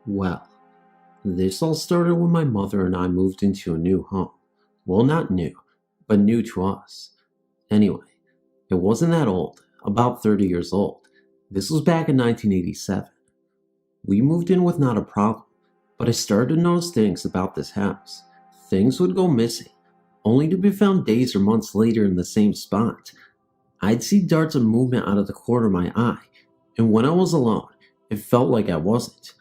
Well, this all started when my mother and I moved into a new home. Well, not new, but new to us. Anyway, it wasn't that old, about 30 years old. This was back in 1987. We moved in with not a problem, but I started to notice things about this house. Things would go missing, only to be found days or months later in the same spot. I'd see darts of movement out of the corner of my eye, and when I was alone, it felt like I wasn't.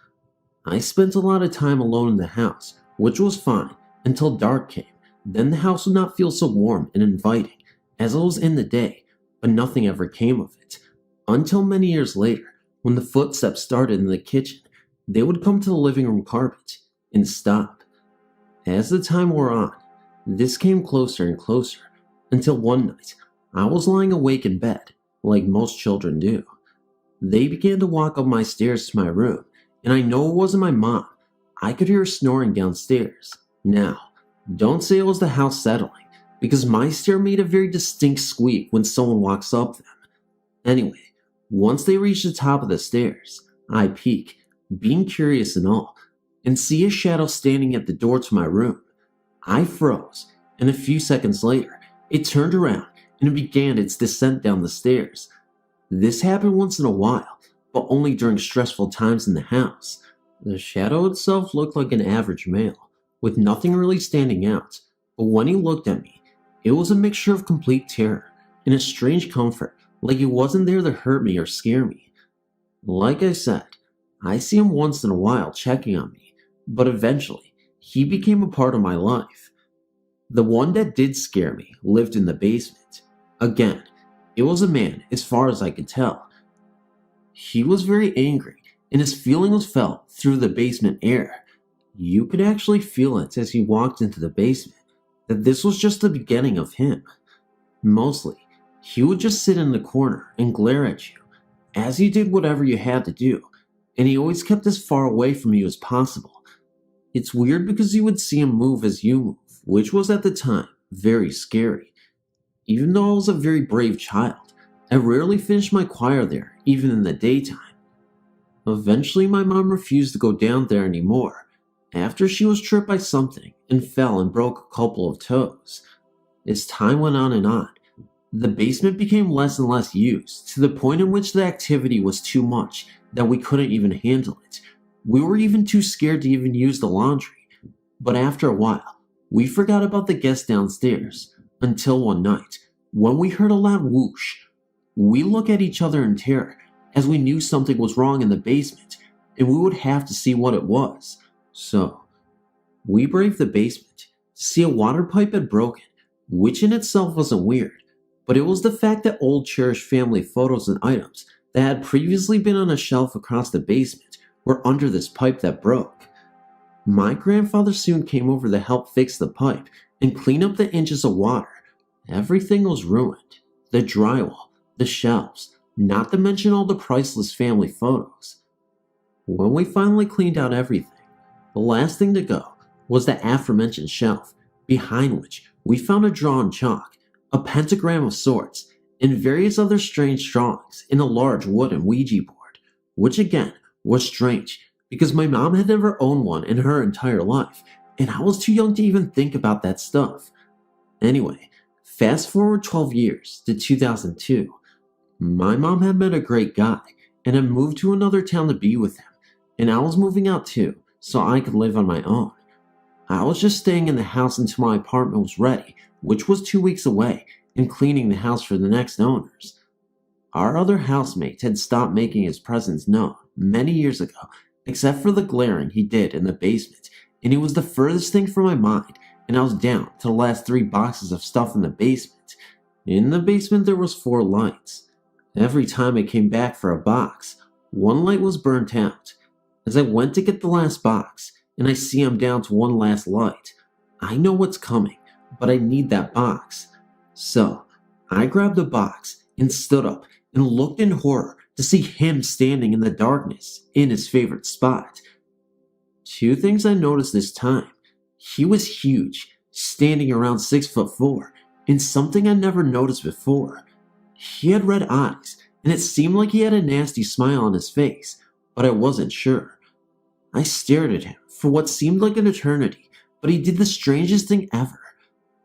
I spent a lot of time alone in the house, which was fine, until dark came. Then the house would not feel so warm and inviting as it was in the day, but nothing ever came of it. Until many years later, when the footsteps started in the kitchen, they would come to the living room carpet and stop. As the time wore on, this came closer and closer, until one night, I was lying awake in bed, like most children do. They began to walk up my stairs to my room, and I know it wasn't my mom. I could hear her snoring downstairs. Now, don't say it was the house settling, because my stair made a very distinct squeak when someone walks up them. Anyway, once they reach the top of the stairs, I peek, being curious and all, and see a shadow standing at the door to my room. I froze, and a few seconds later, it turned around and it began its descent down the stairs. This happened once in a while, but only during stressful times in the house. The shadow itself looked like an average male, with nothing really standing out, but when he looked at me, it was a mixture of complete terror and a strange comfort, like he wasn't there to hurt me or scare me. Like I said, I see him once in a while checking on me, but eventually, he became a part of my life. The one that did scare me lived in the basement. Again, it was a man as far as I could tell. He was very angry, and his feeling was felt through the basement air. You could actually feel it as he walked into the basement, that this was just the beginning of him. Mostly, he would just sit in the corner and glare at you, as he did whatever you had to do, and he always kept as far away from you as possible. It's weird because you would see him move as you move, which was at the time very scary. Even though I was a very brave child, I rarely finished my choir there, even in the daytime. Eventually, my mom refused to go down there anymore, after she was tripped by something and fell and broke a couple of toes. As time went on, the basement became less and less used, to the point in which the activity was too much that we couldn't even handle it. We were even too scared to even use the laundry. But after a while, we forgot about the guests downstairs, until one night, when we heard a loud whoosh. We looked at each other in terror, as we knew something was wrong in the basement, and we would have to see what it was. So, we braved the basement to see a water pipe had broken, which in itself wasn't weird, but it was the fact that old cherished family photos and items that had previously been on a shelf across the basement were under this pipe that broke. My grandfather soon came over to help fix the pipe and clean up the inches of water. Everything was ruined. The drywall, the shelves, not to mention all the priceless family photos. When we finally cleaned out everything, the last thing to go was the aforementioned shelf, behind which we found a drawn chalk, a pentagram of sorts, and various other strange drawings in a large wooden Ouija board, which again was strange because my mom had never owned one in her entire life, and I was too young to even think about that stuff. Anyway, fast forward 12 years to 2002. My mom had met a great guy and had moved to another town to be with him, and I was moving out too, so I could live on my own. I was just staying in the house until my apartment was ready, which was 2 weeks away, and cleaning the house for the next owners. Our other housemate had stopped making his presence known many years ago, except for the glaring he did in the basement, and it was the furthest thing from my mind, and I was down to the last 3 boxes of stuff in the basement. In the basement there was 4 lights. Every time I came back for a box, one light was burnt out. As I went to get the last box, and I see I'm down to one last light, I know what's coming, but I need that box. So, I grabbed the box and stood up and looked in horror to see him standing in the darkness in his favorite spot. 2 things I noticed this time. He was huge, standing around 6'4", and something I never noticed before. He had red eyes, and it seemed like he had a nasty smile on his face, but I wasn't sure. I stared at him for what seemed like an eternity, but he did the strangest thing ever.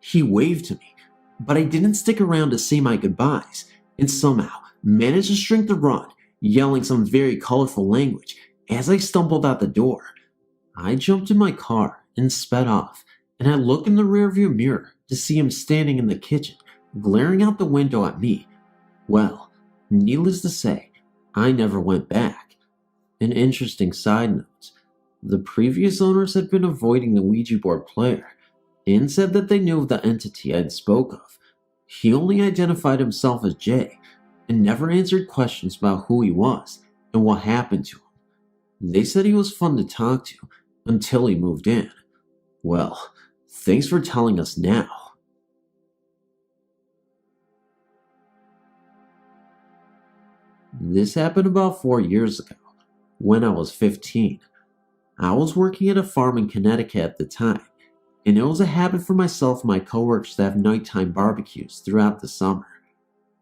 He waved to me, but I didn't stick around to say my goodbyes, and somehow managed to shrink the run, yelling some very colorful language as I stumbled out the door. I jumped in my car and sped off, and I looked in the rearview mirror to see him standing in the kitchen, glaring out the window at me. Well, needless to say, I never went back. An interesting side note, the previous owners had been avoiding the Ouija board player, and said that they knew of the entity I'd spoke of. He only identified himself as Jay, and never answered questions about who he was and what happened to him. They said he was fun to talk to until he moved in. Well, thanks for telling us now. This happened about 4 years ago, when I was 15. I was working at a farm in Connecticut at the time, and it was a habit for myself and my coworkers to have nighttime barbecues throughout the summer.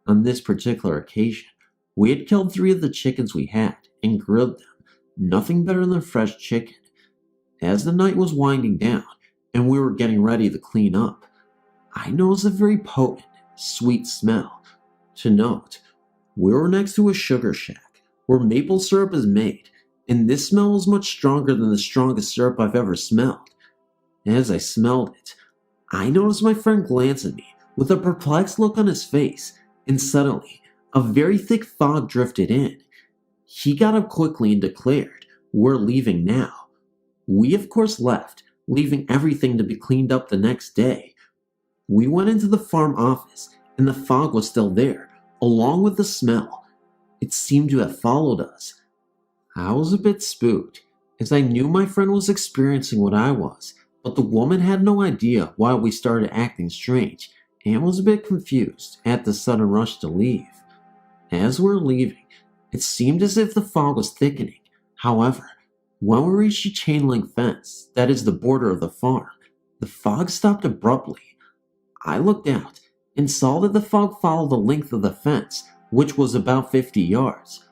On this particular occasion, we had killed 3 of the chickens we had and grilled them, nothing better than fresh chicken. As the night was winding down and we were getting ready to clean up, I noticed a very potent, sweet smell. To note, we were next to a sugar shack where maple syrup is made, and this smell was much stronger than the strongest syrup I've ever smelled. As I smelled it, I noticed my friend glance at me with a perplexed look on his face, and suddenly, a very thick fog drifted in. He got up quickly and declared, "We're leaving now." We of course left, leaving everything to be cleaned up the next day. We went into the farm office, and the fog was still there, along with the smell. It seemed to have followed us. I was a bit spooked, as I knew my friend was experiencing what I was, but the woman had no idea why we started acting strange, and was a bit confused at the sudden rush to leave. As we were leaving, it seemed as if the fog was thickening. However, when we reached a chain link fence, that is the border of the farm, the fog stopped abruptly. I looked out and saw that the fog followed the length of the fence, which was about 50 yards.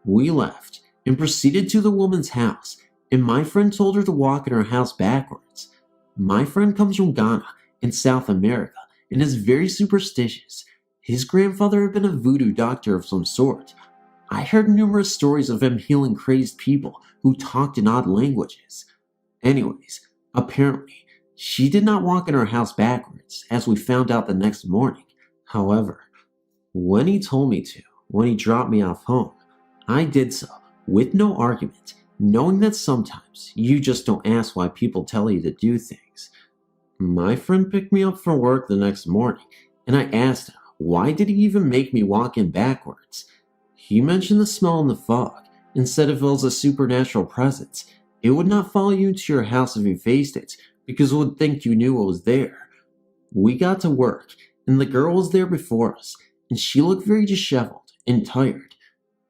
We left and proceeded to the woman's house, and my friend told her to walk in her house backwards. My friend comes from Ghana in South America and is very superstitious. His grandfather had been a voodoo doctor of some sort. I heard numerous stories of him healing crazed people who talked in odd languages. Anyways, apparently, she did not walk in her house backwards, as we found out the next morning. However, when he told me to, when he dropped me off home, I did so, with no argument, knowing that sometimes you just don't ask why people tell you to do things. My friend picked me up for work the next morning, and I asked him, why did he even make me walk in backwards? He mentioned the smell in the fog, and said if it was a supernatural presence, it would not follow you into your house if you faced it, because it would think you knew it was there. We got to work, and the girl was there before us, and she looked very disheveled and tired.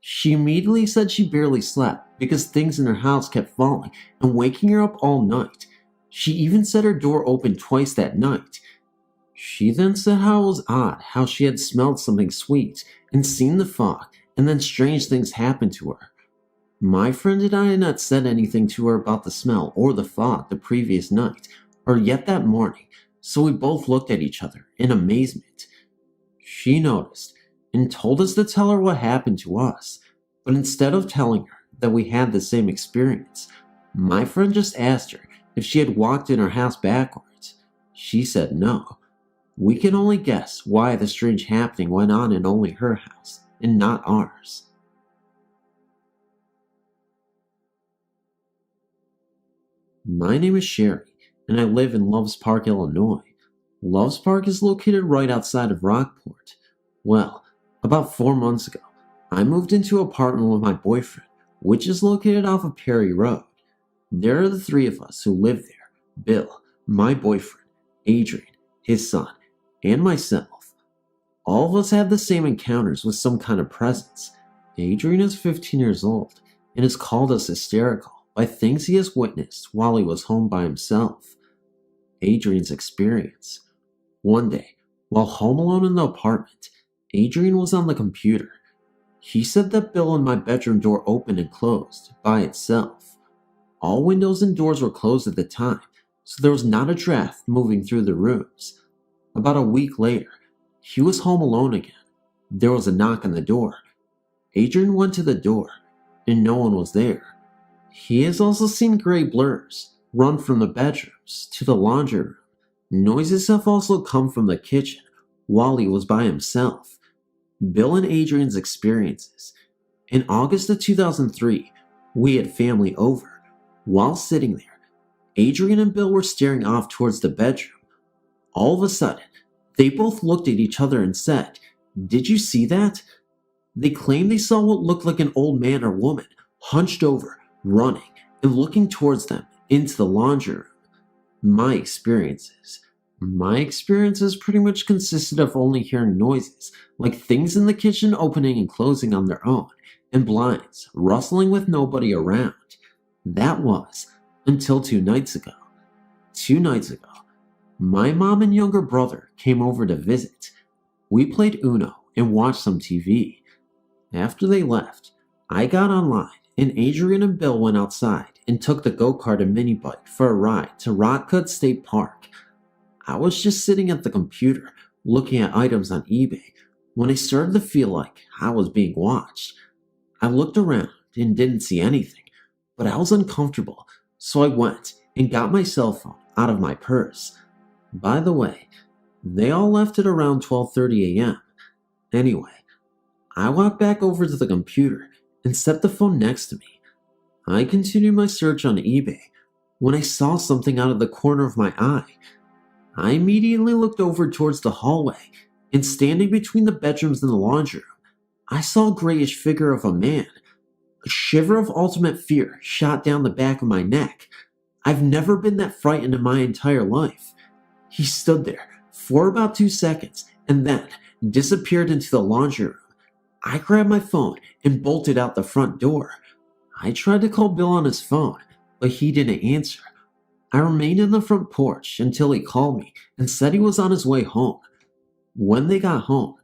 She immediately said she barely slept because things in her house kept falling and waking her up all night. She even said her door opened twice that night. She then said how it was odd how she had smelled something sweet and seen the fog, and then strange things happened to her. My friend and I had not said anything to her about the smell or the fog the previous night, or yet that morning, so we both looked at each other in amazement. She noticed and told us to tell her what happened to us, but instead of telling her that we had the same experience, my friend just asked her if she had walked in her house backwards. She said no. We can only guess why the strange happening went on in only her house and not ours. My name is Sherry, and I live in Loves Park, Illinois. Loves Park is located right outside of Rockport. Well, about 4 months ago, I moved into an apartment with my boyfriend, which is located off of Perry Road. There are the 3 of us who live there: Bill, my boyfriend, Adrian, his son, and myself. All of us have the same encounters with some kind of presence. Adrian is 15 years old and has called us hysterical by things he has witnessed while he was home by himself. Adrian's experience. One day, while home alone in the apartment, Adrian was on the computer. He said that Bill and my bedroom door opened and closed by itself. All windows and doors were closed at the time, so there was not a draft moving through the rooms. About a week later, he was home alone again. There was a knock on the door. Adrian went to the door, and no one was there. He has also seen gray blurs run from the bedrooms to the laundry room. Noises have also come from the kitchen while he was by himself. Bill and Adrian's experiences. In August of 2003, we had family over. While sitting there, Adrian and Bill were staring off towards the bedroom. All of a sudden, they both looked at each other and said, "Did you see that?" They claimed they saw what looked like an old man or woman, hunched over, running, and looking towards them into the laundry room. My experiences pretty much consisted of only hearing noises, like things in the kitchen opening and closing on their own, and blinds rustling with nobody around. That was until 2 nights ago. 2 nights ago, my mom and younger brother came over to visit. We played Uno and watched some TV. After they left, I got online and Adrian and Bill went outside and took the go-kart and mini bike for a ride to Rock Cut State Park. I was just sitting at the computer looking at items on eBay when I started to feel like I was being watched. I looked around and didn't see anything, but I was uncomfortable, so I went and got my cell phone out of my purse. By the way, they all left at around 12:30 a.m. Anyway, I walked back over to the computer and set the phone next to me. I continued my search on eBay when I saw something out of the corner of my eye. I immediately looked over towards the hallway, and standing between the bedrooms and the laundry room, I saw a grayish figure of a man. A shiver of ultimate fear shot down the back of my neck. I've never been that frightened in my entire life. He stood there for about 2 seconds and then disappeared into the laundry room. I grabbed my phone and bolted out the front door. I tried to call Bill on his phone, but he didn't answer. I remained in the front porch until he called me and said he was on his way home. When they got home,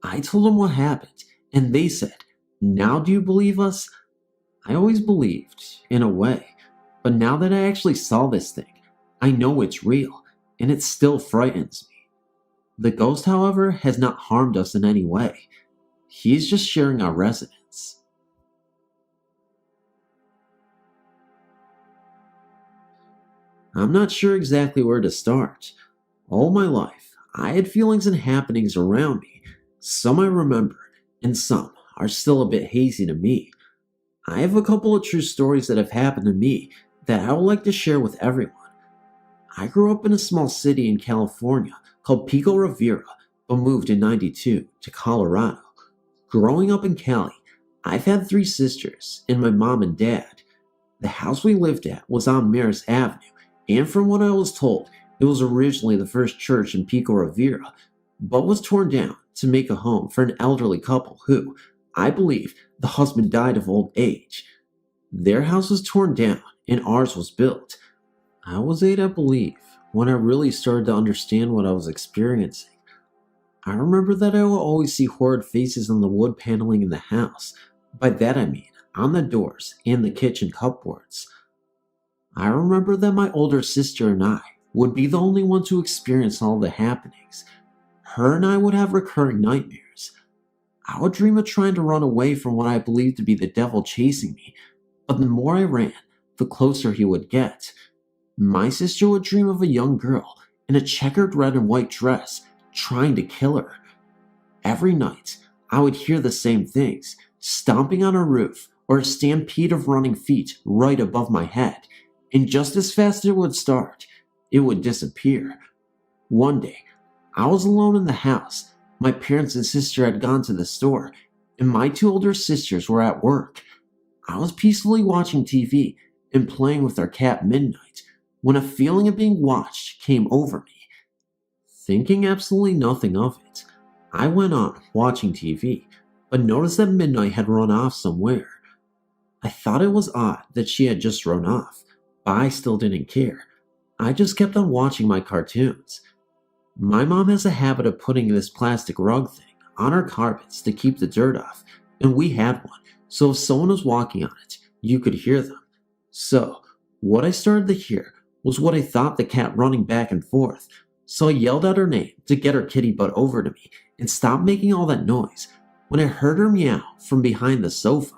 I told them what happened, and they said, "Now do you believe us?" I always believed, in a way, but now that I actually saw this thing, I know it's real, and it still frightens me. The ghost, however, has not harmed us in any way. He is just sharing our residence. I'm not sure exactly where to start. All my life, I had feelings and happenings around me. Some I remember, and some are still a bit hazy to me. I have a couple of true stories that have happened to me that I would like to share with everyone. I grew up in a small city in California called Pico Rivera, but moved in '92 to Colorado. Growing up in Cali, I've had 3 sisters and my mom and dad. The house we lived at was on Maris Avenue, and from what I was told, it was originally the first church in Pico Rivera, but was torn down to make a home for an elderly couple who, I believe, the husband died of old age. Their house was torn down and ours was built. I was 8, I believe, when I really started to understand what I was experiencing. I remember that I will always see horrid faces on the wood paneling in the house. By that I mean on the doors and the kitchen cupboards. I remember that my older sister and I would be the only ones to experience all the happenings. Her and I would have recurring nightmares. I would dream of trying to run away from what I believed to be the devil chasing me, but the more I ran, the closer he would get. My sister would dream of a young girl in a checkered red and white dress trying to kill her. Every night, I would hear the same things, stomping on a roof or a stampede of running feet right above my head, and just as fast as it would start, it would disappear. One day, I was alone in the house. My parents and sister had gone to the store, and my 2 older sisters were at work. I was peacefully watching TV and playing with our cat Midnight when a feeling of being watched came over me. Thinking absolutely nothing of it, I went on watching TV, but noticed that Midnight had run off somewhere. I thought it was odd that she had just run off, but I still didn't care. I just kept on watching my cartoons. My mom has a habit of putting this plastic rug thing on our carpets to keep the dirt off, and we had one, so if someone was walking on it, you could hear them. So, what I started to hear was what I thought the cat running back and forth, so I yelled out her name to get her kitty butt over to me and stop making all that noise. When I heard her meow from behind the sofa,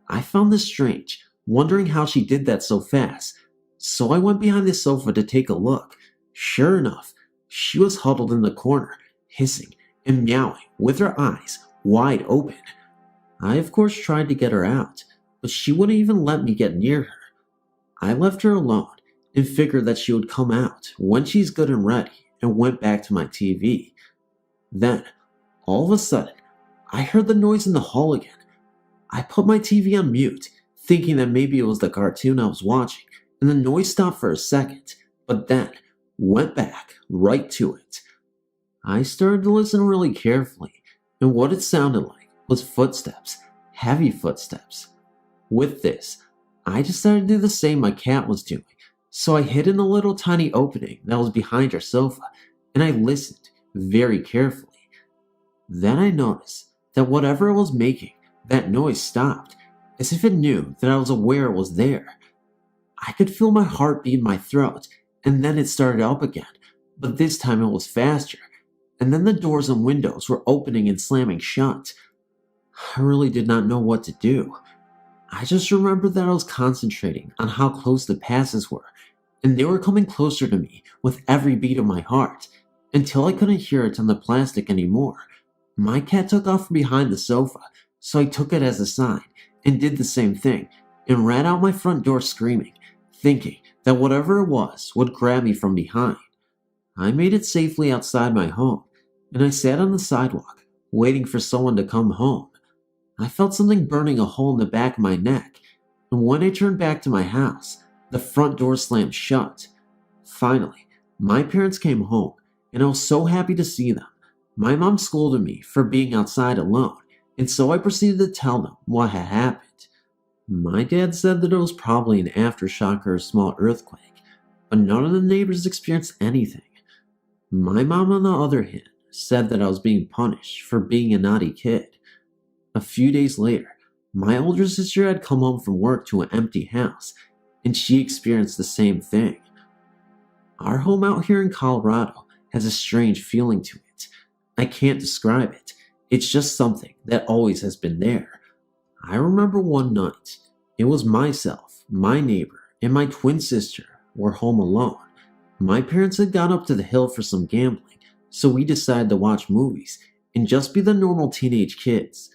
I found this strange, wondering how she did that so fast, so I went behind the sofa to take a look. Sure enough, she was huddled in the corner, hissing and meowing with her eyes wide open. I of course tried to get her out, but she wouldn't even let me get near her. I left her alone and figured that she would come out when she's good and ready, and went back to my TV. Then, all of a sudden, I heard the noise in the hall again. I put my TV on mute, thinking that maybe it was the cartoon I was watching, and the noise stopped for a second, but then went back right to it. I started to listen really carefully, and what it sounded like was footsteps, heavy footsteps. With this, I decided to do the same my cat was doing, so I hid in a little tiny opening that was behind her sofa, and I listened very carefully. Then I noticed that whatever it was making, that noise stopped, as if it knew that I was aware it was there. I could feel my heart beat in my throat, and then it started up again, but this time it was faster, and then the doors and windows were opening and slamming shut. I really did not know what to do. I just remembered that I was concentrating on how close the passes were, and they were coming closer to me with every beat of my heart, until I couldn't hear it on the plastic anymore. My cat took off from behind the sofa, so I took it as a sign, and did the same thing, and ran out my front door screaming, thinking that whatever it was would grab me from behind. I made it safely outside my home, and I sat on the sidewalk, waiting for someone to come home. I felt something burning a hole in the back of my neck, and when I turned back to my house, the front door slammed shut. Finally, my parents came home, and I was so happy to see them. My mom scolded me for being outside alone, and so I proceeded to tell them what had happened. My dad said that it was probably an aftershock or a small earthquake, but none of the neighbors experienced anything. My mom, on the other hand, said that I was being punished for being a naughty kid. A few days later, my older sister had come home from work to an empty house, and she experienced the same thing. Our home out here in Colorado has a strange feeling to it. I can't describe it. It's just something that always has been there. I remember one night, it was myself, my neighbor, and my twin sister were home alone. My parents had gone up to the hill for some gambling, so we decided to watch movies and just be the normal teenage kids.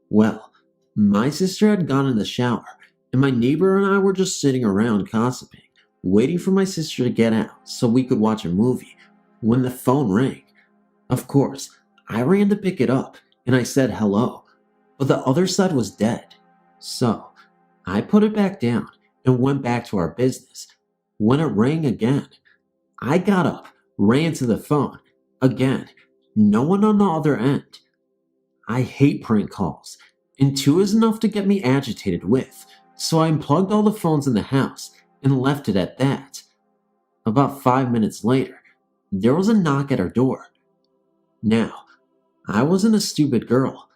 Well, my sister had gone in the shower, and my neighbor and I were just sitting around gossiping, waiting for my sister to get out so we could watch a movie, when the phone rang. Of course, I ran to pick it up, and I said hello, but the other side was dead. So, I put it back down and went back to our business. When it rang again, I got up, ran to the phone. Again, no one on the other end. I hate prank calls, and 2 is enough to get me agitated with, so I unplugged all the phones in the house and left it at that. About 5 minutes later, there was a knock at our door. Now, I wasn't a stupid girl.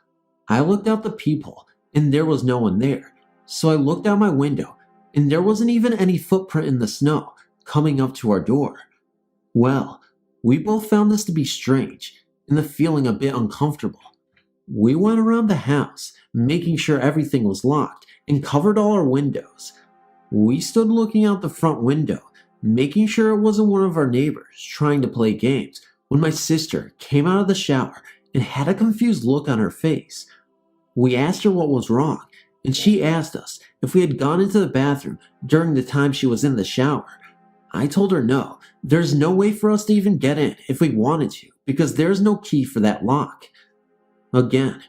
I looked out the peephole, and there was no one there, so I looked out my window, and there wasn't even any footprint in the snow coming up to our door. Well, we both found this to be strange, and the feeling a bit uncomfortable. We went around the house, making sure everything was locked, and covered all our windows. We stood looking out the front window, making sure it wasn't one of our neighbors trying to play games, when my sister came out of the shower and had a confused look on her face. We asked her what was wrong, and she asked us if we had gone into the bathroom during the time she was in the shower. I told her no, there's no way for us to even get in if we wanted to, because there's no key for that lock. Again,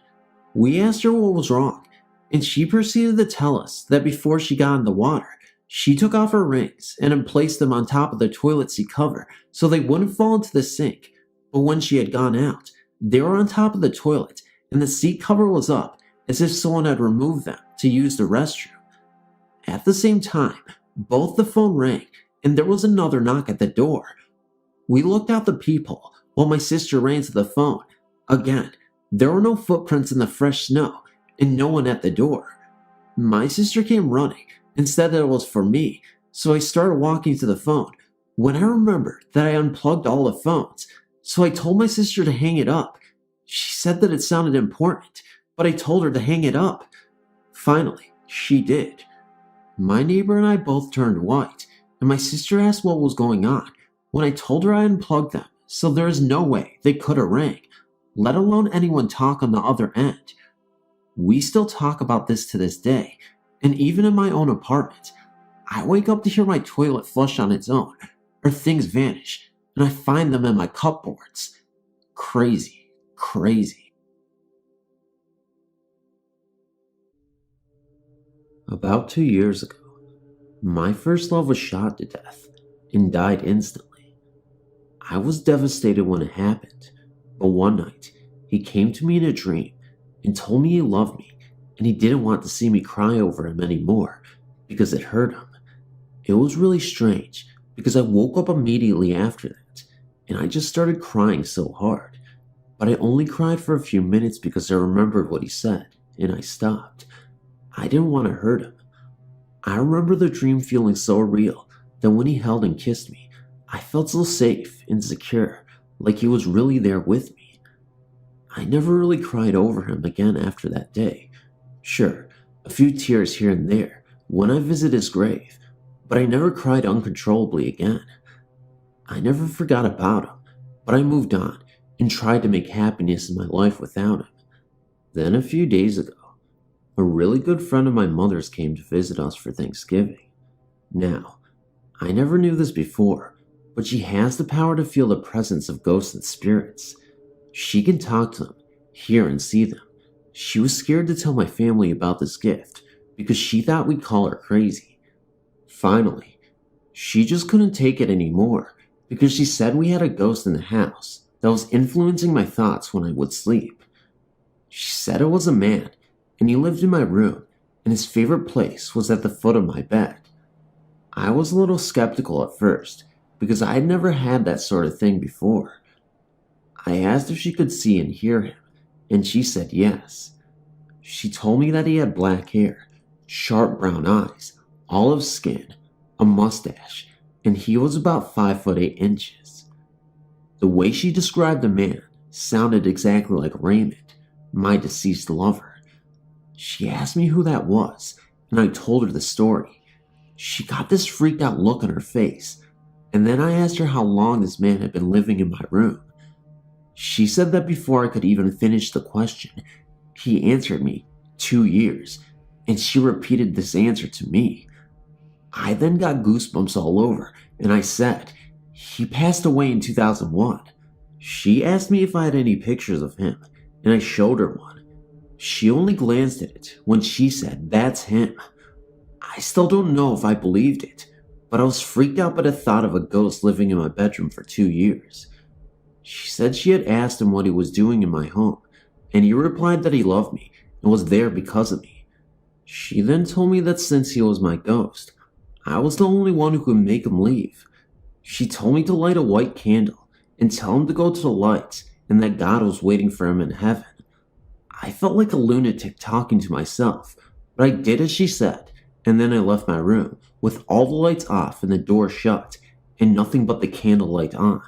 we asked her what was wrong, and she proceeded to tell us that before she got in the water, she took off her rings and had placed them on top of the toilet seat cover so they wouldn't fall into the sink, but when she had gone out, they were on top of the toilet and the seat cover was up as if someone had removed them to use the restroom. At the same time, both the phone rang and there was another knock at the door. We looked out the peephole while my sister ran to the phone. Again, There were no footprints in the fresh snow and no one at the door. My sister came running and said that it was for me, so I started walking to the phone when I remembered that I unplugged all the phones, so I told my sister to hang it up. She said that it sounded important, but I told her to hang it up. Finally, she did. My neighbor and I both turned white, and my sister asked what was going on when I told her I unplugged them, so there is no way they could have rang, let alone anyone talk on the other end. We still talk about this to this day, and even in my own apartment, I wake up to hear my toilet flush on its own, or things vanish, and I find them in my cupboards. Crazy, crazy. About 2 years ago, my first love was shot to death and died instantly. I was devastated when it happened, but one night, he came to me in a dream and told me he loved me and he didn't want to see me cry over him anymore because it hurt him. It was really strange because I woke up immediately after that and I just started crying so hard, but I only cried for a few minutes because I remembered what he said and I stopped. I didn't want to hurt him. I remember the dream feeling so real that when he held and kissed me, I felt so safe and secure, like he was really there with me. I never really cried over him again after that day. Sure, a few tears here and there when I visit his grave, but I never cried uncontrollably again. I never forgot about him, but I moved on and tried to make happiness in my life without him. Then a few days ago, a really good friend of my mother's came to visit us for Thanksgiving. Now, I never knew this before, but she has the power to feel the presence of ghosts and spirits. She can talk to them, hear and see them. She was scared to tell my family about this gift because she thought we'd call her crazy. Finally, she just couldn't take it anymore because she said we had a ghost in the house that was influencing my thoughts when I would sleep. She said it was a man and he lived in my room and his favorite place was at the foot of my bed. I was a little skeptical at first because I had never had that sort of thing before. I asked if she could see and hear him, and she said yes. She told me that he had black hair, sharp brown eyes, olive skin, a mustache, and he was about 5'8". The way she described the man sounded exactly like Raymond, my deceased lover. She asked me who that was, and I told her the story. She got this freaked out look on her face, and then I asked her how long this man had been living in my room. She said that before I could even finish the question, he answered me 2 years, and she repeated this answer to me. I then got goosebumps all over, and I said, he passed away in 2001. She asked me if I had any pictures of him, and I showed her one. She only glanced at it when she said, that's him. I still don't know if I believed it, but I was freaked out by the thought of a ghost living in my bedroom for 2 years. She said she had asked him what he was doing in my home, and he replied that he loved me and was there because of me. She then told me that since he was my ghost, I was the only one who could make him leave. She told me to light a white candle and tell him to go to the lights and that God was waiting for him in heaven. I felt like a lunatic talking to myself, but I did as she said, and then I left my room with all the lights off and the door shut and nothing but the candlelight on.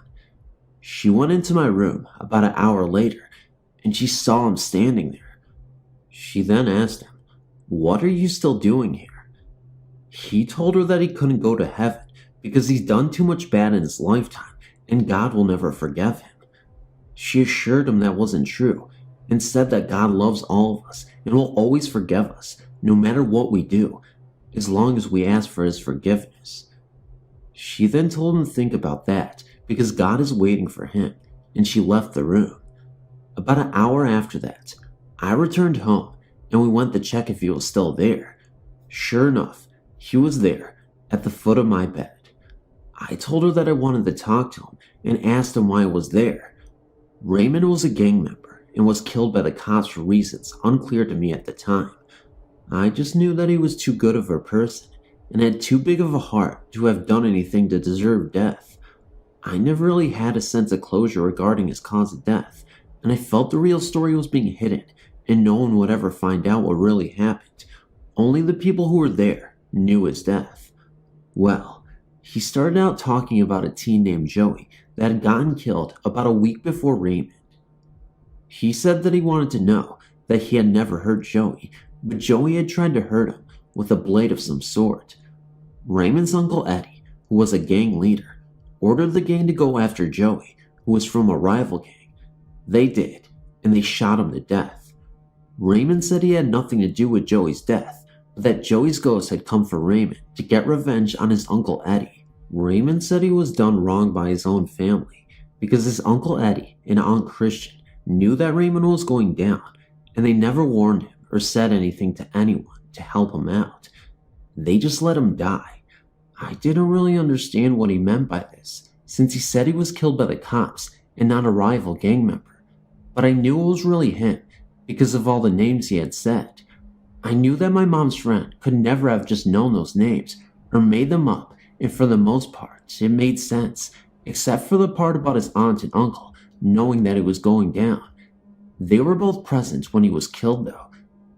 She went into my room about an hour later and she saw him standing there. She then asked him, "What are you still doing here?" He told her that he couldn't go to heaven because he's done too much bad in his lifetime and God will never forgive him. She assured him that wasn't true and said that God loves all of us and will always forgive us no matter what we do, as long as we ask for his forgiveness. She then told him to think about that because God is waiting for him, and she left the room. About an hour after that, I returned home and we went to check if he was still there. Sure enough, he was there at the foot of my bed. I told her that I wanted to talk to him and asked him why he was there. Raymond was a gang member and was killed by the cops for reasons unclear to me at the time. I just knew that he was too good of a person and had too big of a heart to have done anything to deserve death. I never really had a sense of closure regarding his cause of death, and I felt the real story was being hidden, and no one would ever find out what really happened. Only the people who were there knew his death. Well, he started out talking about a teen named Joey that had gotten killed about a week before Raymond. He said that he wanted to know that he had never hurt Joey, but Joey had tried to hurt him with a blade of some sort. Raymond's uncle Eddie, who was a gang leader, ordered the gang to go after Joey, who was from a rival gang. They did, and they shot him to death. Raymond said he had nothing to do with Joey's death, but that Joey's ghost had come for Raymond to get revenge on his uncle Eddie. Raymond said he was done wrong by his own family because his uncle Eddie and Aunt Christian knew that Raymond was going down, and they never warned him or said anything to anyone to help him out. They just let him die. I didn't really understand what he meant by this, since he said he was killed by the cops and not a rival gang member. But I knew it was really him because of all the names he had said. I knew that my mom's friend could never have just known those names or made them up, and for the most part, it made sense, except for the part about his aunt and uncle knowing that it was going down. They were both present when he was killed though,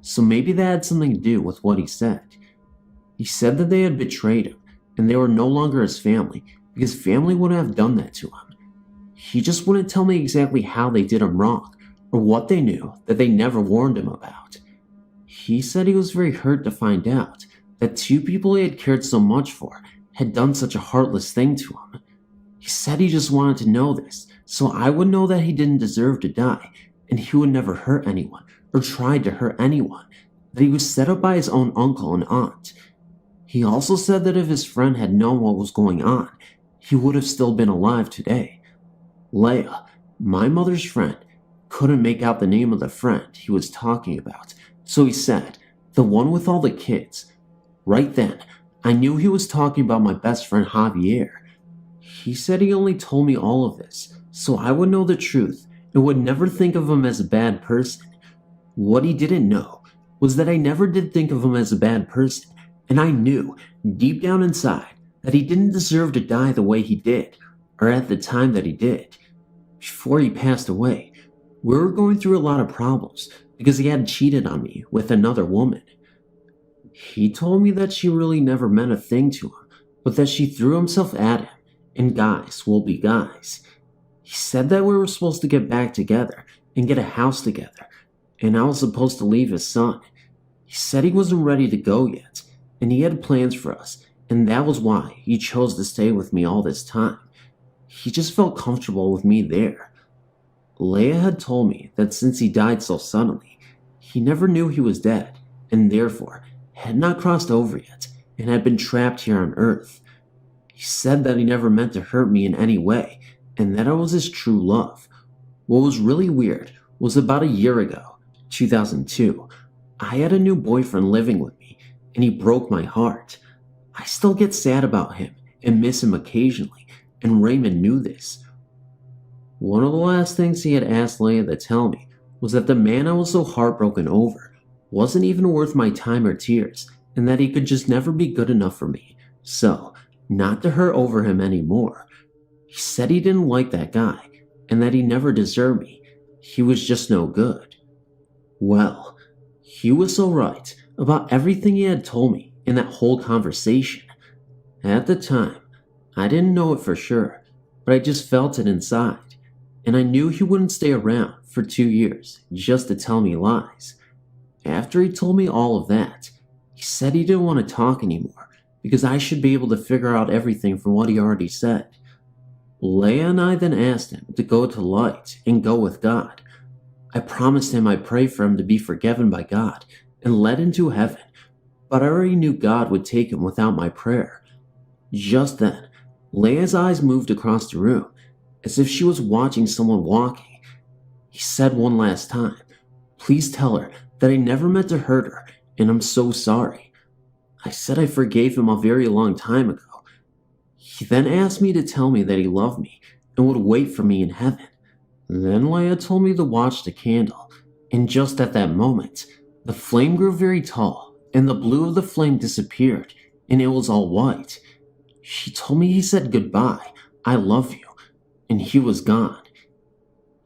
so maybe that had something to do with what he said. He said that they had betrayed him and they were no longer his family because family wouldn't have done that to him. He just wouldn't tell me exactly how they did him wrong or what they knew that they never warned him about. He said he was very hurt to find out that two people he had cared so much for had done such a heartless thing to him. He said he just wanted to know this so I would know that he didn't deserve to die and he would never hurt anyone or try to hurt anyone, that he was set up by his own uncle and aunt. He also said that if his friend had known what was going on, he would have still been alive today. Leia, my mother's friend, couldn't make out the name of the friend he was talking about, so he said, the one with all the kids. Right then, I knew he was talking about my best friend Javier. He said he only told me all of this so I would know the truth and would never think of him as a bad person. What he didn't know was that I never did think of him as a bad person, and I knew, deep down inside, that he didn't deserve to die the way he did, or at the time that he did. Before he passed away, we were going through a lot of problems because he had cheated on me with another woman. He told me that she really never meant a thing to him, but that she threw himself at him, and guys will be guys. He said that we were supposed to get back together and get a house together, and I was supposed to leave his son. He said he wasn't ready to go yet, and he had plans for us, and that was why he chose to stay with me all this time. He just felt comfortable with me there. Leia had told me that since he died so suddenly, he never knew he was dead, and therefore had not crossed over yet, and had been trapped here on Earth. He said that he never meant to hurt me in any way, and that I was his true love. What was really weird was about a year ago, 2002, I had a new boyfriend living with me, and he broke my heart. I still get sad about him and miss him occasionally, and Raymond knew this. One of the last things he had asked Leia to tell me was that the man I was so heartbroken over wasn't even worth my time or tears, and that he could just never be good enough for me, so not to hurt over him anymore. He said he didn't like that guy, and that he never deserved me. He was just no good. Well, he was so right about everything he had told me in that whole conversation. At the time, I didn't know it for sure, but I just felt it inside, and I knew he wouldn't stay around for 2 years just to tell me lies. After he told me all of that, he said he didn't want to talk anymore because I should be able to figure out everything from what he already said. Leia and I then asked him to go to light and go with God. I promised him I'd pray for him to be forgiven by God and led into heaven, but I already knew God would take him without my prayer. Just then, Leia's eyes moved across the room, as if she was watching someone walking. He said one last time, "Please tell her that I never meant to hurt her, and I'm so sorry." I said I forgave him a very long time ago. He then asked me to tell me that he loved me and would wait for me in heaven. Then Leia told me to watch the candle, and just at that moment, the flame grew very tall, and the blue of the flame disappeared, and it was all white. She told me he said goodbye, I love you, and he was gone.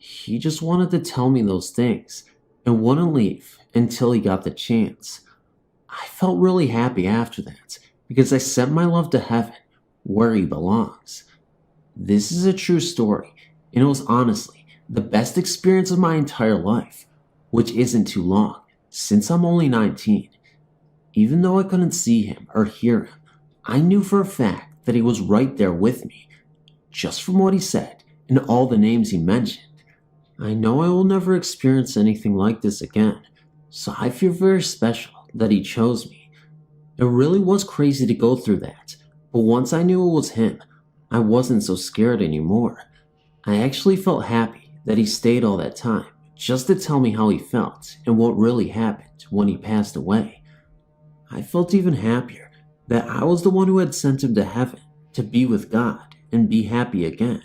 He just wanted to tell me those things and wouldn't leave until he got the chance. I felt really happy after that because I sent my love to heaven where he belongs. This is a true story, and it was honestly the best experience of my entire life, which isn't too long since I'm only 19. Even though I couldn't see him or hear him, I knew for a fact that he was right there with me, just from what he said and all the names he mentioned. I know I will never experience anything like this again, so I feel very special that he chose me. It really was crazy to go through that, but once I knew it was him, I wasn't so scared anymore. I actually felt happy that he stayed all that time just to tell me how he felt and what really happened when he passed away. I felt even happier that I was the one who had sent him to heaven to be with God and be happy again.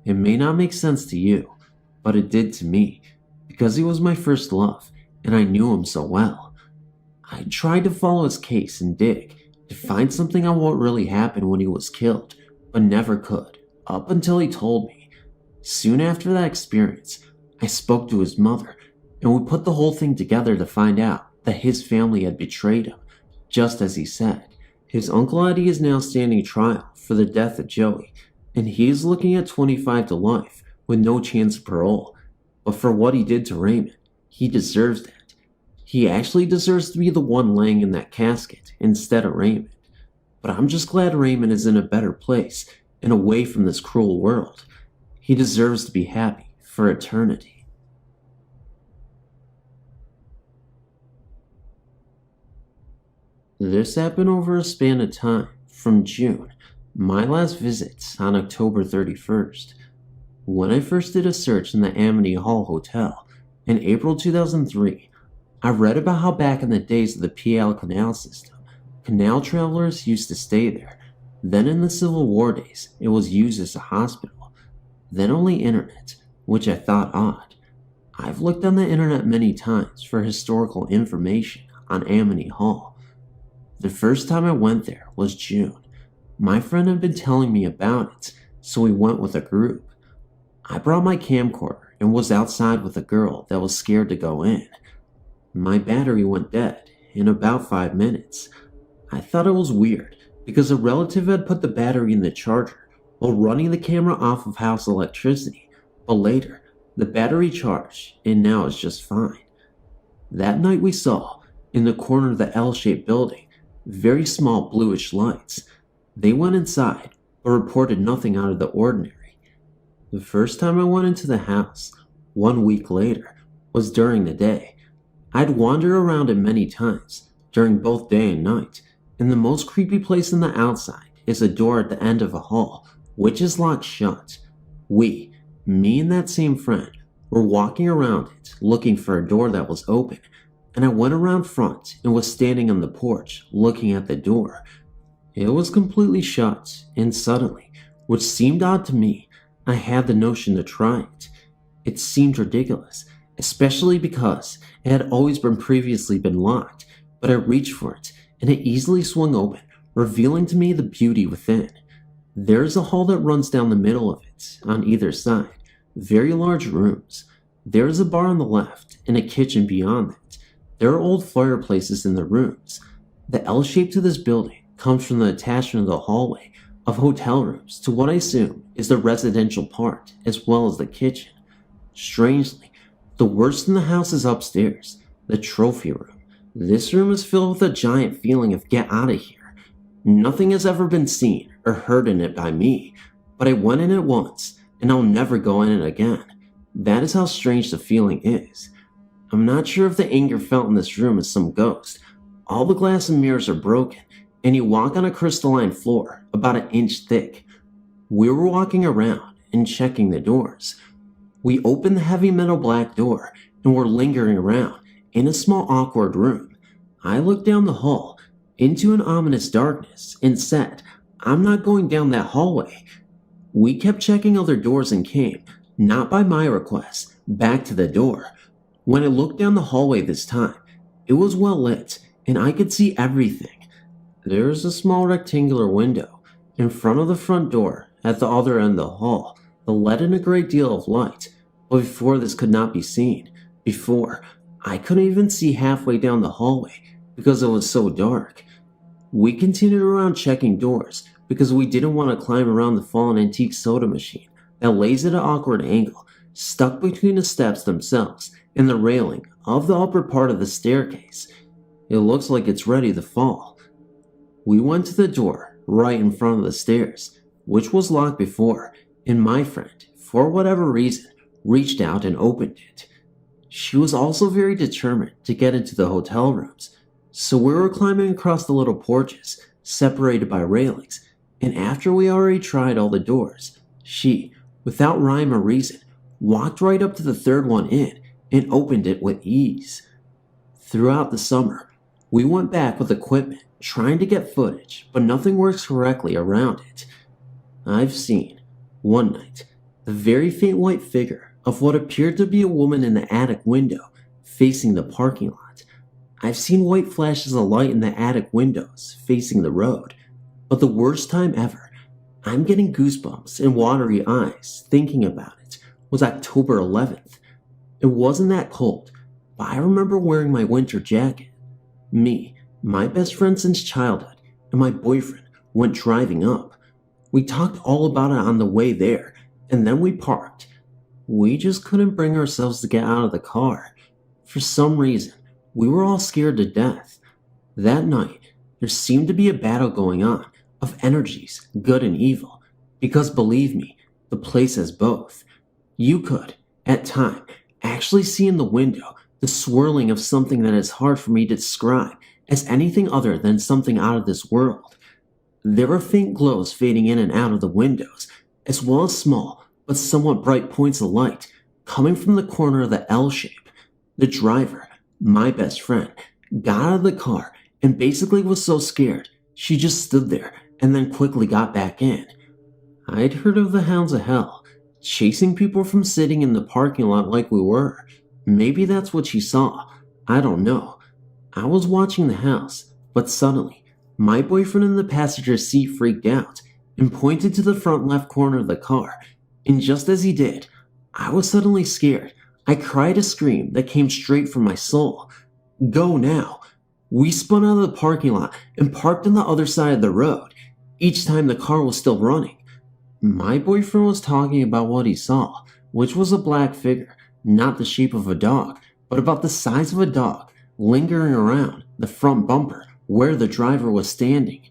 It may not make sense to you, but it did to me because he was my first love and I knew him so well. I tried to follow his case and dig to find something on what really happened when he was killed, but never could, up until he told me. Soon after that experience, I spoke to his mother, and we put the whole thing together to find out that his family had betrayed him, just as he said. His Uncle Eddie is now standing trial for the death of Joey, and he is looking at 25 to life with no chance of parole. But for what he did to Raymond, he deserves that. He actually deserves to be the one laying in that casket instead of Raymond. But I'm just glad Raymond is in a better place and away from this cruel world. He deserves to be happy for eternity. This happened over a span of time from June, my last visit on October 31st. When I first did a search in the Amity Hall Hotel in April 2003, I read about how back in the days of the PL canal system, canal travelers used to stay there. Then in the Civil War days, it was used as a hospital. Then only internet, which I thought odd. I've looked on the internet many times for historical information on Amity Hall. The first time I went there was June. My friend had been telling me about it, so we went with a group. I brought my camcorder and was outside with a girl that was scared to go in. My battery went dead in about 5 minutes. I thought it was weird because a relative had put the battery in the charger while running the camera off of house electricity, but later the battery charged and now it's just fine. That night we saw, in the corner of the L-shaped building, very small bluish lights. They went inside but reported nothing out of the ordinary. The first time I went into the house, 1 week later, was during the day. I'd wander around it many times, during both day and night, and the most creepy place on the outside is a door at the end of a hall, which is locked shut. We, me and that same friend, were walking around it, looking for a door that was open, and I went around front and was standing on the porch, looking at the door. It was completely shut, and suddenly, which seemed odd to me, I had the notion to try it. It seemed ridiculous, especially because it had always previously been locked, but I reached for it, and it easily swung open, revealing to me the beauty within. There is a hall that runs down the middle of it, on either side, very large rooms. There is a bar on the left, and a kitchen beyond that. There are old fireplaces in the rooms. The L shape to this building comes from the attachment of the hallway of hotel rooms to what I assume is the residential part, as well as the kitchen. Strangely, the worst in the house is upstairs, the trophy room. This room is filled with a giant feeling of get out of here. Nothing has ever been seen or heard in it by me, but I went in it once, and I'll never go in it again. That is how strange the feeling is. I'm not sure if the anger felt in this room is some ghost. All the glass and mirrors are broken, and you walk on a crystalline floor about an inch thick. We were walking around and checking the doors. We opened the heavy metal black door and were lingering around in a small awkward room. I looked down the hall into an ominous darkness and said, "I'm not going down that hallway." We kept checking other doors and came, not by my request, back to the door. When I looked down the hallway this time, it was well lit and I could see everything. There is a small rectangular window in front of the front door at the other end of the hall that let in a great deal of light, but before this could not be seen. Before, I couldn't even see halfway down the hallway because it was so dark. We continued around checking doors because we didn't want to climb around the fallen antique soda machine that lays at an awkward angle, stuck between the steps themselves and the railing of the upper part of the staircase. It looks like it's ready to fall. We went to the door right in front of the stairs, which was locked before, and my friend, for whatever reason, reached out and opened it. She was also very determined to get into the hotel rooms, so we were climbing across the little porches, separated by railings, and after we already tried all the doors, she, without rhyme or reason, walked right up to the third one in and opened it with ease. Throughout the summer, we went back with equipment trying to get footage, but nothing works correctly around it. I've seen, one night, the very faint white figure of what appeared to be a woman in the attic window facing the parking lot. I've seen white flashes of light in the attic windows facing the road, but the worst time ever, I'm getting goosebumps and watery eyes thinking about it, was October 11th. It wasn't that cold, but I remember wearing my winter jacket. Me, my best friend since childhood, and my boyfriend went driving up. We talked all about it on the way there, and then we parked. We just couldn't bring ourselves to get out of the car. For some reason, we were all scared to death. That night, there seemed to be a battle going on of energies, good and evil, because believe me, the place has both. You could, at times, actually see in the window the swirling of something that is hard for me to describe as anything other than something out of this world. There were faint glows fading in and out of the windows, as well as small but somewhat bright points of light coming from the corner of the L shape. The driver, my best friend, got out of the car and basically was so scared she just stood there and then quickly got back in. I'd heard of the hounds of hell, chasing people from sitting in the parking lot like we were. Maybe that's what she saw. I don't know. I was watching the house, but suddenly, my boyfriend in the passenger seat freaked out and pointed to the front left corner of the car, and just as he did, I was suddenly scared. I cried a scream that came straight from my soul. Go now. We spun out of the parking lot and parked on the other side of the road. Each time the car was still running. My boyfriend was talking about what he saw, which was a black figure, not the shape of a dog, but about the size of a dog, lingering around the front bumper where the driver was standing.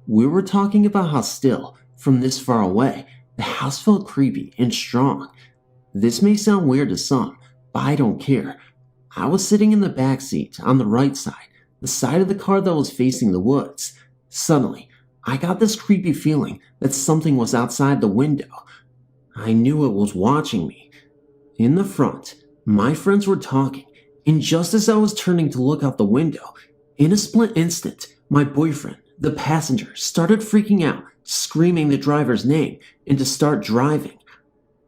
We were talking about how still, from this far away, the house felt creepy and strong. This may sound weird to some, but I don't care. I was sitting in the back seat on the right side, the side of the car that was facing the woods. Suddenly, I got this creepy feeling that something was outside the window. I knew it was watching me. In the front, my friends were talking, and just as I was turning to look out the window, in a split instant, my boyfriend, the passenger, started freaking out, screaming the driver's name, and to start driving.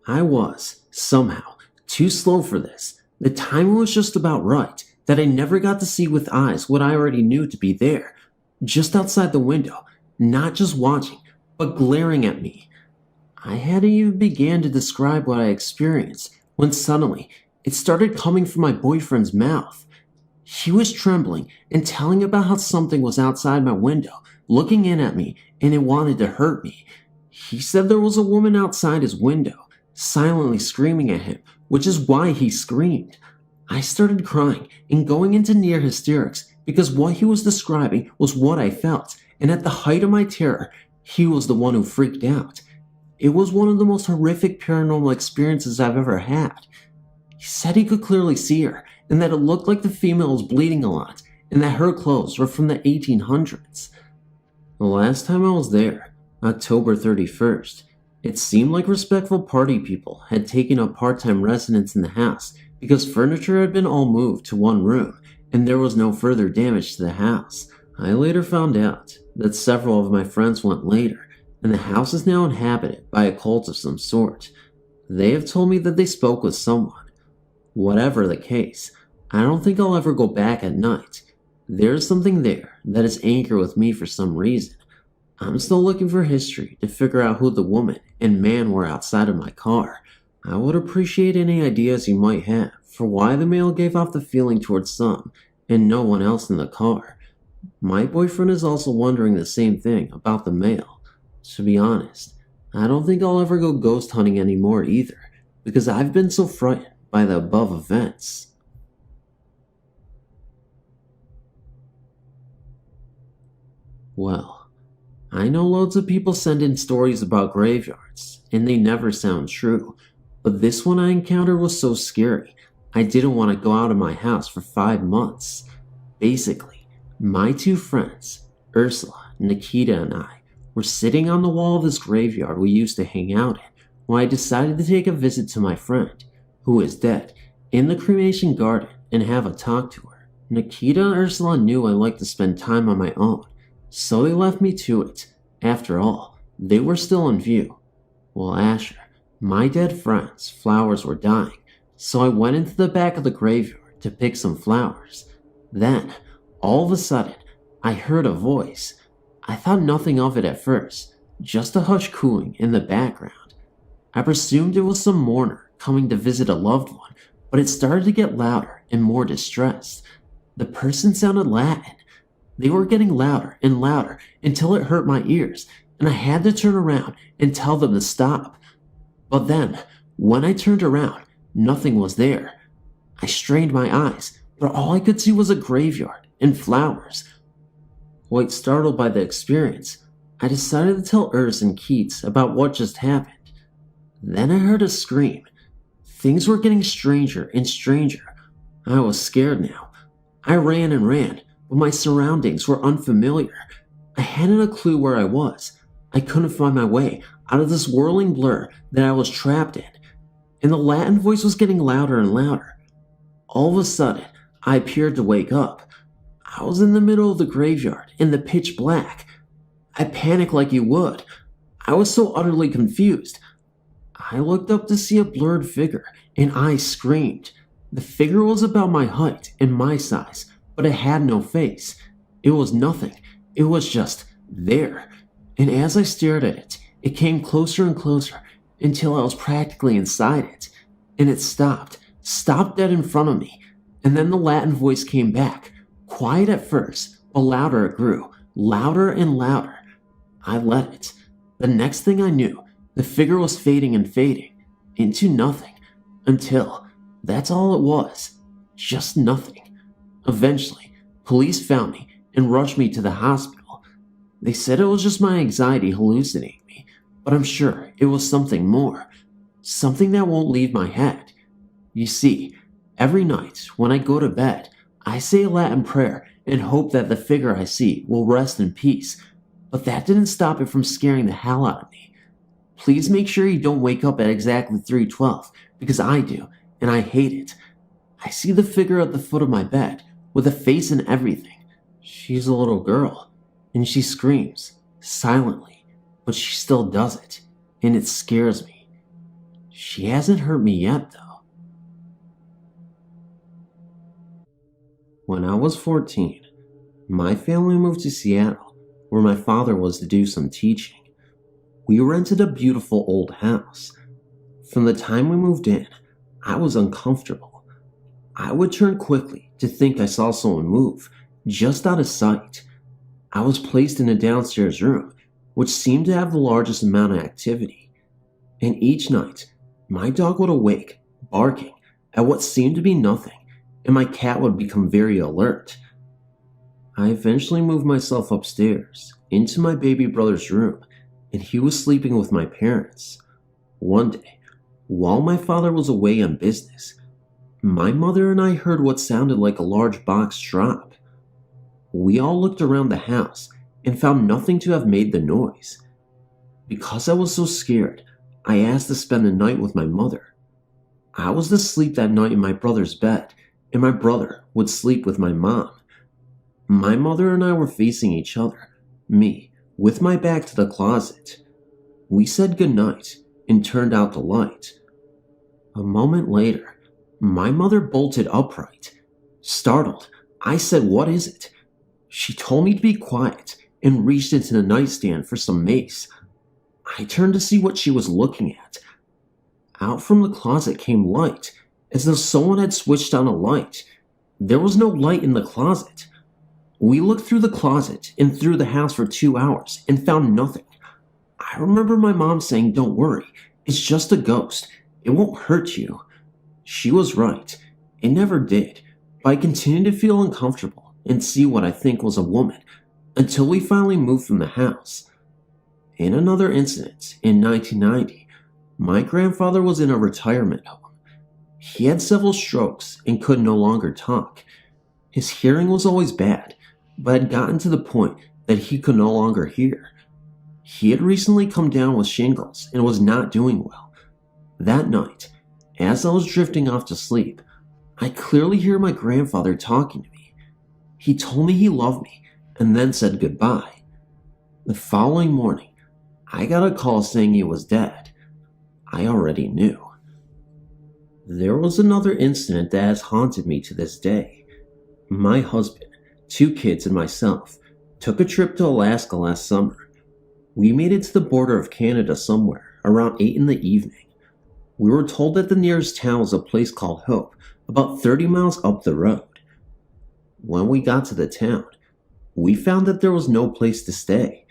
I was, somehow, too slow for this. The timing was just about right, that I never got to see with eyes what I already knew to be there, just outside the window, not just watching, but glaring at me. I hadn't even began to describe what I experienced, when suddenly, it started coming from my boyfriend's mouth. He was trembling and telling about how something was outside my window, looking in at me, and it wanted to hurt me. He said there was a woman outside his window, silently screaming at him, which is why he screamed. I started crying and going into near hysterics because what he was describing was what I felt, and at the height of my terror, he was the one who freaked out. It was one of the most horrific paranormal experiences I've ever had. He said he could clearly see her, and that it looked like the female was bleeding a lot, and that her clothes were from the 1800s. The last time I was there, October 31st, it seemed like respectful party people had taken up part-time residence in the house because furniture had been all moved to one room, and there was no further damage to the house. I later found out that several of my friends went later, and the house is now inhabited by a cult of some sort. They have told me that they spoke with someone. Whatever the case, I don't think I'll ever go back at night. There's something there that is anchored with me for some reason. I'm still looking for history to figure out who the woman and man were outside of my car. I would appreciate any ideas you might have for why the mail gave off the feeling towards some and no one else in the car. My boyfriend is also wondering the same thing about the mail. To be honest, I don't think I'll ever go ghost hunting anymore either, because I've been so frightened by the above events. Well, I know loads of people send in stories about graveyards, and they never sound true, but this one I encountered was so scary, I didn't want to go out of my house for 5 months. Basically, my two friends, Ursula, Nikita, and I, were sitting on the wall of this graveyard we used to hang out in when I decided to take a visit to my friend, who is dead, in the cremation garden and have a talk to her. Nikita and Ursula knew I liked to spend time on my own, so they left me to it. After all, they were still in view. Well, Asher, my dead friend's flowers were dying, so I went into the back of the graveyard to pick some flowers. Then, all of a sudden, I heard a voice. I thought nothing of it at first, just a hush cooing in the background. I presumed it was some mourner coming to visit a loved one, but it started to get louder and more distressed. The person sounded Latin. They were getting louder and louder until it hurt my ears, and I had to turn around and tell them to stop. But then, when I turned around, nothing was there. I strained my eyes, but all I could see was a graveyard and flowers. Quite startled by the experience, I decided to tell Urs and Keats about what just happened. Then I heard a scream. Things were getting stranger and stranger. I was scared now. I ran and ran, but my surroundings were unfamiliar. I hadn't a clue where I was. I couldn't find my way out of this whirling blur that I was trapped in. And the Latin voice was getting louder and louder. All of a sudden, I appeared to wake up. I was in the middle of the graveyard in the pitch black. I panicked like you would. I was so utterly confused. I looked up to see a blurred figure, and I screamed. The figure was about my height and my size, but it had no face. It was nothing. It was just there. And as I stared at it, it came closer and closer until I was practically inside it. And it stopped dead in front of me. And then the Latin voice came back. Quiet at first, but louder it grew, louder and louder. I let it. The next thing I knew, the figure was fading and fading into nothing, until that's all it was, just nothing. Eventually, police found me and rushed me to the hospital. They said it was just my anxiety hallucinating me, but I'm sure it was something more, something that won't leave my head. You see, every night when I go to bed, I say a Latin prayer and hope that the figure I see will rest in peace, but that didn't stop it from scaring the hell out of me. Please make sure you don't wake up at exactly 3:12, because I do, and I hate it. I see the figure at the foot of my bed, with a face and everything. She's a little girl, and she screams, silently, but she still does it, and it scares me. She hasn't hurt me yet, though. When I was 14, my family moved to Seattle, where my father was to do some teaching. We rented a beautiful old house. From the time we moved in, I was uncomfortable. I would turn quickly to think I saw someone move, just out of sight. I was placed in a downstairs room, which seemed to have the largest amount of activity. And each night, my dog would awake, barking at what seemed to be nothing, and my cat would become very alert. I eventually moved myself upstairs, into my baby brother's room, and he was sleeping with my parents. One day, while my father was away on business, my mother and I heard what sounded like a large box drop. We all looked around the house and found nothing to have made the noise. Because I was so scared, I asked to spend the night with my mother. I was to sleep that night in my brother's bed, and my brother would sleep with my mom. My mother and I were facing each other, me with my back to the closet. We said goodnight and turned out the light. A moment later, my mother bolted upright. Startled, I said, "What is it?" She told me to be quiet and reached into the nightstand for some mace. I turned to see what she was looking at. Out from the closet came light, as though someone had switched on a light. There was no light in the closet. We looked through the closet and through the house for 2 hours and found nothing. I remember my mom saying, "Don't worry, it's just a ghost. It won't hurt you." She was right. It never did, but I continued to feel uncomfortable and see what I think was a woman until we finally moved from the house. In another incident, in 1990, my grandfather was in a retirement home. He had several strokes and could no longer talk. His hearing was always bad, but had gotten to the point that he could no longer hear. He had recently come down with shingles and was not doing well. That night, as I was drifting off to sleep, I clearly hear my grandfather talking to me. He told me he loved me and then said goodbye. The following morning, I got a call saying he was dead. I already knew. There was another incident that has haunted me to this day. My husband, 2 kids, and myself took a trip to Alaska last summer. We made it to the border of Canada somewhere around 8 in the evening. We were told that the nearest town was a place called Hope, about 30 miles up the road. When we got to the town, we found that there was no place to stay.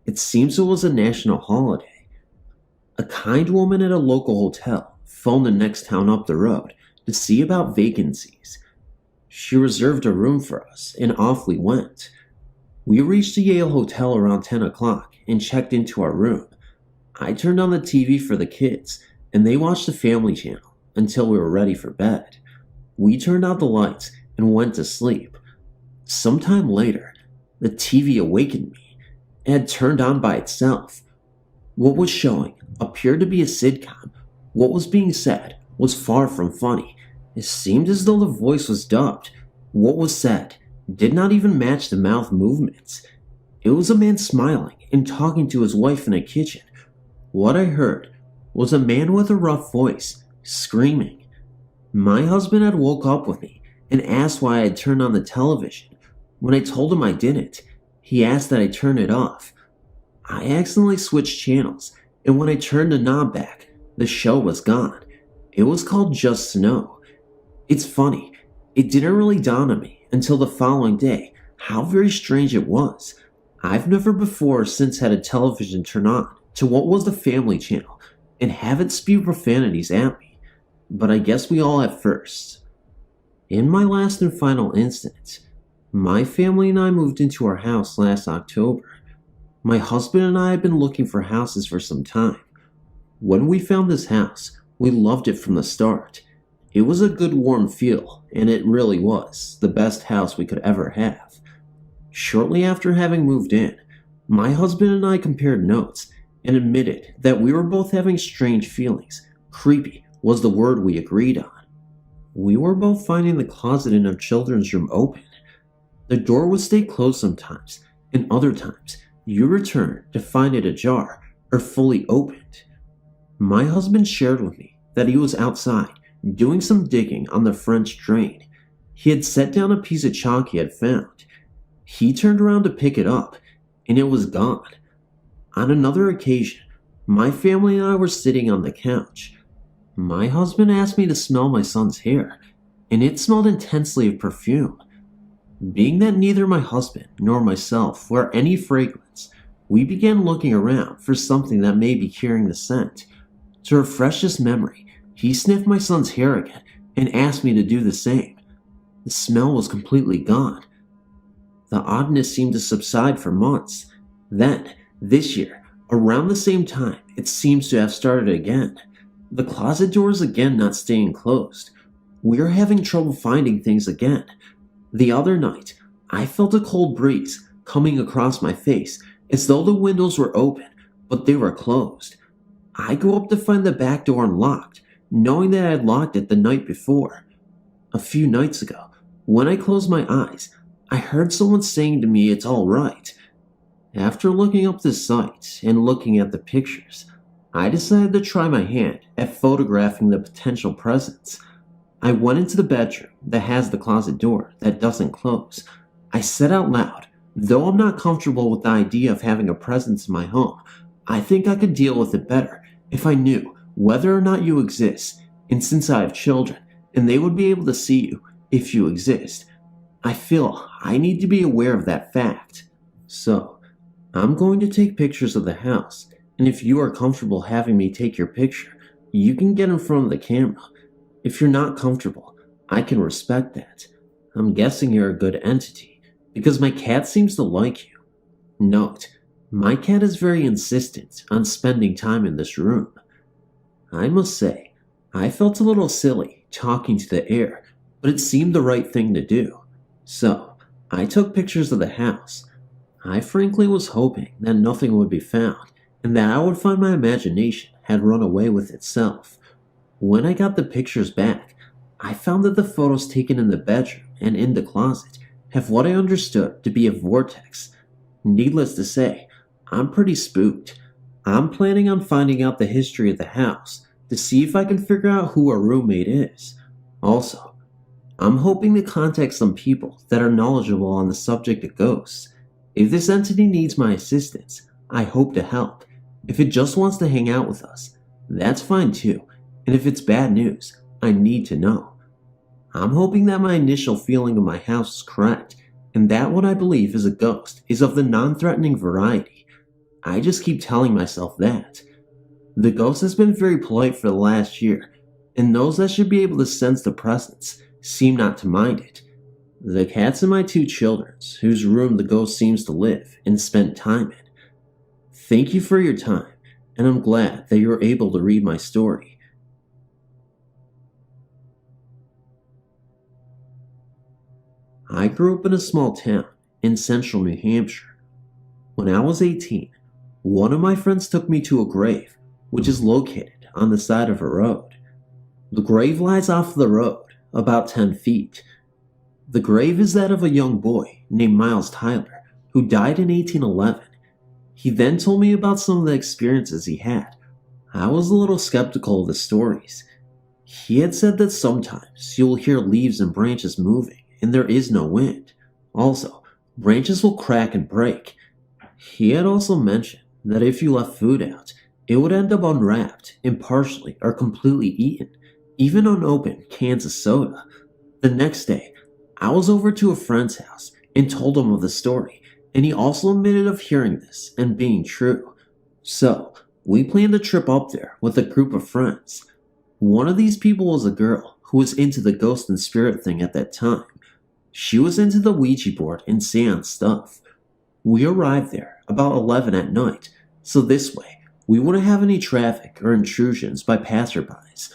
It seems it was a national holiday. A kind woman at a local hotel phoned the next town up the road to see about vacancies. She reserved a room for us, and off we went. We reached the Yale Hotel around 10 o'clock and checked into our room. I turned on the TV for the kids, and they watched the Family Channel until we were ready for bed. We turned out the lights and went to sleep. Sometime later, the TV awakened me. It had turned on by itself. What was showing appeared to be a sitcom. What was being said was far from funny. It seemed as though the voice was dubbed. What was said did not even match the mouth movements. It was a man smiling and talking to his wife in a kitchen. What I heard was a man with a rough voice, screaming. My husband had woke up with me and asked why I had turned on the television. When I told him I didn't, he asked that I turn it off. I accidentally switched channels, and when I turned the knob back, the show was gone. It was called Just Snow. It's funny, it didn't really dawn on me until the following day how very strange it was. I've never before or since had a television turn on to what was the Family Channel and have it spew profanities at me, but I guess we all have firsts. In my last and final instance, my family and I moved into our house last October. My husband and I had been looking for houses for some time. When we found this house, we loved it from the start. It was a good warm feel, and it really was the best house we could ever have. Shortly after having moved in, my husband and I compared notes and admitted that we were both having strange feelings. Creepy was the word we agreed on. We were both finding the closet in our children's room open. The door would stay closed sometimes, and other times you return to find it ajar or fully opened. My husband shared with me that he was outside doing some digging on the French drain. He had set down a piece of chalk he had found. He turned around to pick it up, and it was gone. On another occasion, my family and I were sitting on the couch. My husband asked me to smell my son's hair, and it smelled intensely of perfume. Being that neither my husband nor myself wear any fragrance, we began looking around for something that may be carrying the scent. To refresh this memory, he sniffed my son's hair again and asked me to do the same. The smell was completely gone. The oddness seemed to subside for months. Then, this year, around the same time, it seems to have started again. The closet door is again not staying closed. We are having trouble finding things again. The other night, I felt a cold breeze coming across my face as though the windows were open, but they were closed. I go up to find the back door unlocked, knowing that I had locked it the night before. A few nights ago, when I closed my eyes, I heard someone saying to me it's all right. After looking up the site and looking at the pictures, I decided to try my hand at photographing the potential presence. I went into the bedroom that has the closet door that doesn't close. I said out loud, though I'm not comfortable with the idea of having a presence in my home, I think I could deal with it better if I knew whether or not you exist, and since I have children, and they would be able to see you if you exist, I feel I need to be aware of that fact. So, I'm going to take pictures of the house, and if you are comfortable having me take your picture, you can get in front of the camera. If you're not comfortable, I can respect that. I'm guessing you're a good entity, because my cat seems to like you. Note, my cat is very insistent on spending time in this room. I must say, I felt a little silly talking to the air, but it seemed the right thing to do. So, I took pictures of the house. I frankly was hoping that nothing would be found, and that I would find my imagination had run away with itself. When I got the pictures back, I found that the photos taken in the bedroom and in the closet have what I understood to be a vortex. Needless to say, I'm pretty spooked. I'm planning on finding out the history of the house to see if I can figure out who our roommate is. Also, I'm hoping to contact some people that are knowledgeable on the subject of ghosts. If this entity needs my assistance, I hope to help. If it just wants to hang out with us, that's fine too. And if it's bad news, I need to know. I'm hoping that my initial feeling of my house is correct, and that what I believe is a ghost is of the non-threatening variety. I just keep telling myself that. The ghost has been very polite for the last year, and those that should be able to sense the presence seem not to mind it. The cats and my 2 children, whose room the ghost seems to live and spend time in. Thank you for your time, and I'm glad that you were able to read my story. I grew up in a small town in central New Hampshire. When I was 18, one of my friends took me to a grave, which is located on the side of a road. The grave lies off the road, about 10 feet. The grave is that of a young boy named Miles Tyler, who died in 1811. He then told me about some of the experiences he had. I was a little skeptical of the stories. He had said that sometimes you will hear leaves and branches moving, and there is no wind. Also, branches will crack and break. He had also mentioned that if you left food out, it would end up unwrapped and partially or completely eaten, even unopened cans of soda. The next day, I was over to a friend's house and told him of the story, and he also admitted of hearing this and being true. So, we planned a trip up there with a group of friends. One of these people was a girl who was into the ghost and spirit thing at that time. She was into the Ouija board and seance stuff. We arrived there about 11 at night, so this way we wouldn't have any traffic or intrusions by passerbys.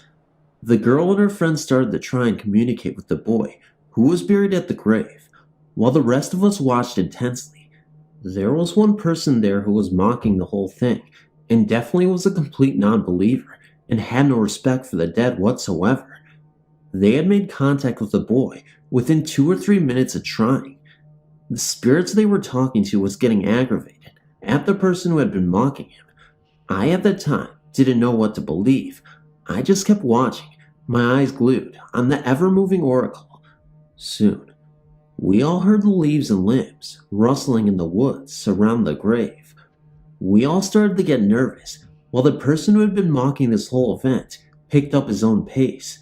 The girl and her friends started to try and communicate with the boy who was buried at the grave, while the rest of us watched intensely. There was one person there who was mocking the whole thing, and definitely was a complete non-believer and had no respect for the dead whatsoever. They had made contact with the boy within 2 or 3 minutes of trying. The spirits they were talking to was getting aggravated at the person who had been mocking him. I at that time didn't know what to believe. I just kept watching, my eyes glued on the ever-moving oracle. Soon, we all heard the leaves and limbs rustling in the woods around the grave. We all started to get nervous, while the person who had been mocking this whole event picked up his own pace.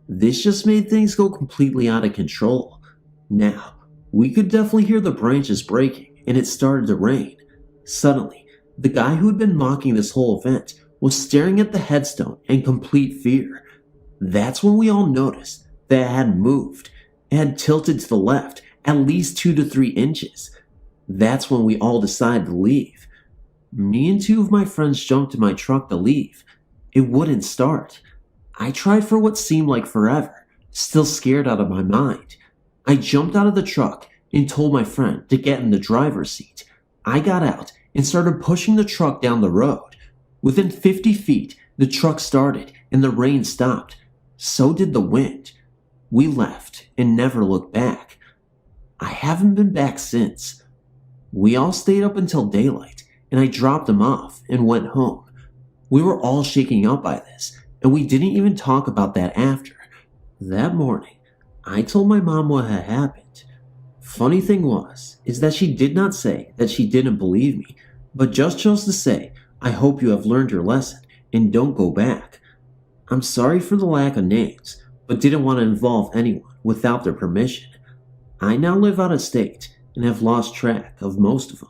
This just made things go completely out of control. Now, we could definitely hear the branches breaking, and it started to rain. Suddenly, the guy who had been mocking this whole event was staring at the headstone in complete fear. That's when we all noticed that it had moved. It had tilted to the left at least 2 to 3 inches. That's when we all decided to leave. Me and 2 of my friends jumped in my truck to leave. It wouldn't start. I tried for what seemed like forever, still scared out of my mind. I jumped out of the truck and told my friend to get in the driver's seat. I got out and started pushing the truck down the road. Within 50 feet, the truck started and the rain stopped. So did the wind. We left and never looked back. I haven't been back since. We all stayed up until daylight, and I dropped them off and went home. We were all shaking up by this, and we didn't even talk about that after. That morning, I told my mom what had happened. Funny thing is that she did not say that she didn't believe me, but just chose to say, "I hope you have learned your lesson and don't go back." I'm sorry for the lack of names, but didn't want to involve anyone without their permission. I now live out of state and have lost track of most of them.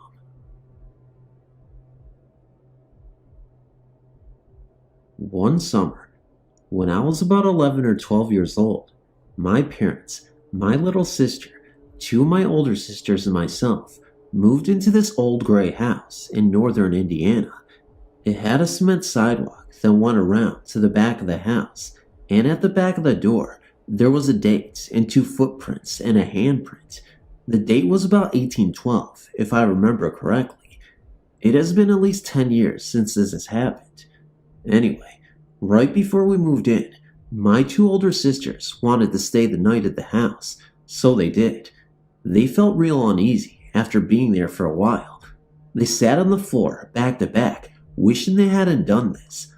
One summer, when I was about 11 or 12 years old, my parents, my little sister, two of my older sisters, and myself moved into this old gray house in northern Indiana. It had a cement sidewalk that went around to the back of the house, and at the back of the door, there was a date and two footprints and a handprint. The date was about 1812, if I remember correctly. It has been at least 10 years since this has happened. Anyway, right before we moved in, my two older sisters wanted to stay the night at the house, so they did. They felt real uneasy after being there for a while. They sat on the floor, back to back, wishing they hadn't done this.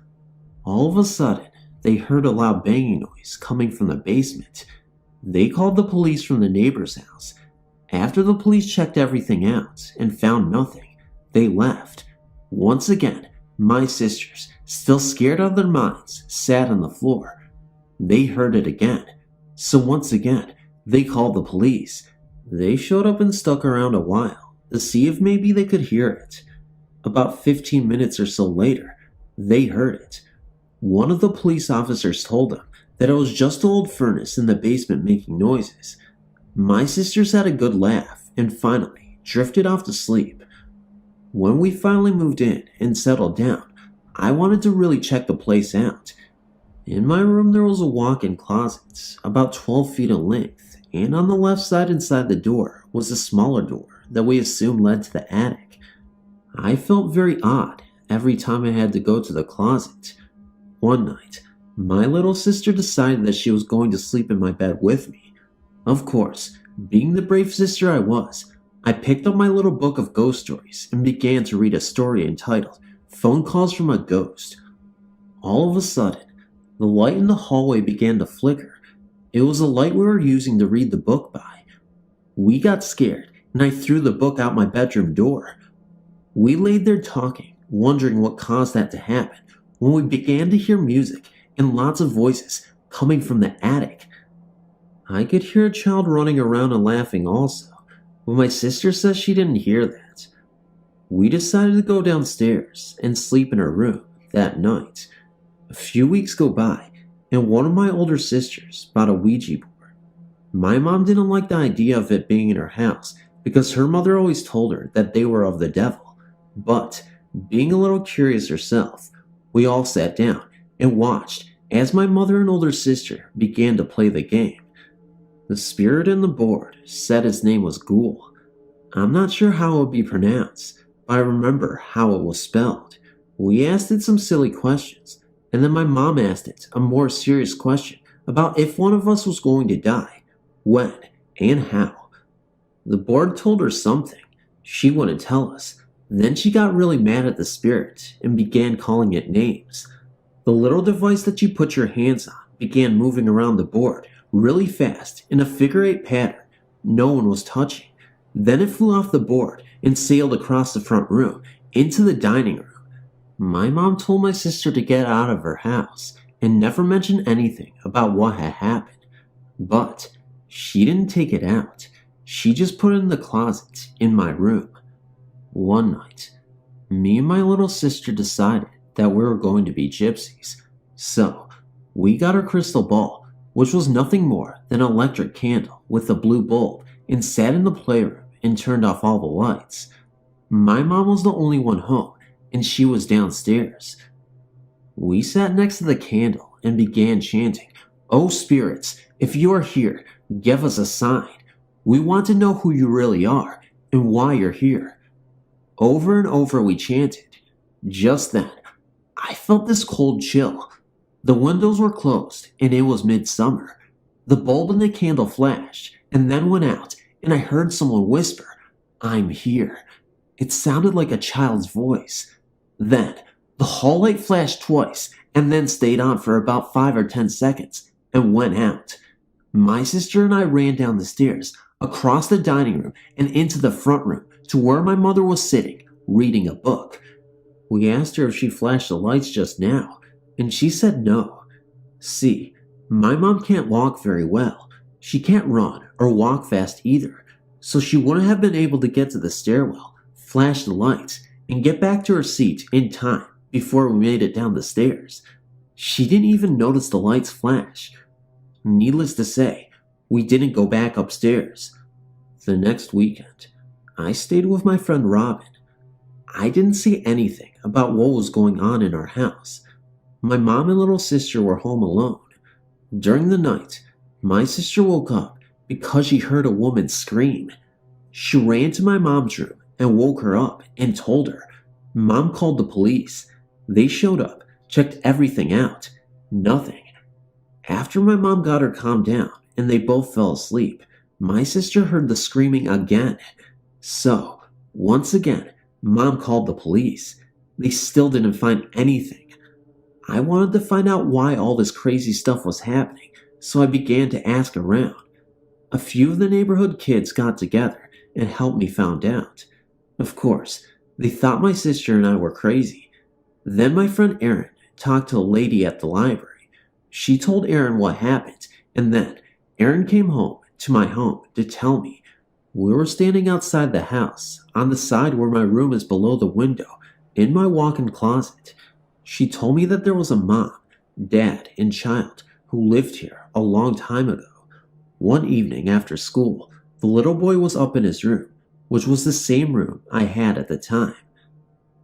All of a sudden, they heard a loud banging noise coming from the basement. They called the police from the neighbor's house. After the police checked everything out and found nothing, they left. Once again, my sisters, still scared out of their minds, sat on the floor. They heard it again. So once again, they called the police. They showed up and stuck around a while to see if maybe they could hear it. About 15 minutes or so later, they heard it. One of the police officers told them that it was just an old furnace in the basement making noises. My sisters had a good laugh and finally drifted off to sleep. When we finally moved in and settled down, I wanted to really check the place out. In my room there was a walk-in closet, about 12 feet in length, and on the left side inside the door was a smaller door that we assumed led to the attic. I felt very odd every time I had to go to the closet. One night, my little sister decided that she was going to sleep in my bed with me. Of course, being the brave sister I was, I picked up my little book of ghost stories and began to read a story entitled Phone Calls from a Ghost. All of a sudden, the light in the hallway began to flicker. It was the light we were using to read the book by. We got scared, and I threw the book out my bedroom door. We laid there talking, wondering what caused that to happen, when we began to hear music and lots of voices coming from the attic. I could hear a child running around and laughing also, but my sister says she didn't hear that. We decided to go downstairs and sleep in her room that night. A few weeks go by, and one of my older sisters bought a Ouija board. My mom didn't like the idea of it being in her house because her mother always told her that they were of the devil. But, being a little curious herself, we all sat down and watched as my mother and older sister began to play the game. The spirit in the board said his name was Ghoul. I'm not sure how it would be pronounced, but I remember how it was spelled. We asked it some silly questions, and then my mom asked it a more serious question about if one of us was going to die, when, and how. The board told her something. She wouldn't tell us. Then she got really mad at the spirit and began calling it names. The little device that you put your hands on began moving around the board really fast in a figure-8 pattern no one was touching. Then it flew off the board and sailed across the front room into the dining room. My mom told my sister to get out of her house and never mention anything about what had happened. But she didn't take it out. She just put it in the closet in my room. One night, me and my little sister decided that we were going to be gypsies. So, we got our crystal ball, which was nothing more than an electric candle with a blue bulb, and sat in the playroom and turned off all the lights. My mom was the only one home, and she was downstairs. We sat next to the candle and began chanting, "Oh spirits, if you are here, give us a sign. We want to know who you really are and why you're here." Over and over we chanted. Just then, I felt this cold chill. The windows were closed and it was midsummer. The bulb in the candle flashed and then went out, and I heard someone whisper, "I'm here." It sounded like a child's voice. Then, the hall light flashed twice and then stayed on for about 5 or 10 seconds and went out. My sister and I ran down the stairs, across the dining room, and into the front room to where my mother was sitting, reading a book. We asked her if she flashed the lights just now, and she said no. See, my mom can't walk very well. She can't run or walk fast either, so she wouldn't have been able to get to the stairwell, flash the lights, and get back to her seat in time before we made it down the stairs. She didn't even notice the lights flash. Needless to say, we didn't go back upstairs. The next weekend, I stayed with my friend Robin. I didn't see anything about what was going on in our house. My mom and little sister were home alone. During the night, my sister woke up because she heard a woman scream. She ran to my mom's room and woke her up and told her. Mom called the police. They showed up, checked everything out. Nothing. After my mom got her calmed down and they both fell asleep, my sister heard the screaming again. So, once again, Mom called the police. They still didn't find anything. I wanted to find out why all this crazy stuff was happening, so I began to ask around. A few of the neighborhood kids got together and helped me find out. Of course, they thought my sister and I were crazy. Then my friend Erin talked to a lady at the library. She told Erin what happened, and then Erin came home to my home to tell me. We were standing outside the house, on the side where my room is below the window, in my walk-in closet. She told me that there was a mom, dad, and child who lived here a long time ago. One evening after school, the little boy was up in his room, which was the same room I had at the time.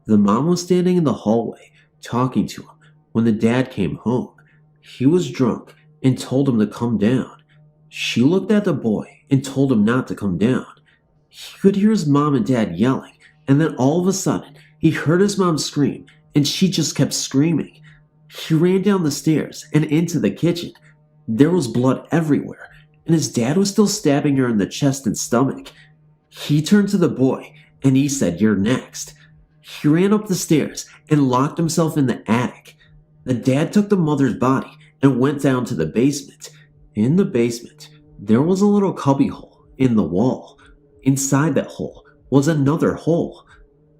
The mom was standing in the hallway, talking to him, when the dad came home. He was drunk and told him to come down. She looked at the boy and told him not to come down. He could hear his mom and dad yelling, and then all of a sudden, he heard his mom scream, and she just kept screaming. He ran down the stairs and into the kitchen. There was blood everywhere, and his dad was still stabbing her in the chest and stomach. He turned to the boy, and he said, "You're next." He ran up the stairs and locked himself in the attic. The dad took the mother's body and went down to the basement. In the basement, there was a little cubbyhole in the wall. Inside that hole was another hole.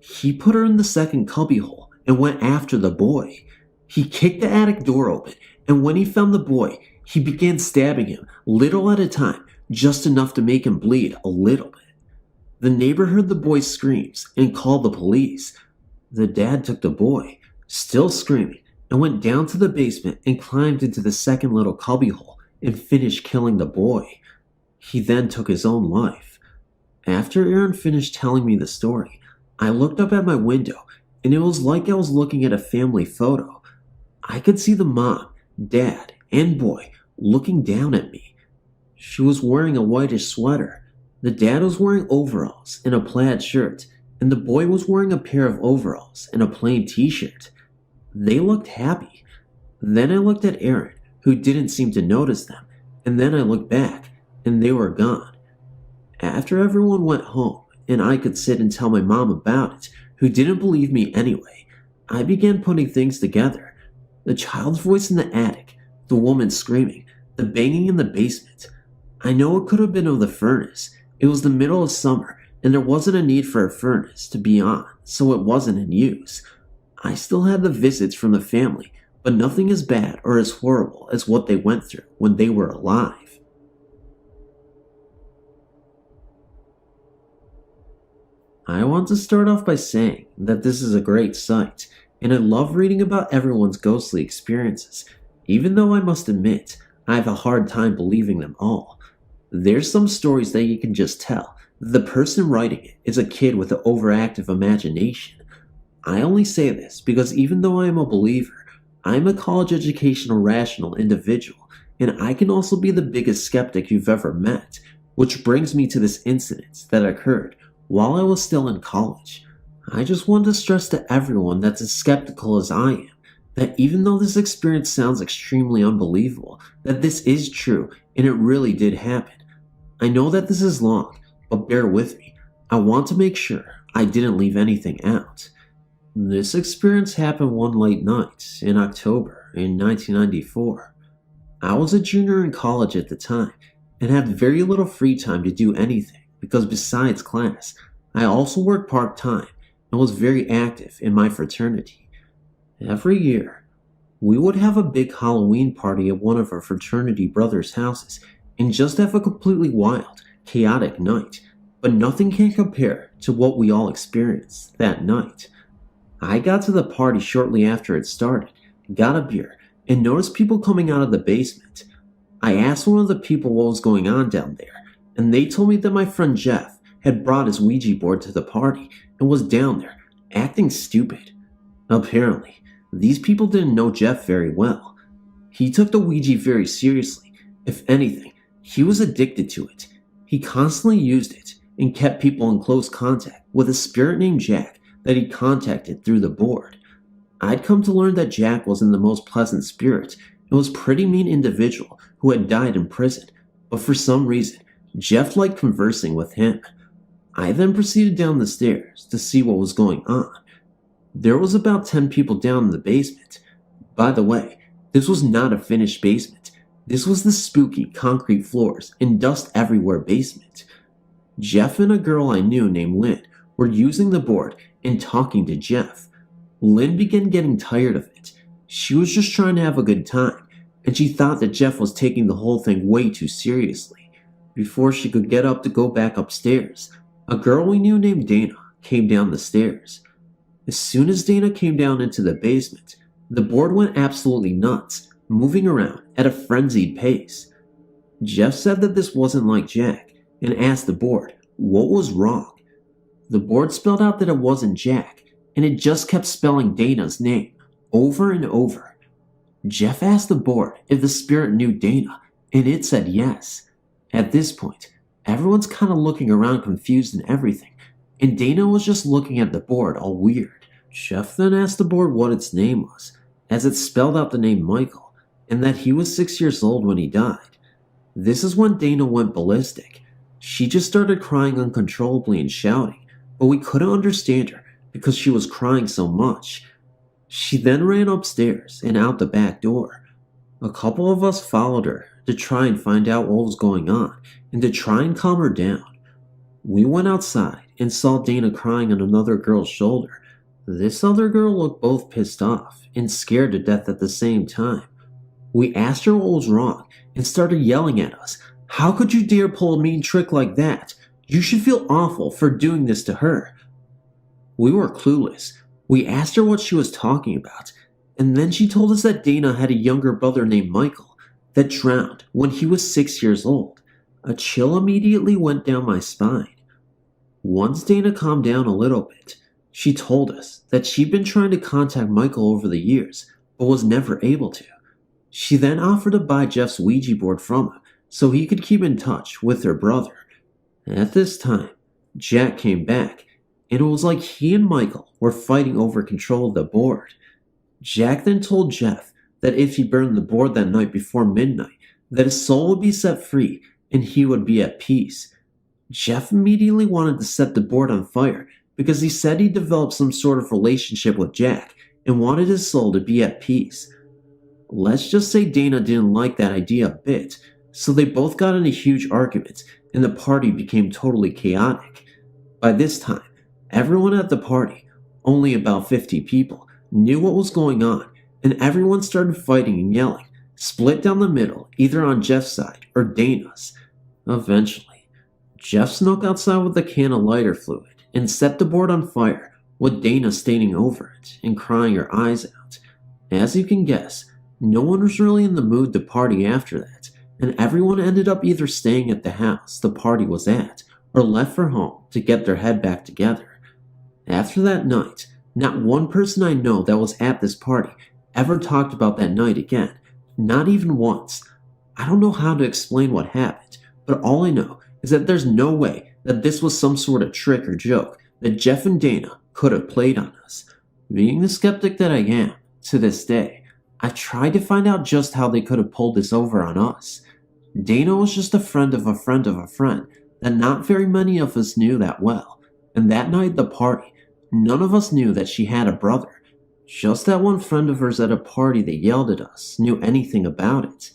He put her in the second cubbyhole and went after the boy. He kicked the attic door open, and when he found the boy, he began stabbing him, little at a time, just enough to make him bleed a little bit. The neighbor heard the boy's screams and called the police. The dad took the boy, still screaming, and went down to the basement and climbed into the second little cubbyhole and finished killing the boy. He then took his own life. After Erin finished telling me the story, I looked up at my window, and it was like I was looking at a family photo. I could see the mom, dad, and boy looking down at me. She was wearing a whitish sweater. The dad was wearing overalls and a plaid shirt, and the boy was wearing a pair of overalls and a plain t-shirt. They looked happy. Then I looked at Erin, who didn't seem to notice them, and then I looked back, and they were gone. After everyone went home, and I could sit and tell my mom about it, who didn't believe me anyway, I began putting things together. The child's voice in the attic, the woman screaming, the banging in the basement. I know it could have been of the furnace. It was the middle of summer, and there wasn't a need for a furnace to be on, so it wasn't in use. I still had the visits from the family, but nothing as bad or as horrible as what they went through when they were alive. I want to start off by saying that this is a great site, and I love reading about everyone's ghostly experiences, even though I must admit I have a hard time believing them all. There's some stories that you can just tell that the person writing it is a kid with an overactive imagination. I only say this because even though I am a believer, I am a college educational rational individual, and I can also be the biggest skeptic you've ever met, which brings me to this incident that occurred while I was still in college. I just want to stress to everyone that's as skeptical as I am, that even though this experience sounds extremely unbelievable, that this is true and it really did happen. I know that this is long, but bear with me. I want to make sure I didn't leave anything out. This experience happened one late night in October in 1994. I was a junior in college at the time and had very little free time to do anything because besides class, I also worked part-time and was very active in my fraternity. Every year, We would have a big Halloween party at one of our fraternity brothers' houses and just have a completely wild, chaotic night, but nothing can compare to what we all experienced that night. I got to the party shortly after it started, got a beer, and noticed people coming out of the basement. I asked one of the people what was going on down there, and they told me that my friend Jeff had brought his Ouija board to the party and was down there, acting stupid. Apparently, these people didn't know Jeff very well. He took the Ouija very seriously. If anything, he was addicted to it. He constantly used it and kept people in close contact with a spirit named Jack that he contacted through the board. I'd come to learn that Jack wasn't the most pleasant spirit and was a pretty mean individual who had died in prison, but for some reason, Jeff liked conversing with him. I then proceeded down the stairs to see what was going on. There was about 10 people down in the basement. By the way, this was not a finished basement. This was the spooky concrete floors and dust everywhere basement. Jeff and a girl I knew named Lynn were using the board and talking to Jeff. Lynn began getting tired of it. She was just trying to have a good time, and she thought that Jeff was taking the whole thing way too seriously. Before she could get up to go back upstairs, a girl we knew named Dana came down the stairs. As soon as Dana came down into the basement, the board went absolutely nuts, moving around at a frenzied pace. Jeff said that this wasn't like Jack and asked the board what was wrong. The board spelled out that it wasn't Jack, and it just kept spelling Dana's name over and over. Jeff asked the board if the spirit knew Dana, and it said yes. At this point, everyone's kind of looking around confused and everything, and Dana was just looking at the board all weird. Jeff then asked the board what its name was, as it spelled out the name Michael, and that he was 6 years old when he died. This is when Dana went ballistic. She just started crying uncontrollably and shouting, but we couldn't understand her because she was crying so much. She then ran upstairs and out the back door. A couple of us followed her to try and find out what was going on and to try and calm her down. We went outside and saw Dana crying on another girl's shoulder. This other girl looked both pissed off and scared to death at the same time. We asked her what was wrong and started yelling at us. How could you dare pull a mean trick like that? You should feel awful for doing this to her. We were clueless. We asked her what she was talking about, and then she told us that Dana had a younger brother named Michael that drowned when he was 6 years old. A chill immediately went down my spine. Once Dana calmed down a little bit, she told us that she'd been trying to contact Michael over the years, but was never able to. She then offered to buy Jeff's Ouija board from him so he could keep in touch with her brother. At this time, Jack came back, and it was like he and Michael were fighting over control of the board. Jack then told Jeff that if he burned the board that night before midnight, that his soul would be set free and he would be at peace. Jeff immediately wanted to set the board on fire because he said he developed some sort of relationship with Jack and wanted his soul to be at peace. Let's just say Dana didn't like that idea a bit, so they both got in a huge argument and the party became totally chaotic. By this time, everyone at the party, only about 50 people, knew what was going on, and everyone started fighting and yelling, split down the middle, either on Jeff's side or Dana's. Eventually, Jeff snuck outside with a can of lighter fluid and set the board on fire, with Dana standing over it and crying her eyes out. As you can guess, no one was really in the mood to party after that, and everyone ended up either staying at the house the party was at or left for home to get their head back together. After that night, not one person I know that was at this party ever talked about that night again, not even once. I don't know how to explain what happened, but all I know is that there's no way that this was some sort of trick or joke that Jeff and Dana could have played on us. Being the skeptic that I am, to this day, I tried to find out just how they could have pulled this over on us. Dana was just a friend of a friend of a friend that not very many of us knew that well, and that night at the party, none of us knew that she had a brother. Just that one friend of hers at a party that yelled at us knew anything about it.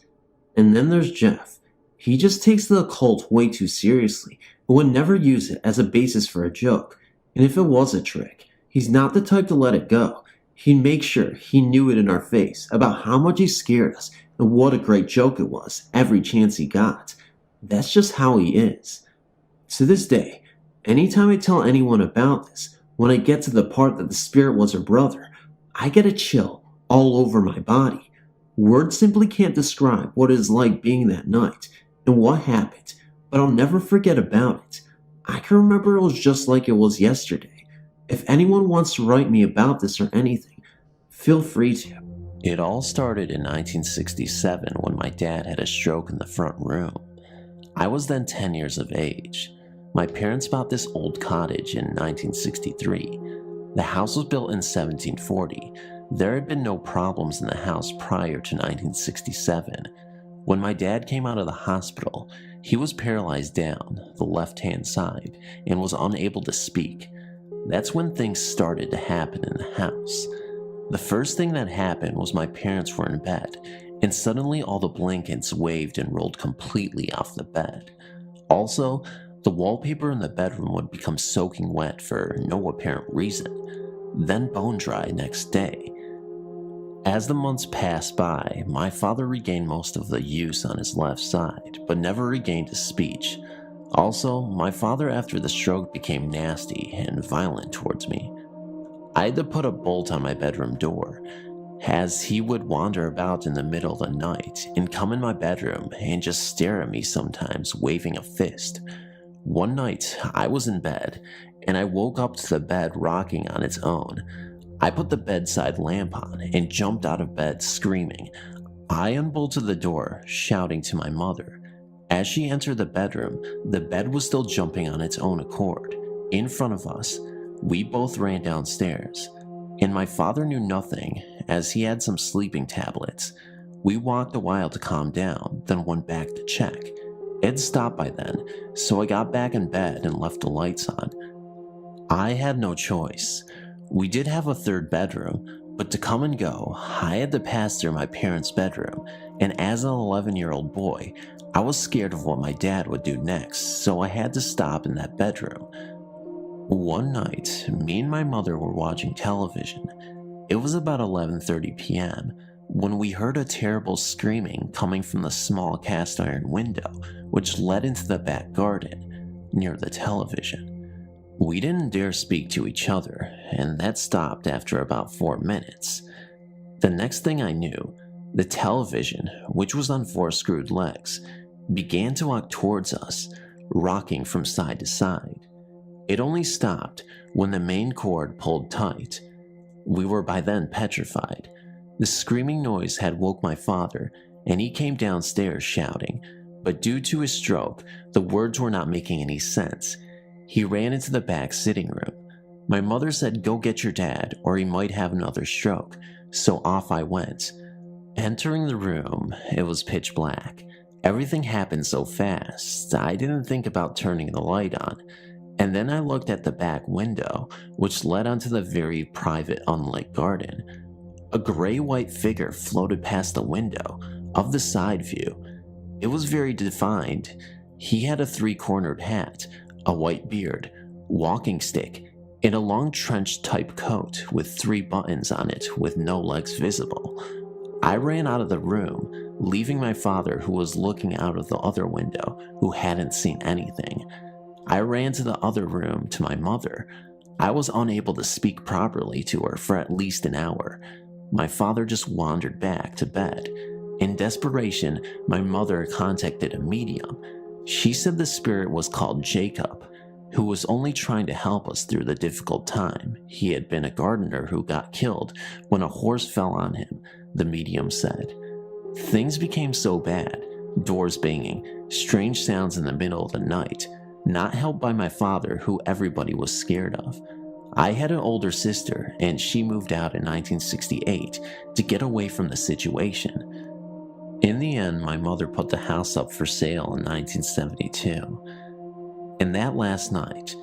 And then there's Jeff. He just takes the occult way too seriously and would never use it as a basis for a joke, and if it was a trick, he's not the type to let it go. He'd make sure he knew it in our face about how much he scared us and what a great joke it was every chance he got. That's just how he is. To this day, anytime I tell anyone about this, when I get to the part that the spirit was her brother, I get a chill all over my body. Words simply can't describe what it is like being that night and what happened, but I'll never forget about it. I can remember it was just like it was yesterday. If anyone wants to write me about this or anything, feel free to. It all started in 1967 when my dad had a stroke in the front room. I was then 10 years of age. My parents bought this old cottage in 1963. The house was built in 1740. There had been no problems in the house prior to 1967. When my dad came out of the hospital, he was paralyzed down the left-hand side and was unable to speak. That's when things started to happen in the house. The first thing that happened was my parents were in bed, and suddenly all the blankets waved and rolled completely off the bed. Also, the wallpaper in the bedroom would become soaking wet for no apparent reason, then bone dry next day. As the months passed by, my father regained most of the use on his left side, but never regained his speech. Also, my father after the stroke became nasty and violent towards me. I had to put a bolt on my bedroom door, as he would wander about in the middle of the night and come in my bedroom and just stare at me sometimes, waving a fist. One night, I was in bed, and I woke up to the bed rocking on its own. I put the bedside lamp on and jumped out of bed screaming. I unbolted the door, shouting to my mother. As she entered the bedroom, the bed was still jumping on its own accord. In front of us, we both ran downstairs, and my father knew nothing as he had some sleeping tablets. We walked a while to calm down, then went back to check. It had stopped by then, so I got back in bed and left the lights on. I had no choice. We did have a third bedroom, but to come and go, I had to pass through my parents' bedroom, and as an 11-year-old boy, I was scared of what my dad would do next, so I had to stop in that bedroom. One night, me and my mother were watching television. It was about 11:30 p.m. when we heard a terrible screaming coming from the small cast iron window which led into the back garden near the television. We didn't dare speak to each other, and that stopped after about 4 minutes. The next thing I knew, the television, which was on 4 screwed legs, began to walk towards us, rocking from side to side. It only stopped when the main cord pulled tight. We were by then petrified. The screaming noise had woke my father, and he came downstairs shouting, but due to his stroke, the words were not making any sense. He ran into the back sitting room. My mother said, "Go get your dad, or he might have another stroke," so off I went. Entering the room, it was pitch black. Everything happened so fast, I didn't think about turning the light on. And then I looked at the back window, which led onto the very private, unlit garden. A gray-white figure floated past the window, of the side view. It was very defined. He had a 3-cornered hat, a white beard, walking stick, and a long trench-type coat with 3 buttons on it with no legs visible. I ran out of the room, leaving my father, who was looking out of the other window, who hadn't seen anything. I ran to the other room to my mother. I was unable to speak properly to her for at least an hour. My father just wandered back to bed. In desperation, my mother contacted a medium. She said the spirit was called Jacob, who was only trying to help us through the difficult time. He had been a gardener who got killed when a horse fell on him, the medium said. Things became so bad, doors banging, strange sounds in the middle of the night, not helped by my father, who everybody was scared of. I had an older sister, and she moved out in 1968 to get away from the situation. In the end, my mother put the house up for sale in 1972. And that last night,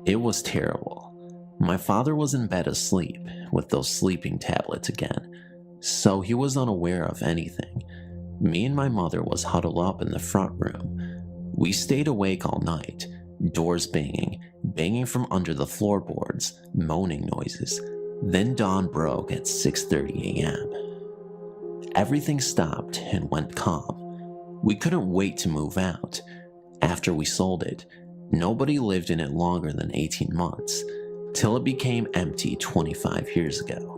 it was terrible. My father was in bed asleep with those sleeping tablets again, so he was unaware of anything. Me and my mother was huddled up in the front room. We stayed awake all night, doors banging, banging from under the floorboards, moaning noises. Then dawn broke at 6:30 a.m. Everything stopped and went calm. We couldn't wait to move out. After we sold it, nobody lived in it longer than 18 months, till it became empty 25 years ago.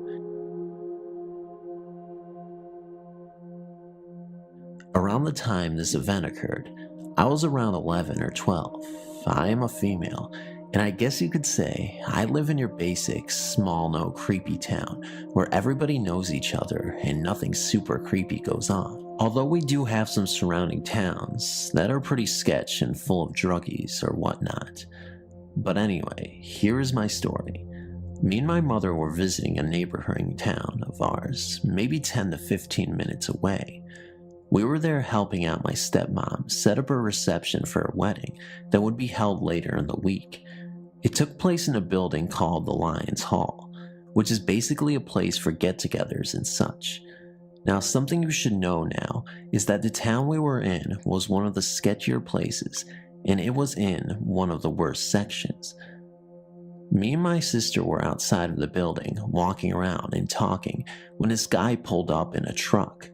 Around the time this event occurred, I was around 11 or 12. I am a female, and I guess you could say I live in your basic, small, no creepy town where everybody knows each other and nothing super creepy goes on. Although we do have some surrounding towns that are pretty sketch and full of druggies or whatnot. But anyway, here is my story. Me and my mother were visiting a neighboring town of ours, maybe 10 to 15 minutes away. We were there helping out my stepmom set up a reception for a wedding that would be held later in the week. It took place in a building called the Lions Hall, which is basically a place for get-togethers and such. Now, something you should know now is that the town we were in was one of the sketchier places, and it was in one of the worst sections. Me and my sister were outside of the building, walking around and talking, when this guy pulled up in a truck.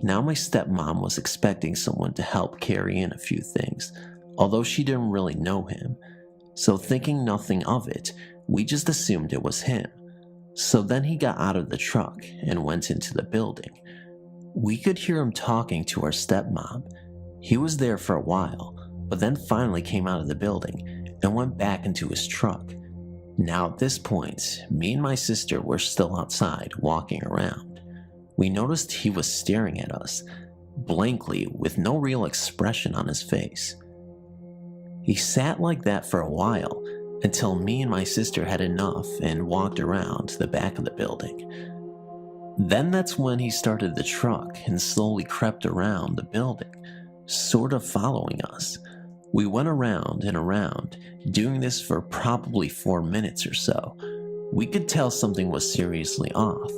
Now my stepmom was expecting someone to help carry in a few things, although she didn't really know him. So thinking nothing of it, we just assumed it was him. So then he got out of the truck and went into the building. We could hear him talking to our stepmom. He was there for a while, but then finally came out of the building and went back into his truck. Now at this point, me and my sister were still outside walking around. We noticed he was staring at us, blankly with no real expression on his face. He sat like that for a while, until me and my sister had enough and walked around to the back of the building. Then that's when he started the truck and slowly crept around the building, sort of following us. We went around and around, doing this for probably 4 minutes or so. We could tell something was seriously off,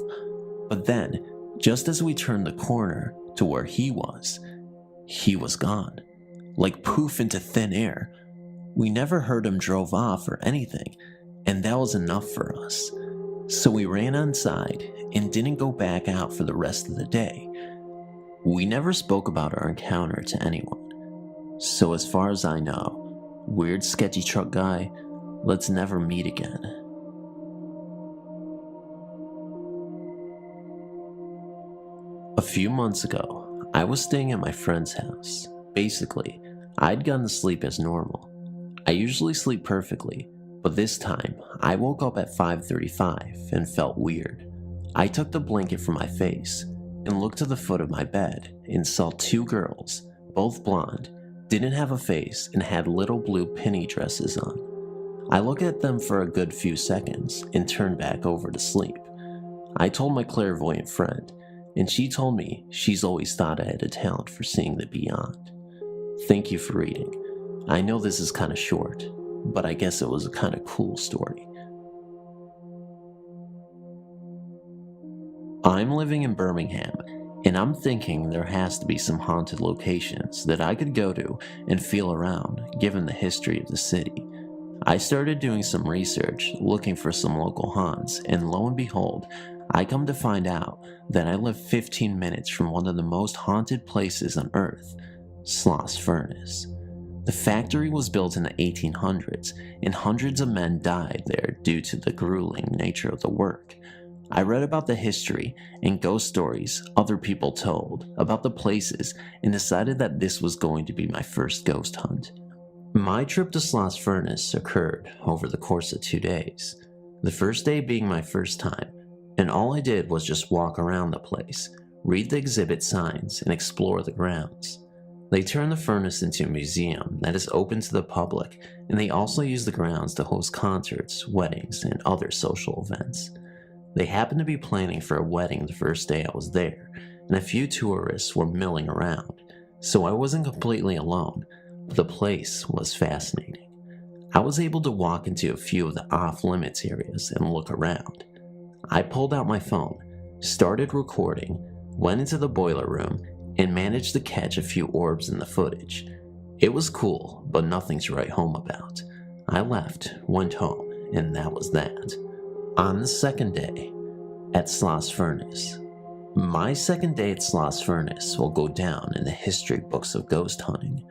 but then, just as we turned the corner to where he was gone, like poof into thin air. We never heard him drove off or anything, and that was enough for us. So we ran inside and didn't go back out for the rest of the day. We never spoke about our encounter to anyone. So as far as I know, weird sketchy truck guy, let's never meet again. A few months ago, I was staying at my friend's house. Basically, I'd gotten to sleep as normal. I usually sleep perfectly, but this time, I woke up at 5:35 and felt weird. I took the blanket from my face and looked to the foot of my bed and saw 2 girls, both blonde, didn't have a face, and had little blue penny dresses on. I looked at them for a good few seconds and turned back over to sleep. I told my clairvoyant friend, and she told me she's always thought I had a talent for seeing the beyond. Thank you for reading. I know this is kind of short, but I guess it was a kind of cool story. I'm living in Birmingham, and I'm thinking there has to be some haunted locations that I could go to and feel around, given the history of the city. I started doing some research, looking for some local haunts, and lo and behold, I come to find out that I live 15 minutes from one of the most haunted places on Earth, Sloss Furnace. The factory was built in the 1800s, and hundreds of men died there due to the grueling nature of the work. I read about the history and ghost stories other people told about the places and decided that this was going to be my first ghost hunt. My trip to Sloss Furnace occurred over the course of 2 days, the first day being my first time, and all I did was just walk around the place, read the exhibit signs, and explore the grounds. They turned the furnace into a museum that is open to the public, and they also use the grounds to host concerts, weddings, and other social events. They happened to be planning for a wedding the first day I was there, and a few tourists were milling around, so I wasn't completely alone, but the place was fascinating. I was able to walk into a few of the off-limits areas and look around. I pulled out my phone, started recording, went into the boiler room, and managed to catch a few orbs in the footage. It was cool, but nothing to write home about. I left, went home, and that was that. On the second day at Sloss Furnace. My second day at Sloss Furnace will go down in the history books of ghost hunting.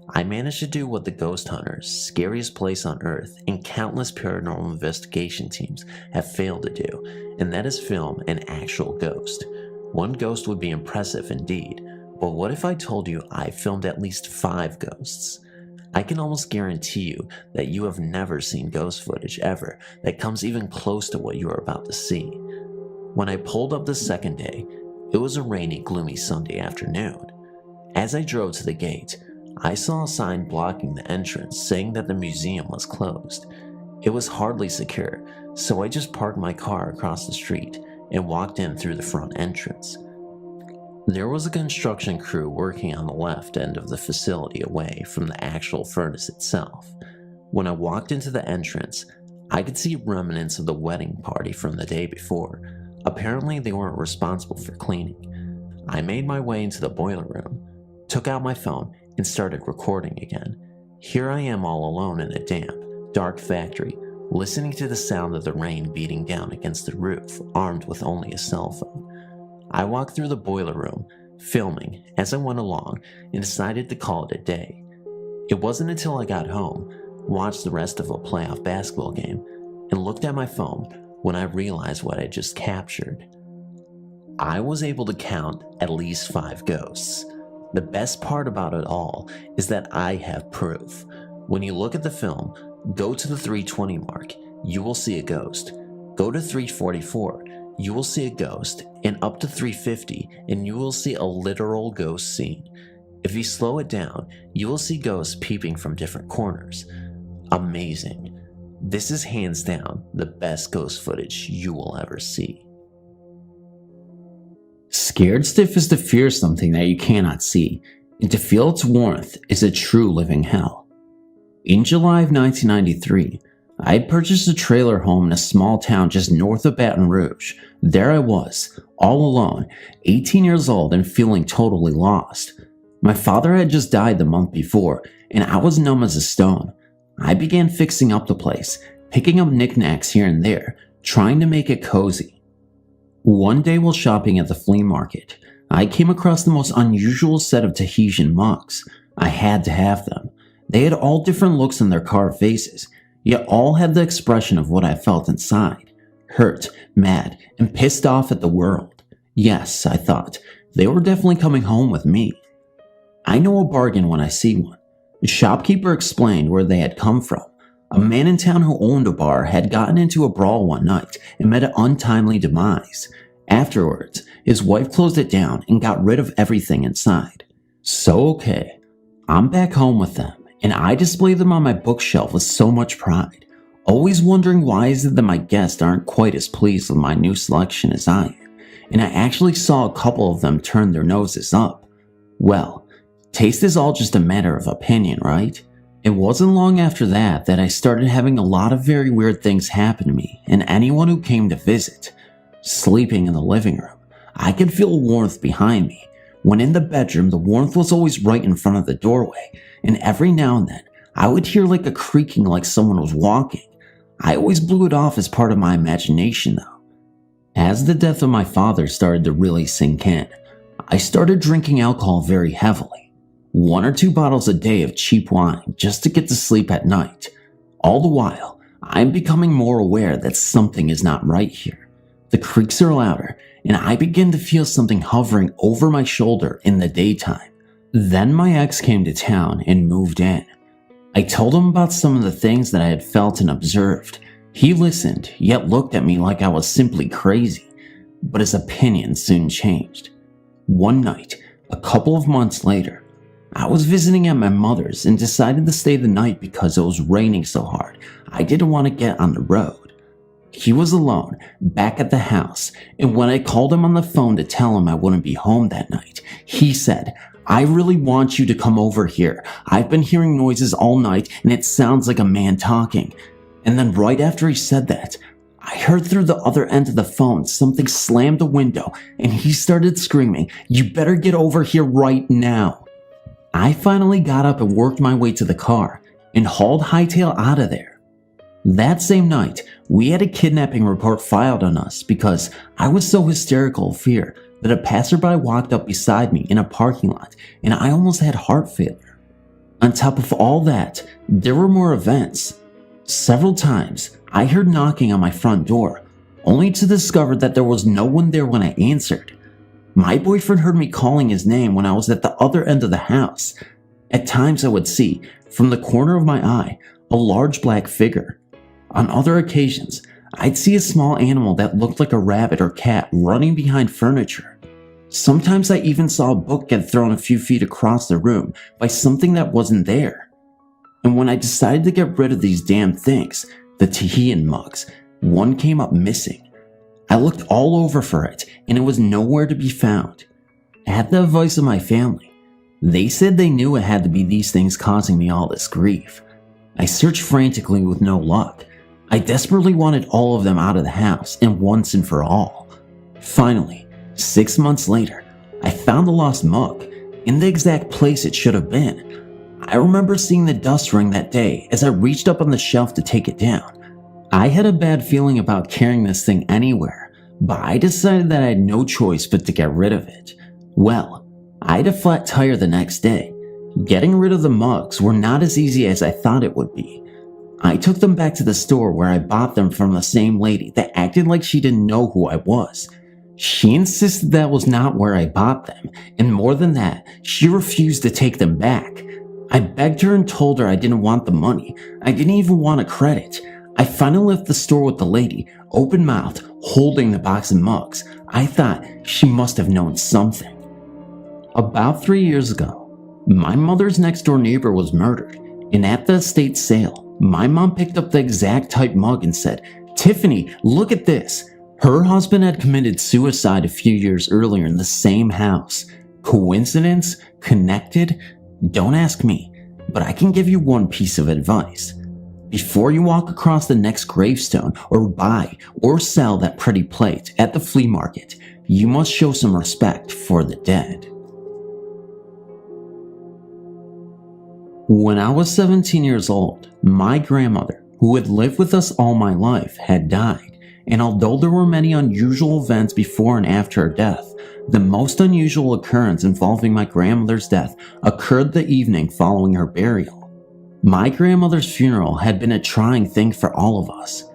I managed to do what the ghost hunters, scariest place on earth, and countless paranormal investigation teams have failed to do, and that is film an actual ghost. One ghost would be impressive indeed, but what if I told you I filmed at least 5 ghosts? I can almost guarantee you that you have never seen ghost footage ever that comes even close to what you are about to see. When I pulled up the second day, it was a rainy, gloomy Sunday afternoon. As I drove to the gate, I saw a sign blocking the entrance saying that the museum was closed. It was hardly secure, so I just parked my car across the street and walked in through the front entrance. There was a construction crew working on the left end of the facility away from the actual furnace itself. When I walked into the entrance, I could see remnants of the wedding party from the day before. Apparently they weren't responsible for cleaning. I made my way into the boiler room, took out my phone, and started recording again. Here I am all alone in a damp, dark factory, listening to the sound of the rain beating down against the roof, armed with only a cell phone. I walked through the boiler room, filming as I went along, and decided to call it a day. It wasn't until I got home, watched the rest of a playoff basketball game, and looked at my phone when I realized what I just captured. I was able to count at least 5 ghosts. The best part about it all is that I have proof. When you look at the film, go to the 320 mark, you will see a ghost. Go to 344, you will see a ghost, and up to 350, and you will see a literal ghost scene. If you slow it down, you will see ghosts peeping from different corners. Amazing. This is hands down the best ghost footage you will ever see. Scared stiff is to fear something that you cannot see, and to feel its warmth is a true living hell. In July of 1993, I had purchased a trailer home in a small town just north of Baton Rouge. There I was, all alone, 18 years old and feeling totally lost. My father had just died the month before, and I was numb as a stone. I began fixing up the place, picking up knickknacks here and there, trying to make it cozy. One day while shopping at the flea market, I came across the most unusual set of Tahitian mugs. I had to have them. They had all different looks on their carved faces, yet all had the expression of what I felt inside. Hurt, mad, and pissed off at the world. Yes, I thought, they were definitely coming home with me. I know a bargain when I see one. The shopkeeper explained where they had come from. A man in town who owned a bar had gotten into a brawl one night and met an untimely demise. Afterwards, his wife closed it down and got rid of everything inside. So okay, I'm back home with them, and I display them on my bookshelf with so much pride, always wondering why is it that my guests aren't quite as pleased with my new selection as I am, and I actually saw a couple of them turn their noses up. Well, taste is all just a matter of opinion, right? It wasn't long after that I started having a lot of very weird things happen to me and anyone who came to visit. Sleeping in the living room, I could feel warmth behind me. When in the bedroom, the warmth was always right in front of the doorway, and every now and then, I would hear like a creaking like someone was walking. I always blew it off as part of my imagination though. As the death of my father started to really sink in, I started drinking alcohol very heavily. 1 or 2 bottles a day of cheap wine just to get to sleep at night. All the while, I'm becoming more aware that something is not right here. The creaks are louder, and I begin to feel something hovering over my shoulder in the daytime. Then my ex came to town and moved in. I told him about some of the things that I had felt and observed. He listened, yet looked at me like I was simply crazy. But his opinion soon changed. One night, a couple of months later, I was visiting at my mother's and decided to stay the night because it was raining so hard. I didn't want to get on the road. He was alone, back at the house, and when I called him on the phone to tell him I wouldn't be home that night, he said, "I really want you to come over here. I've been hearing noises all night and it sounds like a man talking." And then right after he said that, I heard through the other end of the phone something slammed the window and he started screaming, "You better get over here right now." I finally got up and worked my way to the car and hauled Hightail out of there. That same night, we had a kidnapping report filed on us because I was so hysterical of fear that a passerby walked up beside me in a parking lot and I almost had heart failure. On top of all that, there were more events. Several times, I heard knocking on my front door, only to discover that there was no one there when I answered. My boyfriend heard me calling his name when I was at the other end of the house. At times I would see, from the corner of my eye, a large black figure. On other occasions, I'd see a small animal that looked like a rabbit or cat running behind furniture. Sometimes I even saw a book get thrown a few feet across the room by something that wasn't there. And when I decided to get rid of these damn things, the Tahitian mugs, one came up missing. I looked all over for it and it was nowhere to be found. At the advice of my family, they said they knew it had to be these things causing me all this grief. I searched frantically with no luck. I desperately wanted all of them out of the house and once and for all. Finally, 6 months later, I found the lost mug in the exact place it should have been. I remember seeing the dust ring that day as I reached up on the shelf to take it down. I had a bad feeling about carrying this thing anywhere, but I decided that I had no choice but to get rid of it. Well, I had a flat tire the next day. Getting rid of the mugs were not as easy as I thought it would be. I took them back to the store where I bought them from the same lady that acted like she didn't know who I was. She insisted that was not where I bought them, and more than that, she refused to take them back. I begged her and told her I didn't want the money. I didn't even want a credit. I finally left the store with the lady, open-mouthed, holding the box of mugs. I thought she must have known something. About 3 years ago, my mother's next-door neighbor was murdered, and at the estate sale, my mom picked up the exact type mug and said, "Tiffany, look at this." Her husband had committed suicide a few years earlier in the same house. Coincidence? Connected? Don't ask me, but I can give you one piece of advice. Before you walk across the next gravestone or buy or sell that pretty plate at the flea market, you must show some respect for the dead. When I was 17 years old, my grandmother, who had lived with us all my life, had died, and although there were many unusual events before and after her death, the most unusual occurrence involving my grandmother's death occurred the evening following her burial. My grandmother's funeral had been a trying thing for all of us.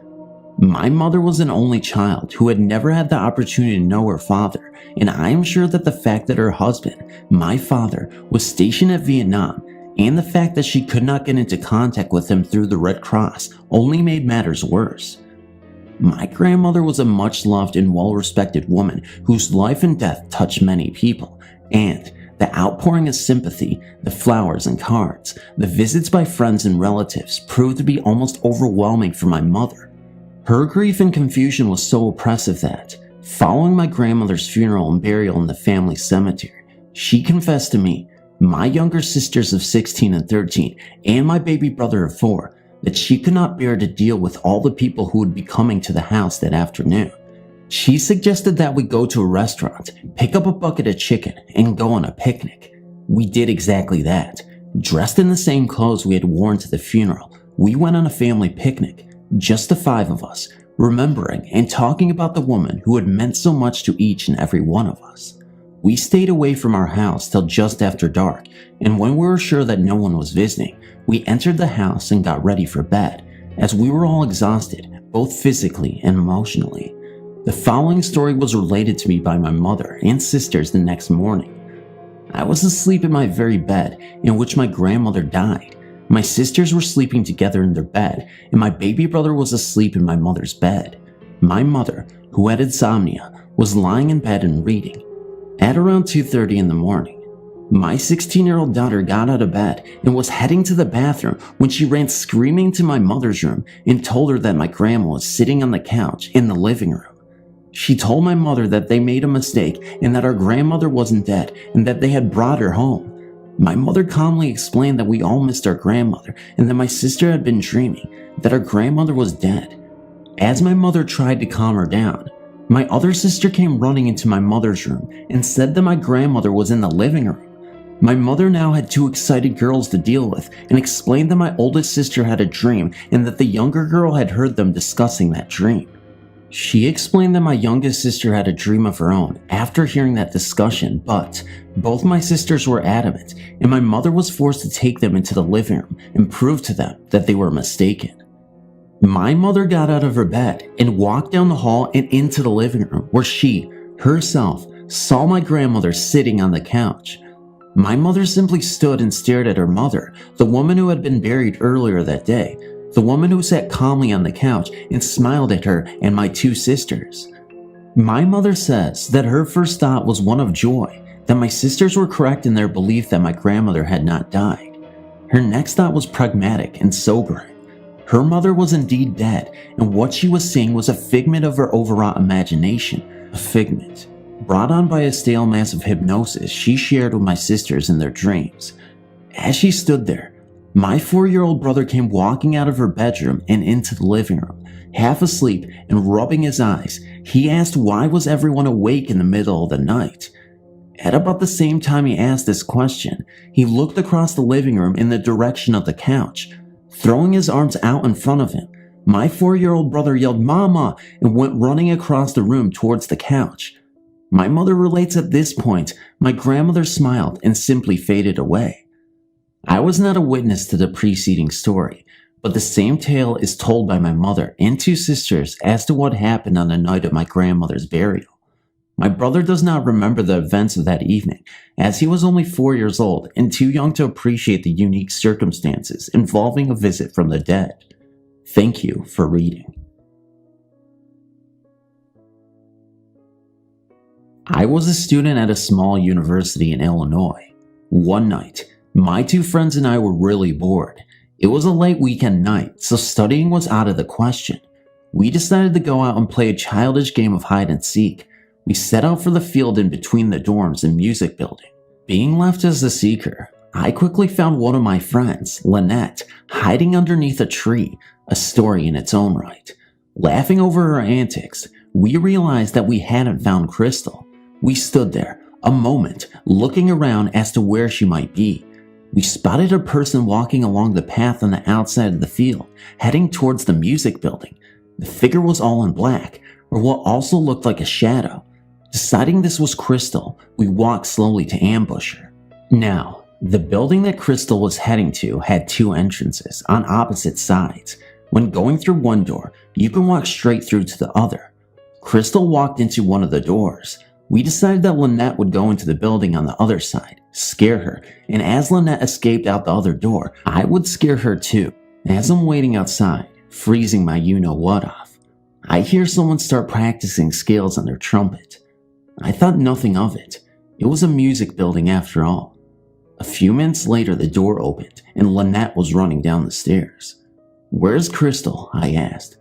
My mother was an only child who had never had the opportunity to know her father, and I am sure that the fact that her husband, my father, was stationed at Vietnam and the fact that she could not get into contact with him through the Red Cross only made matters worse. My grandmother was a much-loved and well-respected woman whose life and death touched many people, and the outpouring of sympathy, the flowers and cards, the visits by friends and relatives proved to be almost overwhelming for my mother. Her grief and confusion was so oppressive that, following my grandmother's funeral and burial in the family cemetery, she confessed to me, my younger sisters of 16 and 13, and my baby brother of 4, that she could not bear to deal with all the people who would be coming to the house that afternoon. She suggested that we go to a restaurant, pick up a bucket of chicken, and go on a picnic. We did exactly that. Dressed in the same clothes we had worn to the funeral, we went on a family picnic, just the 5 of us, remembering and talking about the woman who had meant so much to each and every one of us. We stayed away from our house till just after dark, and when we were sure that no one was visiting, we entered the house and got ready for bed, as we were all exhausted, both physically and emotionally. The following story was related to me by my mother and sisters the next morning. I was asleep in my very bed in which my grandmother died. My sisters were sleeping together in their bed, and my baby brother was asleep in my mother's bed. My mother, who had insomnia, was lying in bed and reading. At around 2:30 in the morning, my 16-year-old daughter got out of bed and was heading to the bathroom when she ran screaming to my mother's room and told her that my grandma was sitting on the couch in the living room. She told my mother that they made a mistake and that our grandmother wasn't dead and that they had brought her home. My mother calmly explained that we all missed our grandmother and that my sister had been dreaming that our grandmother was dead. As my mother tried to calm her down, my other sister came running into my mother's room and said that my grandmother was in the living room. My mother now had two excited girls to deal with and explained that my oldest sister had a dream and that the younger girl had heard them discussing that dream. She explained that my youngest sister had a dream of her own after hearing that discussion, but both my sisters were adamant, and my mother was forced to take them into the living room and prove to them that they were mistaken. My mother got out of her bed and walked down the hall and into the living room where she, herself, saw my grandmother sitting on the couch. My mother simply stood and stared at her mother, the woman who had been buried earlier that day, the woman who sat calmly on the couch and smiled at her and my two sisters. My mother says that her first thought was one of joy, that my sisters were correct in their belief that my grandmother had not died. Her next thought was pragmatic and sobering. Her mother was indeed dead, and what she was seeing was a figment of her overwrought imagination, a figment brought on by a stale mass of hypnosis she shared with my sisters in their dreams. As she stood there, my 4-year-old brother came walking out of her bedroom and into the living room. Half asleep and rubbing his eyes, he asked why was everyone awake in the middle of the night. At about the same time he asked this question, he looked across the living room in the direction of the couch. Throwing his arms out in front of him, my 4-year-old brother yelled "Mama!" and went running across the room towards the couch. My mother relates at this point, my grandmother smiled and simply faded away. I was not a witness to the preceding story, but the same tale is told by my mother and two sisters as to what happened on the night of my grandmother's burial. My brother does not remember the events of that evening, as he was only 4 years old and too young to appreciate the unique circumstances involving a visit from the dead. Thank you for reading. I was a student at a small university in Illinois. One night, my two friends and I were really bored. It was a late weekend night, so studying was out of the question. We decided to go out and play a childish game of hide and seek. We set out for the field in between the dorms and music building. Being left as the seeker, I quickly found one of my friends, Lynette, hiding underneath a tree, a story in its own right. Laughing over her antics, we realized that we hadn't found Crystal. We stood there, a moment, looking around as to where she might be. We spotted a person walking along the path on the outside of the field, heading towards the music building. The figure was all in black, or what also looked like a shadow. Deciding this was Crystal, we walked slowly to ambush her. Now, the building that Crystal was heading to had two entrances on opposite sides. When going through one door, you can walk straight through to the other. Crystal walked into one of the doors. We decided that Lynette would go into the building on the other side, scare her, and as Lynette escaped out the other door, I would scare her too. As I'm waiting outside, freezing my you-know-what off, I hear someone start practicing scales on their trumpet. I thought nothing of it. It was a music building after all. A few minutes later, the door opened, and Lynette was running down the stairs. "Where's Crystal?" I asked.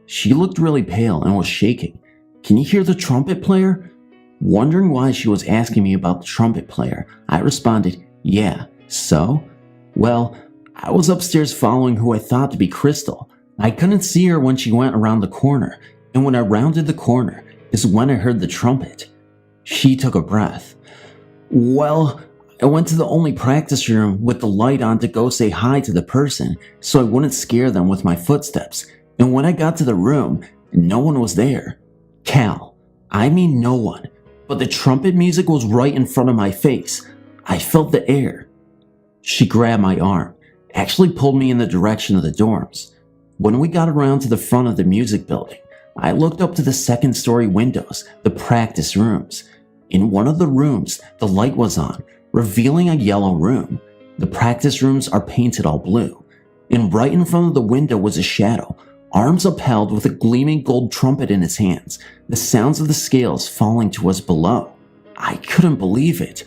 She looked really pale and was shaking. "Can you hear the trumpet player?" Wondering why she was asking me about the trumpet player, I responded, "Yeah, so?" "Well, I was upstairs following who I thought to be Crystal. I couldn't see her when she went around the corner, and when I rounded the corner is when I heard the trumpet." She took a breath. "Well, I went to the only practice room with the light on to go say hi to the person so I wouldn't scare them with my footsteps, and when I got to the room, no one was there. Cal, I mean no one. But the trumpet music was right in front of my face. I felt the air." She grabbed my arm, actually pulled me in the direction of the dorms. When we got around to the front of the music building, I looked up to the second-story windows, the practice rooms. In one of the rooms, the light was on, revealing a yellow room. The practice rooms are painted all blue. And right in front of the window was a shadow, arms upheld with a gleaming gold trumpet in his hands, the sounds of the scales falling to us below. I couldn't believe it.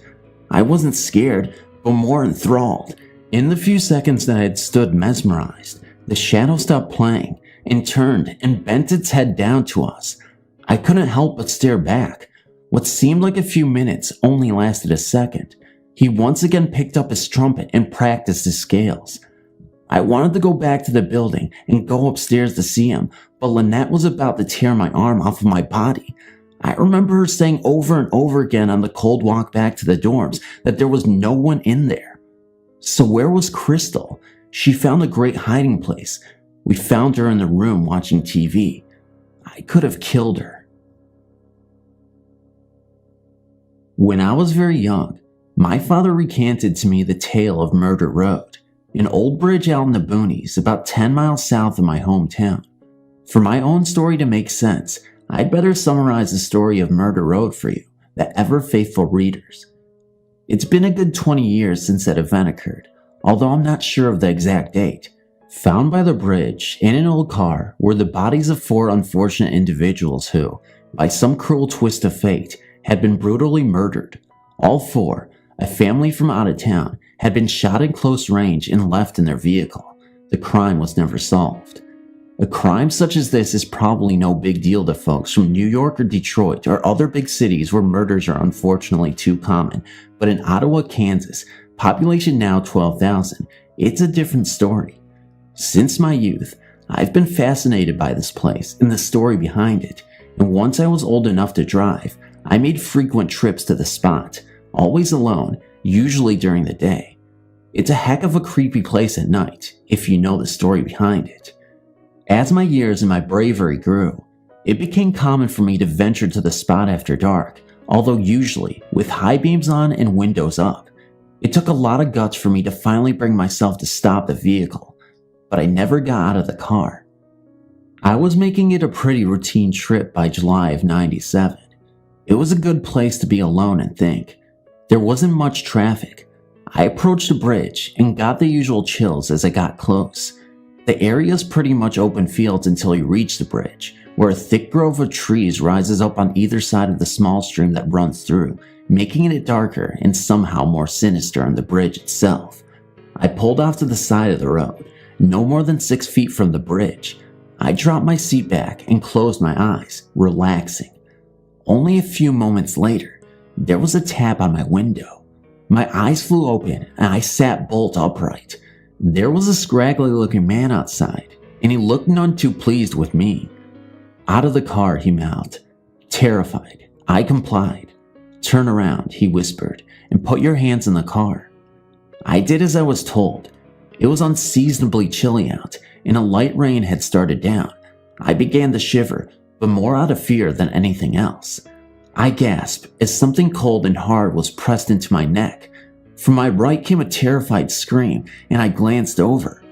I wasn't scared, but more enthralled. In the few seconds that I had stood mesmerized, the shadow stopped playing and turned and bent its head down to us. I couldn't help but stare back. What seemed like a few minutes only lasted a second. He once again picked up his trumpet and practiced his scales. I wanted to go back to the building and go upstairs to see him, but Lynette was about to tear my arm off of my body. I remember her saying over and over again on the cold walk back to the dorms that there was no one in there. So where was Crystal? She found a great hiding place. We found her in the room watching TV. I could have killed her. When I was very young, my father recanted to me the tale of Murder Road, an old bridge out in the boonies about 10 miles south of my hometown. For my own story to make sense, I'd better summarize the story of Murder Road for you, the ever-faithful readers. It's been a good 20 years since that event occurred, although I'm not sure of the exact date. Found by the bridge in an old car were the bodies of 4 unfortunate individuals who, by some cruel twist of fate, had been brutally murdered. All 4, a family from out of town, had been shot in close range and left in their vehicle. The crime was never solved. A crime such as this is probably no big deal to folks from New York or Detroit or other big cities where murders are unfortunately too common, but in Ottawa, Kansas, population now 12,000, it's a different story. Since my youth, I've been fascinated by this place and the story behind it, and once I was old enough to drive, I made frequent trips to the spot, always alone, usually during the day. It's a heck of a creepy place at night, if you know the story behind it. As my years and my bravery grew, it became common for me to venture to the spot after dark, although usually with high beams on and windows up. It took a lot of guts for me to finally bring myself to stop the vehicle, but I never got out of the car. I was making it a pretty routine trip by July of '97. It was a good place to be alone and think. There wasn't much traffic. I approached the bridge and got the usual chills as I got close. The area is pretty much open fields until you reach the bridge, where a thick grove of trees rises up on either side of the small stream that runs through, making it darker and somehow more sinister on the bridge itself. I pulled off to the side of the road, no more than 6 feet from the bridge. I dropped my seat back and closed my eyes, relaxing. Only a few moments later, there was a tap on my window. My eyes flew open and I sat bolt upright. There was a scraggly looking man outside, and he looked none too pleased with me. Out of the car, he mouthed. Terrified, I complied. Turn around, he whispered, and put your hands in the car. I did as I was told. It was unseasonably chilly out, and a light rain had started down. I began to shiver, but more out of fear than anything else. I gasped as something cold and hard was pressed into my neck. From my right came a terrified scream, and I glanced over.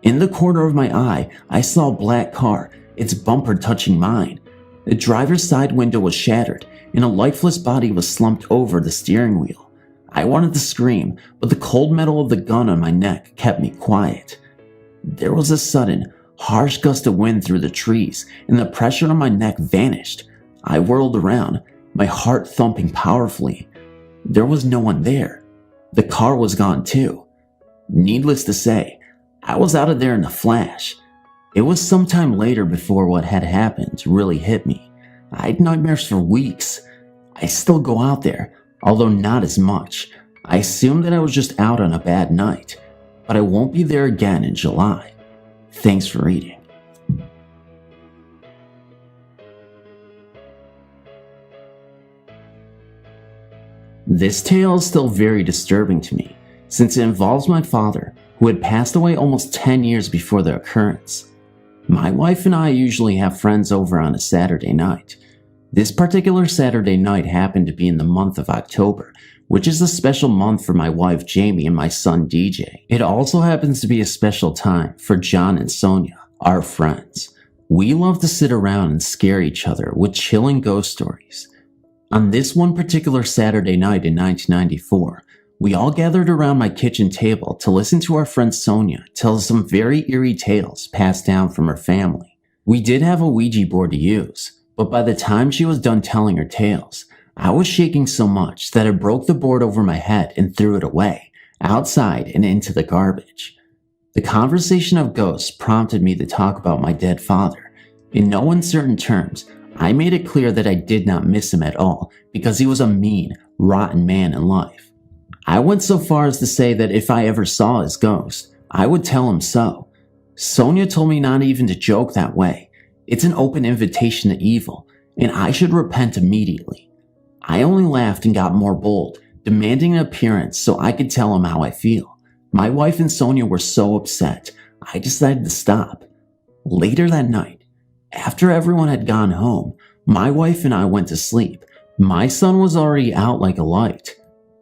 In the corner of my eye, I saw a black car, its bumper touching mine. The driver's side window was shattered, and a lifeless body was slumped over the steering wheel. I wanted to scream, but the cold metal of the gun on my neck kept me quiet. There was a sudden, harsh gust of wind through the trees, and the pressure on my neck vanished. I whirled around, my heart thumping powerfully. There was no one there. The car was gone too. Needless to say, I was out of there in a flash. It was sometime later before what had happened really hit me. I had nightmares for weeks. I still go out there, although not as much. I assumed that I was just out on a bad night, but I won't be there again in July. Thanks for reading. This tale is still very disturbing to me, since it involves my father, who had passed away almost 10 years before the occurrence. My wife and I usually have friends over on a Saturday night. This particular Saturday night happened to be in the month of October, which is a special month for my wife Jamie and my son DJ. It also happens to be a special time for John and Sonia, our friends. We love to sit around and scare each other with chilling ghost stories. On this one particular Saturday night in 1994, we all gathered around my kitchen table to listen to our friend Sonia tell some very eerie tales passed down from her family. We did have a Ouija board to use, but by the time she was done telling her tales, I was shaking so much that I broke the board over my head and threw it away, outside and into the garbage. The conversation of ghosts prompted me to talk about my dead father. In no uncertain terms, I made it clear that I did not miss him at all because he was a mean, rotten man in life. I went so far as to say that if I ever saw his ghost, I would tell him so. Sonia told me not even to joke that way. It's an open invitation to evil, and I should repent immediately. I only laughed and got more bold, demanding an appearance so I could tell him how I feel. My wife and Sonia were so upset, I decided to stop. Later that night, after everyone had gone home, my wife and I went to sleep. My son was already out like a light.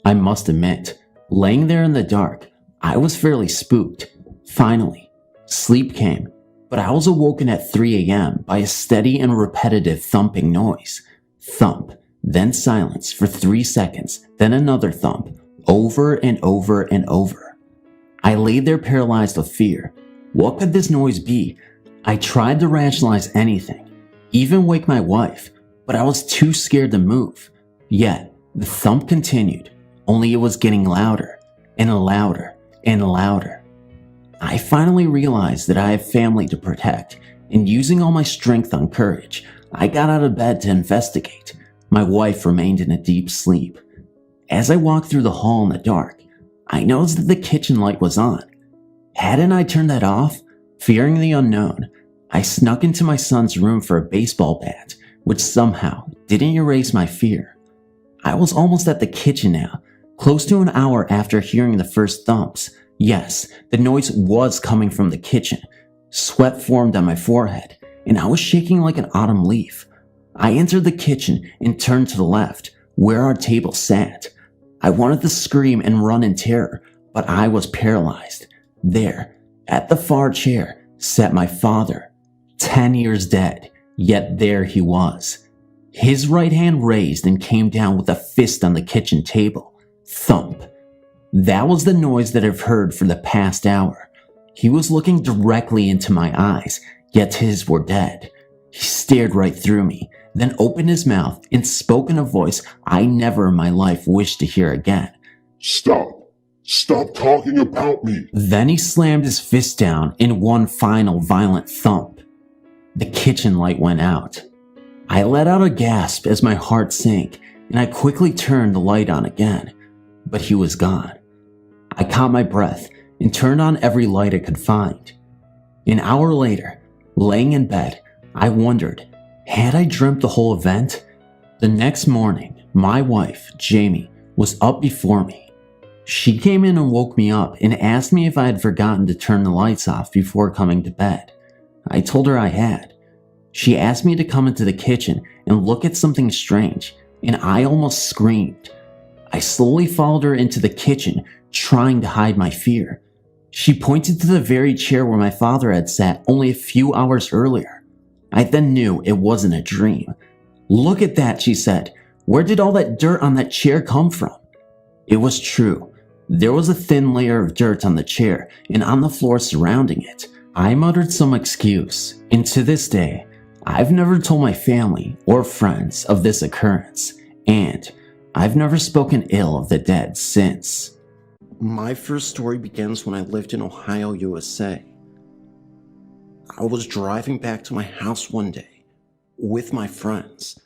I must admit, laying there in the dark, I was fairly spooked. Finally, sleep came, but I was awoken at 3 a.m. by a steady and repetitive thumping noise. Thump, then silence for 3 seconds, then another thump, over and over and over. I lay there paralyzed with fear. What could this noise be? I tried to rationalize anything, even wake my wife, but I was too scared to move. Yet, the thump continued, only it was getting louder and louder and louder. I finally realized that I have family to protect, and using all my strength on courage, I got out of bed to investigate. My wife remained in a deep sleep. As I walked through the hall in the dark, I noticed that the kitchen light was on. Hadn't I turned that off? Fearing the unknown, I snuck into my son's room for a baseball bat, which somehow didn't erase my fear. I was almost at the kitchen now, close to an hour after hearing the first thumps. Yes, the noise was coming from the kitchen. Sweat formed on my forehead, and I was shaking like an autumn leaf. I entered the kitchen and turned to the left, where our table sat. I wanted to scream and run in terror, but I was paralyzed. There, at the far chair, sat my father, 10 years dead, yet there he was. His right hand raised and came down with a fist on the kitchen table. Thump. That was the noise that I've heard for the past hour. He was looking directly into my eyes, yet his were dead. He stared right through me, then opened his mouth and spoke in a voice I never in my life wished to hear again. Stop. Stop talking about me. Then he slammed his fist down in one final violent thump. The kitchen light went out. I let out a gasp as my heart sank, and I quickly turned the light on again, but he was gone. I caught my breath and turned on every light I could find. An hour later, laying in bed, I wondered, had I dreamt the whole event? The next morning, my wife, Jamie, was up before me. She came in and woke me up and asked me if I had forgotten to turn the lights off before coming to bed. I told her I had. She asked me to come into the kitchen and look at something strange, and I almost screamed. I slowly followed her into the kitchen, trying to hide my fear. She pointed to the very chair where my father had sat only a few hours earlier. I then knew it wasn't a dream. "Look at that," she said. "Where did all that dirt on that chair come from?" It was true. There was a thin layer of dirt on the chair and on the floor surrounding it. I muttered some excuse, and to this day, I've never told my family or friends of this occurrence, and I've never spoken ill of the dead since. My first story begins when I lived in Ohio, USA. I was driving back to my house one day with my friends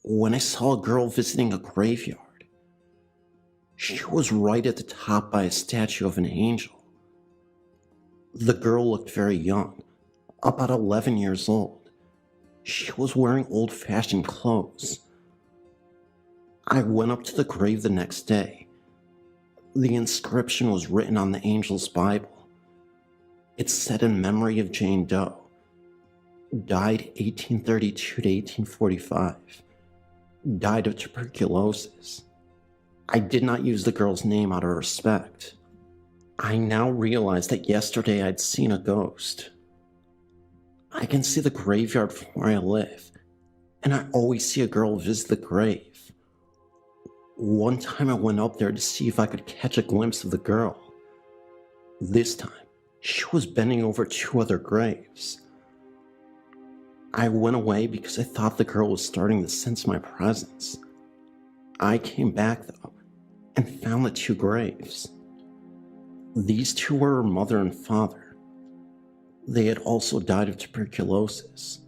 when I saw a girl visiting a graveyard. She was right at the top by a statue of an angel. The girl looked very young, about 11 years old. She was wearing old-fashioned clothes. I went up to the grave the next day. The inscription was written on the angel's Bible. It said in memory of Jane Doe, died 1832 to 1845, died of tuberculosis. I did not use the girl's name out of respect. I now realize that yesterday I'd seen a ghost. I can see the graveyard from where I live, and I always see a girl visit the grave. One time I went up there to see if I could catch a glimpse of the girl. This time, she was bending over 2 other graves. I went away because I thought the girl was starting to sense my presence. I came back though, and found the 2 graves. These 2 were her mother and father. They had also died of tuberculosis.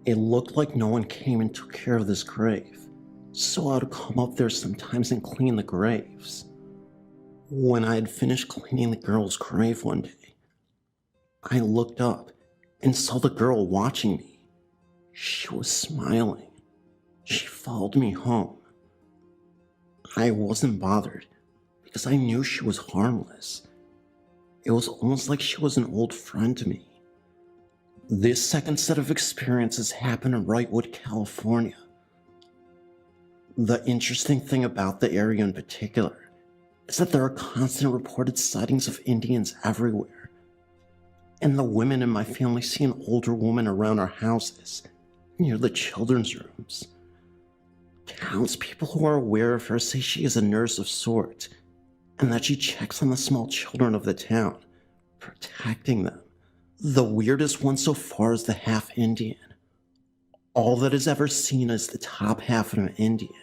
It looked like no one came and took care of this grave, so I would come up there sometimes and clean the graves. When I had finished cleaning the girl's grave one day, I looked up and saw the girl watching me. She was smiling. She followed me home. I wasn't bothered because I knew she was harmless. It was almost like she was an old friend to me. This second set of experiences happened in Wrightwood, California. The interesting thing about the area in particular is that there are constant reported sightings of Indians everywhere. And the women in my family see an older woman around our houses, near the children's rooms. Townspeople who are aware of her say she is a nurse of sorts, and that she checks on the small children of the town, protecting them. The weirdest one so far is the half-Indian. All that is ever seen is the top half of an Indian,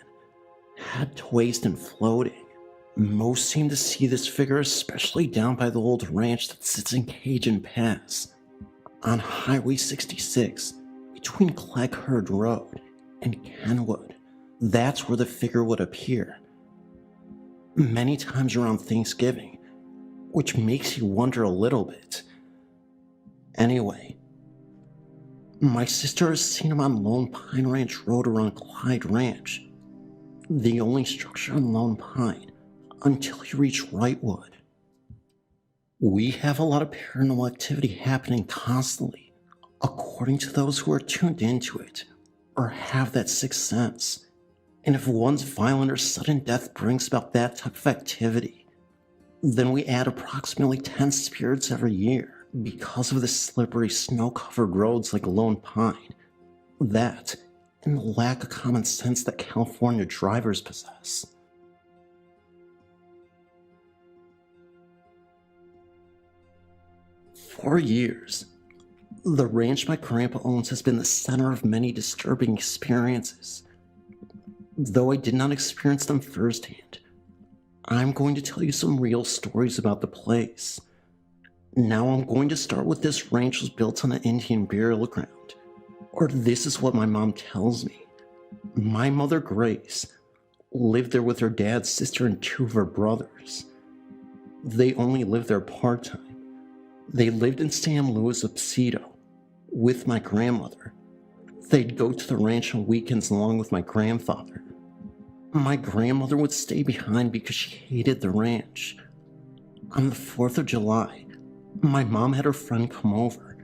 head to waist and floating. Most seem to see this figure especially down by the old ranch that sits in Cajun Pass, on Highway 66, between Clegherd Road and Kenwood. That's where the figure would appear. Many times around Thanksgiving, which makes you wonder a little bit. Anyway, my sister has seen him on Lone Pine Ranch Road around Clyde Ranch, the only structure on Lone Pine, until you reach Wrightwood. We have a lot of paranormal activity happening constantly, according to those who are tuned into it, or have that sixth sense. And if one's violent or sudden death brings about that type of activity, then we add approximately 10 spirits every year because of the slippery, snow-covered roads like Lone Pine. That, and the lack of common sense that California drivers possess. For years, the ranch my grandpa owns has been the center of many disturbing experiences. Though I did not experience them firsthand, I'm going to tell you some real stories about the place. Now I'm going to start with this ranch was built on an Indian burial ground, or this is what my mom tells me. My mother, Grace, lived there with her dad, sister, and 2 of her brothers. They only lived there part-time. They lived in San Luis Obispo with my grandmother. They'd go to the ranch on weekends along with my grandfather. My grandmother would stay behind because she hated the ranch. On the 4th of July, my mom had her friend come over,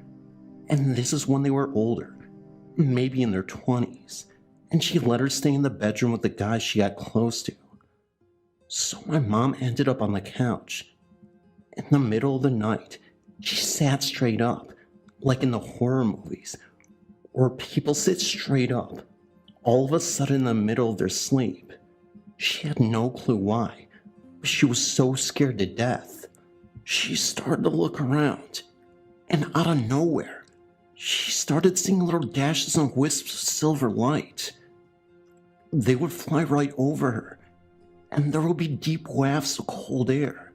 and this is when they were older, maybe in their 20s, and she let her stay in the bedroom with the guy she got close to. So my mom ended up on the couch. In the middle of the night, she sat straight up, like in the horror movies, where people sit straight up, all of a sudden in the middle of their sleep. She had no clue why, but she was so scared to death. She started to look around, and out of nowhere, she started seeing little dashes and wisps of silver light. They would fly right over her, and there would be deep wafts of cold air.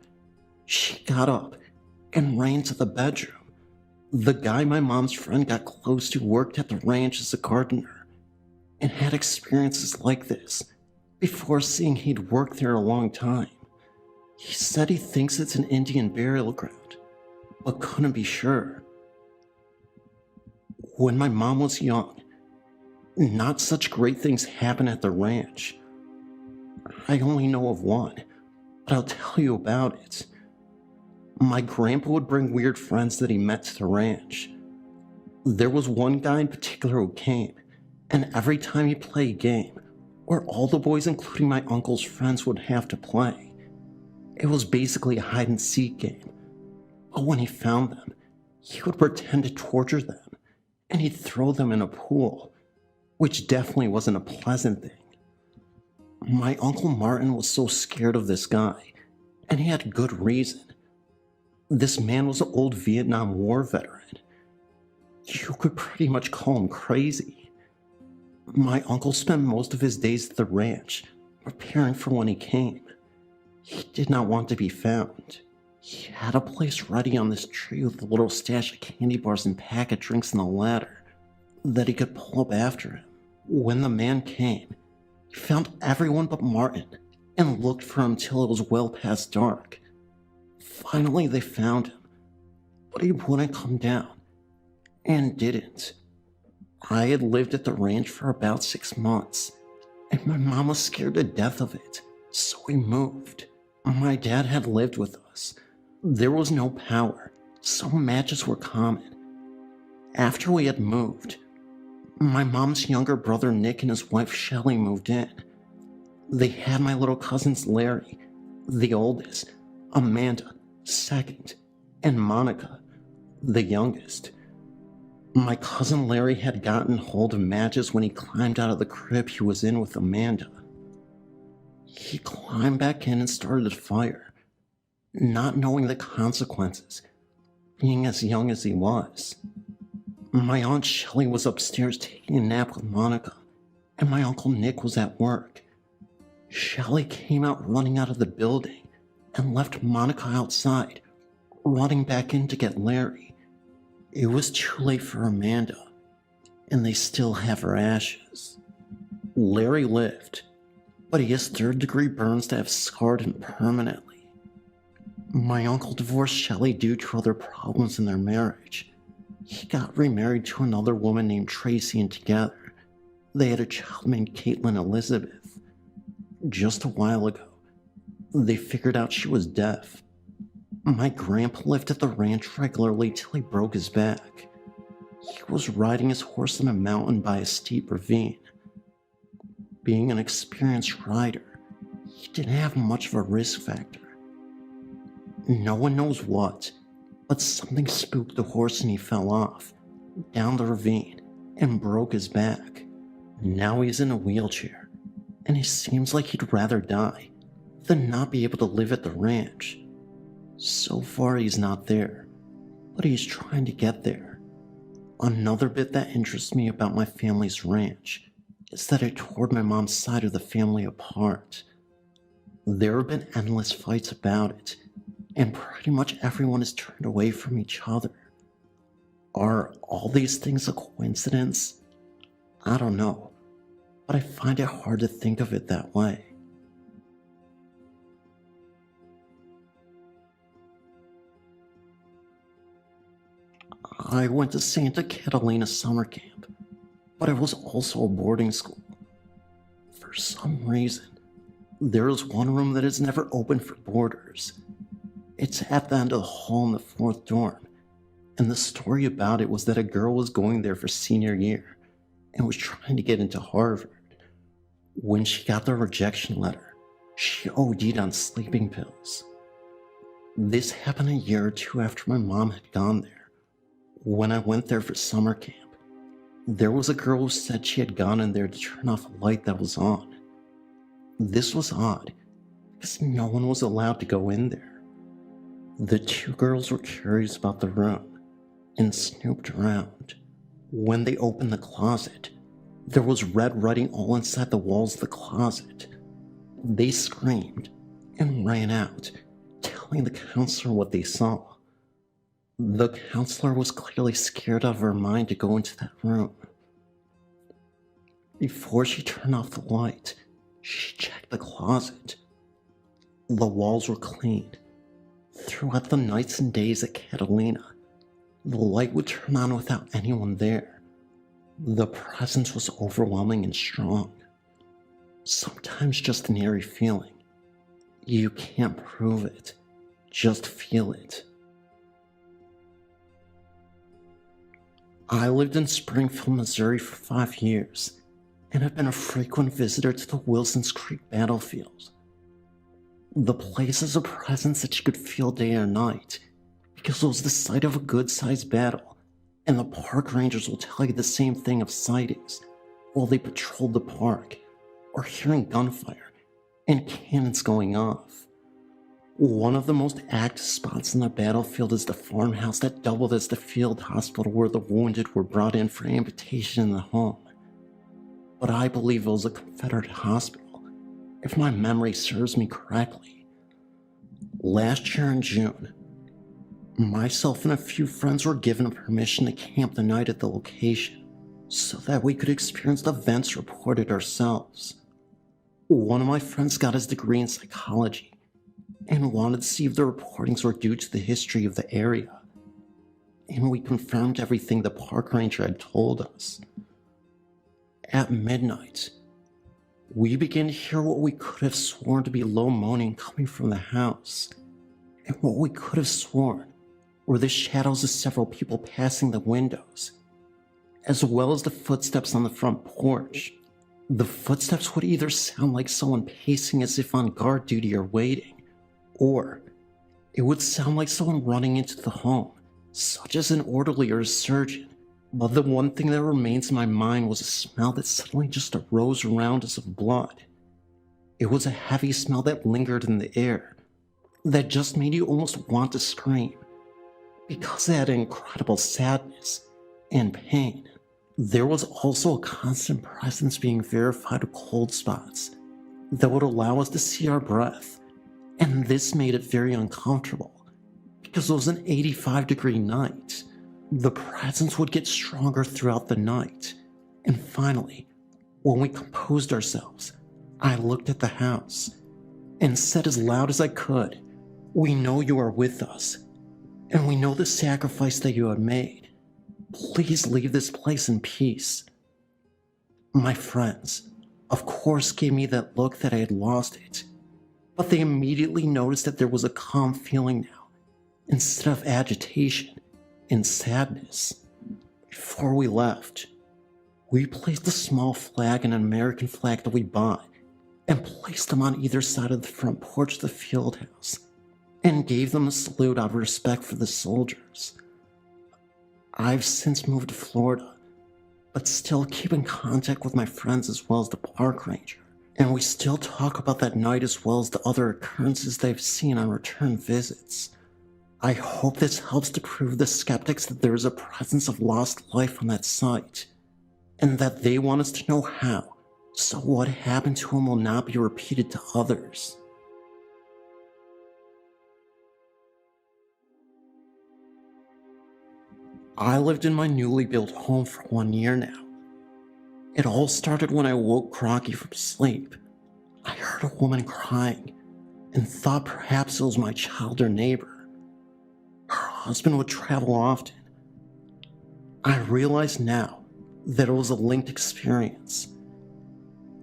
She got up and ran to the bedroom. The guy my mom's friend got close to worked at the ranch as a gardener, and had experiences like this before seeing he'd worked there a long time. He said he thinks it's an Indian burial ground, but couldn't be sure. When my mom was young, not such great things happened at the ranch. I only know of one, but I'll tell you about it. My grandpa would bring weird friends that he met to the ranch. There was one guy in particular who came, and every time he'd play a game, where all the boys including my uncle's friends would have to play, it was basically a hide-and-seek game. But when he found them, he would pretend to torture them, and he'd throw them in a pool, which definitely wasn't a pleasant thing. My Uncle Martin was so scared of this guy, and he had good reason. This man was an old Vietnam War veteran. You could pretty much call him crazy. My uncle spent most of his days at the ranch, preparing for when he came. He did not want to be found. He had a place ready on this tree with a little stash of candy bars and packet drinks on the ladder that he could pull up after him. When the man came, he found everyone but Martin and looked for him till it was well past dark. Finally, they found him, but he wouldn't come down, and didn't. I had lived at the ranch for about 6 months, and my mom was scared to death of it, so we moved. My dad had lived with us. There was no power, so matches were common. After we had moved, my mom's younger brother Nick and his wife Shelley moved in. They had my little cousins Larry, the oldest, Amanda, second, and Monica, the youngest. My cousin Larry had gotten hold of matches when he climbed out of the crib he was in with Amanda. He climbed back in and started a fire, not knowing the consequences, being as young as he was. My Aunt Shelley was upstairs taking a nap with Monica, and my Uncle Nick was at work. Shelley came out running out of the building and left Monica outside, running back in to get Larry. It was too late for Amanda, and they still have her ashes. Larry lived, but he has third-degree burns that have scarred him permanently. My uncle divorced Shelley due to other problems in their marriage. He got remarried to another woman named Tracy, and together, they had a child named Caitlin Elizabeth. Just a while ago, they figured out she was deaf. My grandpa lived at the ranch regularly till he broke his back. He was riding his horse on a mountain by a steep ravine. Being an experienced rider, he didn't have much of a risk factor. No one knows what, but something spooked the horse and he fell off, down the ravine, and broke his back. Now he's in a wheelchair, and it seems like he'd rather die than not be able to live at the ranch. So far he's not there, but he's trying to get there. Another bit that interests me about my family's ranch is that it tore my mom's side of the family apart. There have been endless fights about it, and pretty much everyone has turned away from each other. Are all these things a coincidence? I don't know, but I find it hard to think of it that way. I went to Santa Catalina summer camp, but it was also a boarding school. For some reason, there is one room that is never open for boarders. It's at the end of the hall in the 4th dorm, and the story about it was that a girl was going there for senior year and was trying to get into Harvard. When she got the rejection letter, she OD'd on sleeping pills. This happened a year or 2 after my mom had gone there. When I went there for summer camp, there was a girl who said she had gone in there to turn off a light that was on. This was odd, because no one was allowed to go in there. The 2 girls were curious about the room and snooped around. When they opened the closet, there was red writing all inside the walls of the closet. They screamed and ran out, telling the counselor what they saw. The counselor was clearly scared out of her mind to go into that room. Before she turned off the light, she checked the closet. The walls were clean. Throughout the nights and days at Catalina, the light would turn on without anyone there. The presence was overwhelming and strong. Sometimes just an eerie feeling. You can't prove it, just feel it. I lived in Springfield, Missouri for 5 years, and have been a frequent visitor to the Wilsons Creek battlefield. The place is a presence that you could feel day or night, because it was the site of a good-sized battle, and the park rangers will tell you the same thing of sightings while they patrolled the park, or hearing gunfire and cannons going off. One of the most active spots in the battlefield is the farmhouse that doubled as the field hospital where the wounded were brought in for amputation in the home. But I believe it was a Confederate hospital, if my memory serves me correctly. Last year in June, myself and a few friends were given permission to camp the night at the location so that we could experience the events reported ourselves. One of my friends got his degree in psychology and wanted to see if the reportings were due to the history of the area, and we confirmed everything the park ranger had told us. At midnight, we began to hear what we could have sworn to be low moaning coming from the house, and what we could have sworn were the shadows of several people passing the windows, as well as the footsteps on the front porch. The footsteps would either sound like someone pacing as if on guard duty or waiting, or it would sound like someone running into the home, such as an orderly or a surgeon. But the one thing that remains in my mind was a smell that suddenly just arose around us of blood. It was a heavy smell that lingered in the air, that just made you almost want to scream, because it had incredible sadness and pain. There was also a constant presence being verified of cold spots that would allow us to see our breath, and this made it very uncomfortable, because it was an 85-degree night. The presence would get stronger throughout the night, and finally, when we composed ourselves, I looked at the house and said as loud as I could, "We know you are with us, and we know the sacrifice that you have made. Please leave this place in peace." My friends, of course, gave me that look that I had lost it, but they immediately noticed that there was a calm feeling now, instead of agitation and sadness. Before we left, we placed a small flag and an American flag that we bought and placed them on either side of the front porch of the field house and gave them a salute out of respect for the soldiers. I've since moved to Florida, but still keep in contact with my friends as well as the park ranger, and we still talk about that night as well as the other occurrences they've seen on return visits. I hope this helps to prove the skeptics that there is a presence of lost life on that site, and that they want us to know how, so what happened to him will not be repeated to others. I lived in my newly built home for 1 year now. It all started when I woke groggy from sleep. I heard a woman crying and thought perhaps it was my child or neighbor. Her husband would travel often. I realize now that it was a linked experience.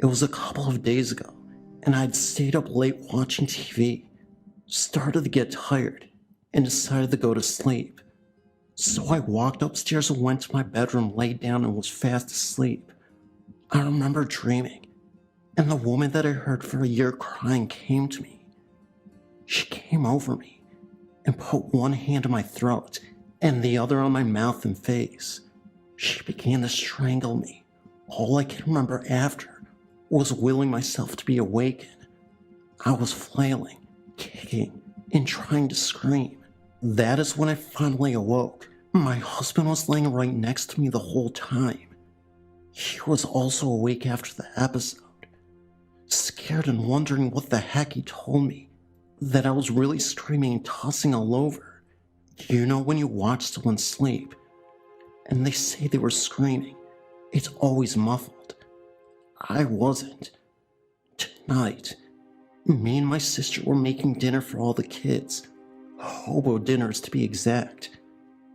It was a couple of days ago, and I'd stayed up late watching TV, started to get tired, and decided to go to sleep. So I walked upstairs and went to my bedroom, laid down, and was fast asleep. I remember dreaming, and the woman that I heard for a year crying came to me. She came over me and put one hand on my throat and the other on my mouth and face. She began to strangle me. All I can remember after was willing myself to be awakened. I was flailing, kicking, and trying to scream. That is when I finally awoke. My husband was laying right next to me the whole time. He was also awake after the episode, scared and wondering what the heck. He told me that I was really screaming and tossing all over. You know when you watch someone sleep, and they say they were screaming, it's always muffled. I wasn't. Tonight, me and my sister were making dinner for all the kids, hobo dinners to be exact,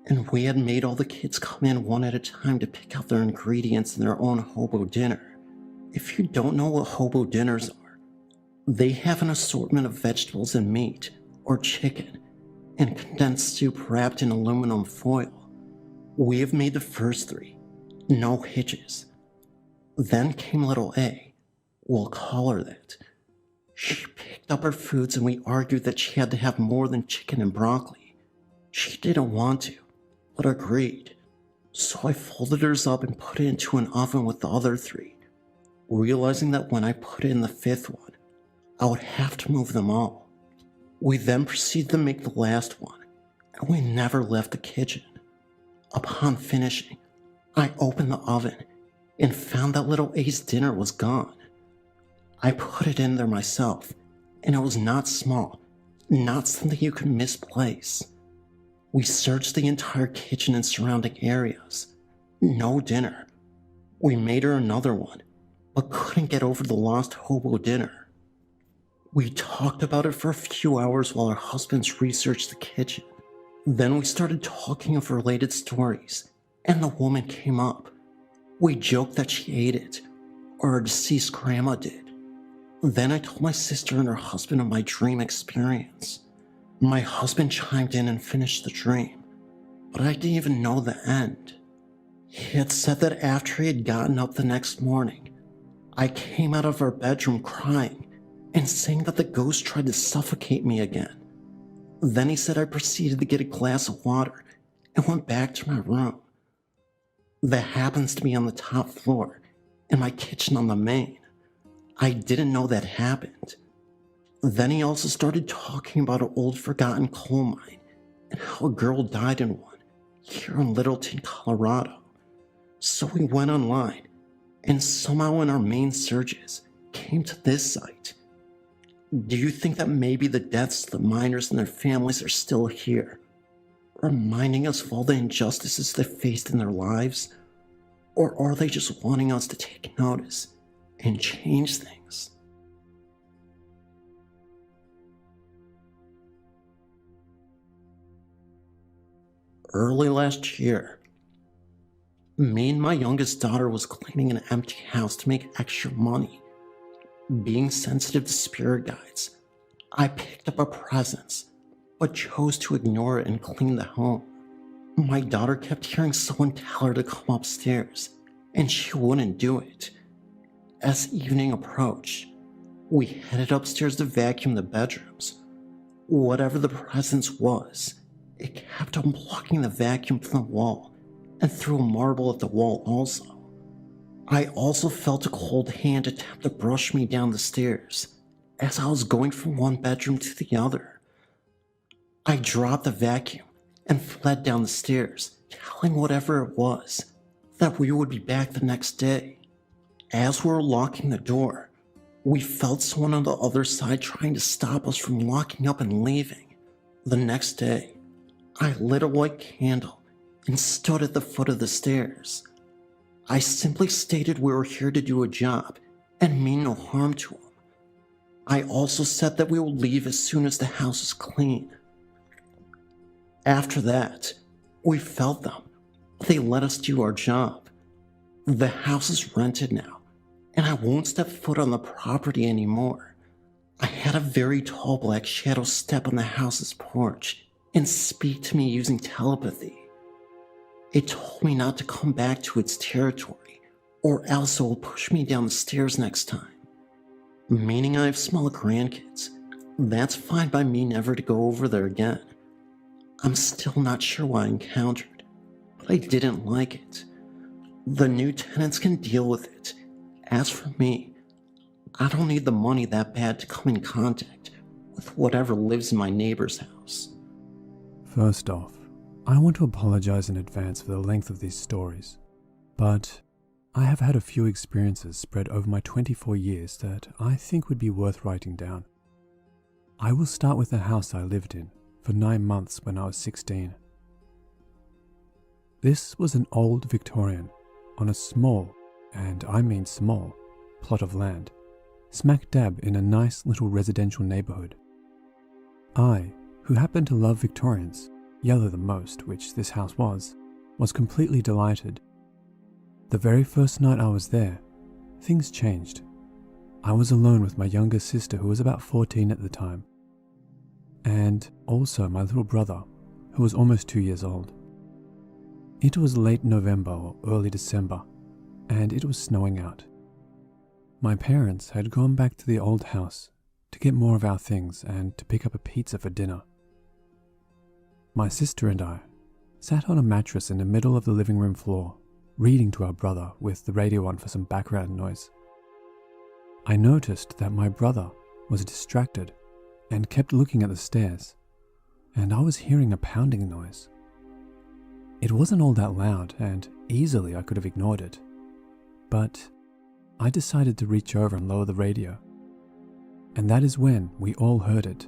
and we had made all the kids come in one at a time to pick out their ingredients in their own hobo dinner. If you don't know what hobo dinners are, they have an assortment of vegetables and meat, or chicken, and condensed soup wrapped in aluminum foil. We have made the first 3, no hitches. Then came little A, we'll call her that. She picked up her foods and we argued that she had to have more than chicken and broccoli. She didn't want to, but agreed. So I folded hers up and put it into an oven with the other 3, realizing that when I put it in the 5th one, I would have to move them all. We then proceeded to make the last one, and we never left the kitchen. Upon finishing, I opened the oven and found that little A's dinner was gone. I put it in there myself, and it was not small, not something you could misplace. We searched the entire kitchen and surrounding areas. No dinner. We made her another one, but couldn't get over the lost hobo dinner. We talked about it for a few hours while our husbands researched the kitchen. Then we started talking of related stories, and the woman came up. We joked that she ate it, or our deceased grandma did. Then I told my sister and her husband of my dream experience. My husband chimed in and finished the dream, but I didn't even know the end. He had said that after he had gotten up the next morning, I came out of our bedroom crying and saying that the ghost tried to suffocate me again. Then he said I proceeded to get a glass of water and went back to my room. That happens to be on the top floor and my kitchen on the main. I didn't know that happened. Then he also started talking about an old forgotten coal mine and how a girl died in one here in Littleton, Colorado. So we went online and somehow in our main searches came to this site. Do you think that maybe the deaths of the miners and their families are still here, reminding us of all the injustices they faced in their lives? Or are they just wanting us to take notice and change things? Early last year, me and my youngest daughter was cleaning an empty house to make extra money. Being sensitive to spirit guides, I picked up a presence, but chose to ignore it and clean the home. My daughter kept hearing someone tell her to come upstairs, and she wouldn't do it. As evening approached, we headed upstairs to vacuum the bedrooms. Whatever the presence was, it kept on blocking the vacuum from the wall and threw a marble at the wall also. I also felt a cold hand attempt to brush me down the stairs as I was going from one bedroom to the other. I dropped the vacuum and fled down the stairs, telling whatever it was that we would be back the next day. As we were locking the door, we felt someone on the other side trying to stop us from locking up and leaving. The next day, I lit a white candle and stood at the foot of the stairs. I simply stated we were here to do a job and mean no harm to him. I also said that we would leave as soon as the house is clean. After that, we felt them. They let us do our job. The house is rented now, and I won't step foot on the property anymore. I had a very tall black shadow step on the house's porch and speak to me using telepathy. It told me not to come back to its territory, or else it will push me down the stairs next time. Meaning I have small grandkids. That's fine by me never to go over there again. I'm still not sure what I encountered, but I didn't like it. The new tenants can deal with it. As for me, I don't need the money that bad to come in contact with whatever lives in my neighbor's house. First off, I want to apologize in advance for the length of these stories, but I have had a few experiences spread over my 24 years that I think would be worth writing down. I will start with the house I lived in for 9 months when I was 16. This was an old Victorian on a small, and I mean small, plot of land, smack dab in a nice little residential neighborhood. I, who happened to love Victorians, yellow the most, which this house was completely delighted. The very first night I was there, things changed. I was alone with my younger sister who was about 14 at the time, and also my little brother who was almost 2 years old. It was late November or early December, and it was snowing out. My parents had gone back to the old house to get more of our things and to pick up a pizza for dinner. My sister and I sat on a mattress in the middle of the living room floor, reading to our brother with the radio on for some background noise. I noticed that my brother was distracted and kept looking at the stairs, and I was hearing a pounding noise. It wasn't all that loud, and easily I could have ignored it, but I decided to reach over and lower the radio, and that is when we all heard it.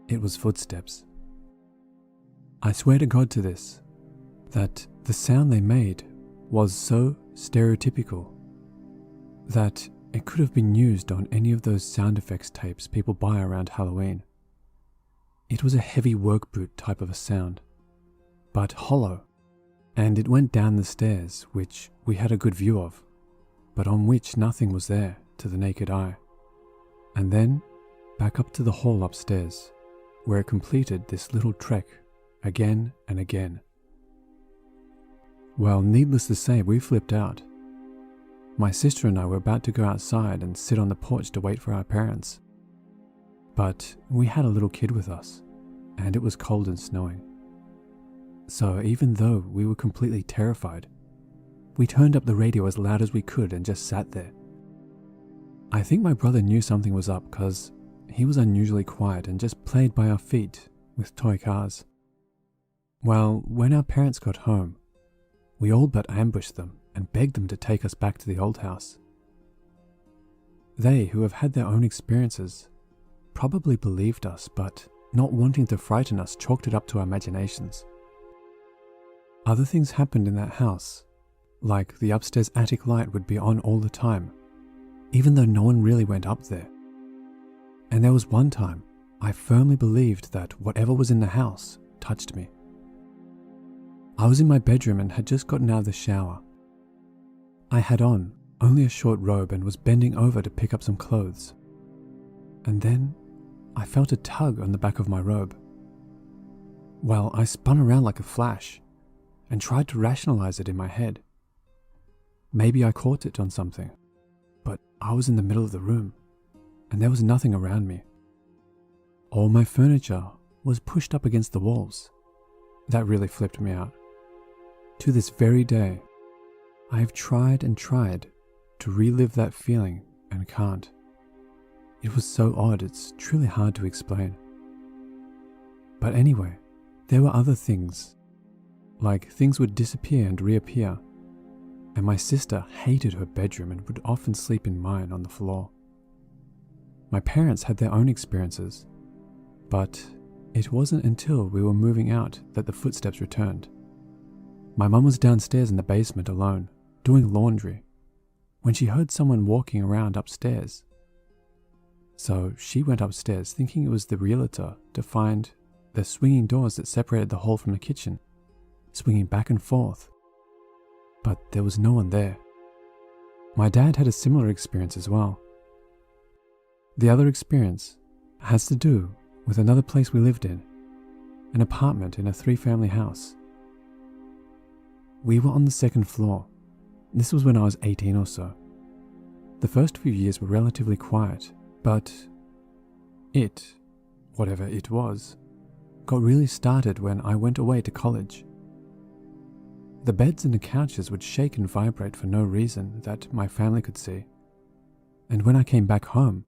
It was footsteps. I swear to God to this, that the sound they made was so stereotypical that it could have been used on any of those sound effects tapes people buy around Halloween. It was a heavy work boot type of a sound, but hollow, and it went down the stairs, which we had a good view of, but on which nothing was there to the naked eye. And then back up to the hall upstairs, where it completed this little trek again and again. Well, needless to say, we flipped out. My sister and I were about to go outside and sit on the porch to wait for our parents. But we had a little kid with us, and it was cold and snowing. So even though we were completely terrified, we turned up the radio as loud as we could and just sat there. I think my brother knew something was up because he was unusually quiet and just played by our feet with toy cars. Well, when our parents got home, we all but ambushed them and begged them to take us back to the old house. They, who have had their own experiences, probably believed us, but not wanting to frighten us, chalked it up to our imaginations. Other things happened in that house, like the upstairs attic light would be on all the time, even though no one really went up there. And there was one time I firmly believed that whatever was in the house touched me. I was in my bedroom and had just gotten out of the shower. I had on only a short robe and was bending over to pick up some clothes. And then I felt a tug on the back of my robe. Well, I spun around like a flash and tried to rationalize it in my head. Maybe I caught it on something, but I was in the middle of the room and there was nothing around me. All my furniture was pushed up against the walls. That really flipped me out. To this very day, I have tried and tried to relive that feeling and can't. It was so odd, it's truly hard to explain. But anyway, there were other things, like things would disappear and reappear, and my sister hated her bedroom and would often sleep in mine on the floor. My parents had their own experiences, but it wasn't until we were moving out that the footsteps returned. My mum was downstairs in the basement alone, doing laundry, when she heard someone walking around upstairs. So she went upstairs thinking it was the realtor to find the swinging doors that separated the hall from the kitchen, swinging back and forth. But there was no one there. My dad had a similar experience as well. The other experience has to do with another place we lived in, an apartment in a 3-family house. We were on the 2nd floor. This was when I was 18 or so. The first few years were relatively quiet, but whatever it was, got really started when I went away to college. The beds and the couches would shake and vibrate for no reason that my family could see. And when I came back home,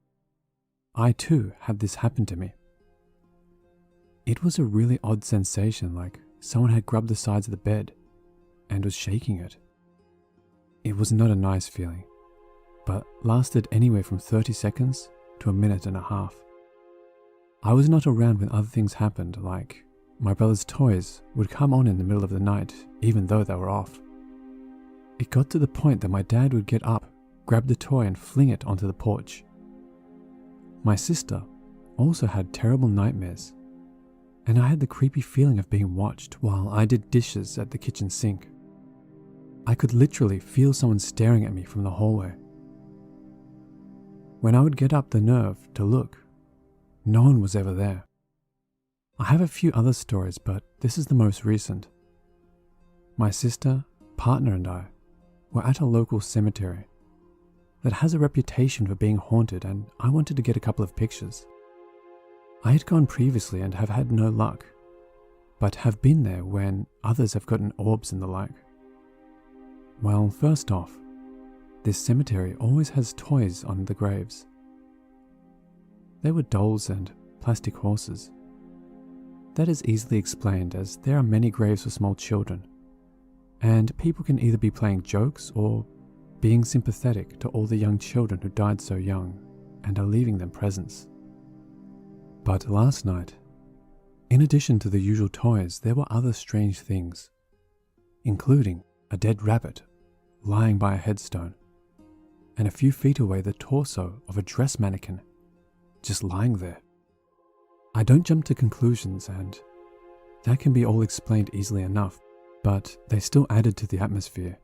I too had this happen to me. It was a really odd sensation, like someone had grabbed the sides of the bed and was shaking it. It was not a nice feeling, but lasted anywhere from 30 seconds to a minute and a half. I was not around when other things happened, like my brother's toys would come on in the middle of the night, even though they were off. It got to the point that my dad would get up, grab the toy and fling it onto the porch. My sister also had terrible nightmares, and I had the creepy feeling of being watched while I did dishes at the kitchen sink. I could literally feel someone staring at me from the hallway. When I would get up the nerve to look, no one was ever there. I have a few other stories, but this is the most recent. My sister, partner and I were at a local cemetery that has a reputation for being haunted, and I wanted to get a couple of pictures. I had gone previously and have had no luck, but have been there when others have gotten orbs and the like. Well, first off, this cemetery always has toys on the graves. They were dolls and plastic horses. That is easily explained as there are many graves for small children, and people can either be playing jokes or being sympathetic to all the young children who died so young and are leaving them presents. But last night, in addition to the usual toys, there were other strange things, including a dead rabbit lying by a headstone, and a few feet away the torso of a dress mannequin just lying there. I don't jump to conclusions, and that can be all explained easily enough, but they still added to the atmosphere.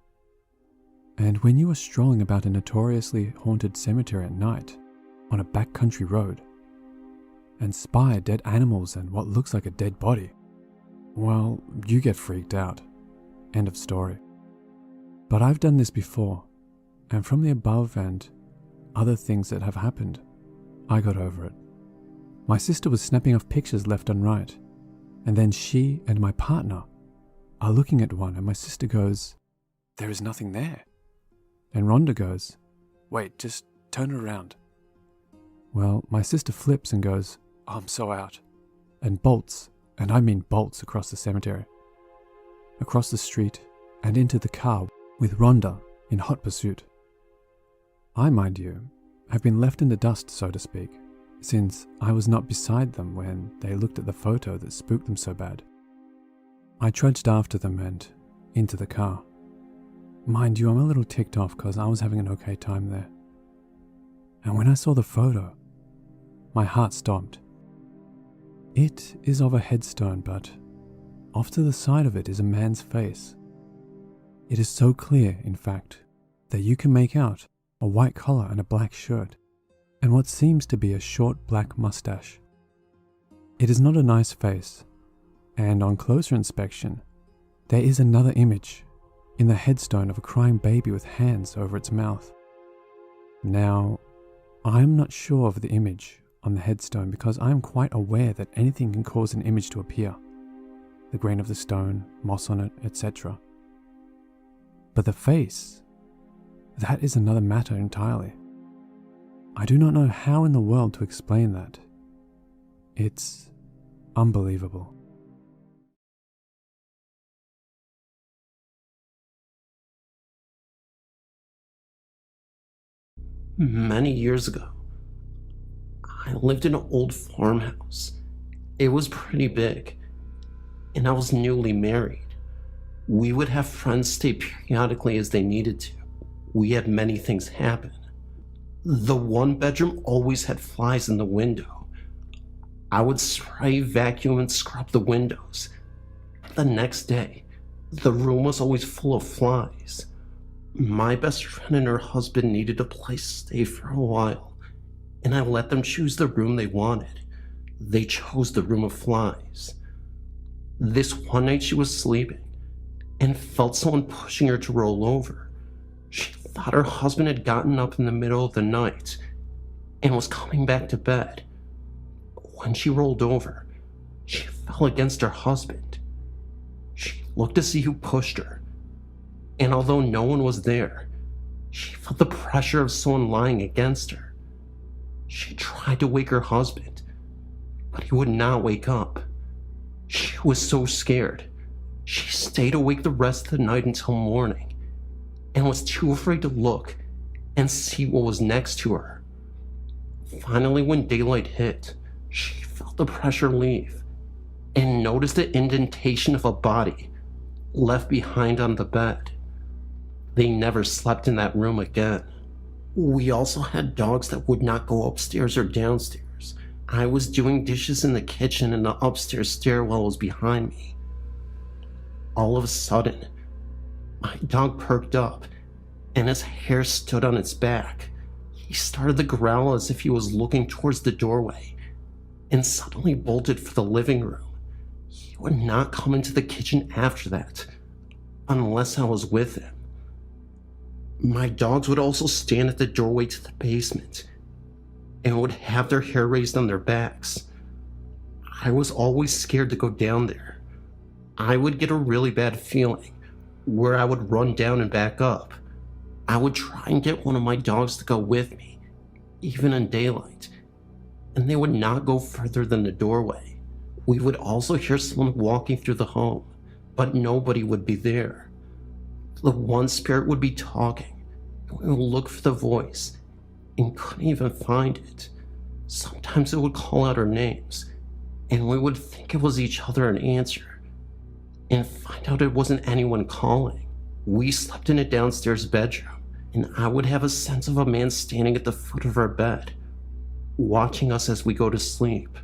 And when you are strolling about a notoriously haunted cemetery at night, on a backcountry road, and spy dead animals and what looks like a dead body, well, you get freaked out. End of story. But I've done this before, and from the above and other things that have happened, I got over it. My sister was snapping off pictures left and right, and then she and my partner are looking at one, and my sister goes, "There is nothing there." And Rhonda goes, "Wait, just turn it around." Well, my sister flips and goes, "Oh, I'm so out," and bolts, and I mean bolts, across the cemetery, across the street, and into the car with Rhonda in hot pursuit. I, mind you, have been left in the dust, so to speak, since I was not beside them when they looked at the photo that spooked them so bad. I trudged after them and into the car. Mind you, I'm a little ticked off because I was having an okay time there. And when I saw the photo, my heart stopped. It is of a headstone, but off to the side of it is a man's face. It is so clear, in fact, that you can make out a white collar and a black shirt, and what seems to be a short black mustache. It is not a nice face, and on closer inspection, there is another image in the headstone of a crying baby with hands over its mouth. Now, I am not sure of the image on the headstone because I am quite aware that anything can cause an image to appear. The grain of the stone, moss on it, etc. But the face, that is another matter entirely. I do not know how in the world to explain that. It's unbelievable. Many years ago, I lived in an old farmhouse. It was pretty big, and I was newly married. We would have friends stay periodically as they needed to. We had many things happen. The one bedroom always had flies in the window. I would spray, vacuum, and scrub the windows. The next day, the room was always full of flies. My best friend and her husband needed a place to stay for a while, and I let them choose the room they wanted. They chose the room of flies. This one night she was sleeping and felt someone pushing her to roll over. She thought her husband had gotten up in the middle of the night and was coming back to bed. When she rolled over, she fell against her husband. She looked to see who pushed her, and although no one was there, she felt the pressure of someone lying against her. She tried to wake her husband, but he would not wake up. She was so scared, she stayed awake the rest of the night until morning, and was too afraid to look and see what was next to her. Finally, when daylight hit, she felt the pressure leave, and noticed the indentation of a body left behind on the bed. They never slept in that room again. We also had dogs that would not go upstairs or downstairs. I was doing dishes in the kitchen and the upstairs stairwell was behind me. All of a sudden, my dog perked up and his hair stood on its back. He started to growl as if he was looking towards the doorway and suddenly bolted for the living room. He would not come into the kitchen after that, unless I was with him. My dogs would also stand at the doorway to the basement and would have their hair raised on their backs. I was always scared to go down there. I would get a really bad feeling where I would run down and back up. I would try and get one of my dogs to go with me, even in daylight, and they would not go further than the doorway. We would also hear someone walking through the home, but nobody would be there. The one spirit would be talking, and we would look for the voice and couldn't even find it. Sometimes it would call out our names, and we would think it was each other and answer, and find out it wasn't anyone calling. We slept in a downstairs bedroom, and I would have a sense of a man standing at the foot of our bed, watching us as we go to sleep.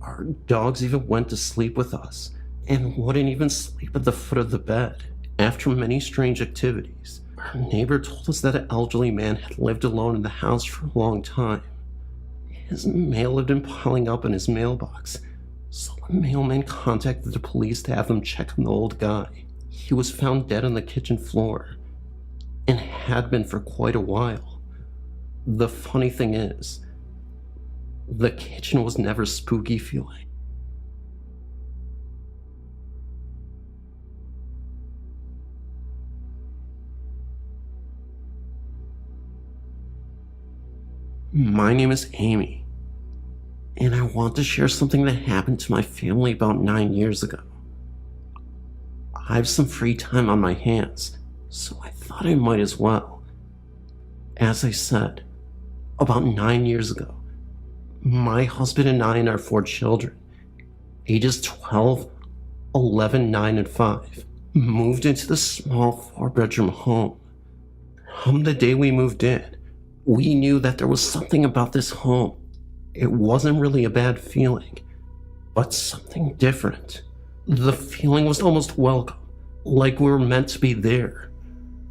Our dogs even went to sleep with us, and wouldn't even sleep at the foot of the bed. After many strange activities, Our neighbor told us that an elderly man had lived alone in the house for a long time. His mail had been piling up in his mailbox, so the mailman contacted the police to have them check on the old guy. He was found dead on the kitchen floor, and had been for quite a while. The funny thing is, the kitchen was never spooky feeling. My name is Amy, and I want to share something that happened to my family about 9 years ago. I have some free time on my hands, so I thought I might as well. As I said, about 9 years ago, my husband and I and our 4 children, ages 12, 11, 9, and 5, moved into the small 4-bedroom home. From the day we moved in, we knew that there was something about this home. It wasn't really a bad feeling, but something different. The feeling was almost welcome, like we were meant to be there.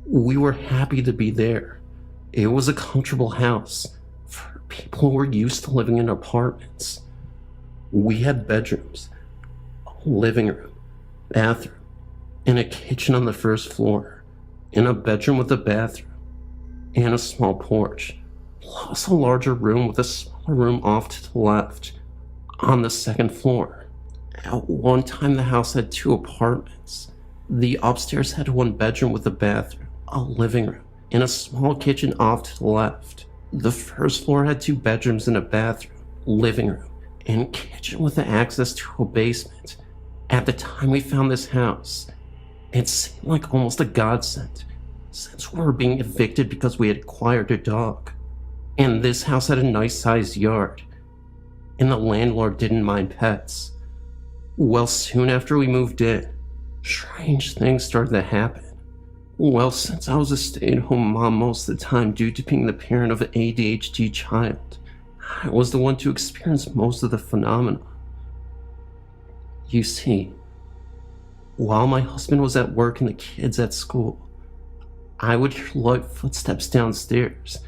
We were happy to be there. It was a comfortable house for people who were used to living in apartments. We had bedrooms, a living room, bathroom, and a kitchen on the first floor, and a bedroom with a bathroom, and a small porch, plus a larger room with a smaller room off to the left, on the second floor. At one time, the house had 2 apartments. The upstairs had 1 bedroom with a bathroom, a living room, and a small kitchen off to the left. The first floor had 2 bedrooms and a bathroom, living room, and kitchen with access to a basement. At the time we found this house, it seemed like almost a godsend, since we were being evicted because we had acquired a dog. And this house had a nice-sized yard, and the landlord didn't mind pets. Well, soon after we moved in, strange things started to happen. Well, since I was a stay-at-home mom most of the time due to being the parent of an ADHD child, I was the one to experience most of the phenomena. You see, while my husband was at work and the kids at school, I would hear light footsteps downstairs.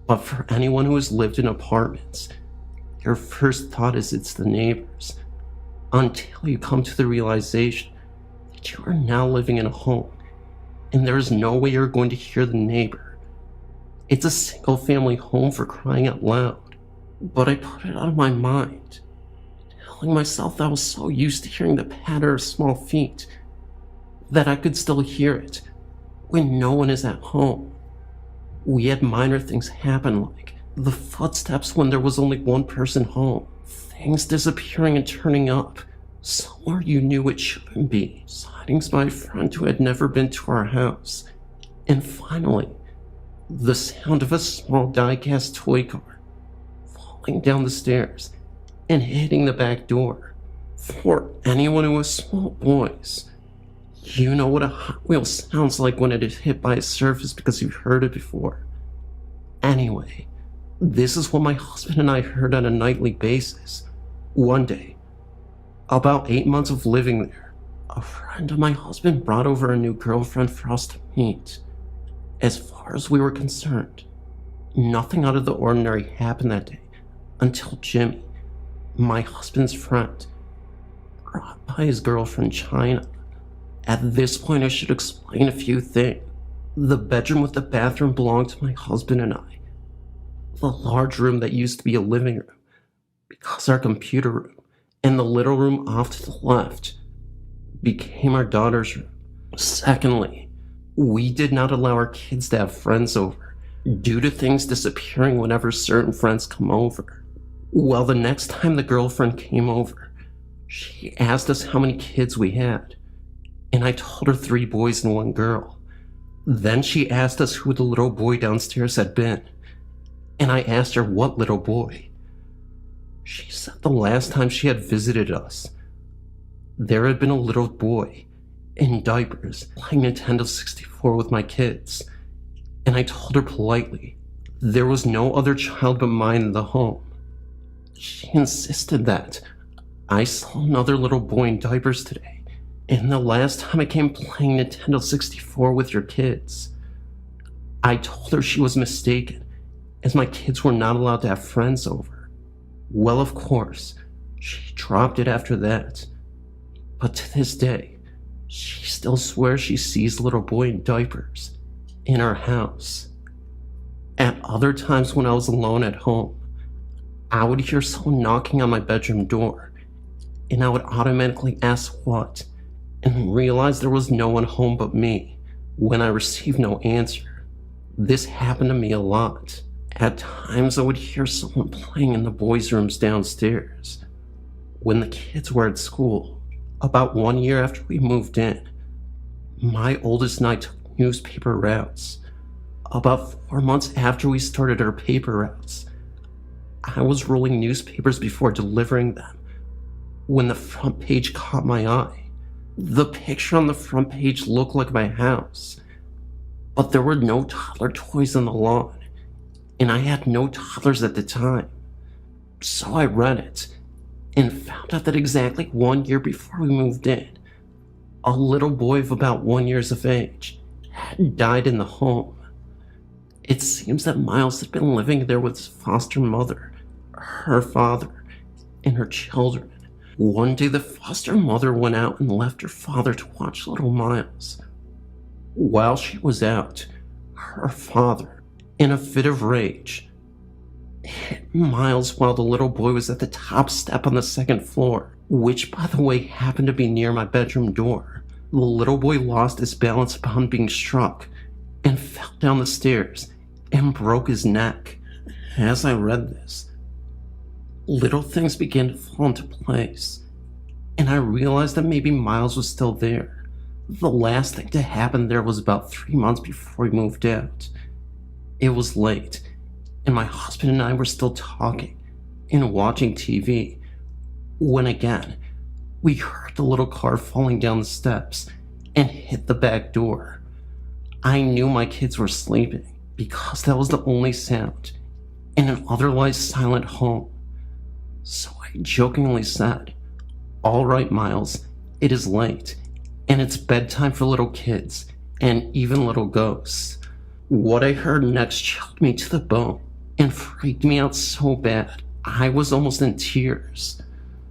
But for anyone who has lived in apartments, your first thought is it's the neighbors, until you come to the realization that you are now living in a home, and there is no way you're going to hear the neighbor. It's a single-family home, for crying out loud. But I put it out of my mind, telling myself that I was so used to hearing the patter of small feet that I could still hear it when no one is at home. We had minor things happen, like the footsteps when there was only one person home, things disappearing and turning up somewhere you knew it shouldn't be, sightings by a friend who had never been to our house, and finally, the sound of a small die-cast toy car falling down the stairs and hitting the back door. For anyone who has small boys, you know what a Hot Wheel sounds like when it is hit by a surface because you've heard it before. Anyway, this is what my husband and I heard on a nightly basis. One day, about 8 months of living there, a friend of my husband brought over a new girlfriend for us to meet. As far as we were concerned, nothing out of the ordinary happened that day until Jimmy, my husband's friend, brought by his girlfriend China. At this point, I should explain a few things. The bedroom with the bathroom belonged to my husband and I. The large room that used to be a living room, because our computer room, and the little room off to the left became our daughter's room. Secondly, we did not allow our kids to have friends over, due to things disappearing whenever certain friends come over. Well, the next time the girlfriend came over, she asked us how many kids we had, and I told her 3 boys and 1 girl. Then she asked us who the little boy downstairs had been, and I asked her what little boy. She said the last time she had visited us, there had been a little boy in diapers playing Nintendo 64 with my kids, and I told her politely there was no other child but mine in the home. She insisted that I saw another little boy in diapers today, and the last time I came playing Nintendo 64 with your kids. I told her she was mistaken, as my kids were not allowed to have friends over. Well, of course, she dropped it after that. But to this day, she still swears she sees the little boy in diapers in our house. At other times when I was alone at home, I would hear someone knocking on my bedroom door, and I would automatically ask what, and realize there was no one home but me when I received no answer. This happened to me a lot. At times I would hear someone playing in the boys' rooms downstairs. When the kids were at school, about 1 year after we moved in, my oldest and I took newspaper routes. About 4 months after we started our paper routes, I was rolling newspapers before delivering them when the front page caught my eye. The picture on the front page looked like my house, but there were no toddler toys on the lawn, and I had no toddlers at the time. So I read it and found out that exactly 1 year before we moved in, a little boy of about 1 year of age had died in the home. It seems that Miles had been living there with his foster mother, her father, and her children. One day the foster mother went out and left her father to watch little Miles. While she was out, her father, in a fit of rage, hit Miles while the little boy was at the top step on the second floor, which, by the way, happened to be near my bedroom door. The little boy lost his balance upon being struck and fell down the stairs and broke his neck. As I read this, little things began to fall into place, and I realized that maybe Miles was still there. The last thing to happen there was about 3 months before we moved out. It was late, and my husband and I were still talking and watching TV, when again, we heard the little car falling down the steps and hit the back door. I knew my kids were sleeping because that was the only sound in an otherwise silent home. So I jokingly said, "All right, Miles, it is late, and it's bedtime for little kids, and even little ghosts." What I heard next chilled me to the bone and freaked me out so bad, I was almost in tears.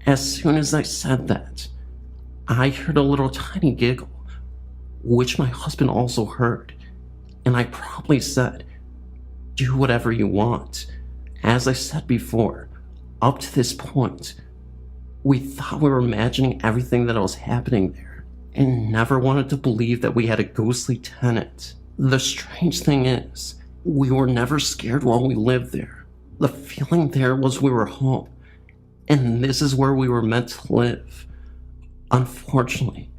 As soon as I said that, I heard a little tiny giggle, which my husband also heard, and I promptly said, "Do whatever you want." As I said before, up to this point, we thought we were imagining everything that was happening there, and never wanted to believe that we had a ghostly tenant. The strange thing is, we were never scared while we lived there. The feeling there was we were home, and this is where we were meant to live. Unfortunately,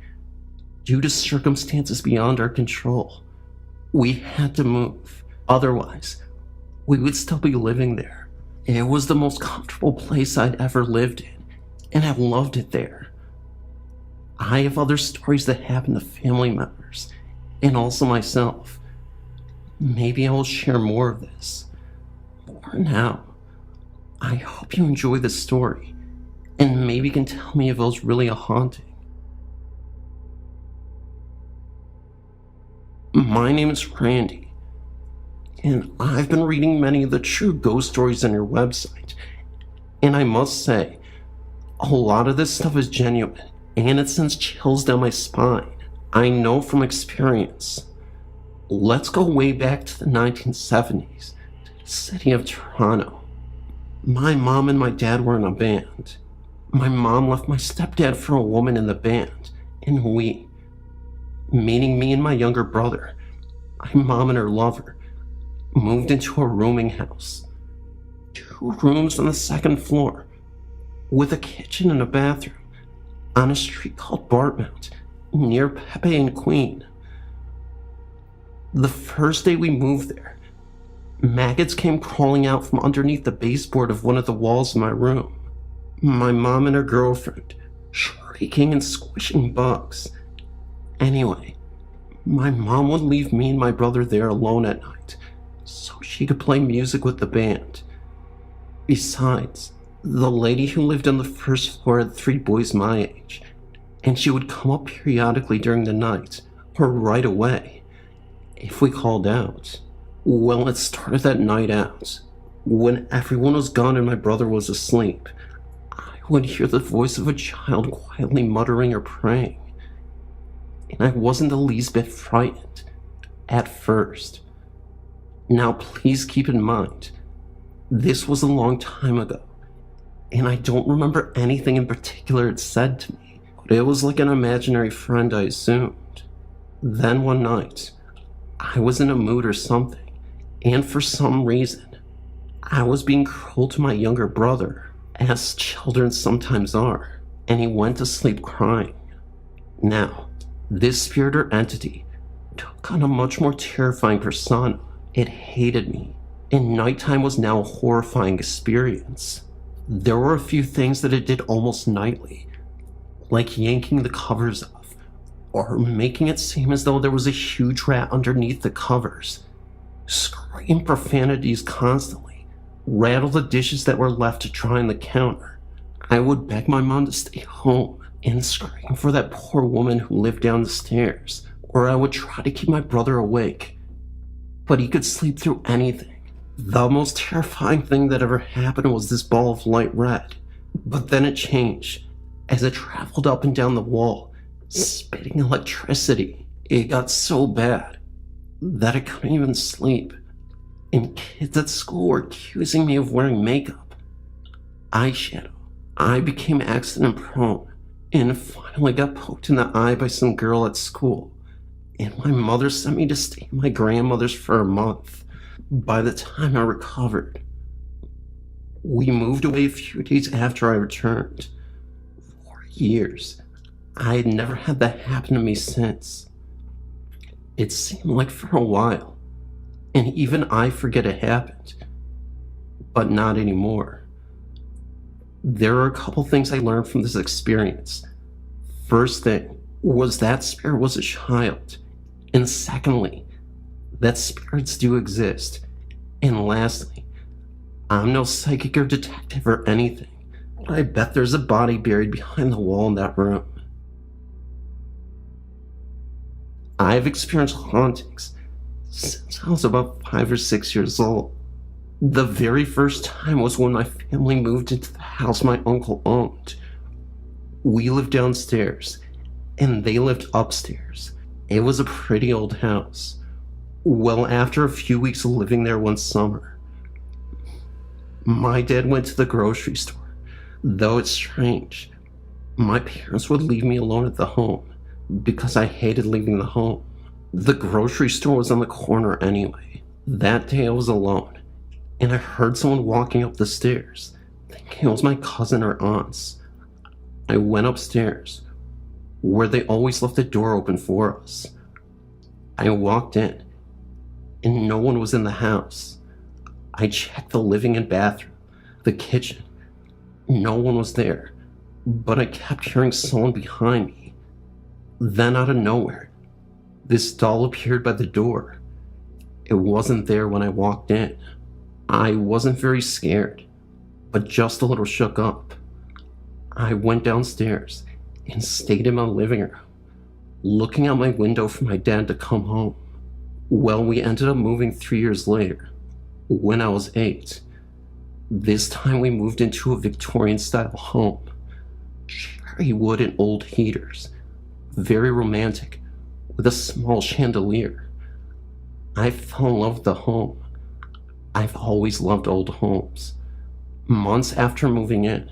due to circumstances beyond our control, we had to move. Otherwise, we would still be living there. It was the most comfortable place I'd ever lived in, and I loved it there. I have other stories that happened to family members, and also myself. Maybe I will share more of this. For now, I hope you enjoy the story, and maybe can tell me if it was really a haunting. My name is Randy, and I've been reading many of the true ghost stories on your website, and I must say, a lot of this stuff is genuine, and it sends chills down my spine. I know from experience. Let's go way back to the 1970s, to the city of Toronto. My mom and my dad were in a band. My mom left my stepdad for a woman in the band, and we, meaning me and my younger brother, my mom and her lover, moved into a rooming house. 2 rooms on the second floor, with a kitchen and a bathroom, on a street called Bartmount, near Pepe and Queen. The first day we moved there, maggots came crawling out from underneath the baseboard of one of the walls of my room. My mom and her girlfriend, shrieking and squishing bugs. Anyway, my mom would leave me and my brother there alone at night, so she could play music with the band. Besides, the lady who lived on the first floor had 3 boys my age, and she would come up periodically during the night, or right away, if we called out. Well, it started that night out. When everyone was gone and my brother was asleep, I would hear the voice of a child quietly muttering or praying. And I wasn't the least bit frightened at first. Now, please keep in mind, this was a long time ago, and I don't remember anything in particular it said to me, but it was like an imaginary friend, I assumed. Then one night, I was in a mood or something, and for some reason, I was being cruel to my younger brother, as children sometimes are, and he went to sleep crying. Now, this spirit or entity took on a much more terrifying persona. It hated me, and nighttime was now a horrifying experience. There were a few things that it did almost nightly, like yanking the covers off, or making it seem as though there was a huge rat underneath the covers, scream profanities constantly, rattle the dishes that were left to dry on the counter. I would beg my mom to stay home and scream for that poor woman who lived down the stairs, or I would try to keep my brother awake, but he could sleep through anything. The most terrifying thing that ever happened was this ball of light red, but then it changed as it traveled up and down the wall, spitting electricity. It got so bad that I couldn't even sleep, and kids at school were accusing me of wearing makeup, eyeshadow. I became accident prone and finally got poked in the eye by some girl at school, and my mother sent me to stay at my grandmother's for a month. By the time I recovered, we moved away a few days after I returned. For years, I had never had that happen to me since. It seemed like for a while, and even I forget it happened, but not anymore. There are a couple things I learned from this experience. First thing was that spirit was a child, and secondly, that spirits do exist, and lastly, I'm no psychic or detective or anything, but I bet there's a body buried behind the wall in that room. I've experienced hauntings since I was about 5 or 6 years old. The very first time was when my family moved into the house my uncle owned. We lived downstairs, and they lived upstairs. It was a pretty old house. Well, after a few weeks of living there one summer, my dad went to the grocery store. Though it's strange, my parents would leave me alone at the home because I hated leaving the home. The grocery store was on the corner anyway. That day I was alone, and I heard someone walking up the stairs, thinking it was my cousin or aunts. I went upstairs, where they always left the door open for us. I walked in, and no one was in the house. I checked the living and bathroom, the kitchen. No one was there, but I kept hearing someone behind me. Then out of nowhere, this doll appeared by the door. It wasn't there when I walked in. I wasn't very scared, but just a little shook up. I went downstairs and stayed in my living room, looking out my window for my dad to come home. Well, we ended up moving 3 years later, when I was 8. This time we moved into a Victorian-style home. Cherry wood and old heaters. Very romantic, with a small chandelier. I fell in love with the home. I've always loved old homes. Months after moving in,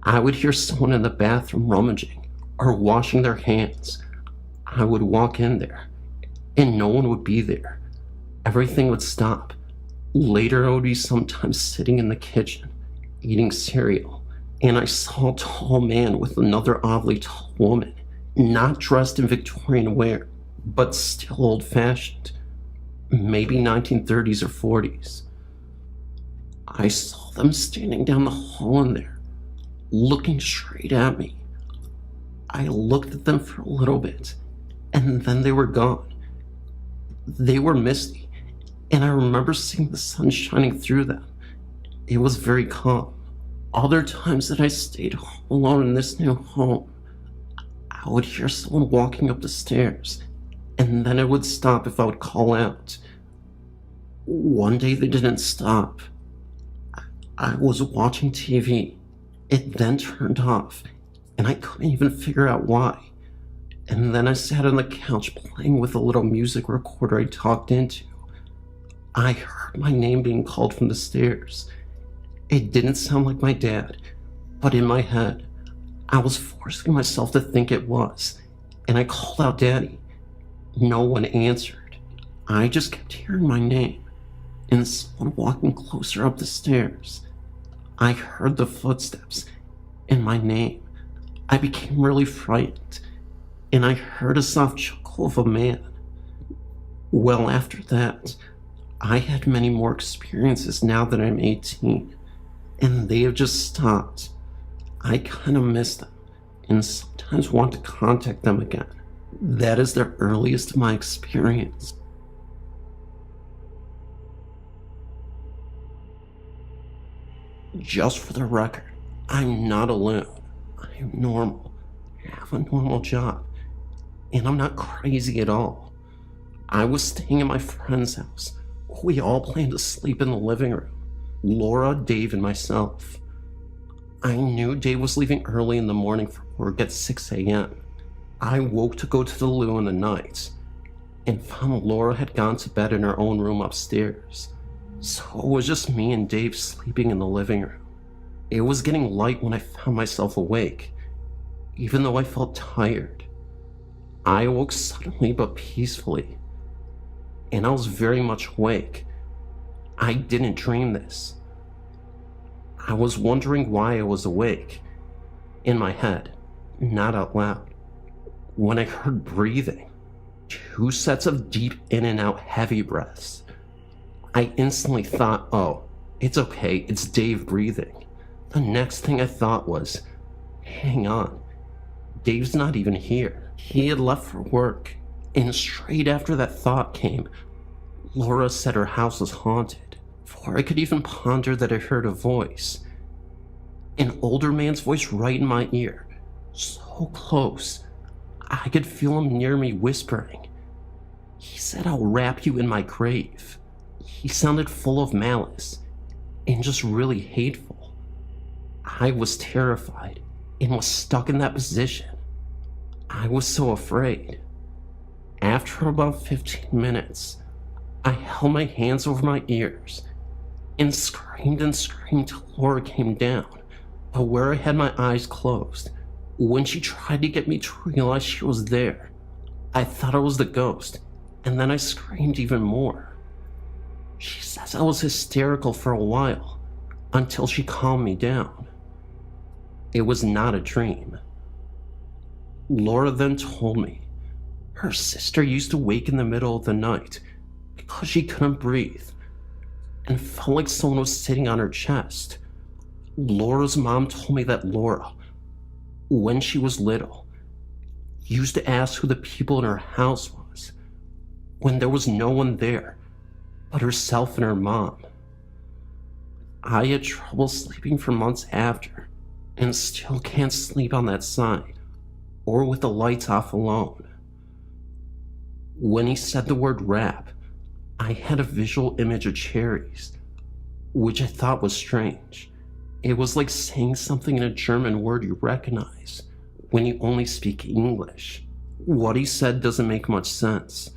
I would hear someone in the bathroom rummaging or washing their hands. I would walk in there, and no one would be there. Everything would stop. Later, I would be sometimes sitting in the kitchen, eating cereal, and I saw a tall man with another oddly tall woman, not dressed in Victorian wear, but still old-fashioned, maybe 1930s or 40s. I saw them standing down the hall in there, looking straight at me. I looked at them for a little bit, and then they were gone. They were misty, and I remember seeing the sun shining through them. It was very calm. Other times that I stayed home alone in this new home, I would hear someone walking up the stairs, and then it would stop if I would call out. One day they didn't stop. I was watching TV. It then turned off, and I couldn't even figure out why. And then I sat on the couch playing with a little music recorder I talked into. I heard my name being called from the stairs. It didn't sound like my dad, but in my head, I was forcing myself to think it was, and I called out Daddy. No one answered. I just kept hearing my name, and someone walking closer up the stairs. I heard the footsteps, and my name. I became really frightened, and I heard a soft chuckle of a man. Well, after that, I had many more experiences now that I'm 18, and they have just stopped. I kind of miss them, and sometimes want to contact them again. That is the earliest of my experience. Just for the record, I'm not alone. I'm normal, have a normal job, and I'm not crazy at all. I was staying at my friend's house. We all planned to sleep in the living room. Laura, Dave, and myself. I knew Dave was leaving early in the morning for work at 6 a.m. I woke to go to the loo in the night and found Laura had gone to bed in her own room upstairs. So it was just me and Dave sleeping in the living room. It was getting light when I found myself awake, even though I felt tired. I awoke suddenly but peacefully, and I was very much awake. I didn't dream this. I was wondering why I was awake, in my head, not out loud, when I heard breathing, 2 sets of deep in and out heavy breaths. I instantly thought, oh, it's okay, it's Dave breathing. The next thing I thought was, hang on, Dave's not even here. He had left for work, and straight after that thought came, Laura said her house was haunted. Before I could even ponder that, I heard a voice. An older man's voice right in my ear, so close, I could feel him near me whispering. He said, I'll wrap you in my grave. He sounded full of malice, and just really hateful. I was terrified, and was stuck in that position. I was so afraid. After about 15 minutes, I held my hands over my ears, and screamed till Laura came down. But where I had my eyes closed, when she tried to get me to realize she was there, I thought it was the ghost, and then I screamed even more. She says I was hysterical for a while, until she calmed me down. It was not a dream. Laura then told me her sister used to wake in the middle of the night because she couldn't breathe and felt like someone was sitting on her chest. Laura's mom told me that Laura, when she was little, used to ask who the people in her house was when there was no one there but herself and her mom. I had trouble sleeping for months after, and still can't sleep on that side or with the lights off alone. When he said the word rap, I had a visual image of cherries, which I thought was strange. It was like saying something in a German word you recognize when you only speak English. What he said doesn't make much sense.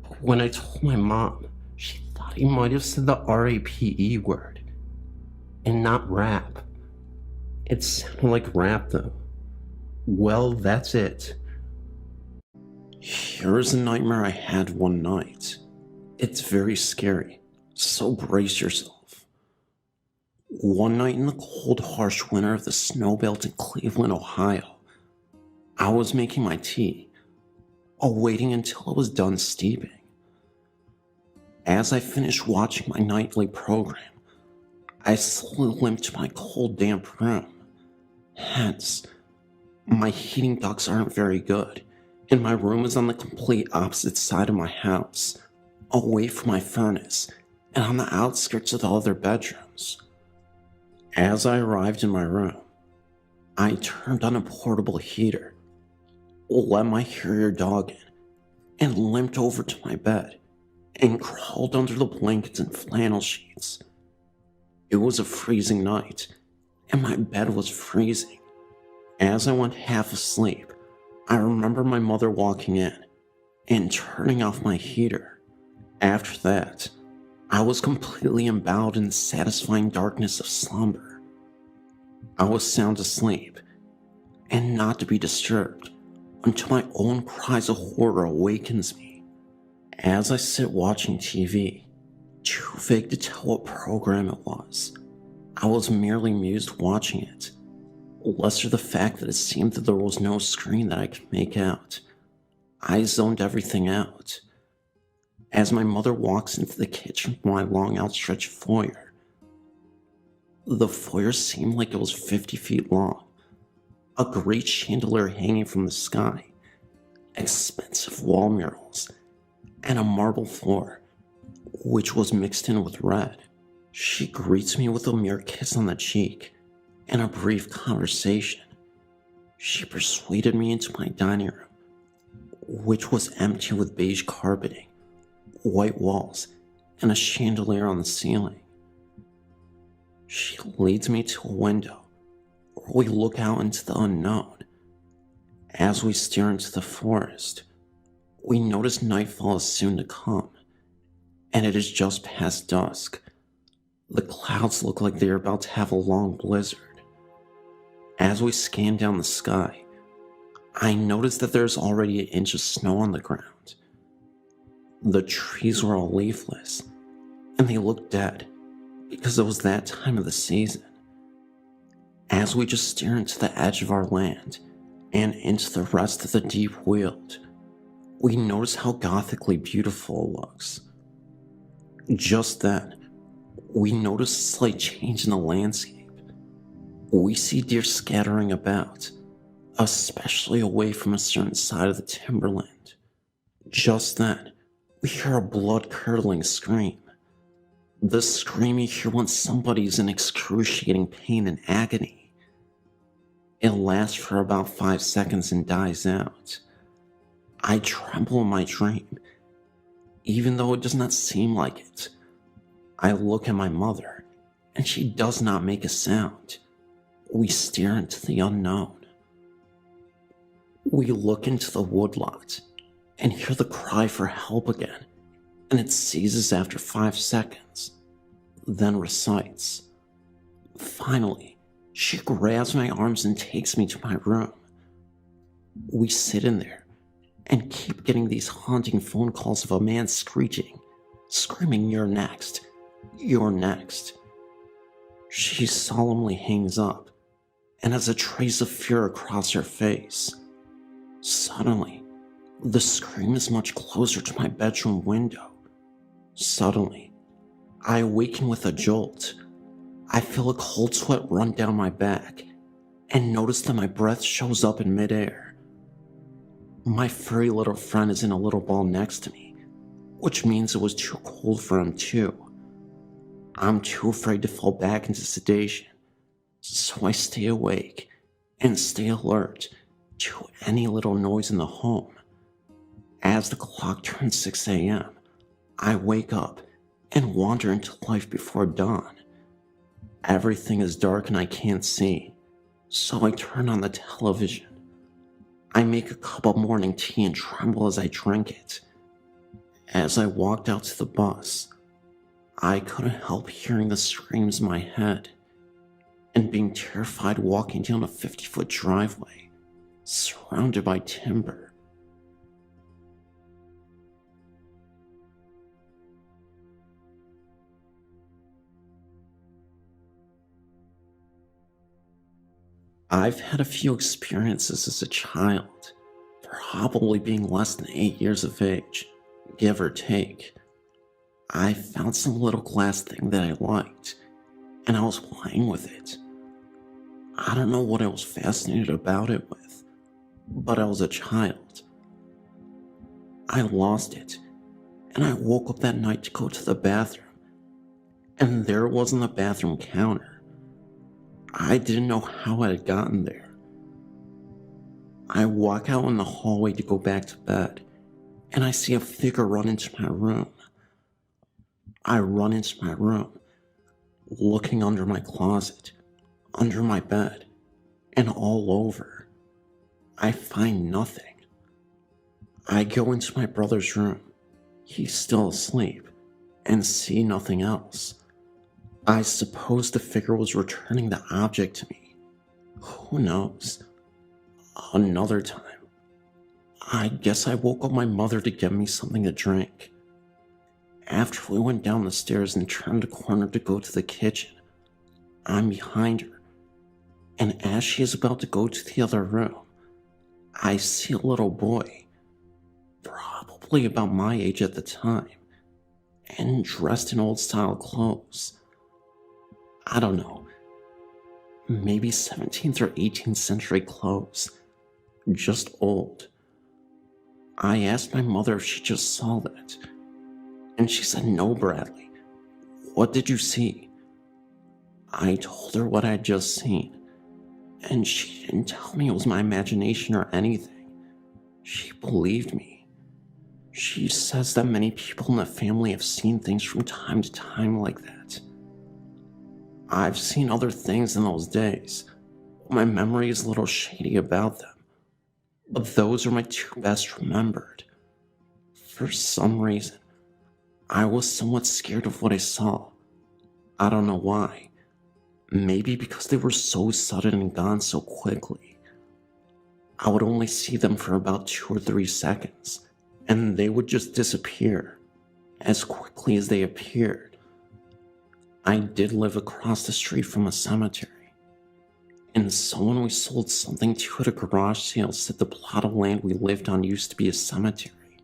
But when I told my mom, she thought he might have said the R-A-P-E word, and not rap. It sounded like rap though. Well, that's it. Here's a nightmare I had one night. It's very scary, so brace yourself. One night in the cold, harsh winter of the snow belt in Cleveland, Ohio, I was making my tea, waiting until it was done steeping. As I finished watching my nightly program, I slowly limped to my cold, damp room. Hence, my heating ducts aren't very good, and my room is on the complete opposite side of my house, away from my furnace, and on the outskirts of the other bedrooms. As I arrived in my room, I turned on a portable heater, let my Harrier dog in, and limped over to my bed and crawled under the blankets and flannel sheets. It was a freezing night, and my bed was freezing. As I went half asleep, I remember my mother walking in and turning off my heater. After that, I was completely emboweled in the satisfying darkness of slumber. I was sound asleep, and not to be disturbed until my own cries of horror awakens me. As I sit watching TV, too vague to tell what program it was, I was merely amused watching it, lesser the fact that it seemed that there was no screen that I could make out. I zoned everything out. As my mother walks into the kitchen from my long outstretched foyer, the foyer seemed like it was 50 feet long, a great chandelier hanging from the sky, expensive wall murals, and a marble floor, which was mixed in with red. She greets me with a mere kiss on the cheek and a brief conversation. She persuaded me into my dining room, which was empty with beige carpeting, white walls, and a chandelier on the ceiling. She leads me to a window where we look out into the unknown. As we stare into the forest, we notice nightfall is soon to come, and it is just past dusk. The clouds look like they are about to have a long blizzard. As we scan down the sky, I notice that there's already an inch of snow on the ground. The trees were all leafless, and they looked dead because it was that time of the season. As we just stare into the edge of our land and into the rest of the deep weald, we notice how gothically beautiful it looks. Just then, we notice a slight change in the landscape. We see deer scattering about, especially away from a certain side of the timberland. Just then, we hear a blood-curdling scream. The scream you hear when somebody is in excruciating pain and agony. It lasts for about 5 seconds and dies out. I tremble in my dream, even though it does not seem like it. I look at my mother, and she does not make a sound. We stare into the unknown. We look into the woodlot and hear the cry for help again, and it ceases after 5 seconds, then recites. Finally, she grabs my arms and takes me to my room. We sit in there and keep getting these haunting phone calls of a man screaming, "You're next, you're next." She solemnly hangs up and has a trace of fear across her face. Suddenly, the scream is much closer to my bedroom window. Suddenly, I awaken with a jolt. I feel a cold sweat run down my back and notice that my breath shows up in midair. My furry little friend is in a little ball next to me, which means it was too cold for him too. I'm too afraid to fall back into sedation, so I stay awake and stay alert to any little noise in the home. As the clock turns 6 a.m., I wake up and wander into life before dawn. Everything is dark and I can't see, so I turn on the television. I make a cup of morning tea and tremble as I drink it. As I walked out to the bus, I couldn't help hearing the screams in my head and being terrified walking down a 50-foot driveway surrounded by timber. I've had a few experiences as a child, probably being less than 8 years of age, give or take. I found some little glass thing that I liked, and I was playing with it. I don't know what I was fascinated about it with, but I was a child. I lost it, and I woke up that night to go to the bathroom, and there it was on the bathroom counter. I didn't know how I had gotten there. I walk out in the hallway to go back to bed, and I see a figure run into my room. I run into my room, looking under my closet, under my bed, and all over. I find nothing. I go into my brother's room. He's still asleep, and see nothing else. I suppose the figure was returning the object to me. Who knows? Another time, I guess I woke up my mother to get me something to drink. After we went down the stairs and turned a corner to go to the kitchen, I'm behind her, and as she is about to go to the other room, I see a little boy, probably about my age at the time, and dressed in old-style clothes. I don't know, maybe 17th or 18th century clothes, just old. I asked my mother if she just saw that, and she said, "No, Bradley. What did you see?" I told her what I had just seen, and she didn't tell me it was my imagination or anything. She believed me. She says that many people in the family have seen things from time to time like that. I've seen other things in those days. My memory is a little shady about them, but those are my two best remembered. For some reason, I was somewhat scared of what I saw. I don't know why. Maybe because they were so sudden and gone so quickly. I would only see them for about 2 or 3 seconds, and they would just disappear as quickly as they appeared. I did live across the street from a cemetery, and someone we sold something to at a garage sale said the plot of land we lived on used to be a cemetery.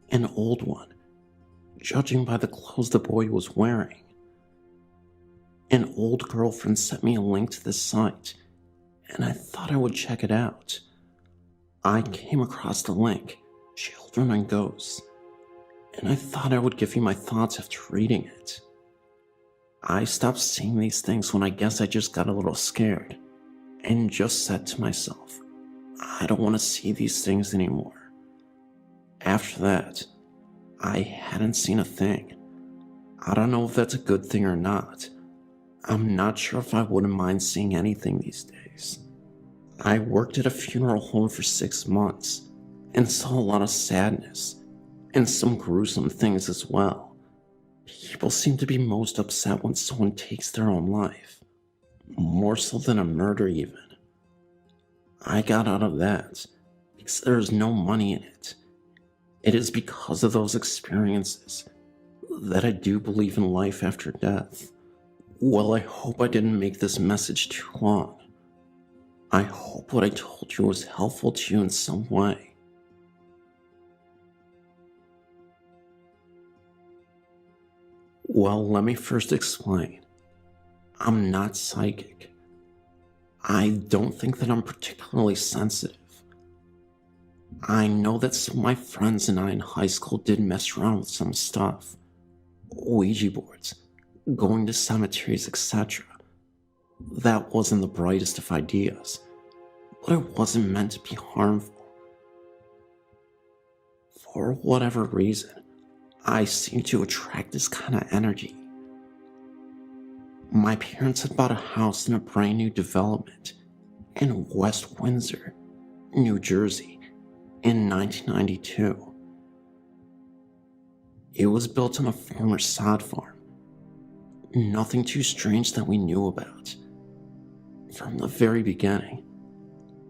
An old one, judging by the clothes the boy was wearing. An old girlfriend sent me a link to the site, and I thought I would check it out. I came across the link, Children and Ghosts, and I thought I would give you my thoughts after reading it. I stopped seeing these things when I guess I just got a little scared, and just said to myself, I don't want to see these things anymore. After that, I hadn't seen a thing. I don't know if that's a good thing or not. I'm not sure if I wouldn't mind seeing anything these days. I worked at a funeral home for 6 months and saw a lot of sadness and some gruesome things as well. People seem to be most upset when someone takes their own life, more so than a murder even. I got out of that because there is no money in it. It is because of those experiences that I do believe in life after death. Well, I hope I didn't make this message too long. I hope what I told you was helpful to you in some way. Well, let me first explain. I'm not psychic. I don't think that I'm particularly sensitive. I know that some of my friends and I in high school did mess around with some stuff. Ouija boards, going to cemeteries, etc. That wasn't the brightest of ideas, but it wasn't meant to be harmful. For whatever reason, I seem to attract this kind of energy. My parents had bought a house in a brand new development in West Windsor, New Jersey, in 1992. It was built on a former sod farm. Nothing too strange that we knew about. From the very beginning,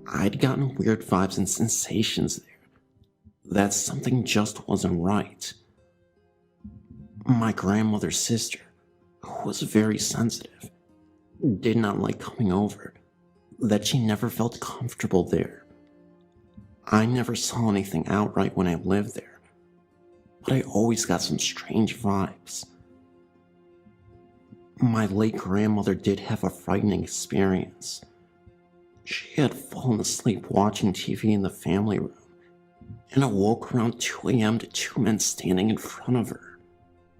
I'd gotten weird vibes and sensations there. That something just wasn't right. My grandmother's sister, who was very sensitive, did not like coming over, that she never felt comfortable there. I never saw anything outright when I lived there, but I always got some strange vibes. My late grandmother did have a frightening experience. She had fallen asleep watching TV in the family room and awoke around 2 a.m. to 2 men standing in front of her.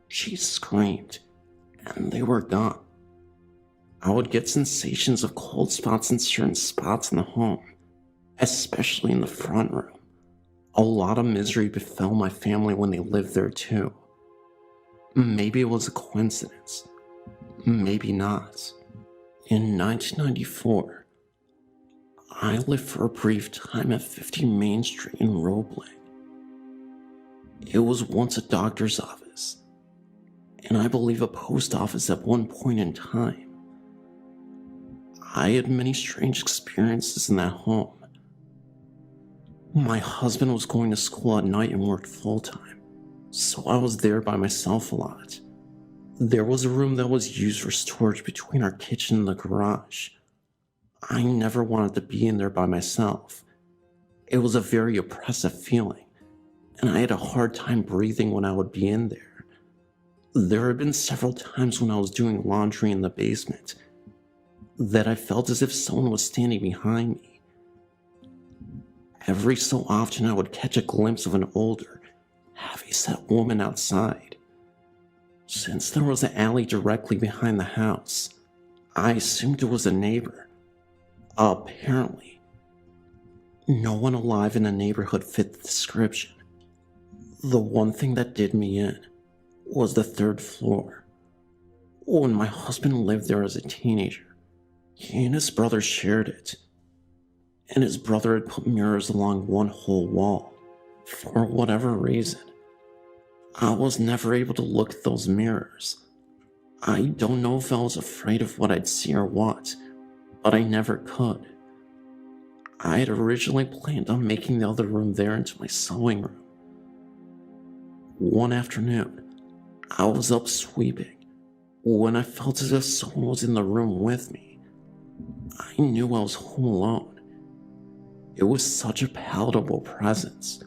She screamed, and they were gone. I would get sensations of cold spots in certain spots in the home, especially in the front room. A lot of misery befell my family when they lived there too. Maybe it was a coincidence. Maybe not. In 1994, I lived for a brief time at 50 Main Street in Roebling. It was once a doctor's office, and I believe a post office at one point in time. I had many strange experiences in that home. My husband was going to school at night and worked full-time, so I was there by myself a lot. There was a room that was used for storage between our kitchen and the garage. I never wanted to be in there by myself. It was a very oppressive feeling, and I had a hard time breathing when I would be in there. There had been several times when I was doing laundry in the basement that I felt as if someone was standing behind me. Every so often I would catch a glimpse of an older, heavy-set woman outside. Since there was an alley directly behind the house, I assumed it was a neighbor. Apparently, no one alive in the neighborhood fit the description. The one thing that did me in was the third floor. When my husband lived there as a teenager, he and his brother shared it, and his brother had put mirrors along one whole wall. For whatever reason, I was never able to look at those mirrors. I don't know if I was afraid of what I'd see or what, but I never could. I had originally planned on making the other room there into my sewing room. One afternoon, I was up sweeping when I felt as if someone was in the room with me. I knew I was home alone. It was such a palatable presence.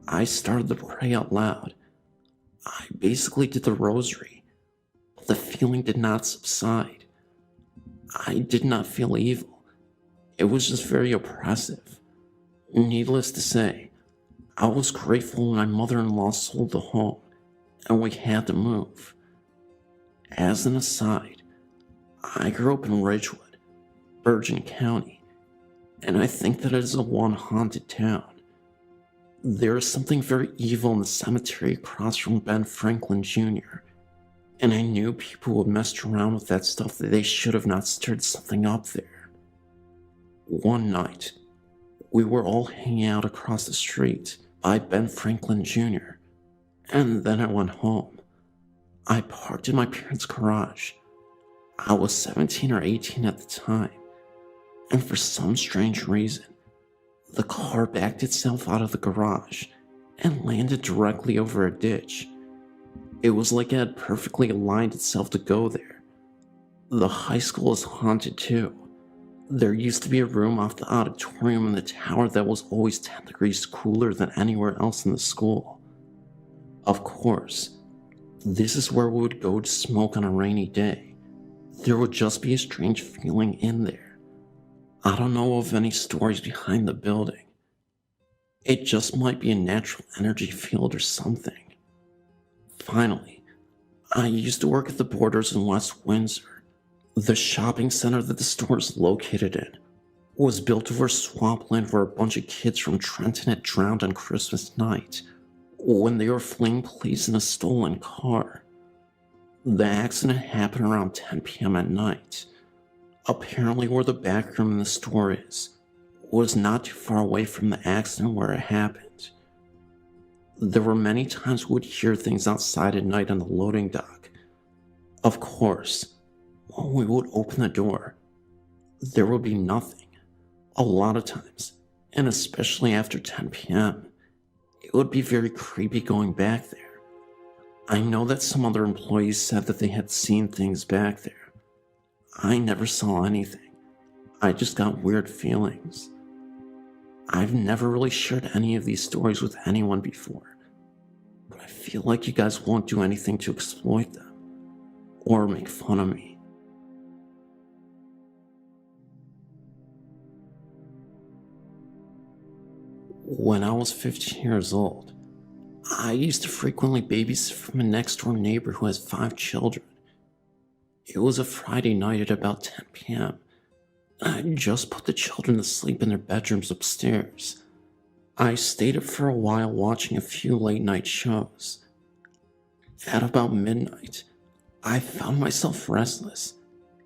I started to pray out loud. I basically did the rosary, but the feeling did not subside. I did not feel evil. It was just very oppressive. Needless to say, I was grateful when my mother-in-law sold the home and we had to move. As an aside, I grew up in Ridgewood, Bergen County, and I think that it is a one haunted town. There is something very evil in the cemetery across from Ben Franklin Jr., and I knew people would mess around with that stuff that they should have not stirred something up there. One night, we were all hanging out across the street by Ben Franklin Jr., and then I went home. I parked in my parents' garage. I was 17 or 18 at the time, and for some strange reason, the car backed itself out of the garage and landed directly over a ditch. It was like it had perfectly aligned itself to go there. The high school is haunted too. There used to be a room off the auditorium in the tower that was always 10 degrees cooler than anywhere else in the school. Of course, this is where we would go to smoke on a rainy day. There would just be a strange feeling in there. I don't know of any stories behind the building. It just might be a natural energy field or something. Finally, I used to work at the Borders in West Windsor. The shopping center that the store is located in was built over swampland where a bunch of kids from Trenton had drowned on Christmas night when they were fleeing police in a stolen car. The accident happened around 10 p.m. at night. Apparently where the back room in the store is was not too far away from the accident where it happened. There were many times we would hear things outside at night on the loading dock. Of course, when we would open the door, there would be nothing. A lot of times, and especially after 10 p.m., it would be very creepy going back there. I know that some other employees said that they had seen things back there. I never saw anything. I just got weird feelings. I've never really shared any of these stories with anyone before, but I feel like you guys won't do anything to exploit them or make fun of me. When I was 15 years old, I used to frequently babysit from a next-door neighbor who has 5 children. It was a Friday night at about 10 p.m. I just put the children to sleep in their bedrooms upstairs. I stayed up for a while watching a few late-night shows. At about midnight, I found myself restless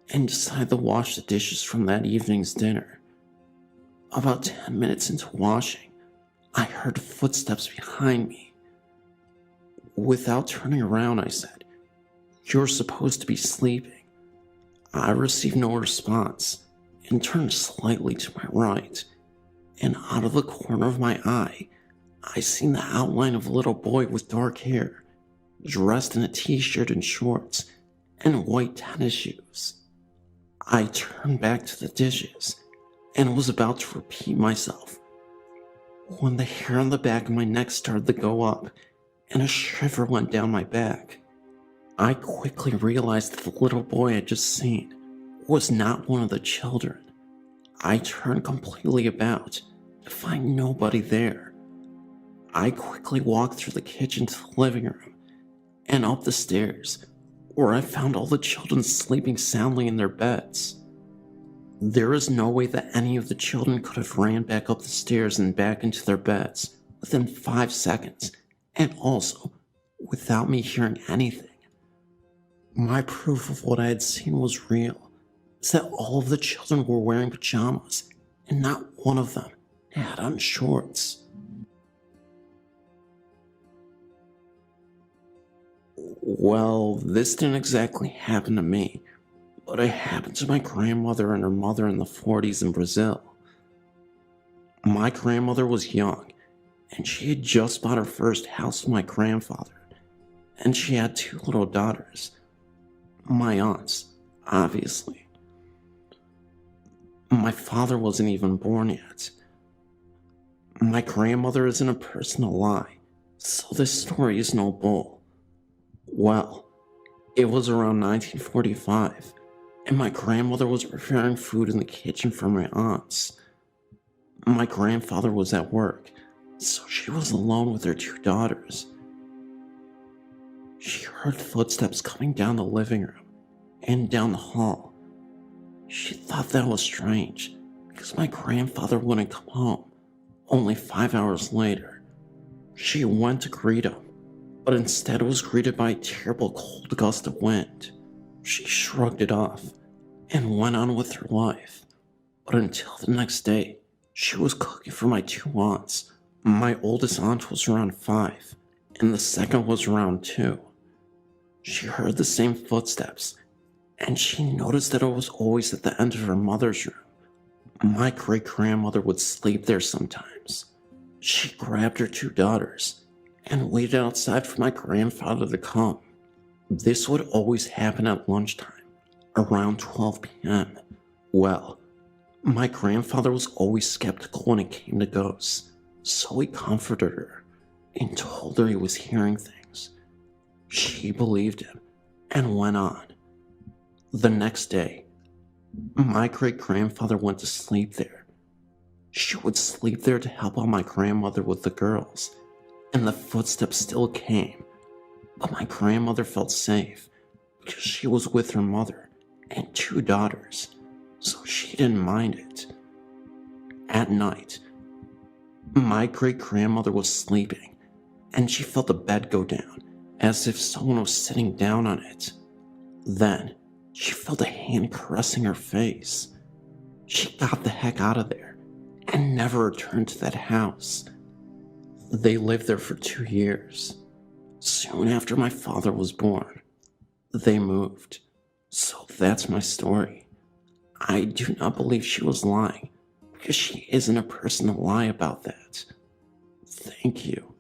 and decided to wash the dishes from that evening's dinner. About 10 minutes into washing, I heard footsteps behind me. Without turning around, I said, "You're supposed to be sleeping." I received no response and turned slightly to my right, and out of the corner of my eye, I seen the outline of a little boy with dark hair, dressed in a t-shirt and shorts, and white tennis shoes. I turned back to the dishes and was about to repeat myself when the hair on the back of my neck started to go up and a shiver went down my back. I quickly realized that the little boy I had just seen was not one of the children. I turned completely about to find nobody there. I quickly walked through the kitchen to the living room and up the stairs, where I found all the children sleeping soundly in their beds. There is no way that any of the children could have ran back up the stairs and back into their beds within 5 seconds, and also without me hearing anything. My proof of what I had seen was real, is that all of the children were wearing pajamas, and not one of them had on shorts. Well, this didn't exactly happen to me, but it happened to my grandmother and her mother in the 40s in Brazil. My grandmother was young, and she had just bought her first house with my grandfather, and she had 2 little daughters. My aunts, obviously. My father wasn't even born yet. My grandmother isn't a person to lie, so this story is no bull. Well, it was around 1945, and my grandmother was preparing food in the kitchen for my aunts. My grandfather was at work, so she was alone with her 2 daughters. She heard footsteps coming down the living room and down the hall. She thought that was strange, because my grandfather wouldn't come home. Only 5 hours later, she went to greet him, but instead was greeted by a terrible cold gust of wind. She shrugged it off and went on with her life. But until the next day, she was cooking for my 2 aunts. My oldest aunt was around 5, and the second was around 2. She heard the same footsteps, and she noticed that it was always at the end of her mother's room. My great-grandmother would sleep there sometimes. She grabbed her 2 daughters and waited outside for my grandfather to come. This would always happen at lunchtime, around 12 p.m. Well, my grandfather was always skeptical when it came to ghosts, so he comforted her and told her he was hearing things. She believed him and went on. The next day, my great-grandfather went to sleep there. She would sleep there to help out my grandmother with the girls, and the footsteps still came, but my grandmother felt safe because she was with her mother and 2 daughters, so she didn't mind it. At night, my great-grandmother was sleeping, and she felt the bed go down as if someone was sitting down on it. Then, she felt a hand caressing her face. She got the heck out of there and never returned to that house. They lived there for 2 years. Soon after my father was born, they moved. So that's my story. I do not believe she was lying, because she isn't a person to lie about that. Thank you.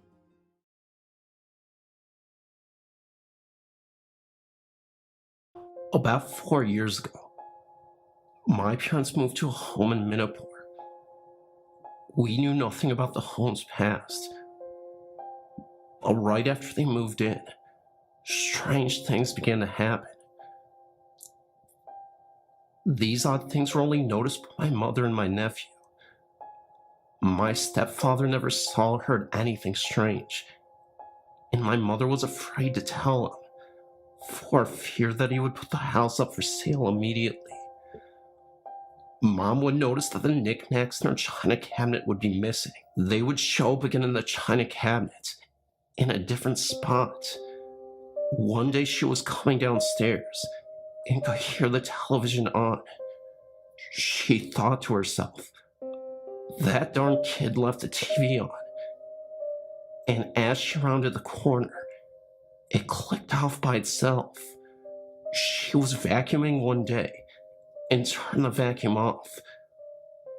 About 4 years ago, my parents moved to a home in Minapur. We knew nothing about the home's past. But right after they moved in, strange things began to happen. These odd things were only noticed by my mother and my nephew. My stepfather never saw or heard anything strange, and my mother was afraid to tell him, for fear that he would put the house up for sale immediately. Mom would notice that the knickknacks in her china cabinet would be missing. They would show up again in the china cabinet, in a different spot. One day she was coming downstairs and could hear the television on. She thought to herself, that darn kid left the TV on. And as she rounded the corner, it clicked off by itself. She was vacuuming one day and turned the vacuum off,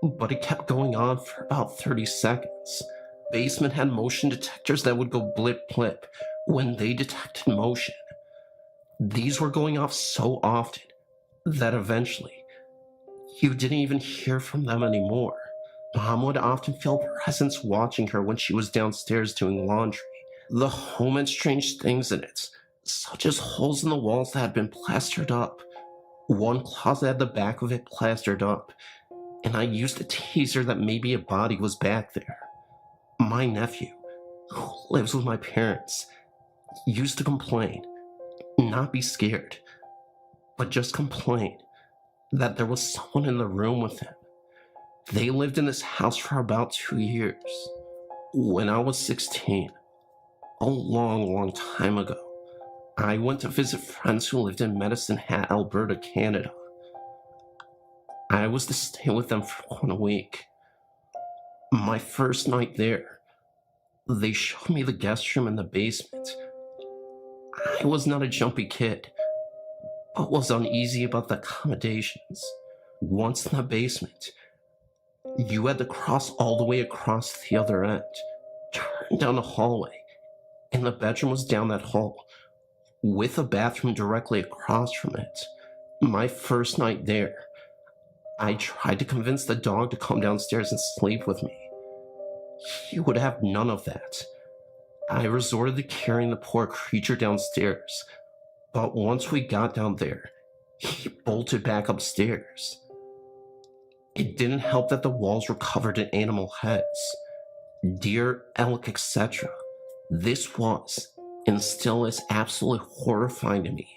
but it kept going on for about 30 seconds. Basement had motion detectors that would go blip blip when they detected motion. These were going off so often that eventually you didn't even hear from them anymore. Mom would often feel presence watching her when she was downstairs doing laundry. The home had strange things in it, such as holes in the walls that had been plastered up. One closet had the back of it plastered up, and I used to tease her that maybe a body was back there. My nephew, who lives with my parents, used to complain, not be scared, but just complain that there was someone in the room with him. They lived in this house for about 2 years. When I was 16, a long time ago, I went to visit friends who lived in Medicine Hat, Alberta, Canada. I was to stay with them for 1 week. My first night there, they showed me the guest room in the basement. I was not a jumpy kid, but was uneasy about the accommodations. Once in the basement, you had to cross all the way across the other end, turn down the hallway, and the bedroom was down that hall, with a bathroom directly across from it. My first night there, I tried to convince the dog to come downstairs and sleep with me. He would have none of that. I resorted to carrying the poor creature downstairs, but once we got down there, he bolted back upstairs. It didn't help that the walls were covered in animal heads, deer, elk, etc. This was, and still is, absolutely horrifying to me.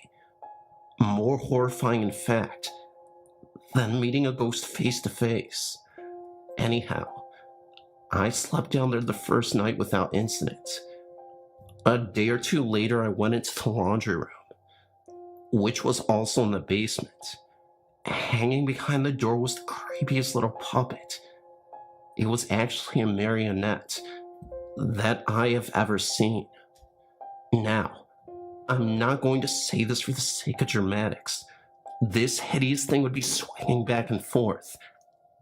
More horrifying, in fact, than meeting a ghost face to face. Anyhow, I slept down there the first night without incident. A day or two later, I went into the laundry room, which was also in the basement. Hanging behind the door was the creepiest little puppet. It was actually a marionette that I have ever seen. Now, I'm not going to say this for the sake of dramatics. This hideous thing would be swinging back and forth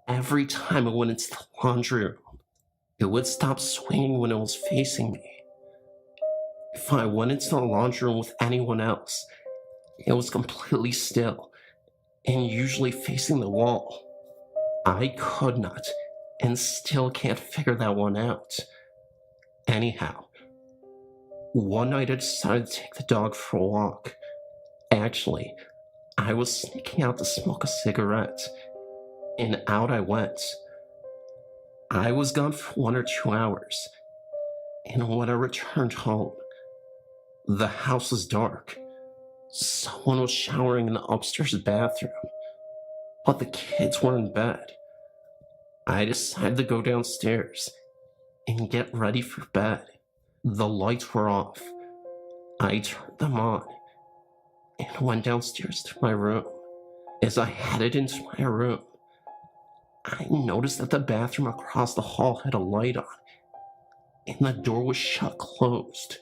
every time I went into the laundry room. It would stop swinging when it was facing me. If I went into the laundry room with anyone else, it was completely still and usually facing the wall. I could not and still can't figure that one out. Anyhow, one night I decided to take the dog for a walk. Actually, I was sneaking out to smoke a cigarette, and out I went. I was gone for 1 or 2 hours, and when I returned home, the house was dark. Someone was showering in the upstairs bathroom, but the kids were in bed. I decided to go downstairs and get ready for bed. The lights were off. I turned them on and went downstairs to my room. As I headed into my room, I noticed that the bathroom across the hall had a light on, and the door was shut closed.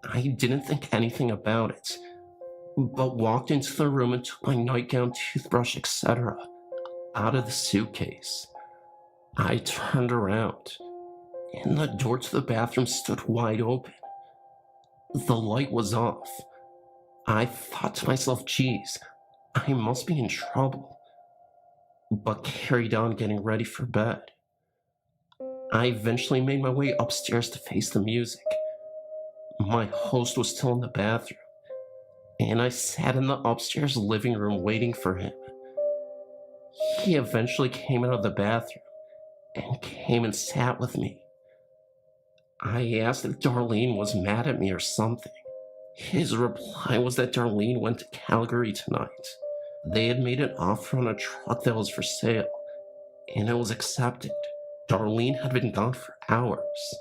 I didn't think anything about it, but walked into the room and took my nightgown, toothbrush, etc. out of the suitcase. I turned around, and the door to the bathroom stood wide open. The light was off. I thought to myself, geez, I must be in trouble, but carried on getting ready for bed. I eventually made my way upstairs to face the music. My host was still in the bathroom, and I sat in the upstairs living room waiting for him. He eventually came out of the bathroom and came and sat with me. I asked if Darlene was mad at me or something. His reply was that Darlene went to Calgary tonight. They had made an offer on a truck that was for sale, and it was accepted. Darlene had been gone for hours.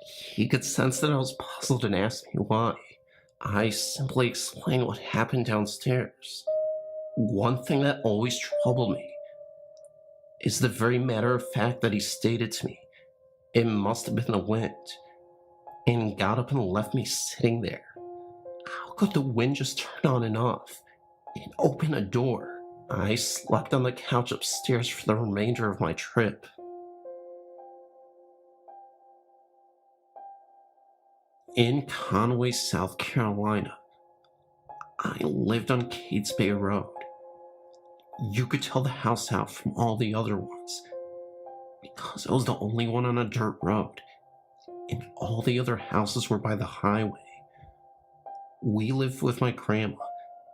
He could sense that I was puzzled and asked me why. I simply explained what happened downstairs. One thing that always troubled me is the very matter of fact that he stated to me it must have been the wind, and got up and left me sitting there. How could the wind just turn on and off and open a door? I slept on the couch upstairs for the remainder of my trip. In Conway, South Carolina, I lived on Cates Bay Road. You could tell the house out from all the other ones because it was the only one on a dirt road, and all the other houses were by the highway. We lived with my grandma,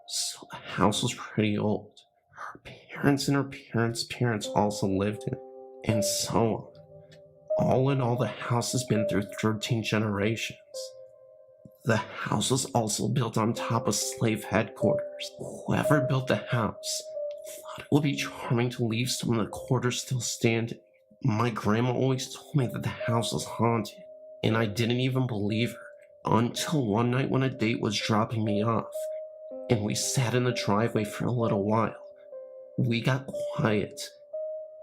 so the house was pretty old. Her parents and her parents' parents also lived in it, and so on. All in all, the house has been through 13 generations. The house was also built on top of slave headquarters. Whoever built the house thought it would be charming to leave some of the quarters still standing. My grandma always told me that the house was haunted, and I didn't even believe her until one night when a date was dropping me off, and we sat in the driveway for a little while. We got quiet,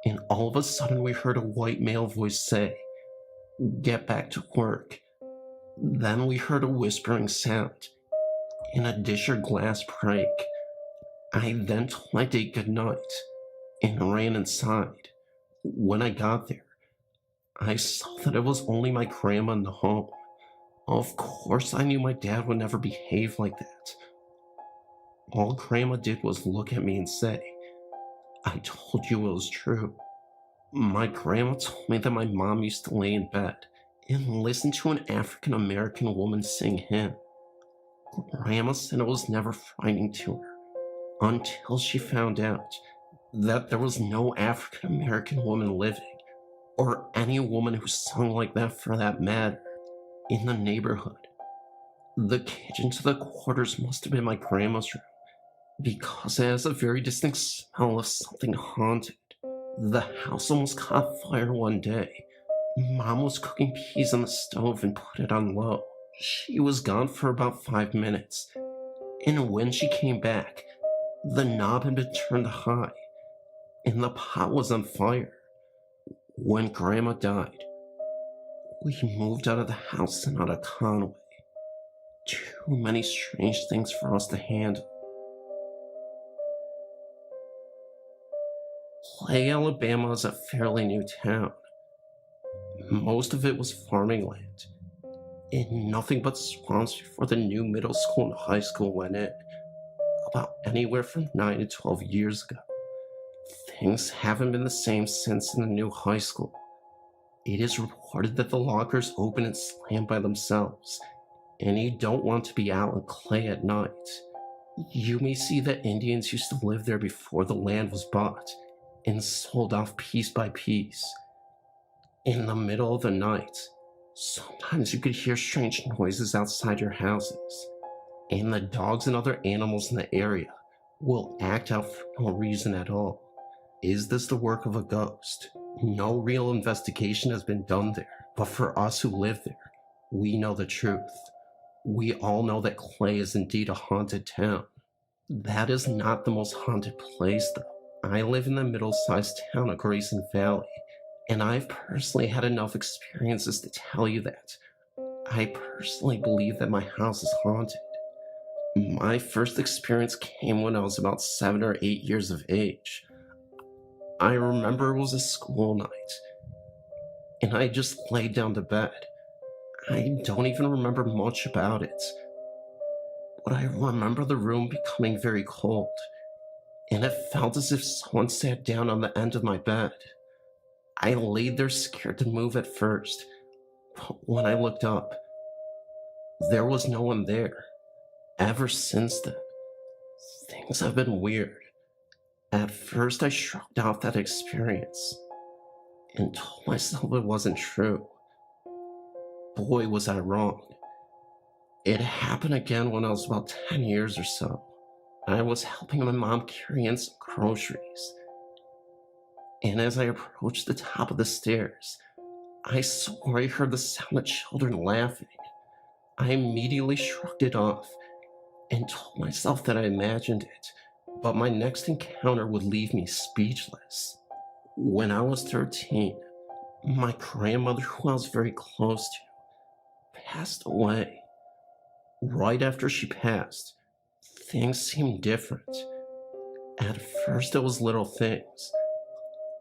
and all of a sudden we heard a white male voice say, "Get back to work." Then we heard a whispering sound, and a dish or glass break. I then told my date goodnight, and ran inside. When I got there, I saw that it was only my grandma in the home. Of course, I knew my dad would never behave like that. All grandma did was look at me and say, "I told you it was true." My grandma told me that my mom used to lay in bed and listen to an African American woman sing hymn. Grandma said it was never frightening to her until she found out that there was no African American woman living, or any woman who sung like that for that matter, in the neighborhood. The kitchen to the quarters must have been my grandma's room, because it has a very distinct smell of something haunted. The house almost caught fire one day. Mom was cooking peas on the stove and put it on low. She was gone for about 5 minutes, and when she came back, the knob had been turned high, and the pot was on fire. When Grandma died, we moved out of the house and out of Conway. Too many strange things for us to handle. Clay, Alabama is a fairly new town. Most of it was farming land, and nothing but swamps before the new middle school and high school went in, about anywhere from 9 to 12 years ago. Things haven't been the same since in the new high school. It is reported that the lockers open and slam by themselves, and you don't want to be out in Clay at night. You may see that Indians used to live there before the land was bought and sold off piece by piece. In the middle of the night, sometimes you could hear strange noises outside your houses, and the dogs and other animals in the area will act out for no reason at all. Is this the work of a ghost? No real investigation has been done there, but for us who live there, we know the truth. We all know that Clay is indeed a haunted town. That is not the most haunted place, though. I live in the middle-sized town of Grayson Valley, and I've personally had enough experiences to tell you that I personally believe that my house is haunted. My first experience came when I was about 7 or 8 years of age. I remember it was a school night, and I just laid down to bed. I don't even remember much about it, but I remember the room becoming very cold, and it felt as if someone sat down on the end of my bed. I laid there scared to move at first, but when I looked up, there was no one there. Ever since then, things have been weird. At first, I shrugged off that experience and told myself it wasn't true. Boy, was I wrong. It happened again when I was about 10 years or so. I was helping my mom carry in some groceries, and as I approached the top of the stairs, I swore I heard the sound of children laughing. I immediately shrugged it off and told myself that I imagined it, but my next encounter would leave me speechless. When I was 13, my grandmother, who I was very close to, passed away. Right after she passed, things seemed different. At first, it was little things,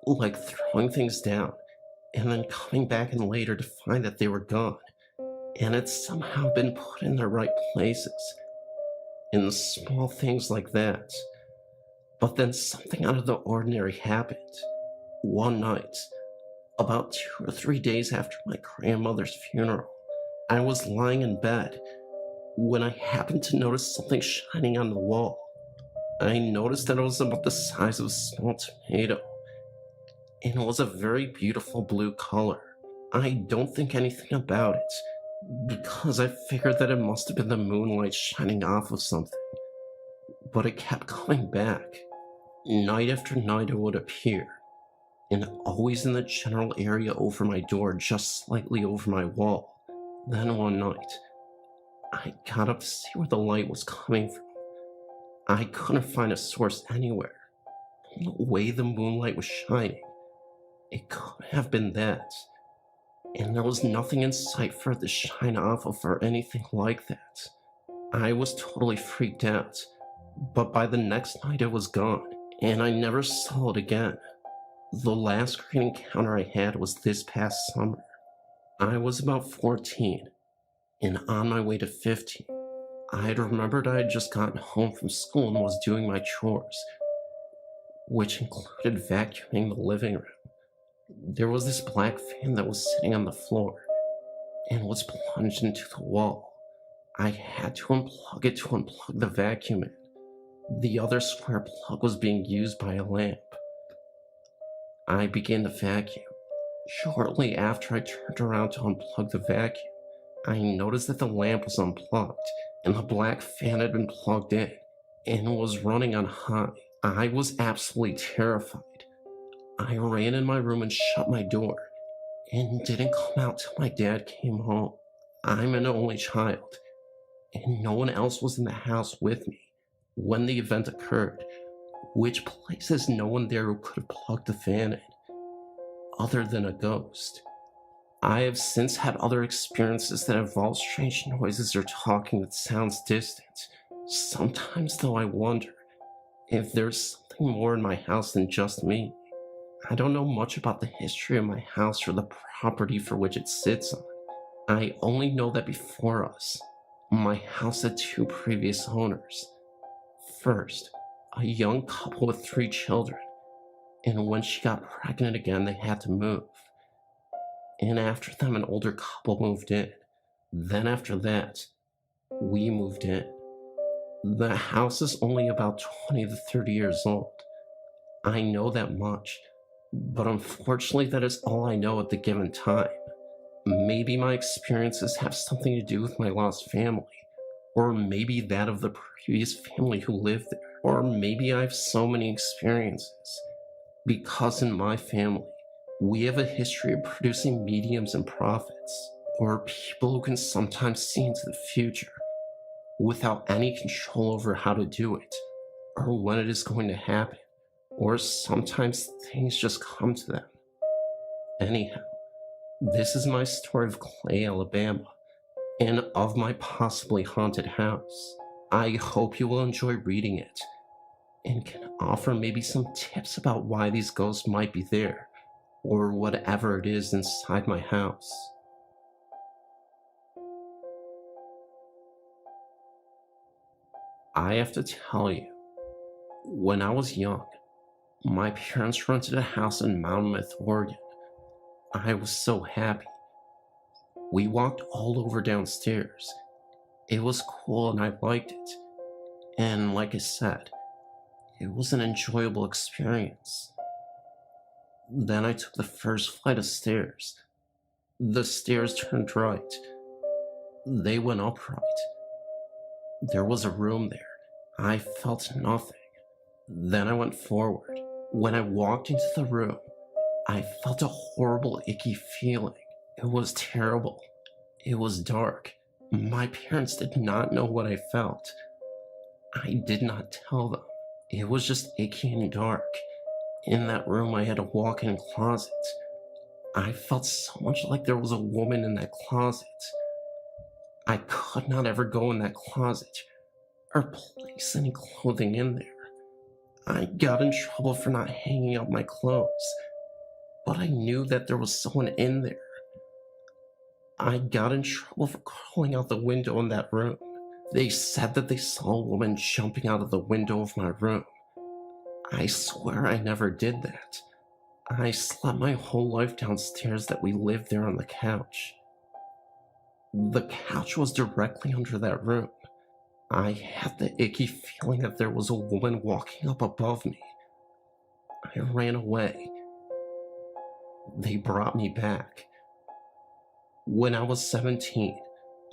like throwing things down and then coming back in later to find that they were gone, and had somehow been put in their right places, in small things like that. But then something out of the ordinary happened. One night, about 2 or 3 days after my grandmother's funeral, I was lying in bed when I happened to notice something shining on the wall. I noticed that it was about the size of a small tomato, and it was a very beautiful blue color. I don't think anything about it, because I figured that it must have been the moonlight shining off of something. But it kept coming back. Night after night it would appear, and always in the general area over my door, just slightly over my wall. Then one night, I got up to see where the light was coming from. I couldn't find a source anywhere. The way the moonlight was shining, it couldn't have been that. And there was nothing in sight for it to shine off of or anything like that. I was totally freaked out, but by the next night it was gone, and I never saw it again. The last great encounter I had was this past summer. I was about 14, and on my way to 15, I had remembered I had just gotten home from school and was doing my chores, which included vacuuming the living room. There was this black fan that was sitting on the floor and was plunged into the wall. I had to unplug it to unplug the vacuum in. The other square plug was being used by a lamp. I began to vacuum. Shortly after I turned around to unplug the vacuum, I noticed that the lamp was unplugged and the black fan had been plugged in and was running on high. I was absolutely terrified. I ran in my room and shut my door and didn't come out till my dad came home. I'm an only child, and no one else was in the house with me when the event occurred, which places no one there who could have plugged the fan in, other than a ghost. I have since had other experiences that involve strange noises or talking that sounds distant. Sometimes, though, I wonder if there's something more in my house than just me. I don't know much about the history of my house or the property for which it sits on. I only know that before us, my house had 2 previous owners. First, a young couple with 3 children, and when she got pregnant again, they had to move. And after them, an older couple moved in. Then after that, we moved in. The house is only about 20 to 30 years old. I know that much, but unfortunately that is all I know at the given time. Maybe my experiences have something to do with my lost family, or maybe that of the previous family who lived there, or maybe I have so many experiences, because in my family, we have a history of producing mediums and prophets, or people who can sometimes see into the future, without any control over how to do it, or when it is going to happen, or sometimes things just come to them. Anyhow, this is my story of Clay, Alabama, and of my possibly haunted house. I hope you will enjoy reading it, and can offer maybe some tips about why these ghosts might be there, or whatever it is inside my house. I have to tell you, when I was young, my parents rented a house in Monmouth, Oregon. I was so happy. We walked all over downstairs. It was cool and I liked it. And like I said, it was an enjoyable experience. Then I took the first flight of stairs. The stairs turned right. They went upright. There was a room there. I felt nothing. Then I went forward. When I walked into the room, I felt a horrible, icky feeling. It was terrible. It was dark. My parents did not know what I felt. I did not tell them. It was just icky and dark. In that room, I had a walk-in closet. I felt so much like there was a woman in that closet. I could not ever go in that closet or place any clothing in there. I got in trouble for not hanging up my clothes, but I knew that there was someone in there. I got in trouble for crawling out the window in that room. They said that they saw a woman jumping out of the window of my room. I swear I never did that. I slept my whole life downstairs that we lived there on the couch. The couch was directly under that room. I had the icky feeling that there was a woman walking up above me. I ran away. They brought me back. When I was 17,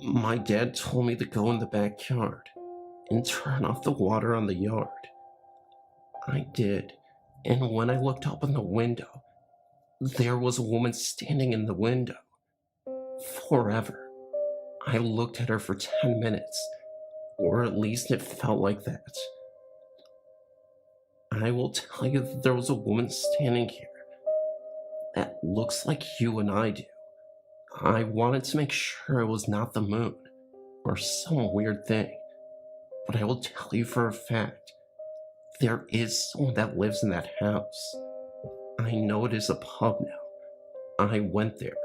my dad told me to go in the backyard and turn off the water on the yard. I did, and when I looked up in the window, there was a woman standing in the window. Forever. I looked at her for 10 minutes, or at least it felt like that. I will tell you that there was a woman standing here that looks like you and I do. I wanted to make sure it was not the moon or some weird thing, but I will tell you for a fact, there is someone that lives in that house. I know it is a pub now. I went there.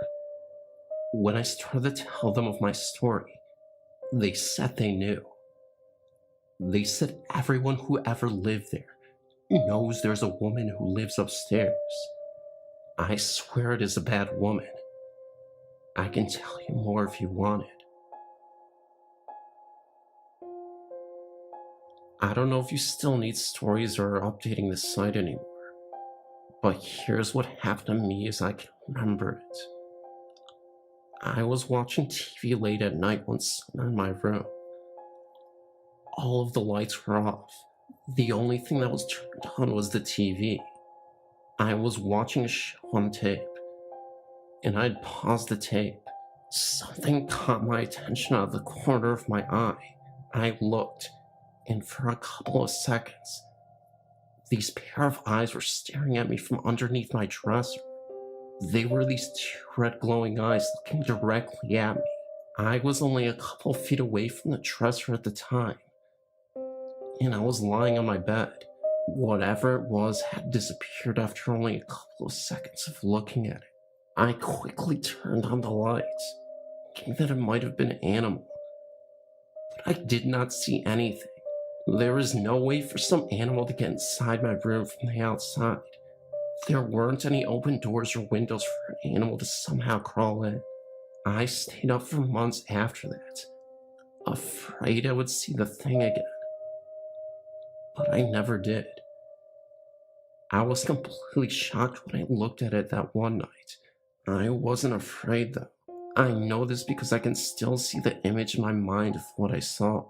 When I started to tell them of my story, they said they knew. They said everyone who ever lived there knows there's a woman who lives upstairs. I swear it is a bad woman. I can tell you more if you want it. I don't know if you still need stories or are updating the site anymore, but here's what happened to me as I can remember it. I was watching TV late at night one summer in my room. All of the lights were off. The only thing that was turned on was the TV. I was watching a show on tape, and I'd paused the tape. Something caught my attention out of the corner of my eye. I looked, and for a couple of seconds, these pair of eyes were staring at me from underneath my dresser. They were these two red glowing eyes looking directly at me. I was only a couple feet away from the dresser at the time, and I was lying on my bed. Whatever it was had disappeared after only a couple of seconds of looking at it. I quickly turned on the lights, thinking that it might have been an animal, but I did not see anything. There was no way for some animal to get inside my room from the outside. There weren't any open doors or windows for an animal to somehow crawl in. I stayed up for months after that, afraid I would see the thing again. But I never did. I was completely shocked when I looked at it that one night. I wasn't afraid though. I know this because I can still see the image in my mind of what I saw.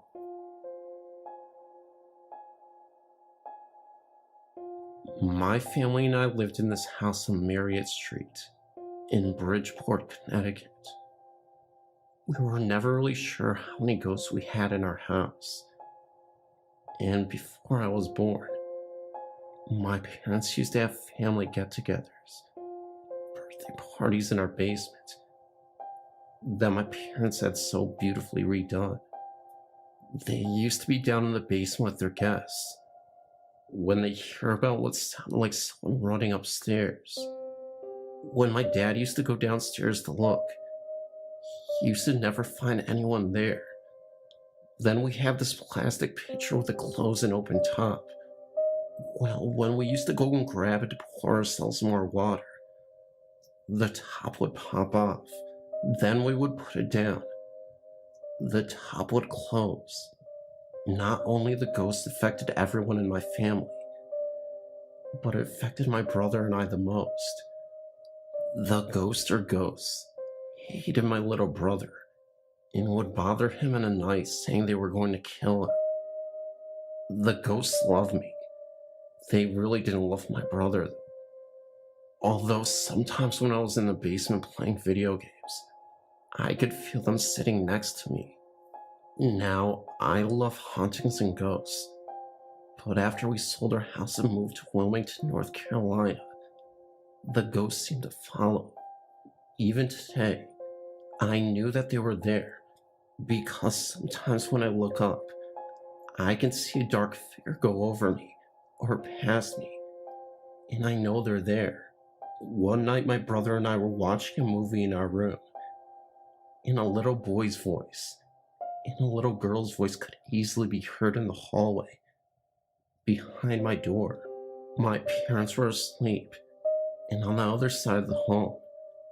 My family and I lived in this house on Marriott Street in Bridgeport, Connecticut. We were never really sure how many ghosts we had in our house. And before I was born, my parents used to have family get-togethers, birthday parties in our basement that my parents had so beautifully redone. They used to be down in the basement with their guests. When they hear about what sounded like someone running upstairs, when my dad used to go downstairs to look, he used to never find anyone there. Then we have this plastic pitcher with a closed and open top. Well, when we used to go and grab it to pour ourselves more water, the top would pop off. Then we would put it down. The top would close. Not only the ghost affected everyone in my family, but it affected my brother and I the most. The ghost or ghosts hated my little brother and would bother him in the night saying they were going to kill him. The ghosts loved me. They really didn't love my brother though. Although sometimes when I was in the basement playing video games, I could feel them sitting next to me. Now, I love hauntings and ghosts. But after we sold our house and moved to Wilmington, North Carolina, the ghosts seemed to follow. Even today, I knew that they were there because sometimes when I look up, I can see a dark figure go over me or past me, and I know they're there. One night my brother and I were watching a movie in our room, and a little boy's voice and a little girl's voice could easily be heard in the hallway behind my door. My parents were asleep, and on the other side of the home,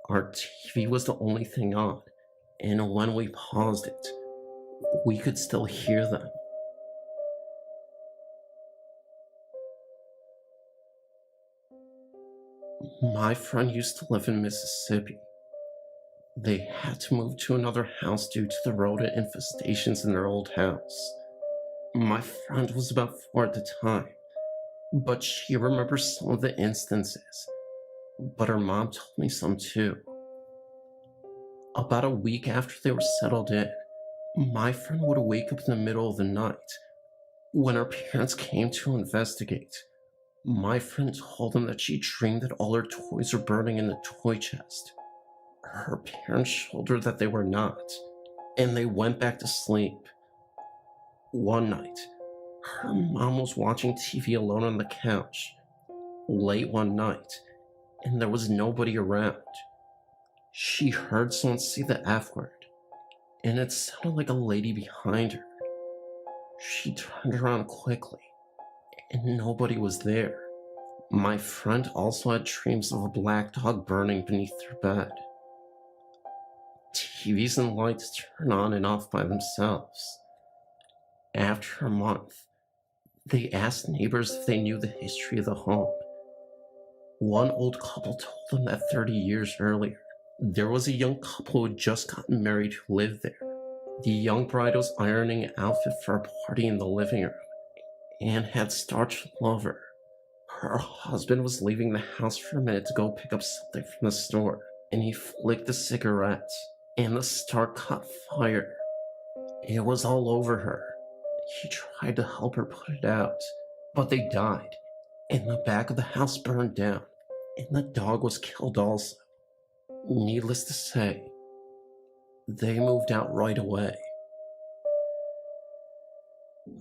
our TV was the only thing on, and when we paused it, we could still hear them. My friend used to live in Mississippi. They had to move to another house due to the rodent infestations in their old house. My friend was about 4 at the time, but she remembers some of the instances. But her mom told me some too. About a week after they were settled in, my friend would wake up in the middle of the night. When her parents came to investigate, my friend told them that she dreamed that all her toys were burning in the toy chest. Her parents told her that they were not, and they went back to sleep. One night, her mom was watching TV alone on the couch, late one night, and there was nobody around. She heard someone say the F word, and it sounded like a lady behind her. She turned around quickly, and nobody was there. My friend also had dreams of a black dog burning beneath their bed. TVs and lights turn on and off by themselves. After a month, they asked neighbors if they knew the history of the home. One old couple told them that 30 years earlier, there was a young couple who had just gotten married who lived there. The young bride was ironing an outfit for a party in the living room and had started to love her. Her husband was leaving the house for a minute to go pick up something from the store, and he flicked a cigarette, and the start caught fire. It was all over her. He tried to help her put it out, but they died, and the back of the house burned down, and the dog was killed also. Needless to say, they moved out right away.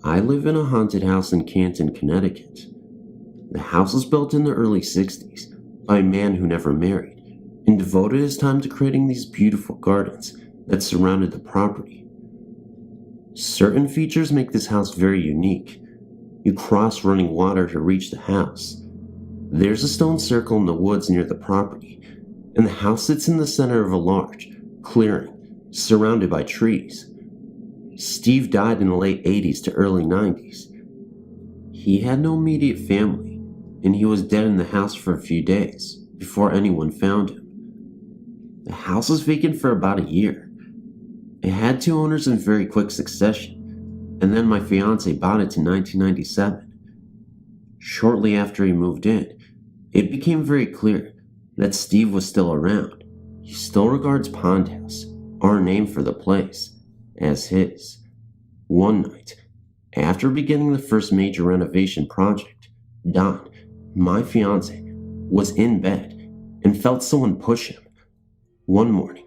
I live in a haunted house in Canton, Connecticut. The house was built in the early 60s by a man who never married and devoted his time to creating these beautiful gardens that surrounded the property. Certain features make this house very unique. You cross running water to reach the house. There's a stone circle in the woods near the property, and the house sits in the center of a large clearing surrounded by trees. Steve died in the late 80s to early 90s. He had no immediate family, and he was dead in the house for a few days before anyone found him. The house was vacant for about a year. It had 2 owners in very quick succession, and then my fiance bought it in 1997. Shortly after he moved in, it became very clear that Steve was still around. He still regards Pond House, our name for the place, as his. One night, after beginning the first major renovation project, Don, my fiance, was in bed and felt someone push him. One morning,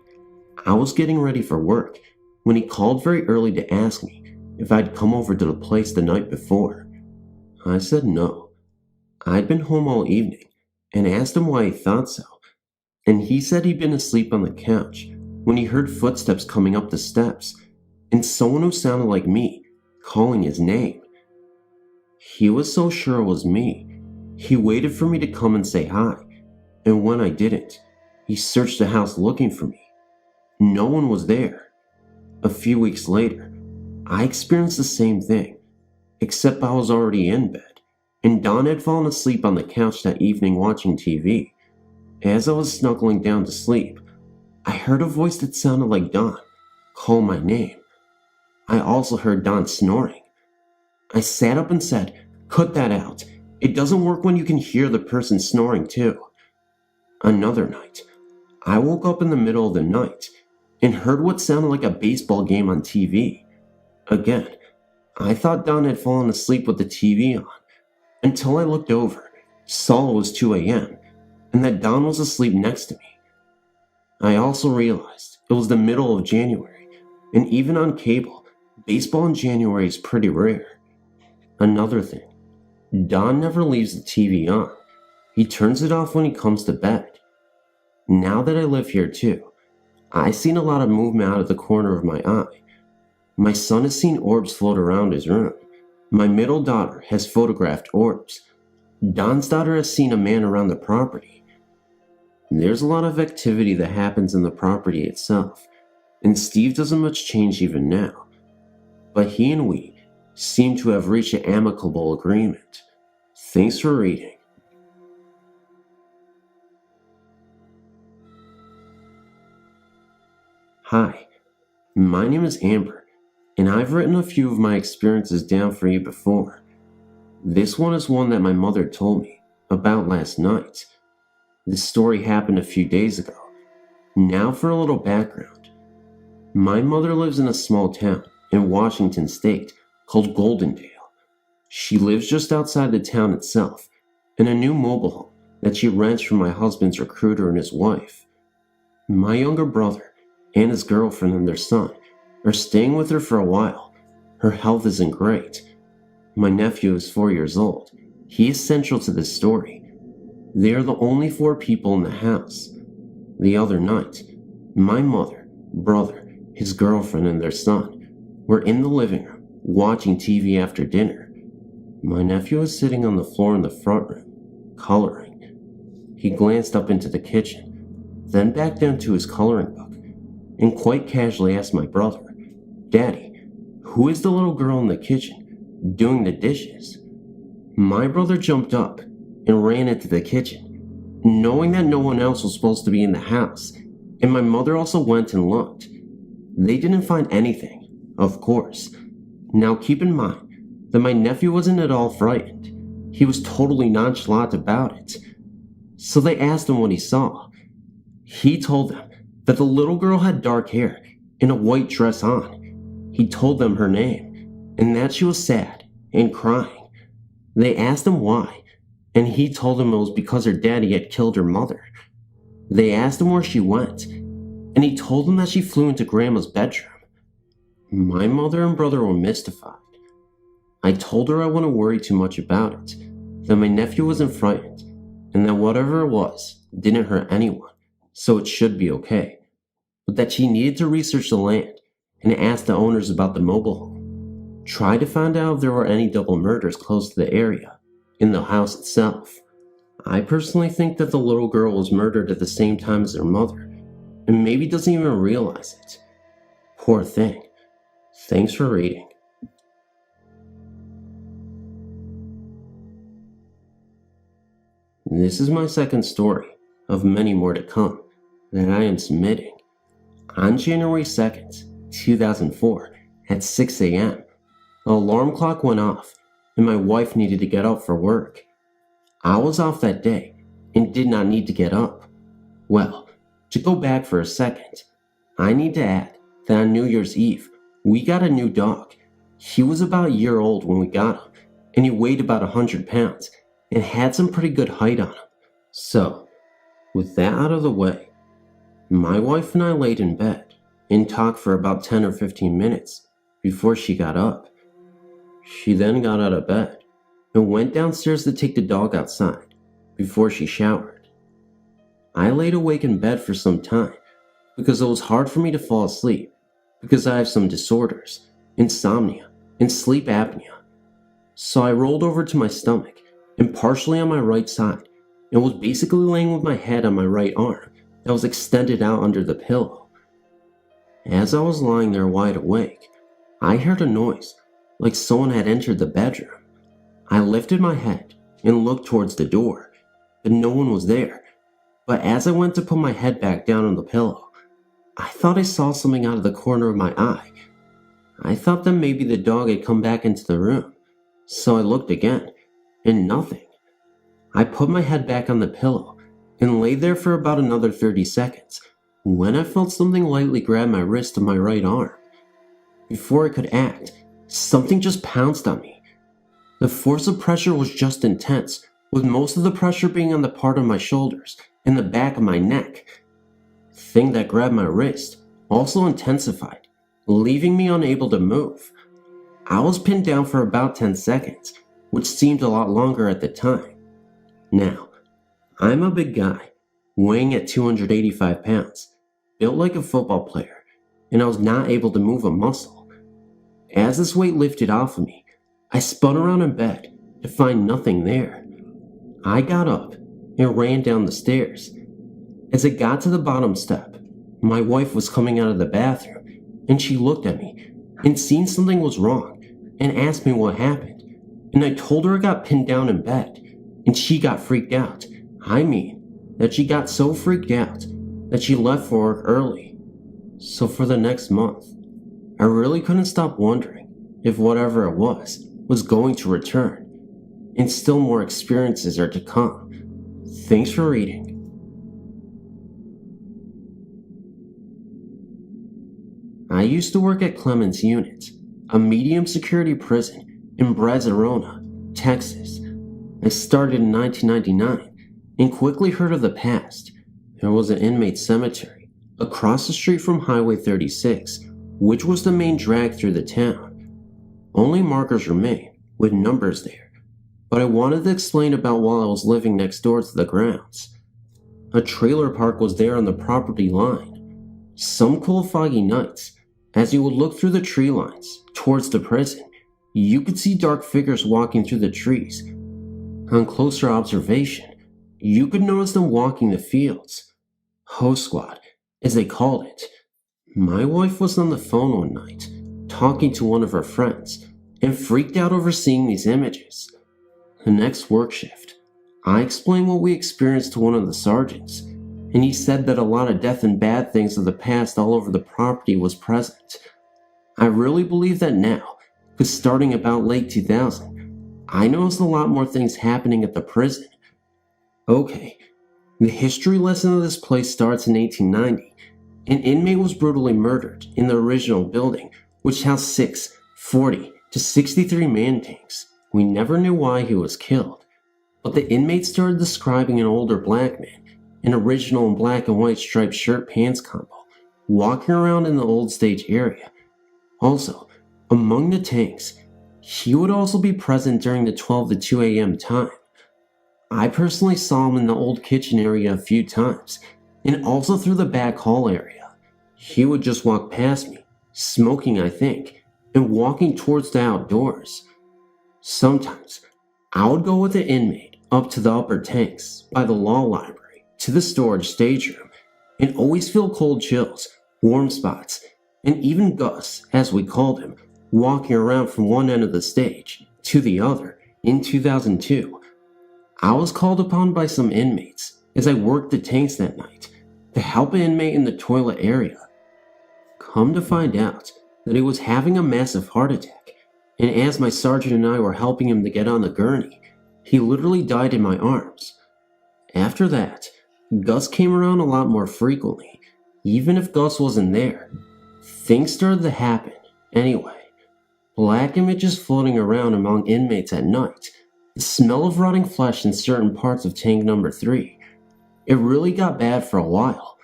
I was getting ready for work when he called very early to ask me if I'd come over to the place the night before. I said no. I'd been home all evening and asked him why he thought so, and he said he'd been asleep on the couch when he heard footsteps coming up the steps and someone who sounded like me calling his name. He was so sure it was me, he waited for me to come and say hi, and when I didn't, he searched the house looking for me. No one was there. A few weeks later, I experienced the same thing, except I was already in bed, and Don had fallen asleep on the couch that evening watching TV. As I was snuggling down to sleep, I heard a voice that sounded like Don call my name. I also heard Don snoring. I sat up and said, "Cut that out. It doesn't work when you can hear the person snoring too." Another night, I woke up in the middle of the night and heard what sounded like a baseball game on TV. Again, I thought Don had fallen asleep with the TV on, until I looked over, saw it was 2 a.m., and that Don was asleep next to me. I also realized it was the middle of January, and even on cable, baseball in January is pretty rare. Another thing, Don never leaves the TV on. He turns it off when he comes to bed. Now that I live here too, I've seen a lot of movement out of the corner of my eye. My son has seen orbs float around his room. My middle daughter has photographed orbs. Don's daughter has seen a man around the property. There's a lot of activity that happens in the property itself, and Steve doesn't much change even now. But he and we seem to have reached an amicable agreement. Thanks for reading. Hi, my name is Amber, and I've written a few of my experiences down for you before. This one is one that my mother told me about last night. This story happened a few days ago. Now for a little background. My mother lives in a small town in Washington State called Goldendale. She lives just outside the town itself in a new mobile home that she rents from my husband's recruiter and his wife. My younger brother and his girlfriend and their son are staying with her for a while. Her health isn't great. My nephew is 4 years old. He is central to this story. They are the only 4 people in the house. The other night, my mother, brother, his girlfriend, and their son were in the living room watching TV after dinner. My nephew was sitting on the floor in the front room, coloring. He glanced up into the kitchen, then back down to his coloring book, and quite casually asked my brother, "Daddy, who is the little girl in the kitchen doing the dishes?" My brother jumped up and ran into the kitchen, knowing that no one else was supposed to be in the house, and my mother also went and looked. They didn't find anything, of course. Now keep in mind that my nephew wasn't at all frightened. He was totally nonchalant about it. So they asked him what he saw. He told them that the little girl had dark hair and a white dress on. He told them her name, and that she was sad and crying. They asked him why, and he told them it was because her daddy had killed her mother. They asked him where she went, and he told them that she flew into Grandma's bedroom. My mother and brother were mystified. I told her I wouldn't worry too much about it, that my nephew wasn't frightened, and that whatever it was didn't hurt anyone, so it should be okay, but that she needed to research the land and ask the owners about the mobile home. Try to find out if there were any double murders close to the area, in the house itself. I personally think that the little girl was murdered at the same time as her mother, and maybe doesn't even realize it. Poor thing. Thanks for reading. This is my second story, of many more to come, that I am submitting. On January 2nd, 2004, at 6 a.m., the alarm clock went off, and my wife needed to get up for work. I was off that day, and did not need to get up. Well, to go back for a second, I need to add that on New Year's Eve, we got a new dog. He was about a year old when we got him, and he weighed about 100 pounds, and had some pretty good height on him. So, with that out of the way, my wife and I laid in bed, and talked for about 10 or 15 minutes before she got up. She then got out of bed, and went downstairs to take the dog outside, before she showered. I laid awake in bed for some time, because it was hard for me to fall asleep, because I have some disorders, insomnia, and sleep apnea. So I rolled over to my stomach, and partially on my right side, and was basically laying with my head on my right arm that was extended out under the pillow. As I was lying there wide awake, I heard a noise, like someone had entered the bedroom. I lifted my head and looked towards the door, but no one was there. But as I went to put my head back down on the pillow, I thought I saw something out of the corner of my eye. I thought that maybe the dog had come back into the room, so I looked again, and nothing. I put my head back on the pillow and lay there for about another 30 seconds when I felt something lightly grab my wrist of my right arm. Before I could act, something just pounced on me. The force of pressure was just intense, with most of the pressure being on the part of my shoulders and the back of my neck. The thing that grabbed my wrist also intensified, leaving me unable to move. I was pinned down for about 10 seconds, which seemed a lot longer at the time. Now, I'm a big guy, weighing at 285 pounds, built like a football player, and I was not able to move a muscle. As this weight lifted off of me, I spun around in bed to find nothing there. I got up and ran down the stairs. As I got to the bottom step, my wife was coming out of the bathroom, and she looked at me and seen something was wrong and asked me what happened. And I told her I got pinned down in bed, and she got freaked out. I mean, that she got so freaked out that she left for work early. So for the next month, I really couldn't stop wondering if whatever it was going to return, and still more experiences are to come. Thanks for reading. I used to work at Clemens Unit, a medium security prison in Brazzarona, Texas. I started in 1999 and quickly heard of the past. There was an inmate cemetery across the street from Highway 36, which was the main drag through the town. Only markers remain, with numbers there, but I wanted to explain about while I was living next door to the grounds. A trailer park was there on the property line. Some cool foggy nights, as you would look through the tree lines towards the prison, you could see dark figures walking through the trees. On closer observation, you could notice them walking the fields. Host squad, as they called it. My wife was on the phone one night, talking to one of her friends, and freaked out over seeing these images. The next work shift, I explained what we experienced to one of the sergeants, and he said that a lot of death and bad things of the past all over the property was present. I really believe that now, because starting about late 2000, I noticed a lot more things happening at the prison. Okay, the history lesson of this place starts in 1890. An inmate was brutally murdered in the original building, which housed 6 40 to 63 man tanks. We never knew why he was killed, but the inmate started describing an older black man, an original in black and white striped shirt pants combo, walking around in the old stage area. Also, among the tanks, he would also be present during the 12 to 2 a.m. time. I personally saw him in the old kitchen area a few times, and also through the back hall area. He would just walk past me, smoking I think, and walking towards the outdoors. Sometimes, I would go with the inmate up to the upper tanks by the law library to the storage stage room, and always feel cold chills, warm spots, and even Gus, as we called him, walking around from one end of the stage to the other in 2002. I was called upon by some inmates as I worked the tanks that night to help an inmate in the toilet area. Come to find out that he was having a massive heart attack, and as my sergeant and I were helping him to get on the gurney, he literally died in my arms. After that, Gus came around a lot more frequently. Even if Gus wasn't there, things started to happen anyway. Black images floating around among inmates at night, the smell of rotting flesh in certain parts of tank number 3. It really got bad for a while.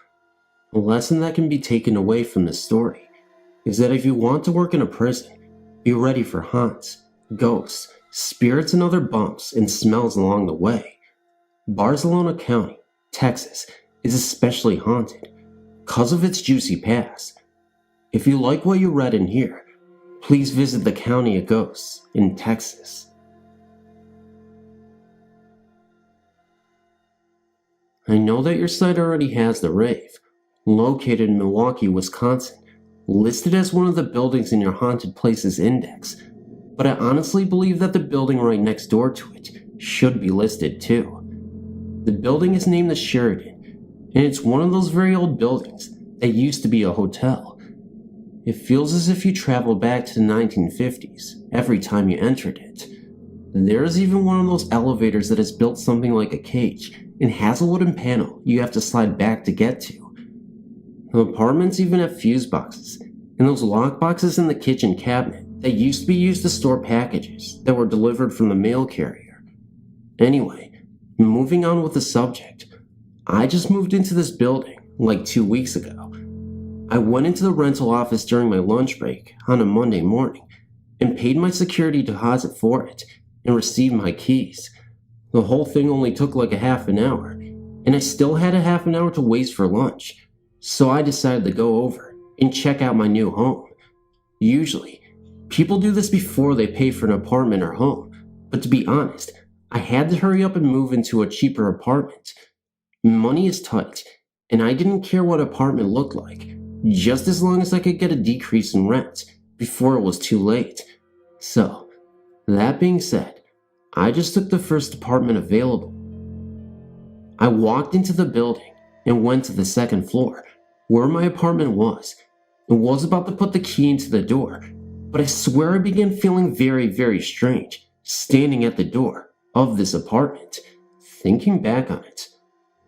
A lesson that can be taken away from this story is that if you want to work in a prison, be ready for haunts, ghosts, spirits, and other bumps and smells along the way. Barcelona County, Texas, is especially haunted because of its juicy past. If you like what you read in here, please visit the County of Ghosts in Texas. I know that your site already has the rave, located in Milwaukee, Wisconsin, listed as one of the buildings in your haunted places index, but I honestly believe that the building right next door to it should be listed too. The building is named the Sheridan, and it's one of those very old buildings that used to be a hotel. It feels as if you traveled back to the 1950s every time you entered it. There is even one of those elevators that is built something like a cage and has a wooden panel you have to slide back to get to. The apartments even have fuse boxes, and those lock boxes in the kitchen cabinet that used to be used to store packages that were delivered from the mail carrier. Anyway, moving on with the subject, I just moved into this building like 2 weeks ago. I went into the rental office during my lunch break on a Monday morning and paid my security deposit for it and received my keys. The whole thing only took like a half an hour, and I still had a half an hour to waste for lunch, so I decided to go over and check out my new home. Usually, people do this before they pay for an apartment or home, but to be honest, I had to hurry up and move into a cheaper apartment. Money is tight, and I didn't care what apartment looked like, just as long as I could get a decrease in rent before it was too late. So, that being said, I just took the first apartment available. I walked into the building and went to the second floor, where my apartment was, and was about to put the key into the door, but I swear I began feeling very, very strange, standing at the door of this apartment. Thinking back on it,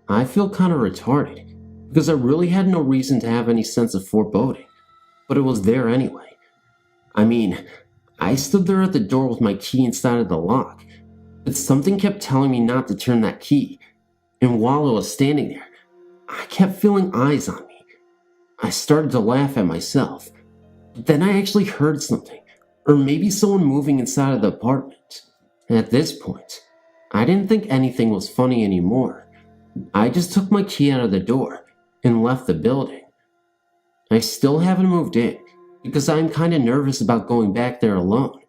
I feel kind of retarded, because I really had no reason to have any sense of foreboding, but it was there anyway. I mean, I stood there at the door with my key inside of the lock, but something kept telling me not to turn that key, and while I was standing there, I kept feeling eyes on me. I started to laugh at myself, but then I actually heard something, or maybe someone moving inside of the apartment. At this point, I didn't think anything was funny anymore. I just took my key out of the door and left the building. I still haven't moved in because I'm kind of nervous about going back there alone.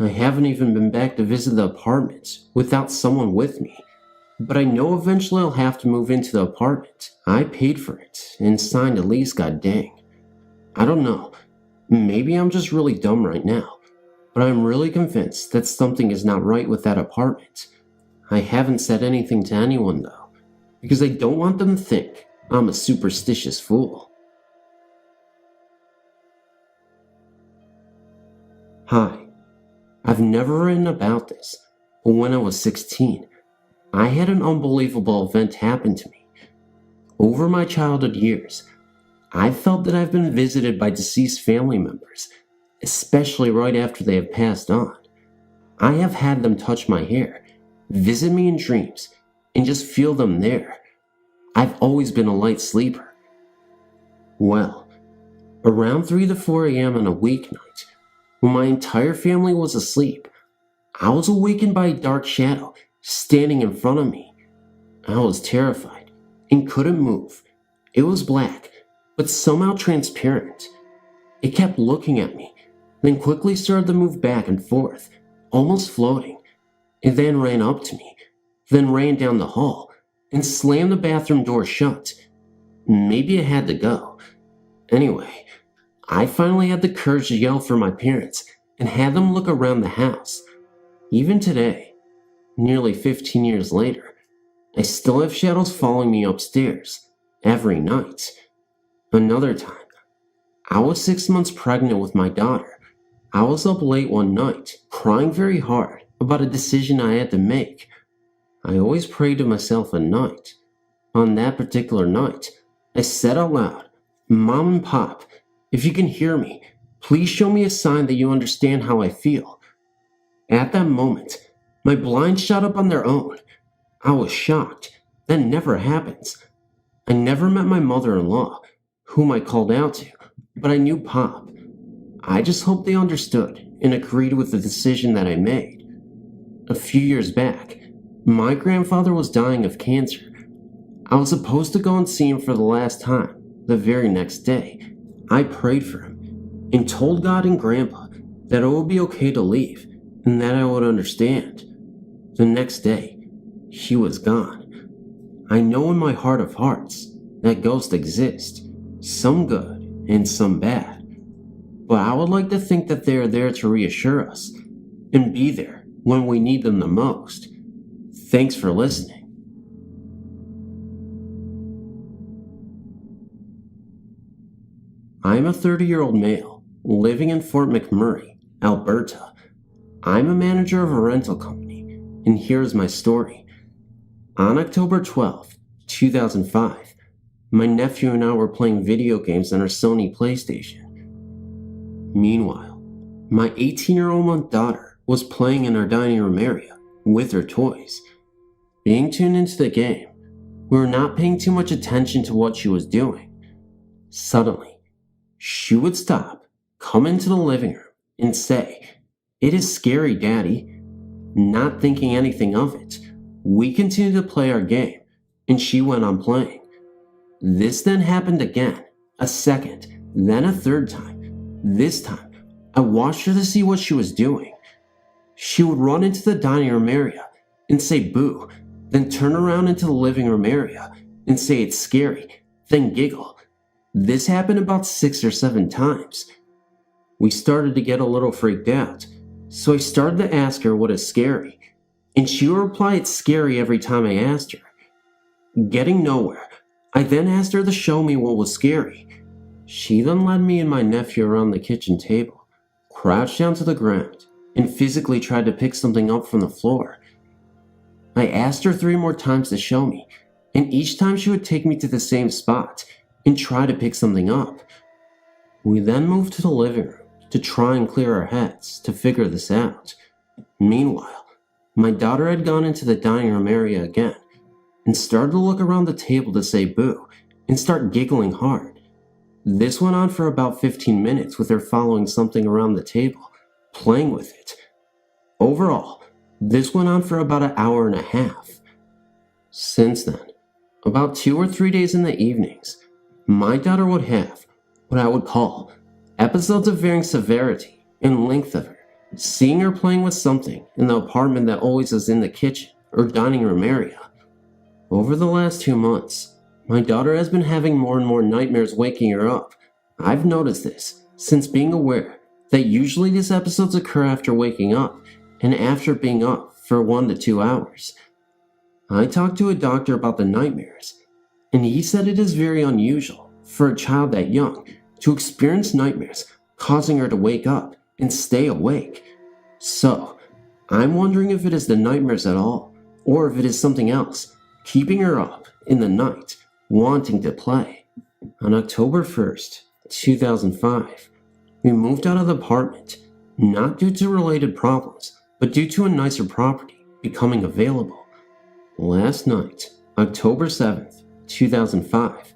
I haven't even been back to visit the apartment without someone with me, but I know eventually I'll have to move into the apartment. I paid for it and signed a lease, god dang. I don't know, maybe I'm just really dumb right now, but I'm really convinced that something is not right with that apartment. I haven't said anything to anyone though, because I don't want them to think I'm a superstitious fool. Hi, I've never written about this, but when I was 16, I had an unbelievable event happen to me. Over my childhood years, I felt that I've been visited by deceased family members, especially right after they have passed on. I have had them touch my hair, visit me in dreams, and just feel them there. I've always been a light sleeper. Well, around 3 to 4 a.m. on a weeknight, when my entire family was asleep, I was awakened by a dark shadow standing in front of me. I was terrified and couldn't move. It was black, but somehow transparent. It kept looking at me, then quickly started to move back and forth, almost floating. It then ran up to me, then ran down the hall, and slammed the bathroom door shut. Maybe it had to go. Anyway, I finally had the courage to yell for my parents and had them look around the house. Even today, nearly 15 years later, I still have shadows following me upstairs every night. Another time, I was 6 months pregnant with my daughter. I was up late one night, crying very hard about a decision I had to make. I always prayed to myself at night. On that particular night, I said out loud, "Mom and Pop, if you can hear me, please show me a sign that you understand how I feel." At that moment, my blinds shot up on their own. I was shocked. That never happens. I never met my mother-in-law, whom I called out to, but I knew Pop. I just hoped they understood and agreed with the decision that I made. A few years back, my grandfather was dying of cancer. I was supposed to go and see him for the last time the very next day. I prayed for him and told God and Grandpa that it would be okay to leave and that I would understand. The next day, he was gone. I know in my heart of hearts that ghosts exist, some good and some bad, but I would like to think that they are there to reassure us and be there when we need them the most. Thanks for listening. I'm a 30-year-old male living in Fort McMurray, Alberta. I'm a manager of a rental company, and here's my story. On October 12, 2005, my nephew and I were playing video games on our Sony PlayStation. Meanwhile, my 18-year-old daughter was playing in our dining room area with her toys. Being tuned into the game, we were not paying too much attention to what she was doing. Suddenly, she would stop, come into the living room, and say, "It is scary, Daddy." Not thinking anything of it, we continued to play our game, and she went on playing. This then happened again, a second, then a third time. This time, I watched her to see what she was doing. She would run into the dining room area and say boo, then turn around into the living room area and say it's scary, then giggle. This happened about 6 or 7 times. We started to get a little freaked out, so I started to ask her what is scary, and she would reply it's scary every time I asked her. Getting nowhere, I then asked her to show me what was scary. She then led me and my nephew around the kitchen table, crouched down to the ground, and physically tried to pick something up from the floor. I asked her 3 more times to show me, and each time she would take me to the same spot and try to pick something up. We then moved to the living room to try and clear our heads to figure this out. Meanwhile, my daughter had gone into the dining room area again and started to look around the table to say boo and start giggling hard. This went on for about 15 minutes with her following something around the table, playing with it. Overall, this went on for about an hour and a half. Since then, about 2 or 3 days in the evenings, my daughter would have what I would call episodes of varying severity and length of her, seeing her playing with something in the apartment that always is in the kitchen or dining room area. Over the last 2 months, my daughter has been having more and more nightmares waking her up. I've noticed this since being aware that usually these episodes occur after waking up and after being up for 1 to 2 hours. I talked to a doctor about the nightmares, and he said it is very unusual for a child that young to experience nightmares causing her to wake up and stay awake. So, I'm wondering if it is the nightmares at all, or if it is something else keeping her up in the night, wanting to play. On October 1st, 2005, we moved out of the apartment, not due to related problems, but due to a nicer property becoming available. Last night, October 7th, 2005,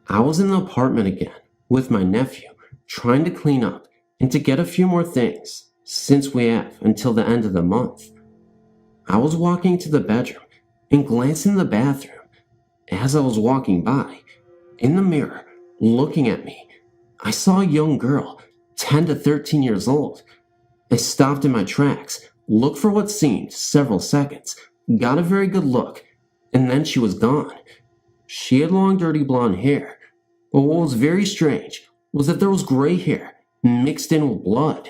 I was in the apartment again with my nephew, trying to clean up and to get a few more things, since we have until the end of the month. I was walking to the bedroom and glanced in the bathroom. As I was walking by, in the mirror, looking at me, I saw a young girl, 10 to 13 years old. I stopped in my tracks, looked for what seemed several seconds, got a very good look, and then she was gone. She had long, dirty blonde hair, but what was very strange was that there was gray hair mixed in with blood.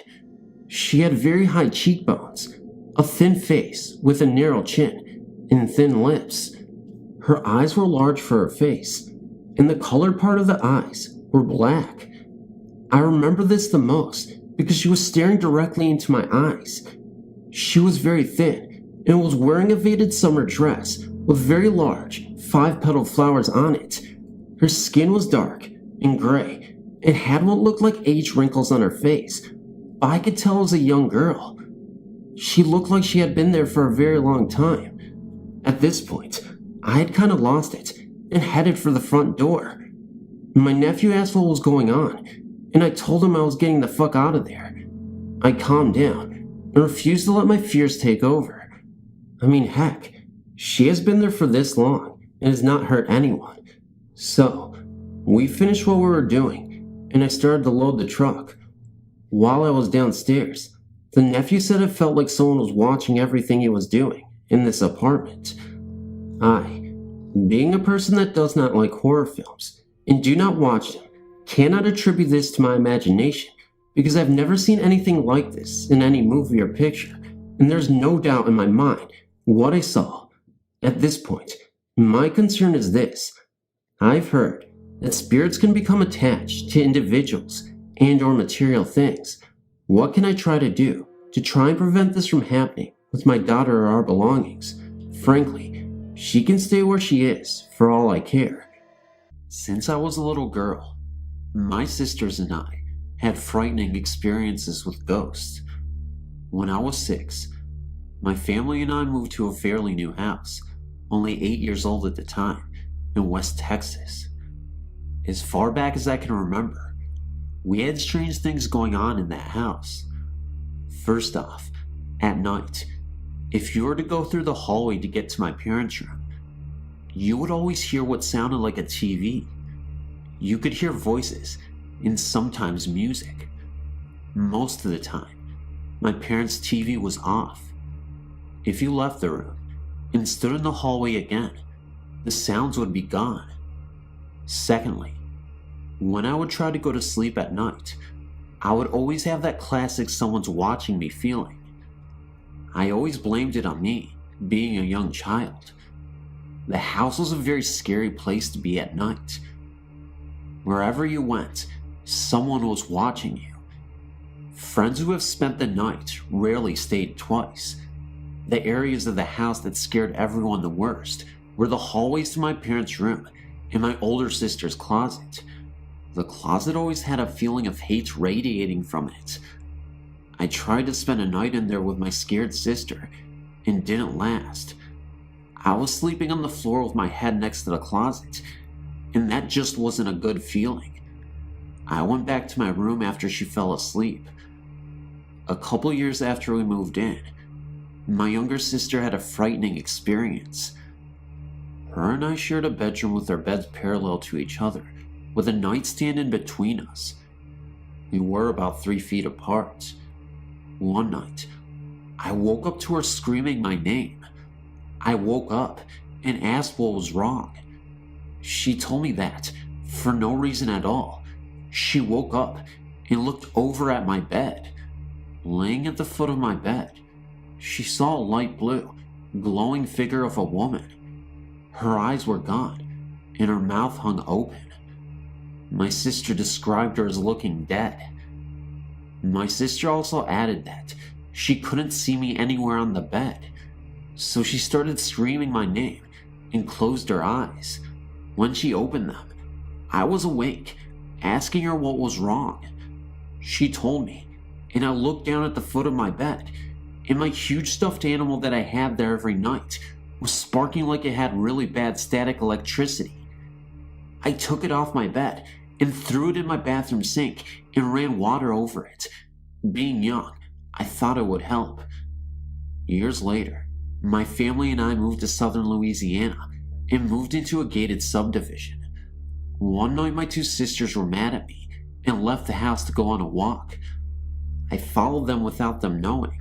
She had very high cheekbones, a thin face with a narrow chin, and thin lips. Her eyes were large for her face, and the colored part of the eyes were black. I remember this the most because she was staring directly into my eyes. She was very thin and was wearing a faded summer dress with very large 5-petaled flowers on it. Her skin was dark and gray and had what looked like age wrinkles on her face, but I could tell it was a young girl. She looked like she had been there for a very long time. At this point, I had kind of lost it and headed for the front door. My nephew asked what was going on, and I told him I was getting the fuck out of there. I calmed down and refused to let my fears take over. I mean, heck, she has been there for this long and has not hurt anyone. So, we finished what we were doing, and I started to load the truck. While I was downstairs, the nephew said it felt like someone was watching everything he was doing in this apartment. I, being a person that does not like horror films and do not watch them, cannot attribute this to my imagination because I've never seen anything like this in any movie or picture, and there's no doubt in my mind what I saw. At this point, my concern is this. I've heard that spirits can become attached to individuals and or material things. What can I try to do to try and prevent this from happening with my daughter or our belongings? Frankly, she can stay where she is for all I care. Since I was a little girl, my sisters and I had frightening experiences with ghosts. When I was 6, my family and I moved to a fairly new house, only 8 years old at the time, in West Texas. As far back as I can remember, we had strange things going on in that house. First off, at night, if you were to go through the hallway to get to my parents' room, you would always hear what sounded like a TV. You could hear voices and sometimes music. Most of the time, my parents' TV was off. If you left the room and stood in the hallway again, the sounds would be gone. Secondly, when I would try to go to sleep at night, I would always have that classic someone's watching me feeling. I always blamed it on me, being a young child. The house was a very scary place to be at night. Wherever you went, someone was watching you. Friends who have spent the night rarely stayed twice. The areas of the house that scared everyone the worst were the hallways to my parents' room and my older sister's closet. The closet always had a feeling of hate radiating from it. I tried to spend a night in there with my scared sister, and didn't last. I was sleeping on the floor with my head next to the closet, and that just wasn't a good feeling. I went back to my room after she fell asleep. A couple years after we moved in, my younger sister had a frightening experience. Her and I shared a bedroom with our beds parallel to each other, with a nightstand in between us. We were about 3 feet apart. One night, I woke up to her screaming my name. I woke up and asked what was wrong. She told me that, for no reason at all, she woke up and looked over at my bed. Laying at the foot of my bed, she saw a light blue, glowing figure of a woman. Her eyes were gone, and her mouth hung open. My sister described her as looking dead. My sister also added that she couldn't see me anywhere on the bed, so she started screaming my name and closed her eyes. When she opened them, I was awake, asking her what was wrong. She told me, and I looked down at the foot of my bed, and my huge stuffed animal that I had there every night was sparking like it had really bad static electricity. I took it off my bed and threw it in my bathroom sink and ran water over it. Being young, I thought it would help. Years later, my family and I moved to southern Louisiana and moved into a gated subdivision. One night my 2 sisters were mad at me and left the house to go on a walk. I followed them without them knowing.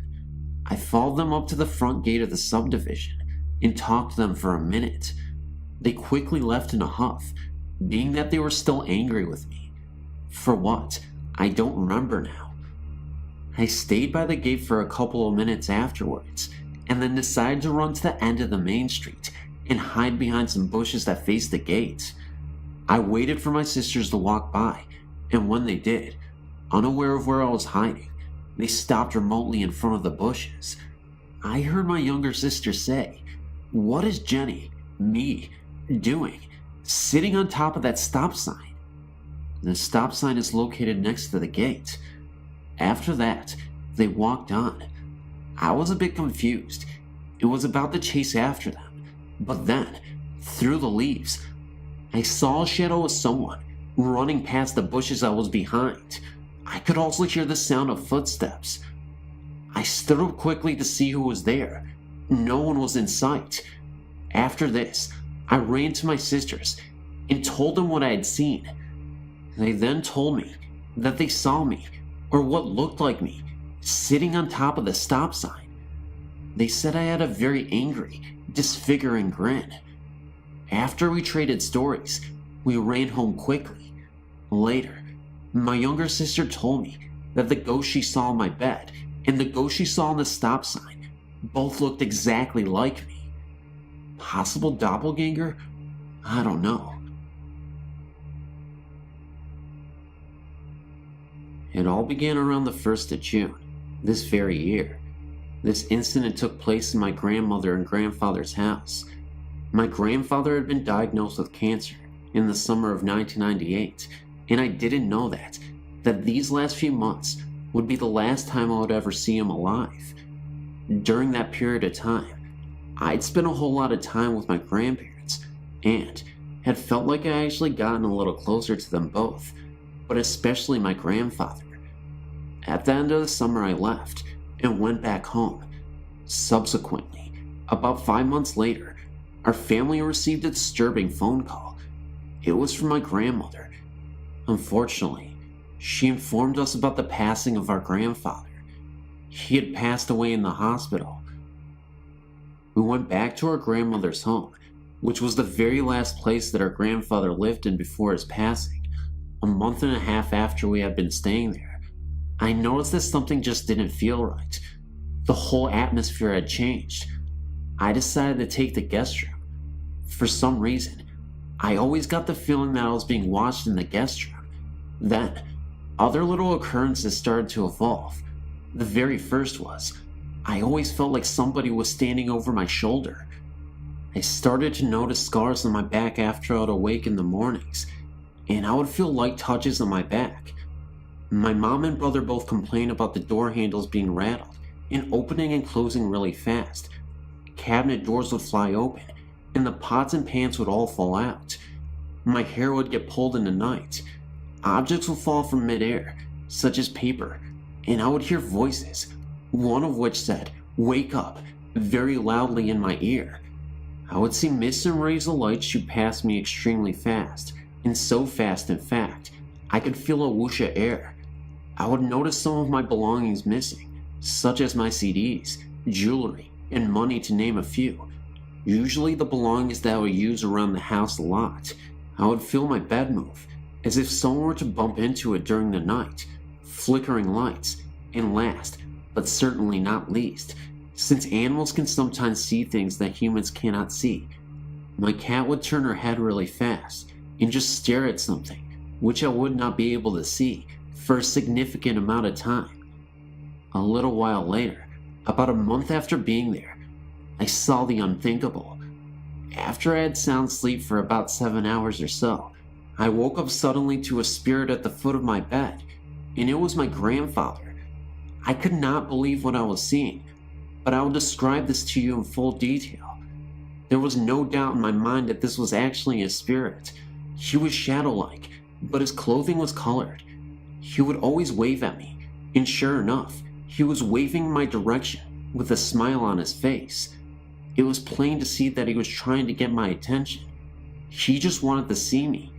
I followed them up to the front gate of the subdivision and talked to them for a minute. They quickly left in a huff, being that they were still angry with me. For what? I don't remember now. I stayed by the gate for a couple of minutes afterwards, and then decided to run to the end of the main street and hide behind some bushes that faced the gate. I waited for my sisters to walk by, and when they did, unaware of where I was hiding, they stopped remotely in front of the bushes. I heard my younger sister say, "What is Jenny, me, doing, sitting on top of that stop sign?" The stop sign is located next to the gate. After that, they walked on. I was a bit confused. It was about to chase after them, but then, through the leaves, I saw a shadow of someone running past the bushes I was behind. I could also hear the sound of footsteps. I stood up quickly to see who was there. No one was in sight. After this, I ran to my sisters and told them what I had seen. They then told me that they saw me, or what looked like me, sitting on top of the stop sign. They said I had a very angry, disfiguring grin. After we traded stories, we ran home quickly. Later, my younger sister told me that the ghost she saw on my bed and the ghost she saw on the stop sign both looked exactly like me. Possible doppelganger? I don't know. It all began around the 1st of June, this very year. This incident took place in my grandmother and grandfather's house. My grandfather had been diagnosed with cancer in the summer of 1998, and I didn't know that these last few months would be the last time I would ever see him alive. During that period of time, I'd spent a whole lot of time with my grandparents, and had felt like I actually gotten a little closer to them both, but especially my grandfather. At the end of the summer I left, and went back home. Subsequently, about 5 months later, our family received a disturbing phone call. It was from my grandmother. Unfortunately, she informed us about the passing of our grandfather. He had passed away in the hospital. We went back to our grandmother's home, which was the very last place that our grandfather lived in before his passing. A month and a half after we had been staying there, I noticed that something just didn't feel right. The whole atmosphere had changed. I decided to take the guest room. For some reason, I always got the feeling that I was being watched in the guest room. Then, other little occurrences started to evolve. The very first was, I always felt like somebody was standing over my shoulder. I started to notice scars on my back after I would awake in the mornings, and I would feel light touches on my back. My mom and brother both complained about the door handles being rattled and opening and closing really fast. Cabinet doors would fly open, and the pots and pans would all fall out. My hair would get pulled in the night. Objects would fall from midair, such as paper, and I would hear voices, one of which said, "Wake up," very loudly in my ear. I would see mists and rays of light shoot past me extremely fast, and so fast in fact, I could feel a whoosh of air. I would notice some of my belongings missing, such as my CDs, jewelry, and money to name a few. Usually the belongings that I would use around the house a lot. I would feel my bed move, as if someone were to bump into it during the night, flickering lights, and last, but certainly not least, since animals can sometimes see things that humans cannot see, my cat would turn her head really fast and just stare at something, which I would not be able to see for a significant amount of time. A little while later, about a month after being there, I saw the unthinkable. After I had sound sleep for about 7 hours or so, I woke up suddenly to a spirit at the foot of my bed, and it was my grandfather. I could not believe what I was seeing, but I will describe this to you in full detail. There was no doubt in my mind that this was actually a spirit. He was shadow-like, but his clothing was colored. He would always wave at me, and sure enough, he was waving in my direction with a smile on his face. It was plain to see that he was trying to get my attention. He just wanted to see me.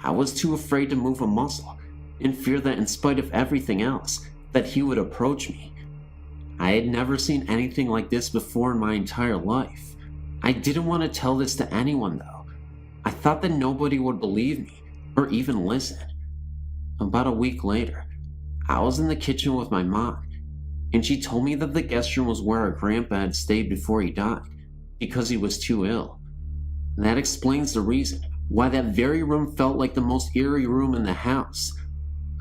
I was too afraid to move a muscle, in fear that in spite of everything else, that he would approach me. I had never seen anything like this before in my entire life. I didn't want to tell this to anyone though. I thought that nobody would believe me, or even listen. About a week later, I was in the kitchen with my mom, and she told me that the guest room was where our grandpa had stayed before he died, because he was too ill. That explains the reason why that very room felt like the most eerie room in the house.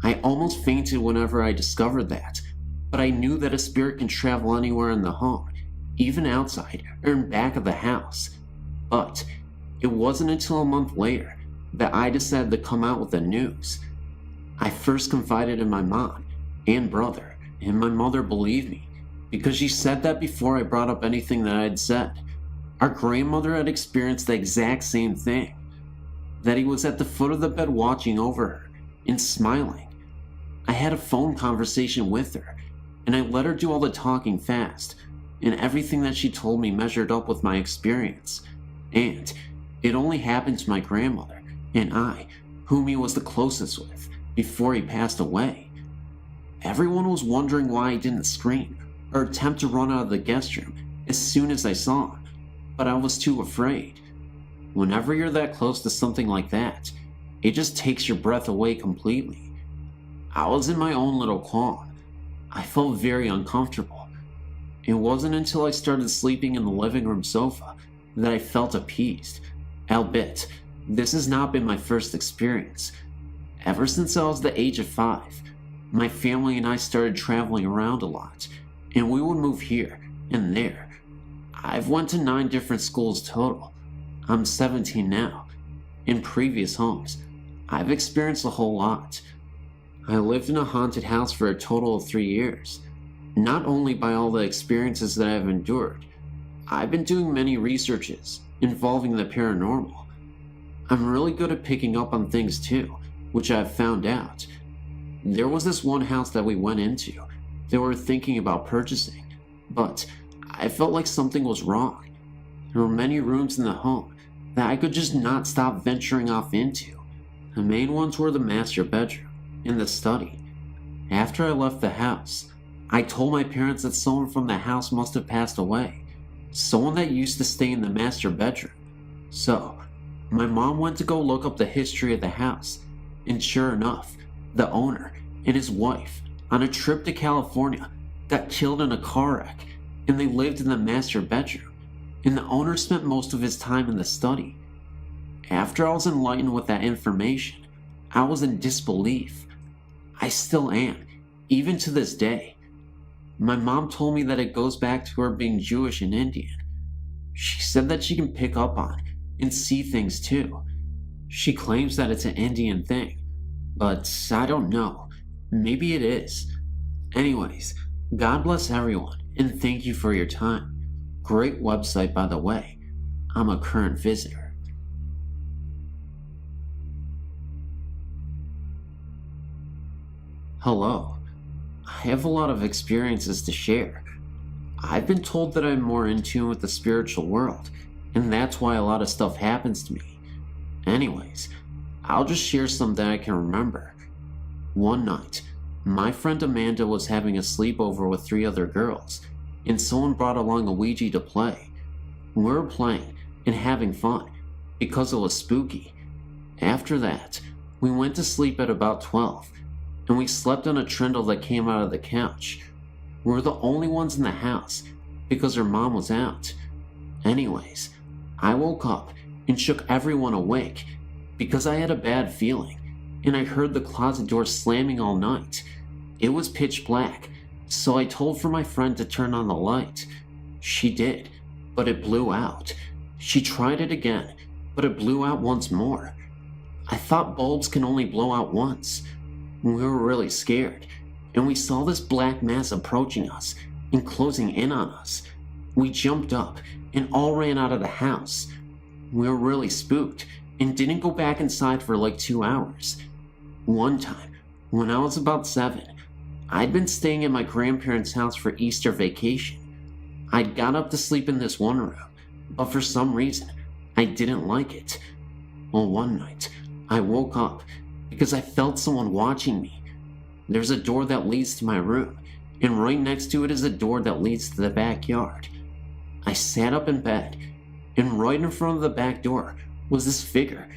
I almost fainted whenever I discovered that, but I knew that a spirit can travel anywhere in the home, even outside or in back of the house. But it wasn't until a month later that I decided to come out with the news. I first confided in my mom and brother, and my mother believed me, because she said that before I brought up anything that I had said. Our grandmother had experienced the exact same thing, that he was at the foot of the bed watching over her and smiling. I had a phone conversation with her, and I let her do all the talking fast, and everything that she told me measured up with my experience. And it only happened to my grandmother and I, whom he was the closest with, before he passed away. Everyone was wondering why I didn't scream or attempt to run out of the guest room as soon as I saw him, but I was too afraid. Whenever you're that close to something like that, it just takes your breath away completely. I was in my own little calm. I felt very uncomfortable. It wasn't until I started sleeping in the living room sofa that I felt appeased. Albeit, this has not been my first experience. Ever since I was the age of 5, my family and I started traveling around a lot, and we would move here and there. I've went to 9 different schools total. I'm 17 now, in previous homes. I've experienced a whole lot. I lived in a haunted house for a total of 3 years. Not only by all the experiences that I've endured, I've been doing many researches involving the paranormal. I'm really good at picking up on things too, which I've found out. There was this one house that we went into that we were thinking about purchasing, but I felt like something was wrong. There were many rooms in the home that I could just not stop venturing off into. The main ones were the master bedroom and the study. After I left the house, I told my parents that someone from the house must have passed away, someone that used to stay in the master bedroom. So, my mom went to go look up the history of the house, and sure enough, the owner and his wife, on a trip to California, got killed in a car wreck, and they lived in the master bedroom, and the owner spent most of his time in the study. After I was enlightened with that information, I was in disbelief. I still am, even to this day. My mom told me that it goes back to her being Jewish and Indian. She said that she can pick up on and see things too. She claims that it's an Indian thing, but I don't know. Maybe it is. Anyways, God bless everyone, and thank you for your time. Great website, by the way. I'm a current visitor. Hello. I have a lot of experiences to share. I've been told that I'm more in tune with the spiritual world, and that's why a lot of stuff happens to me. Anyways, I'll just share some that I can remember. One night, my friend Amanda was having a sleepover with 3 other girls, and someone brought along a Ouija to play. We were playing and having fun because it was spooky. After that, we went to sleep at about 12, and we slept on a trundle that came out of the couch. We were the only ones in the house because her mom was out. Anyways, I woke up and shook everyone awake because I had a bad feeling, and I heard the closet door slamming all night. It was pitch black, so I told for my friend to turn on the light. She did, but it blew out. She tried it again, but it blew out once more. I thought bulbs can only blow out once. We were really scared, and we saw this black mass approaching us and closing in on us. We jumped up and all ran out of the house. We were really spooked and didn't go back inside for like 2 hours. One time, when I was about 7, I'd been staying at my grandparents' house for Easter vacation. I'd got up to sleep in this one room, but for some reason, I didn't like it. Well, one night, I woke up because I felt someone watching me. There's a door that leads to my room, and right next to it is a door that leads to the backyard. I sat up in bed, and right in front of the back door was this figure.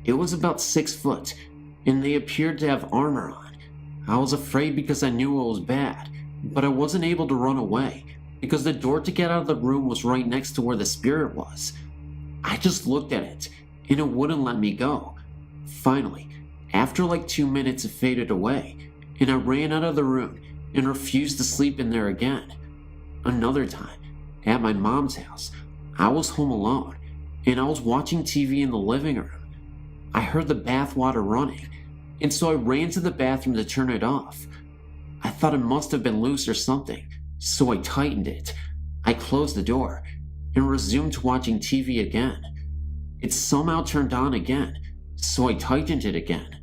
It was about 6 foot, and they appeared to have armor on. I was afraid because I knew it was bad, but I wasn't able to run away because the door to get out of the room was right next to where the spirit was. I just looked at it, and it wouldn't let me go. Finally, after like 2 minutes, it faded away, and I ran out of the room and refused to sleep in there again. Another time, at my mom's house, I was home alone, and I was watching TV in the living room. I heard the bath water running, and so I ran to the bathroom to turn it off. I thought it must have been loose or something, so I tightened it. I closed the door and resumed watching TV again. It somehow turned on again, so I tightened it again.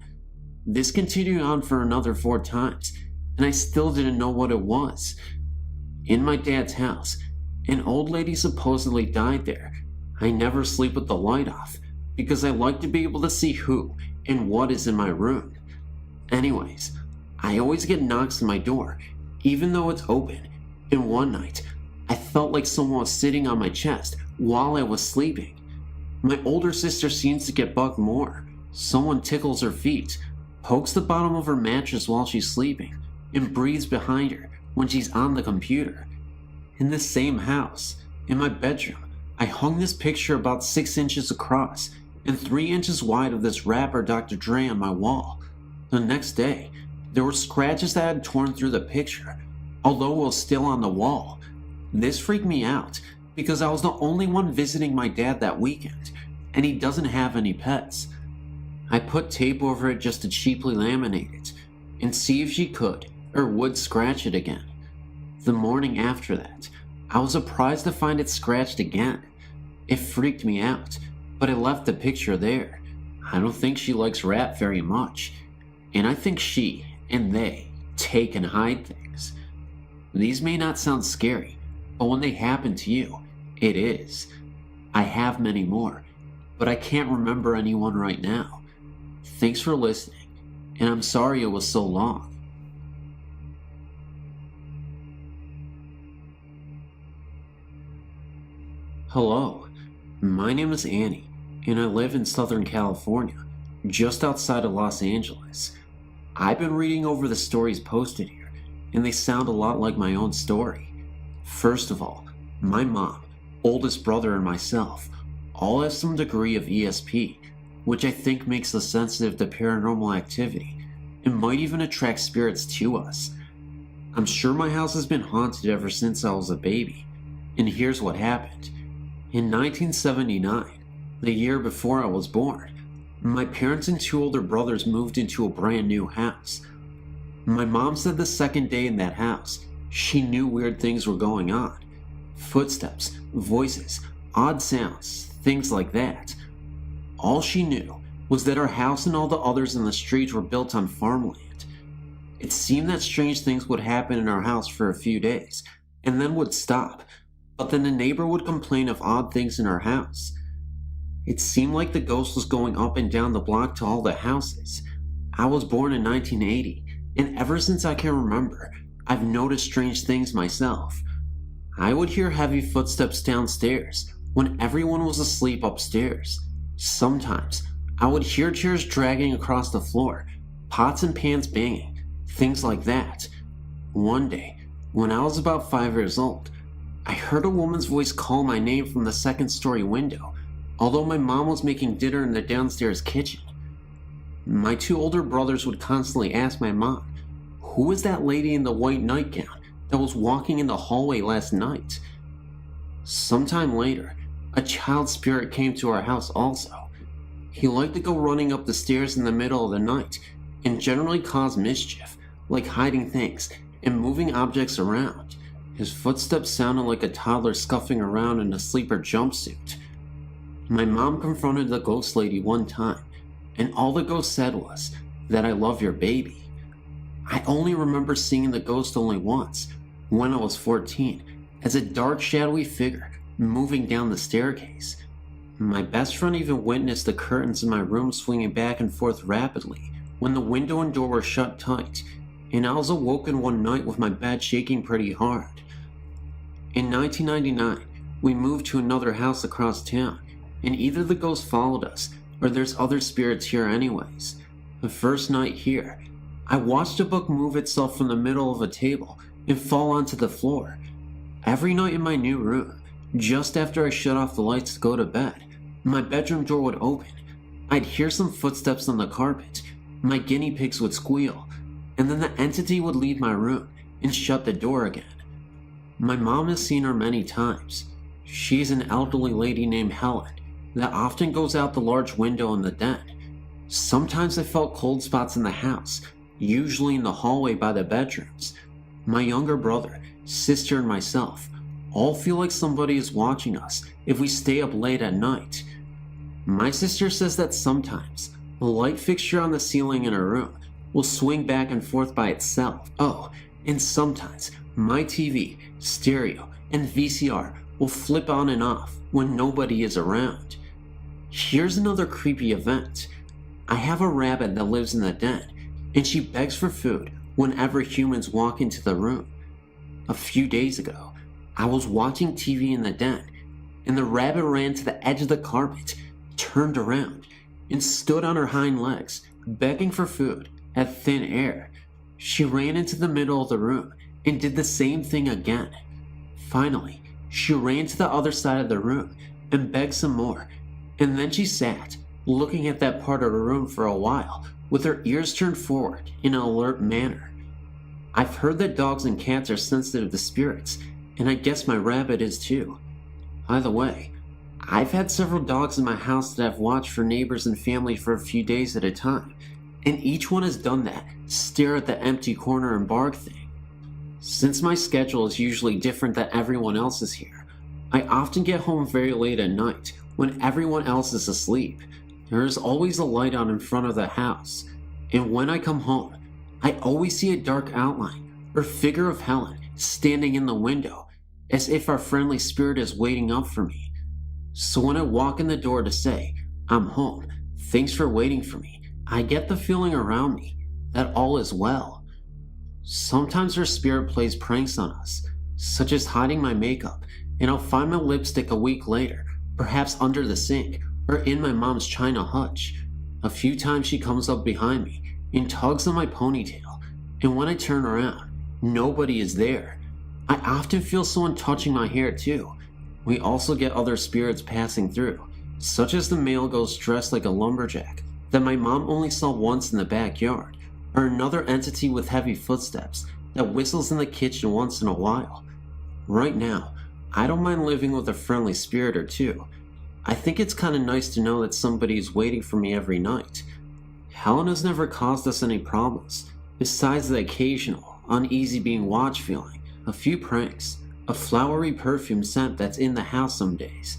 This continued on for another 4 times, and I still didn't know what it was. In my dad's house, an old lady supposedly died there. I never sleep with the light off because I like to be able to see who and what is in my room. Anyways, I always get knocks on my door, even though it's open, and one night, I felt like someone was sitting on my chest while I was sleeping. My older sister seems to get bugged more. Someone tickles her feet, pokes the bottom of her mattress while she's sleeping, and breathes behind her when she's on the computer. In the same house, in my bedroom, I hung this picture about 6 inches across and 3 inches wide of this rapper Dr. Dre on my wall. The next day, there were scratches that had torn through the picture, although it was still on the wall. This freaked me out because I was the only one visiting my dad that weekend. and he doesn't have any pets. I put tape over it just to cheaply laminate it and see if she could or would scratch it again. The morning after that, I was surprised to find it scratched again. It freaked me out, but I left the picture there. I don't think she likes rap very much, and I think she and they take and hide things. These may not sound scary, but when they happen to you, it is. I have many more, but I can't remember anyone right now. Thanks for listening, and I'm sorry it was so long. Hello, my name is Annie, and I live in Southern California, just outside of Los Angeles. I've been reading over the stories posted here, and they sound a lot like my own story. First of all, my mom, oldest brother, and myself all have some degree of ESP, which I think makes us sensitive to paranormal activity and might even attract spirits to us. I'm sure my house has been haunted ever since I was a baby, and here's what happened. In 1979, the year before I was born, my parents and two older brothers moved into a brand new house. My mom said the second day in that house, she knew weird things were going on. Footsteps, voices, odd sounds, things like that. All she knew was that our house and all the others in the street were built on farmland. It seemed that strange things would happen in our house for a few days, and then would stop, but then the neighbor would complain of odd things in our house. It seemed like the ghost was going up and down the block to all the houses. I was born in 1980, and ever since I can remember, I've noticed strange things myself. I would hear heavy footsteps downstairs when everyone was asleep upstairs. Sometimes, I would hear chairs dragging across the floor, pots and pans banging, things like that. One day, when I was about 5 years old, I heard a woman's voice call my name from the second-story window, although my mom was making dinner in the downstairs kitchen. My two older brothers would constantly ask my mom, "Who is that lady in the white nightgown that was walking in the hallway last night?" Sometime later, a child spirit came to our house also. He liked to go running up the stairs in the middle of the night and generally cause mischief, like hiding things and moving objects around. His footsteps sounded like a toddler scuffing around in a sleeper jumpsuit. My mom confronted the ghost lady one time, and all the ghost said was that I love your baby. I only remember seeing the ghost only once, when I was 14, as a dark shadowy figure moving down the staircase. My best friend even witnessed the curtains in my room swinging back and forth rapidly when the window and door were shut tight, and I was awoken one night with my bed shaking pretty hard. In 1999, we moved to another house across town, and either the ghost followed us or there's other spirits here anyways. The first night here, I watched a book move itself from the middle of a table and fall onto the floor. Every night in my new room, just after I shut off the lights to go to bed, my bedroom door would open. I'd hear some footsteps on the carpet, my guinea pigs would squeal, and then the entity would leave my room and shut the door again. My mom has seen her many times. She's an elderly lady named Helen that often goes out the large window in the den. Sometimes I felt cold spots in the house, usually in the hallway by the bedrooms. My younger brother, sister, and myself all feel like somebody is watching us if we stay up late at night. My sister says that sometimes the light fixture on the ceiling in her room will swing back and forth by itself. Oh, and sometimes my TV, stereo, and VCR will flip on and off when nobody is around. Here's another creepy event. I have a rabbit that lives in the den, and she begs for food whenever humans walk into the room. A few days ago, I was watching TV in the den, and the rabbit ran to the edge of the carpet, turned around, and stood on her hind legs, begging for food at thin air. She ran into the middle of the room and did the same thing again. Finally, she ran to the other side of the room and begged some more, and then she sat, looking at that part of the room for a while, with her ears turned forward in an alert manner. I've heard that dogs and cats are sensitive to spirits, and I guess my rabbit is too. By the way, I've had several dogs in my house that I've watched for neighbors and family for a few days at a time, and each one has done that stare at the empty corner and bark thing. Since my schedule is usually different than everyone else's here, I often get home very late at night when everyone else is asleep. There is always a light on in front of the house, and when I come home, I always see a dark outline or figure of Helen standing in the window, as if our friendly spirit is waiting up for me. So when I walk in the door to say, "I'm home, thanks for waiting for me," I get the feeling around me that all is well. Sometimes her spirit plays pranks on us, such as hiding my makeup, and I'll find my lipstick a week later, perhaps under the sink or in my mom's china hutch. A few times she comes up behind me and tugs on my ponytail, and when I turn around, nobody is there. I often feel someone touching my hair too. We also get other spirits passing through, such as the male ghost dressed like a lumberjack that my mom only saw once in the backyard, or another entity with heavy footsteps that whistles in the kitchen once in a while. Right now, I don't mind living with a friendly spirit or two. I think it's kind of nice to know that somebody is waiting for me every night. Helen has never caused us any problems, besides the occasional, uneasy being watched feeling, a few pranks, a flowery perfume scent that's in the house some days,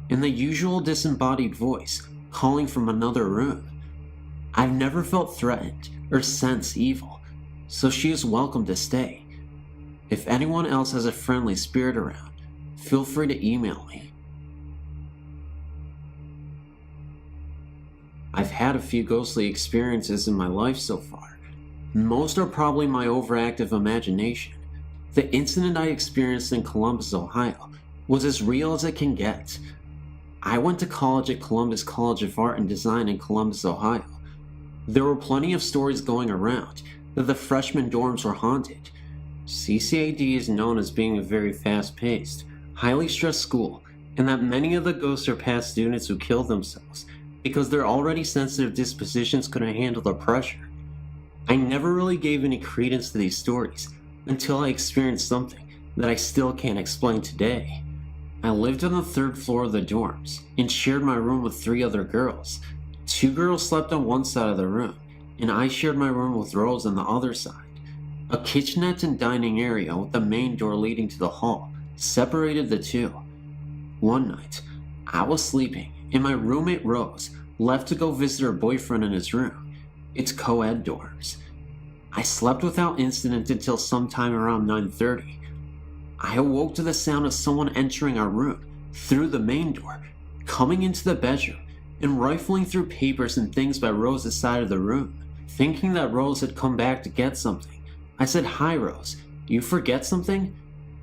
and the usual disembodied voice calling from another room. I've never felt threatened or sensed evil, so she is welcome to stay. If anyone else has a friendly spirit around, feel free to email me. I've had a few ghostly experiences in my life so far. Most are probably my overactive imagination. The incident I experienced in Columbus, Ohio, was as real as it can get. I went to college at Columbus College of Art and Design in Columbus, Ohio. There were plenty of stories going around that the freshman dorms were haunted. CCAD is known as being a very fast-paced, highly stressed school, and that many of the ghosts are past students who killed themselves because their already sensitive dispositions couldn't handle the pressure. I never really gave any credence to these stories until I experienced something that I still can't explain today. I lived on the 3rd floor of the dorms and shared my room with 3 other girls. 2 girls slept on one side of the room, and I shared my room with Rose on the other side. A kitchenette and dining area with the main door leading to the hall separated the two. One night, I was sleeping, and my roommate Rose left to go visit her boyfriend in his room. It's co-ed dorms. I slept without incident until sometime around 9:30. I awoke to the sound of someone entering our room through the main door, coming into the bedroom, and rifling through papers and things by Rose's side of the room. Thinking that Rose had come back to get something, I said, "Hi Rose, you forget something?"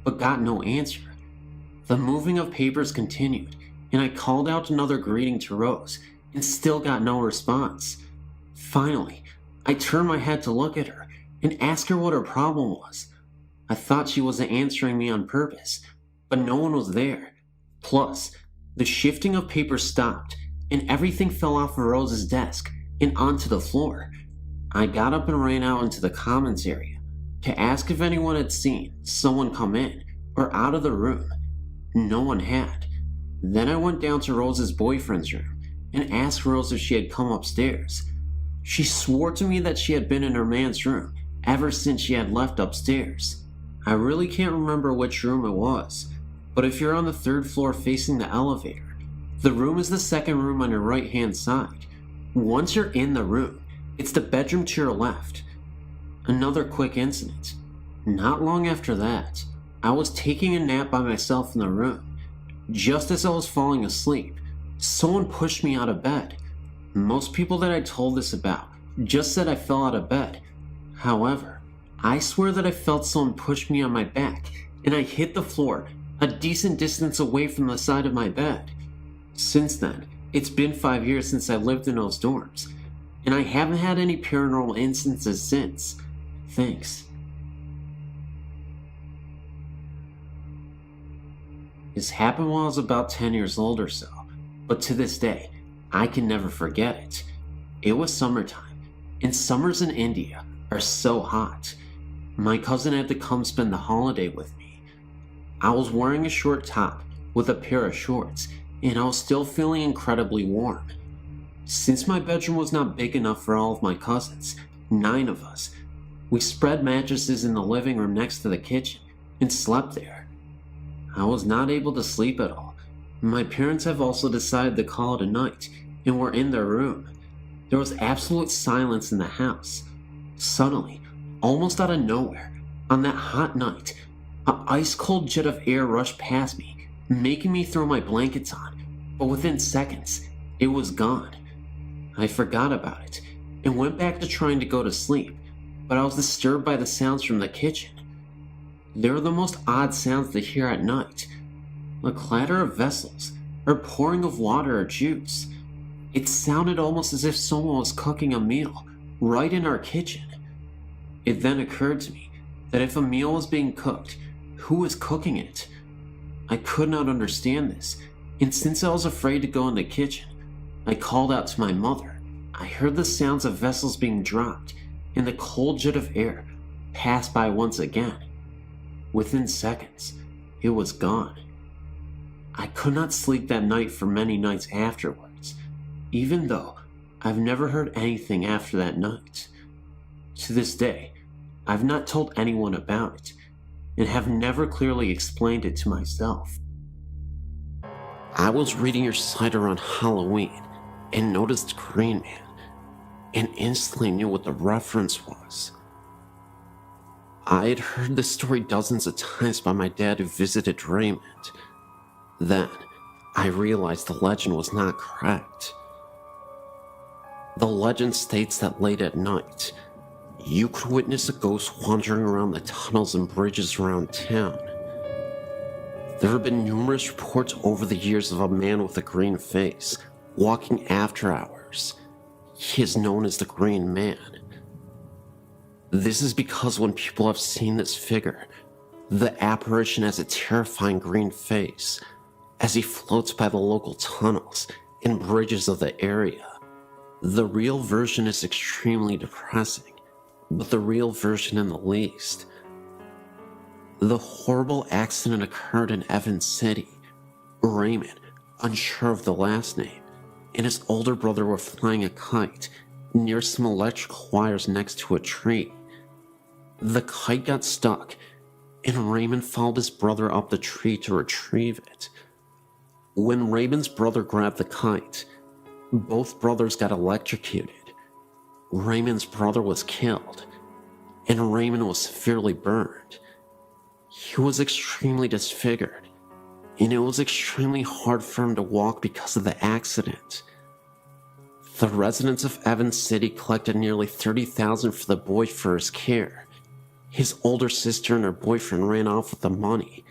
but got no answer. The moving of papers continued, and I called out another greeting to Rose, and still got no response. Finally, I turned my head to look at her and ask her what her problem was. I thought she wasn't answering me on purpose, but no one was there. Plus, the shifting of papers stopped, and everything fell off of Rose's desk and onto the floor. I got up and ran out into the commons area to ask if anyone had seen someone come in or out of the room. No one had. Then I went down to Rose's boyfriend's room and asked Rose if she had come upstairs. She swore to me that she had been in her man's room ever since she had left upstairs. I really can't remember which room it was, but if you're on the 3rd floor facing the elevator, the room is the 2nd room on your right hand side. Once you're in the room, it's the bedroom to your left. Another quick incident. Not long after that, I was taking a nap by myself in the room. Just as I was falling asleep, someone pushed me out of bed. Most people that I told this about just said I fell out of bed. However, I swear that I felt someone push me on my back, and I hit the floor a decent distance away from the side of my bed. Since then, it's been 5 years since I lived in those dorms, and I haven't had any paranormal instances since. Thanks. This happened while I was about 10 years old or so, but to this day, I can never forget it. It was summertime, and summers in India are so hot. My cousin had to come spend the holiday with me. I was wearing a short top with a pair of shorts, and I was still feeling incredibly warm. Since my bedroom was not big enough for all of my cousins, 9 of us, we spread mattresses in the living room next to the kitchen and slept there. I was not able to sleep at all. My parents have also decided to call it a night and were in their room. There was absolute silence in the house. Suddenly, almost out of nowhere, on that hot night, an ice-cold jet of air rushed past me, making me throw my blankets on, but within seconds, it was gone. I forgot about it and went back to trying to go to sleep, but I was disturbed by the sounds from the kitchen. They were the most odd sounds to hear at night. A clatter of vessels, or pouring of water or juice. It sounded almost as if someone was cooking a meal right in our kitchen. It then occurred to me that if a meal was being cooked, who was cooking it? I could not understand this, and since I was afraid to go in the kitchen, I called out to my mother. I heard the sounds of vessels being dropped, and the cold jet of air passed by once again. Within seconds, it was gone. I could not sleep that night for many nights afterwards, even though I've never heard anything after that night. To this day, I've not told anyone about it, and have never clearly explained it to myself. I was reading your site around Halloween and noticed Green Man, and instantly knew what the reference was. I had heard this story dozens of times by my dad who visited Raymond. Then, I realized the legend was not correct. The legend states that late at night, you could witness a ghost wandering around the tunnels and bridges around town. There have been numerous reports over the years of a man with a green face walking after hours. He is known as the Green Man. This is because when people have seen this figure, the apparition has a terrifying green face as he floats by the local tunnels and bridges of the area. The real version is extremely depressing, but the real version in the least. The horrible accident occurred in Evans City. Raymond, unsure of the last name, and his older brother were flying a kite near some electrical wires next to a tree. The kite got stuck, and Raymond followed his brother up the tree to retrieve it. When Raymond's brother grabbed the kite, both brothers got electrocuted. Raymond's brother was killed, and Raymond was severely burned. He was extremely disfigured, and it was extremely hard for him to walk because of the accident. The residents of Evans City collected nearly $30,000 for the boy for his care. His older sister and her boyfriend ran off with the money,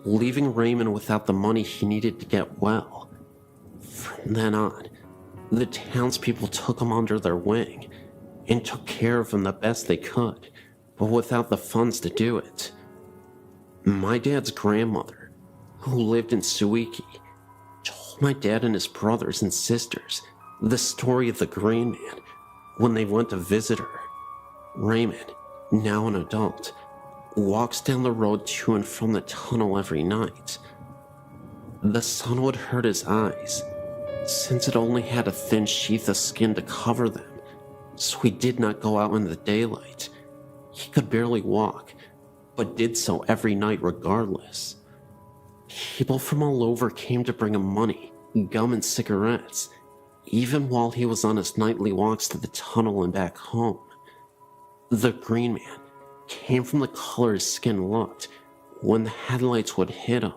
leaving Raymond without the money he needed to get well. From then on, the townspeople took him under their wing and took care of him the best they could, but without the funds to do it. My dad's grandmother, who lived in Suiki, told my dad and his brothers and sisters the story of the Green Man when they went to visit her. Raymond, now an adult, walks down the road to and from the tunnel every night. The sun would hurt his eyes, since it only had a thin sheath of skin to cover them, so he did not go out in the daylight. He could barely walk, but did so every night regardless. People from all over came to bring him money, gum, and cigarettes, even while he was on his nightly walks to the tunnel and back home. The Green Man came from the color his skin looked when the headlights would hit him.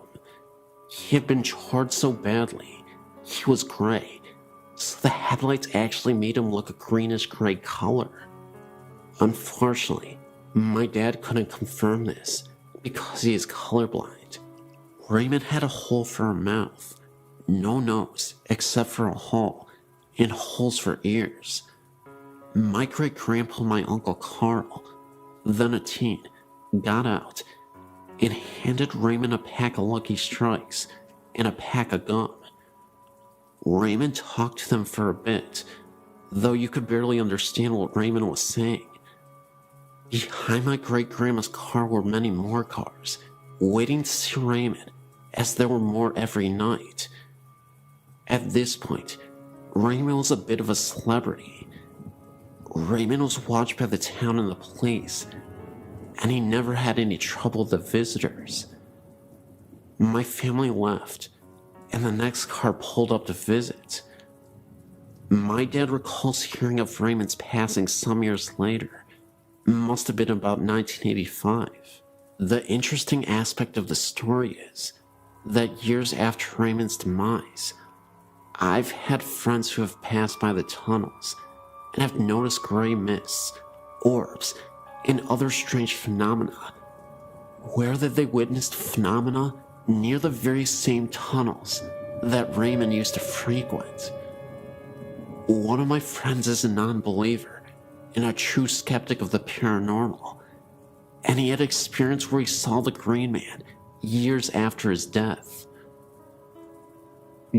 He had been charred so badly, he was gray, so the headlights actually made him look a greenish-gray color. Unfortunately, my dad couldn't confirm this because he is colorblind. Raymond had a hole for a mouth, no nose except for a hole, and holes for ears. My great-grandpa and my Uncle Carl, then a teen, got out and handed Raymond a pack of Lucky Strikes and a pack of gum. Raymond talked to them for a bit, though you could barely understand what Raymond was saying. Behind my great-grandma's car were many more cars, waiting to see Raymond, as there were more every night. At this point, Raymond was a bit of a celebrity. Raymond was watched by the town and the police, and he never had any trouble with the visitors. My family left, and the next car pulled up to visit. My dad recalls hearing of Raymond's passing some years later. Must have been about 1985. The interesting aspect of the story is that years after Raymond's demise, I've had friends who have passed by the tunnels and have noticed gray mists, orbs, and other strange phenomena. Where that they witnessed phenomena near the very same tunnels that Raymond used to frequent. One of my friends is a non-believer and a true skeptic of the paranormal, and he had experience where he saw the Green Man years after his death.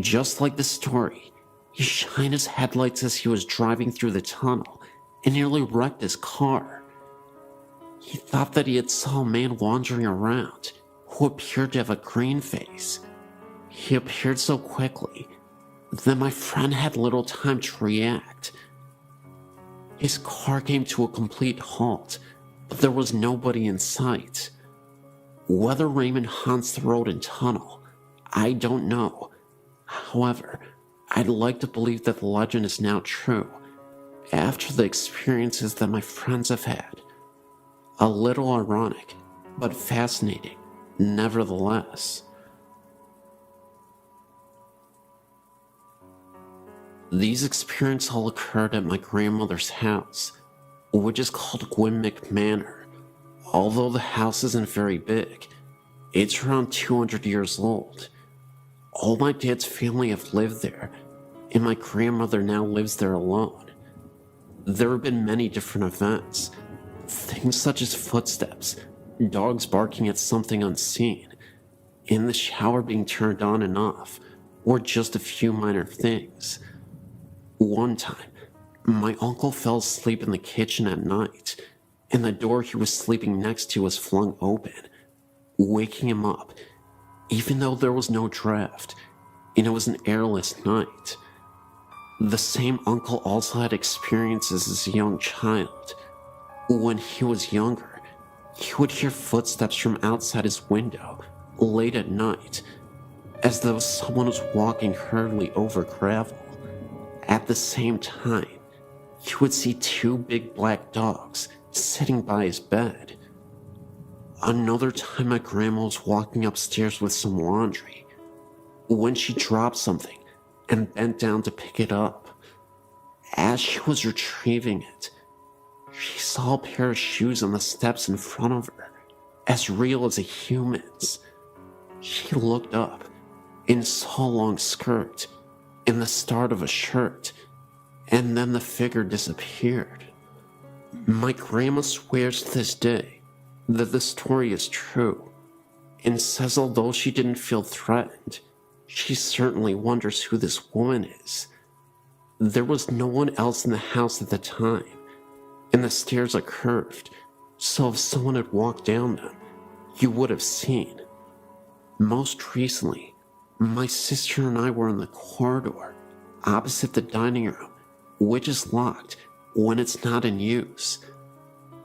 Just like the story, he shined his headlights as he was driving through the tunnel and nearly wrecked his car. He thought that he had saw a man wandering around who appeared to have a green face. He appeared so quickly that my friend had little time to react. His car came to a complete halt, but there was nobody in sight. Whether Raymond haunts the road and tunnel, I don't know. However, I'd like to believe that the legend is now true, after the experiences that my friends have had. A little ironic, but fascinating, nevertheless. These experiences all occurred at my grandmother's house, which is called Gwynmick Manor. Although the house isn't very big, it's around 200 years old. All my dad's family have lived there, and my grandmother now lives there alone. There have been many different events, things such as footsteps, dogs barking at something unseen, and the shower being turned on and off, or just a few minor things. One time, my uncle fell asleep in the kitchen at night, and the door he was sleeping next to was flung open, waking him up, even though there was no draft, and it was an airless night. The same uncle also had experiences as a young child. When he was younger, he would hear footsteps from outside his window late at night, as though someone was walking hurriedly over gravel. At the same time, he would see two big black dogs sitting by his bed. Another time, my grandma was walking upstairs with some laundry when she dropped something and bent down to pick it up. As she was retrieving it, she saw a pair of shoes on the steps in front of her, as real as a human's. She looked up and saw a long skirt and the start of a shirt, and then the figure disappeared. My grandma swears to this day that the story is true, and says although she didn't feel threatened, she certainly wonders who this woman is. There was no one else in the house at the time, and the stairs are curved, so if someone had walked down them, you would have seen. Most recently, my sister and I were in the corridor opposite the dining room, which is locked when it's not in use.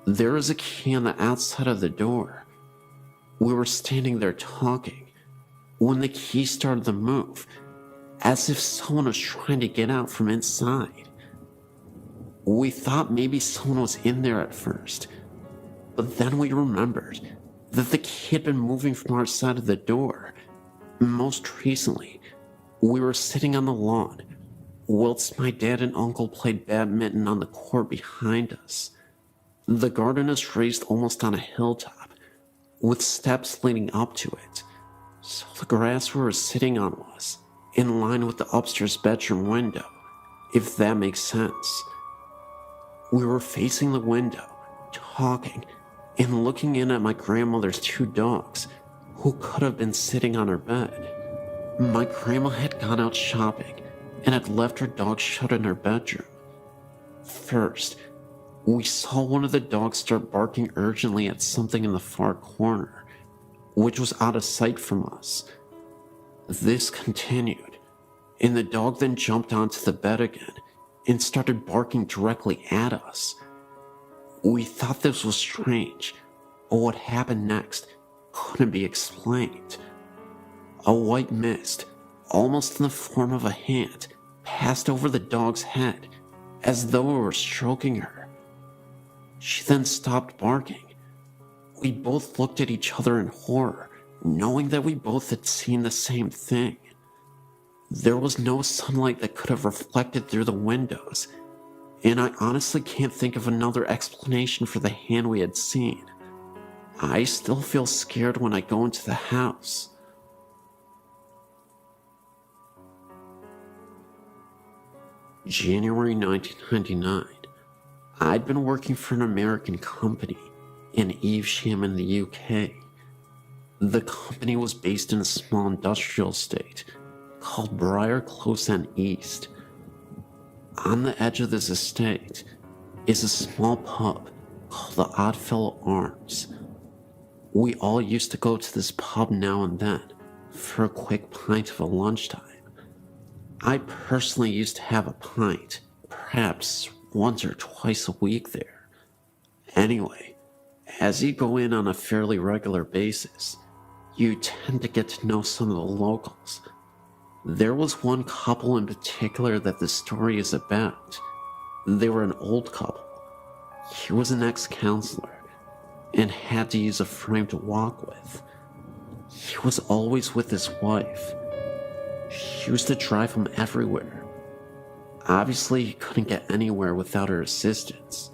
There is a key on the outside of the door. We were standing there talking when the key started to move, as if someone was trying to get out from inside. We thought maybe someone was in there at first, but then we remembered that the key had been moving from our side of the door. Most recently, we were sitting on the lawn whilst my dad and uncle played badminton on the court behind us. The garden is raised almost on a hilltop, with steps leading up to it, so the grass we were sitting on was in line with the upstairs bedroom window, if that makes sense. We were facing the window, talking, and looking in at my grandmother's two dogs, who could have been sitting on her bed. My grandma had gone out shopping and had left her dog shut in her bedroom. First, we saw one of the dogs start barking urgently at something in the far corner, which was out of sight from us. This continued, and the dog then jumped onto the bed again and started barking directly at us. We thought this was strange, but what happened next couldn't be explained. A white mist, almost in the form of a hand, passed over the dog's head as though it were stroking her. She then stopped barking. We both looked at each other in horror, knowing that we both had seen the same thing. There was no sunlight that could have reflected through the windows, and I honestly can't think of another explanation for the hand we had seen. I still feel scared when I go into the house. January 1999. I'd been working for an American company in Evesham in the UK. The company was based in a small industrial estate called Briar Close End East. On the edge of this estate is a small pub called the Oddfellow Arms. We all used to go to this pub now and then for a quick pint of a lunchtime. I personally used to have a pint, perhaps once or twice a week there. Anyway, as you go in on a fairly regular basis, you tend to get to know some of the locals. There was one couple in particular that the story is about. They were an old couple. He was an ex-counselor and had to use a frame to walk with. He was always with his wife. She used to drive him everywhere. Obviously, he couldn't get anywhere without her assistance.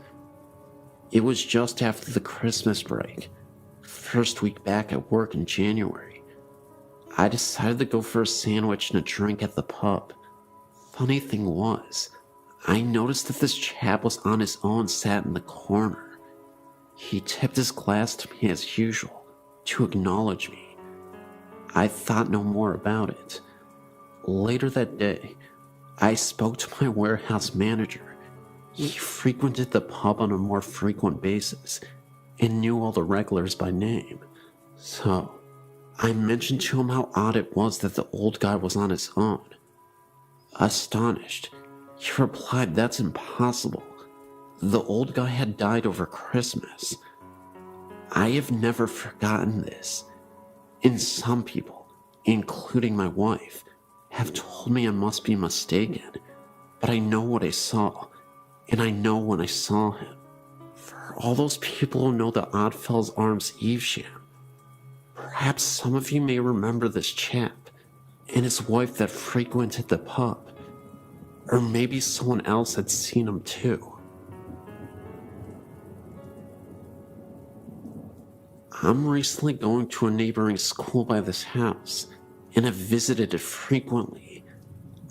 It was just after the Christmas break, first week back at work in January. I decided to go for a sandwich and a drink at the pub. Funny thing was, I noticed that this chap was on his own, sat in the corner. He tipped his glass to me as usual, to acknowledge me. I thought no more about it. Later that day, I spoke to my warehouse manager. He frequented the pub on a more frequent basis and knew all the regulars by name. So, I mentioned to him how odd it was that the old guy was on his own. Astonished, he replied, "That's impossible. The old guy had died over Christmas." I have never forgotten this, and some people, including my wife, have told me I must be mistaken, but I know what I saw, and I know when I saw him. For all those people who know the Oddfellows Arms Evesham, perhaps some of you may remember this chap and his wife that frequented the pub, or maybe someone else had seen him too. I'm recently going to a neighboring school by this house, and have visited it frequently.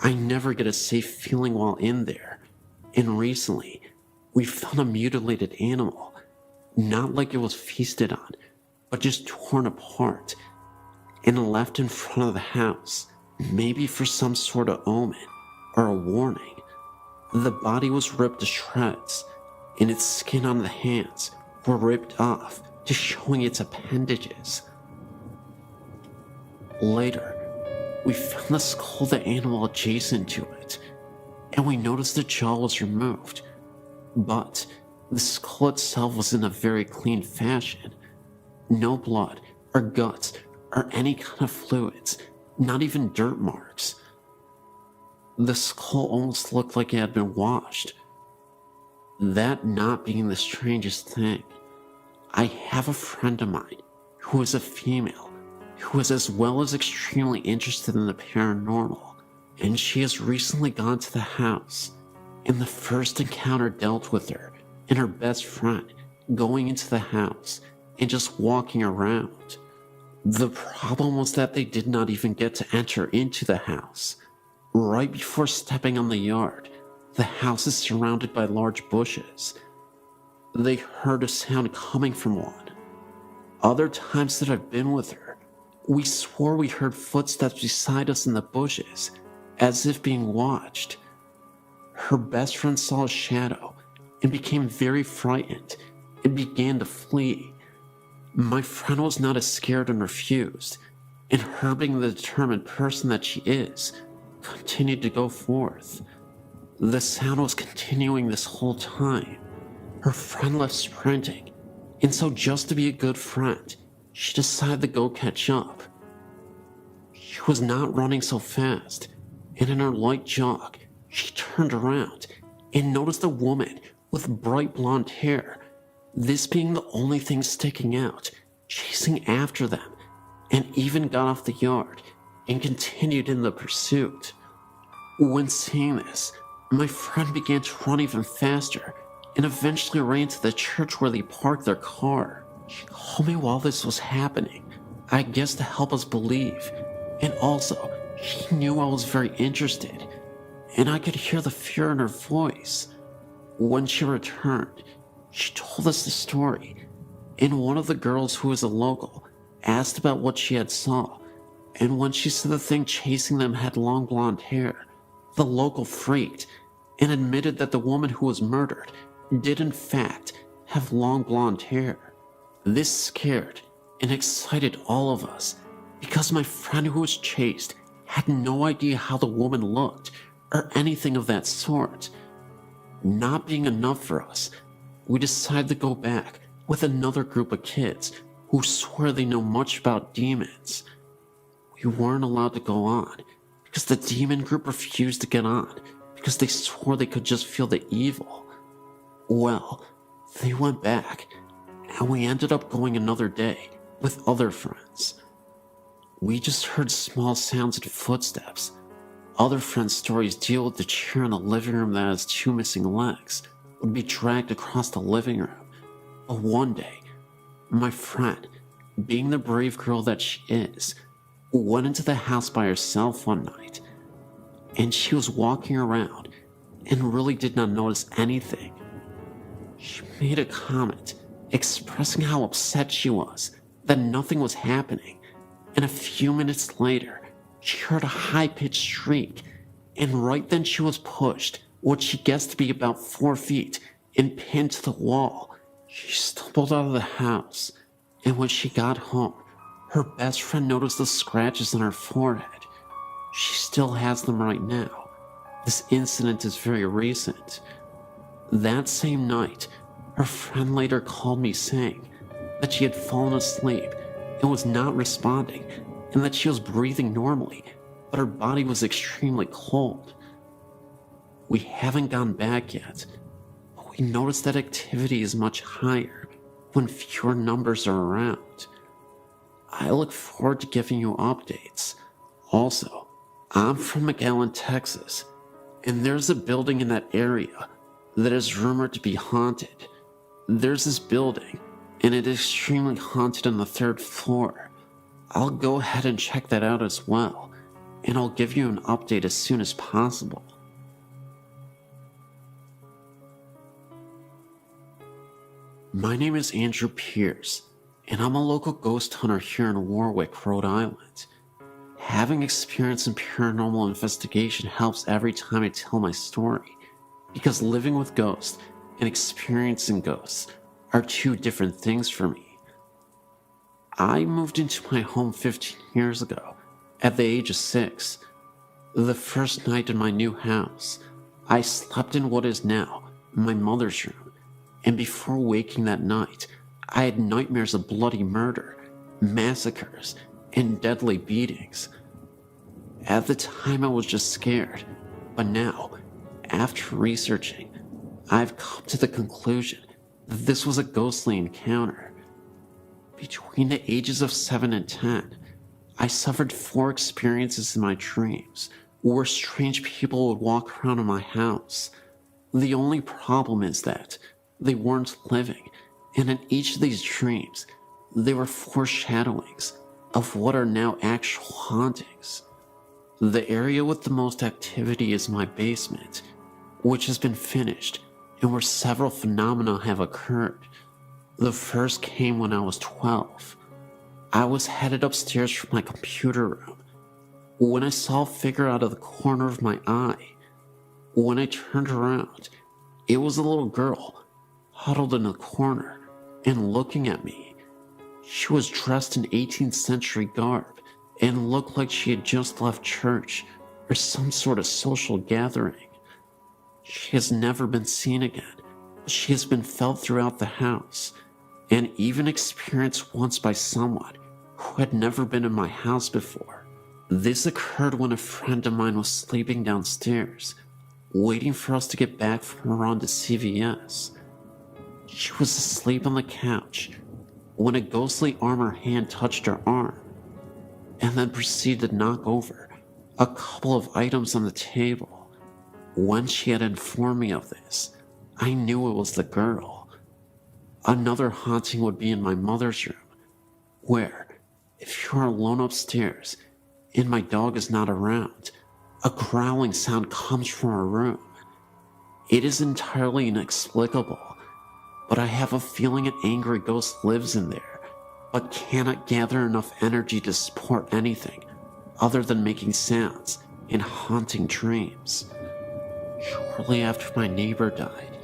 I never get a safe feeling while in there, and recently, we found a mutilated animal, not like it was feasted on, but just torn apart, and left in front of the house, maybe for some sort of omen, or a warning. The body was ripped to shreds, and its skin on the hands were ripped off, just showing its appendages. Later, we found the skull of the animal adjacent to it, and we noticed the jaw was removed, but the skull itself was in a very clean fashion. No blood, or guts, or any kind of fluids, not even dirt marks. The skull almost looked like it had been washed. That not being the strangest thing, I have a friend of mine who is a female, who is as well as extremely interested in the paranormal, and she has recently gone to the house, and the first encounter dealt with her and her best friend going into the house and just walking around. The problem was that they did not even get to enter into the house. Right before stepping on the yard, the house is surrounded by large bushes. They heard a sound coming from one. Other times that I've been with her, we swore we heard footsteps beside us in the bushes, as if being watched. Her best friend saw a shadow and became very frightened and began to flee. My friend was not as scared and refused, and her being the determined person that she is, continued to go forth. The sound was continuing this whole time. Her friend left sprinting, and so just to be a good friend, she decided to go catch up. She was not running so fast, and in her light jog, she turned around and noticed a woman with bright blonde hair, this being the only thing sticking out, chasing after them, and even got off the yard and continued in the pursuit. When seeing this, my friend began to run even faster and eventually ran to the church where they parked their car. She called me while this was happening, I guess to help us believe, and also she knew I was very interested, and I could hear the fear in her voice. When she returned, she told us the story, and one of the girls who was a local asked about what she had saw, and when she said the thing chasing them had long blonde hair, the local freaked and admitted that the woman who was murdered did in fact have long blonde hair. This scared and excited all of us because my friend who was chased had no idea how the woman looked or anything of that sort. Not being enough for us, we decided to go back with another group of kids who swear they know much about demons. We weren't allowed to go on because the demon group refused to get on because they swore they could just feel the evil. Well, they went back, and we ended up going another day with other friends. We just heard small sounds and footsteps. Other friends' stories deal with the chair in the living room that has 2 missing legs would be dragged across the living room. But one day, my friend, being the brave girl that she is, went into the house by herself one night, and she was walking around and really did not notice anything. She made a comment expressing how upset she was that nothing was happening, and a few minutes later, she heard a high-pitched shriek, and right then she was pushed, what she guessed to be about 4 feet, and pinned to the wall. She stumbled out of the house, and when she got home, her best friend noticed the scratches on her forehead. She still has them right now. This incident is very recent. That same night, her friend later called me saying that she had fallen asleep and was not responding, and that she was breathing normally, but her body was extremely cold. We haven't gone back yet, but we noticed that activity is much higher when fewer numbers are around. I look forward to giving you updates. Also, I'm from McAllen, Texas, and there's a building in that area that is rumored to be haunted. There's this building, and it is extremely haunted on the 3rd floor. I'll go ahead and check that out as well, and I'll give you an update as soon as possible. My name is Andrew Pierce, and I'm a local ghost hunter here in Warwick, Rhode Island. Having experience in paranormal investigation helps every time I tell my story, because living with ghosts and experiencing ghosts are 2 different things for me. I moved into my home 15 years ago, at the age of 6. The first night in my new house, I slept in what is now my mother's room, and before waking that night, I had nightmares of bloody murder, massacres, and deadly beatings. At the time I was just scared, but now, after researching, I've come to the conclusion that this was a ghostly encounter. Between the ages of 7 and 10, I suffered 4 experiences in my dreams where strange people would walk around in my house. The only problem is that they weren't living, and in each of these dreams, they were foreshadowings of what are now actual hauntings. The area with the most activity is my basement, which has been finished and where several phenomena have occurred. The first came when I was 12. I was headed upstairs from my computer room when I saw a figure out of the corner of my eye. When I turned around, it was a little girl huddled in a corner and looking at me. She was dressed in 18th century garb and looked like she had just left church. or some sort of social gathering. She has never been seen again. She has been felt throughout the house, and even experienced once by someone who had never been in my house before. This occurred when a friend of mine was sleeping downstairs, waiting for us to get back from a run to CVS. She was asleep on the couch when a ghostly arm or hand touched her arm, and then proceeded to knock over a couple of items on the table. When she had informed me of this, I knew it was the girl. Another haunting would be in my mother's room, where, if you are alone upstairs and my dog is not around, a growling sound comes from her room. It is entirely inexplicable, but I have a feeling an angry ghost lives in there, but cannot gather enough energy to support anything other than making sounds and haunting dreams. Shortly after my neighbor died,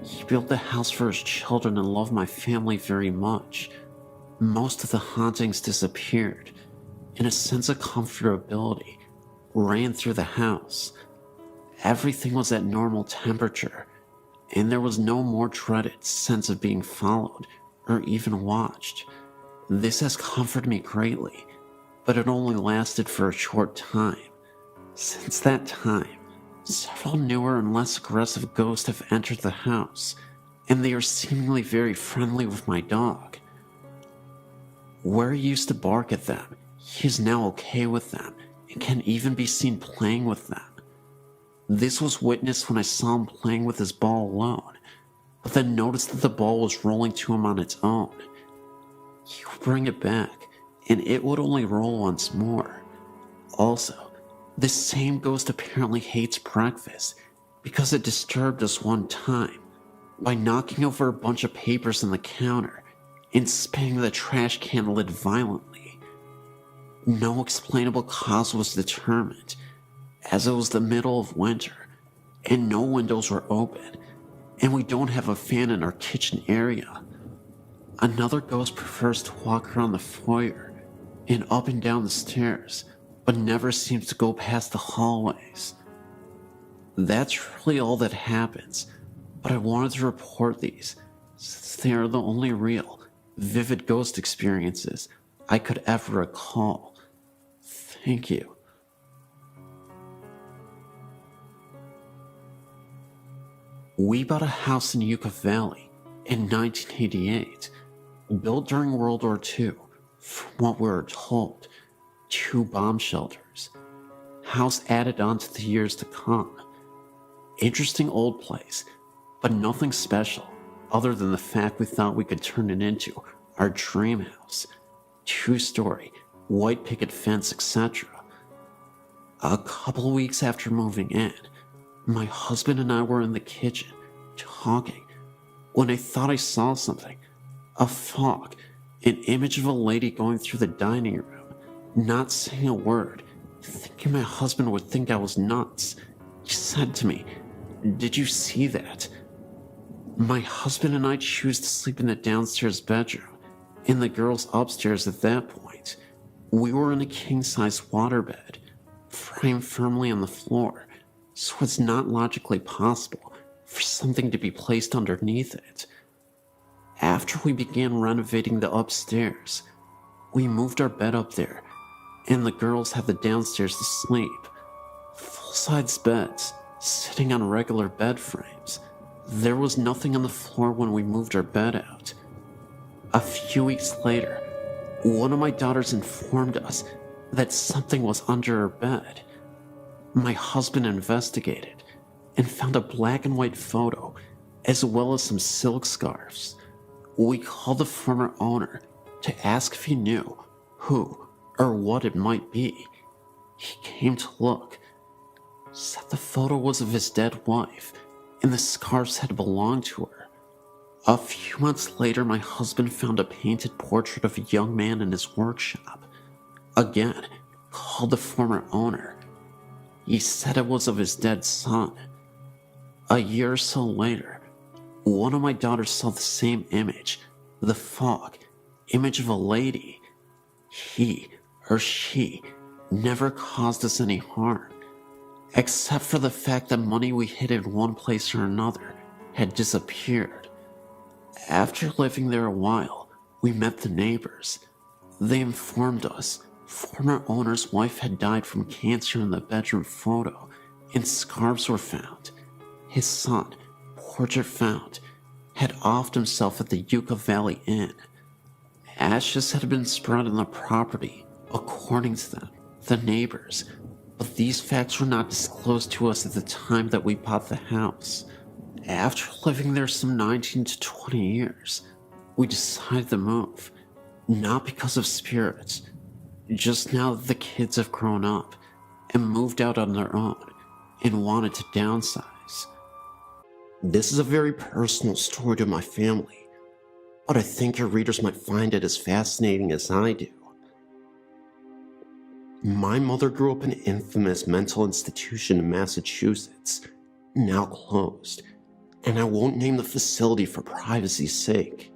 he built the house for his children and loved my family very much. Most of the hauntings disappeared, and a sense of comfortability ran through the house. Everything was at normal temperature, and there was no more dreaded sense of being followed or even watched. This has comforted me greatly, but it only lasted for a short time. Since that time, several newer and less aggressive ghosts have entered the house, and they are seemingly very friendly with my dog. Where he used to bark at them, he is now okay with them and can even be seen playing with them. This was witnessed when I saw him playing with his ball alone, but then noticed that the ball was rolling to him on its own. He would bring it back, and it would only roll once more. Also, this same ghost apparently hates breakfast because it disturbed us one time by knocking over a bunch of papers on the counter and spinning the trash can lid violently. No explainable cause was determined, as it was the middle of winter and no windows were open, and we don't have a fan in our kitchen area. Another ghost prefers to walk around the foyer and up and down the stairs, but never seems to go past the hallways. That's really all that happens, but I wanted to report these since they are the only real, vivid ghost experiences I could ever recall. Thank you. We bought a house in Yucca Valley in 1988, built during World War II, from what we were told, 2 bomb shelters. House added on to the years to come. Interesting old place, but nothing special other than the fact we thought we could turn it into our dream house. 2-story, white picket fence, etc. A couple weeks after moving in, my husband and I were in the kitchen, talking, when I thought I saw something. A fog, an image of a lady going through the dining room, not saying a word, thinking my husband would think I was nuts. He said to me, "Did you see that?" My husband and I choose to sleep in the downstairs bedroom, and the girls upstairs at that point. We were in a king-size waterbed, framed firmly on the floor, so it's not logically possible for something to be placed underneath it. After we began renovating the upstairs, we moved our bed up there, and the girls had the downstairs to sleep. Full-size beds, sitting on regular bed frames. There was nothing on the floor when we moved our bed out. A few weeks later, one of my daughters informed us that something was under her bed. My husband investigated and found a black and white photo, as well as some silk scarves. We called the former owner to ask if he knew who or what it might be. He came to look, said the photo was of his dead wife, and the scarves had belonged to her. A few months later, my husband found a painted portrait of a young man in his workshop. Again, called the former owner. He said it was of his dead son. A year or so later, one of my daughters saw the same image, the fog, image of a lady. He or she never caused us any harm, except for the fact that money we hid in one place or another had disappeared. After living there a while, we met the neighbors. They informed us former owner's wife had died from cancer in the bedroom photo, and scarves were found. His son, portrait found, had offed himself at the Yucca Valley Inn. Ashes had been spread on the property, according to them, the neighbors, but these facts were not disclosed to us at the time that we bought the house. After living there some 19 to 20 years, we decided to move, not because of spirits, just now that the kids have grown up and moved out on their own and wanted to downsize. This is a very personal story to my family, but I think your readers might find it as fascinating as I do. My mother grew up in an infamous mental institution in Massachusetts, now closed, and I won't name the facility for privacy's sake.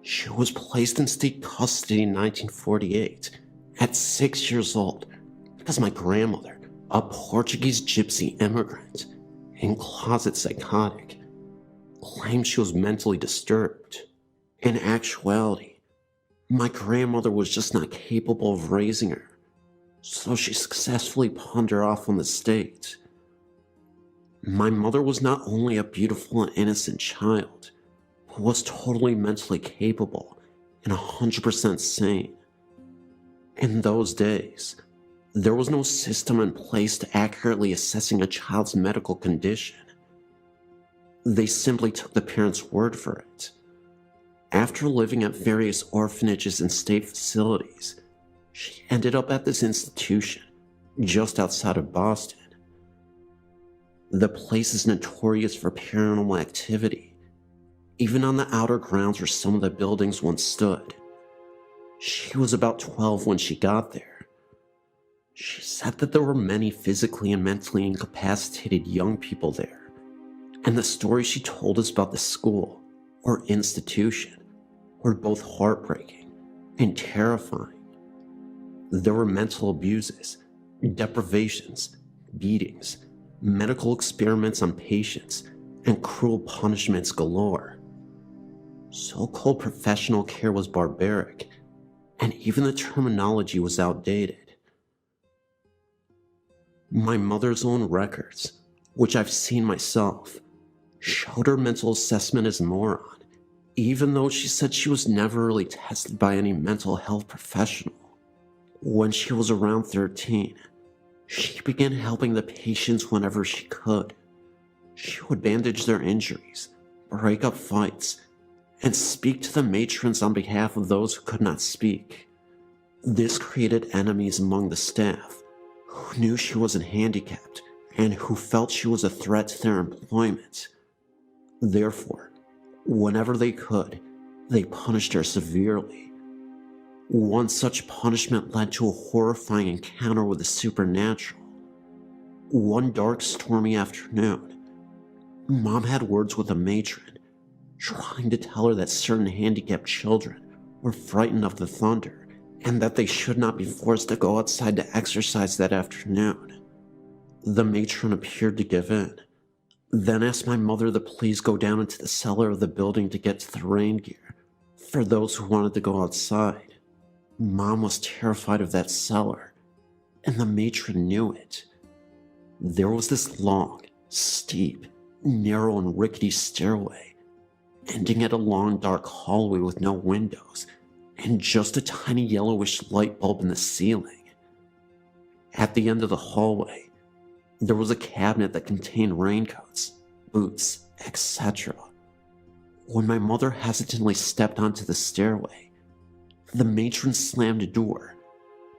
She was placed in state custody in 1948 at 6 years old because my grandmother, a Portuguese gypsy immigrant and closet psychotic, claimed she was mentally disturbed. In actuality, my grandmother was just not capable of raising her, so she successfully pawned her off on the state. My mother was not only a beautiful and innocent child, but was totally mentally capable and 100% sane. In those days, there was no system in place to accurately assessing a child's medical condition. They simply took the parents' word for it. After living at various orphanages and state facilities, she ended up at this institution just outside of Boston. The place is notorious for paranormal activity, even on the outer grounds where some of the buildings once stood. She was about 12 when she got there. She said that there were many physically and mentally incapacitated young people there, and the stories she told us about the school or institution were both heartbreaking and terrifying. There were mental abuses, deprivations, beatings, medical experiments on patients, and cruel punishments galore. So-called professional care was barbaric, and even the terminology was outdated. My mother's own records, which I've seen myself, showed her mental assessment as a moron, even though she said she was never really tested by any mental health professional. When she was around 13, she began helping the patients whenever she could. She would bandage their injuries, break up fights, and speak to the matrons on behalf of those who could not speak. This created enemies among the staff, who knew she wasn't handicapped and who felt she was a threat to their employment. Therefore, whenever they could, they punished her severely. One such punishment led to a horrifying encounter with the supernatural. One dark, stormy afternoon, Mom had words with a matron, trying to tell her that certain handicapped children were frightened of the thunder and that they should not be forced to go outside to exercise that afternoon. The matron appeared to give in, then asked my mother to please go down into the cellar of the building to get to the rain gear for those who wanted to go outside. Mom was terrified of that cellar, and the matron knew it. There was this long, steep, narrow, and rickety stairway, ending at a long, dark hallway with no windows, and just a tiny yellowish light bulb in the ceiling. At the end of the hallway, there was a cabinet that contained raincoats, boots, etc. When my mother hesitantly stepped onto the stairway, the matron slammed a door,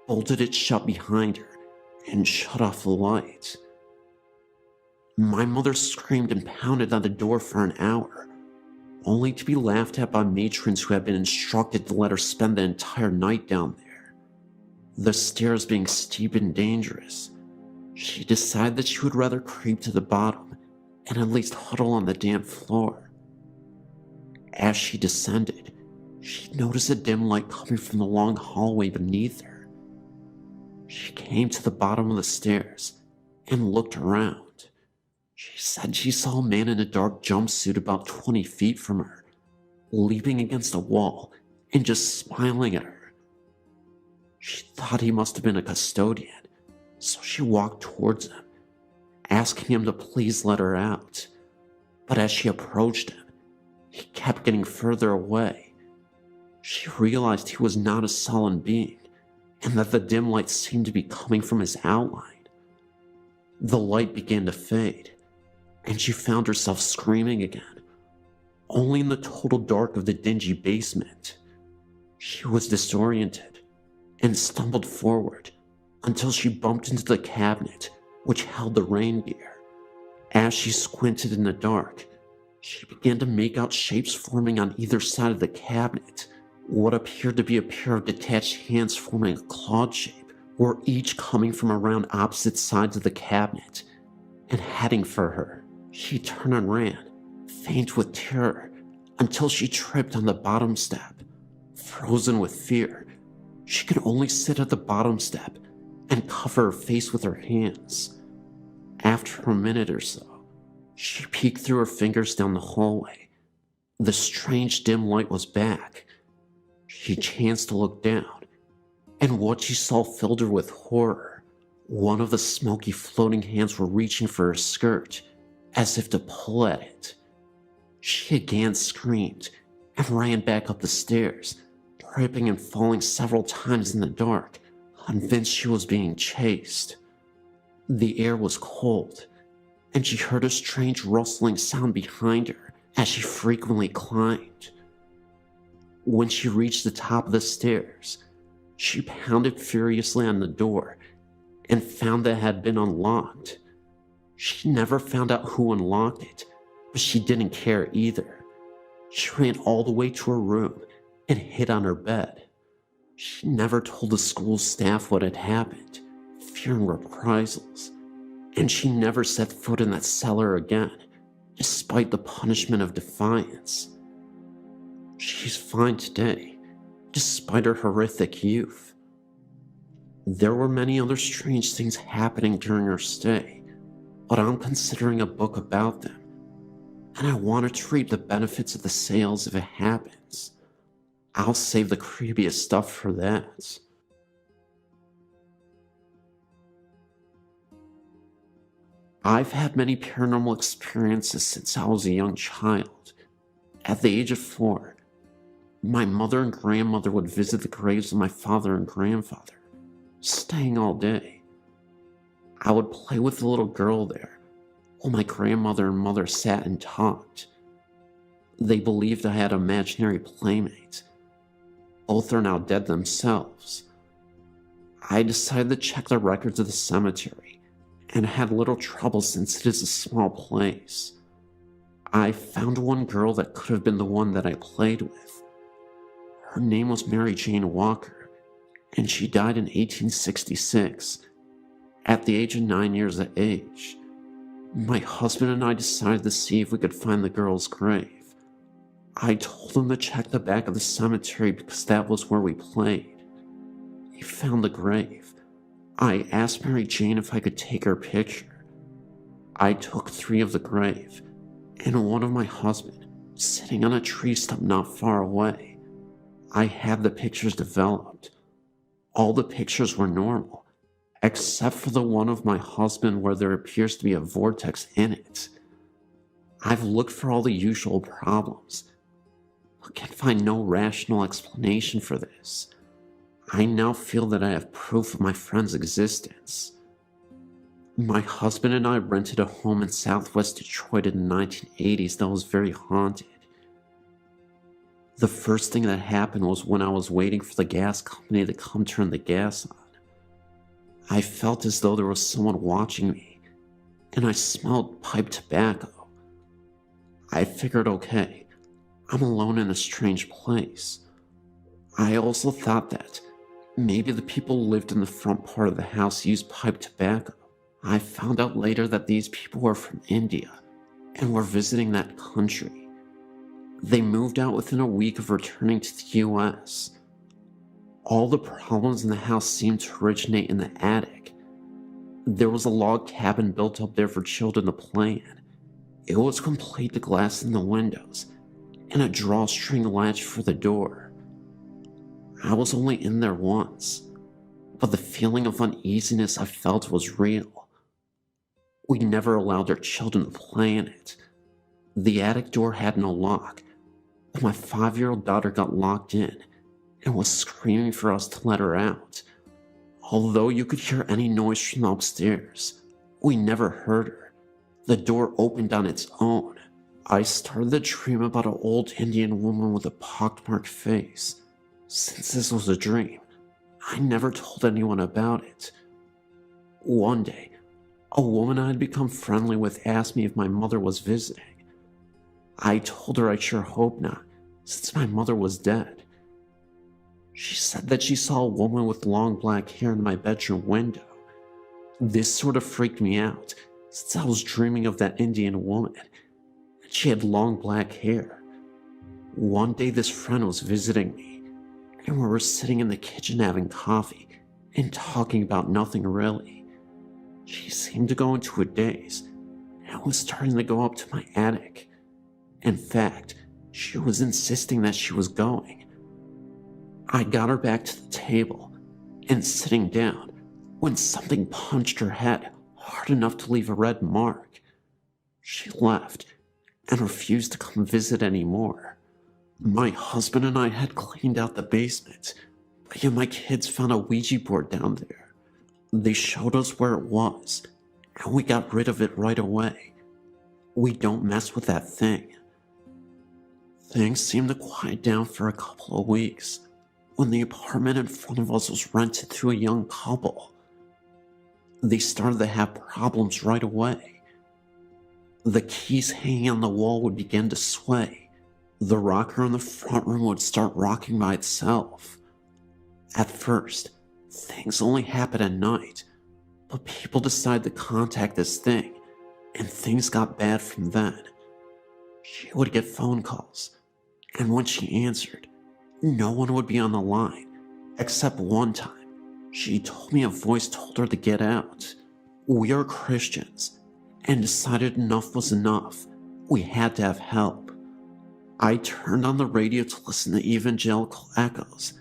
bolted it shut behind her, and shut off the light. My mother screamed and pounded on the door for an hour, only to be laughed at by matrons who had been instructed to let her spend the entire night down there. The stairs being steep and dangerous, she decided that she would rather creep to the bottom and at least huddle on the damp floor. As she descended, she noticed a dim light coming from the long hallway beneath her. She came to the bottom of the stairs and looked around. She said she saw a man in a dark jumpsuit about 20 feet from her, leaping against a wall and just smiling at her. She thought he must have been a custodian, so she walked towards him, asking him to please let her out. But as she approached him, he kept getting further away. She realized he was not a sullen being, and that the dim light seemed to be coming from his outline. The light began to fade, and she found herself screaming again, only in the total dark of the dingy basement. She was disoriented and stumbled forward until she bumped into the cabinet which held the rain gear. As she squinted in the dark, she began to make out shapes forming on either side of the cabinet. What appeared to be a pair of detached hands forming a clawed shape were each coming from around opposite sides of the cabinet and heading for her. She turned and ran, faint with terror, until she tripped on the bottom step. Frozen with fear, she could only sit at the bottom step and cover her face with her hands. After a minute or so, she peeked through her fingers down the hallway. The strange dim light was back. She chanced to look down, and what she saw filled her with horror. One of the smoky floating hands were reaching for her skirt, as if to pull at it. She again screamed and ran back up the stairs, tripping and falling several times in the dark, convinced she was being chased. The air was cold, and she heard a strange rustling sound behind her as she frequently climbed. When she reached the top of the stairs, she pounded furiously on the door and found that it had been unlocked. She never found out who unlocked it, but she didn't care either. She ran all the way to her room and hid on her bed. She never told the school staff what had happened, fearing reprisals, and she never set foot in that cellar again, despite the punishment of defiance. She's fine today, despite her horrific youth. There were many other strange things happening during her stay, but I'm considering a book about them, and I want to reap the benefits of the sales if it happens. I'll save the creepiest stuff for that. I've had many paranormal experiences since I was a young child. At the age of 4, my mother and grandmother would visit the graves of my father and grandfather, staying all day. I would play with the little girl there, while my grandmother and mother sat and talked. They believed I had imaginary playmates. Both are now dead themselves. I decided to check the records of the cemetery, and had little trouble since it is a small place. I found one girl that could have been the one that I played with. Her name was Mary Jane Walker, and she died in 1866, at the age of 9 years of age. My husband and I decided to see if we could find the girl's grave. I told him to check the back of the cemetery because that was where we played. He found the grave. I asked Mary Jane if I could take her picture. I took 3 of the grave, and one of my husband, sitting on a tree stump not far away. I had the pictures developed. All the pictures were normal, except for the one of my husband where there appears to be a vortex in it. I've looked for all the usual problems, but can find no rational explanation for this. I now feel that I have proof of my friend's existence. My husband and I rented a home in southwest Detroit in the 1980s that was very haunted. The first thing that happened was when I was waiting for the gas company to come turn the gas on. I felt as though there was someone watching me, and I smelled pipe tobacco. I figured, okay, I'm alone in a strange place. I also thought that maybe the people who lived in the front part of the house used pipe tobacco. I found out later that these people were from India and were visiting that country. They moved out within a week of returning to the US. All the problems in the house seemed to originate in the attic. There was a log cabin built up there for children to play in. It was complete with glass in the windows and a drawstring latch for the door. I was only in there once, but the feeling of uneasiness I felt was real. We never allowed our children to play in it. The attic door had no lock, but my 5-year-old daughter got locked in and was screaming for us to let her out. Although you could hear any noise from upstairs, we never heard her. The door opened on its own. I started to dream about an old Indian woman with a pockmarked face. Since this was a dream, I never told anyone about it. One day, a woman I had become friendly with asked me if my mother was visiting. I told her I sure hope not, since my mother was dead. She said that she saw a woman with long black hair in my bedroom window. This sort of freaked me out, since I was dreaming of that Indian woman, and she had long black hair. One day this friend was visiting me, and we were sitting in the kitchen having coffee and talking about nothing really. She seemed to go into a daze and was starting to go up to my attic. In fact, she was insisting that she was going. I got her back to the table and sitting down when something punched her head hard enough to leave a red mark. She left and refused to come visit anymore. My husband and I had cleaned out the basement, but yet my kids found a Ouija board down there. They showed us where it was, and we got rid of it right away. We don't mess with that thing. Things seemed to quiet down for a couple of weeks when the apartment in front of us was rented to a young couple. They started to have problems right away. The keys hanging on the wall would begin to sway. The rocker in the front room would start rocking by itself. At first, things only happened at night, but people decided to contact this thing, and things got bad from then. She would get phone calls, and when she answered, no one would be on the line, except one time. She told me a voice told her to get out. We are Christians, and decided enough was enough. We had to have help. I turned on the radio to listen to evangelical echoes,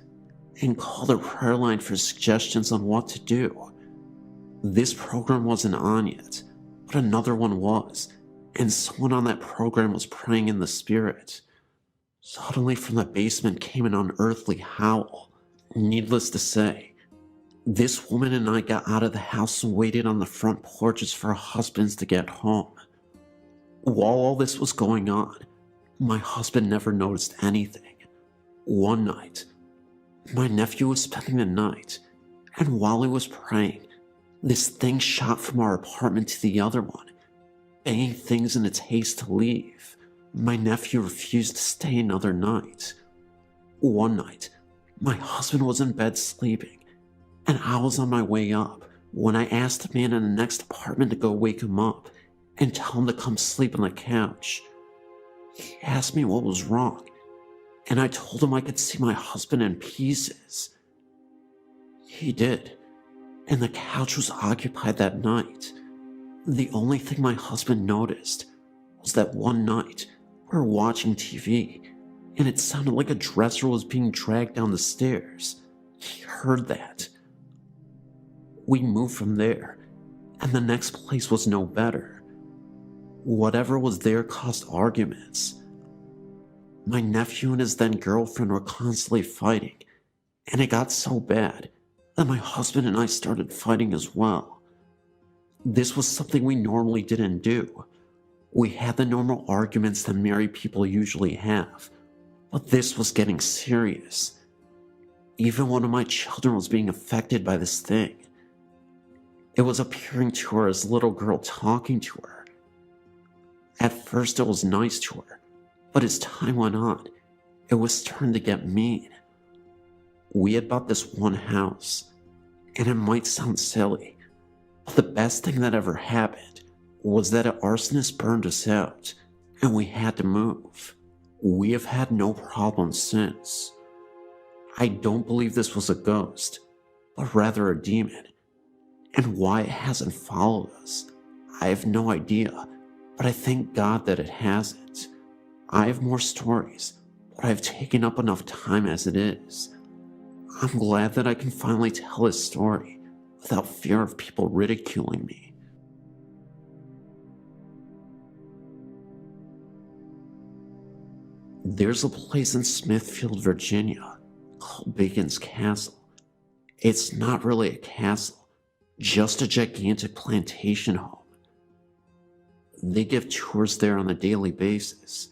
and called a prayer line for suggestions on what to do. This program wasn't on yet, but another one was, and someone on that program was praying in the spirit. Suddenly from the basement came an unearthly howl. Needless to say, this woman and I got out of the house and waited on the front porches for our husbands to get home. While all this was going on, my husband never noticed anything. One night, my nephew was spending the night, and while he was praying, this thing shot from our apartment to the other one, banging things in its haste to leave. My nephew refused to stay another night. One night, my husband was in bed sleeping, and I was on my way up when I asked the man in the next apartment to go wake him up and tell him to come sleep on the couch. He asked me what was wrong, and I told him I could see my husband in pieces. He did, and the couch was occupied that night. The only thing my husband noticed was that one night we were watching TV, and it sounded like a dresser was being dragged down the stairs. He heard that. We moved from there, and the next place was no better. Whatever was there caused arguments. My nephew and his then girlfriend were constantly fighting, and it got so bad that my husband and I started fighting as well. This was something we normally didn't do. We had the normal arguments that married people usually have, but this was getting serious. Even one of my children was being affected by this thing. It was appearing to her as a little girl talking to her. At first it was nice to her, but as time went on, it was starting to get mean. We had bought this one house, and it might sound silly, but the best thing that ever happened was that an arsonist burned us out, and we had to move. We have had no problems since. I don't believe this was a ghost, but rather a demon. And why it hasn't followed us, I have no idea, but I thank God that it hasn't. I have more stories, but I've taken up enough time as it is. I'm glad that I can finally tell his story without fear of people ridiculing me. There's a place in Smithfield, Virginia called Bacon's Castle. It's not really a castle, just a gigantic plantation home. They give tours there on a daily basis.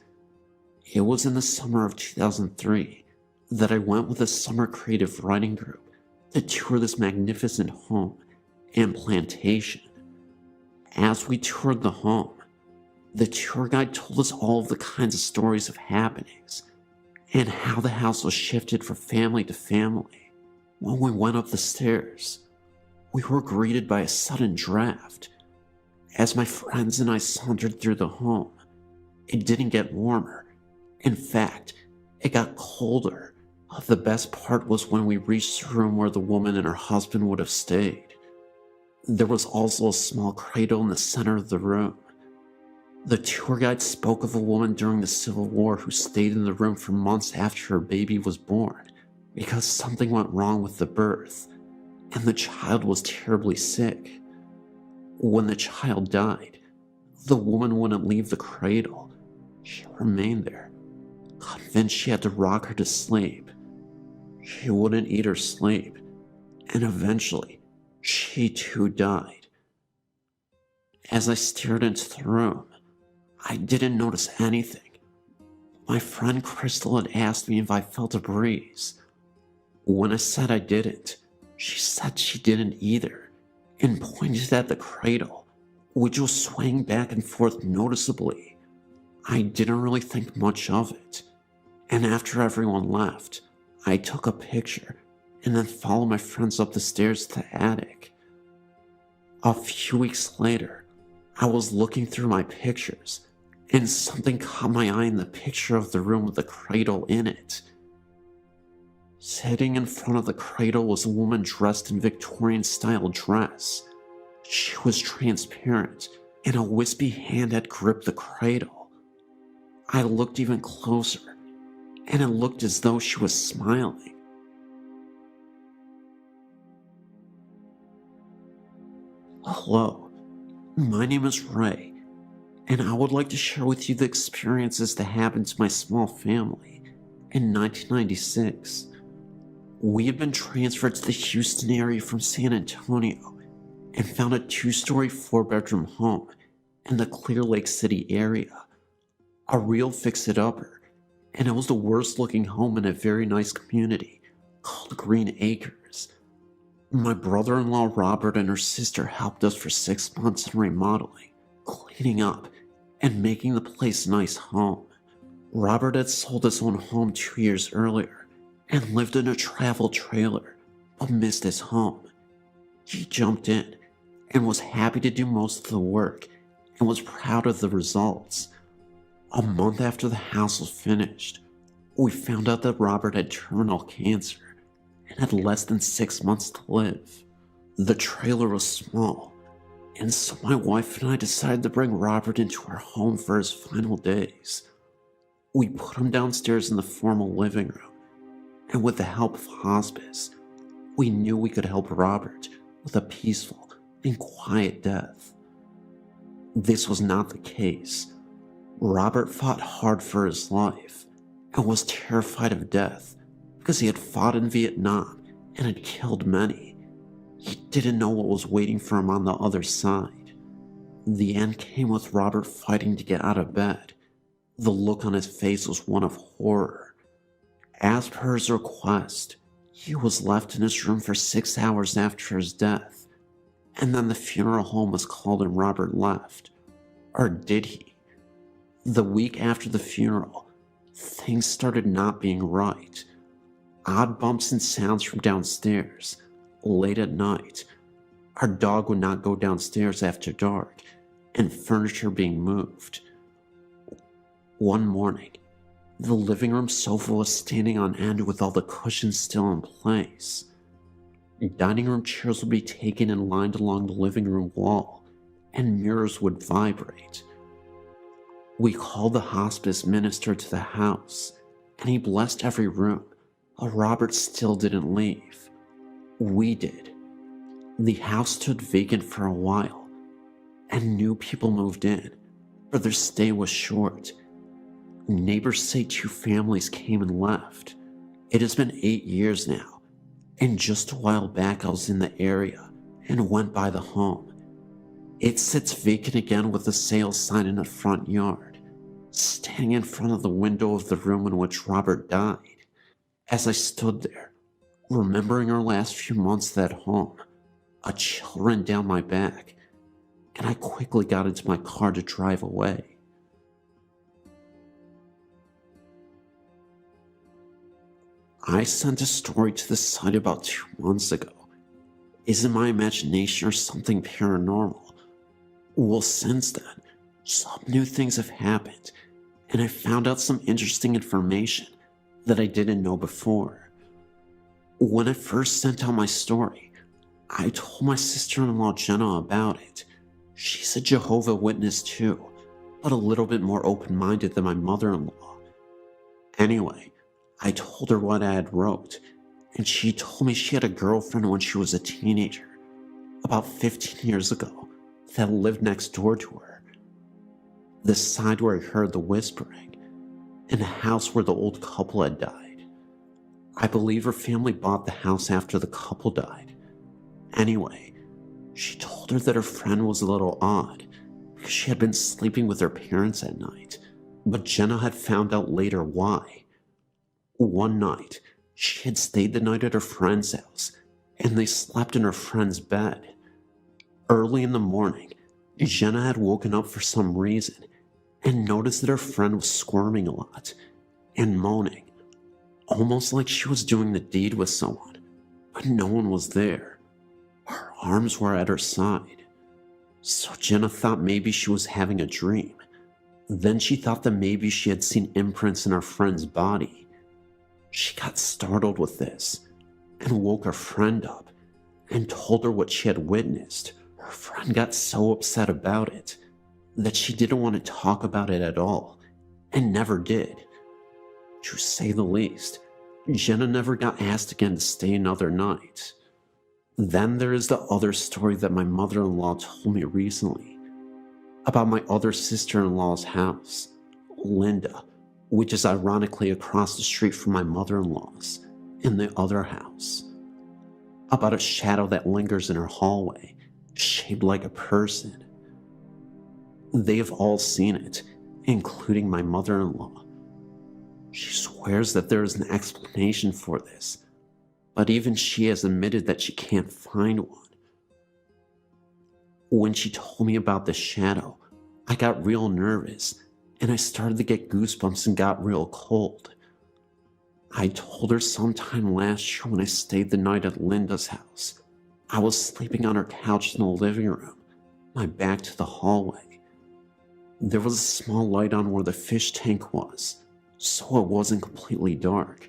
It was in the summer of 2003 that I went with a summer creative writing group to tour this magnificent home and plantation. As we toured the home, the tour guide told us all of the kinds of stories of happenings and how the house was shifted from family to family. When we went up the stairs, we were greeted by a sudden draft. As my friends and I sauntered through the home, it didn't get warmer. In fact, it got colder. The best part was when we reached the room where the woman and her husband would have stayed. There was also a small cradle in the center of the room. The tour guide spoke of a woman during the Civil War who stayed in the room for months after her baby was born because something went wrong with the birth, and the child was terribly sick. When the child died, the woman wouldn't leave the cradle. She remained there, convinced she had to rock her to sleep. She wouldn't eat or sleep, and eventually, she too died. As I stared into the room, I didn't notice anything. My friend Crystal had asked me if I felt a breeze. When I said I didn't, she said she didn't either, and pointed at the cradle, which was swaying back and forth noticeably. I didn't really think much of it, and after everyone left, I took a picture and then followed my friends up the stairs to the attic. A few weeks later, I was looking through my pictures, and something caught my eye in the picture of the room with the cradle in it. Sitting in front of the cradle was a woman dressed in Victorian-style dress. She was transparent, and a wispy hand had gripped the cradle. I looked even closer, and it looked as though she was smiling. Hello, my name is Ray, and I would like to share with you the experiences that happened to my small family in 1996. We had been transferred to the Houston area from San Antonio and found a 2-story 4-bedroom home in the Clear Lake City area. A real fix-it-upper, and it was the worst looking home in a very nice community called Green Acres. My brother-in-law Robert and her sister helped us for 6 months in remodeling, cleaning up, and making the place a nice home. Robert had sold his own home 2 years earlier and lived in a travel trailer, but missed his home. He jumped in and was happy to do most of the work and was proud of the results. A month after the house was finished, we found out that Robert had terminal cancer and had less than 6 months to live. The trailer was small, and so my wife and I decided to bring Robert into our home for his final days. We put him downstairs in the formal living room, and with the help of hospice, we knew we could help Robert with a peaceful and quiet death. This was not the case. Robert fought hard for his life and was terrified of death because he had fought in Vietnam and had killed many. He didn't know what was waiting for him on the other side. The end came with Robert fighting to get out of bed. The look on his face was one of horror. As per his request, he was left in his room for 6 hours after his death, and then the funeral home was called and Robert left. Or did he? The week after the funeral, things started not being right. Odd bumps and sounds from downstairs. Late at night, our dog would not go downstairs after dark, and furniture being moved. One morning, the living room sofa was standing on end with all the cushions still in place. Dining room chairs would be taken and lined along the living room wall, and mirrors would vibrate. We called the hospice minister to the house, and he blessed every room, but Robert still didn't leave. We did. The house stood vacant for a while, and new people moved in, but their stay was short. Neighbors say 2 families came and left. It has been 8 years now, and just a while back I was in the area and went by the home. It sits vacant again with a sales sign in the front yard, standing in front of the window of the room in which Robert died. As I stood there, remembering our last few months at home, a chill ran down my back, and I quickly got into my car to drive away. I sent a story to the site about 2 months ago. Is it my imagination or something paranormal? Well, since then, some new things have happened, and I found out some interesting information that I didn't know before. When I first sent out my story, I told my sister-in-law Jenna about it. She's a Jehovah's Witness too, but a little bit more open-minded than my mother-in-law. Anyway, I told her what I had wrote, and she told me she had a girlfriend when she was a teenager, about 15 years ago, that lived next door to her. The side where I heard the whispering, and the house where the old couple had died. I believe her family bought the house after the couple died. Anyway, she told her that her friend was a little odd, because she had been sleeping with her parents at night, but Jenna had found out later why. One night, she had stayed the night at her friend's house, and they slept in her friend's bed. Early in the morning, Jenna had woken up for some reason, and noticed that her friend was squirming a lot, and moaning, almost like she was doing the deed with someone, but no one was there. Her arms were at her side. So Jenna thought maybe she was having a dream. Then she thought that maybe she had seen imprints in her friend's body. She got startled with this, and woke her friend up, and told her what she had witnessed. Her friend got so upset about it, that she didn't want to talk about it at all, and never did. To say the least, Jenna never got asked again to stay another night. Then there is the other story that my mother-in-law told me recently, about my other sister-in-law's house, Linda, which is ironically across the street from my mother-in-law's, in the other house. About a shadow that lingers in her hallway, shaped like a person. They have all seen it, including my mother-in-law. She swears that there is an explanation for this, but even she has admitted that she can't find one. When she told me about the shadow, I got real nervous, and I started to get goosebumps and got real cold. I told her sometime last year when I stayed the night at Linda's house. I was sleeping on her couch in the living room, my back to the hallway. There was a small light on where the fish tank was, so it wasn't completely dark.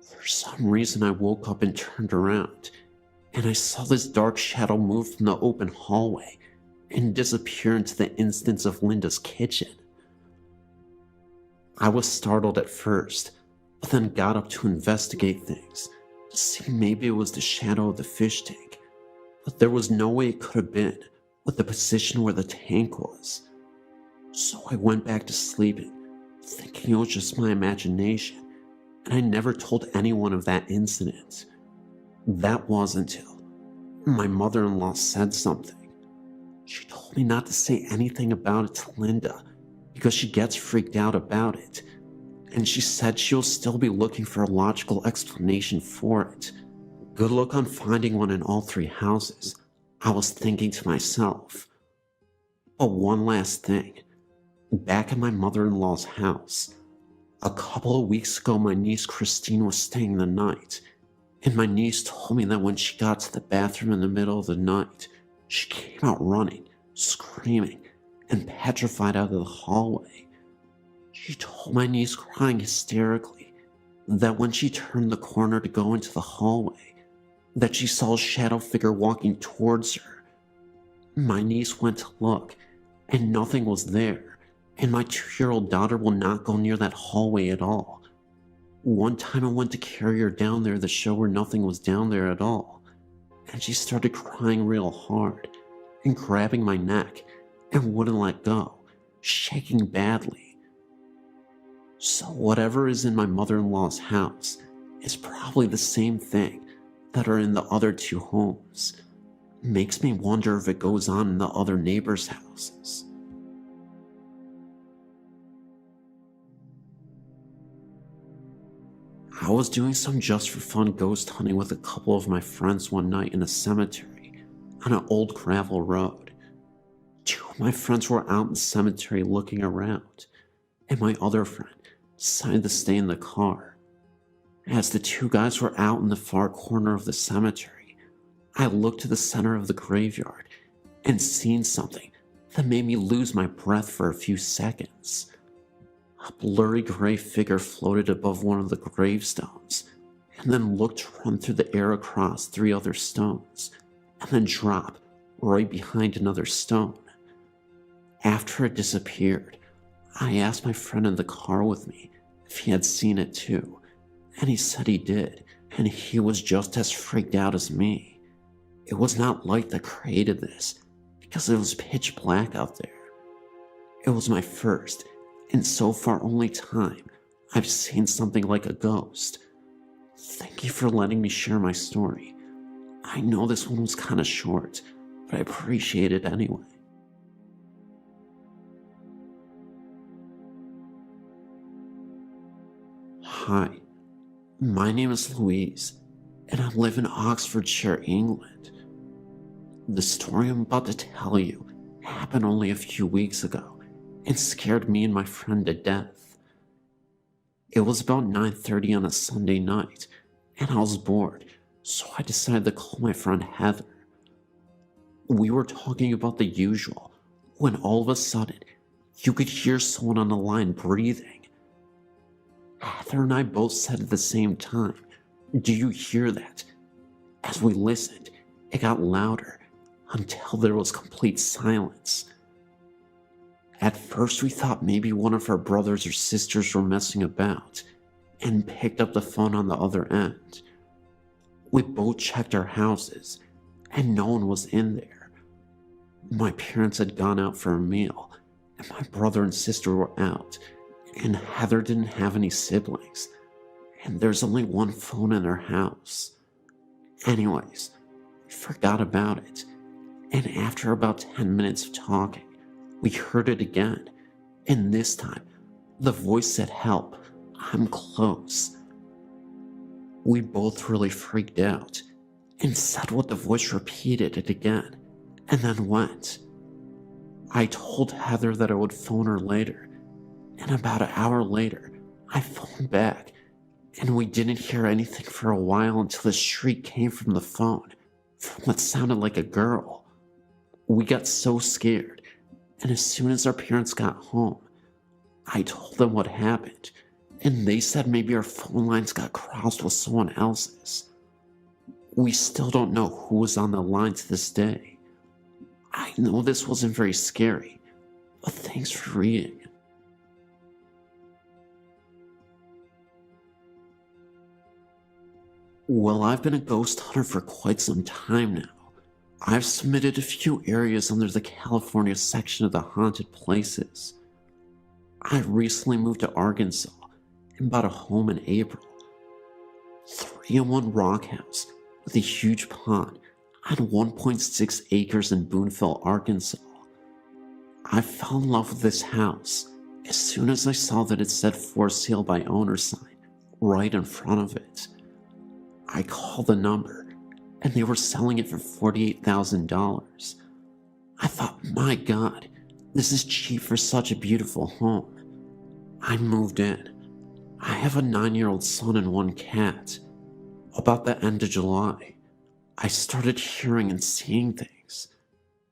For some reason I woke up and turned around, and I saw this dark shadow move from the open hallway and disappear into the instance of Linda's kitchen. I was startled at first, but then got up to investigate things, to see maybe it was the shadow of the fish tank, but there was no way it could have been with the position where the tank was. So I went back to sleeping, thinking it was just my imagination, and I never told anyone of that incident. That was until my mother-in-law said something. She told me not to say anything about it to Linda because she gets freaked out about it, and she said she'll still be looking for a logical explanation for it. Good luck on finding one in all 3 houses, I was thinking to myself. But one last thing. Back at my mother-in-law's house, a couple of weeks ago my niece Christine was staying the night, and my niece told me that when she got to the bathroom in the middle of the night, she came out running, screaming, and petrified out of the hallway. She told my niece, crying hysterically, that when she turned the corner to go into the hallway, that she saw a shadow figure walking towards her. My niece went to look, and nothing was there, and my 2-year-old daughter will not go near that hallway at all. One time I went to carry her down there to show her nothing was down there at all, and she started crying real hard, and grabbing my neck, and wouldn't let go, shaking badly. So whatever is in my mother-in-law's house is probably the same thing that are in the other 2 homes. Makes me wonder if it goes on in the other neighbors' houses. I was doing some just for fun ghost hunting with a couple of my friends one night in a cemetery on an old gravel road. 2 of my friends were out in the cemetery looking around, and my other friend decided to stay in the car. As the 2 guys were out in the far corner of the cemetery, I looked to the center of the graveyard and seen something that made me lose my breath for a few seconds. A blurry gray figure floated above one of the gravestones, and then looked to run through the air across 3 other stones, and then drop right behind another stone. After it disappeared, I asked my friend in the car with me if he had seen it too, and he said he did, and he was just as freaked out as me. It was not light that created this, because it was pitch black out there. It was my first, and so far only time I've seen something like a ghost. Thank you for letting me share my story. I know this one was kinda short, but I appreciate it anyway. Hi, my name is Louise, and I live in Oxfordshire, England. The story I'm about to tell you happened only a few weeks ago and scared me and my friend to death. It was about 9:30 on a Sunday night, and I was bored, so I decided to call my friend Heather. We were talking about the usual, when all of a sudden, you could hear someone on the line breathing. Heather and I both said at the same time, "Do you hear that?" As we listened, it got louder until there was complete silence. At first we thought maybe one of our brothers or sisters were messing about, and picked up the phone on the other end. We both checked our houses, and no one was in there. My parents had gone out for a meal, and my brother and sister were out, and Heather didn't have any siblings, and there's only one phone in our house. Anyways, we forgot about it, and after about 10 minutes of talking, we heard it again, and this time, the voice said, "Help, I'm close." We both really freaked out, and said what the voice repeated it again, and then went. I told Heather that I would phone her later, and about an hour later, I phoned back, and we didn't hear anything for a while until the shriek came from the phone, from what sounded like a girl. We got so scared, and as soon as our parents got home, I told them what happened, and they said maybe our phone lines got crossed with someone else's. We still don't know who was on the line to this day. I know this wasn't very scary, but thanks for reading. Well, I've been a ghost hunter for quite some time now. I've submitted a few areas under the California section of the haunted places. I recently moved to Arkansas and bought a home in April. 3-in-1 rock house with a huge pond on 1.6 acres in Boonville, Arkansas. I fell in love with this house as soon as I saw that it said "For Sale by Owner" sign right in front of it. I called the number, and they were selling it for $48,000. I thought, my God, this is cheap for such a beautiful home. I moved in. I have a 9-year-old son and 1 cat. About the end of July, I started hearing and seeing things.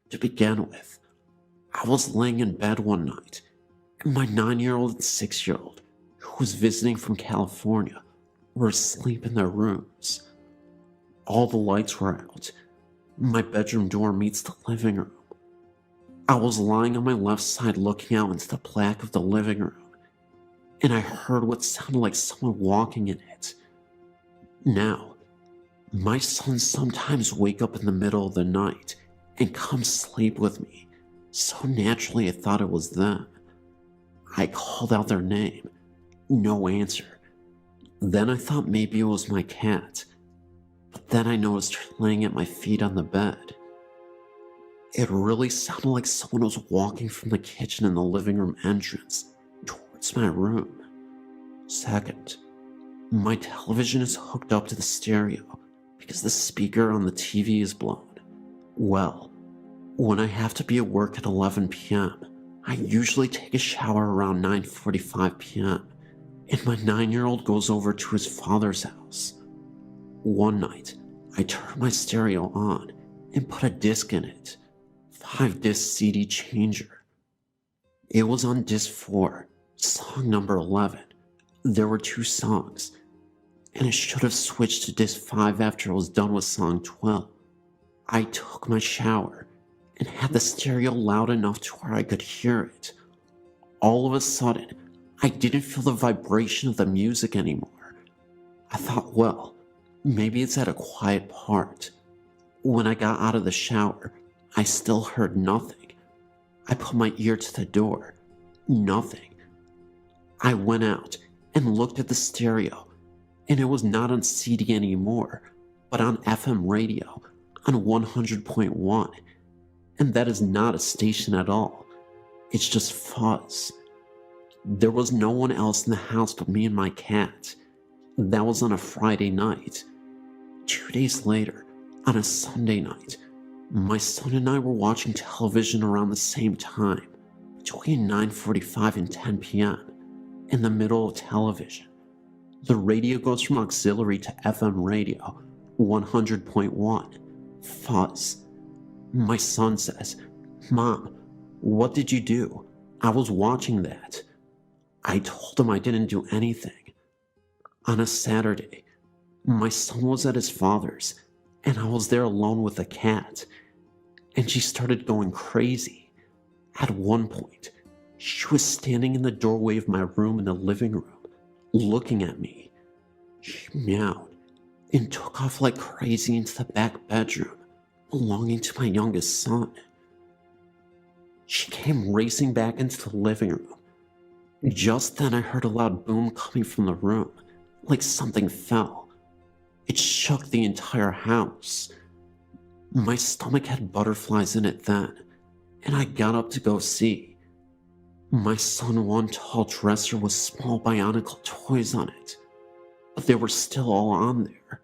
To begin with, I was laying in bed one night, and my 9-year-old and 6-year-old, who was visiting from California, were asleep in their rooms. all the lights were out. My bedroom door meets the living room. I was lying on my left side looking out into the black of the living room, and I heard what sounded like someone walking in it. Now, my sons sometimes wake up in the middle of the night and come sleep with me, so naturally I thought it was them. I called out their name. No answer. Then I thought maybe it was my cat, but then I noticed her laying at my feet on the bed. It really sounded like someone was walking from the kitchen in the living room entrance towards my room. Second, my television is hooked up to the stereo because the speaker on the TV is blown. Well, when I have to be at work at 11 p.m., I usually take a shower around 9:45 p.m., and my 9-year-old goes over to his father's house. One night, I turned my stereo on and put a disc in it, 5-disc CD changer. It was on disc 4, song number 11. There were 2 songs, and it should have switched to disc 5 after I was done with song 12. I took my shower and had the stereo loud enough to where I could hear it. All of a sudden, I didn't feel the vibration of the music anymore. I thought, well, maybe it's at a quiet part. When I got out of the shower, I still heard nothing. I put my ear to the door. Nothing. I went out and looked at the stereo, and it was not on CD anymore, but on FM radio on 100.1. And that is not a station at all. It's just fuzz. There was no one else in the house but me and my cat. That was on a Friday night. 2 days later, on a Sunday night, my son and I were watching television around the same time, between 9:45 and 10 p.m., in the middle of television. The radio goes from auxiliary to FM radio, 100.1, fuzz. My son says, "Mom, what did you do? I was watching that." I told him I didn't do anything. On a Saturday, my son was at his father's, and I was there alone with the cat, and she started going crazy. At one point, she was standing in the doorway of my room in the living room, looking at me. She meowed and took off like crazy into the back bedroom belonging to my youngest son. She came racing back into the living room. Just then I heard a loud boom coming from the room, like something fell. It shook the entire house. My stomach had butterflies in it then, and I got up to go see. My son won tall dresser with small bionicle toys on it, but they were still all on there.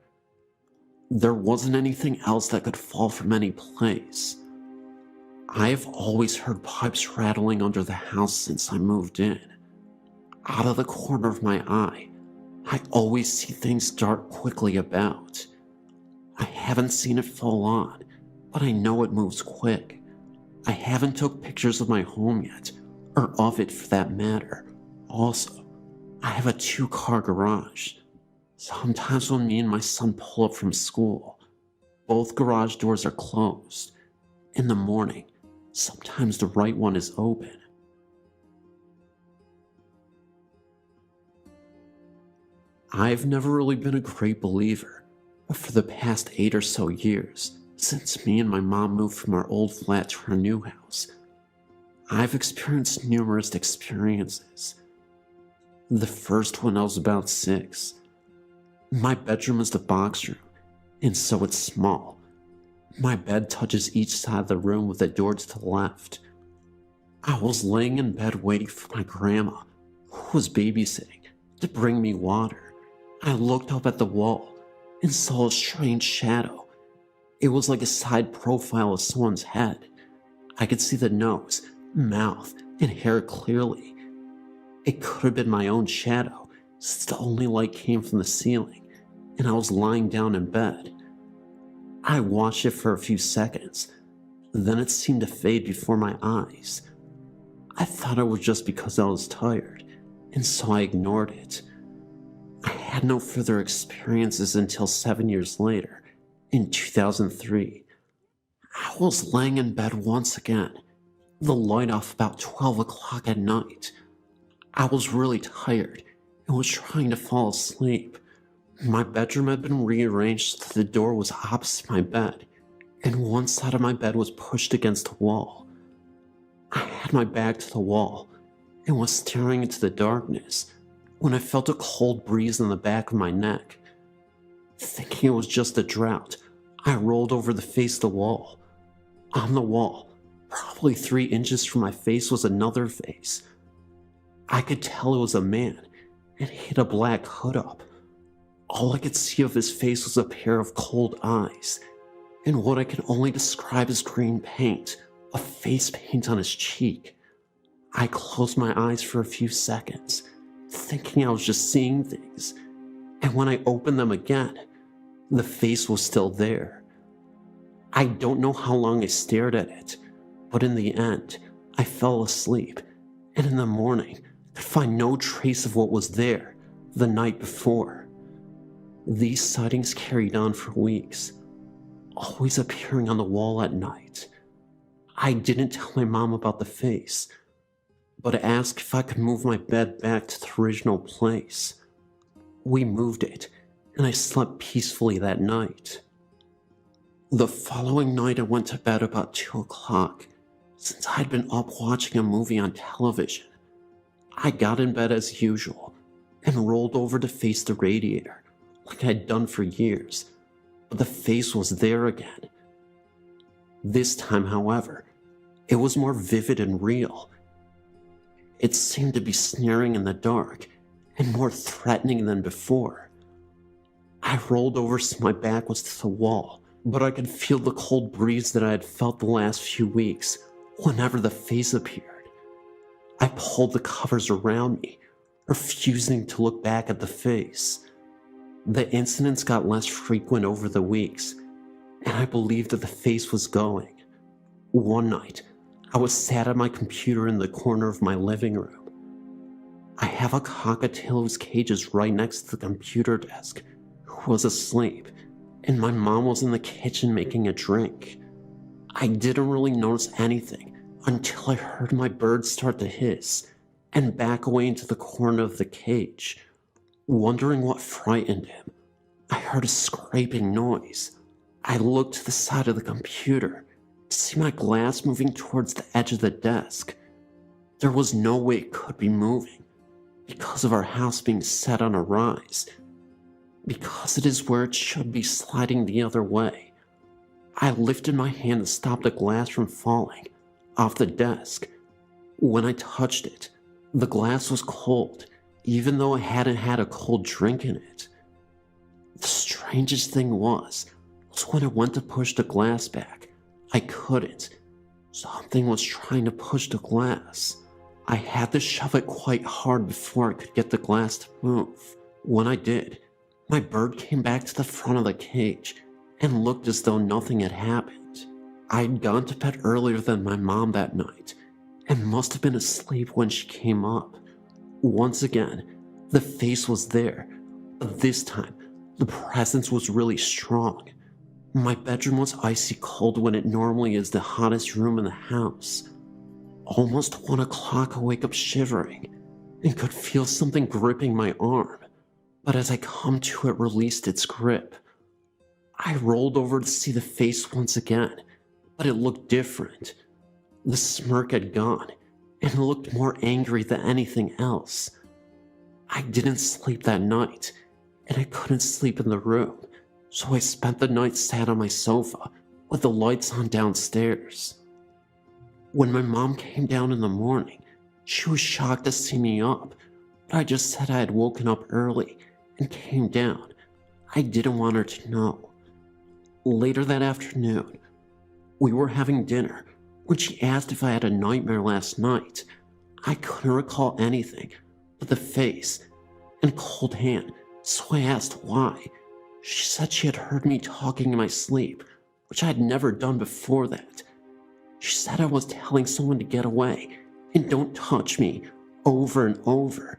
There wasn't anything else that could fall from any place. I have always heard pipes rattling under the house since I moved in. Out of the corner of my eye, I always see things dart quickly about. I haven't seen it fall on, but I know it moves quick. I haven't took pictures of my home yet, or of it for that matter. Also, I have a 2-car garage. Sometimes when me and my son pull up from school, both garage doors are closed. In the morning, sometimes the right one is open. I've never really been a great believer, but for the past 8 or so years, since me and my mom moved from our old flat to our new house, I've experienced numerous experiences. The first when I was about 6. My bedroom is the box room, and so it's small. My bed touches each side of the room with the door to the left. I was laying in bed waiting for my grandma, who was babysitting, to bring me water. I looked up at the wall and saw a strange shadow. It was like a side profile of someone's head. I could see the nose, mouth, and hair clearly. It could have been my own shadow, since the only light came from the ceiling, and I was lying down in bed. I watched it for a few seconds, then it seemed to fade before my eyes. I thought it was just because I was tired, and so I ignored it. I had no further experiences until 7 years later, In 2003, I was laying in bed once again, the light off about 12 o'clock at night. I was really tired and was trying to fall asleep. My bedroom had been rearranged so that the door was opposite my bed, and one side of my bed was pushed against the wall. I had my back to the wall and was staring into the darkness when I felt a cold breeze in the back of my neck. Thinking it was just a drought, I rolled over the face of the wall. On the wall, probably 3 inches from my face, was another face. I could tell it was a man, and he had a black hood up. All I could see of his face was a pair of cold eyes, and what I can only describe as green paint, a face paint on his cheek. I closed my eyes for a few seconds, thinking I was just seeing things, and when I opened them again, the face was still there. I don't know how long I stared at it, but in the end, I fell asleep, and in the morning, could find no trace of what was there the night before. These sightings carried on for weeks, always appearing on the wall at night. I didn't tell my mom about the face, but asked if I could move my bed back to the original place. We moved it, and I slept peacefully that night. The following night I went to bed about 2 o'clock, since I'd been up watching a movie on television. I got in bed as usual, and rolled over to face the radiator, like I'd done for years, but the face was there again. This time, however, it was more vivid and real. It seemed to be sneering in the dark, and more threatening than before. I rolled over so my back was to the wall, but I could feel the cold breeze that I had felt the last few weeks whenever the face appeared. I pulled the covers around me, refusing to look back at the face. The incidents got less frequent over the weeks, and I believed that the face was going. One night, I was sat at my computer in the corner of my living room. I have a cockatiel whose cage is right next to the computer desk, who was asleep, and my mom was in the kitchen making a drink. I didn't really notice anything until I heard my bird start to hiss and back away into the corner of the cage. Wondering what frightened him, I heard a scraping noise. I looked to the side of the computer to see my glass moving towards the edge of the desk. There was no way it could be moving, because of our house being set on a rise, because it is where it should be sliding the other way. I lifted my hand to stop the glass from falling off the desk. When I touched it, the glass was cold, even though I hadn't had a cold drink in it. The strangest thing was when I went to push the glass back, I couldn't. Something was trying to push the glass. I had to shove it quite hard before I could get the glass to move. When I did, my bird came back to the front of the cage and looked as though nothing had happened. I had gone to bed earlier than my mom that night and must have been asleep when she came up. Once again, the face was there, but this time, the presence was really strong. My bedroom was icy cold when it normally is the hottest room in the house. Almost 1 o'clock, I wake up shivering and could feel something gripping my arm, but as I come to, it released its grip. I rolled over to see the face once again, but it looked different. The smirk had gone, and looked more angry than anything else. I didn't sleep that night, and I couldn't sleep in the room, so I spent the night sat on my sofa with the lights on downstairs. When my mom came down in the morning, she was shocked to see me up, but I just said I had woken up early and came down. I didn't want her to know. Later that afternoon, we were having dinner when she asked if I had a nightmare last night. I couldn't recall anything but the face and cold hand, so I asked why. She said she had heard me talking in my sleep, which I had never done before that. She said I was telling someone to get away and don't touch me over and over.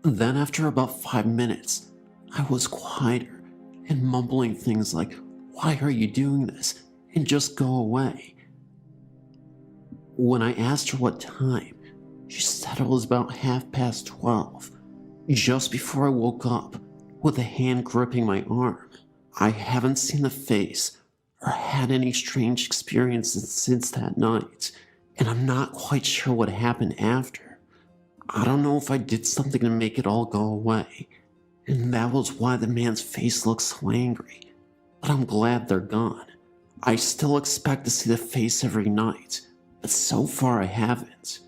Then after about 5 minutes, I was quieter and mumbling things like, why are you doing this? And just go away. When I asked her what time, she said it was about 12:30, just before I woke up, with a hand gripping my arm. I haven't seen the face or had any strange experiences since that night, and I'm not quite sure what happened after. I don't know if I did something to make it all go away, and that was why the man's face looked so angry, but I'm glad they're gone. I still expect to see the face every night, but so far I haven't.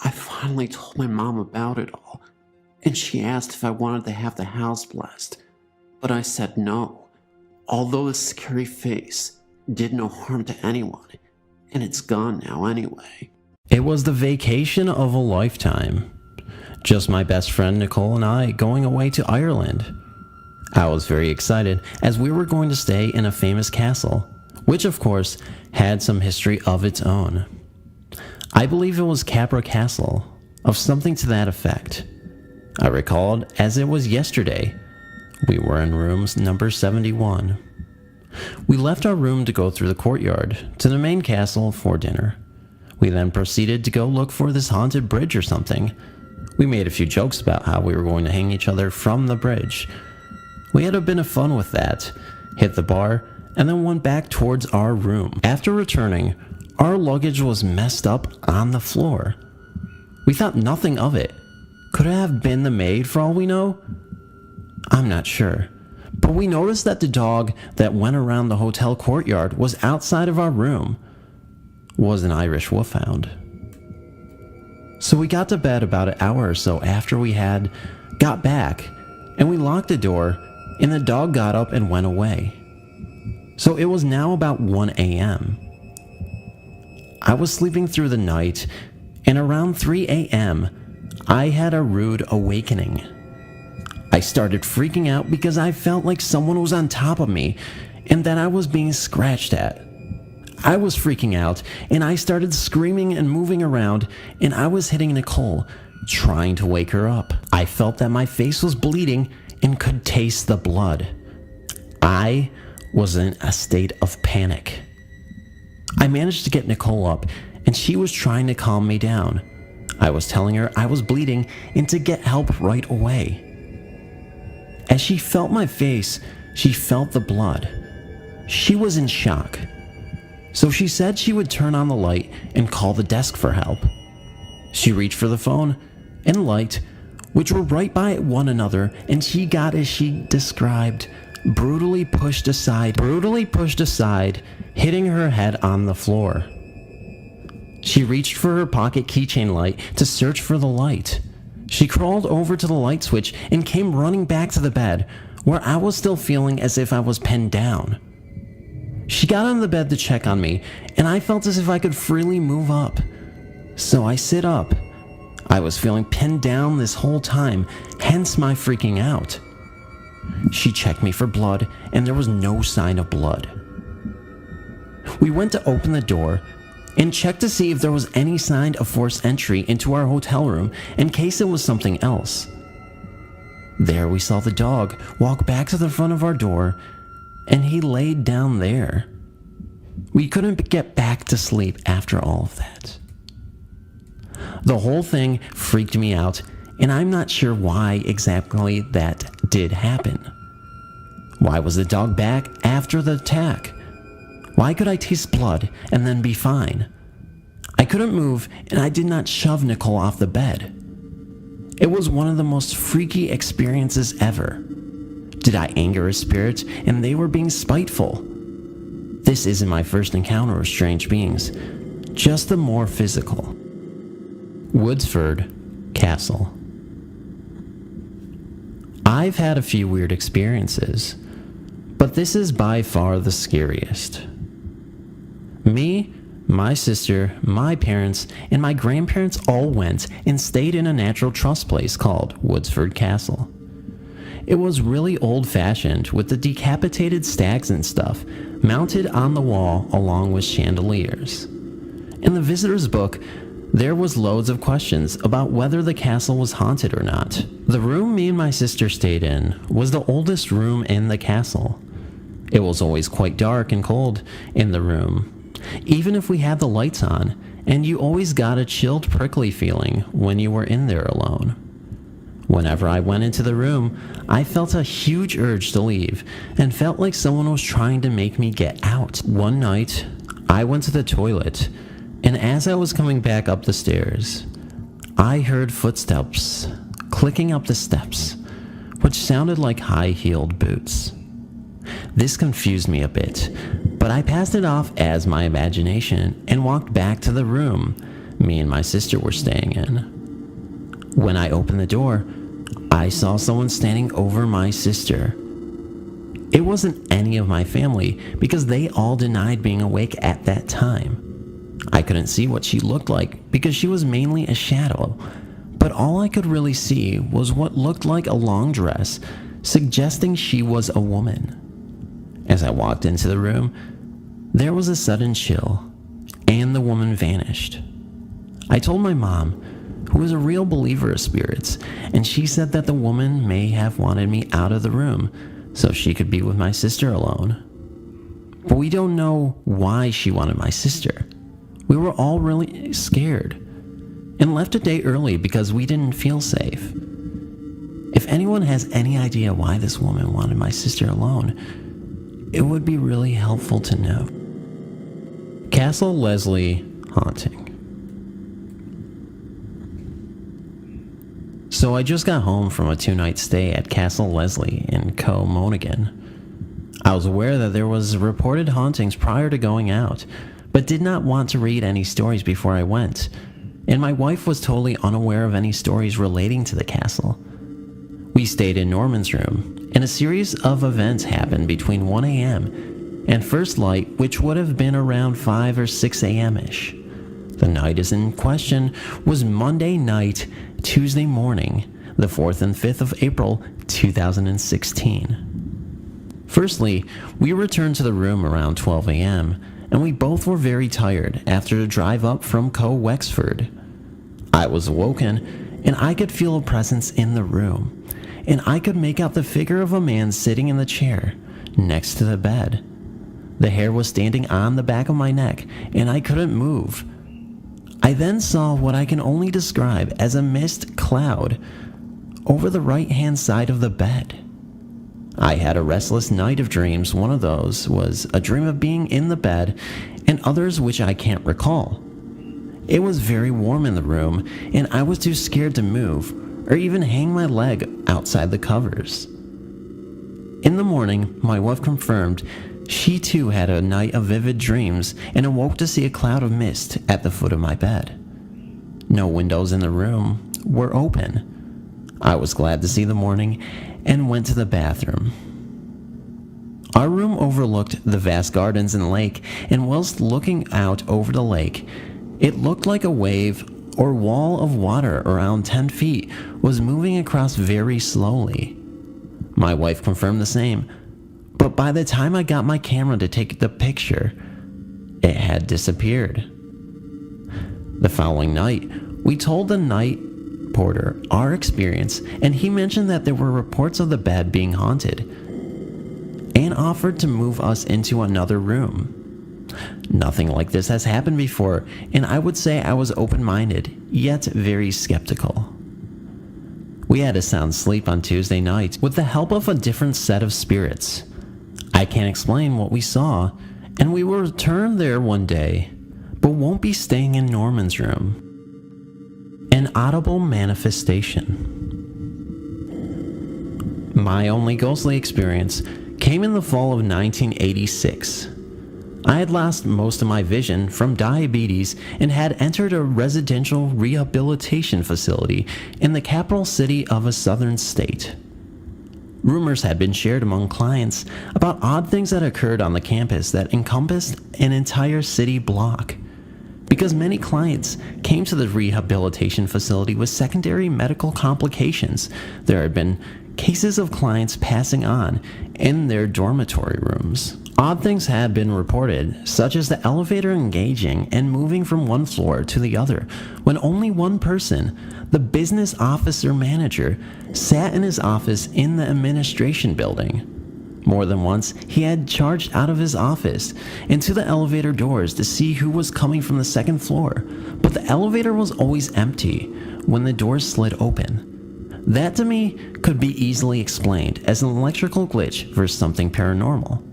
I finally told my mom about it all, and she asked if I wanted to have the house blessed, but I said no, although the scary face did no harm to anyone, and it's gone now anyway. It was the vacation of a lifetime. Just my best friend Nicole and I going away to Ireland. I was very excited as we were going to stay in a famous castle, which of course had some history of its own. I believe it was Capra Castle, of something to that effect. I recalled as it was yesterday. We were in rooms number 71. We left our room to go through the courtyard to the main castle for dinner. We then proceeded to go look for this haunted bridge or something. We made a few jokes about how we were going to hang each other from the bridge. We had a bit of fun with that, hit the bar, and then went back towards our room. After returning, our luggage was messed up on the floor. We thought nothing of it. Could it have been the maid for all we know? I'm not sure. But we noticed that the dog that went around the hotel courtyard was outside of our room. Was an Irish wolfhound. So we got to bed about an hour or so after we had got back, and we locked the door, and the dog got up and went away. So it was now about 1 a.m. I was sleeping through the night, and around 3 a.m., I had a rude awakening. I started freaking out because I felt like someone was on top of me, and that I was being scratched at. I was freaking out, and I started screaming and moving around, and I was hitting Nicole, trying to wake her up. I felt that my face was bleeding and could taste the blood. I was in a state of panic. I managed to get Nicole up, and she was trying to calm me down. I was telling her I was bleeding and to get help right away. As she felt my face, she felt the blood. She was in shock. So she said she would turn on the light and call the desk for help. She reached for the phone and light, which were right by one another, and she got, as she described, brutally pushed aside, hitting her head on the floor. She reached for her pocket keychain light to search for the light. She crawled over to the light switch and came running back to the bed, where I was still feeling as if I was pinned down. She got on the bed to check on me, and I felt as if I could freely move up. So I sit up. I was feeling pinned down this whole time, hence my freaking out. She checked me for blood, and there was no sign of blood. We went to open the door and checked to see if there was any sign of forced entry into our hotel room in case it was something else. There we saw the dog walk back to the front of our door, and he laid down there. We couldn't get back to sleep after all of that. The whole thing freaked me out, and I'm not sure why exactly that did happen. Why was the dog back after the attack? Why could I taste blood and then be fine? I couldn't move, and I did not shove Nicole off the bed. It was one of the most freaky experiences ever. Did I anger a spirit and they were being spiteful? This isn't my first encounter with strange beings, just the more physical. Woodsford Castle. I've had a few weird experiences, but this is by far the scariest. Me, my sister, my parents, and my grandparents all went and stayed in a natural trust place called Woodsford Castle. It was really old-fashioned with the decapitated stags and stuff mounted on the wall along with chandeliers. In the visitor's book, there was loads of questions about whether the castle was haunted or not. The room me and my sister stayed in was the oldest room in the castle. It was always quite dark and cold in the room, even if we had the lights on, and you always got a chilled, prickly feeling when you were in there alone. Whenever I went into the room, I felt a huge urge to leave and felt like someone was trying to make me get out. One night, I went to the toilet, and as I was coming back up the stairs, I heard footsteps clicking up the steps, which sounded like high-heeled boots. This confused me a bit, but I passed it off as my imagination and walked back to the room me and my sister were staying in. When I opened the door, I saw someone standing over my sister. It wasn't any of my family because they all denied being awake at that time. I couldn't see what she looked like because she was mainly a shadow, but all I could really see was what looked like a long dress, suggesting she was a woman. As I walked into the room, there was a sudden chill, and the woman vanished. I told my mom, who is a real believer of spirits, and she said that the woman may have wanted me out of the room so she could be with my sister alone. But we don't know why she wanted my sister. We were all really scared and left a day early because we didn't feel safe. If anyone has any idea why this woman wanted my sister alone, it would be really helpful to know. Castle Leslie haunting. So I just got home from a 2-night stay at Castle Leslie in Monaghan. I was aware that there was reported hauntings prior to going out, but did not want to read any stories before I went, and my wife was totally unaware of any stories relating to the castle. We stayed in Norman's room, and a series of events happened between 1 a.m. and first light, which would have been around 5 or 6 a.m.-ish. The night is in question was Monday night, Tuesday morning, the 4th and 5th of April, 2016. Firstly, we returned to the room around 12 a.m., and we both were very tired after the drive up from Wexford. I was awoken, and I could feel a presence in the room, and I could make out the figure of a man sitting in the chair next to the bed. The hair was standing on the back of my neck, and I couldn't move. I then saw what I can only describe as a mist cloud over the right-hand side of the bed. I had a restless night of dreams. One of those was a dream of being in the bed, and others which I can't recall. It was very warm in the room, and I was too scared to move or even hang my leg outside the covers. In the morning, my wife confirmed she too had a night of vivid dreams and awoke to see a cloud of mist at the foot of my bed. No windows in the room were open. I was glad to see the morning and went to the bathroom. Our room overlooked the vast gardens and lake, and whilst looking out over the lake, it looked like a wave or wall of water around 10 feet was moving across very slowly. My wife confirmed the same. But by the time I got my camera to take the picture, it had disappeared. The following night, we told the night porter our experience, and he mentioned that there were reports of the bed being haunted and offered to move us into another room. Nothing like this has happened before, and I would say I was open-minded, yet very skeptical. We had a sound sleep on Tuesday night with the help of a different set of spirits. I can't explain what we saw, and we will return there one day, but won't be staying in Norman's room. An audible manifestation. My only ghostly experience came in the fall of 1986. I had lost most of my vision from diabetes and had entered a residential rehabilitation facility in the capital city of a southern state. Rumors had been shared among clients about odd things that occurred on the campus that encompassed an entire city block. Because many clients came to the rehabilitation facility with secondary medical complications, there had been cases of clients passing on in their dormitory rooms. Odd things had been reported, such as the elevator engaging and moving from one floor to the other, when only one person, the business officer manager, sat in his office in the administration building. More than once, he had charged out of his office into the elevator doors to see who was coming from the second floor, but the elevator was always empty when the doors slid open. That to me could be easily explained as an electrical glitch versus something paranormal.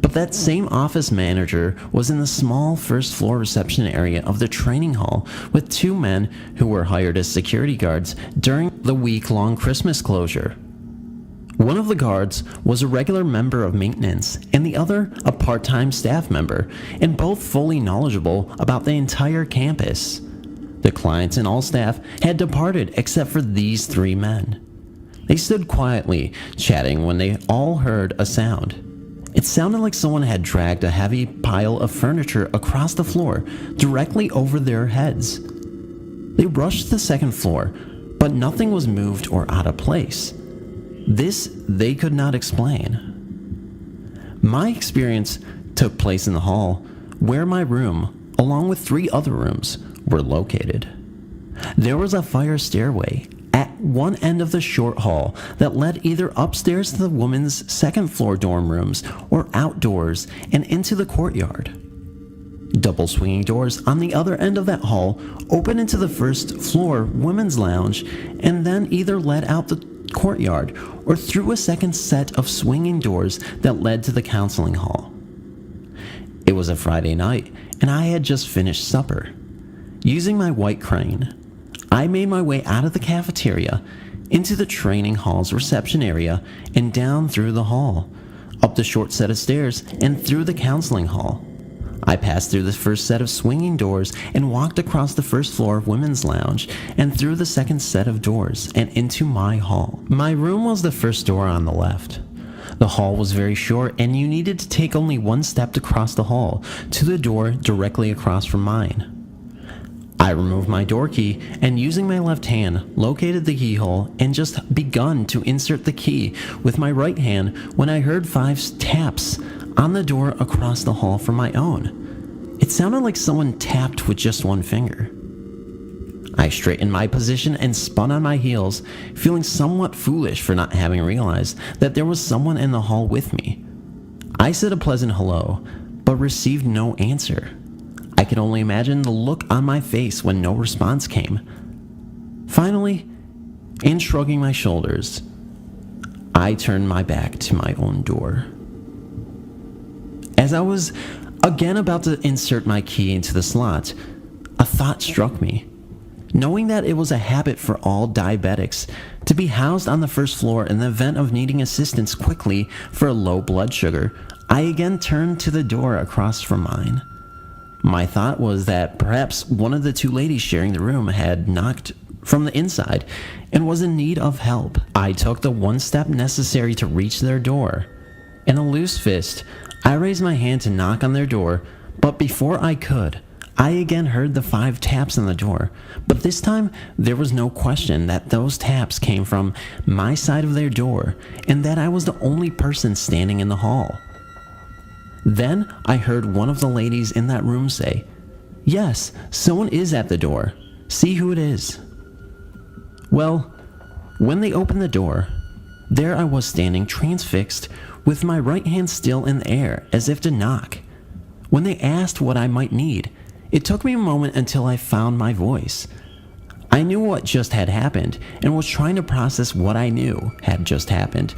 But that same office manager was in the small first floor reception area of the training hall with two men who were hired as security guards during the week-long Christmas closure. One of the guards was a regular member of maintenance and the other a part-time staff member, and both fully knowledgeable about the entire campus. The clients and all staff had departed except for these three men. They stood quietly, chatting when they all heard a sound. It sounded like someone had dragged a heavy pile of furniture across the floor directly over their heads. They rushed to the second floor, but nothing was moved or out of place. This they could not explain. My experience took place in the hall, where my room, along with 3 other rooms, were located. There was a fire stairway at one end of the short hall that led either upstairs to the women's second floor dorm rooms or outdoors and into the courtyard. Double swinging doors on the other end of that hall opened into the first floor women's lounge and then either led out the courtyard or through a second set of swinging doors that led to the counseling hall. It was a Friday night and I had just finished supper. Using my white crane, I made my way out of the cafeteria, into the training hall's reception area, and down through the hall, up the short set of stairs, and through the counseling hall. I passed through the first set of swinging doors and walked across the first floor of women's lounge and through the second set of doors and into my hall. My room was the first door on the left. The hall was very short and you needed to take only one step to cross the hall to the door directly across from mine. I removed my door key and using my left hand located the keyhole and just begun to insert the key with my right hand when I heard 5 taps on the door across the hall from my own. It sounded like someone tapped with just one finger. I straightened my position and spun on my heels, feeling somewhat foolish for not having realized that there was someone in the hall with me. I said a pleasant hello, but received no answer. I could only imagine the look on my face when no response came. Finally, and shrugging my shoulders, I turned my back to my own door. As I was again about to insert my key into the slot, a thought struck me. Knowing that it was a habit for all diabetics to be housed on the first floor in the event of needing assistance quickly for a low blood sugar, I again turned to the door across from mine. My thought was that perhaps one of the 2 ladies sharing the room had knocked from the inside and was in need of help. I took the one step necessary to reach their door. In a loose fist, I raised my hand to knock on their door, but before I could, I again heard the 5 taps on the door, but this time there was no question that those taps came from my side of their door and that I was the only person standing in the hall. Then I heard one of the ladies in that room say, "Yes, someone is at the door. See who it is." Well, when they opened the door, there I was standing transfixed with my right hand still in the air as if to knock. When they asked what I might need, it took me a moment until I found my voice. I knew what just had happened and was trying to process what I knew had just happened,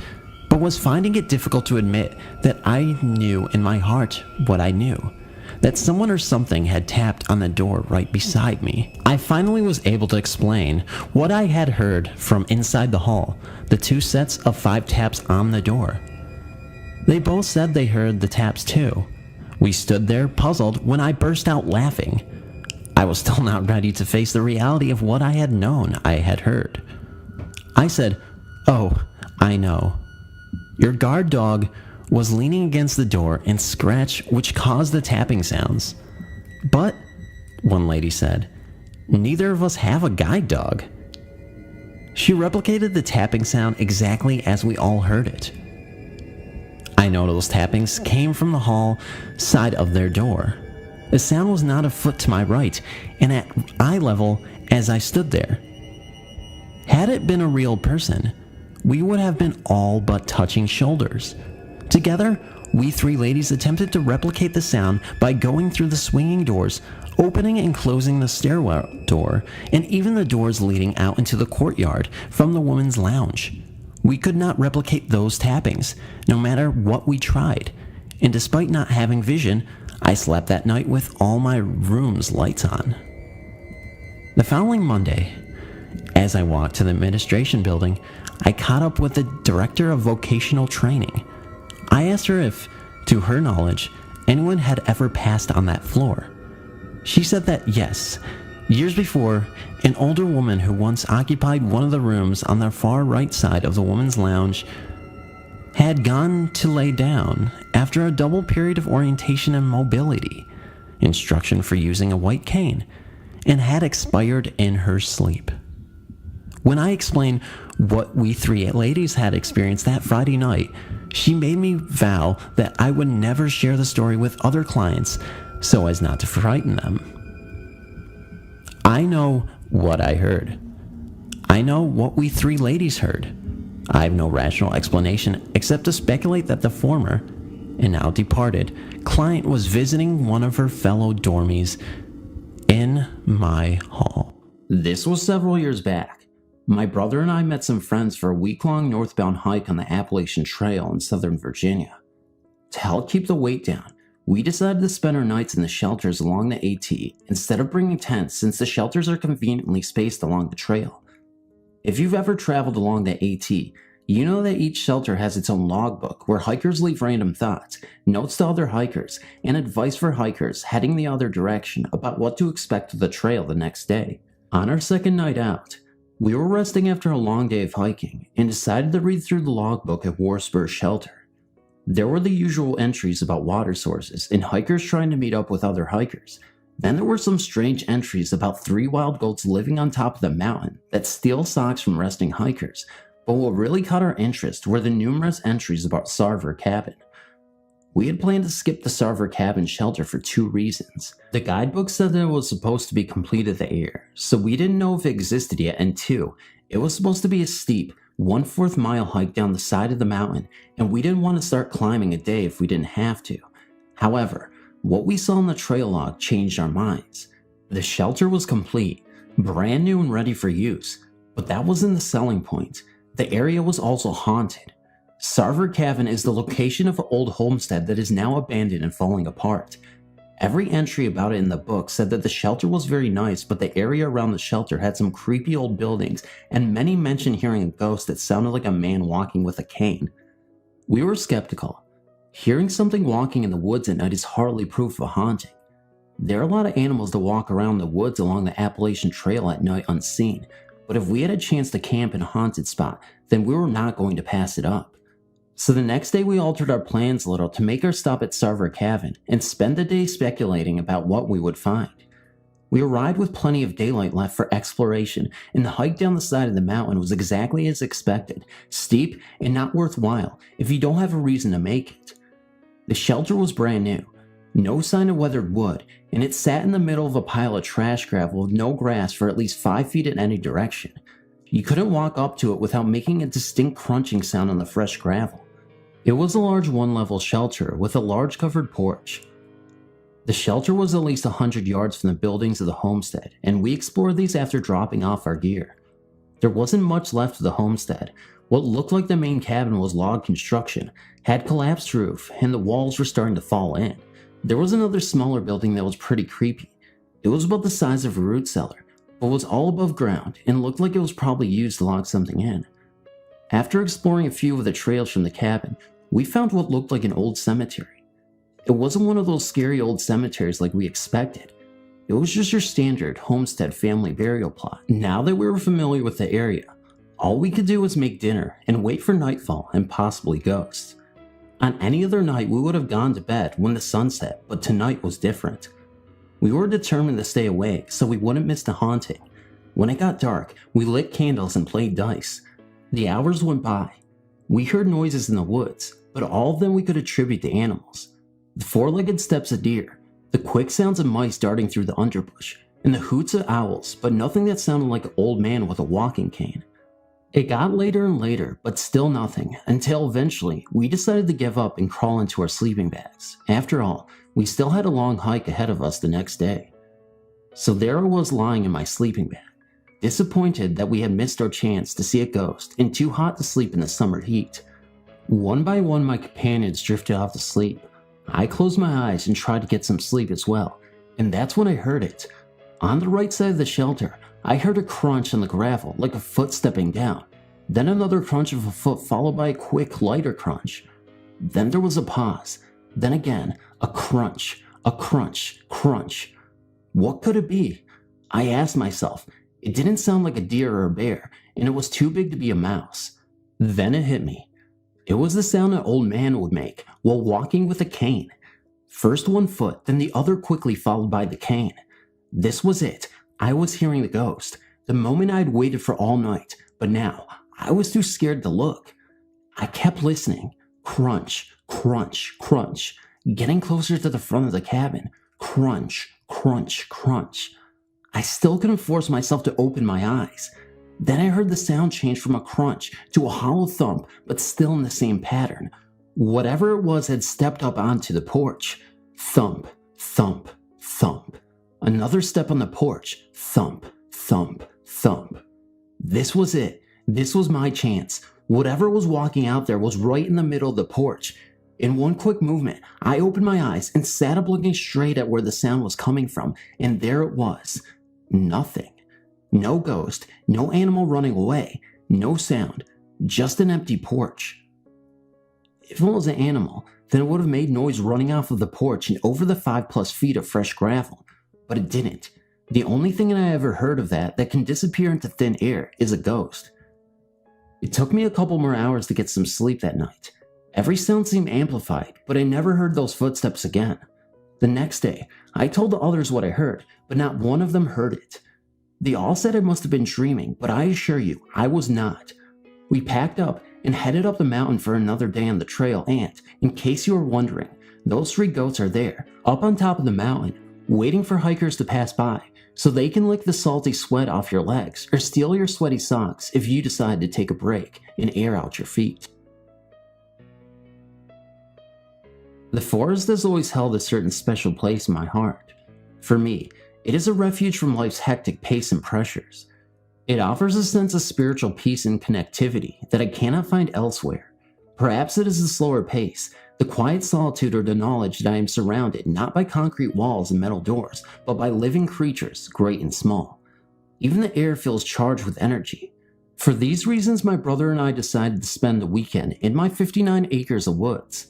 but was finding it difficult to admit that I knew in my heart what I knew, that someone or something had tapped on the door right beside me. I finally was able to explain what I had heard from inside the hall, the 2 sets of 5 taps on the door. They both said they heard the taps too. We stood there puzzled when I burst out laughing. I was still not ready to face the reality of what I had known I had heard. I said, "Oh, I know. Your guard dog was leaning against the door and scratched, which caused the tapping sounds." "But," one lady said, "neither of us have a guide dog." She replicated the tapping sound exactly as we all heard it. I know those tappings came from the hall side of their door. The sound was not a foot to my right and at eye level as I stood there. Had it been a real person, we would have been all but touching shoulders. Together, we three ladies attempted to replicate the sound by going through the swinging doors, opening and closing the stairwell door, and even the doors leading out into the courtyard from the women's lounge. We could not replicate those tappings, no matter what we tried, and despite not having vision, I slept that night with all my room's lights on. The following Monday, as I walked to the administration building, I caught up with the director of vocational training. I asked her if, to her knowledge, anyone had ever passed on that floor. She said that yes, years before, an older woman who once occupied one of the rooms on the far right side of the women's lounge had gone to lay down after a double period of orientation and mobility, instruction for using a white cane, and had expired in her sleep. When I explained what we three ladies had experienced that Friday night, she made me vow that I would never share the story with other clients so as not to frighten them. I know what I heard. I know what we three ladies heard. I have no rational explanation except to speculate that the former, and now departed, client was visiting one of her fellow dormies in my hall. This was several years back. My brother and I met some friends for a week-long northbound hike on the Appalachian Trail in Southern Virginia. To help keep the weight down, we decided to spend our nights in the shelters along the AT instead of bringing tents, since the shelters are conveniently spaced along the trail. If you've ever traveled along the AT, you know that each shelter has its own logbook where hikers leave random thoughts, notes to other hikers, and advice for hikers heading the other direction about what to expect of the trail the next day. On our second night out, we were resting after a long day of hiking and decided to read through the logbook at Warspur Shelter. There were the usual entries about water sources and hikers trying to meet up with other hikers. Then there were some strange entries about 3 wild goats living on top of the mountain that steal socks from resting hikers, but what really caught our interest were the numerous entries about Sarver Cabin. We had planned to skip the Sarver Cabin shelter for 2 reasons. The guidebook said that it was supposed to be completed the year, so we didn't know if it existed yet, and 2, it was supposed to be a steep 1/4 mile hike down the side of the mountain, and we didn't want to start climbing a day if we didn't have to. However, what we saw in the trail log changed our minds. The shelter was complete, brand new and ready for use, but that wasn't the selling point. The area was also haunted. Sarver Cabin is the location of an old homestead that is now abandoned and falling apart. Every entry about it in the book said that the shelter was very nice, but the area around the shelter had some creepy old buildings, and many mentioned hearing a ghost that sounded like a man walking with a cane. We were skeptical. Hearing something walking in the woods at night is hardly proof of a haunting. There are a lot of animals that walk around the woods along the Appalachian Trail at night unseen, but if we had a chance to camp in a haunted spot, then we were not going to pass it up. So the next day we altered our plans a little to make our stop at Sarver Cabin and spend the day speculating about what we would find. We arrived with plenty of daylight left for exploration, and the hike down the side of the mountain was exactly as expected, steep and not worthwhile if you don't have a reason to make it. The shelter was brand new, no sign of weathered wood, and it sat in the middle of a pile of trash gravel with no grass for at least 5 feet in any direction. You couldn't walk up to it without making a distinct crunching sound on the fresh gravel. It was a large 1-level shelter with a large covered porch. The shelter was at least 100 yards from the buildings of the homestead, and we explored these after dropping off our gear. There wasn't much left of the homestead. What looked like the main cabin was log construction, had collapsed roof, and the walls were starting to fall in. There was another smaller building that was pretty creepy. It was about the size of a root cellar, but was all above ground and looked like it was probably used to log something in. After exploring a few of the trails from the cabin, we found what looked like an old cemetery. It wasn't one of those scary old cemeteries like we expected. It was just your standard homestead family burial plot. Now that we were familiar with the area, all we could do was make dinner and wait for nightfall and possibly ghosts. On any other night, we would have gone to bed when the sun set, but tonight was different. We were determined to stay awake so we wouldn't miss the haunting. When it got dark, we lit candles and played dice. The hours went by. We heard noises in the woods, but all of them we could attribute to animals. The 4-legged steps of deer, the quick sounds of mice darting through the underbrush, and the hoots of owls, but nothing that sounded like an old man with a walking cane. It got later and later, but still nothing, until eventually we decided to give up and crawl into our sleeping bags. After all, we still had a long hike ahead of us the next day. So there I was lying in my sleeping bag, disappointed that we had missed our chance to see a ghost and too hot to sleep in the summer heat. One by one my companions drifted off to sleep. I closed my eyes and tried to get some sleep as well, and that's when I heard it. On the right side of the shelter, I heard a crunch on the gravel like a foot stepping down, then another crunch of a foot followed by a quick, lighter crunch. Then there was a pause, then again a crunch, crunch. What could it be? I asked myself. It didn't sound like a deer or a bear, and it was too big to be a mouse. Then it hit me. It was the sound an old man would make while walking with a cane. First one foot, then the other quickly followed by the cane. This was it. I was hearing the ghost, the moment I had waited for all night, but now I was too scared to look. I kept listening. Crunch, getting closer to the front of the cabin. Crunch. I still couldn't force myself to open my eyes. Then I heard the sound change from a crunch to a hollow thump, but still in the same pattern. Whatever it was had stepped up onto the porch. Thump. Another step on the porch. Thump. This was it. This was my chance. Whatever was walking out there was right in the middle of the porch. In one quick movement, I opened my eyes and sat up looking straight at where the sound was coming from, and there it was. Nothing. No ghost, no animal running away, no sound, just an empty porch. If it was an animal, then it would have made noise running off of the porch and over the 5+ feet of fresh gravel. But it didn't. The only thing I ever heard of that can disappear into thin air is a ghost. It took me a couple more hours to get some sleep that night. Every sound seemed amplified, but I never heard those footsteps again. The next day, I told the others what I heard, but not one of them heard it. They all said I must have been dreaming, but I assure you, I was not. We packed up and headed up the mountain for another day on the trail and, in case you were wondering, those 3 goats are there, up on top of the mountain, waiting for hikers to pass by, so they can lick the salty sweat off your legs or steal your sweaty socks if you decide to take a break and air out your feet. The forest has always held a certain special place in my heart. For me, it is a refuge from life's hectic pace and pressures. It offers a sense of spiritual peace and connectivity that I cannot find elsewhere. Perhaps it is the slower pace, the quiet solitude, or the knowledge that I am surrounded not by concrete walls and metal doors, but by living creatures, great and small. Even the air feels charged with energy. For these reasons, my brother and I decided to spend the weekend in my 59 acres of woods.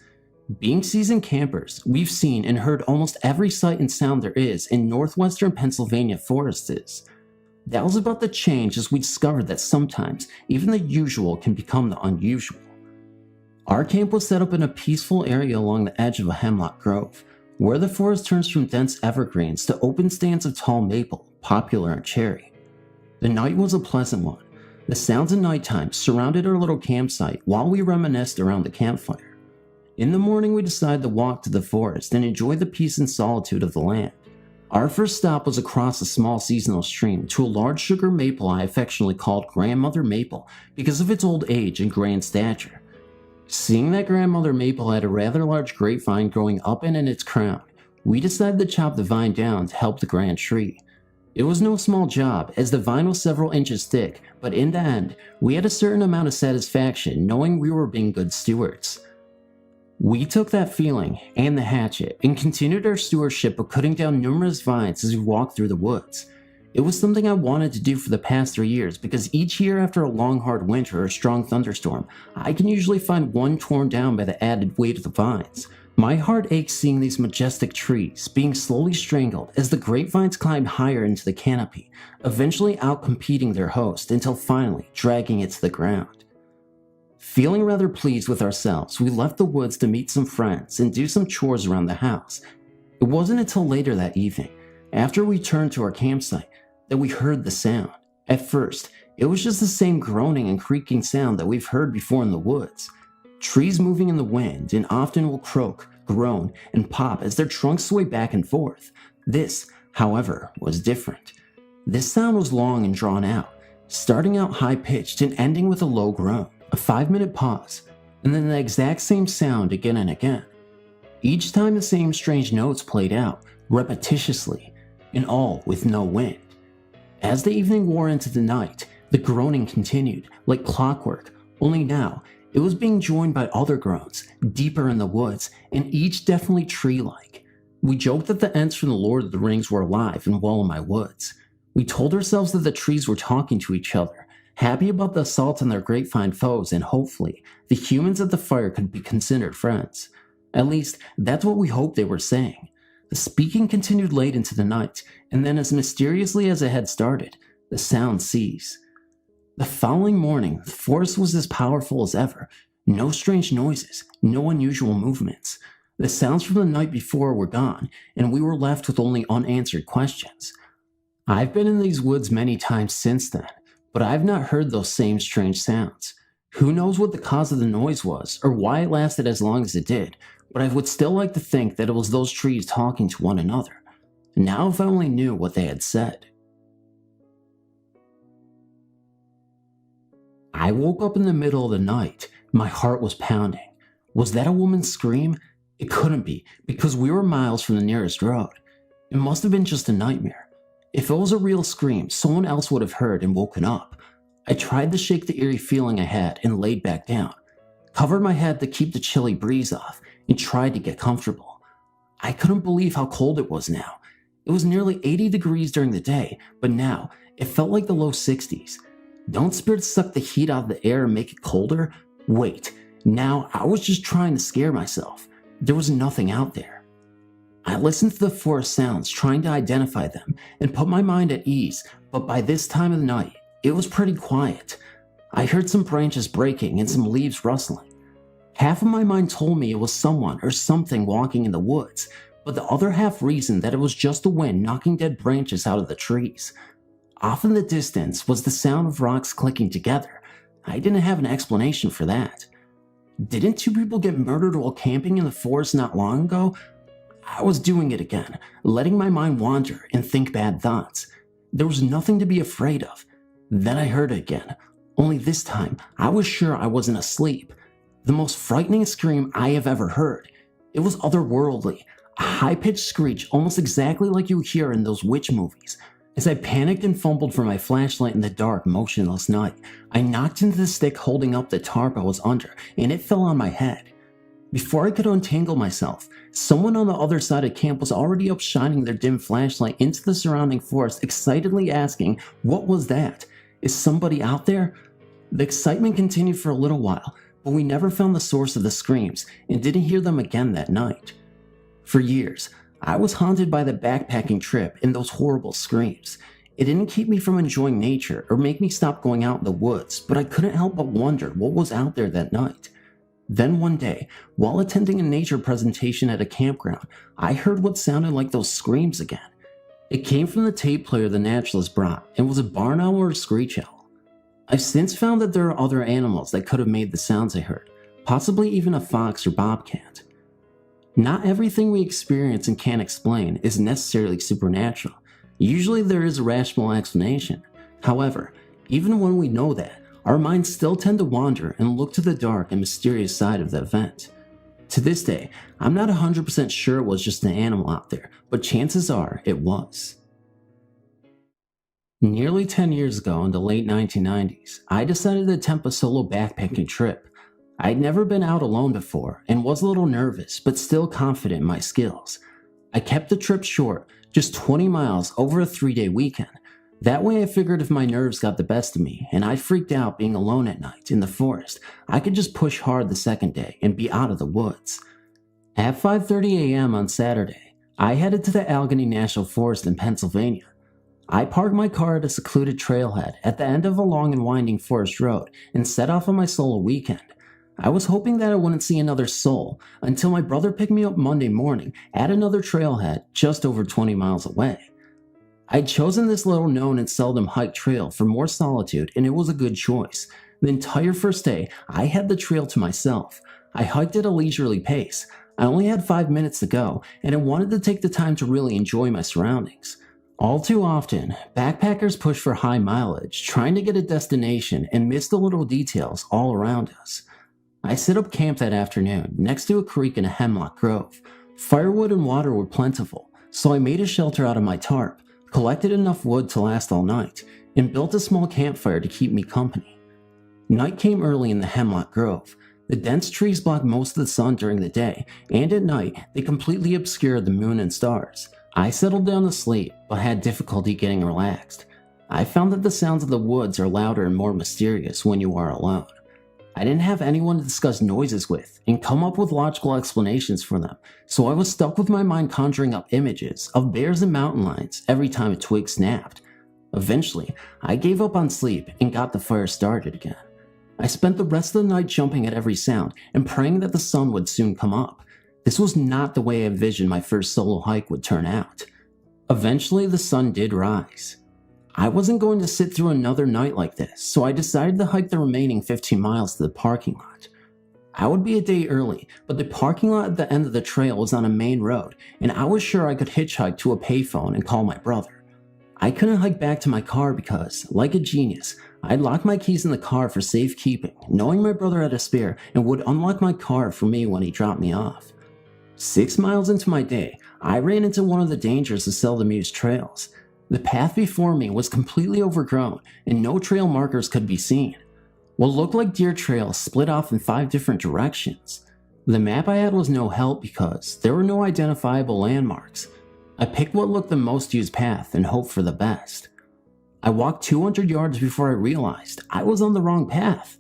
Being seasoned campers, we've seen and heard almost every sight and sound there is in northwestern Pennsylvania forests. That was about to change as we discovered that sometimes even the usual can become the unusual. Our camp was set up in a peaceful area along the edge of a hemlock grove, where the forest turns from dense evergreens to open stands of tall maple, poplar, and cherry. The night was a pleasant one. The sounds of nighttime surrounded our little campsite while we reminisced around the campfire. In the morning, we decided to walk to the forest and enjoy the peace and solitude of the land. Our first stop was across a small seasonal stream to a large sugar maple I affectionately called Grandmother Maple because of its old age and grand stature. Seeing that Grandmother Maple had a rather large grapevine growing up and in its crown, we decided to chop the vine down to help the grand tree. It was no small job, as the vine was several inches thick, but in the end, we had a certain amount of satisfaction knowing we were being good stewards. We took that feeling and the hatchet and continued our stewardship of cutting down numerous vines as we walked through the woods. It was something I wanted to do for the past 3 years because each year after a long hard winter or strong thunderstorm, I can usually find one torn down by the added weight of the vines. My heart aches seeing these majestic trees being slowly strangled as the grapevines climbed higher into the canopy, eventually outcompeting their host until finally dragging it to the ground. Feeling rather pleased with ourselves, we left the woods to meet some friends and do some chores around the house. It wasn't until later that evening, after we returned to our campsite, that we heard the sound. At first, it was just the same groaning and creaking sound that we've heard before in the woods. Trees moving in the wind and often will croak, groan, and pop as their trunks sway back and forth. This, however, was different. This sound was long and drawn out. starting out high-pitched and ending with a low groan, a 5-minute pause, and then the exact same sound again and again. Each time the same strange notes played out, repetitiously, and all with no wind. As the evening wore into the night, the groaning continued, like clockwork, only now it was being joined by other groans, deeper in the woods, and each definitely tree-like. We joked that the Ents from the Lord of the Rings were alive and well in my woods. We told ourselves that the trees were talking to each other, happy about the assault on their grapevine foes, and hopefully, the humans at the fire could be considered friends. At least, that's what we hoped they were saying. The speaking continued late into the night, and then as mysteriously as it had started, the sound ceased. The following morning, the forest was as powerful as ever. No strange noises, no unusual movements. The sounds from the night before were gone, and we were left with only unanswered questions. I've been in these woods many times since then, but I've not heard those same strange sounds. Who knows what the cause of the noise was, or why it lasted as long as it did, but I would still like to think that it was those trees talking to one another. Now if I only knew what they had said. I woke up in the middle of the night. My heart was pounding. Was that a woman's scream? It couldn't be, because we were miles from the nearest road. It must have been just a nightmare. If it was a real scream, someone else would have heard and woken up. I tried to shake the eerie feeling I had and laid back down, covered my head to keep the chilly breeze off, and tried to get comfortable. I couldn't believe how cold it was now. It was nearly 80 degrees during the day, but now it felt like the low 60s. Don't spirits suck the heat out of the air and make it colder? Wait, now I was just trying to scare myself. There was nothing out there. I listened to the forest sounds, trying to identify them and put my mind at ease, but by this time of the night, it was pretty quiet. I heard some branches breaking and some leaves rustling. Half of my mind told me it was someone or something walking in the woods, but the other half reasoned that it was just the wind knocking dead branches out of the trees. Off in the distance was the sound of rocks clicking together. I didn't have an explanation for that. Didn't 2 people get murdered while camping in the forest not long ago? I was doing it again, letting my mind wander and think bad thoughts. There was nothing to be afraid of. Then I heard it again, only this time I was sure I wasn't asleep. The most frightening scream I have ever heard. It was otherworldly, a high-pitched screech almost exactly like you hear in those witch movies. As I panicked and fumbled for my flashlight in the dark, motionless night, I knocked into the stick holding up the tarp I was under, and it fell on my head. Before I could untangle myself, someone on the other side of camp was already up shining their dim flashlight into the surrounding forest, excitedly asking, "What was that? Is somebody out there?" The excitement continued for a little while, but we never found the source of the screams and didn't hear them again that night. For years, I was haunted by the backpacking trip and those horrible screams. It didn't keep me from enjoying nature or make me stop going out in the woods, but I couldn't help but wonder what was out there that night. Then one day, while attending a nature presentation at a campground, I heard what sounded like those screams again. It came from the tape player the naturalist brought and was a barn owl or a screech owl. I've since found that there are other animals that could have made the sounds I heard, possibly even a fox or bobcat. Not everything we experience and can't explain is necessarily supernatural. Usually there is a rational explanation. However, even when we know that, our minds still tend to wander and look to the dark and mysterious side of the event. To this day, I'm not 100% sure it was just an animal out there, but chances are it was. Nearly 10 years ago in the late 1990s, I decided to attempt a solo backpacking trip. I'd never been out alone before and was a little nervous, but still confident in my skills. I kept the trip short, just 20 miles over a 3-day weekend. That way I figured if my nerves got the best of me and I freaked out being alone at night in the forest, I could just push hard the second day and be out of the woods. At 5:30 a.m. on Saturday, I headed to the Allegheny National Forest in Pennsylvania. I parked my car at a secluded trailhead at the end of a long and winding forest road and set off on my solo weekend. I was hoping that I wouldn't see another soul until my brother picked me up Monday morning at another trailhead just over 20 miles away. I'd chosen this little known and seldom hiked trail for more solitude, and it was a good choice. The entire first day, I had the trail to myself. I hiked at a leisurely pace. I only had 5 minutes to go, and I wanted to take the time to really enjoy my surroundings. All too often, backpackers push for high mileage, trying to get a destination and miss the little details all around us. I set up camp that afternoon next to a creek in a hemlock grove. Firewood and water were plentiful, so I made a shelter out of my tarp, collected enough wood to last all night, and built a small campfire to keep me company. Night came early in the hemlock grove. The dense trees blocked most of the sun during the day, and at night they completely obscured the moon and stars. I settled down to sleep, but had difficulty getting relaxed. I found that the sounds of the woods are louder and more mysterious when you are alone. I didn't have anyone to discuss noises with and come up with logical explanations for them, so I was stuck with my mind conjuring up images of bears and mountain lions every time a twig snapped. Eventually, I gave up on sleep and got the fire started again. I spent the rest of the night jumping at every sound and praying that the sun would soon come up. This was not the way I envisioned my first solo hike would turn out. Eventually, the sun did rise. I wasn't going to sit through another night like this, so I decided to hike the remaining 15 miles to the parking lot. I would be a day early, but the parking lot at the end of the trail was on a main road, and I was sure I could hitchhike to a payphone and call my brother. I couldn't hike back to my car because, like a genius, I'd locked my keys in the car for safekeeping, knowing my brother had a spare and would unlock my car for me when he dropped me off. 6 miles into my day, I ran into one of the dangers of seldom used trails. The path before me was completely overgrown and no trail markers could be seen. What looked like deer trails split off in 5 different directions. The map I had was no help because there were no identifiable landmarks. I picked what looked the most used path and hoped for the best. I walked 200 yards before I realized I was on the wrong path.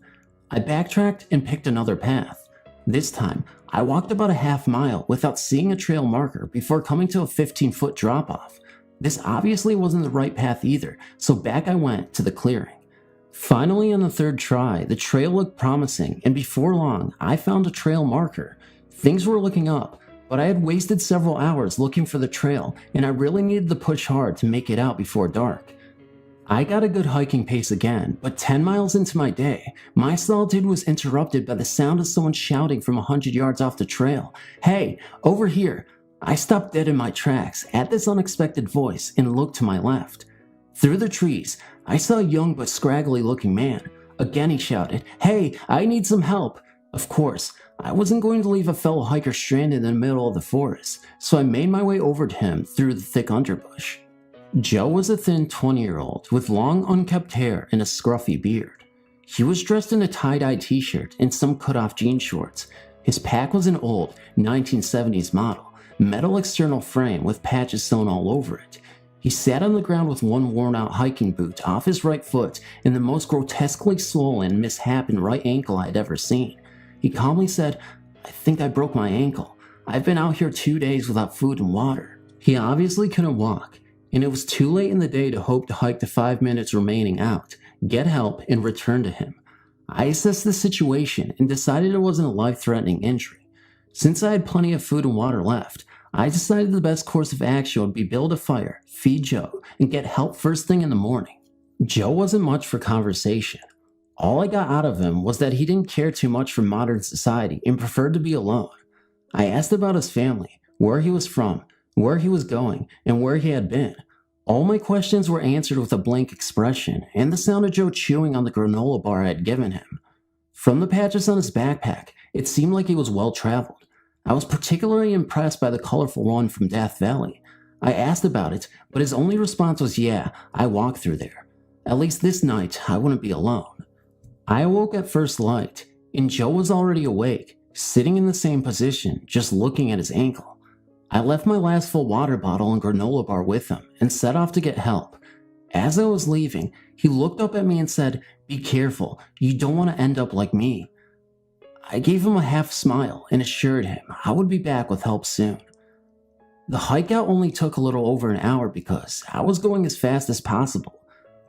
I backtracked and picked another path. This time, I walked about a half mile without seeing a trail marker before coming to a 15-foot drop-off. This obviously wasn't the right path either, so back I went to the clearing. Finally, on the 3rd try, the trail looked promising, and before long, I found a trail marker. Things were looking up, but I had wasted several hours looking for the trail, and I really needed to push hard to make it out before dark. I got a good hiking pace again, but 10 miles into my day, my solitude was interrupted by the sound of someone shouting from 100 yards off the trail. "Hey, over here!" I stopped dead in my tracks at this unexpected voice and looked to my left. Through the trees, I saw a young but scraggly looking man. Again he shouted, "Hey, I need some help!" Of course, I wasn't going to leave a fellow hiker stranded in the middle of the forest, so I made my way over to him through the thick underbush. Joe was a thin 20-year-old with long unkempt hair and a scruffy beard. He was dressed in a tie-dye t-shirt and some cut-off jean shorts. His pack was an old 1970s model, metal external frame with patches sewn all over it. He sat on the ground with one worn-out hiking boot off his right foot and the most grotesquely swollen, misshapen right ankle I'd ever seen. He calmly said, "I think I broke my ankle. I've been out here 2 days without food and water." He obviously couldn't walk, and it was too late in the day to hope to hike the 5 minutes remaining out, get help, and return to him. I assessed the situation and decided it wasn't a life-threatening injury. Since I had plenty of food and water left, I decided the best course of action would be build a fire, feed Joe, and get help first thing in the morning. Joe wasn't much for conversation. All I got out of him was that he didn't care too much for modern society and preferred to be alone. I asked about his family, where he was from, where he was going, and where he had been. All my questions were answered with a blank expression and the sound of Joe chewing on the granola bar I had given him. From the patches on his backpack, it seemed like he was well traveled. I was particularly impressed by the colorful one from Death Valley. I asked about it, but his only response was, "Yeah, I walked through there. At least this night, I wouldn't be alone." I awoke at first light, and Joe was already awake, sitting in the same position, just looking at his ankle. I left my last full water bottle and granola bar with him and set off to get help. As I was leaving, he looked up at me and said, "Be careful, you don't want to end up like me." I gave him a half smile and assured him I would be back with help soon. The hike out only took a little over an hour because I was going as fast as possible.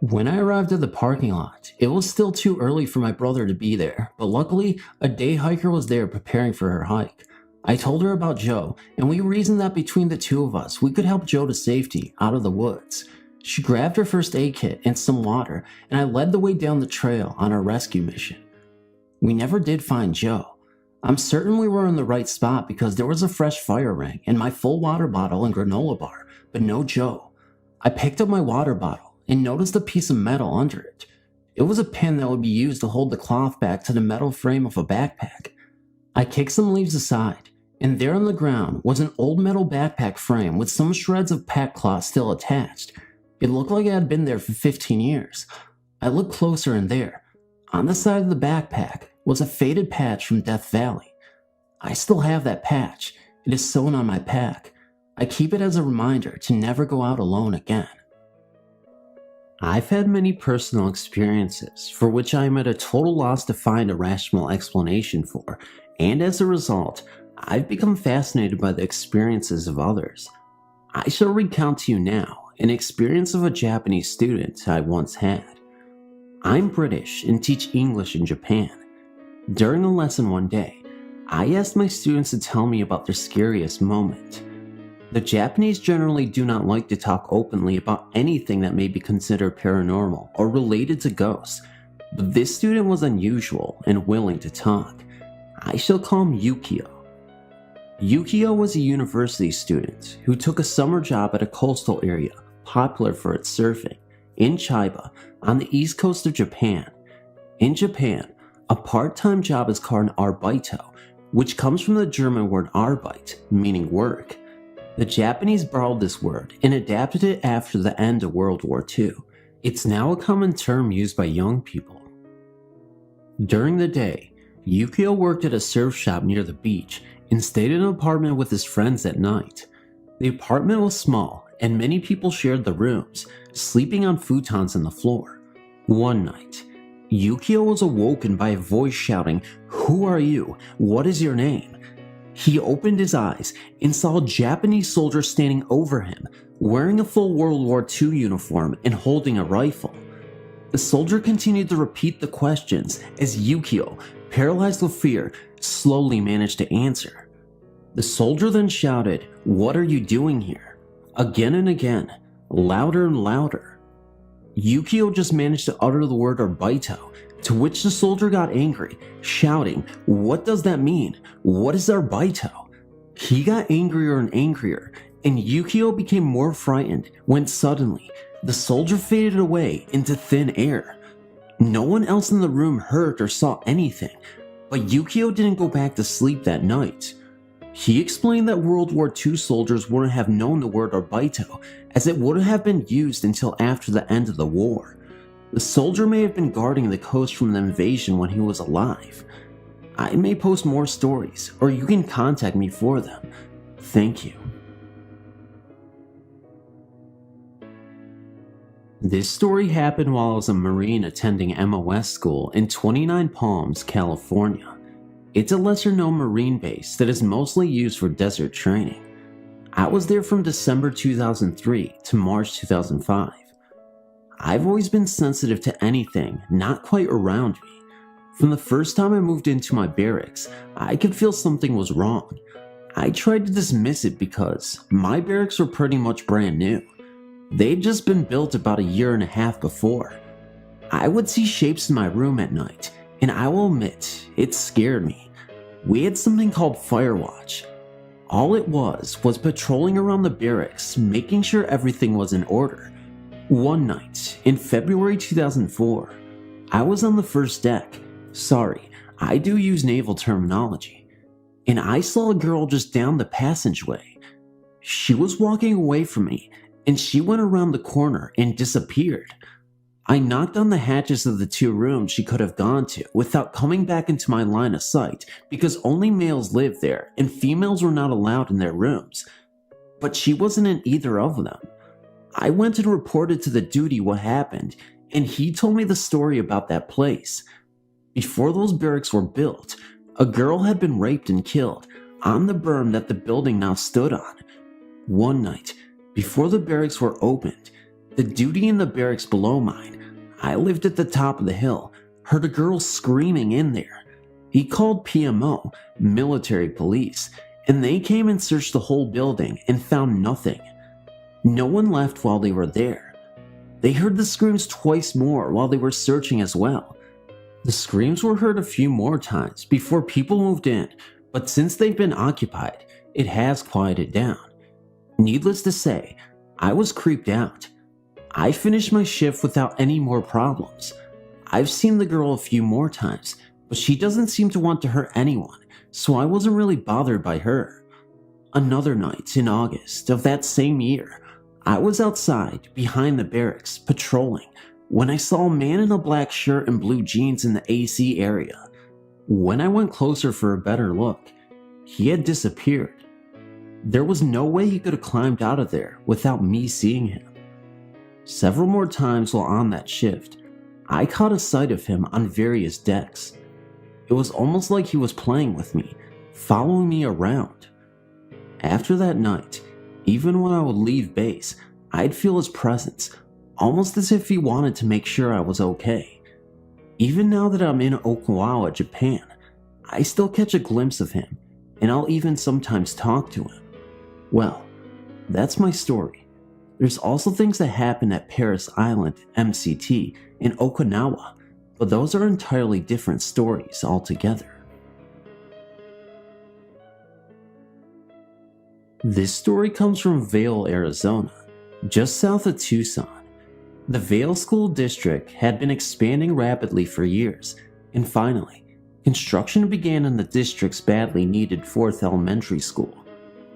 When I arrived at the parking lot, it was still too early for my brother to be there, but luckily, a day hiker was there preparing for her hike. I told her about Joe, and we reasoned that between the two of us, we could help Joe to safety out of the woods. She grabbed her first aid kit and some water, and I led the way down the trail on our rescue mission. We never did find Joe. I'm certain we were in the right spot because there was a fresh fire ring and my full water bottle and granola bar, but no Joe. I picked up my water bottle and noticed a piece of metal under it. It was a pin that would be used to hold the cloth back to the metal frame of a backpack. I kicked some leaves aside, and there on the ground was an old metal backpack frame with some shreds of pack cloth still attached. It looked like it had been there for 15 years. I looked closer, and there, on the side of the backpack, was a faded patch from Death Valley. I still have that patch. It is sewn on my pack. I keep it as a reminder to never go out alone again. I've had many personal experiences for which I am at a total loss to find a rational explanation for, and as a result, I've become fascinated by the experiences of others. I shall recount to you now an experience of a Japanese student I once had. I'm British and teach English in Japan. During a lesson one day, I asked my students to tell me about their scariest moment. The Japanese generally do not like to talk openly about anything that may be considered paranormal or related to ghosts, but this student was unusual and willing to talk. I shall call him Yukio. Yukio was a university student who took a summer job at a coastal area popular for its surfing in Chiba on the east coast of Japan. In Japan, a part-time job is called an arbeito, which comes from the German word Arbeit, meaning work. The Japanese borrowed this word and adapted it after the end of World War II. It's now a common term used by young people. During the day, Yukio worked at a surf shop near the beach and stayed in an apartment with his friends at night. The apartment was small and many people shared the rooms, sleeping on futons on the floor. One night, Yukio was awoken by a voice shouting, "Who are you? What is your name?" He opened his eyes and saw a Japanese soldier standing over him, wearing a full World War II uniform and holding a rifle. The soldier continued to repeat the questions as Yukio, paralyzed with fear, slowly managed to answer. The soldier then shouted, "What are you doing here?" Again and again, louder and louder. Yukio just managed to utter the word arbeito, to which the soldier got angry, shouting, "What does that mean? What is arbeito?" He got angrier and angrier, and Yukio became more frightened when suddenly the soldier faded away into thin air. No one else in the room heard or saw anything, but Yukio didn't go back to sleep that night. He explained that World War II soldiers wouldn't have known the word arbeito, as it wouldn't have been used until after the end of the war. The soldier may have been guarding the coast from the invasion when he was alive. I may post more stories, or you can contact me for them. Thank you. This story happened while I was a Marine attending MOS school in 29 Palms, California. It's a lesser-known Marine base that is mostly used for desert training. I was there from December 2003 to March 2005. I've always been sensitive to anything not quite around me. From the first time I moved into my barracks, I could feel something was wrong. I tried to dismiss it because my barracks were pretty much brand new. They'd just been built about a year and a half before. I would see shapes in my room at night, and I will admit, it scared me. We had something called Firewatch. All it was patrolling around the barracks, making sure everything was in order. One night, in February 2004, I was on the first deck. Sorry, I do use naval terminology. And I saw a girl just down the passageway. She was walking away from me, and she went around the corner and disappeared. I knocked on the hatches of the 2 rooms she could have gone to without coming back into my line of sight because only males lived there and females were not allowed in their rooms. But she wasn't in either of them. I went and reported to the duty what happened, and he told me the story about that place. Before those barracks were built, a girl had been raped and killed on the berm that the building now stood on. One night, before the barracks were opened, the duty in the barracks below mine, I lived at the top of the hill, heard a girl screaming in there. He called PMO, military police, and they came and searched the whole building and found nothing. No one left while they were there. They heard the screams twice more while they were searching as well. The screams were heard a few more times before people moved in, but since they've been occupied, it has quieted down. Needless to say, I was creeped out. I finished my shift without any more problems. I've seen the girl a few more times, but she doesn't seem to want to hurt anyone, so I wasn't really bothered by her. Another night in August of that same year, I was outside behind the barracks patrolling when I saw a man in a black shirt and blue jeans in the AC area. When I went closer for a better look, he had disappeared. There was no way he could have climbed out of there without me seeing him. Several more times while on that shift, I caught a sight of him on various decks. It was almost like he was playing with me, following me around. After that night, even when I would leave base, I'd feel his presence, almost as if he wanted to make sure I was okay. Even now that I'm in Okinawa, Japan, I still catch a glimpse of him, and I'll even sometimes talk to him. Well, that's my story. There's also things that happen at Paris Island, MCT, in Okinawa, but those are entirely different stories altogether. This story comes from Vail, Arizona, just south of Tucson. The Vail School District had been expanding rapidly for years, and finally, construction began in the district's badly needed 4th elementary school.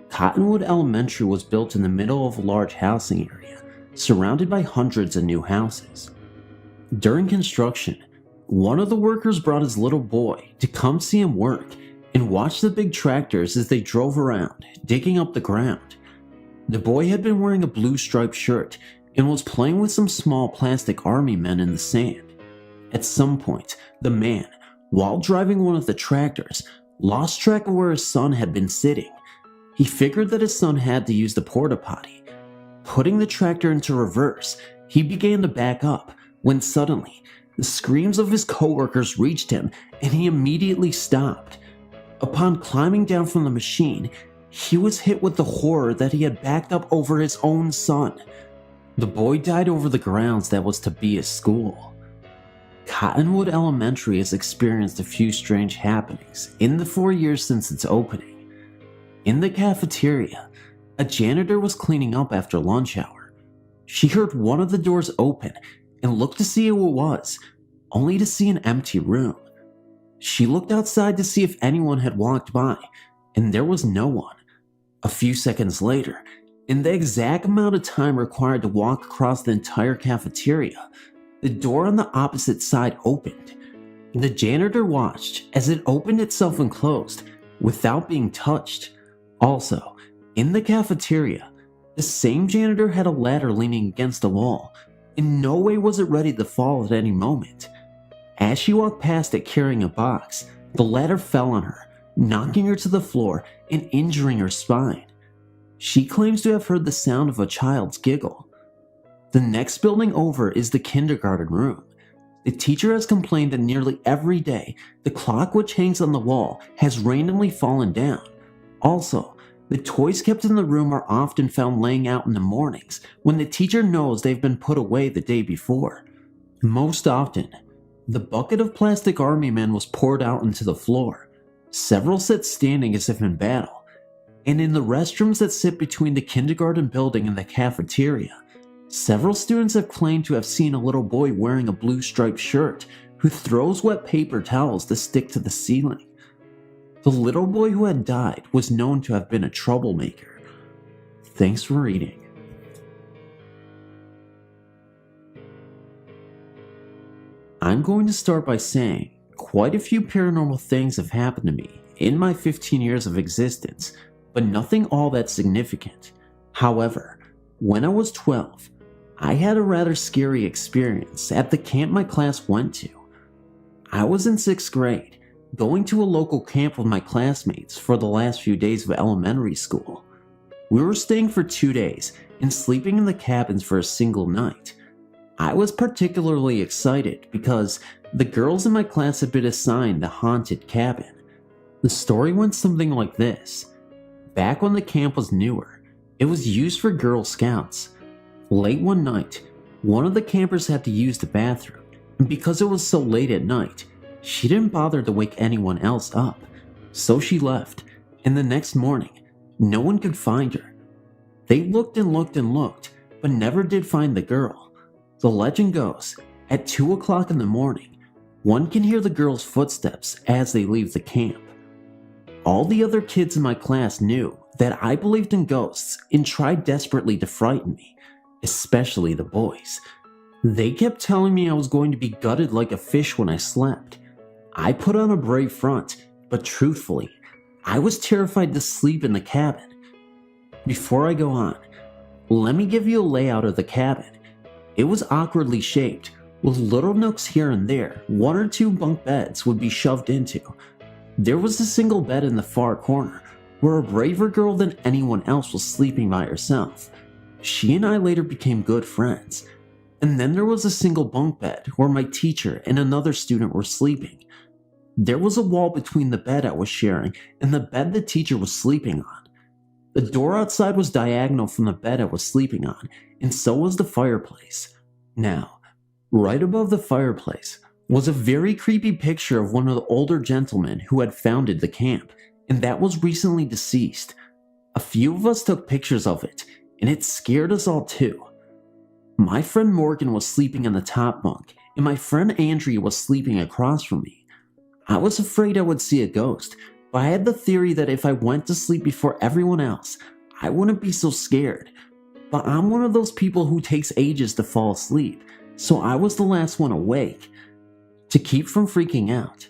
Cottonwood Elementary was built in the middle of a large housing area, surrounded by hundreds of new houses. During construction, one of the workers brought his little boy to come see him work and watch the big tractors as they drove around, digging up the ground. The boy had been wearing a blue striped shirt and was playing with some small plastic army men in the sand. At some point, the man, while driving one of the tractors, lost track of where his son had been sitting. He figured that his son had to use the porta potty. Putting the tractor into reverse, he began to back up when suddenly, the screams of his coworkers reached him and he immediately stopped. Upon climbing down from the machine, he was hit with the horror that he had backed up over his own son. The boy died over the grounds that was to be his school. Cottonwood Elementary has experienced a few strange happenings in the 4 years since its opening. In the cafeteria, a janitor was cleaning up after lunch hour. She heard one of the doors open and looked to see who it was, only to see an empty room. She looked outside to see if anyone had walked by, and there was no one. A few seconds later, in the exact amount of time required to walk across the entire cafeteria, the door on the opposite side opened. The janitor watched as it opened itself and closed without being touched. Also, in the cafeteria, the same janitor had a ladder leaning against the wall. In no way was it ready to fall at any moment. As she walked past it carrying a box, the ladder fell on her, knocking her to the floor and injuring her spine. She claims to have heard the sound of a child's giggle. The next building over is the kindergarten room. The teacher has complained that nearly every day, the clock which hangs on the wall has randomly fallen down. Also, the toys kept in the room are often found laying out in the mornings when the teacher knows they've been put away the day before. Most often, the bucket of plastic army men was poured out into the floor. Several sit standing as if in battle. And in the restrooms that sit between the kindergarten building and the cafeteria, several students have claimed to have seen a little boy wearing a blue striped shirt who throws wet paper towels to stick to the ceiling. The little boy who had died was known to have been a troublemaker. Thanks for reading. I'm going to start by saying quite a few paranormal things have happened to me in my 15 years of existence, but nothing all that significant. However, when I was 12, I had a rather scary experience at the camp my class went to. I was in 6th grade, going to a local camp with my classmates for the last few days of elementary school. We were staying for 2 days and sleeping in the cabins for a single night. I was particularly excited because the girls in my class had been assigned the haunted cabin. The story went something like this. Back when the camp was newer, it was used for Girl Scouts. Late one night, one of the campers had to use the bathroom, and because it was so late at night, she didn't bother to wake anyone else up. So she left, and the next morning, no one could find her. They looked and looked and looked, but never did find the girl. The legend goes, at 2 o'clock in the morning, one can hear the girl's footsteps as they leave the camp. All the other kids in my class knew that I believed in ghosts and tried desperately to frighten me, especially the boys. They kept telling me I was going to be gutted like a fish when I slept. I put on a brave front, but truthfully, I was terrified to sleep in the cabin. Before I go on, let me give you a layout of the cabin. It was awkwardly shaped, with little nooks here and there. 1 or 2 bunk beds would be shoved into. There was a single bed in the far corner, where a braver girl than anyone else was sleeping by herself. She and I later became good friends. And then there was a single bunk bed where my teacher and another student were sleeping. There was a wall between the bed I was sharing and the bed the teacher was sleeping on. The door outside was diagonal from the bed I was sleeping on, and so was the fireplace. Now, right above the fireplace was a very creepy picture of one of the older gentlemen who had founded the camp, and that was recently deceased. A few of us took pictures of it, and it scared us all too. My friend Morgan was sleeping on the top bunk, and my friend Andrea was sleeping across from me. I was afraid I would see a ghost, but I had the theory that if I went to sleep before everyone else, I wouldn't be so scared. But I'm one of those people who takes ages to fall asleep, so I was the last one awake. To keep from freaking out,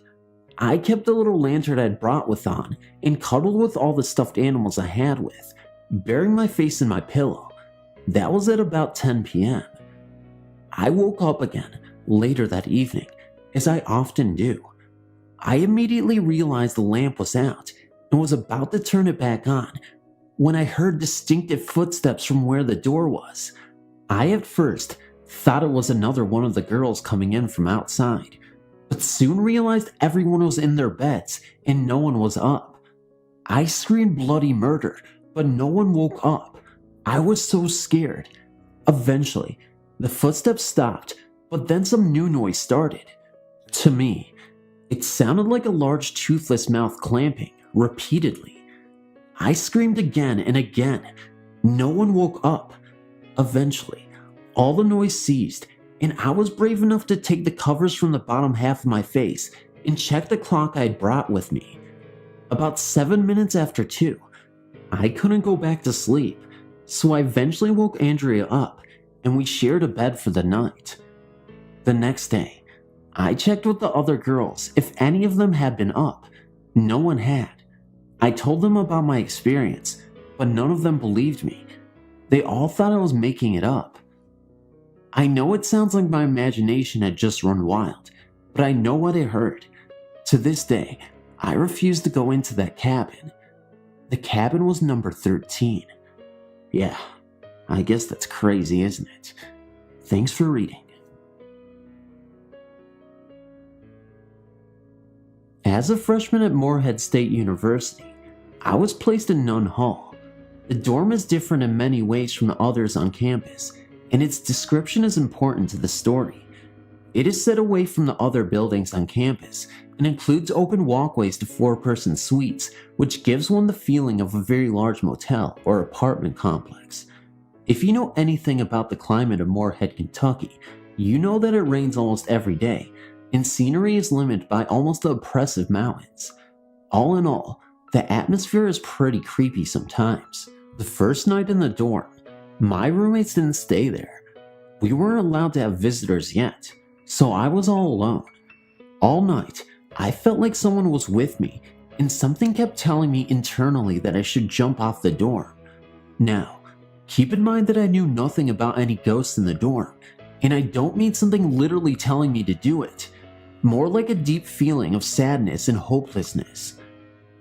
I kept the little lantern I'd brought with on and cuddled with all the stuffed animals I had with, burying my face in my pillow. That was at about 10 p.m. I woke up again later that evening, as I often do. I immediately realized the lamp was out and was about to turn it back on when I heard distinctive footsteps from where the door was. I at first thought it was another one of the girls coming in from outside, but soon realized everyone was in their beds and no one was up. I screamed bloody murder, but no one woke up. I was so scared. Eventually, the footsteps stopped, but then some new noise started. To me, it sounded like a large toothless mouth clamping, repeatedly. I screamed again and again. No one woke up. Eventually, all the noise ceased, and I was brave enough to take the covers from the bottom half of my face and check the clock I had brought with me. About 7 minutes after 2, I couldn't go back to sleep, so I eventually woke Andrea up, and we shared a bed for the night. The next day, I checked with the other girls if any of them had been up. No one had. I told them about my experience, but none of them believed me. They all thought I was making it up. I know it sounds like my imagination had just run wild, but I know what I heard. To this day, I refuse to go into that cabin. The cabin was number 13. Yeah, I guess that's crazy, isn't it? Thanks for reading. As a freshman at Morehead State University, I was placed in Nunn Hall. The dorm is different in many ways from the others on campus, and its description is important to the story. It is set away from the other buildings on campus and includes open walkways to 4-person suites, which gives one the feeling of a very large motel or apartment complex. If you know anything about the climate of Morehead, Kentucky, you know that it rains almost every day, and scenery is limited by almost the oppressive mountains. All in all, the atmosphere is pretty creepy sometimes. The first night in the dorm, my roommates didn't stay there. We weren't allowed to have visitors yet, so I was all alone. All night, I felt like someone was with me, and something kept telling me internally that I should jump off the dorm. Now, keep in mind that I knew nothing about any ghosts in the dorm, and I don't mean something literally telling me to do it. More like a deep feeling of sadness and hopelessness.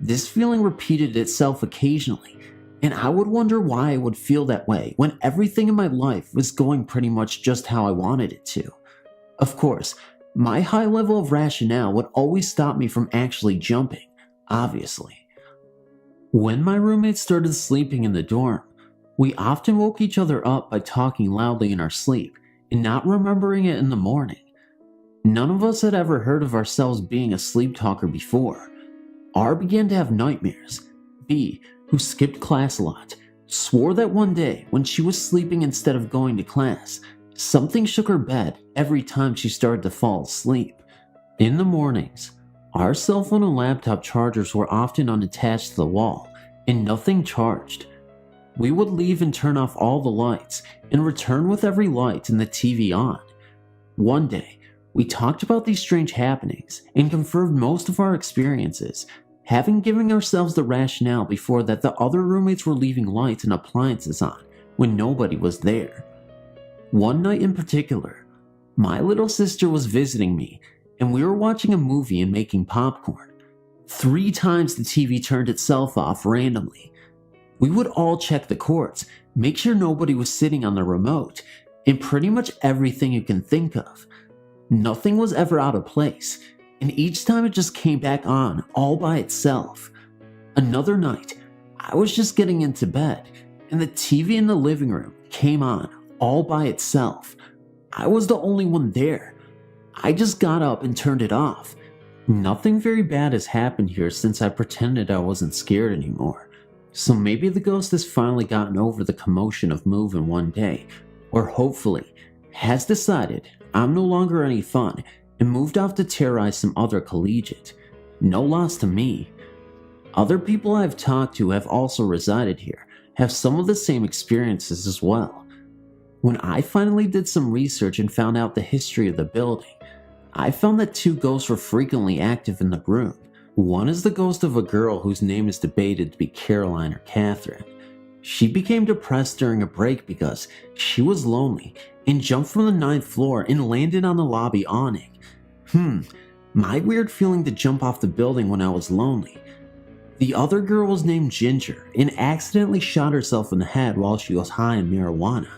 This feeling repeated itself occasionally, and I would wonder why I would feel that way when everything in my life was going pretty much just how I wanted it to. Of course, my high level of rationale would always stop me from actually jumping, obviously. When my roommates started sleeping in the dorm, we often woke each other up by talking loudly in our sleep and not remembering it in the morning. None of us had ever heard of ourselves being a sleep talker before. R began to have nightmares. B, who skipped class a lot, swore that one day when she was sleeping instead of going to class, something shook her bed every time she started to fall asleep. In the mornings, our cell phone and laptop chargers were often unattached to the wall and nothing charged. We would leave and turn off all the lights and return with every light and the TV on. One day, we talked about these strange happenings and confirmed most of our experiences, having given ourselves the rationale before that the other roommates were leaving lights and appliances on when nobody was there. One night in particular, my little sister was visiting me and we were watching a movie and making popcorn. 3 times the TV turned itself off randomly. We would all check the cords, make sure nobody was sitting on the remote, and pretty much everything you can think of. Nothing was ever out of place, and each time it just came back on all by itself. Another night, I was just getting into bed, and the TV in the living room came on all by itself. I was the only one there. I just got up and turned it off. Nothing very bad has happened here since I pretended I wasn't scared anymore. So maybe the ghost has finally gotten over the commotion of moving one day, or hopefully has decided I'm no longer any fun and moved off to terrorize some other collegiate. No loss to me. Other people I've talked to have also resided here, have some of the same experiences as well. When I finally did some research and found out the history of the building, I found that 2 ghosts were frequently active in the room. One is the ghost of a girl whose name is debated to be Caroline or Catherine. She became depressed during a break because she was lonely and jumped from the 9th floor and landed on the lobby awning. My weird feeling to jump off the building when I was lonely. The other girl was named Ginger and accidentally shot herself in the head while she was high on marijuana.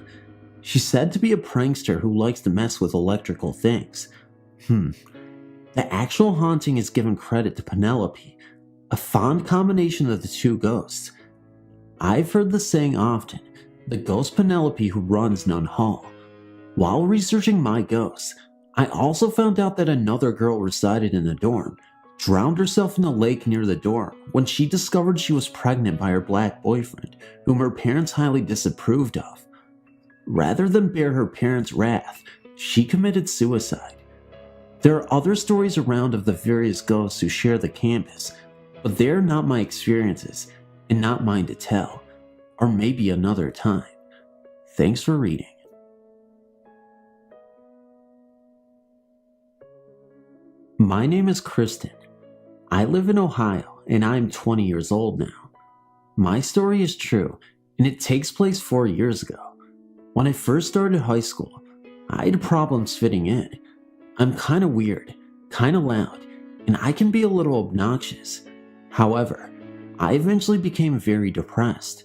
She's said to be a prankster who likes to mess with electrical things. The actual haunting is given credit to Penelope, a fond combination of the 2 ghosts. I've heard the saying often, the ghost Penelope who runs Nun Hall. While researching my ghosts, I also found out that another girl resided in the dorm, drowned herself in the lake near the dorm when she discovered she was pregnant by her black boyfriend, whom her parents highly disapproved of. Rather than bear her parents' wrath, she committed suicide. There are other stories around of the various ghosts who share the campus, but they are not my experiences and not mine to tell, or maybe another time. Thanks for reading. My name is Kristen. I live in Ohio and I am 20 years old now. My story is true and it takes place 4 years ago. When I first started high school, I had problems fitting in. I'm kinda weird, kinda loud, and I can be a little obnoxious. However, I eventually became very depressed.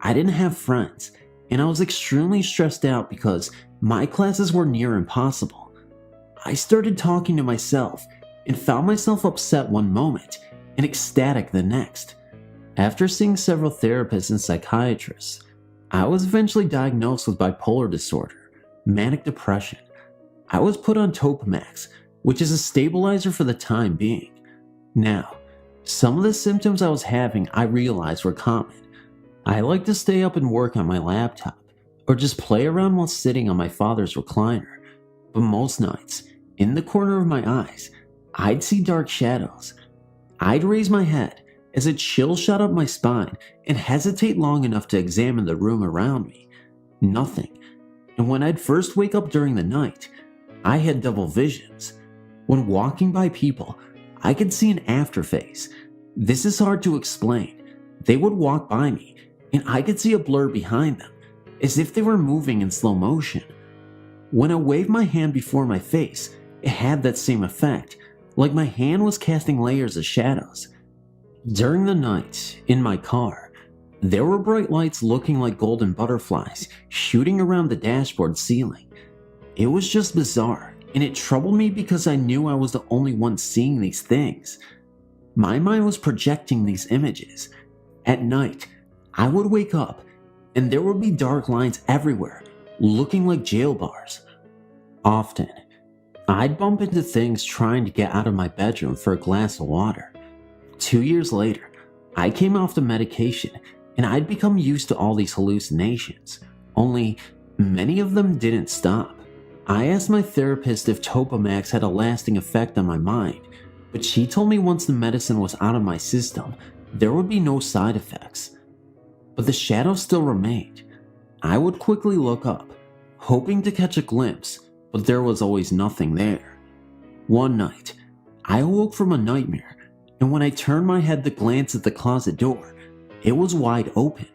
I didn't have friends, and I was extremely stressed out because my classes were near impossible. I started talking to myself and found myself upset one moment and ecstatic the next. After seeing several therapists and psychiatrists, I was eventually diagnosed with bipolar disorder, manic depression. I was put on Topamax, which is a stabilizer for the time being. Now, some of the symptoms I was having I realized were common. I like to stay up and work on my laptop, or just play around while sitting on my father's recliner. But most nights, in the corner of my eyes, I'd see dark shadows. I'd raise my head as a chill shot up my spine and hesitate long enough to examine the room around me. Nothing. And when I'd first wake up during the night, I had double visions. When walking by people, I could see an afterface. This is hard to explain. They would walk by me, and I could see a blur behind them, as if they were moving in slow motion. When I waved my hand before my face, it had that same effect, like my hand was casting layers of shadows. During the night, in my car, there were bright lights looking like golden butterflies shooting around the dashboard ceiling. It was just bizarre, and it troubled me because I knew I was the only one seeing these things. My mind was projecting these images. At night, I would wake up, and there would be dark lines everywhere, looking like jail bars. Often, I'd bump into things trying to get out of my bedroom for a glass of water. 2 years later, I came off the medication and I'd become used to all these hallucinations, only many of them didn't stop. I asked my therapist if Topamax had a lasting effect on my mind, but she told me once the medicine was out of my system, there would be no side effects. But the shadow still remained. I would quickly look up, hoping to catch a glimpse, but there was always nothing there. One night, I awoke from a nightmare, and when I turned my head to glance at the closet door, it was wide open.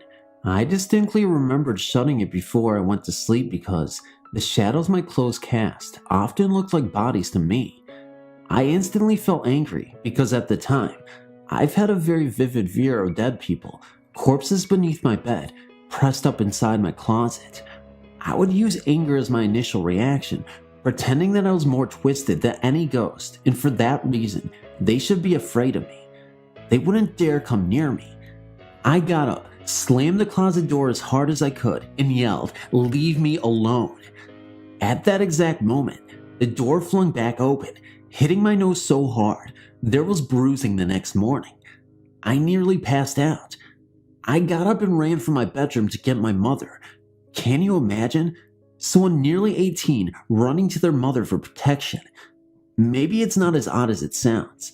I distinctly remembered shutting it before I went to sleep because the shadows my clothes cast often looked like bodies to me. I instantly felt angry because at the time, I've had a very vivid view of dead people, corpses beneath my bed, pressed up inside my closet. I would use anger as my initial reaction, pretending that I was more twisted than any ghost, and for that reason, they should be afraid of me. They wouldn't dare come near me. I got up, slammed the closet door as hard as I could, and yelled, "Leave me alone." At that exact moment, the door flung back open, hitting my nose so hard, there was bruising the next morning. I nearly passed out. I got up and ran for my bedroom to get my mother. Can you imagine? Someone nearly 18 running to their mother for protection. Maybe it's not as odd as it sounds.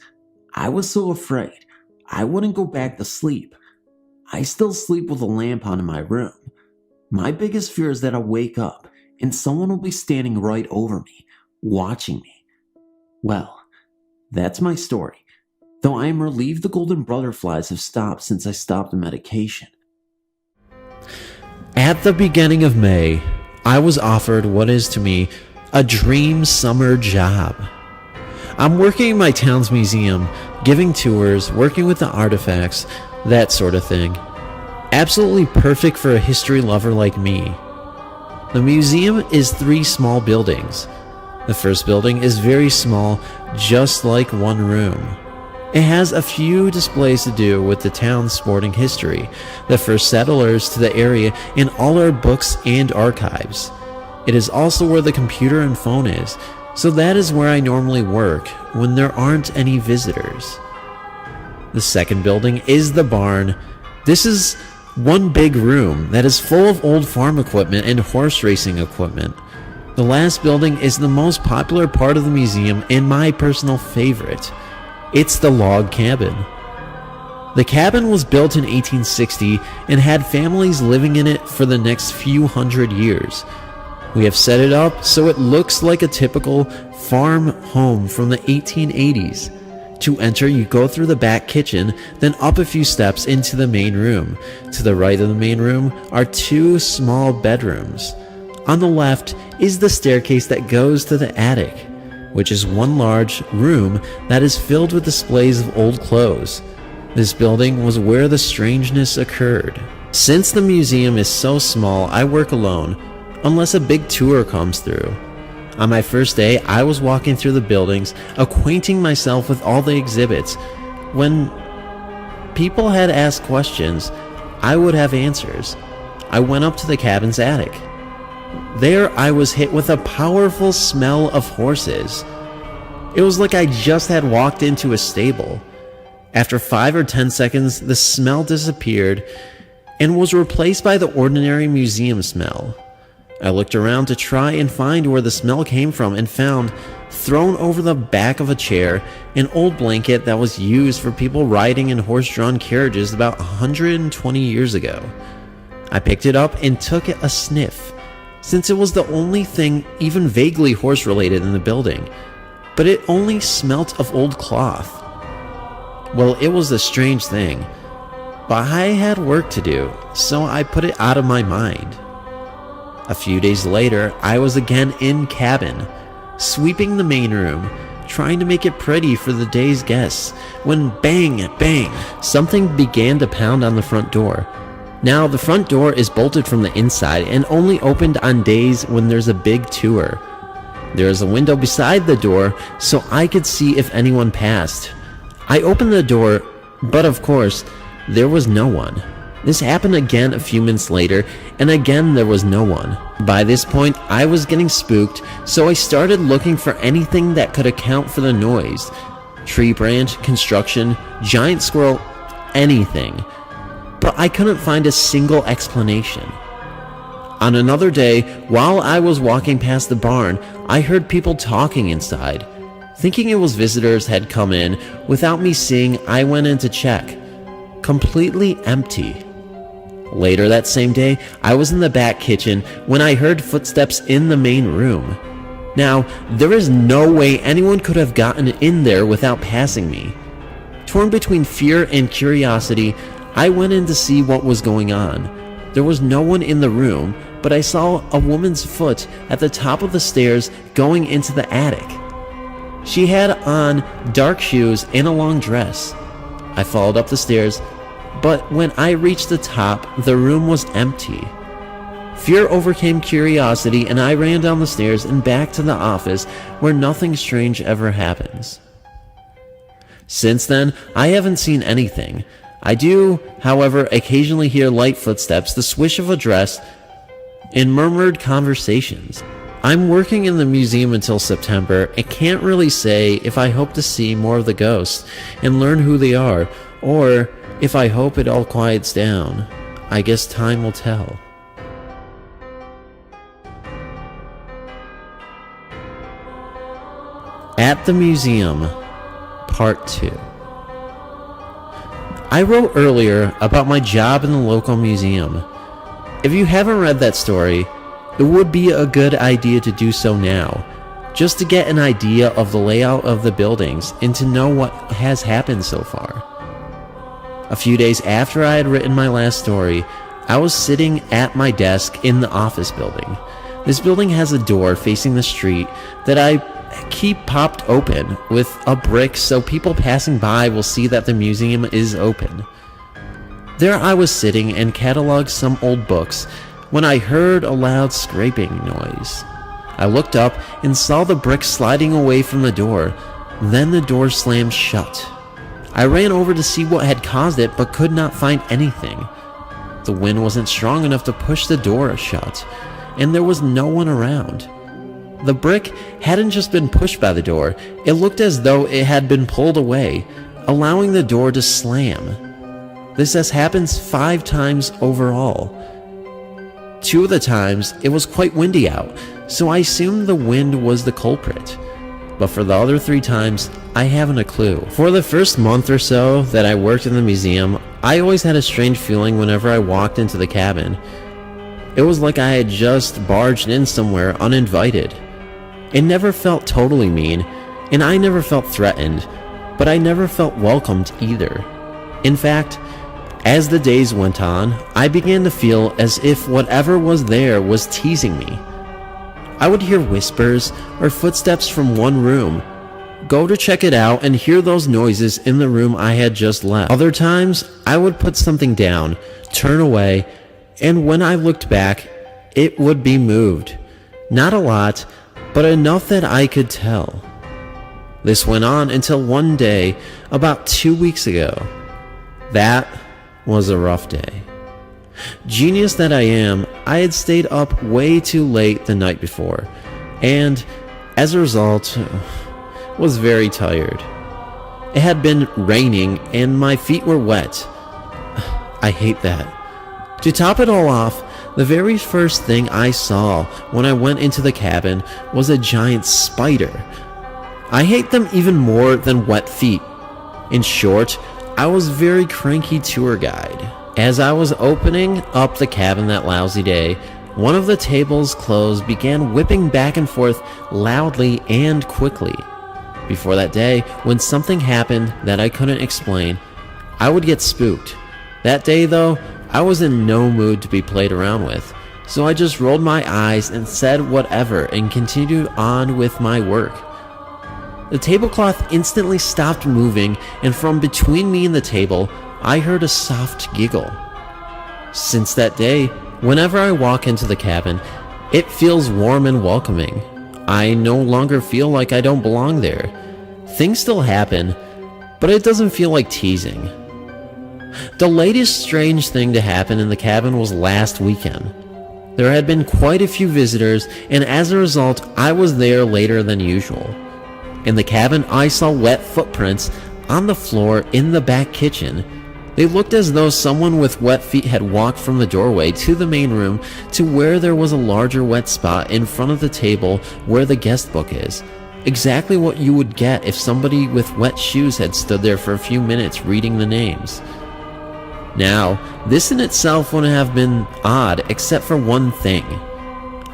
I was so afraid, I wouldn't go back to sleep. I still sleep with a lamp on in my room. My biggest fear is that I'll wake up and someone will be standing right over me, watching me. Well, that's my story, though I am relieved the golden butterflies have stopped since I stopped the medication. At the beginning of May, I was offered what is to me a dream summer job. I'm working in my town's museum, giving tours, working with the artifacts, that sort of thing. Absolutely perfect for a history lover like me. The museum is 3 small buildings. The first building is very small, just like one room. It has a few displays to do with the town's sporting history, the first settlers to the area, and all our books and archives. It is also where the computer and phone is, so that is where I normally work when there aren't any visitors. The second building is the barn. This is one big room that is full of old farm equipment and horse racing equipment. The last building is the most popular part of the museum and my personal favorite. It's the log cabin. The cabin was built in 1860 and had families living in it for the next few hundred years. We have set it up so it looks like a typical farm home from the 1880s. To enter, you go through the back kitchen, then up a few steps into the main room. To the right of the main room are 2 small bedrooms. On the left is the staircase that goes to the attic, which is one large room that is filled with displays of old clothes. This building was where the strangeness occurred. Since the museum is so small, I work alone, unless a big tour comes through. On my first day, I was walking through the buildings, acquainting myself with all the exhibits. When people had asked questions, I would have answers. I went up to the cabin's attic. There I was hit with a powerful smell of horses. It was like I just had walked into a stable. After 5 or 10 seconds, the smell disappeared and was replaced by the ordinary museum smell. I looked around to try and find where the smell came from and found, thrown over the back of a chair, an old blanket that was used for people riding in horse-drawn carriages about 120 years ago. I picked it up and took a sniff, since it was the only thing even vaguely horse-related in the building, but it only smelt of old cloth. Well, it was a strange thing, but I had work to do, so I put it out of my mind. A few days later, I was again in cabin, sweeping the main room, trying to make it pretty for the day's guests, when bang, bang, something began to pound on the front door. Now, the front door is bolted from the inside and only opened on days when there's a big tour. There is a window beside the door so I could see if anyone passed. I opened the door, but of course, there was no one. This happened again a few minutes later, and again there was no one. By this point, I was getting spooked, so I started looking for anything that could account for the noise. Tree branch, construction, giant squirrel, anything. but I couldn't find a single explanation. On another day, while I was walking past the barn, I heard people talking inside. Thinking it was visitors had come in, without me seeing, I went in to check. Completely empty. Later that same day, I was in the back kitchen when I heard footsteps in the main room. Now, there is no way anyone could have gotten in there without passing me. Torn between fear and curiosity, I went in to see what was going on. There was no one in the room, but I saw a woman's foot at the top of the stairs going into the attic. She had on dark shoes and a long dress. I followed up the stairs, but when I reached the top, the room was empty. Fear overcame curiosity, and I ran down the stairs and back to the office where nothing strange ever happens. Since then, I haven't seen anything. I do, however, occasionally hear light footsteps, the swish of a dress, and murmured conversations. I'm working in the museum until September and can't really say if I hope to see more of the ghosts and learn who they are, or if I hope it all quiets down. I guess time will tell. At the Museum, Part 2. I wrote earlier about my job in the local museum. If you haven't read that story, it would be a good idea to do so now, just to get an idea of the layout of the buildings and to know what has happened so far. A few days after I had written my last story, I was sitting at my desk in the office building. This building has a door facing the street that I keep popped open with a brick so people passing by will see that the museum is open. There I was sitting and cataloged some old books when I heard a loud scraping noise. I looked up and saw the brick sliding away from the door. Then the door slammed shut. I ran over to see what had caused it but could not find anything. The wind wasn't strong enough to push the door shut, and there was no one around. The brick hadn't just been pushed by the door, it looked as though it had been pulled away, allowing the door to slam. This has happened 5 times overall. 2 of the times, it was quite windy out, so I assumed the wind was the culprit. But for the other 3 times, I haven't a clue. For the first month or so that I worked in the museum, I always had a strange feeling whenever I walked into the cabin. It was like I had just barged in somewhere uninvited. It never felt totally mean, and I never felt threatened, but I never felt welcomed either. In fact, as the days went on, I began to feel as if whatever was there was teasing me. I would hear whispers or footsteps from one room, go to check it out and hear those noises in the room I had just left. Other times, I would put something down, turn away, and when I looked back, it would be moved. Not a lot, but enough that I could tell. This went on until one day, about 2 weeks ago. That was a rough day. Genius that I am, I had stayed up way too late the night before, and as a result, was very tired. It had been raining and my feet were wet. I hate that. To top it all off, the very first thing I saw when I went into the cabin was a giant spider. I hate them even more than wet feet. In short, I was very cranky tour guide. As I was opening up the cabin that lousy day, one of the tables clothes began whipping back and forth loudly and quickly. Before that day, when something happened that I couldn't explain, I would get spooked. That day though, I was in no mood to be played around with, so I just rolled my eyes and said whatever and continued on with my work. The tablecloth instantly stopped moving, and from between me and the table, I heard a soft giggle. Since that day, whenever I walk into the cabin, it feels warm and welcoming. I no longer feel like I don't belong there. Things still happen, but it doesn't feel like teasing. The latest strange thing to happen in the cabin was last weekend. There had been quite a few visitors, and as a result, I was there later than usual. In the cabin, I saw wet footprints on the floor in the back kitchen. They looked as though someone with wet feet had walked from the doorway to the main room to where there was a larger wet spot in front of the table where the guest book is. Exactly what you would get if somebody with wet shoes had stood there for a few minutes reading the names. Now, this in itself wouldn't have been odd except for one thing.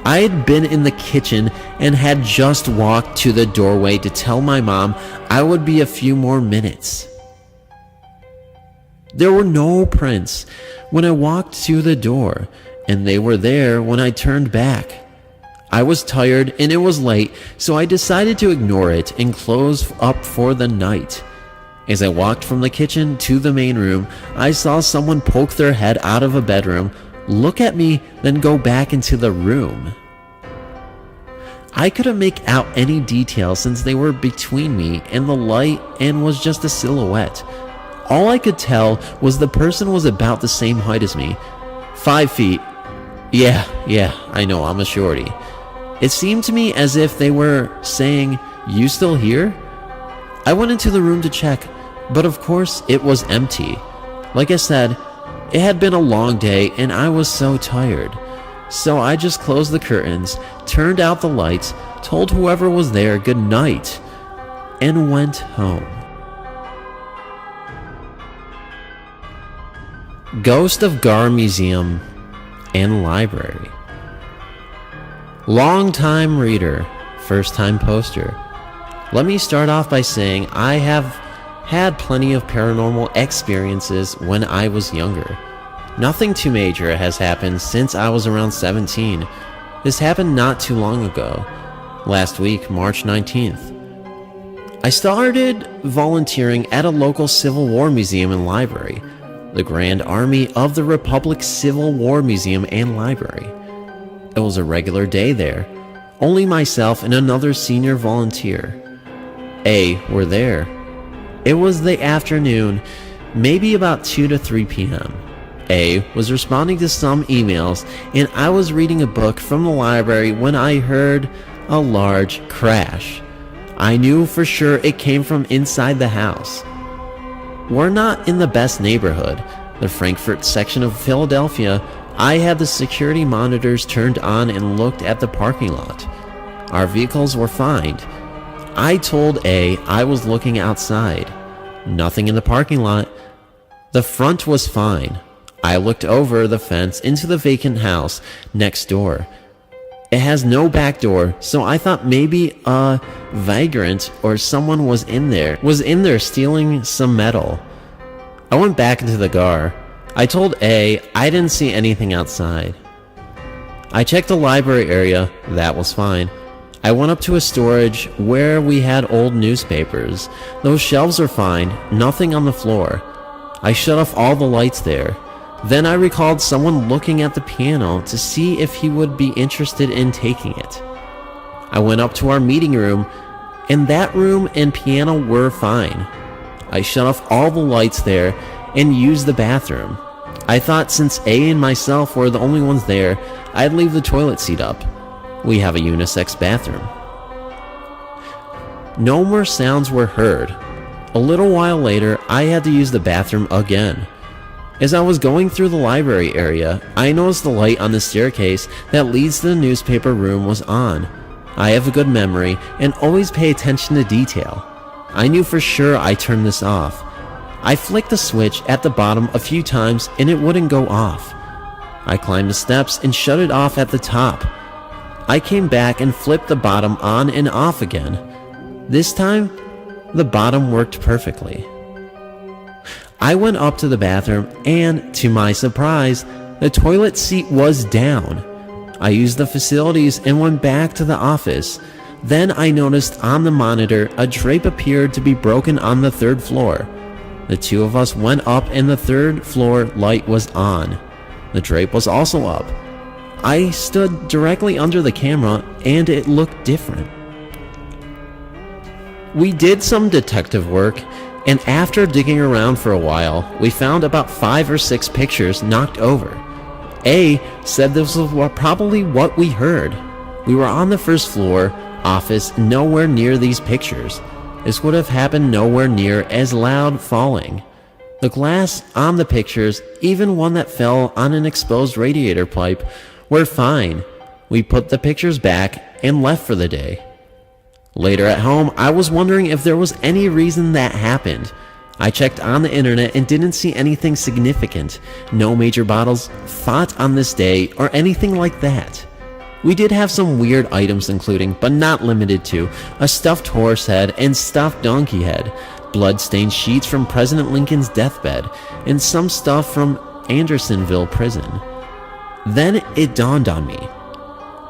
I had been in the kitchen and had just walked to the doorway to tell my mom I would be a few more minutes. There were no prints when I walked to the door, and they were there when I turned back. I was tired and it was late, so I decided to ignore it and close up for the night. As I walked from the kitchen to the main room, I saw someone poke their head out of a bedroom, look at me, then go back into the room. I couldn't make out any details since they were between me and the light and was just a silhouette. All I could tell was the person was about the same height as me. 5 feet. Yeah, I know, I'm a shorty. It seemed to me as if they were saying, "You still here?" I went into the room to check, but of course it was empty. Like I said, it had been a long day and I was so tired. So I just closed the curtains, turned out the lights, told whoever was there good night, and went home. Ghost of Gar Museum and Library. Long-time reader, first-time poster. Let me start off by saying I have had plenty of paranormal experiences when I was younger. Nothing too major has happened since I was around 17. This happened not too long ago, last week, March 19th. I started volunteering at a local Civil War museum and library, the Grand Army of the Republic Civil War Museum and Library. It was a regular day there. Only myself and another senior volunteer, A, were there. It was the afternoon, maybe about 2 to 3 p.m. A was responding to some emails, and I was reading a book from the library when I heard a large crash. I knew for sure it came from inside the house. We're not in the best neighborhood, the Frankfurt section of Philadelphia. I had the security monitors turned on and looked at the parking lot. Our vehicles were fine. I told A I was looking outside. Nothing in the parking lot. The front was fine. I looked over the fence into the vacant house next door. It has no back door, so I thought maybe a vagrant or someone was in there stealing some metal. I went back into the car. I told A I didn't see anything outside. I checked the library area. That was fine. I went up to a storage where we had old newspapers. Those shelves are fine, nothing on the floor. I shut off all the lights there. Then I recalled someone looking at the piano to see if he would be interested in taking it. I went up to our meeting room, and that room and piano were fine. I shut off all the lights there and used the bathroom. I thought since A and myself were the only ones there, I'd leave the toilet seat up. We have a unisex bathroom. No more sounds were heard. A little while later, I had to use the bathroom again. As I was going through the library area, I noticed the light on the staircase that leads to the newspaper room was on. I have a good memory and always pay attention to detail. I knew for sure I turned this off. I flicked the switch at the bottom a few times and it wouldn't go off. I climbed the steps and shut it off at the top. I came back and flipped the bottom on and off again. This time, the bottom worked perfectly. I went up to the bathroom and, to my surprise, the toilet seat was down. I used the facilities and went back to the office. Then I noticed on the monitor a drape appeared to be broken on the 3rd floor. The two of us went up and the 3rd floor light was on. The drape was also up. I stood directly under the camera and it looked different. We did some detective work, and after digging around for a while, we found about 5 or 6 pictures knocked over. A said this was probably what we heard. We were on the 1st floor, office, nowhere near these pictures. This would have happened nowhere near as loud falling. The glass on the pictures, even one that fell on an exposed radiator pipe, were fine. We put the pictures back and left for the day. Later at home, I was wondering if there was any reason that happened. I checked on the internet and didn't see anything significant. No major bottles fought on this day or anything like that. We did have some weird items, including, but not limited to, a stuffed horse head and stuffed donkey head, blood-stained sheets from President Lincoln's deathbed, and some stuff from Andersonville prison. Then it dawned on me.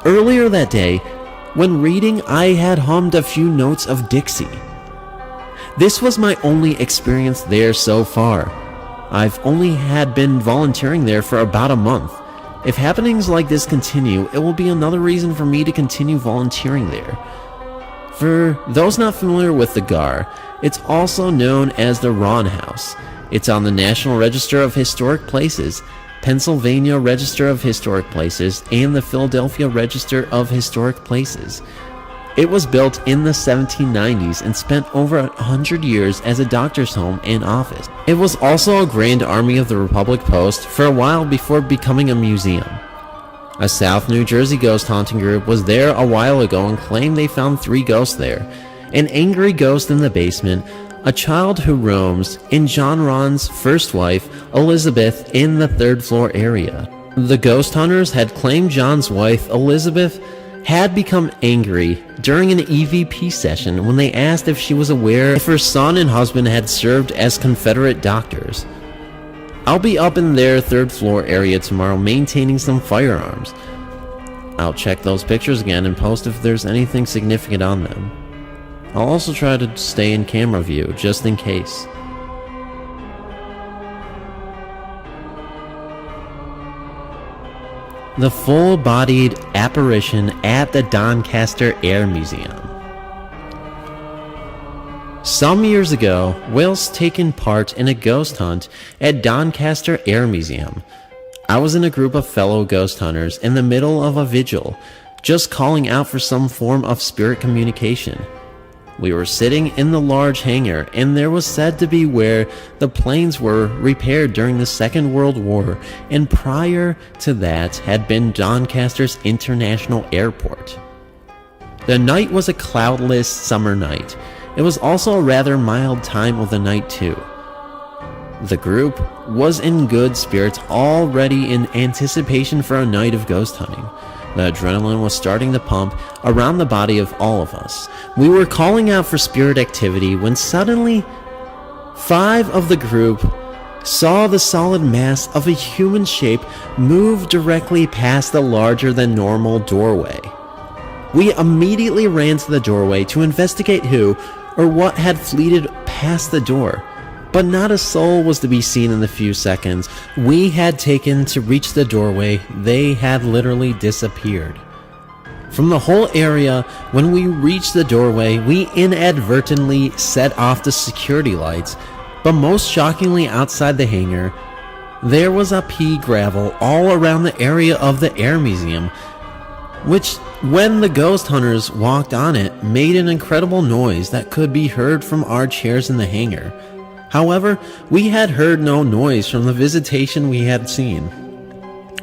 Earlier that day, when reading, I had hummed a few notes of Dixie. This was my only experience there so far. I've only had been volunteering there for about a month. If happenings like this continue, it will be another reason for me to continue volunteering there. For those not familiar with the GAR, it's also known as the Ron House. It's on the National Register of Historic Places, Pennsylvania Register of Historic Places, and the Philadelphia Register of Historic Places. It was built in the 1790s and spent over 100 years as a doctor's home and office. It was also a Grand Army of the Republic post for a while before becoming a museum. A South New Jersey ghost haunting group was there a while ago and claimed they found 3 ghosts there. An angry ghost in the basement, a child who roams, and John Ron's first wife, Elizabeth, in the 3rd floor area. The ghost hunters had claimed John's wife, Elizabeth, had become angry during an EVP session when they asked if she was aware if her son and husband had served as Confederate doctors. I'll be up in their 3rd floor area tomorrow maintaining some firearms. I'll check those pictures again and post if there's anything significant on them. I'll also try to stay in camera view just in case. The full-bodied apparition at the Doncaster Air Museum. Some years ago, whilst taking part in a ghost hunt at Doncaster Air Museum, I was in a group of fellow ghost hunters in the middle of a vigil, just calling out for some form of spirit communication. We were sitting in the large hangar, and there was said to be where the planes were repaired during the Second World War, and prior to that had been Doncaster's International Airport. The night was a cloudless summer night. It was also a rather mild time of the night too. The group was in good spirits, already in anticipation for a night of ghost hunting. The adrenaline was starting to pump around the body of all of us. We were calling out for spirit activity when suddenly 5 of the group saw the solid mass of a human shape move directly past the larger than normal doorway. We immediately ran to the doorway to investigate who or what had fleeted past the door, but not a soul was to be seen in the few seconds we had taken to reach the doorway. They had literally disappeared. From the whole area, when we reached the doorway, we inadvertently set off the security lights, but most shockingly outside the hangar, there was a pea gravel all around the area of the Air Museum, which, when the ghost hunters walked on it, made an incredible noise that could be heard from our chairs in the hangar. However, we had heard no noise from the visitation we had seen.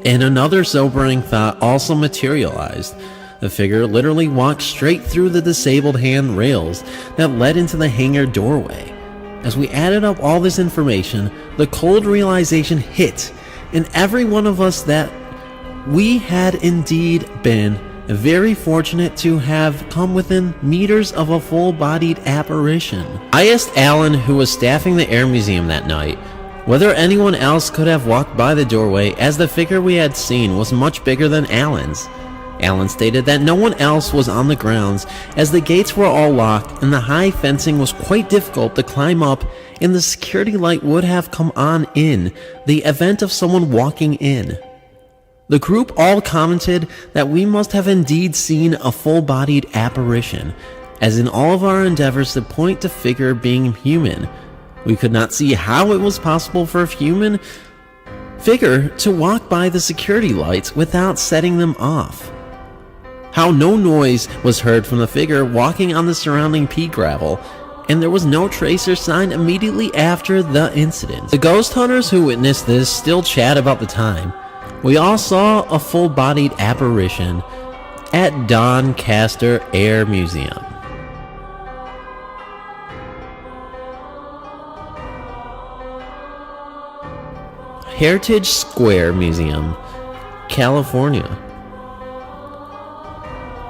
And another sobering thought also materialized. The figure literally walked straight through the disabled handrails that led into the hangar doorway. As we added up all this information, the cold realization hit in every one of us that we had indeed been very fortunate to have come within meters of a full-bodied apparition. I asked Alan, who was staffing the Air Museum that night, whether anyone else could have walked by the doorway, as the figure we had seen was much bigger than Alan's. Alan stated that no one else was on the grounds, as the gates were all locked and the high fencing was quite difficult to climb up, and the security light would have come on in the event of someone walking in. The group all commented that we must have indeed seen a full-bodied apparition, as in all of our endeavors to point the figure being human, we could not see how it was possible for a human figure to walk by the security lights without setting them off. How no noise was heard from the figure walking on the surrounding pea gravel, and there was no tracer sign immediately after the incident. The ghost hunters who witnessed this still chat about the time. We all saw a full-bodied apparition at Doncaster Air Museum. Heritage Square Museum, California.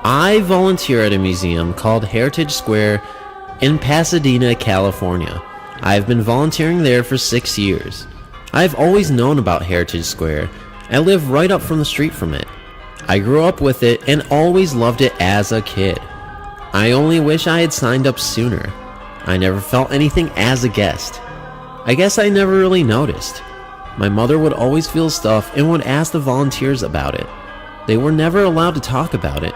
I volunteer at a museum called Heritage Square in Pasadena, California. I've been volunteering there for 6 years. I've always known about Heritage Square. I live right up from the street from it. I grew up with it and always loved it as a kid. I only wish I had signed up sooner. I never felt anything as a guest. I guess I never really noticed. My mother would always feel stuff and would ask the volunteers about it. They were never allowed to talk about it,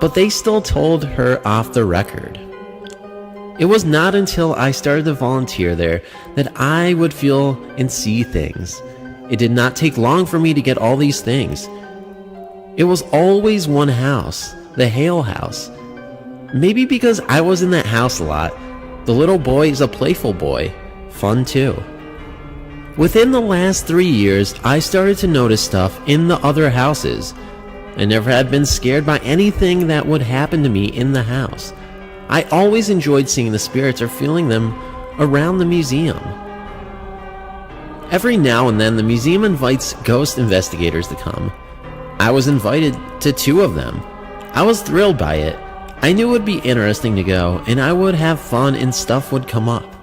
but they still told her off the record. It was not until I started to volunteer there that I would feel and see things. It did not take long for me to get all these things. It was always one house, the Hale house. Maybe because I was in that house a lot. The little boy is a playful boy. Fun too. Within the last 3 years, I started to notice stuff in the other houses. I never had been scared by anything that would happen to me in the house. I always enjoyed seeing the spirits or feeling them around the museum. Every now and then, the museum invites ghost investigators to come. I was invited to 2 of them. I was thrilled by it. I knew it would be interesting to go, and I would have fun and stuff would come up.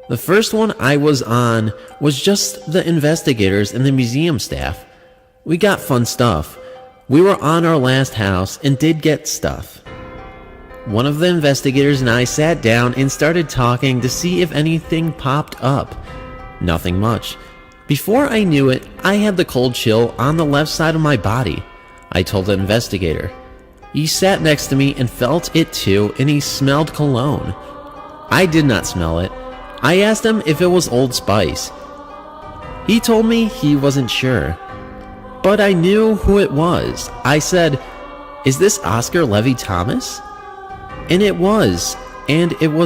The first one I was on was just the investigators and the museum staff. We got fun stuff. We were on our last house and did get stuff. One of the investigators and I sat down and started talking to see if anything popped up. Nothing much. Before I knew it, I had the cold chill on the left side of my body. I told the investigator. He sat next to me and felt it too, and he smelled cologne. I did not smell it. I asked him if it was Old Spice. He told me he wasn't sure. But I knew who it was. I said, "Is this Oscar Levy Thomas?" And it was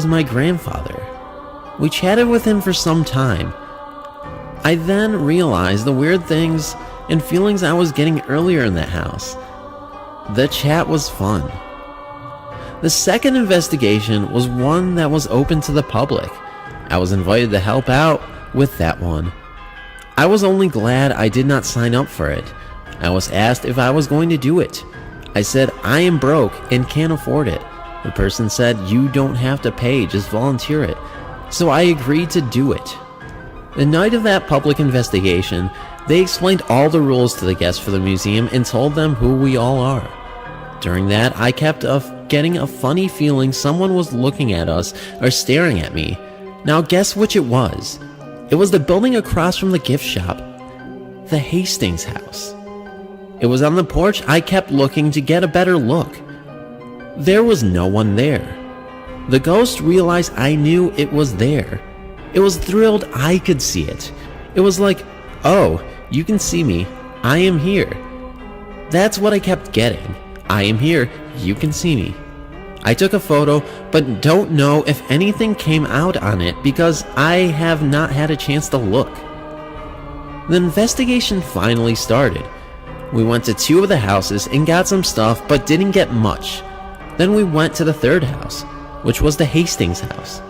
my grandfather. We chatted with him for some time. I then realized the weird things and feelings I was getting earlier in that house. The chat was fun. The second investigation was one that was open to the public. I was invited to help out with that one. I was only glad I did not sign up for it. I was asked if I was going to do it. I said, I am broke and can't afford it. The person said, you don't have to pay, just volunteer it. So I agreed to do it. The night of that public investigation, they explained all the rules to the guests for the museum and told them who we all are. During that, I kept getting a funny feeling someone was looking at us or staring at me. Now guess which it was. It was the building across from the gift shop, the Hastings house. It was on the porch. I kept looking to get a better look. There was no one there. The ghost realized I knew it was there. It was thrilled I could see it. It was like, oh, you can see me. I am here. That's what I kept getting. I am here. You can see me. I took a photo, but don't know if anything came out on it because I have not had a chance to look. The investigation finally started. We went to 2 of the houses and got some stuff, but didn't get much. Then we went to the 3rd house, which was the Hastings house.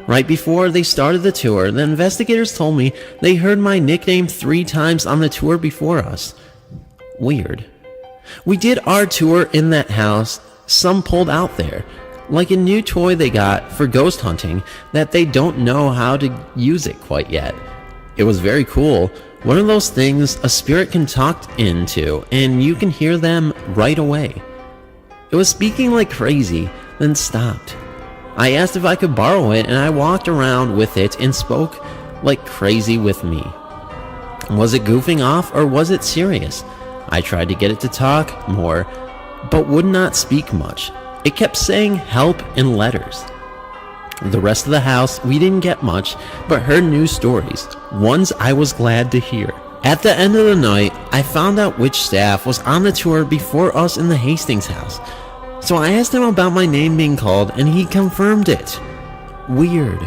Right before they started the tour, the investigators told me they heard my nickname 3 times on the tour before us. Weird. We did our tour in that house. Some pulled out there, like a new toy they got for ghost hunting that they don't know how to use it quite yet. It was very cool. One of those things a spirit can talk into and you can hear them right away. It was speaking like crazy, then stopped. I asked if I could borrow it and I walked around with it and spoke like crazy with me. Was it goofing off or was it serious? I tried to get it to talk more, but would not speak much. It kept saying help in letters. The rest of the house, we didn't get much, but heard new stories, ones I was glad to hear. At the end of the night, I found out which staff was on the tour before us in the Hastings house. So I asked him about my name being called, and he confirmed it. weird.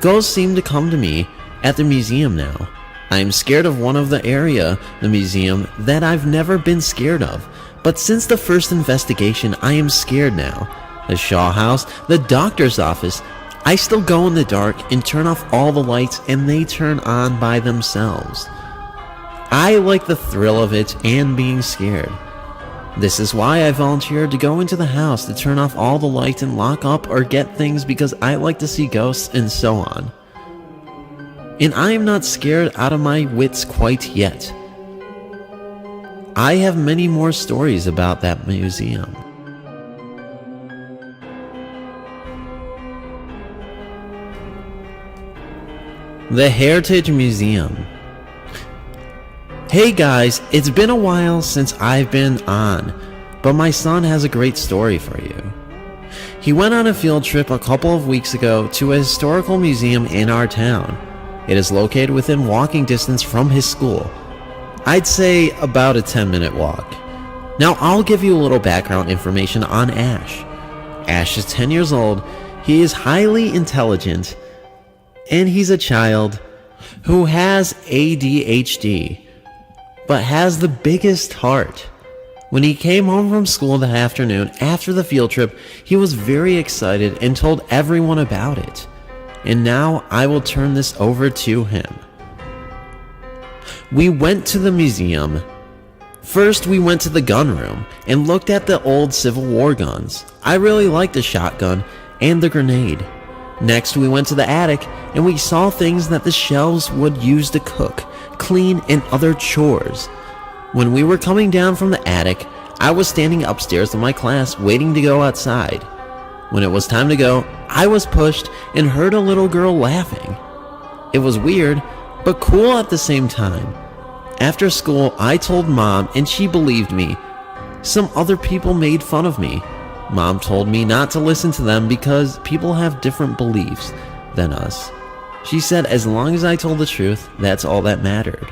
Ghosts seem to come to me at the museum now. I am scared of one of the museum that I've never been scared of. But since the first investigation, I am scared now. The Shaw House, the doctor's office, I still go in the dark and turn off all the lights and they turn on by themselves. I like the thrill of it and being scared. This is why I volunteered to go into the house to turn off all the lights and lock up or get things, because I like to see ghosts and so on. And I am not scared out of my wits quite yet. I have many more stories about that museum. The Heritage Museum. Hey guys, it's been a while since I've been on, but my son has a great story for you. He went on a field trip a couple of weeks ago to a historical museum in our town. It is located within walking distance from his school. I'd say about a 10-minute walk. Now I'll give you a little background information on Ash. Ash is 10 years old, he is highly intelligent, and he's a child who has ADHD, but has the biggest heart. When he came home from school that afternoon after the field trip, he was very excited and told everyone about it. And now I will turn this over to him. We went to the museum. First, we went to the gun room and looked at the old Civil War guns. I really liked the shotgun and the grenade. Next, we went to the attic and we saw things that the shelves would use to cook, clean, and other chores. When we were coming down from the attic, I was standing upstairs in my class waiting to go outside. When it was time to go, I was pushed and heard a little girl laughing. It was weird, but cool at the same time. After school, I told Mom and she believed me. Some other people made fun of me. Mom told me not to listen to them because people have different beliefs than us. She said as long as I told the truth, that's all that mattered.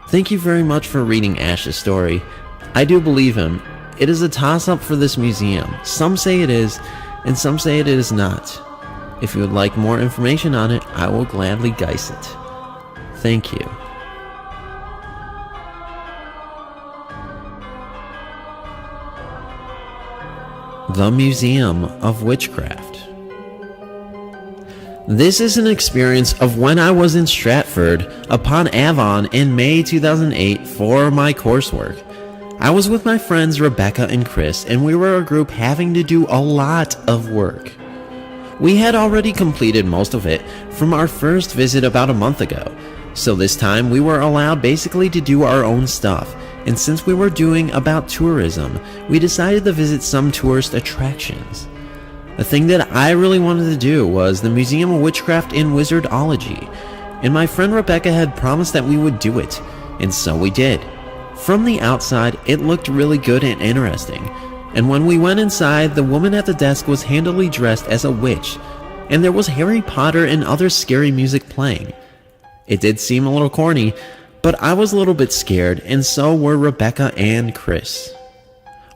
Thank you very much for reading Ash's story. I do believe him. It is a toss-up for this museum. Some say it is, and some say it is not. If you would like more information on it, I will gladly guess it. Thank you. The Museum of Witchcraft. This is an experience of when I was in Stratford upon Avon in May 2008 for my coursework. I was with my friends Rebecca and Chris, and we were a group having to do a lot of work. We had already completed most of it from our first visit about a month ago, so this time we were allowed basically to do our own stuff. And since we were doing about tourism, we decided to visit some tourist attractions. The thing that I really wanted to do was the Museum of Witchcraft and Wizardology, and my friend Rebecca had promised that we would do it, and so we did. From the outside, it looked really good and interesting, and when we went inside, the woman at the desk was handily dressed as a witch, and there was Harry Potter and other scary music playing. It did seem a little corny, but I was a little bit scared, and so were Rebecca and Chris.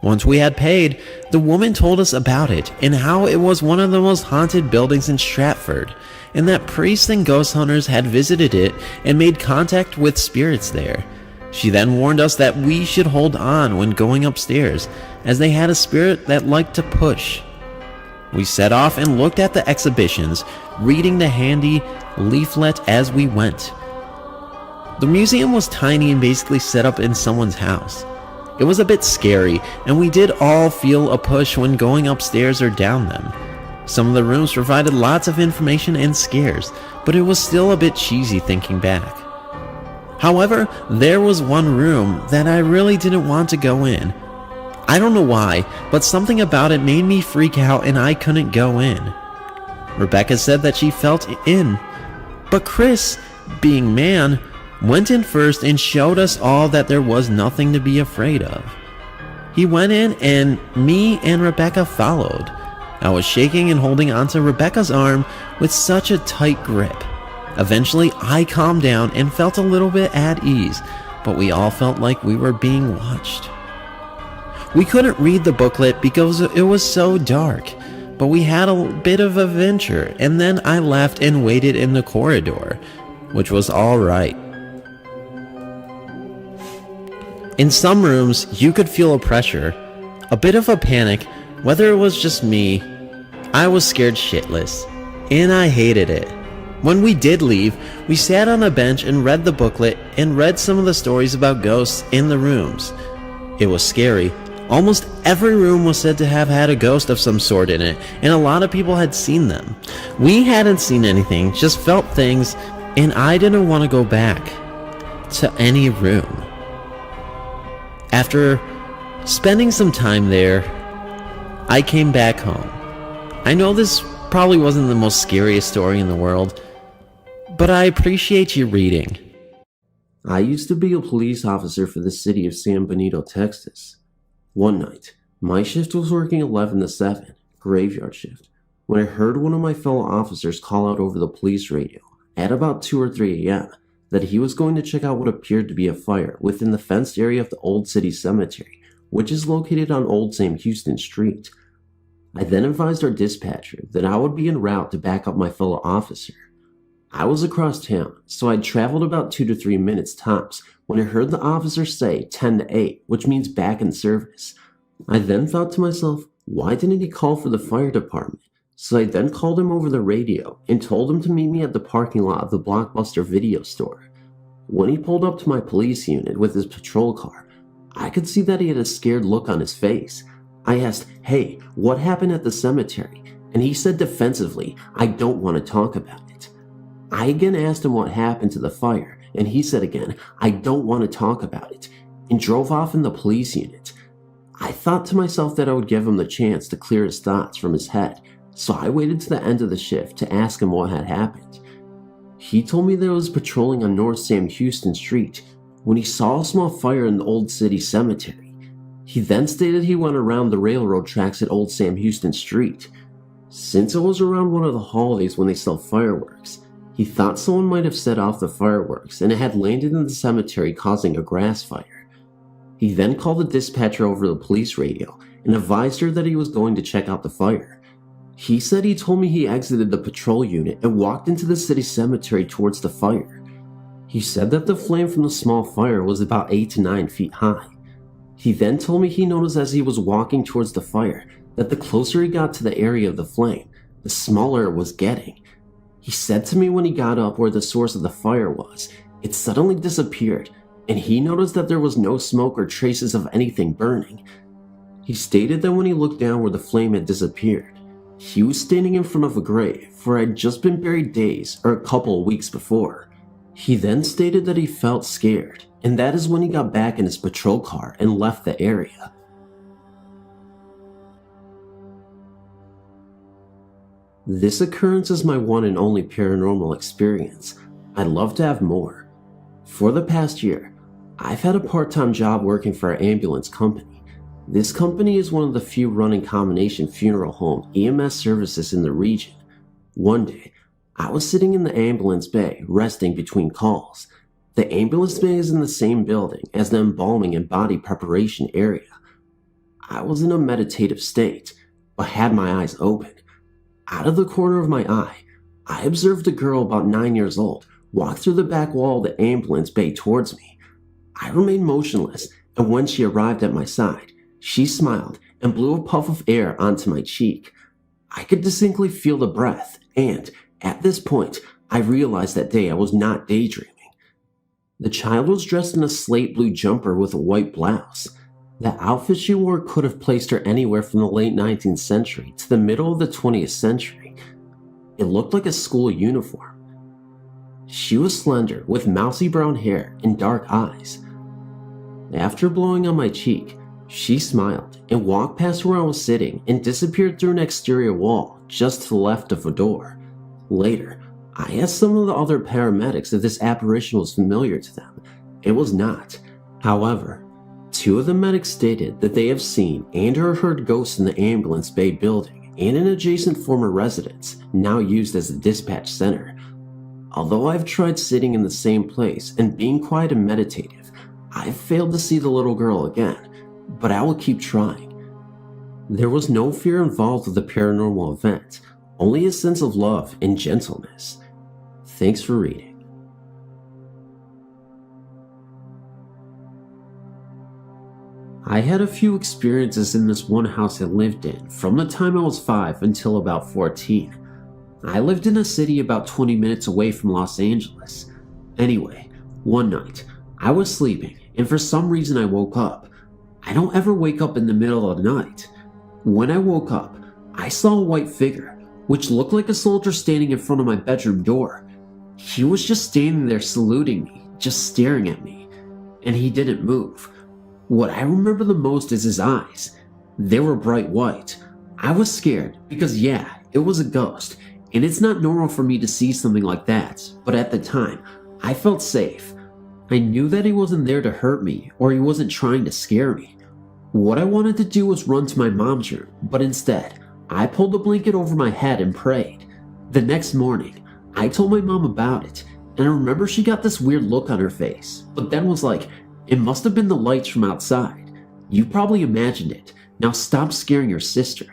Once we had paid, the woman told us about it and how it was one of the most haunted buildings in Stratford, and that priests and ghost hunters had visited it and made contact with spirits there. She then warned us that we should hold on when going upstairs, as they had a spirit that liked to push. We set off and looked at the exhibitions, reading the handy leaflet as we went. The museum was tiny and basically set up in someone's house. It was a bit scary, and we did all feel a push when going upstairs or down them. Some of the rooms provided lots of information and scares, but it was still a bit cheesy thinking back. However, there was one room that I really didn't want to go in. I don't know why, but something about it made me freak out and I couldn't go in. Rebecca said that she felt in, but Chris, being man, went in first and showed us all that there was nothing to be afraid of. He went in and me and Rebecca followed. I was shaking and holding onto Rebecca's arm with such a tight grip. Eventually, I calmed down and felt a little bit at ease, but we all felt like we were being watched. We couldn't read the booklet because it was so dark, but we had a bit of adventure, and then I left and waited in the corridor, which was alright. In some rooms, you could feel a pressure, a bit of a panic, whether it was just me. I was scared shitless, and I hated it. When we did leave, we sat on a bench and read the booklet and read some of the stories about ghosts in the rooms. It was scary. Almost every room was said to have had a ghost of some sort in it, and a lot of people had seen them. We hadn't seen anything, just felt things, and I didn't want to go back to any room. After spending some time there, I came back home. I know this probably wasn't the most scariest story in the world, but I appreciate you reading. I used to be a police officer for the city of San Benito, Texas. One night, my shift was working 11 to 7, graveyard shift, when I heard one of my fellow officers call out over the police radio at about 2 or 3 a.m. that he was going to check out what appeared to be a fire within the fenced area of the Old City Cemetery, which is located on Old Sam Houston Street. I then advised our dispatcher that I would be en route to back up my fellow officer. I was across town, so I'd traveled about 2 to 3 minutes tops when I heard the officer say 10 to 8, which means back in service. I then thought to myself, why didn't he call for the fire department? So I then called him over the radio and told him to meet me at the parking lot of the Blockbuster video store. When he pulled up to my police unit with his patrol car, I could see that he had a scared look on his face. I asked, "Hey, what happened at the cemetery?" And he said defensively, "I don't want to talk about it." I again asked him what happened to the fire, and he said again, "I don't want to talk about it," and drove off in the police unit. I thought to myself that I would give him the chance to clear his thoughts from his head, so I waited to the end of the shift to ask him what had happened. He told me that he was patrolling on North Sam Houston Street when he saw a small fire in the Old City Cemetery. He then stated he went around the railroad tracks at Old Sam Houston Street. Since it was around one of the holidays when they sell fireworks, he thought someone might have set off the fireworks and it had landed in the cemetery, causing a grass fire. He then called the dispatcher over the police radio and advised her that he was going to check out the fire. He said he told me he exited the patrol unit and walked into the city cemetery towards the fire. He said that the flame from the small fire was about 8 to 9 feet high. He then told me he noticed as he was walking towards the fire that the closer he got to the area of the flame, the smaller it was getting. He said to me when he got up where the source of the fire was, it suddenly disappeared, and he noticed that there was no smoke or traces of anything burning. He stated that when he looked down where the flame had disappeared, he was standing in front of a grave where I had just been buried days or a couple of weeks before. He then stated that he felt scared, and that is when he got back in his patrol car and left the area. This occurrence is my one and only paranormal experience. I'd love to have more. For the past year, I've had a part-time job working for our ambulance company. This company is one of the few running combination funeral home EMS services in the region. One day, I was sitting in the ambulance bay, resting between calls. The ambulance bay is in the same building as the embalming and body preparation area. I was in a meditative state, but had my eyes open. Out of the corner of my eye, I observed a girl about 9 years old walk through the back wall of the ambulance bay towards me. I remained motionless, and when she arrived at my side, she smiled and blew a puff of air onto my cheek. I could distinctly feel the breath, and at this point, I realized that day I was not daydreaming. The child was dressed in a slate blue jumper with a white blouse. The outfit she wore could have placed her anywhere from the late 19th century to the middle of the 20th century. It looked like a school uniform. She was slender, with mousy brown hair and dark eyes. After blowing on my cheek, she smiled and walked past where I was sitting and disappeared through an exterior wall just to the left of a door. Later, I asked some of the other paramedics if this apparition was familiar to them. It was not. However, 2 of the medics stated that they have seen and or heard ghosts in the ambulance bay building and an adjacent former residence, now used as a dispatch center. Although I've tried sitting in the same place and being quiet and meditative, I've failed to see the little girl again, but I will keep trying. There was no fear involved with the paranormal event, only a sense of love and gentleness. Thanks for reading. I had a few experiences in this one house I lived in from the time I was 5 until about 14. I lived in a city about 20 minutes away from Los Angeles. Anyway, one night, I was sleeping and for some reason I woke up. I don't ever wake up in the middle of the night. When I woke up, I saw a white figure, which looked like a soldier standing in front of my bedroom door. He was just standing there saluting me, just staring at me, and he didn't move. What I remember the most is his eyes. They were bright white. I was scared because yeah, it was a ghost, and it's not normal for me to see something like that, but at the time, I felt safe. I knew that he wasn't there to hurt me or he wasn't trying to scare me. What I wanted to do was run to my mom's room, but instead, I pulled the blanket over my head and prayed. The next morning, I told my mom about it, and I remember she got this weird look on her face, but then was like, "It must have been the lights from outside. You probably imagined it. Now stop scaring your sister."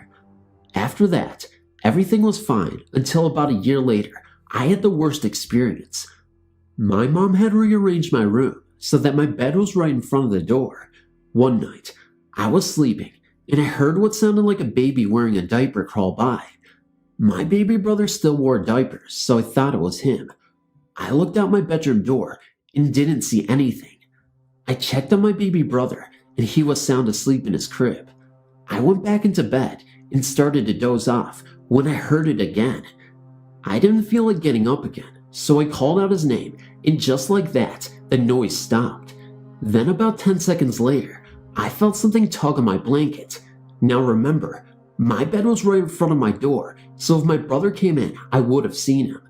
After that, everything was fine until about a year later, I had the worst experience. My mom had rearranged my room so that my bed was right in front of the door. One night, I was sleeping and I heard what sounded like a baby wearing a diaper crawl by. My baby brother still wore diapers, so I thought it was him. I looked out my bedroom door and didn't see anything. I checked on my baby brother and he was sound asleep in his crib. I went back into bed and started to doze off when I heard it again. I didn't feel like getting up again, so I called out his name, and just like that, the noise stopped. Then about 10 seconds later, I felt something tug on my blanket. Now remember, my bed was right in front of my door, so if my brother came in, I would have seen him.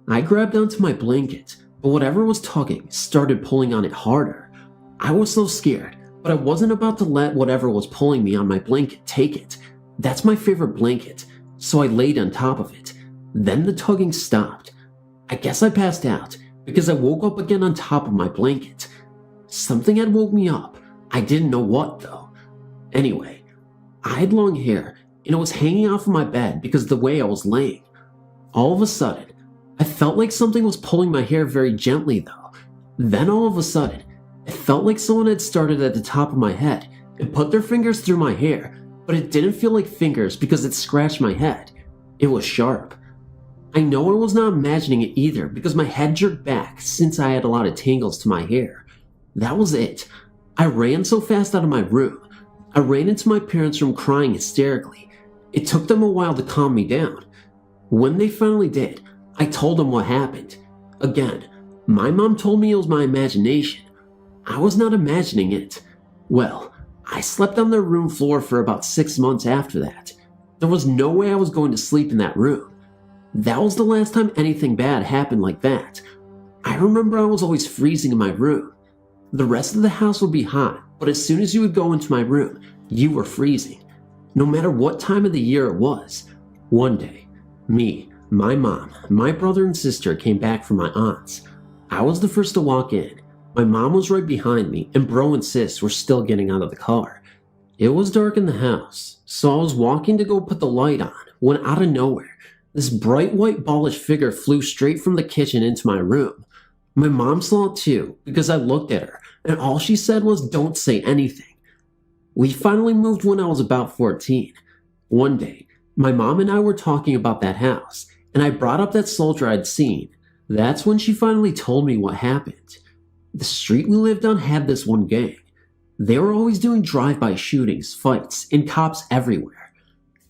I grabbed onto my blanket, but whatever was tugging started pulling on it harder. I was so scared, but I wasn't about to let whatever was pulling me on my blanket take it. That's my favorite blanket, so I laid on top of it. Then the tugging stopped. I guess I passed out because I woke up again on top of my blanket. Something had woke me up. I didn't know what though. Anyway, I had long hair and it was hanging off of my bed because of the way I was laying. All of a sudden, I felt like something was pulling my hair very gently though. Then all of a sudden, it felt like someone had started at the top of my head and put their fingers through my hair, but it didn't feel like fingers because it scratched my head. It was sharp. I know I was not imagining it either because my head jerked back since I had a lot of tangles to my hair. That was it. I ran so fast out of my room. I ran into my parents' room crying hysterically. It took them a while to calm me down. When they finally did, I told them what happened. Again, my mom told me it was my imagination. I was not imagining it. Well, I slept on their room floor for about 6 months after that. There was no way I was going to sleep in that room. That was the last time anything bad happened like that. I remember I was always freezing in my room. The rest of the house would be hot, but as soon as you would go into my room, you were freezing. No matter what time of the year it was. One day, me, my mom, my brother and sister came back from my aunt's. I was the first to walk in. My mom was right behind me, and bro and sis were still getting out of the car. It was dark in the house, so I was walking to go put the light on, when out of nowhere, this bright white ballish figure flew straight from the kitchen into my room. My mom saw it too, because I looked at her, and all she said was, "Don't say anything." We finally moved when I was about 14. One day, my mom and I were talking about that house, and I brought up that soldier I'd seen. That's when she finally told me what happened. The street we lived on had this one gang. They were always doing drive-by shootings, fights, and cops everywhere.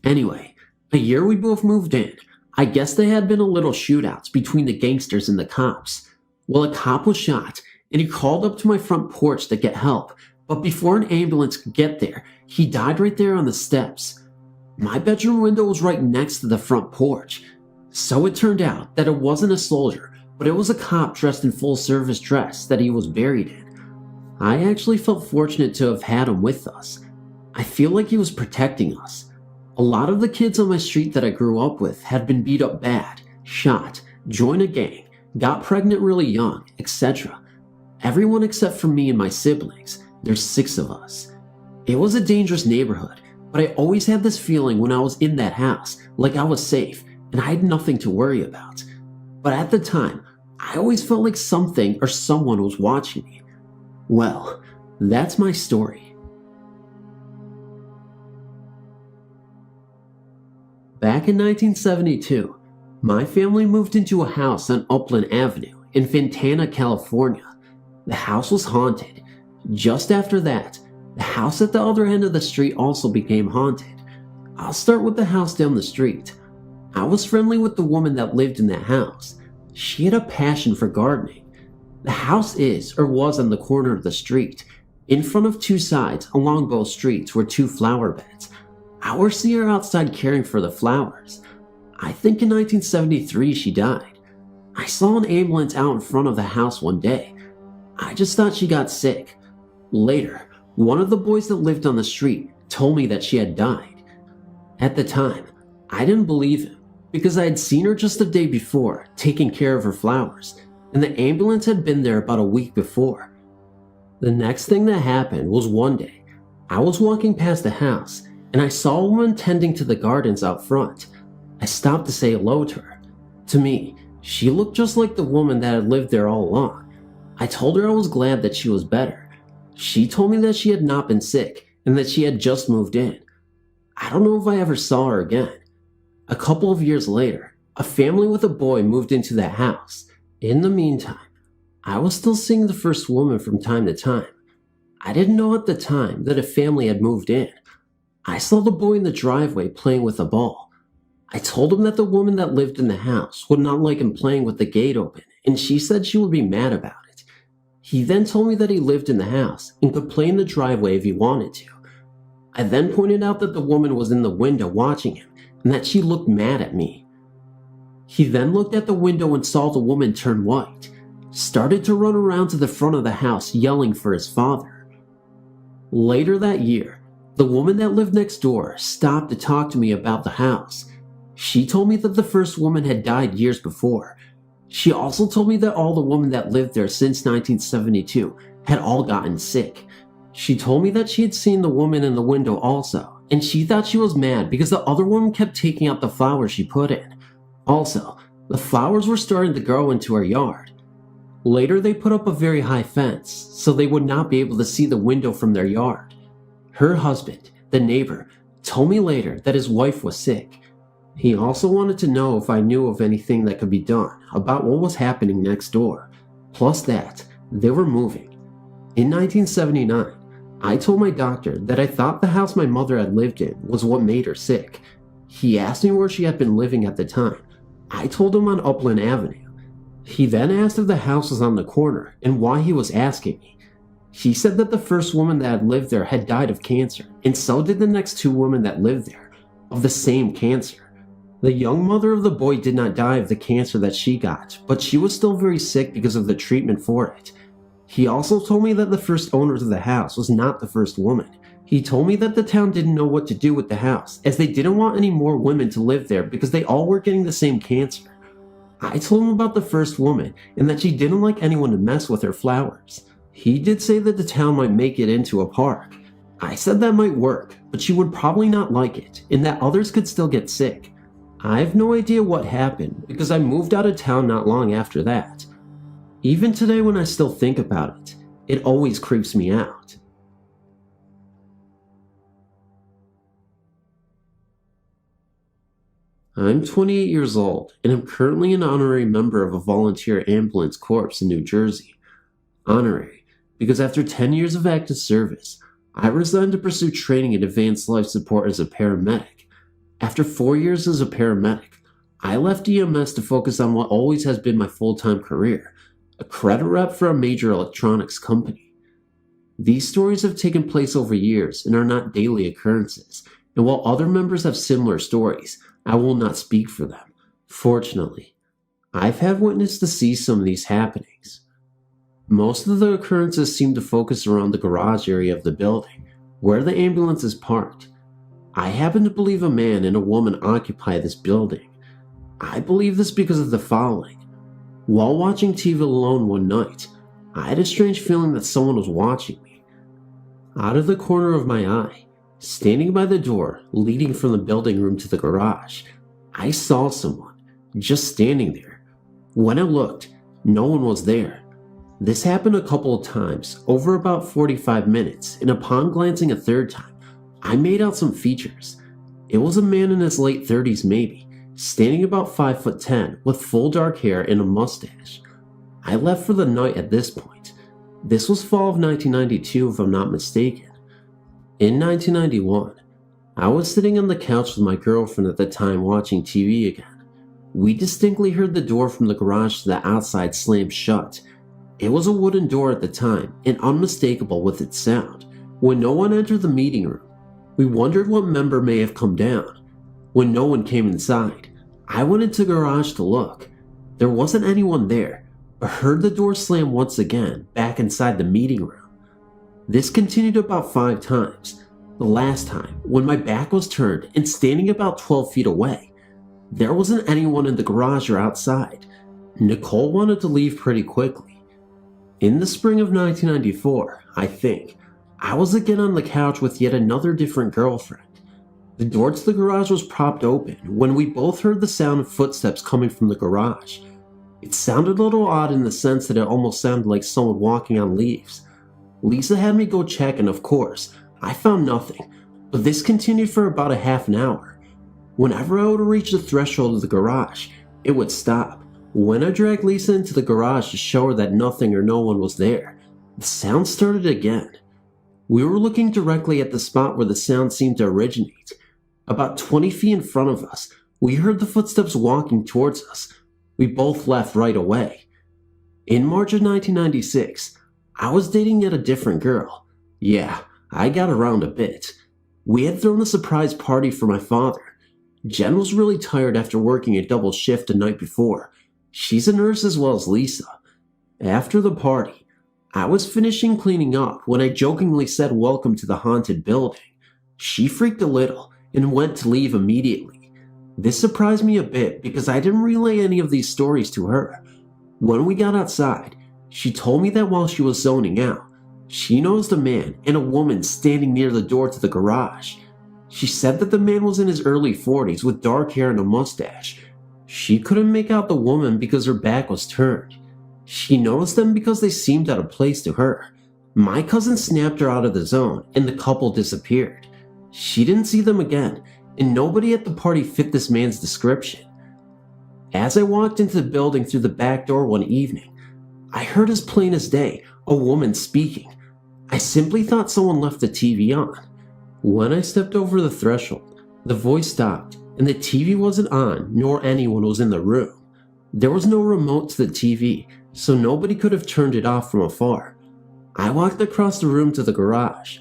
Anyway, a year we both moved in, I guess there had been a little shootouts between the gangsters and the cops. Well, a cop was shot, and he crawled up to my front porch to get help, but before an ambulance could get there, he died right there on the steps. My bedroom window was right next to the front porch, so it turned out that it wasn't a soldier, but it was a cop dressed in full-service dress that he was buried in. I actually felt fortunate to have had him with us. I feel like he was protecting us. A lot of the kids on my street that I grew up with had been beat up bad, shot, joined a gang, got pregnant really young, etc. Everyone except for me and my siblings. There's 6 of us. It was a dangerous neighborhood, but I always had this feeling when I was in that house, like I was safe and I had nothing to worry about. But at the time, I always felt like something or someone was watching me. Well, that's my story. Back in 1972, my family moved into a house on Upland Avenue in Fontana, California. The house was haunted. Just after that, the house at the other end of the street also became haunted. I'll start with the house down the street. I was friendly with the woman that lived in that house. She had a passion for gardening. The house is or was on the corner of the street. In front of two sides along both streets were two flower beds. I would see her outside caring for the flowers. I think in 1973 she died. I saw an ambulance out in front of the house one day. I just thought she got sick. Later, one of the boys that lived on the street told me that she had died. At the time, I didn't believe him because I had seen her just the day before taking care of her flowers, and the ambulance had been there about a week before. The next thing that happened was one day, I was walking past the house and I saw a woman tending to the gardens out front. I stopped to say hello to her. To me, she looked just like the woman that had lived there all along. I told her I was glad that she was better. She told me that she had not been sick and that she had just moved in. I don't know if I ever saw her again. A couple of years later, a family with a boy moved into that house. In the meantime, I was still seeing the first woman from time to time. I didn't know at the time that a family had moved in. I saw the boy in the driveway playing with a ball. I told him that the woman that lived in the house would not like him playing with the gate open, and she said she would be mad about it. He then told me that he lived in the house and could play in the driveway if he wanted to. I then pointed out that the woman was in the window watching him and that she looked mad at me. He then looked at the window and saw the woman turn white, started to run around to the front of the house yelling for his father. Later that year, the woman that lived next door stopped to talk to me about the house. She told me that the first woman had died years before. She also told me that all the women that lived there since 1972 had all gotten sick. She told me that she had seen the woman in the window also, and she thought she was mad because the other woman kept taking out the flowers she put in. Also, the flowers were starting to grow into her yard. Later, they put up a very high fence, so they would not be able to see the window from their yard. Her husband, the neighbor, told me later that his wife was sick. He also wanted to know if I knew of anything that could be done about what was happening next door, plus that they were moving. In 1979, I told my doctor that I thought the house my mother had lived in was what made her sick. He asked me where she had been living at the time. I told him on Upland Avenue. He then asked if the house was on the corner and why he was asking me. He said that the first woman that had lived there had died of cancer, and so did the next two women that lived there, of the same cancer. The young mother of the boy did not die of the cancer that she got, but she was still very sick because of the treatment for it. He also told me that the first owners of the house was not the first woman. He told me that the town didn't know what to do with the house, as they didn't want any more women to live there because they all were getting the same cancer. I told him about the first woman and that she didn't like anyone to mess with her flowers. He did say that the town might make it into a park. I said that might work, but she would probably not like it, and that others could still get sick. I have no idea what happened because I moved out of town not long after that. Even today when I still think about it, it always creeps me out. I'm 28 years old and am currently an honorary member of a volunteer ambulance corps in New Jersey. Honorary because after 10 years of active service, I resigned to pursue training in advanced life support as a paramedic. After 4 years as a paramedic, I left EMS to focus on what always has been my full-time career, a credit rep for a major electronics company. These stories have taken place over years and are not daily occurrences, and while other members have similar stories, I will not speak for them. Fortunately, I've had witness to see some of these happenings. Most of the occurrences seem to focus around the garage area of the building, where the ambulance is parked. I happen to believe a man and a woman occupy this building. I believe this because of the following. While watching TV alone one night, I had a strange feeling that someone was watching me. Out of the corner of my eye, Standing by the door leading from the building room to the garage, I saw someone just standing there. When I looked, no one was there. This happened a couple of times over about 45 minutes, and upon glancing a third time, I made out some features. It was a man in his late 30s maybe, standing about 5'10" with full dark hair and a mustache. I left for the night at this point. This was fall of 1992 if I'm not mistaken. In 1991, I was sitting on the couch with my girlfriend at the time watching TV again. We distinctly heard the door from the garage to the outside slam shut. It was a wooden door at the time and unmistakable with its sound. When no one entered the meeting room, we wondered what member may have come down. When no one came inside, I went into the garage to look. There wasn't anyone there, but heard the door slam once again back inside the meeting room. This continued about 5 times. The last time, when my back was turned and standing about 12 feet away, there wasn't anyone in the garage or outside. Nicole wanted to leave pretty quickly. In the spring of 1994, I think, I was again on the couch with yet another different girlfriend. The door to the garage was propped open when we both heard the sound of footsteps coming from the garage. It sounded a little odd in the sense that it almost sounded like someone walking on leaves. Lisa had me go check, and of course, I found nothing, but this continued for about a half an hour. Whenever I would reach the threshold of the garage, it would stop. When I dragged Lisa into the garage to show her that nothing or no one was there, the sound started again. We were looking directly at the spot where the sound seemed to originate. About 20 feet in front of us, we heard the footsteps walking towards us. We both left right away. In March of 1996, I was dating yet a different girl. Yeah, I got around a bit. We had thrown a surprise party for my father. Jen was really tired after working a double shift the night before. She's a nurse as well as Lisa. After the party, I was finishing cleaning up when I jokingly said welcome to the haunted building. She freaked a little and went to leave immediately. This surprised me a bit because I didn't relay any of these stories to her. When we got outside, she told me that while she was zoning out, she noticed a man and a woman standing near the door to the garage. She said that the man was in his early 40s with dark hair and a mustache. She couldn't make out the woman because her back was turned. She noticed them because they seemed out of place to her. My cousin snapped her out of the zone and the couple disappeared. She didn't see them again, and nobody at the party fit this man's description. As I walked into the building through the back door one evening, I heard as plain as day a woman speaking. I simply thought someone left the TV on. When I stepped over the threshold, the voice stopped and the TV wasn't on nor anyone was in the room. There was no remote to the TV, so nobody could have turned it off from afar. I walked across the room to the garage.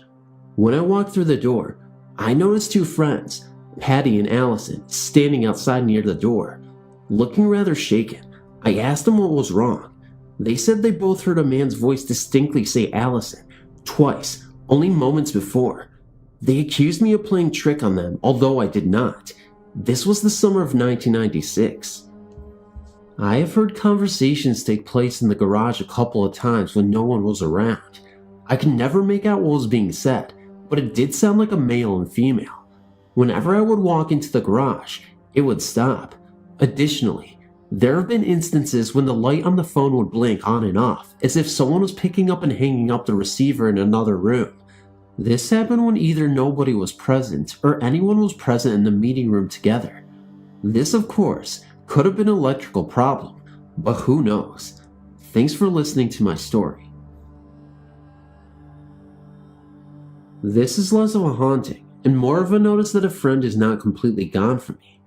When I walked through the door, I noticed 2 friends, Patty and Allison, standing outside near the door. Looking rather shaken, I asked them what was wrong. They said they both heard a man's voice distinctly say Allison, twice, only moments before. They accused me of playing trick on them, although I did not. This was the summer of 1996. I have heard conversations take place in the garage a couple of times when no one was around. I could never make out what was being said, but it did sound like a male and female. Whenever I would walk into the garage, it would stop. Additionally, there have been instances when the light on the phone would blink on and off, as if someone was picking up and hanging up the receiver in another room. This happened when either nobody was present or anyone was present in the meeting room together. This, of course, could have been an electrical problem, but who knows? Thanks for listening to my story. This is less of a haunting and more of a notice that a friend is not completely gone from me.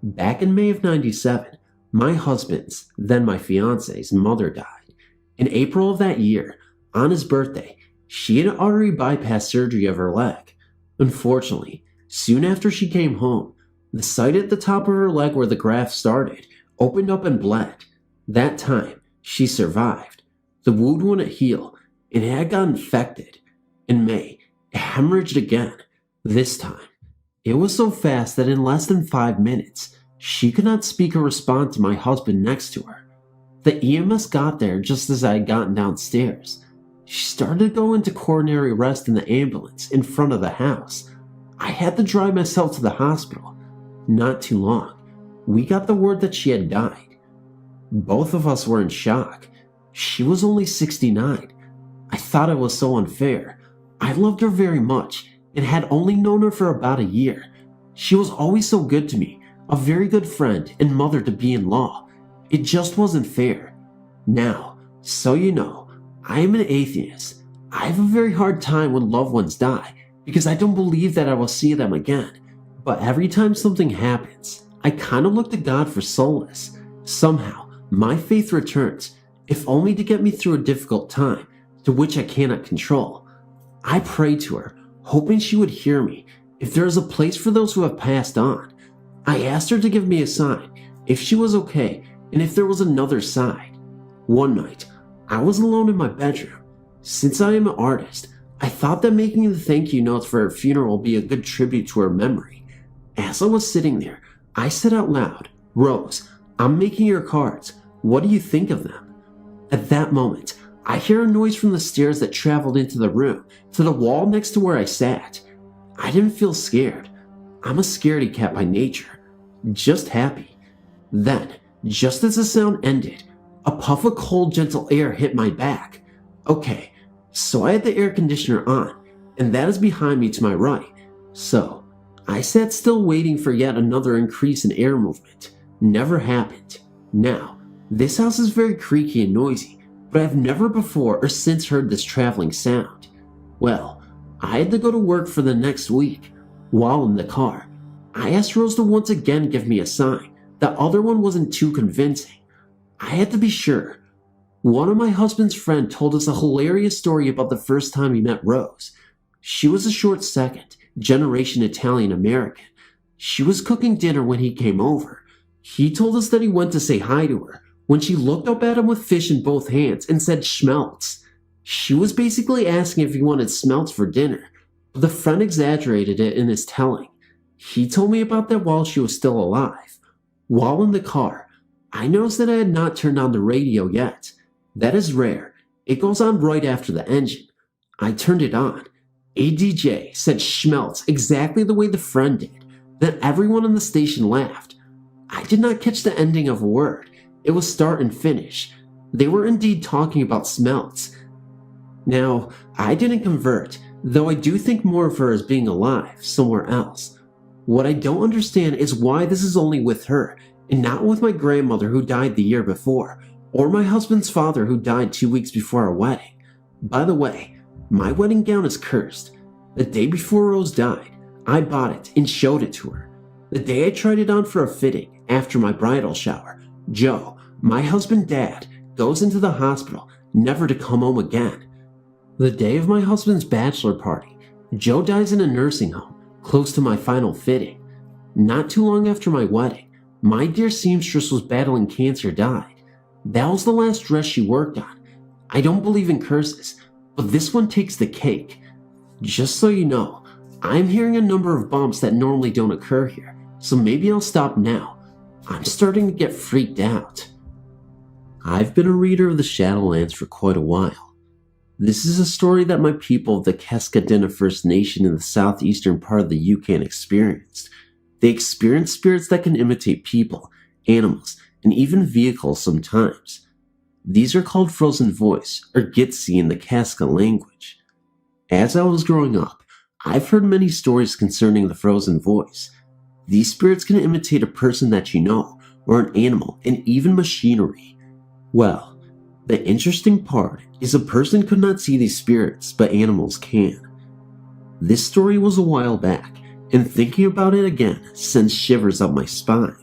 Back in May of 97, my husband's, then my fiance's, mother died. In April of that year, on his birthday, she had artery bypass surgery of her leg. Unfortunately, soon after she came home, the site at the top of her leg where the graft started opened up and bled. That time, she survived. The wound wouldn't heal, and it had got infected. In May, it hemorrhaged again. This time, it was so fast that in less than 5 minutes, she could not speak or respond to my husband next to her. The EMS got there just as I had gotten downstairs. She started to go into coronary arrest in the ambulance in front of the house. I had to drive myself to the hospital. Not too long, we got the word that she had died. Both of us were in shock. She was only 69. I thought it was so unfair. I loved her very much and had only known her for about a year. She was always so good to me, a very good friend and mother to be-in-law. It just wasn't fair. Now, so you know, I am an atheist. I have a very hard time when loved ones die because I don't believe that I will see them again. But every time something happens, I kind of look to God for solace. Somehow, my faith returns, if only to get me through a difficult time, to which I cannot control. I pray to her, hoping she would hear me, if there is a place for those who have passed on. I asked her to give me a sign, if she was okay, and if there was another side. One night, I was alone in my bedroom. Since I am an artist, I thought that making the thank you notes for her funeral would be a good tribute to her memory. As I was sitting there, I said out loud, "Rose, I'm making your cards. What do you think of them?" At that moment, I hear a noise from the stairs that traveled into the room, to the wall next to where I sat. I didn't feel scared. I'm a scaredy cat by nature, just happy. Then, just as the sound ended, a puff of cold, gentle air hit my back. Okay, so I had the air conditioner on, and that is behind me to my right. So, I sat still waiting for yet another increase in air movement. Never happened. Now, this house is very creaky and noisy, but I've never before or since heard this traveling sound. Well, I had to go to work for the next week. While in the car, I asked Rose to once again give me a sign. The other one wasn't too convincing. I had to be sure. One of my husband's friends told us a hilarious story about the first time he met Rose. She was a short second, generation Italian American. She was cooking dinner when he came over. He told us that he went to say hi to her when she looked up at him with fish in both hands and said schmelts. She was basically asking if he wanted smelts for dinner, but the friend exaggerated it in his telling. He told me about that while she was still alive. While in the car, I noticed that I had not turned on the radio yet. That is rare. It goes on right after the engine. I turned it on. A DJ said schmelts exactly the way the friend did. Then everyone on the station laughed. I did not catch the ending of a word. It was start and finish. They were indeed talking about smelts. Now, I didn't convert, though I do think more of her as being alive somewhere else. What I don't understand is why this is only with her, and not with my grandmother who died the year before, or my husband's father who died 2 weeks before our wedding. By the way, my wedding gown is cursed. The day before Rose died, I bought it and showed it to her. The day I tried it on for a fitting, after my bridal shower, Joe, my husband's dad, goes into the hospital, never to come home again. The day of my husband's bachelor party, Joe dies in a nursing home, close to my final fitting. Not too long after my wedding, my dear seamstress was battling cancer died. That was the last dress she worked on. I don't believe in curses, but this one takes the cake. Just so you know, I'm hearing a number of bumps that normally don't occur here, so maybe I'll stop now. I'm starting to get freaked out. I've been a reader of the Shadowlands for quite a while. This is a story that my people of the Keskadena First Nation in the southeastern part of the Yukon experienced. They experience spirits that can imitate people, animals, and even vehicles sometimes. These are called Frozen Voice, or Gitsi in the Kaska language. As I was growing up, I've heard many stories concerning the Frozen Voice. These spirits can imitate a person that you know, or an animal, and even machinery. Well, the interesting part is a person could not see these spirits, but animals can. This story was a while back, and thinking about it again sends shivers up my spine.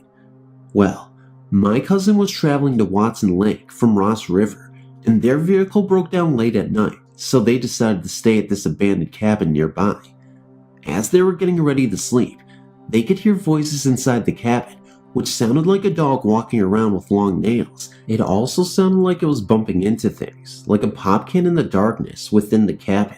Well, my cousin was traveling to Watson Lake from Ross River, and their vehicle broke down late at night, so they decided to stay at this abandoned cabin nearby. As they were getting ready to sleep, they could hear voices inside the cabin, which sounded like a dog walking around with long nails. It also sounded like it was bumping into things, like a pop can in the darkness within the cabin.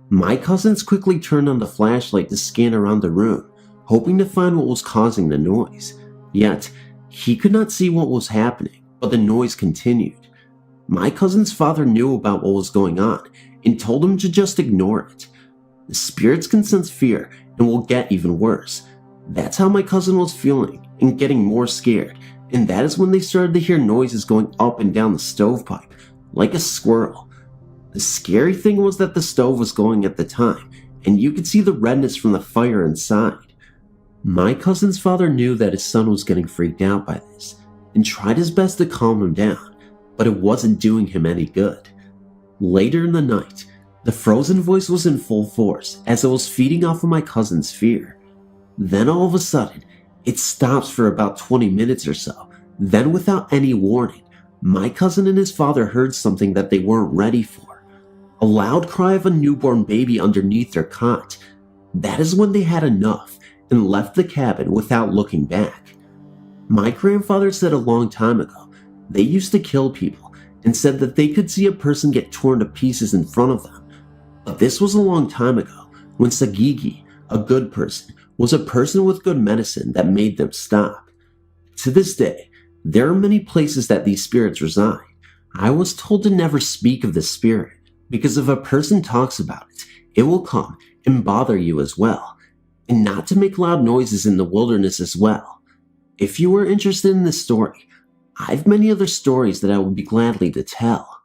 My cousins quickly turned on the flashlight to scan around the room, hoping to find what was causing the noise. Yet, he could not see what was happening, but the noise continued. My cousin's father knew about what was going on and told him to just ignore it. The spirits can sense fear, and will get even worse. That's how my cousin was feeling and getting more scared, and that is when they started to hear noises going up and down the stovepipe, like a squirrel. The scary thing was that the stove was going at the time, and you could see the redness from the fire inside. My cousin's father knew that his son was getting freaked out by this, and tried his best to calm him down, but it wasn't doing him any good. Later in the night, the frozen voice was in full force as it was feeding off of my cousin's fear. Then all of a sudden, it stops for about 20 minutes or so. Then without any warning, my cousin and his father heard something that they weren't ready for. A loud cry of a newborn baby underneath their cot. That is when they had enough and left the cabin without looking back. My grandfather said a long time ago, they used to kill people and said that they could see a person get torn to pieces in front of them. But this was a long time ago, when Sagigi, a good person, was a person with good medicine that made them stop. To this day, there are many places that these spirits reside. I was told to never speak of this spirit, because if a person talks about it, it will come and bother you as well, and not to make loud noises in the wilderness as well. If you are interested in this story, I have many other stories that I would be gladly to tell.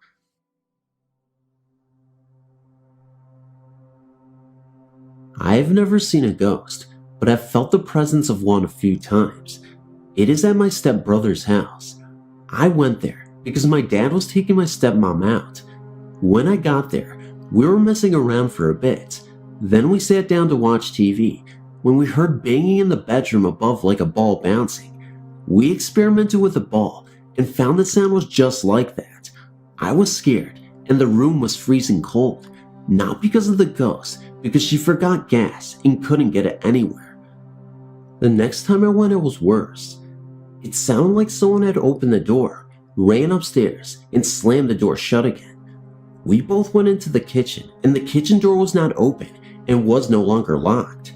I have never seen a ghost, but have felt the presence of one a few times. It is at my stepbrother's house. I went there because my dad was taking my stepmom out. When I got there, we were messing around for a bit. Then we sat down to watch TV when we heard banging in the bedroom above like a ball bouncing. We experimented with the ball and found the sound was just like that. I was scared and the room was freezing cold, not because of the ghost, because she forgot gas and couldn't get it anywhere. The next time I went, it was worse. It sounded like someone had opened the door, ran upstairs, and slammed the door shut again. We both went into the kitchen, and the kitchen door was not open and was no longer locked.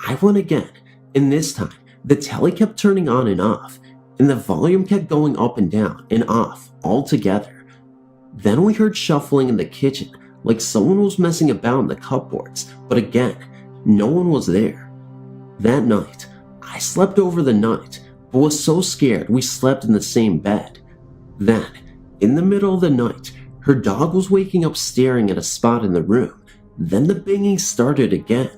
I went again, and this time, the telly kept turning on and off, and the volume kept going up and down and off all together. Then we heard shuffling in the kitchen, like someone was messing about in the cupboards, but again, no one was there. That night, I slept over the night, but was so scared we slept in the same bed. Then, in the middle of the night, her dog was waking up staring at a spot in the room. Then the banging started again.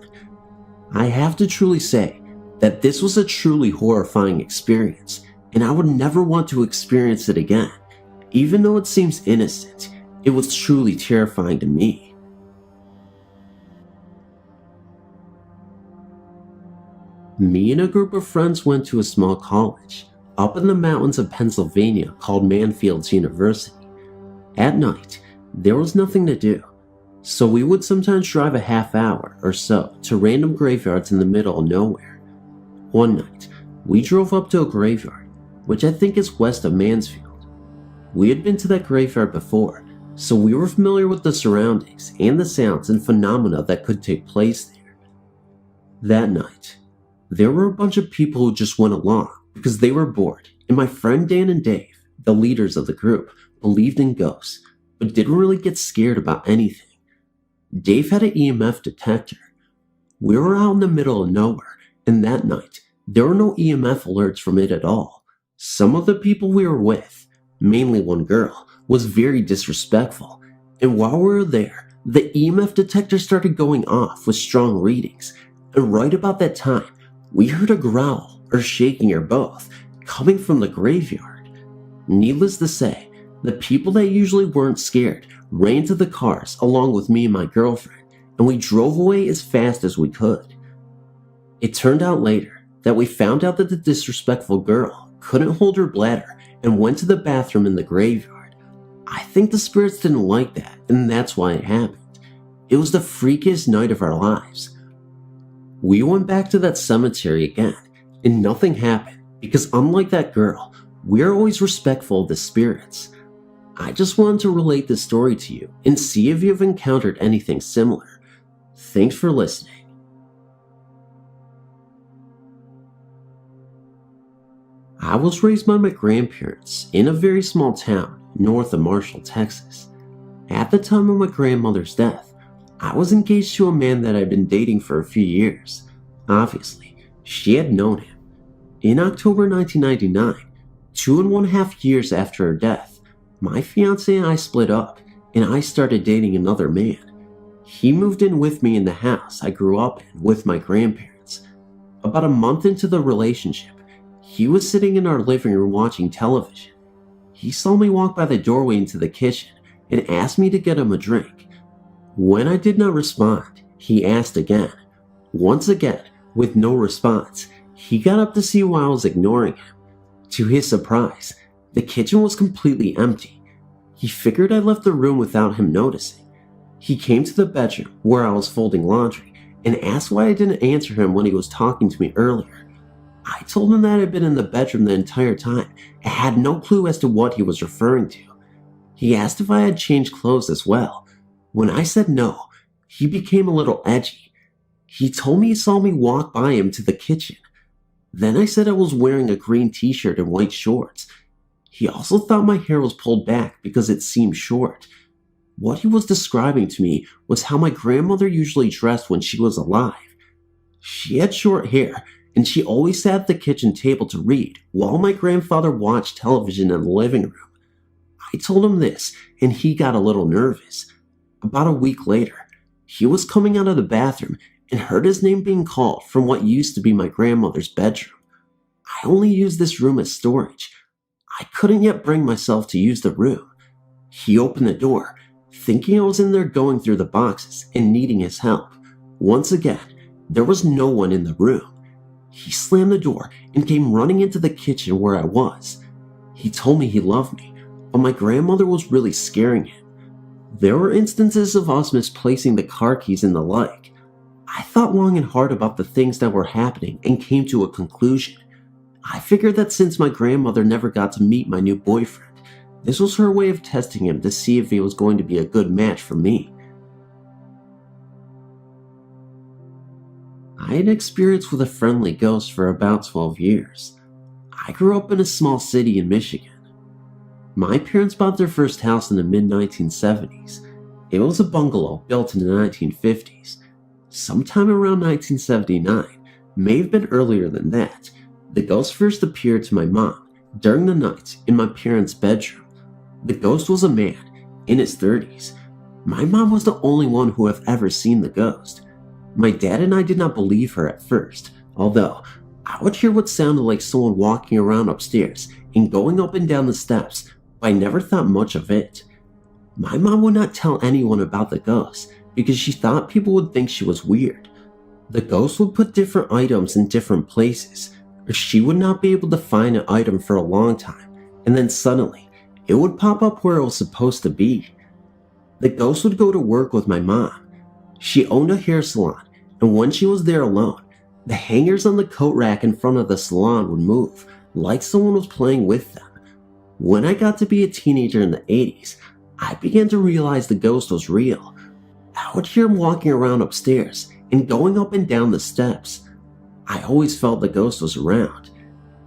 I have to truly say that this was a truly horrifying experience, and I would never want to experience it again. Even though it seems innocent, it was truly terrifying to me. Me and a group of friends went to a small college up in the mountains of Pennsylvania called Manfields University. At night, there was nothing to do, so we would sometimes drive a half hour or so to random graveyards in the middle of nowhere. One night, we drove up to a graveyard, which I think is west of Mansfield. We had been to that graveyard before, so we were familiar with the surroundings and the sounds and phenomena that could take place there. That night, there were a bunch of people who just went along because they were bored, and my friend Dan and Dave, the leaders of the group, believed in ghosts, but didn't really get scared about anything. Dave had an EMF detector. We were out in the middle of nowhere, and that night, there were no EMF alerts from it at all. Some of the people we were with, mainly one girl, was very disrespectful, and while we were there, the EMF detector started going off with strong readings, and right about that time, we heard a growl, or shaking or both, coming from the graveyard. Needless to say, the people that usually weren't scared ran to the cars along with me and my girlfriend, and we drove away as fast as we could. It turned out later that we found out that the disrespectful girl couldn't hold her bladder and went to the bathroom in the graveyard. I think the spirits didn't like that, and that's why it happened. It was the freakiest night of our lives. We went back to that cemetery again, and nothing happened because unlike that girl, we're always respectful of the spirits. I just wanted to relate this story to you and see if you've encountered anything similar. Thanks for listening. I was raised by my grandparents in a very small town north of Marshall, Texas. At the time of my grandmother's death, I was engaged to a man that I'd been dating for a few years. Obviously, she had known him. In October 1999, 2.5 years after her death, my fiancé and I split up, and I started dating another man. He moved in with me in the house I grew up in with my grandparents. About a month into the relationship, he was sitting in our living room watching television. He saw me walk by the doorway into the kitchen and asked me to get him a drink. When I did not respond, he asked again. Once again, with no response, he got up to see why I was ignoring him. To his surprise, the kitchen was completely empty. He figured I left the room without him noticing. He came to the bedroom where I was folding laundry and asked why I didn't answer him when he was talking to me earlier. I told him that I had been in the bedroom the entire time and had no clue as to what he was referring to. He asked if I had changed clothes as well. When I said no, he became a little edgy. He told me he saw me walk by him to the kitchen. Then I said I was wearing a green t-shirt and white shorts. He also thought my hair was pulled back because it seemed short. What he was describing to me was how my grandmother usually dressed when she was alive. She had short hair, and she always sat at the kitchen table to read while my grandfather watched television in the living room. I told him this, and he got a little nervous. About a week later, he was coming out of the bathroom and heard his name being called from what used to be my grandmother's bedroom. I only used this room as storage. I couldn't yet bring myself to use the room. He opened the door, thinking I was in there going through the boxes and needing his help. Once again, there was no one in the room. He slammed the door and came running into the kitchen where I was. He told me he loved me, but my grandmother was really scaring him. There were instances of us misplacing the car keys and the like. I thought long and hard about the things that were happening and came to a conclusion. I figured that since my grandmother never got to meet my new boyfriend, this was her way of testing him to see if he was going to be a good match for me. I had experience with a friendly ghost for about 12 years. I grew up in a small city in Michigan. My parents bought their first house in the mid-1970s. It was a bungalow built in the 1950s. Sometime around 1979, may have been earlier than that, the ghost first appeared to my mom during the night in my parents' bedroom. The ghost was a man in his 30s. My mom was the only one who had ever seen the ghost. My dad and I did not believe her at first, although I would hear what sounded like someone walking around upstairs and going up and down the steps, but I never thought much of it. My mom would not tell anyone about the ghost because she thought people would think she was weird. The ghost would put different items in different places, or she would not be able to find an item for a long time, and then suddenly, it would pop up where it was supposed to be. The ghost would go to work with my mom. She owned a hair salon, and when she was there alone, the hangers on the coat rack in front of the salon would move, like someone was playing with them. When I got to be a teenager in the 80s, I began to realize the ghost was real. I would hear him walking around upstairs and going up and down the steps. I always felt the ghost was around.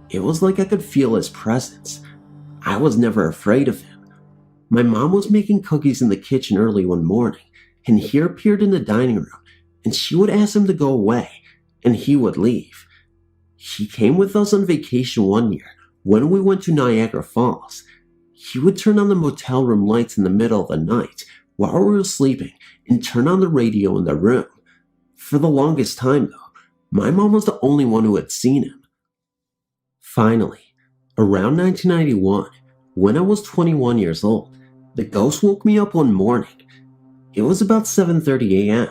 It was like I could feel his presence. I was never afraid of him. My mom was making cookies in the kitchen early one morning, and he appeared in the dining room, and she would ask him to go away, and he would leave. He came with us on vacation one year when we went to Niagara Falls. He would turn on the motel room lights in the middle of the night while we were sleeping and turn on the radio in the room. For the longest time, though, my mom was the only one who had seen him. Finally, around 1991, when I was 21 years old, the ghost woke me up one morning. It was about 7:30 a.m.,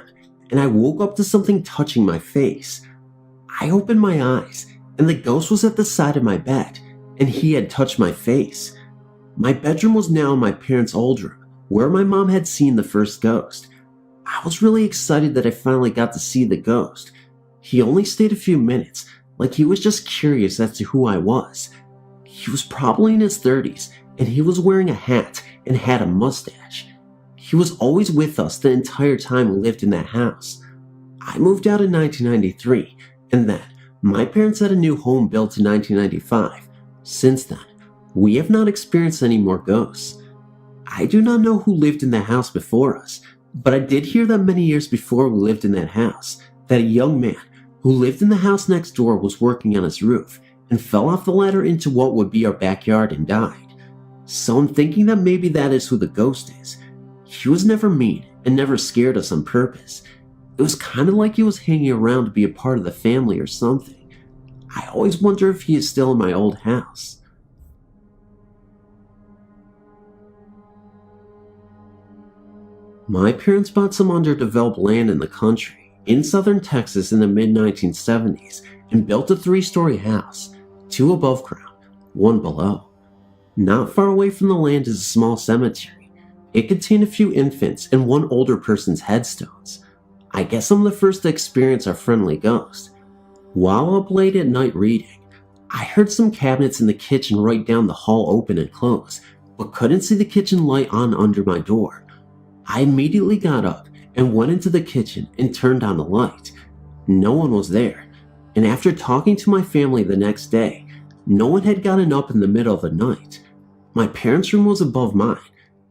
and I woke up to something touching my face. I opened my eyes, and the ghost was at the side of my bed, and he had touched my face. My bedroom was now in my parents' old room, where my mom had seen the first ghost. I was really excited that I finally got to see the ghost. He only stayed a few minutes, like he was just curious as to who I was. He was probably in his 30s, and he was wearing a hat and had a mustache. He was always with us the entire time we lived in that house. I moved out in 1993, and then my parents had a new home built in 1995. Since then, we have not experienced any more ghosts. I do not know who lived in the house before us, but I did hear that many years before we lived in that house, that a young man who lived in the house next door, was working on his roof and fell off the ladder into what would be our backyard and died. So I'm thinking that maybe that is who the ghost is. He was never mean and never scared us on purpose. It was kind of like he was hanging around to be a part of the family or something. I always wonder if he is still in my old house. My parents bought some underdeveloped land in the country, in southern Texas in the mid-1970s, and built a 3-story house, 2 above ground, 1 below. Not far away from the land is a small cemetery. It contained a few infants and 1 older person's headstones. I guess I'm the first to experience our friendly ghost. While up late at night reading, I heard some cabinets in the kitchen right down the hall open and close, but couldn't see the kitchen light on under my door. I immediately got up and went into the kitchen and turned on the light. No one was there, and after talking to my family the next day, no one had gotten up in the middle of the night. My parents' room was above mine,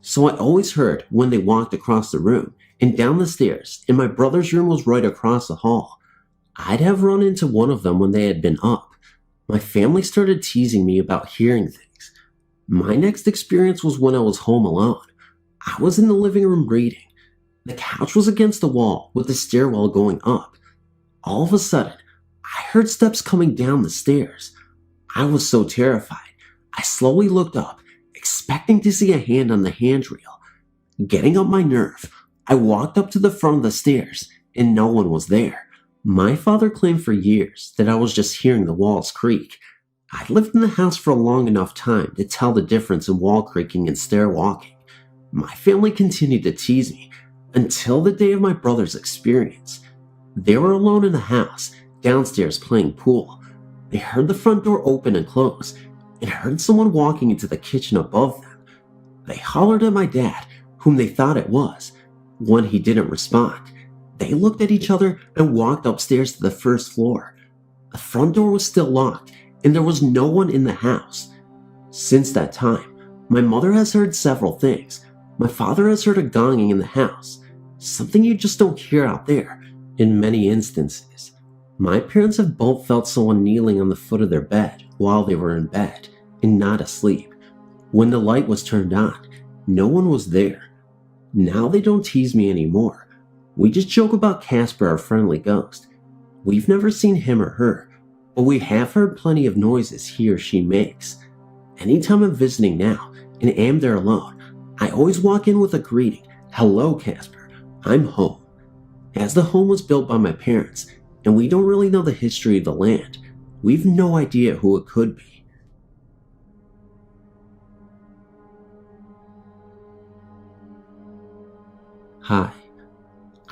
so I always heard when they walked across the room and down the stairs, and my brother's room was right across the hall. I'd have run into one of them when they had been up. My family started teasing me about hearing things. My next experience was when I was home alone. I was in the living room reading. The couch was against the wall with the stairwell going up. All of a sudden, I heard steps coming down the stairs. I was so terrified. I slowly looked up, expecting to see a hand on the handrail. Getting up my nerve, I walked up to the front of the stairs, and no one was there. My father claimed for years that I was just hearing the walls creak. I'd lived in the house for a long enough time to tell the difference in wall creaking and stair walking. My family continued to tease me until the day of my brother's experience. They were alone in the house, downstairs playing pool. They heard the front door open and close, and heard someone walking into the kitchen above them. They hollered at my dad, whom they thought it was. When he didn't respond, they looked at each other and walked upstairs to the first floor. The front door was still locked, and there was no one in the house. Since that time, my mother has heard several things. My father has heard a gonging in the house, something you just don't hear out there in many instances. My parents have both felt someone kneeling on the foot of their bed while they were in bed and not asleep. When the light was turned on, no one was there. Now they don't tease me anymore. We just joke about Casper, our friendly ghost. We've never seen him or her, but we have heard plenty of noises he or she makes. Anytime I'm visiting now and am there alone, I always walk in with a greeting. Hello, Casper. I'm home. As the home was built by my parents, and we don't really know the history of the land, we've no idea who it could be. Hi.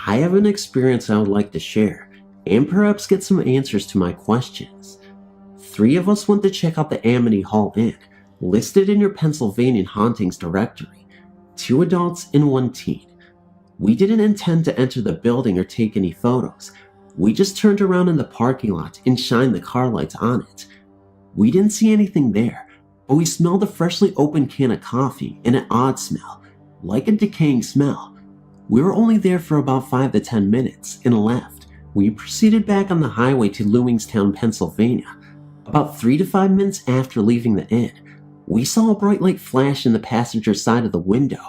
I have an experience I would like to share, and perhaps get some answers to my questions. 3 of us went to check out the Amity Hall Inn, listed in your Pennsylvania hauntings directory. 2 adults and 1 teen. We didn't intend to enter the building or take any photos. We just turned around in the parking lot and shined the car lights on it. We didn't see anything there, but we smelled a freshly opened can of coffee and an odd smell, like a decaying smell. We were only there for about 5 to 10 minutes and left. We proceeded back on the highway to Lewingstown, Pennsylvania. About 3 to 5 minutes after leaving the inn, we saw a bright light flash in the passenger side of the window,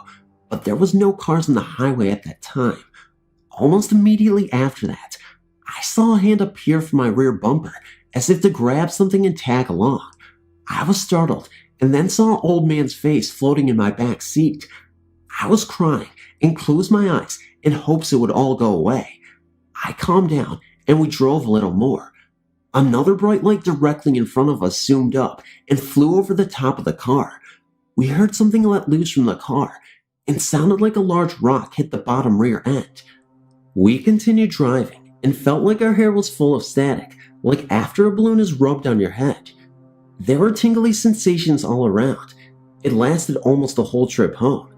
but there was no cars on the highway at that time. Almost immediately after that, I saw a hand appear from my rear bumper as if to grab something and tag along. I was startled and then saw an old man's face floating in my back seat. I was crying and closed my eyes in hopes it would all go away. I calmed down and we drove a little more. Another bright light directly in front of us zoomed up and flew over the top of the car. We heard something let loose from the car and sounded like a large rock hit the bottom rear end. We continued driving and felt like our hair was full of static, like after a balloon is rubbed on your head. There were tingly sensations all around. It lasted almost the whole trip home.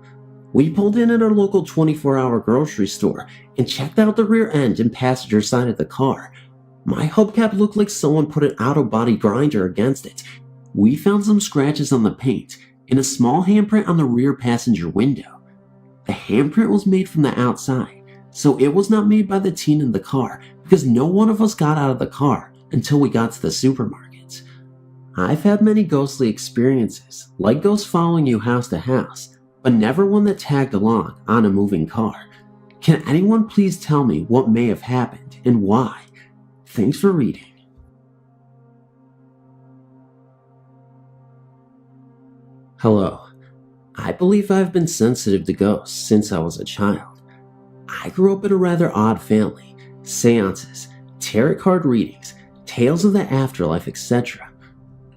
We pulled in at our local 24-hour grocery store and checked out the rear end and passenger side of the car. My hubcap looked like someone put an auto-body grinder against it. We found some scratches on the paint and a small handprint on the rear passenger window. The handprint was made from the outside, so it was not made by the teen in the car because no one of us got out of the car until we got to the supermarket. I've had many ghostly experiences, like ghosts following you house to house, but never one that tagged along on a moving car. Can anyone please tell me what may have happened and why? Thanks for reading. Hello. I believe I've been sensitive to ghosts since I was a child. I grew up in a rather odd family. Seances, tarot card readings, tales of the afterlife, etc.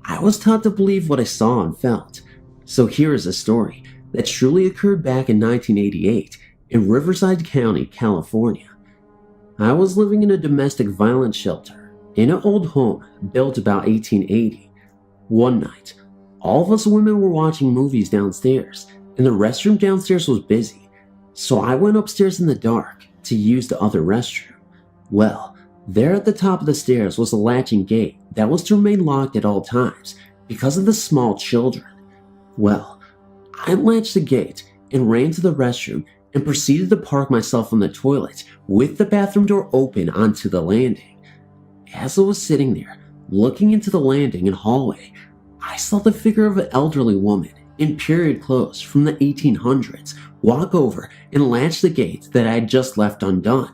I was taught to believe what I saw and felt. So here is a story that truly occurred back in 1988 in Riverside County, California. I was living in a domestic violence shelter in an old home built about 1880. One night, all of us women were watching movies downstairs, and the restroom downstairs was busy, so I went upstairs in the dark to use the other restroom. Well, there at the top of the stairs was a latching gate that was to remain locked at all times because of the small children. Well, I latched the gate and ran to the restroom and proceeded to park myself on the toilet with the bathroom door open onto the landing. As I was sitting there, looking into the landing and hallway, I saw the figure of an elderly woman in period clothes from the 1800s walk over and latch the gate that I had just left undone.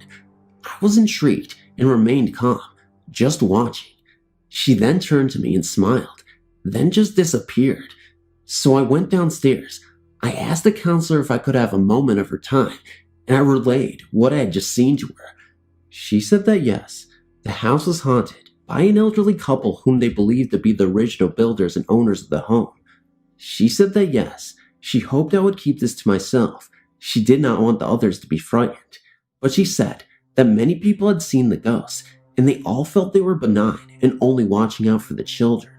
I was intrigued and remained calm, just watching. She then turned to me and smiled, then just disappeared. So I went downstairs. I asked the counselor if I could have a moment of her time, and I relayed what I had just seen to her. She said that yes, the house was haunted by an elderly couple whom they believed to be the original builders and owners of the home. She said that yes, she hoped I would keep this to myself. She did not want the others to be frightened, but she said that many people had seen the ghosts, and they all felt they were benign and only watching out for the children.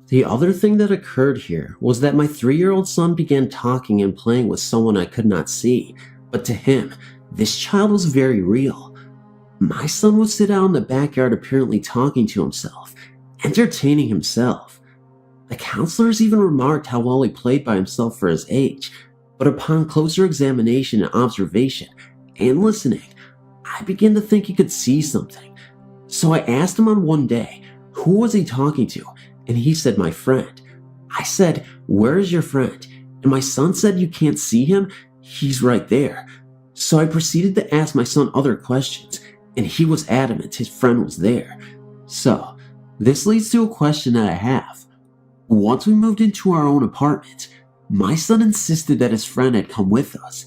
The other thing that occurred here was that my 3-year-old son began talking and playing with someone I could not see, but to him, this child was very real. My son would sit out in the backyard apparently talking to himself, entertaining himself. The counselors even remarked how well he played by himself for his age, but upon closer examination and observation and listening, I began to think he could see something. So I asked him on one day, who was he talking to? And he said, my friend. I said, where is your friend? And my son said, you can't see him? He's right there. So I proceeded to ask my son other questions, and he was adamant his friend was there. So, this leads to a question that I have. Once we moved into our own apartment, my son insisted that his friend had come with us.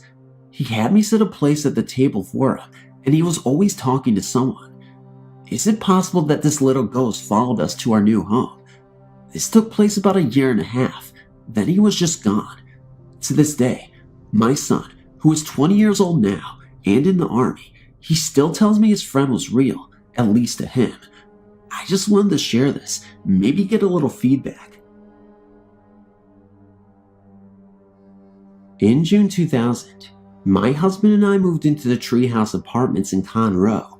He had me set a place at the table for him, and he was always talking to someone. Is it possible that this little ghost followed us to our new home? This took place about 1.5 years, then he was just gone. To this day, my son, who is 20 years old now and in the army, he still tells me his friend was real, at least to him. I just wanted to share this, maybe get a little feedback. In June 2000, my husband and I moved into the Treehouse Apartments in Conroe.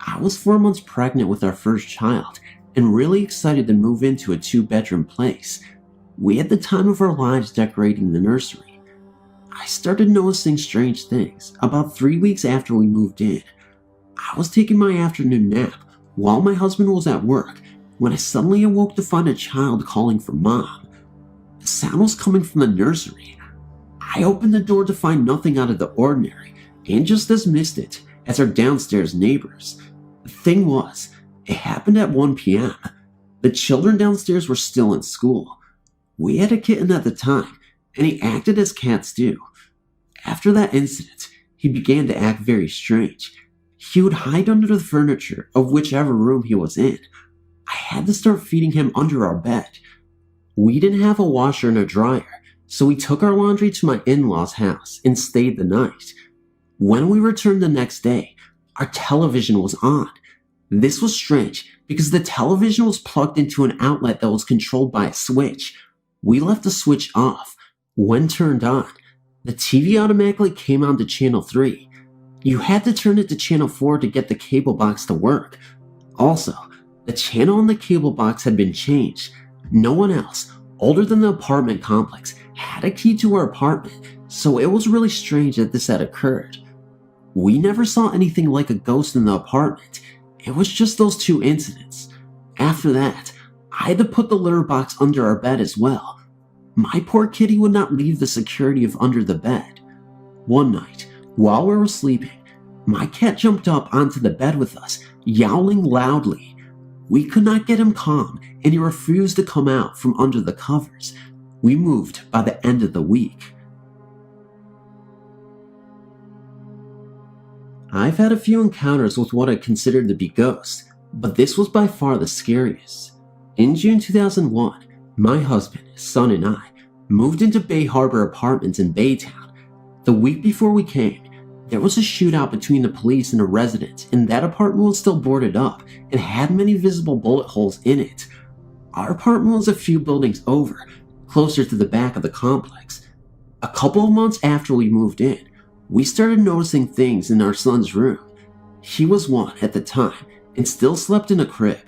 I was 4 months pregnant with our first child and really excited to move into a 2-bedroom place. We had the time of our lives decorating the nursery. I started noticing strange things about 3 weeks after we moved in. I was taking my afternoon nap while my husband was at work when I suddenly awoke to find a child calling for mom. The sound was coming from the nursery. I opened the door to find nothing out of the ordinary and just dismissed it as our downstairs neighbors. The thing was, it happened at 1 p.m. The children downstairs were still in school. We had a kitten at the time, and he acted as cats do. After that incident, he began to act very strange. He would hide under the furniture of whichever room he was in. I had to start feeding him under our bed. We didn't have a washer and a dryer, so we took our laundry to my in-laws' house and stayed the night. When we returned the next day, our television was on. This was strange because the television was plugged into an outlet that was controlled by a switch. We left the switch off. When turned on, the TV automatically came on to channel 3. You had to turn it to channel 4 to get the cable box to work. Also, the channel on the cable box had been changed. No one else, older than the apartment complex, had a key to our apartment, so it was really strange that this had occurred. We never saw anything like a ghost in the apartment. It was just those 2 incidents. After that, I had to put the litter box under our bed as well. My poor kitty would not leave the security of under the bed. One night, while we were sleeping, my cat jumped up onto the bed with us, yowling loudly. We could not get him calm, and he refused to come out from under the covers. We moved by the end of the week. I've had a few encounters with what I considered to be ghosts, but this was by far the scariest. In June 2001, my husband, son, and I moved into Bay Harbor Apartments in Baytown. The week before we came, there was a shootout between the police and a resident, and that apartment was still boarded up and had many visible bullet holes in it. Our apartment was a few buildings over, closer to the back of the complex. A couple of months after we moved in, we started noticing things in our son's room. He was 1 at the time and still slept in a crib.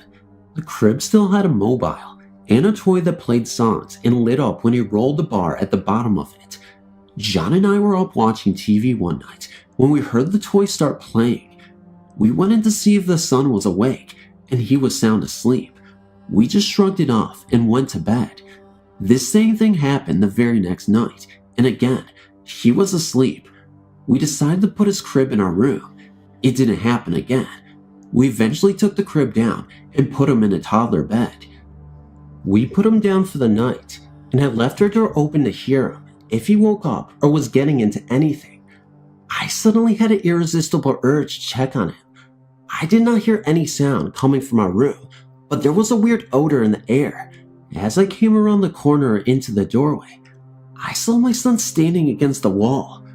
The crib still had a mobile and a toy that played songs and lit up when he rolled the bar at the bottom of it. John and I were up watching TV one night when we heard the toy start playing. We went in to see if the son was awake, and he was sound asleep. We just shrugged it off and went to bed. This same thing happened the very next night, and again, he was asleep. We decided to put his crib in our room. It didn't happen again. We eventually took the crib down and put him in a toddler bed. We put him down for the night and had left our door open to hear him if he woke up or was getting into anything. I suddenly had an irresistible urge to check on him. I did not hear any sound coming from our room, but there was a weird odor in the air. As I came around the corner into the doorway, I saw my son standing against the wall.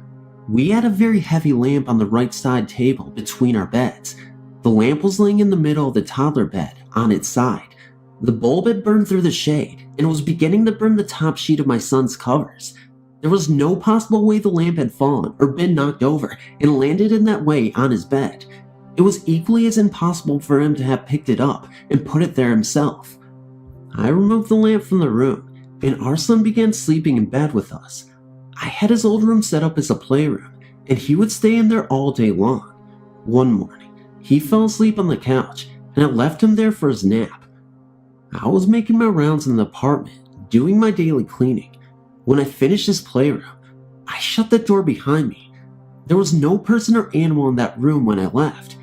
We had a very heavy lamp on the right side table between our beds. The lamp was laying in the middle of the toddler bed on its side. The bulb had burned through the shade and was beginning to burn the top sheet of my son's covers. There was no possible way the lamp had fallen or been knocked over and landed in that way on his bed. It was equally as impossible for him to have picked it up and put it there himself. I removed the lamp from the room, and our son began sleeping in bed with us. I had his old room set up as a playroom, and he would stay in there all day long. One morning, he fell asleep on the couch, and I left him there for his nap. I was making my rounds in the apartment, doing my daily cleaning. When I finished his playroom, I shut the door behind me. There was no person or animal in that room when I left.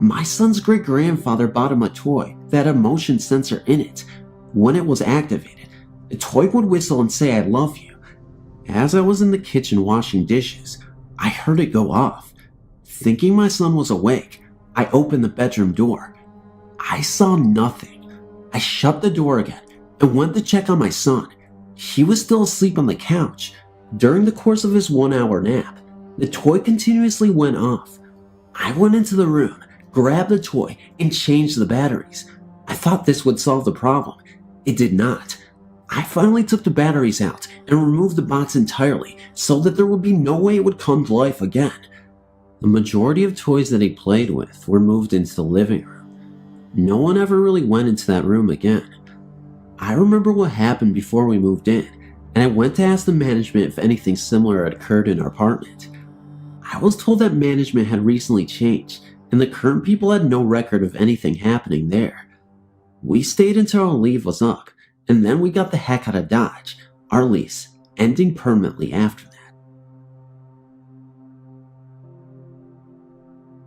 My son's great-grandfather bought him a toy that had a motion sensor in it. When it was activated, the toy would whistle and say, "I love you." As I was in the kitchen washing dishes, I heard it go off. Thinking my son was awake, I opened the bedroom door. I saw nothing. I shut the door again and went to check on my son. He was still asleep on the couch. During the course of his 1-hour nap, the toy continuously went off. I went into the room, grabbed the toy, and changed the batteries. I thought this would solve the problem. It did not. I finally took the batteries out and removed the box entirely so that there would be no way it would come to life again. The majority of toys that he played with were moved into the living room. No one ever really went into that room again. I remember what happened before we moved in, and I went to ask the management if anything similar had occurred in our apartment. I was told that management had recently changed, and the current people had no record of anything happening there. We stayed until our leave was up, and then we got the heck out of Dodge, our lease ending permanently after that.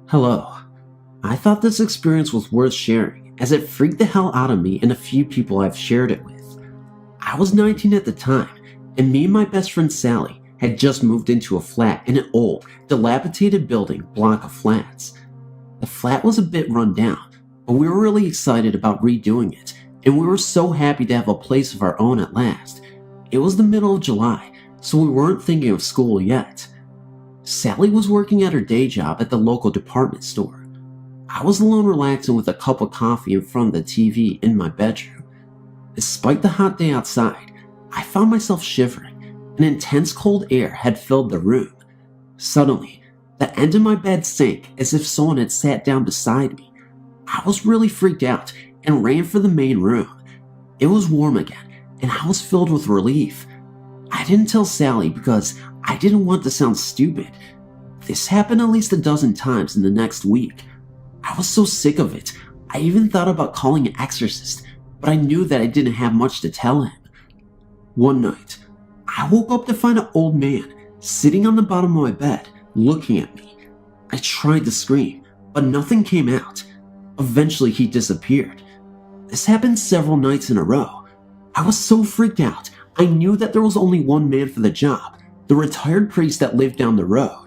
Hello. I thought this experience was worth sharing, as it freaked the hell out of me and a few people I've shared it with. I was 19 at the time, and me and my best friend Sally had just moved into a flat in an old, dilapidated building block of flats. The flat was a bit run down, but we were really excited about redoing it, and we were so happy to have a place of our own at last. It was the middle of July, so we weren't thinking of school yet. Sally was working at her day job at the local department store. I was alone relaxing with a cup of coffee in front of the TV in my bedroom. Despite the hot day outside, I found myself shivering. An intense cold air had filled the room. Suddenly, the end of my bed sank as if someone had sat down beside me. I was really freaked out and ran for the main room. It was warm again, and I was filled with relief. I didn't tell Sally because I didn't want to sound stupid. This happened at least a dozen times in the next week. I was so sick of it, I even thought about calling an exorcist, but I knew that I didn't have much to tell him. One night, I woke up to find an old man sitting on the bottom of my bed, looking at me. I tried to scream, but nothing came out. Eventually, he disappeared. This happened several nights in a row. I was so freaked out, I knew that there was only one man for the job, the retired priest that lived down the road.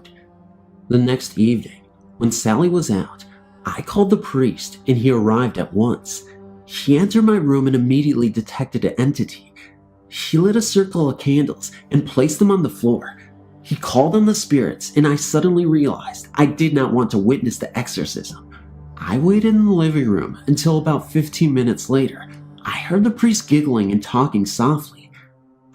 The next evening, when Sally was out, I called the priest and he arrived at once. He entered my room and immediately detected an entity. He lit a circle of candles and placed them on the floor. He called on the spirits and I suddenly realized I did not want to witness the exorcism. I waited in the living room until about 15 minutes later. I heard the priest giggling and talking softly.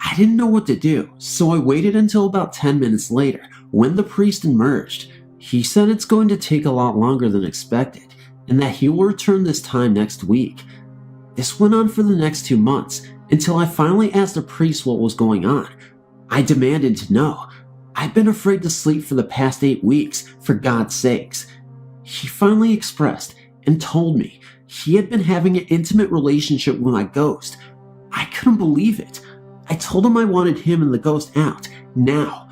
I didn't know what to do, so I waited until about 10 minutes later when the priest emerged. He said it's going to take a lot longer than expected and that he will return this time next week. This went on for the next 2 months until I finally asked the priest what was going on. I demanded to know. I've been afraid to sleep for the past 8 weeks, for God's sakes. He finally expressed and told me he had been having an intimate relationship with my ghost. I couldn't believe it. I told him I wanted him and the ghost out, now.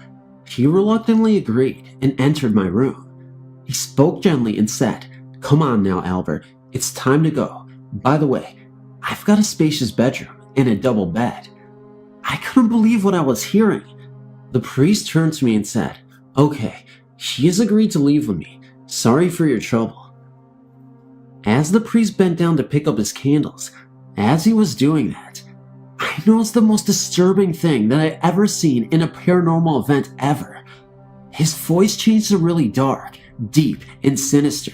He reluctantly agreed and entered my room. He spoke gently and said, "Come on now, Albert, it's time to go. By the way, I've got a spacious bedroom and a double bed." I couldn't believe what I was hearing. The priest turned to me and said, "Okay, he has agreed to leave with me. Sorry for your trouble." As the priest bent down to pick up his candles, as he was doing that, I noticed the most disturbing thing that I ever seen in a paranormal event ever. His voice changed to really dark, deep, and sinister,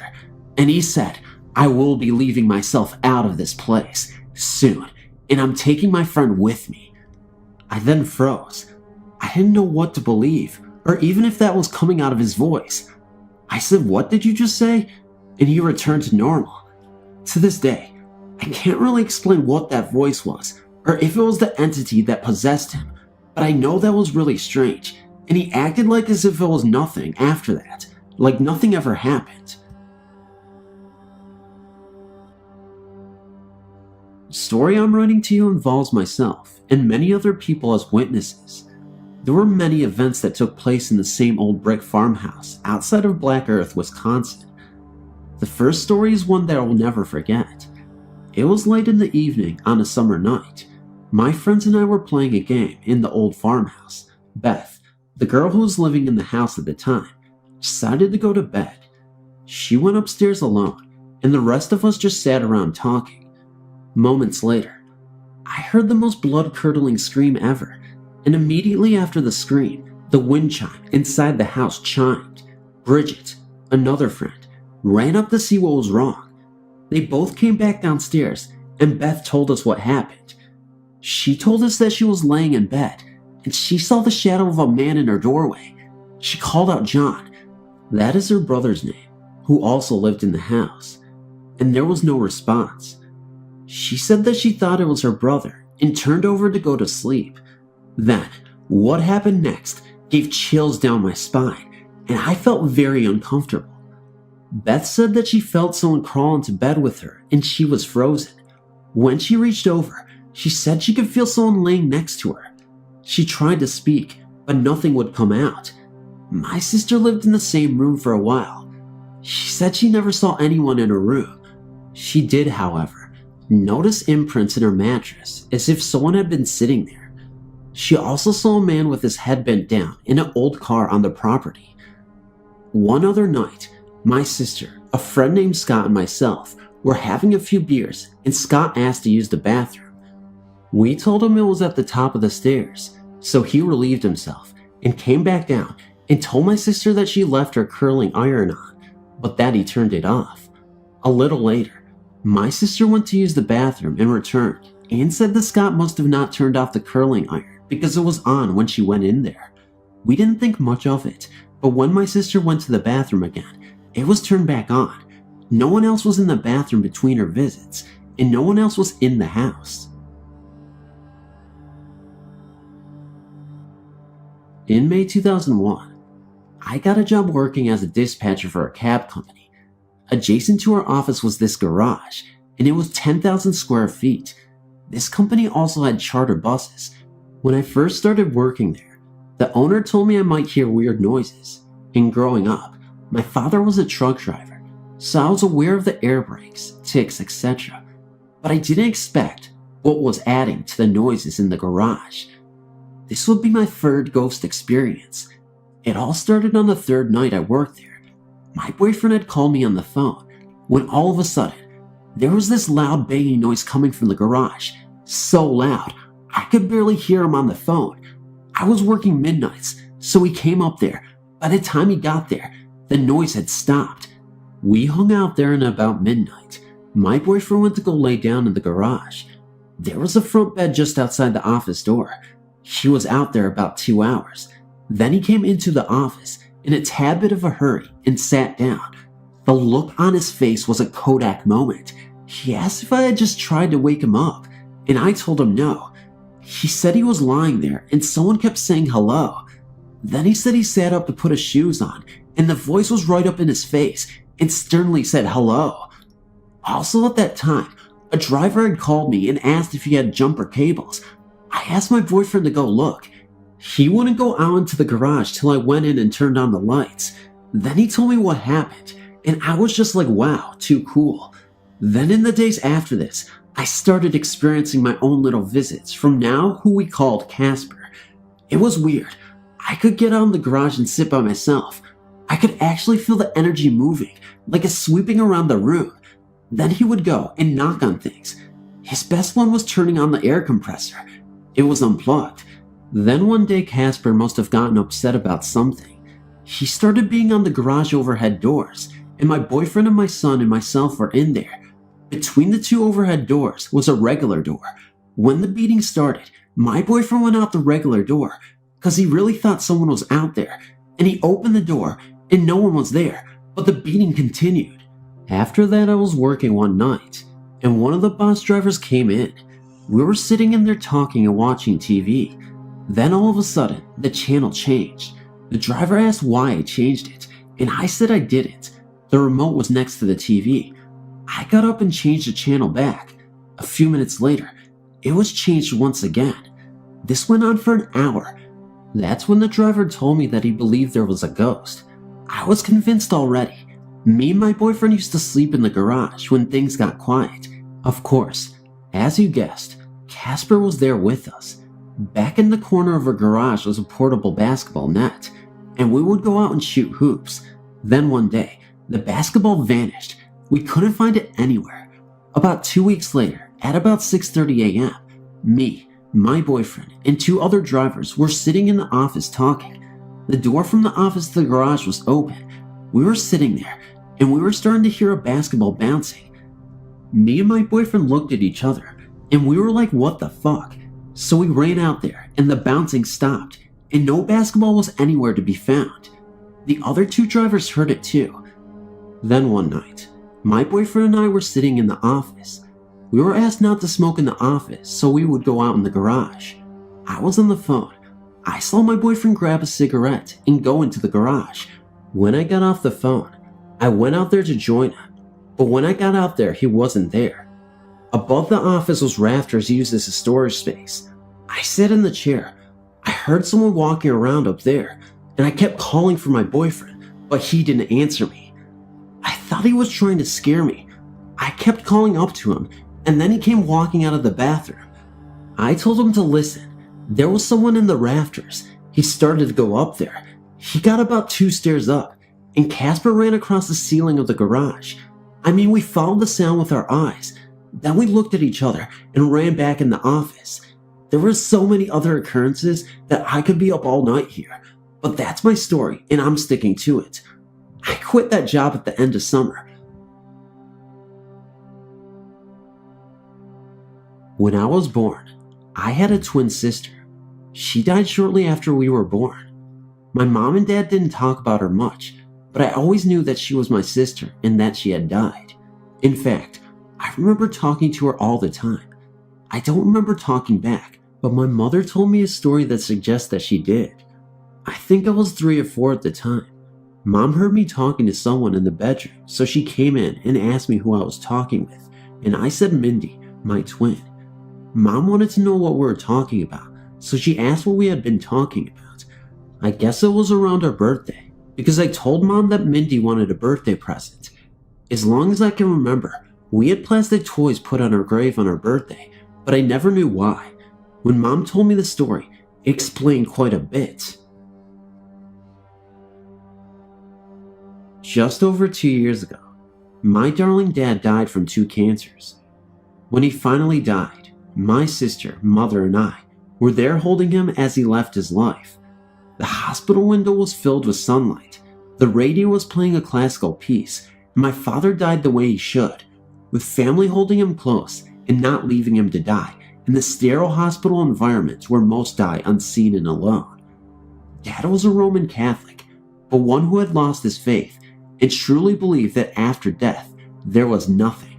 and he said, "I will be leaving myself out of this place soon, and I'm taking my friend with me." I then froze. I didn't know what to believe, or even if that was coming out of his voice. I said, "What did you just say?" And he returned to normal. To this day, I can't really explain what that voice was, or if it was the entity that possessed him, but I know that was really strange, and he acted like as if it was nothing after that, like nothing ever happened. The story I'm writing to you involves myself and many other people as witnesses. There were many events that took place in the same old brick farmhouse outside of Black Earth, Wisconsin. The first story is one that I will never forget. It was late in the evening on a summer night. My friends and I were playing a game in the old farmhouse. Beth, the girl who was living in the house at the time, decided to go to bed. She went upstairs alone, and the rest of us just sat around talking. Moments later, I heard the most blood-curdling scream ever, and immediately after the scream, the wind chime inside the house chimed. Bridget, another friend, ran up to see what was wrong. They both came back downstairs, and Beth told us what happened. She told us that she was laying in bed, and she saw the shadow of a man in her doorway. She called out John, that is her brother's name, who also lived in the house, and there was no response. She said that she thought it was her brother and turned over to go to sleep. Then, what happened next gave chills down my spine, and I felt very uncomfortable. Beth said that she felt someone crawl into bed with her and she was frozen. When she reached over, she said she could feel someone laying next to her. She tried to speak, but nothing would come out. My sister lived in the same room for a while. She said she never saw anyone in her room. She did, however, notice imprints in her mattress as if someone had been sitting there. She also saw a man with his head bent down in an old car on the property. One other night, my sister, a friend named Scott, and myself were having a few beers, and Scott asked to use the bathroom. We told him it was at the top of the stairs, so he relieved himself and came back down and told my sister that she left her curling iron on, but that he turned it off. A little later, my sister went to use the bathroom and returned and said that Scott must have not turned off the curling iron because it was on when she went in there. We didn't think much of it, but when my sister went to the bathroom again, it was turned back on. No one else was in the bathroom between her visits, and no one else was in the house. In May 2001, I got a job working as a dispatcher for a cab company. Adjacent to our office was this garage, and it was 10,000 square feet. This company also had charter buses. When I first started working there, the owner told me I might hear weird noises. And growing up, my father was a truck driver, so I was aware of the air brakes, ticks, etc. But I didn't expect what was adding to the noises in the garage. This would be my third ghost experience. It all started on the third night I worked there. My boyfriend had called me on the phone, when all of a sudden, there was this loud banging noise coming from the garage. So loud, I could barely hear him on the phone. I was working midnights, so he came up there. By the time he got there, the noise had stopped. We hung out there, and about midnight, my boyfriend went to go lay down in the garage. There was a front bed just outside the office door. He was out there about 2 hours. Then he came into the office in a tad bit of a hurry and sat down. The look on his face was a Kodak moment. He asked if I had just tried to wake him up, and I told him no. He said he was lying there, and someone kept saying hello. Then he said he sat up to put his shoes on, and the voice was right up in his face and sternly said hello. Also at that time, a driver had called me and asked if he had jumper cables. I asked my boyfriend to go look. He wouldn't go out into the garage till I went in and turned on the lights. Then he told me what happened, and I was just like, wow, too cool. Then in the days after this, I started experiencing my own little visits from now who we called Casper. It was weird. I could get out in the garage and sit by myself. I could actually feel the energy moving, like a sweeping around the room. Then he would go and knock on things. His best one was turning on the air compressor. It was unplugged. Then one day Casper must have gotten upset about something. He started being on the garage overhead doors, and my boyfriend and my son and myself were in there. Between the two overhead doors was a regular door. When the beating started, my boyfriend went out the regular door because he really thought someone was out there, and he opened the door and no one was there, but the beating continued. After that, I was working one night, and one of the bus drivers came in. We were sitting in there talking and watching TV. Then all of a sudden, the channel changed. The driver asked why I changed it, and I said I didn't. The remote was next to the TV. I got up and changed the channel back. A few minutes later, it was changed once again. This went on for an hour. That's when the driver told me that he believed there was a ghost. I was convinced already. Me and my boyfriend used to sleep in the garage when things got quiet. Of course, as you guessed, Casper was there with us. Back in the corner of our garage was a portable basketball net, and we would go out and shoot hoops. Then one day, the basketball vanished. We couldn't find it anywhere. About 2 weeks later, at about 6:30 a.m., me, my boyfriend, and 2 other drivers were sitting in the office talking. The door from the office to the garage was open. We were sitting there, and we were starting to hear a basketball bouncing. Me and my boyfriend looked at each other, and we were like, what the fuck? So we ran out there, and the bouncing stopped, and no basketball was anywhere to be found. The other 2 drivers heard it too. Then one night, my boyfriend and I were sitting in the office. We were asked not to smoke in the office, so we would go out in the garage. I was on the phone. I saw my boyfriend grab a cigarette and go into the garage. When I got off the phone, I went out there to join him, but when I got out there, he wasn't there. Above the office was rafters used as a storage space. I sat in the chair. I heard someone walking around up there, and I kept calling for my boyfriend, but he didn't answer me. I thought he was trying to scare me. I kept calling up to him, and then he came walking out of the bathroom. I told him to listen. There was someone in the rafters. He started to go up there. He got about 2 stairs up, and Casper ran across the ceiling of the garage. I mean, we followed the sound with our eyes. Then we looked at each other and ran back in the office. There were so many other occurrences that I could be up all night here, but that's my story, and I'm sticking to it. I quit that job at the end of summer. When I was born, I had a twin sister. She died shortly after we were born. My mom and dad didn't talk about her much, but I always knew that she was my sister and that she had died. In fact, I remember talking to her all the time. I don't remember talking back, but my mother told me a story that suggests that she did. I think I was 3 or 4 at the time. Mom heard me talking to someone in the bedroom, so she came in and asked me who I was talking with, and I said Mindy, my twin. Mom wanted to know what we were talking about, so she asked what we had been talking about. I guess it was around our birthday, because I told Mom that Mindy wanted a birthday present. As long as I can remember, we had plastic toys put on her grave on her birthday, but I never knew why. When Mom told me the story, it explained quite a bit. Just over 2 years ago, my darling dad died from 2 cancers. When he finally died, my sister, mother, and I were there holding him as he left his life. The hospital window was filled with sunlight. The radio was playing a classical piece, and my father died the way he should, with family holding him close and not leaving him to die in the sterile hospital environment where most die unseen and alone. Dad was a Roman Catholic, but one who had lost his faith and truly believed that after death, there was nothing.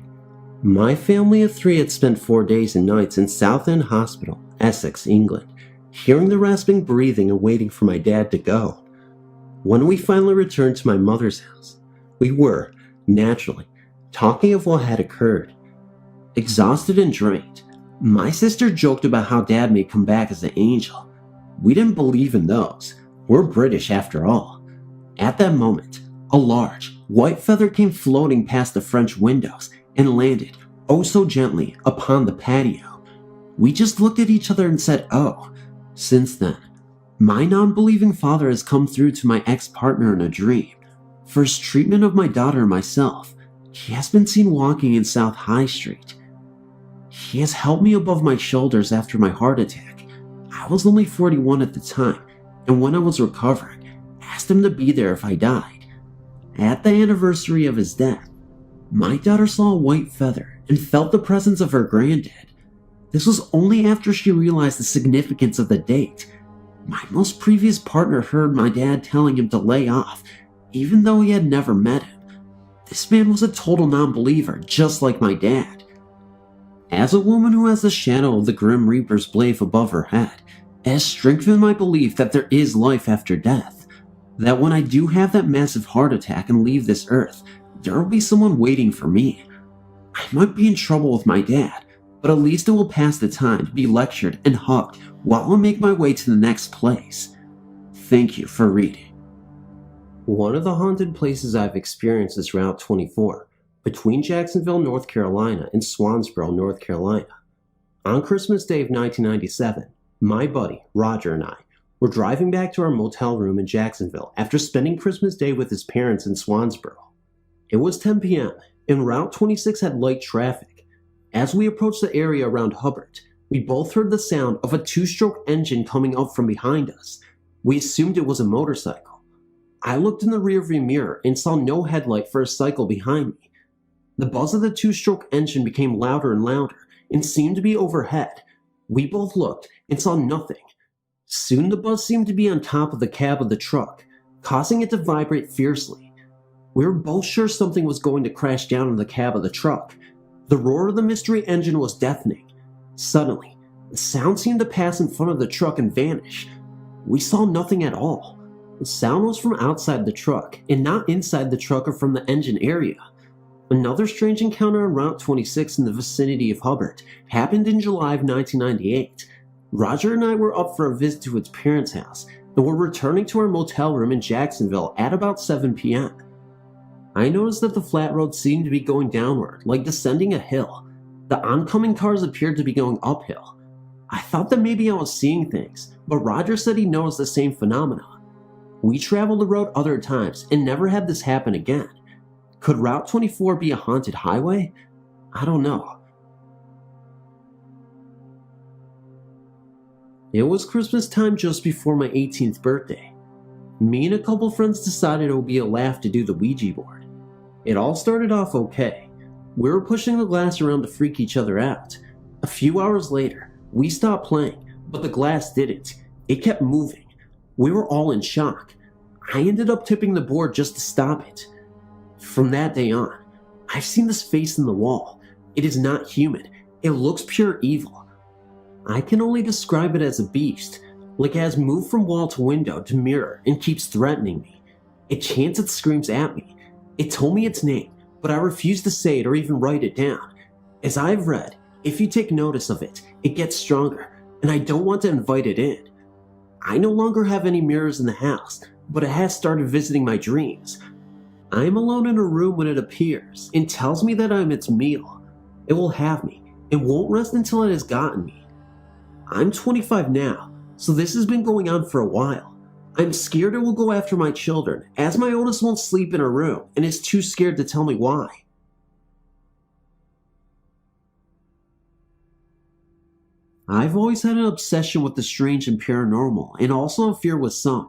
My family of 3 had spent 4 days and nights in Southend Hospital, Essex, England, hearing the rasping breathing and waiting for my dad to go. When we finally returned to my mother's house, we were, naturally, talking of what had occurred. Exhausted and drained, my sister joked about how Dad may come back as an angel. We didn't believe in those. We're British after all. At that moment, a large, white feather came floating past the French windows and landed, oh so gently, upon the patio. We just looked at each other and said, oh. Since then, my non-believing father has come through to my ex-partner in a dream. For his treatment of my daughter and myself, he has been seen walking in South High Street. He has held me above my shoulders after my heart attack. I was only 41 at the time, and when I was recovering, asked him to be there if I died. At the anniversary of his death, my daughter saw a white feather and felt the presence of her granddad. This was only after she realized the significance of the date. My most previous partner heard my dad telling him to lay off, even though he had never met him. This man was a total non-believer, just like my dad. As a woman who has the shadow of the Grim Reaper's blade above her head, it has strengthened my belief that there is life after death. That when I do have that massive heart attack and leave this earth, there will be someone waiting for me. I might be in trouble with my dad, but at least it will pass the time to be lectured and hugged while I make my way to the next place. Thank you for reading. One of the haunted places I've experienced is Route 24, between Jacksonville, North Carolina and Swansboro, North Carolina. On Christmas Day of 1997, my buddy, Roger, and I were driving back to our motel room in Jacksonville after spending Christmas Day with his parents in Swansboro. It was 10 p.m., and Route 26 had light traffic. As we approached the area around Hubbard, we both heard the sound of a 2-stroke engine coming up from behind us. We assumed it was a motorcycle. I looked in the rearview mirror and saw no headlight for a cycle behind me. The buzz of the 2-stroke engine became louder and louder and seemed to be overhead. We both looked and saw nothing. Soon the buzz seemed to be on top of the cab of the truck, causing it to vibrate fiercely. We were both sure something was going to crash down in the cab of the truck. The roar of the mystery engine was deafening. Suddenly, the sound seemed to pass in front of the truck and vanish. We saw nothing at all. The sound was from outside the truck, and not inside the truck or from the engine area. Another strange encounter on Route 26 in the vicinity of Hubbard happened in July of 1998. Roger and I were up for a visit to his parents' house, and were returning to our motel room in Jacksonville at about 7 p.m. I noticed that the flat road seemed to be going downward, like descending a hill. The oncoming cars appeared to be going uphill. I thought that maybe I was seeing things, but Roger said he noticed the same phenomenon. We traveled the road other times and never had this happen again. Could Route 24 be a haunted highway? I don't know. It was Christmas time just before my 18th birthday. Me and a couple friends decided it would be a laugh to do the Ouija board. It all started off okay. We were pushing the glass around to freak each other out. A few hours later, we stopped playing, but the glass didn't. It kept moving. We were all in shock. I ended up tipping the board just to stop it. From that day on, I've seen this face in the wall. It is not human. It looks pure evil. I can only describe it as a beast, like it has moved from wall to window to mirror and keeps threatening me. It chants its screams at me. It told me its name, but I refused to say it or even write it down. As I've read, if you take notice of it, it gets stronger, and I don't want to invite it in. I no longer have any mirrors in the house, but it has started visiting my dreams. I am alone in a room when it appears and tells me that I am its meal. It will have me and won't rest until it has gotten me. I'm 25 now, so this has been going on for a while. I'm scared it will go after my children, as my oldest won't sleep in her room and is too scared to tell me why. I've always had an obsession with the strange and paranormal, and also a fear with some.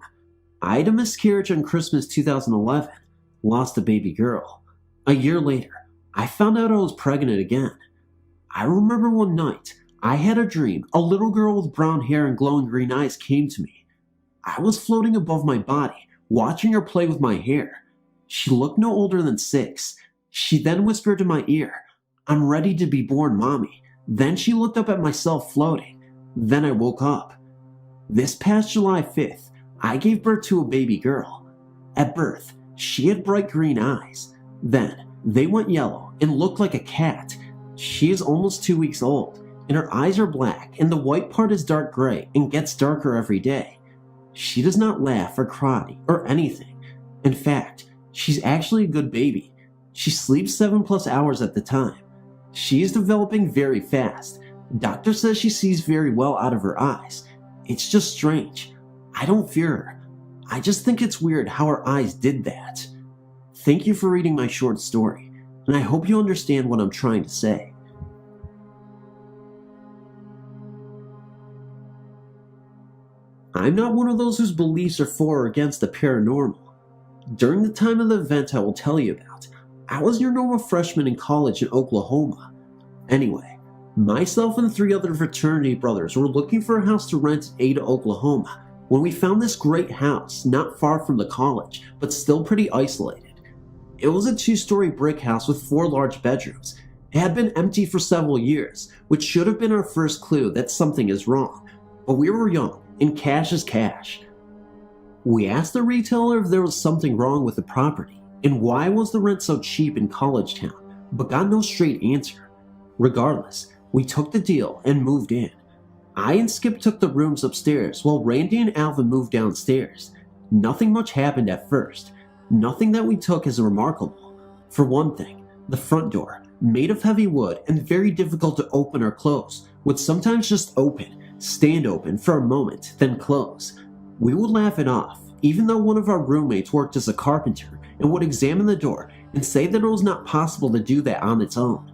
I had a miscarriage on Christmas 2011, lost a baby girl. A year later, I found out I was pregnant again. I remember one night, I had a dream a little girl with brown hair and glowing green eyes came to me. I was floating above my body, watching her play with my hair. She looked no older than 6. She then whispered in my ear, "I'm ready to be born, Mommy." Then she looked up at myself floating. Then I woke up. This past July 5th, I gave birth to a baby girl. At birth, she had bright green eyes. Then, they went yellow and looked like a cat. She is almost 2 weeks old, and her eyes are black, and the white part is dark gray and gets darker every day. She does not laugh or cry or anything. In fact, she's actually a good baby. She sleeps 7+ hours at the time. She is developing very fast. Doctor says she sees very well out of her eyes. It's just strange. I don't fear her. I just think it's weird how her eyes did that. Thank you for reading my short story, and I hope you understand what I'm trying to say. I'm not one of those whose beliefs are for or against the paranormal. During the time of the event I will tell you about, I was your normal freshman in college in Oklahoma. Anyway, myself and 3 other fraternity brothers were looking for a house to rent in Ada, Oklahoma, when we found this great house not far from the college, but still pretty isolated. It was a 2-story brick house with 4 large bedrooms. It had been empty for several years, which should have been our first clue that something is wrong. But we were young, and cash is cash. We asked the retailer if there was something wrong with the property, and why was the rent so cheap in college town, but got no straight answer. Regardless, we took the deal and moved in. I and Skip took the rooms upstairs while Randy and Alvin moved downstairs. Nothing much happened at first. Nothing that we took as remarkable. For one thing, the front door, made of heavy wood and very difficult to open or close, would sometimes just stand open for a moment, then close. We would laugh it off, even though one of our roommates worked as a carpenter and would examine the door and say that it was not possible to do that on its own.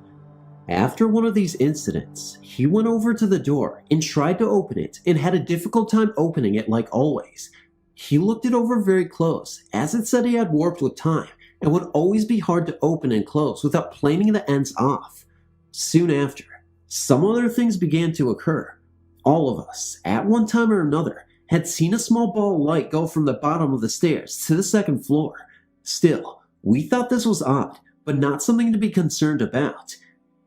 After one of these incidents, he went over to the door and tried to open it and had a difficult time opening it like always. He looked it over very close, as it said he had warped with time and would always be hard to open and close without planing the ends off. Soon after, some other things began to occur. All of us, at one time or another, had seen a small ball of light go from the bottom of the stairs to the second floor. Still, we thought this was odd, but not something to be concerned about.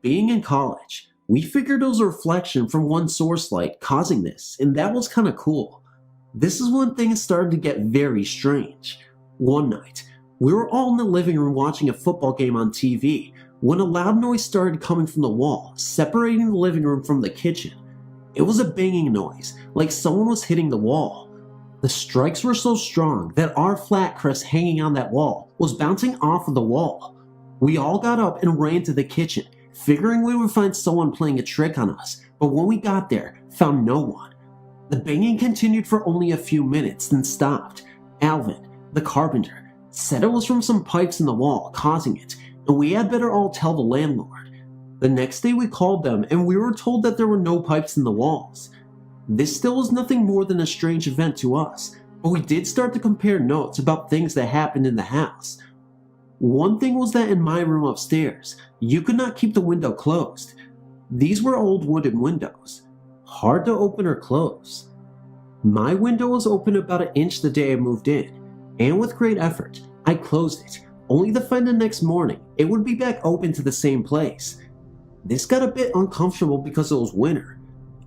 Being in college, we figured it was a reflection from one source light causing this, and that was kinda cool. This is when things started to get very strange. One night, we were all in the living room watching a football game on TV when a loud noise started coming from the wall, separating the living room from the kitchen. It was a banging noise, like someone was hitting the wall. The strikes were so strong that our flat crest hanging on that wall was bouncing off of the wall. We all got up and ran to the kitchen, figuring we would find someone playing a trick on us, but when we got there, found no one. The banging continued for only a few minutes, then stopped. Alvin, the carpenter, said it was from some pipes in the wall causing it, and we had better all tell the landlord. The next day we called them and we were told that there were no pipes in the walls. This still was nothing more than a strange event to us, but we did start to compare notes about things that happened in the house. One thing was that in my room upstairs, you could not keep the window closed. These were old wooden windows, hard to open or close. My window was open about an inch the day I moved in, and with great effort, I closed it, only to find the next morning it would be back open to the same place. This got a bit uncomfortable because it was winter.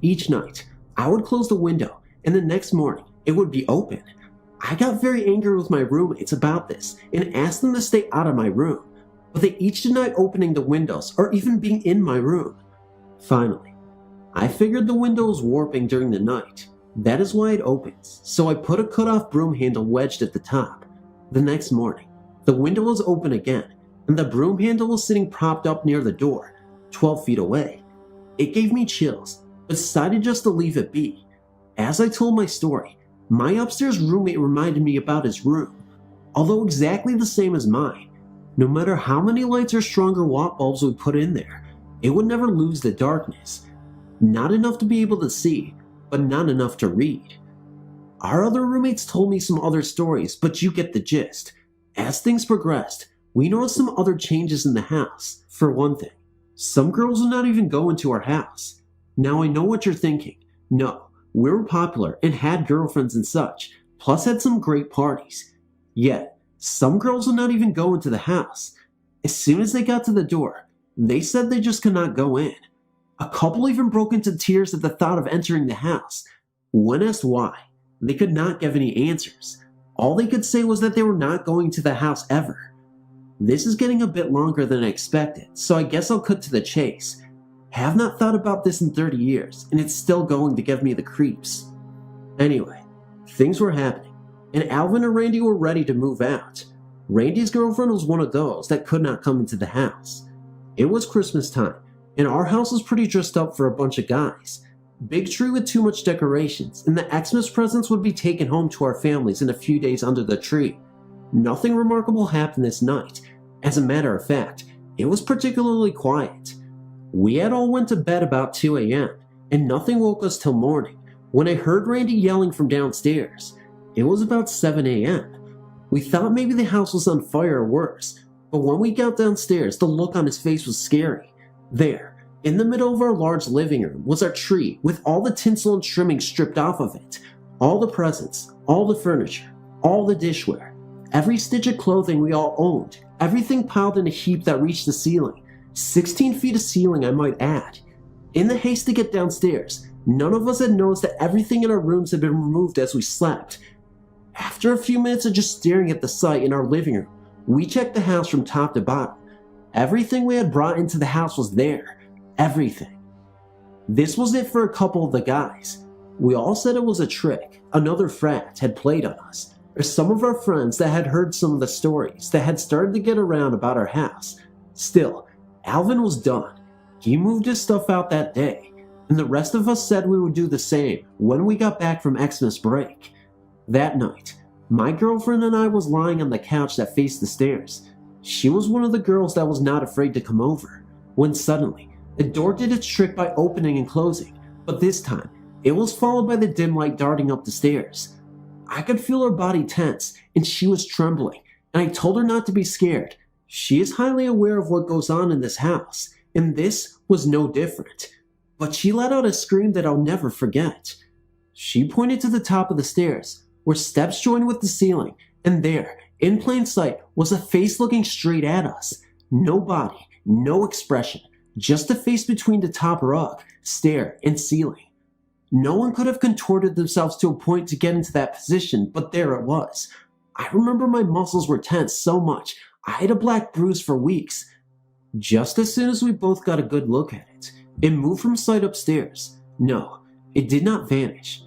Each night, I would close the window, and the next morning, it would be open. I got very angry with my roommates about this and asked them to stay out of my room, but they each denied opening the windows or even being in my room. Finally, I figured the window was warping during the night. That is why it opens, so I put a cut-off broom handle wedged at the top. The next morning, the window was open again, and the broom handle was sitting propped up near the door, 12 feet away. It gave me chills, but decided just to leave it be. As I told my story, my upstairs roommate reminded me about his room. Although exactly the same as mine, no matter how many lights or stronger watt bulbs we put in there, it would never lose the darkness. Not enough to be able to see, but not enough to read. Our other roommates told me some other stories, but you get the gist. As things progressed, we noticed some other changes in the house. For one thing, some girls would not even go into our house. Now I know what you're thinking. No, we were popular and had girlfriends and such, plus had some great parties. Yet, some girls would not even go into the house. As soon as they got to the door, they said they just could not go in. A couple even broke into tears at the thought of entering the house. When asked why, they could not give any answers. All they could say was that they were not going to the house ever. This is getting a bit longer than I expected, so I guess I'll cut to the chase. Have not thought about this in 30 years, and it's still going to give me the creeps. Anyway, things were happening, and Alvin and Randy were ready to move out. Randy's girlfriend was one of those that could not come into the house. It was Christmas time, and our house was pretty dressed up for a bunch of guys. Big tree with too much decorations, and the Xmas presents would be taken home to our families in a few days under the tree. Nothing remarkable happened this night. As a matter of fact, it was particularly quiet. We had all went to bed about 2 a.m., and nothing woke us till morning, when I heard Randy yelling from downstairs. It was about 7 a.m. We thought maybe the house was on fire or worse, but when we got downstairs, the look on his face was scary. There, in the middle of our large living room, was our tree with all the tinsel and trimming stripped off of it. All the presents, all the furniture, all the dishware, every stitch of clothing we all owned, everything piled in a heap that reached the ceiling. 16 feet of ceiling, I might add. In the haste to get downstairs, none of us had noticed that everything in our rooms had been removed as we slept. After a few minutes of just staring at the sight in our living room, we checked the house from top to bottom. Everything we had brought into the house was there. Everything. This was it for a couple of the guys. We all said it was a trick another frat had played on us, or some of our friends that had heard some of the stories that had started to get around about our house. Still, Alvin was done. He moved his stuff out that day, and the rest of us said we would do the same when we got back from Xmas break. That night, my girlfriend and I was lying on the couch that faced the stairs. She was one of the girls that was not afraid to come over, when suddenly, the door did its trick by opening and closing, but this time, it was followed by the dim light darting up the stairs. I could feel her body tense, and she was trembling, and I told her not to be scared. She is highly aware of what goes on in this house, and this was no different. But she let out a scream that I'll never forget. She pointed to the top of the stairs, where steps joined with the ceiling, and there, in plain sight, was a face looking straight at us. No body, no expression, just a face between the top rug, stair, and ceiling. No one could have contorted themselves to a point to get into that position, but there it was. I remember my muscles were tense so much, I had a black bruise for weeks. Just as soon as we both got a good look at it, it moved from sight upstairs. No, it did not vanish.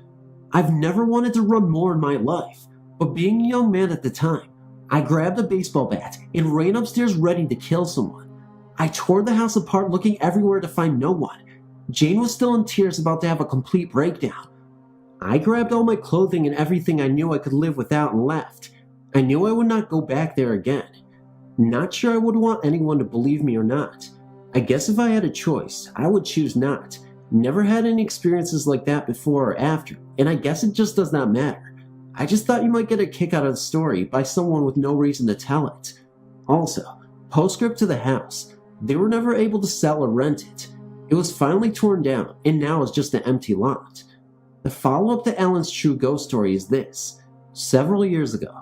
I've never wanted to run more in my life, but being a young man at the time, I grabbed a baseball bat and ran upstairs ready to kill someone. I tore the house apart looking everywhere to find no one. Jane was still in tears, about to have a complete breakdown. I grabbed all my clothing and everything I knew I could live without and left. I knew I would not go back there again. Not sure I would want anyone to believe me or not. I guess if I had a choice, I would choose not. Never had any experiences like that before or after, and I guess it just does not matter. I just thought you might get a kick out of the story by someone with no reason to tell it. Also, postscript to the house, they were never able to sell or rent it. It was finally torn down, and now is just an empty lot. The follow-up to Ellen's true ghost story is this. Several years ago,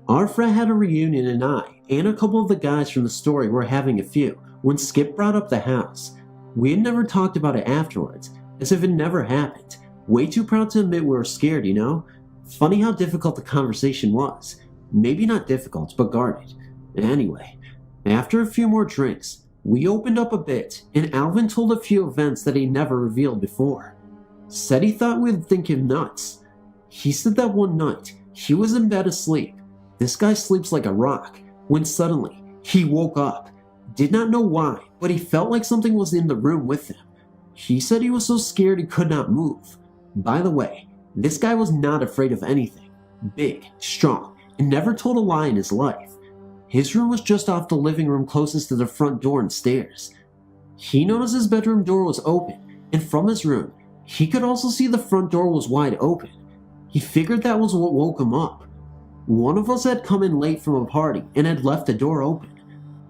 our frat had a reunion, and I and a couple of the guys from the story were having a few when Skip brought up the house. We had never talked about it afterwards, as if it never happened. Way too proud to admit we were scared, you know? Funny how difficult the conversation was. Maybe not difficult, but guarded. Anyway, after a few more drinks, we opened up a bit, and Alvin told a few events that he never revealed before. Said he thought we'd think him nuts. He said that one night, he was in bed asleep. This guy sleeps like a rock, when suddenly, he woke up. Did not know why, but he felt like something was in the room with him. He said he was so scared he could not move. By the way, this guy was not afraid of anything. Big, strong, and never told a lie in his life. His room was just off the living room closest to the front door and stairs. He noticed his bedroom door was open, and from his room, he could also see the front door was wide open. He figured that was what woke him up. One of us had come in late from a party and had left the door open.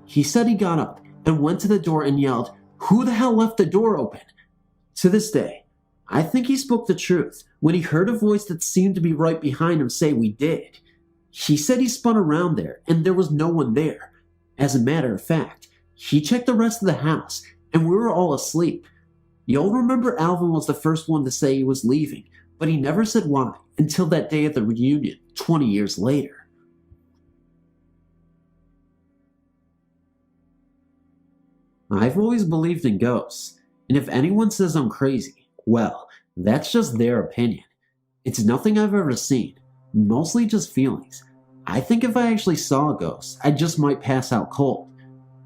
He said he got up and went to the door and yelled, "Who the hell left the door open?" To this day, I think he spoke the truth when he heard a voice that seemed to be right behind him say we did. He said he spun around there and there was no one there. As a matter of fact, he checked the rest of the house and we were all asleep. You'll remember Alvin was the first one to say he was leaving, but he never said why until that day at the reunion 20 years later. I've always believed in ghosts, and if anyone says I'm crazy, well, that's just their opinion. It's nothing I've ever seen, mostly just feelings. I think if I actually saw a ghost, I just might pass out cold.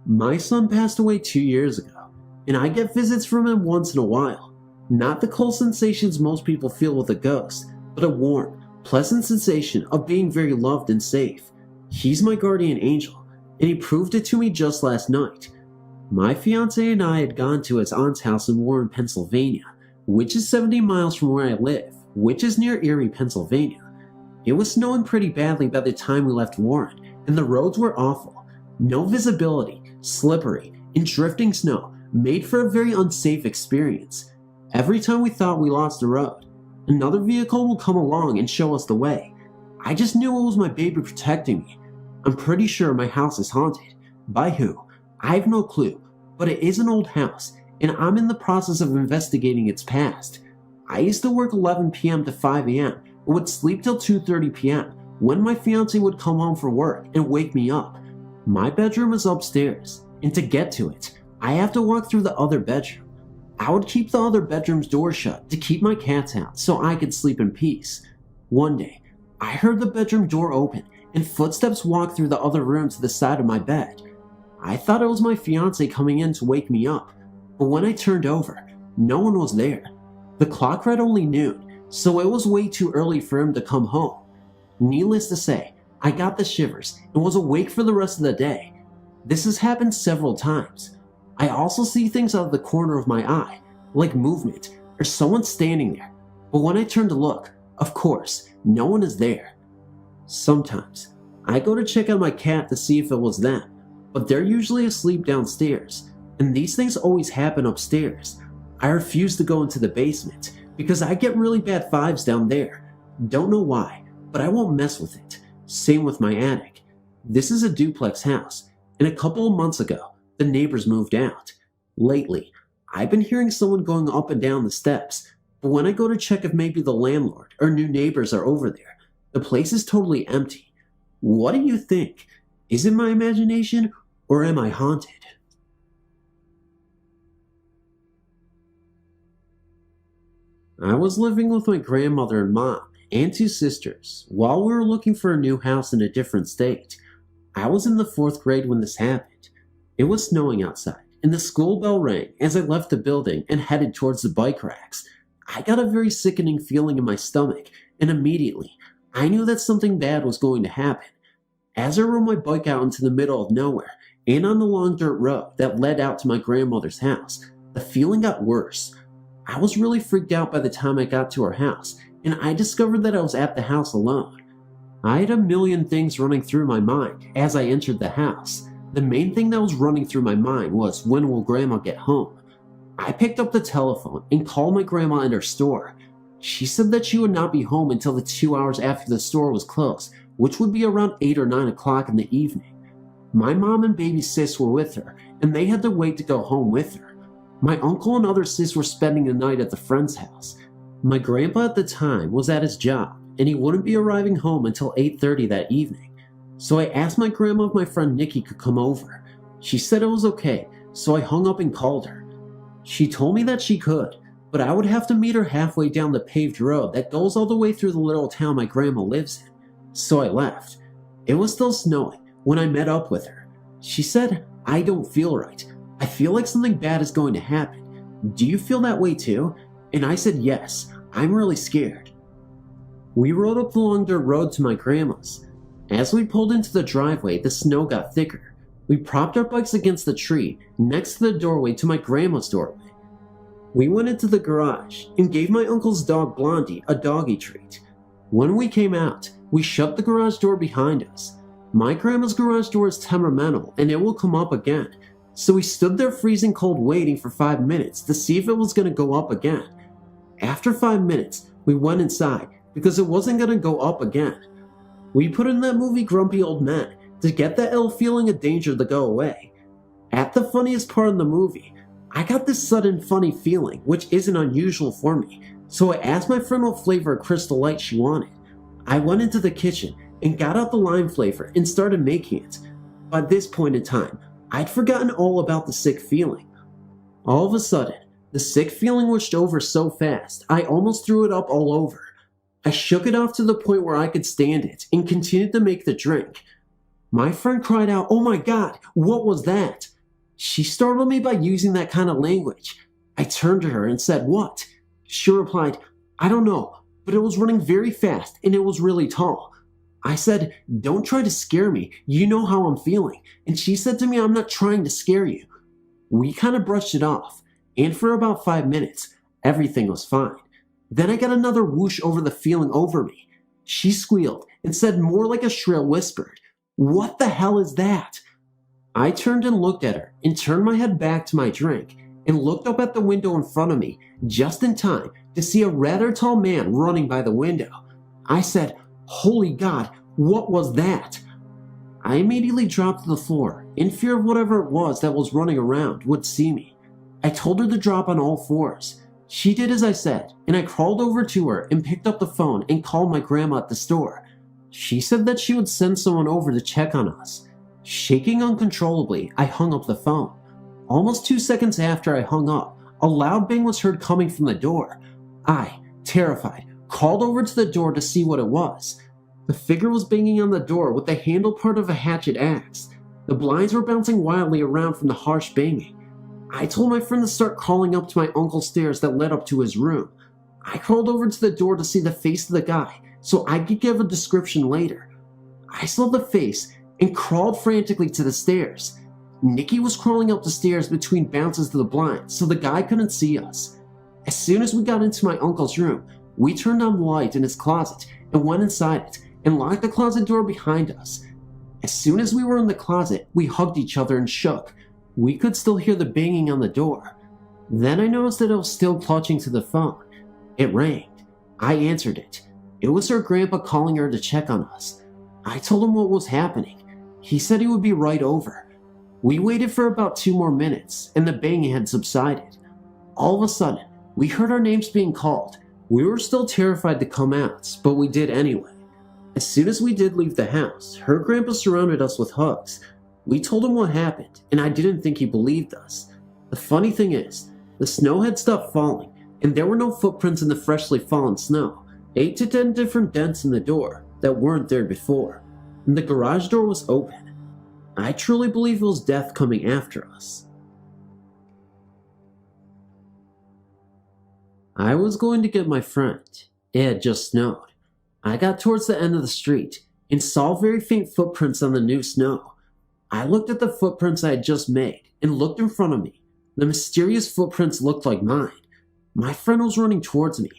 My son passed away 2 years ago, and I get visits from him once in a while. Not the cold sensations most people feel with a ghost, but a warm, pleasant sensation of being very loved and safe. He's my guardian angel, and he proved it to me just last night. My fiance and I had gone to his aunt's house in Warren, Pennsylvania, which is 70 miles from where I live, which is near Erie, Pennsylvania. It was snowing pretty badly by the time we left Warren, and the roads were awful. No visibility, slippery, and drifting snow made for a very unsafe experience. Every time we thought we lost the road, another vehicle would come along and show us the way. I just knew it was my baby protecting me. I'm pretty sure my house is haunted. By who? I have no clue, but it is an old house, and I'm in the process of investigating its past. I used to work 11 p.m. to 5 a.m. and would sleep till 2:30 p.m. when my fiance would come home from work and wake me up. My bedroom is upstairs, and to get to it, I have to walk through the other bedroom. I would keep the other bedroom's door shut to keep my cats out so I could sleep in peace. One day, I heard the bedroom door open and footsteps walk through the other room to the side of my bed. I thought it was my fiance coming in to wake me up, but when I turned over, no one was there. The clock read only noon, so it was way too early for him to come home. Needless to say, I got the shivers and was awake for the rest of the day. This has happened several times. I also see things out of the corner of my eye, like movement or someone standing there, but when I turn to look, of course, no one is there. Sometimes, I go to check on my cat to see if it was them, but they're usually asleep downstairs, and these things always happen upstairs. I refuse to go into the basement because I get really bad vibes down there. Don't know why, but I won't mess with it. Same with my attic. This is a duplex house, and a couple of months ago, the neighbors moved out. Lately, I've been hearing someone going up and down the steps, but when I go to check if maybe the landlord or new neighbors are over there, the place is totally empty. What do you think? Is it my imagination, or am I haunted? I was living with my grandmother and mom and 2 sisters while we were looking for a new house in a different state. I was in the 4th grade when this happened. It was snowing outside, and the school bell rang as I left the building and headed towards the bike racks. I got a very sickening feeling in my stomach, and immediately, I knew that something bad was going to happen. As I rode my bike out into the middle of nowhere, and on the long dirt road that led out to my grandmother's house, the feeling got worse. I was really freaked out by the time I got to her house, and I discovered that I was at the house alone. I had a million things running through my mind as I entered the house. The main thing that was running through my mind was, when will Grandma get home? I picked up the telephone and called my grandma at her store. She said that she would not be home until the 2 hours after the store was closed, which would be around 8 or 9 o'clock in the evening. My mom and baby sis were with her, and they had to wait to go home with her. My uncle and other sis were spending the night at the friend's house. My grandpa at the time was at his job, and he wouldn't be arriving home until 8:30 that evening. So I asked my grandma if my friend Nikki could come over. She said it was okay, so I hung up and called her. She told me that she could, but I would have to meet her halfway down the paved road that goes all the way through the little town my grandma lives in. So I left. It was still snowing when I met up with her. She said, "I don't feel right. I feel like something bad is going to happen. Do you feel that way too?" And I said, "Yes, I'm really scared." We rode up the long dirt road to my grandma's. As we pulled into the driveway, the snow got thicker. We propped our bikes against the tree next to the doorway to my grandma's doorway. We went into the garage and gave my uncle's dog Blondie a doggy treat. When we came out, we shut the garage door behind us. My grandma's garage door is temperamental and it will come up again, so we stood there freezing cold waiting for 5 minutes to see if it was going to go up again. After 5 minutes, we went inside because it wasn't going to go up again. We put in that movie Grumpy Old Men to get that ill feeling of danger to go away. At the funniest part in the movie, I got this sudden funny feeling, which isn't unusual for me, so I asked my friend what flavor of Crystal Light she wanted. I went into the kitchen and got out the lime flavor and started making it. By this point in time, I'd forgotten all about the sick feeling. All of a sudden, the sick feeling wished over so fast, I almost threw it up all over. I shook it off to the point where I could stand it and continued to make the drink. My friend cried out, "Oh my God, what was that?" She startled me by using that kind of language. I turned to her and said, "What?" She replied, "I don't know, but it was running very fast and it was really tall." I said, "Don't try to scare me, you know how I'm feeling." And she said to me, "I'm not trying to scare you." We kind of brushed it off, and for about 5 minutes, everything was fine. Then I got another whoosh over the feeling over me. She squealed and said more like a shrill whisper, "What the hell is that?" I turned and looked at her and turned my head back to my drink and looked up at the window in front of me just in time to see a rather tall man running by the window. I said, "Holy God, what was that?" I immediately dropped to the floor in fear of whatever it was that was running around would see me. I told her to drop on all fours. She did as I said, and I crawled over to her and picked up the phone and called my grandma at the store. She said that she would send someone over to check on us. Shaking uncontrollably, I hung up the phone. Almost 2 seconds after I hung up, a loud bang was heard coming from the door. I, terrified, crawled over to the door to see what it was. The figure was banging on the door with the handle part of a hatchet axe. The blinds were bouncing wildly around from the harsh banging. I told my friend to start crawling up to my uncle's stairs that led up to his room. I crawled over to the door to see the face of the guy so I could give a description later. I saw the face and crawled frantically to the stairs. Nikki was crawling up the stairs between bounces to the blinds so the guy couldn't see us. As soon as we got into my uncle's room, we turned on the light in his closet and went inside it and locked the closet door behind us. As soon as we were in the closet, we hugged each other and shook. We could still hear the banging on the door. Then I noticed that I was still clutching to the phone. It rang. I answered it. It was her grandpa calling her to check on us. I told him what was happening. He said he would be right over. We waited for about 2 more minutes, and the banging had subsided. All of a sudden, we heard our names being called. We were still terrified to come out, but we did anyway. As soon as we did leave the house, her grandpa surrounded us with hugs. We told him what happened, and I didn't think he believed us. The funny thing is, the snow had stopped falling, and there were no footprints in the freshly fallen snow. 8 to 10 different dents in the door that weren't there before, and the garage door was open. I truly believe it was death coming after us. I was going to get my friend. It had just snowed. I got towards the end of the street and saw very faint footprints on the new snow. I looked at the footprints I had just made and looked in front of me. The mysterious footprints looked like mine. My friend was running towards me.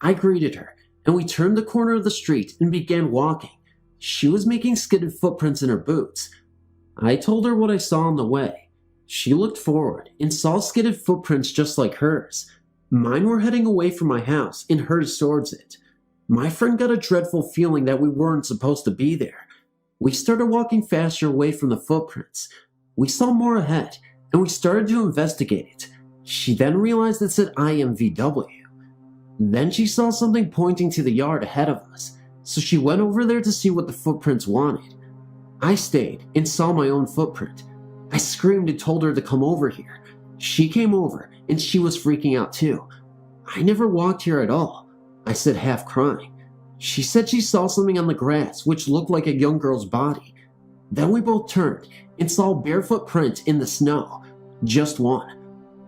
I greeted her, and we turned the corner of the street and began walking. She was making skidded footprints in her boots. I told her what I saw on the way. She looked forward and saw skidded footprints just like hers. Mine were heading away from my house and hers towards it. My friend got a dreadful feeling that we weren't supposed to be there. We started walking faster away from the footprints. We saw more ahead, and we started to investigate it. She then realized it said IMVW. Then she saw something pointing to the yard ahead of us, so she went over there to see what the footprints wanted. I stayed and saw my own footprint. I screamed and told her to come over here. She came over and she was freaking out too. I never walked here at all, I said, half crying. She said she saw something on the grass which looked like a young girl's body. Then we both turned and saw a barefoot print in the snow. Just one.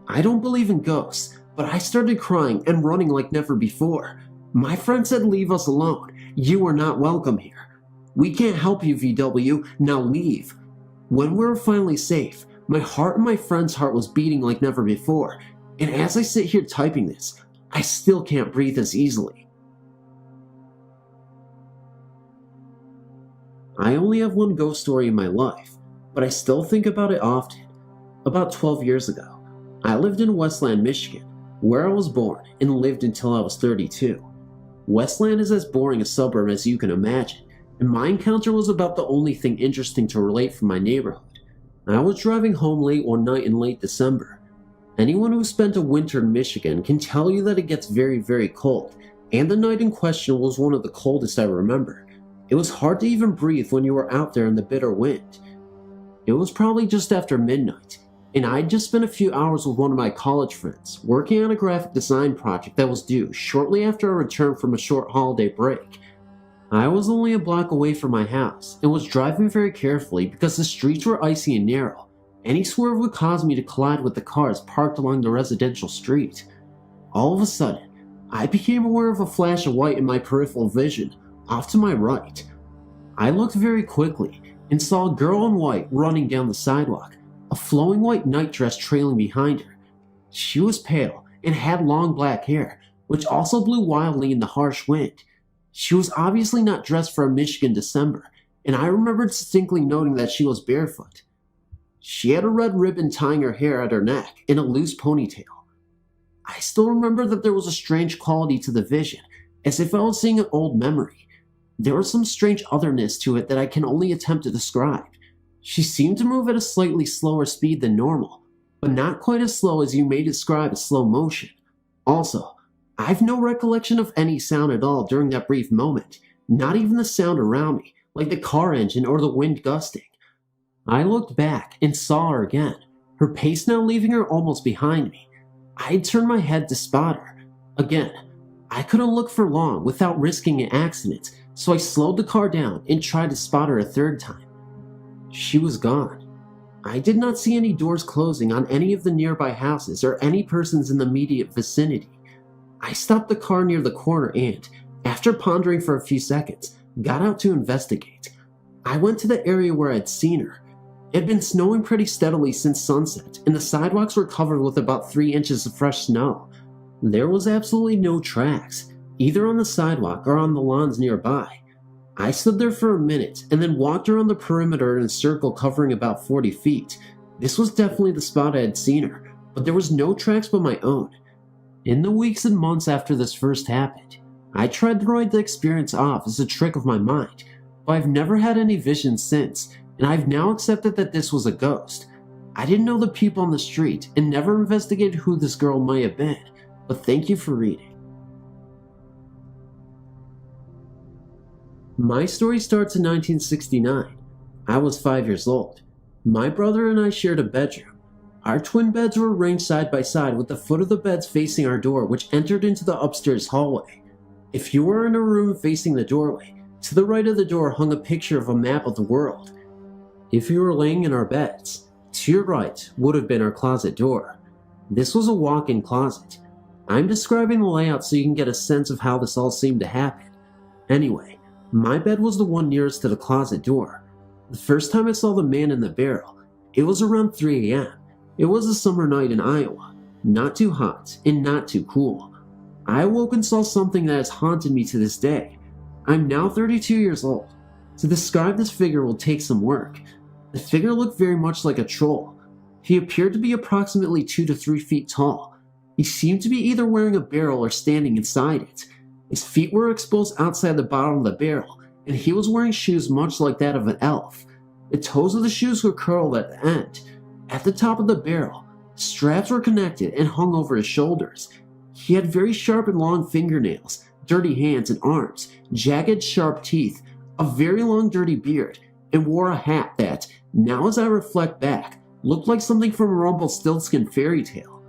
I don't believe in ghosts, but I started crying and running like never before. My friend said, "Leave us alone. You are not welcome here. We can't help you, VW. Now leave." When we were finally safe, my heart and my friend's heart was beating like never before, and as I sit here typing this, I still can't breathe as easily. I only have one ghost story in my life, but I still think about it often. About 12 years ago, I lived in Westland, Michigan, where I was born and lived until I was 32. Westland is as boring a suburb as you can imagine, and my encounter was about the only thing interesting to relate from my neighborhood. I was driving home late one night in late December. Anyone who spent a winter in Michigan can tell you that it gets very, very cold, and the night in question was one of the coldest I remember. It was hard to even breathe when you were out there in the bitter wind. It was probably just after midnight, and I'd just spent a few hours with one of my college friends working on a graphic design project that was due shortly after I returned from a short holiday break. I was only a block away from my house and was driving very carefully because the streets were icy and narrow. Any swerve would cause me to collide with the cars parked along the residential street. All of a sudden, I became aware of a flash of white in my peripheral vision, off to my right. I looked very quickly and saw a girl in white running down the sidewalk, a flowing white nightdress trailing behind her. She was pale and had long black hair, which also blew wildly in the harsh wind. She was obviously not dressed for a Michigan December, and I remember distinctly noting that she was barefoot. She had a red ribbon tying her hair at her neck in a loose ponytail. I still remember that there was a strange quality to the vision, as if I was seeing an old memory. There was some strange otherness to it that I can only attempt to describe. She seemed to move at a slightly slower speed than normal, but not quite as slow as you may describe as slow motion. Also, I've no recollection of any sound at all during that brief moment, not even the sound around me, like the car engine or the wind gusting. I looked back and saw her again, her pace now leaving her almost behind me. I had turned my head to spot her. Again, I couldn't look for long without risking an accident, so I slowed the car down and tried to spot her a third time. She was gone. I did not see any doors closing on any of the nearby houses or any persons in the immediate vicinity. I stopped the car near the corner and, after pondering for a few seconds, got out to investigate. I went to the area where I'd seen her. It had been snowing pretty steadily since sunset, and the sidewalks were covered with about 3 inches of fresh snow. There was absolutely no tracks, either on the sidewalk or on the lawns nearby. I stood there for a minute and then walked around the perimeter in a circle covering about 40 feet. This was definitely the spot I had seen her, but there was no tracks but my own. In the weeks and months after this first happened, I tried to write the experience off as a trick of my mind, but I've never had any visions since, and I've now accepted that this was a ghost. I didn't know the people on the street and never investigated who this girl might have been, but thank you for reading. My story starts in 1969. I was 5 years old. My brother and I shared a bedroom. Our twin beds were arranged side by side with the foot of the beds facing our door, which entered into the upstairs hallway. If you were in a room facing the doorway, to the right of the door hung a picture of a map of the world. If you were laying in our beds, to your right would have been our closet door. This was a walk-in closet. I'm describing the layout so you can get a sense of how this all seemed to happen. Anyway, my bed was the one nearest to the closet door. The first time I saw the man in the barrel, it was around 3 a.m. It was a summer night in Iowa, not too hot and not too cool. I awoke and saw something that has haunted me to this day. I'm now 32 years old. To describe this figure will take some work. The figure looked very much like a troll. He appeared to be approximately 2 to 3 feet tall. He seemed to be either wearing a barrel or standing inside it. His feet were exposed outside the bottom of the barrel, and he was wearing shoes much like that of an elf. The toes of the shoes were curled at the end. At the top of the barrel, straps were connected and hung over his shoulders. He had very sharp and long fingernails, dirty hands and arms, jagged, sharp teeth, a very long dirty beard, and wore a hat that, now as I reflect back, looked like something from a Rumpelstiltskin fairy tale.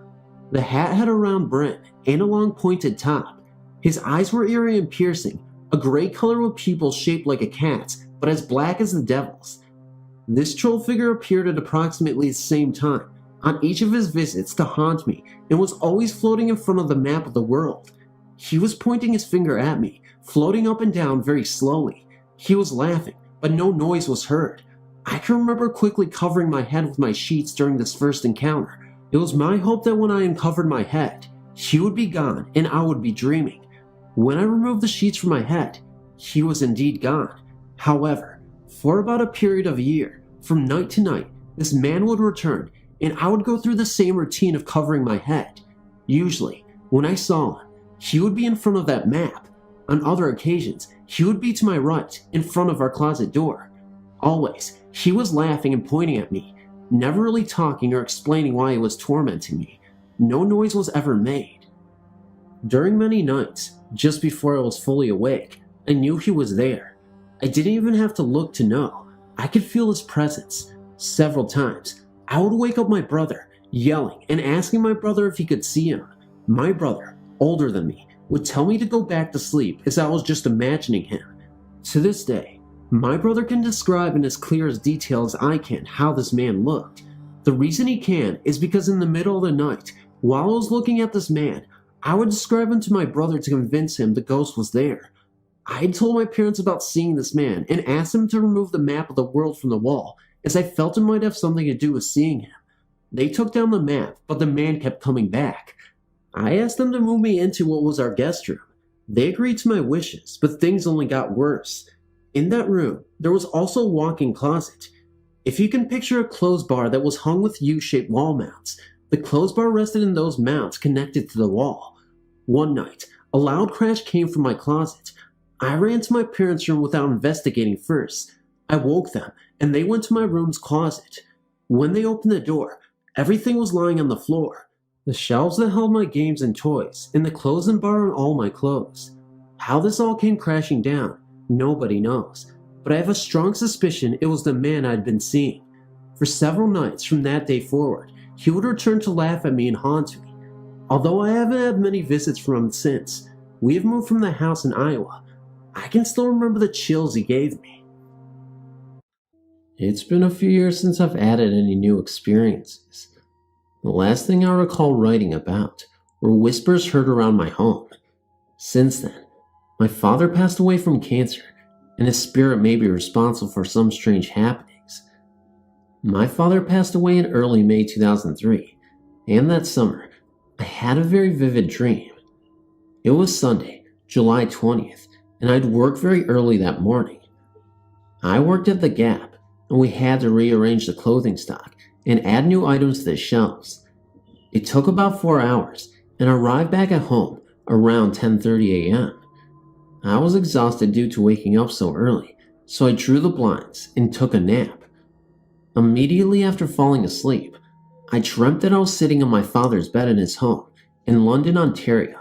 The hat had a round brim and a long pointed top. His eyes were eerie and piercing, a gray color with pupils shaped like a cat's, but as black as the devil's. This troll figure appeared at approximately the same time on each of his visits to haunt me and was always floating in front of the map of the world. He was pointing his finger at me, floating up and down very slowly. He was laughing, but no noise was heard. I can remember quickly covering my head with my sheets during this first encounter. It was my hope that when I uncovered my head, he would be gone and I would be dreaming. When I removed the sheets from my head, he was indeed gone. However, for about a period of a year, from night to night, this man would return and I would go through the same routine of covering my head. Usually, when I saw him, he would be in front of that map. On other occasions, he would be to my right, in front of our closet door. Always, he was laughing and pointing at me, never really talking or explaining why he was tormenting me. No noise was ever made. During many nights, just before I was fully awake, I knew he was there. I didn't even have to look to know. I could feel his presence. Several times, I would wake up my brother, yelling and asking my brother if he could see him. My brother, older than me, would tell me to go back to sleep as I was just imagining him. To this day, my brother can describe in as clear as detail as I can how this man looked. The reason he can is because in the middle of the night, while I was looking at this man, I would describe him to my brother to convince him the ghost was there. I had told my parents about seeing this man and asked them to remove the map of the world from the wall, as I felt it might have something to do with seeing him. They took down the map, but the man kept coming back. I asked them to move me into what was our guest room. They agreed to my wishes, but things only got worse. In that room, there was also a walk-in closet. If you can picture a clothes bar that was hung with U-shaped wall mounts, the clothes bar rested in those mounts connected to the wall. One night, a loud crash came from my closet. I ran to my parents' room without investigating first. I woke them, and they went to my room's closet. When they opened the door, everything was lying on the floor. The shelves that held my games and toys, and the clothing bar and all my clothes. How this all came crashing down, nobody knows. But I have a strong suspicion it was the man I'd been seeing. For several nights from that day forward, he would return to laugh at me and haunt me. Although I haven't had many visits from him since, we have moved from the house in Iowa. I can still remember the chills he gave me. It's been a few years since I've added any new experiences. The last thing I recall writing about were whispers heard around my home. Since then, my father passed away from cancer, and his spirit may be responsible for some strange happenings. My father passed away in early May 2003, and that summer, I had a very vivid dream. It was Sunday, July 20th, and I'd worked very early that morning. I worked at the Gap, and we had to rearrange the clothing stock and add new items to the shelves. It took about 4 hours, and I arrived back at home around 10:30 a.m. I was exhausted due to waking up so early, so I drew the blinds and took a nap. Immediately after falling asleep, I dreamt that I was sitting on my father's bed in his home in London, Ontario.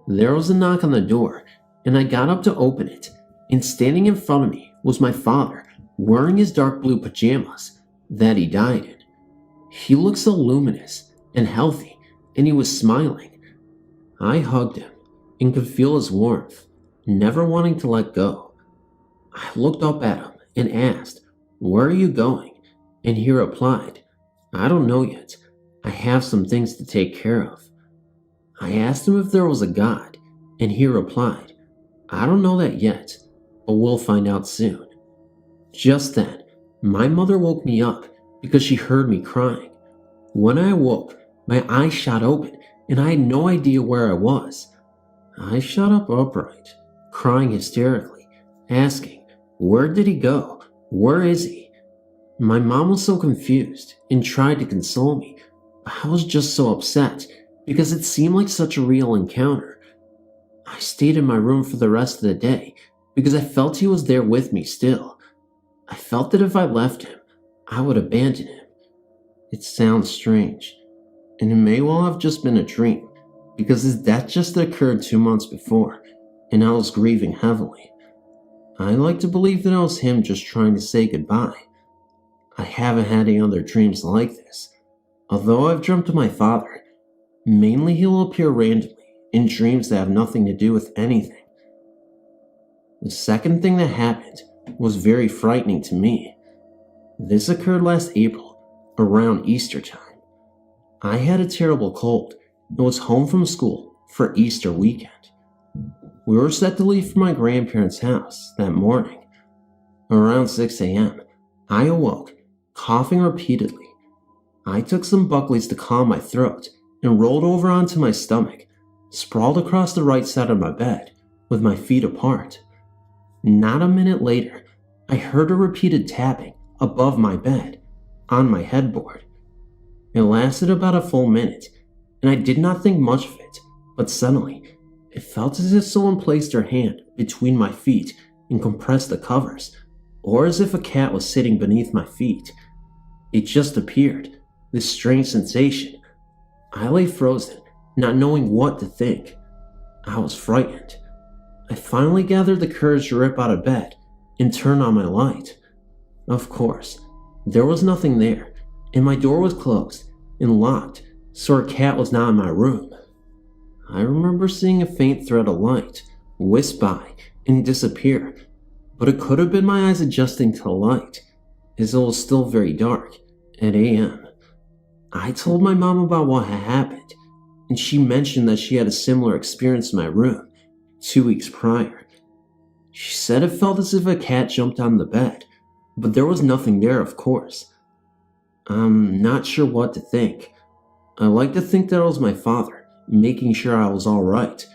There was a knock on the door, and I got up to open it, and standing in front of me was my father, wearing his dark blue pajamas that he died in. He looked so luminous and healthy, and he was smiling. I hugged him and could feel his warmth, never wanting to let go. I looked up at him and asked, "Where are you going?" And he replied, "I don't know yet. I have some things to take care of." I asked him if there was a God, and he replied, "I don't know that yet, but we'll find out soon." Just then, my mother woke me up because she heard me crying. When I awoke, my eyes shot open and I had no idea where I was. I shot up upright, crying hysterically, asking, "Where did he go? Where is he?" My mom was so confused and tried to console me, but I was just so upset because it seemed like such a real encounter. I stayed in my room for the rest of the day because I felt he was there with me still. I felt that if I left him, I would abandon him. It sounds strange, and it may well have just been a dream, because his death just occurred 2 months before, and I was grieving heavily. I like to believe that it was him just trying to say goodbye. I haven't had any other dreams like this, although I've dreamt of my father. Mainly he will appear randomly in dreams that have nothing to do with anything. The second thing that happened was very frightening to me. This occurred last April, around Easter time. I had a terrible cold and was home from school for Easter weekend. We were set to leave for my grandparents' house that morning. Around 6 a.m., I awoke, coughing repeatedly. I took some Buckleys to calm my throat and rolled over onto my stomach, sprawled across the right side of my bed with my feet apart. Not a minute later, I heard a repeated tapping above my bed, on my headboard. It lasted about a full minute, and I did not think much of it, but suddenly, it felt as if someone placed their hand between my feet and compressed the covers, or as if a cat was sitting beneath my feet. It just appeared, this strange sensation. I lay frozen, not knowing what to think. I was frightened. I finally gathered the courage to rip out of bed and turn on my light. Of course, there was nothing there, and my door was closed and locked, so a cat was not in my room. I remember seeing a faint thread of light wisp by and disappear, but it could have been my eyes adjusting to the light, as it was still very dark at a.m. I told my mom about what had happened, and she mentioned that she had a similar experience in my room 2 weeks prior. She said it felt as if a cat jumped on the bed, but there was nothing there, of course. I'm not sure what to think. I like to think that it was my father, making sure I was alright.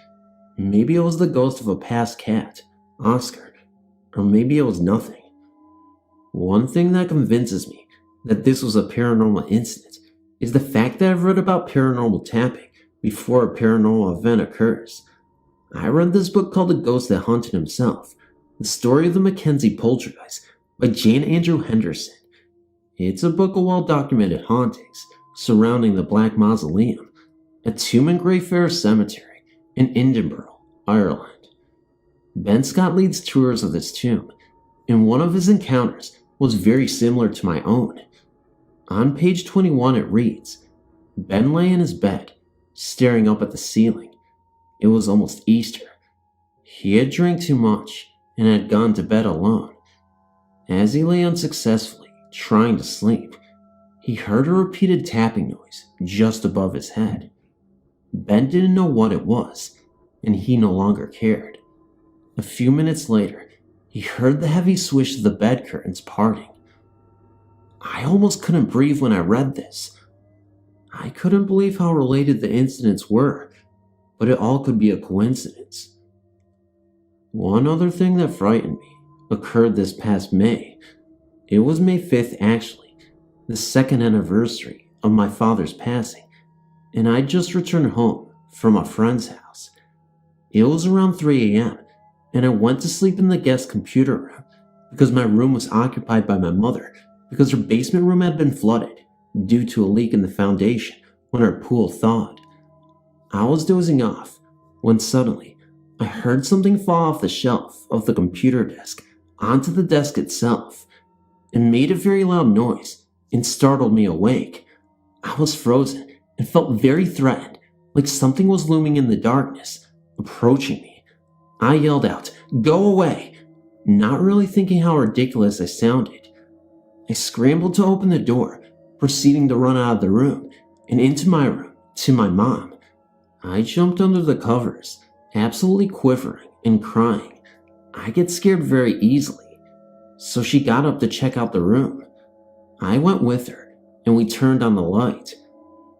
Maybe it was the ghost of a past cat, Oscar, or maybe it was nothing. One thing that convinces me that this was a paranormal incident is the fact that I've read about paranormal tapping before a paranormal event occurs. I read this book called The Ghost That Hunted Himself, The Story of the Mackenzie Poltergeist by Jane Andrew Henderson. It's a book of well-documented hauntings surrounding the Black Mausoleum, a tomb in Greyfriars Cemetery in Edinburgh, Ireland. Ben Scott leads tours of this tomb, and one of his encounters was very similar to my own. On page 21 it reads, Ben lay in his bed, staring up at the ceiling. It was almost Easter. He had drank too much and had gone to bed alone. As he lay unsuccessfully trying to sleep, he heard a repeated tapping noise just above his head. Ben didn't know what it was, and he no longer cared. A few minutes later, he heard the heavy swish of the bed curtains parting. I almost couldn't breathe when I read this. I couldn't believe how related the incidents were, but it all could be a coincidence. One other thing that frightened me occurred this past May. It was May 5th actually, the second anniversary of my father's passing, and I'd just returned home from a friend's house. It was around 3 a.m., and I went to sleep in the guest computer room because my room was occupied by my mother because her basement room had been flooded due to a leak in the foundation when her pool thawed. I was dozing off when suddenly I heard something fall off the shelf of the computer desk onto the desk itself. It made a very loud noise and startled me awake. I was frozen and felt very threatened, like something was looming in the darkness, approaching me. I yelled out, "Go away!" not really thinking how ridiculous I sounded. I scrambled to open the door, proceeding to run out of the room and into my room to my mom. I jumped under the covers, absolutely quivering and crying. I get scared very easily, so she got up to check out the room. I went with her, and we turned on the light.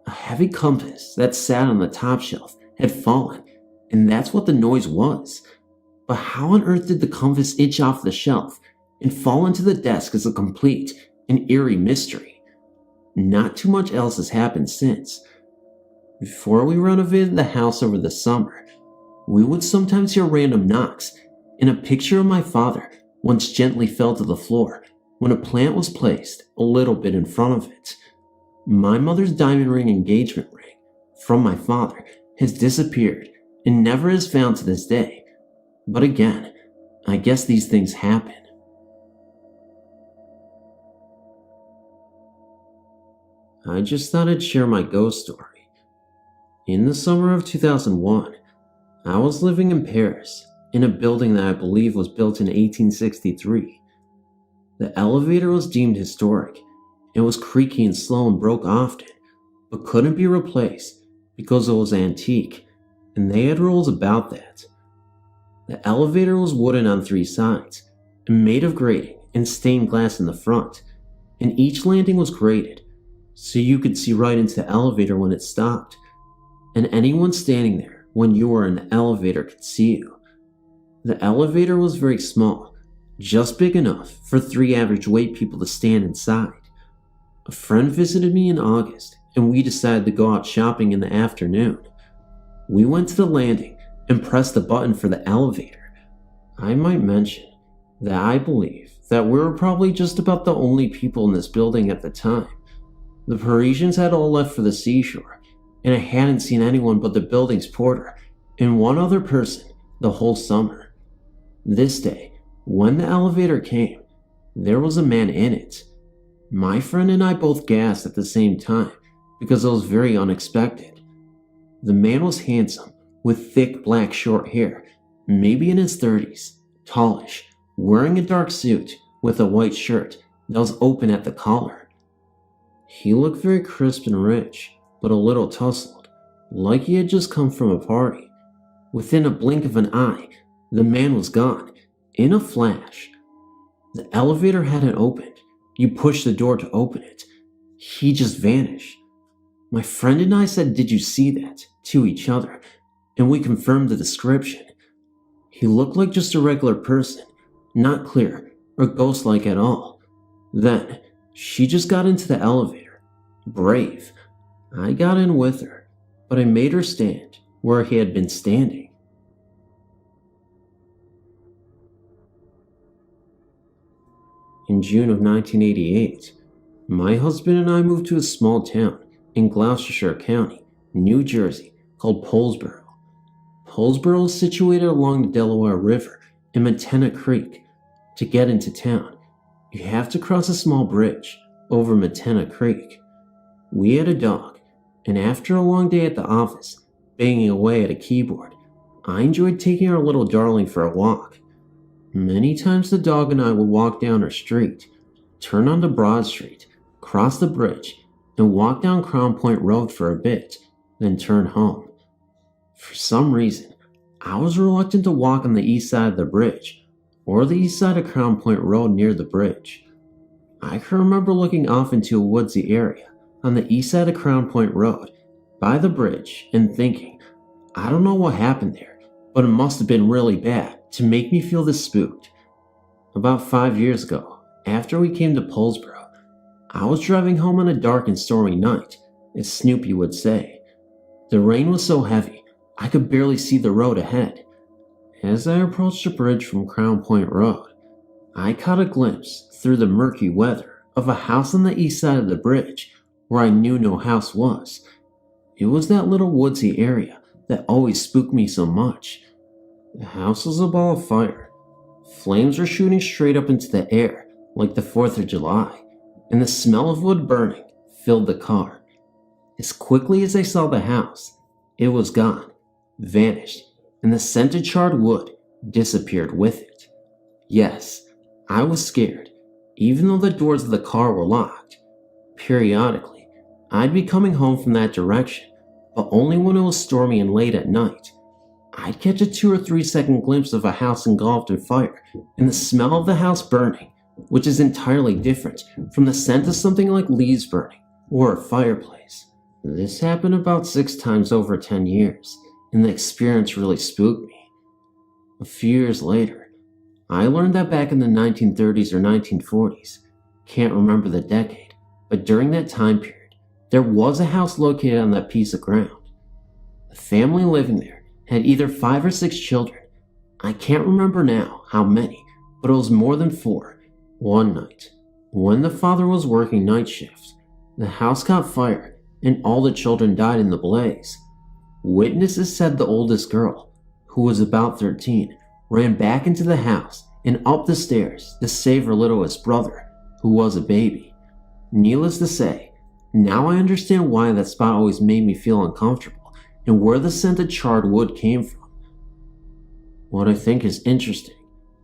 A heavy compass that sat on the top shelf had fallen, and that's what the noise was. But how on earth did the compass itch off the shelf and fall into the desk is a complete and eerie mystery. Not too much else has happened since. Before we renovated the house over the summer, we would sometimes hear random knocks, and a picture of my father once gently fell to the floor when a plant was placed a little bit in front of it. My mother's diamond ring engagement ring from my father has disappeared and never is found to this day. But again, I guess these things happen. I just thought I'd share my ghost story. In the summer of 2001, I was living in Paris, in a building that I believe was built in 1863. The elevator was deemed historic. It was creaky and slow and broke often, but couldn't be replaced because it was antique, and they had rules about that. The elevator was wooden on 3 sides, and made of grating and stained glass in the front, and each landing was grated, so you could see right into the elevator when it stopped, and anyone standing there when you were in the elevator could see you. The elevator was very small, just big enough for 3 average weight people to stand inside. A friend visited me in August, and we decided to go out shopping in the afternoon. We went to the landing and pressed the button for the elevator. I might mention that I believe that we were probably just about the only people in this building at the time. The Parisians had all left for the seashore, and I hadn't seen anyone but the building's porter and one other person the whole summer. This day, when the elevator came, there was a man in it. My friend and I both gasped at the same time because it was very unexpected. The man was handsome, with thick black short hair, maybe in his 30s, tallish, wearing a dark suit with a white shirt that was open at the collar. He looked very crisp and rich, but a little tousled, like he had just come from a party. Within a blink of an eye, the man was gone, in a flash. The elevator hadn't opened. You pushed the door to open it. He just vanished. My friend and I said, "Did you see that?" to each other, and we confirmed the description. He looked like just a regular person, not clear or ghost-like at all. Then, she just got into the elevator. Brave. I got in with her, but I made her stand where he had been standing. In June of 1988, my husband and I moved to a small town in Gloucestershire County, New Jersey, called Poulsboro. Poulsboro is situated along the Delaware River in Matena Creek. To get into town, you have to cross a small bridge over Matena Creek. We had a dog, and after a long day at the office, banging away at a keyboard, I enjoyed taking our little darling for a walk. Many times the dog and I would walk down our street, turn onto Broad Street, cross the bridge, and walk down Crown Point Road for a bit, then turn home. For some reason, I was reluctant to walk on the east side of the bridge, or the east side of Crown Point Road near the bridge. I can remember looking off into a woodsy area on the east side of Crown Point Road, by the bridge, and thinking, I don't know what happened there, but it must have been really bad to make me feel this spooked. About 5 years ago, after we came to Poulsboro, I was driving home on a dark and stormy night, as Snoopy would say. The rain was so heavy, I could barely see the road ahead. As I approached the bridge from Crown Point Road, I caught a glimpse through the murky weather of a house on the east side of the bridge where I knew no house was. It was that little woodsy area that always spooked me so much. The house was a ball of fire. Flames were shooting straight up into the air like the 4th of July, and the smell of wood burning filled the car. As quickly as I saw the house, it was gone, vanished, and the scented charred wood disappeared with it. Yes, I was scared, even though the doors of the car were locked. Periodically, I'd be coming home from that direction, but only when it was stormy and late at night. I'd catch a 2 or 3 second glimpse of a house engulfed in fire, and the smell of the house burning, which is entirely different from the scent of something like leaves burning or a fireplace. This happened about 6 times over 10 years, and the experience really spooked me. A few years later, I learned that back in the 1930s or 1940s, can't remember the decade, but during that time period, there was a house located on that piece of ground. The family living there had either 5 or 6 children. I can't remember now how many, but it was more than 4. One night, when the father was working night shift, the house caught fire and all the children died in the blaze. Witnesses said the oldest girl, who was about 13, ran back into the house and up the stairs to save her littlest brother, who was a baby. Needless to say, now I understand why that spot always made me feel uncomfortable and where the scent of charred wood came from. What I think is interesting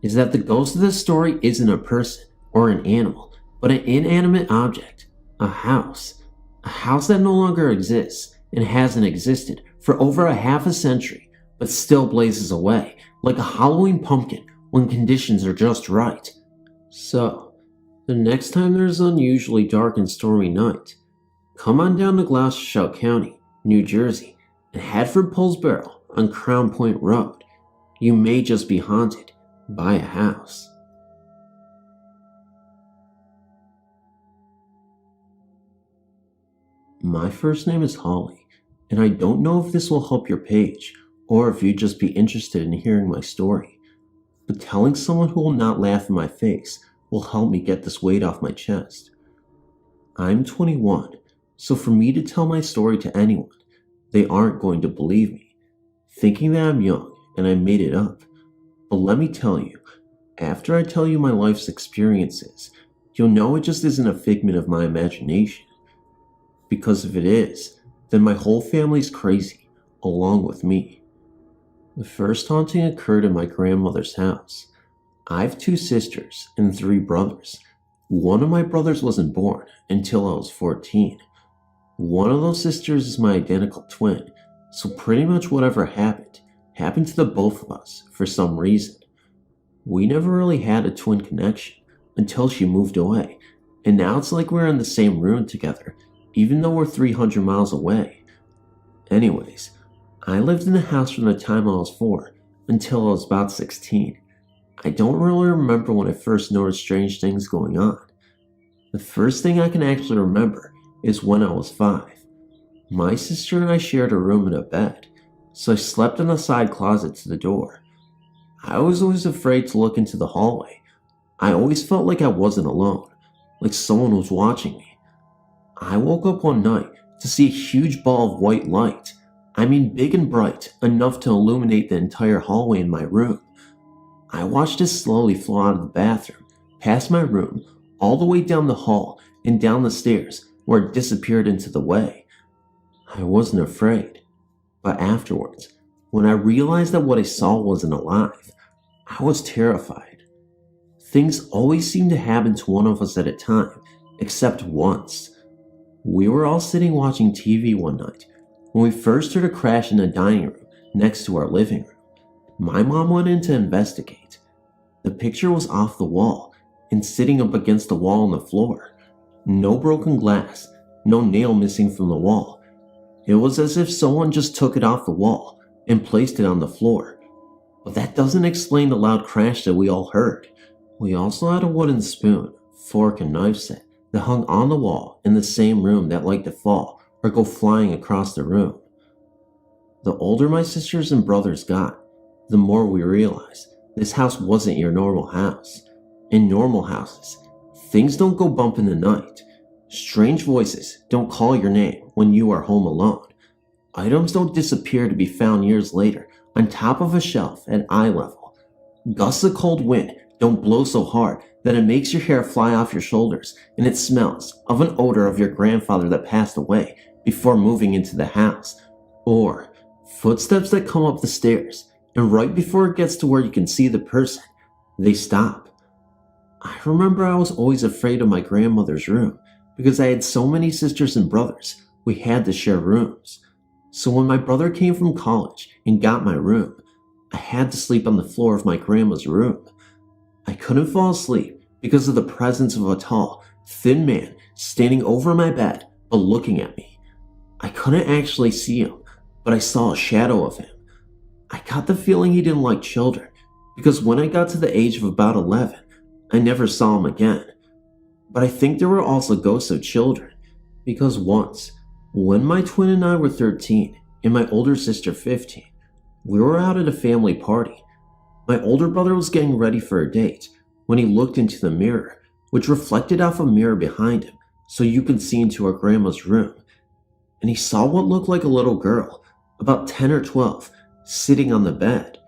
is that the ghost of this story isn't a person or an animal, but an inanimate object, a house that no longer exists and hasn't existed for over a half a century, but still blazes away like a Halloween pumpkin when conditions are just right. So, the next time there's an unusually dark and stormy night, come on down to Gloucestershire County, New Jersey, and head for Pullsboro on Crown Point Road. You may just be haunted by a house. My first name is Holly, and I don't know if this will help your page, or if you'd just be interested in hearing my story, but telling someone who will not laugh in my face will help me get this weight off my chest. I'm 21, so for me to tell my story to anyone, they aren't going to believe me, thinking that I'm young and I made it up. But let me tell you, after I tell you my life's experiences, you'll know it just isn't a figment of my imagination. Because if it is, then my whole family's crazy, along with me. The first haunting occurred in my grandmother's house. I have 2 sisters and 3 brothers. One of my brothers wasn't born until I was 14. One of those sisters is my identical twin, so pretty much whatever happened to the both of us for some reason. We never really had a twin connection until she moved away, and now it's like we're in the same room together, even though we're 300 miles away. Anyways, I lived in the house from the time I was 4 until I was about 16. I don't really remember when I first noticed strange things going on. The first thing I can actually remember is when I was 5. My sister and I shared a room and a bed, so I slept in a side closet to the door. I was always afraid to look into the hallway. I always felt like I wasn't alone, like someone was watching me. I woke up one night to see a huge ball of white light. I mean big and bright, enough to illuminate the entire hallway in my room. I watched it slowly flow out of the bathroom, past my room, all the way down the hall and down the stairs where it disappeared into the way. I wasn't afraid, but afterwards, when I realized that what I saw wasn't alive, I was terrified. Things always seemed to happen to one of us at a time, except once. We were all sitting watching TV one night when we first heard a crash in the dining room next to our living room. My mom went in to investigate. The picture was off the wall and sitting up against the wall on the floor. No broken glass, no nail missing from the wall. It was as if someone just took it off the wall and placed it on the floor. But that doesn't explain the loud crash that we all heard. We also had a wooden spoon, fork, and knife set that hung on the wall in the same room that liked to fall or go flying across the room. The older my sisters and brothers got, the more we realized this house wasn't your normal house. In normal houses, things don't go bump in the night. Strange voices don't call your name when you are home alone. Items don't disappear to be found years later on top of a shelf at eye level. Gusts of cold wind don't blow so hard that it makes your hair fly off your shoulders and it smells of an odor of your grandfather that passed away before moving into the house. Or footsteps that come up the stairs and right before it gets to where you can see the person, they stop. I remember I was always afraid of my grandmother's room because I had so many sisters and brothers, we had to share rooms. So when my brother came from college and got my room, I had to sleep on the floor of my grandma's room. I couldn't fall asleep because of the presence of a tall, thin man standing over my bed but looking at me. I couldn't actually see him, but I saw a shadow of him. I got the feeling he didn't like children because when I got to the age of about 11, I never saw him again. But I think there were also ghosts of children because once, when my twin and I were 13 and my older sister 15, we were out at a family party. My older brother was getting ready for a date when he looked into the mirror, which reflected off a mirror behind him so you could see into our grandma's room. And he saw what looked like a little girl, about 10 or 12, sitting on the bed.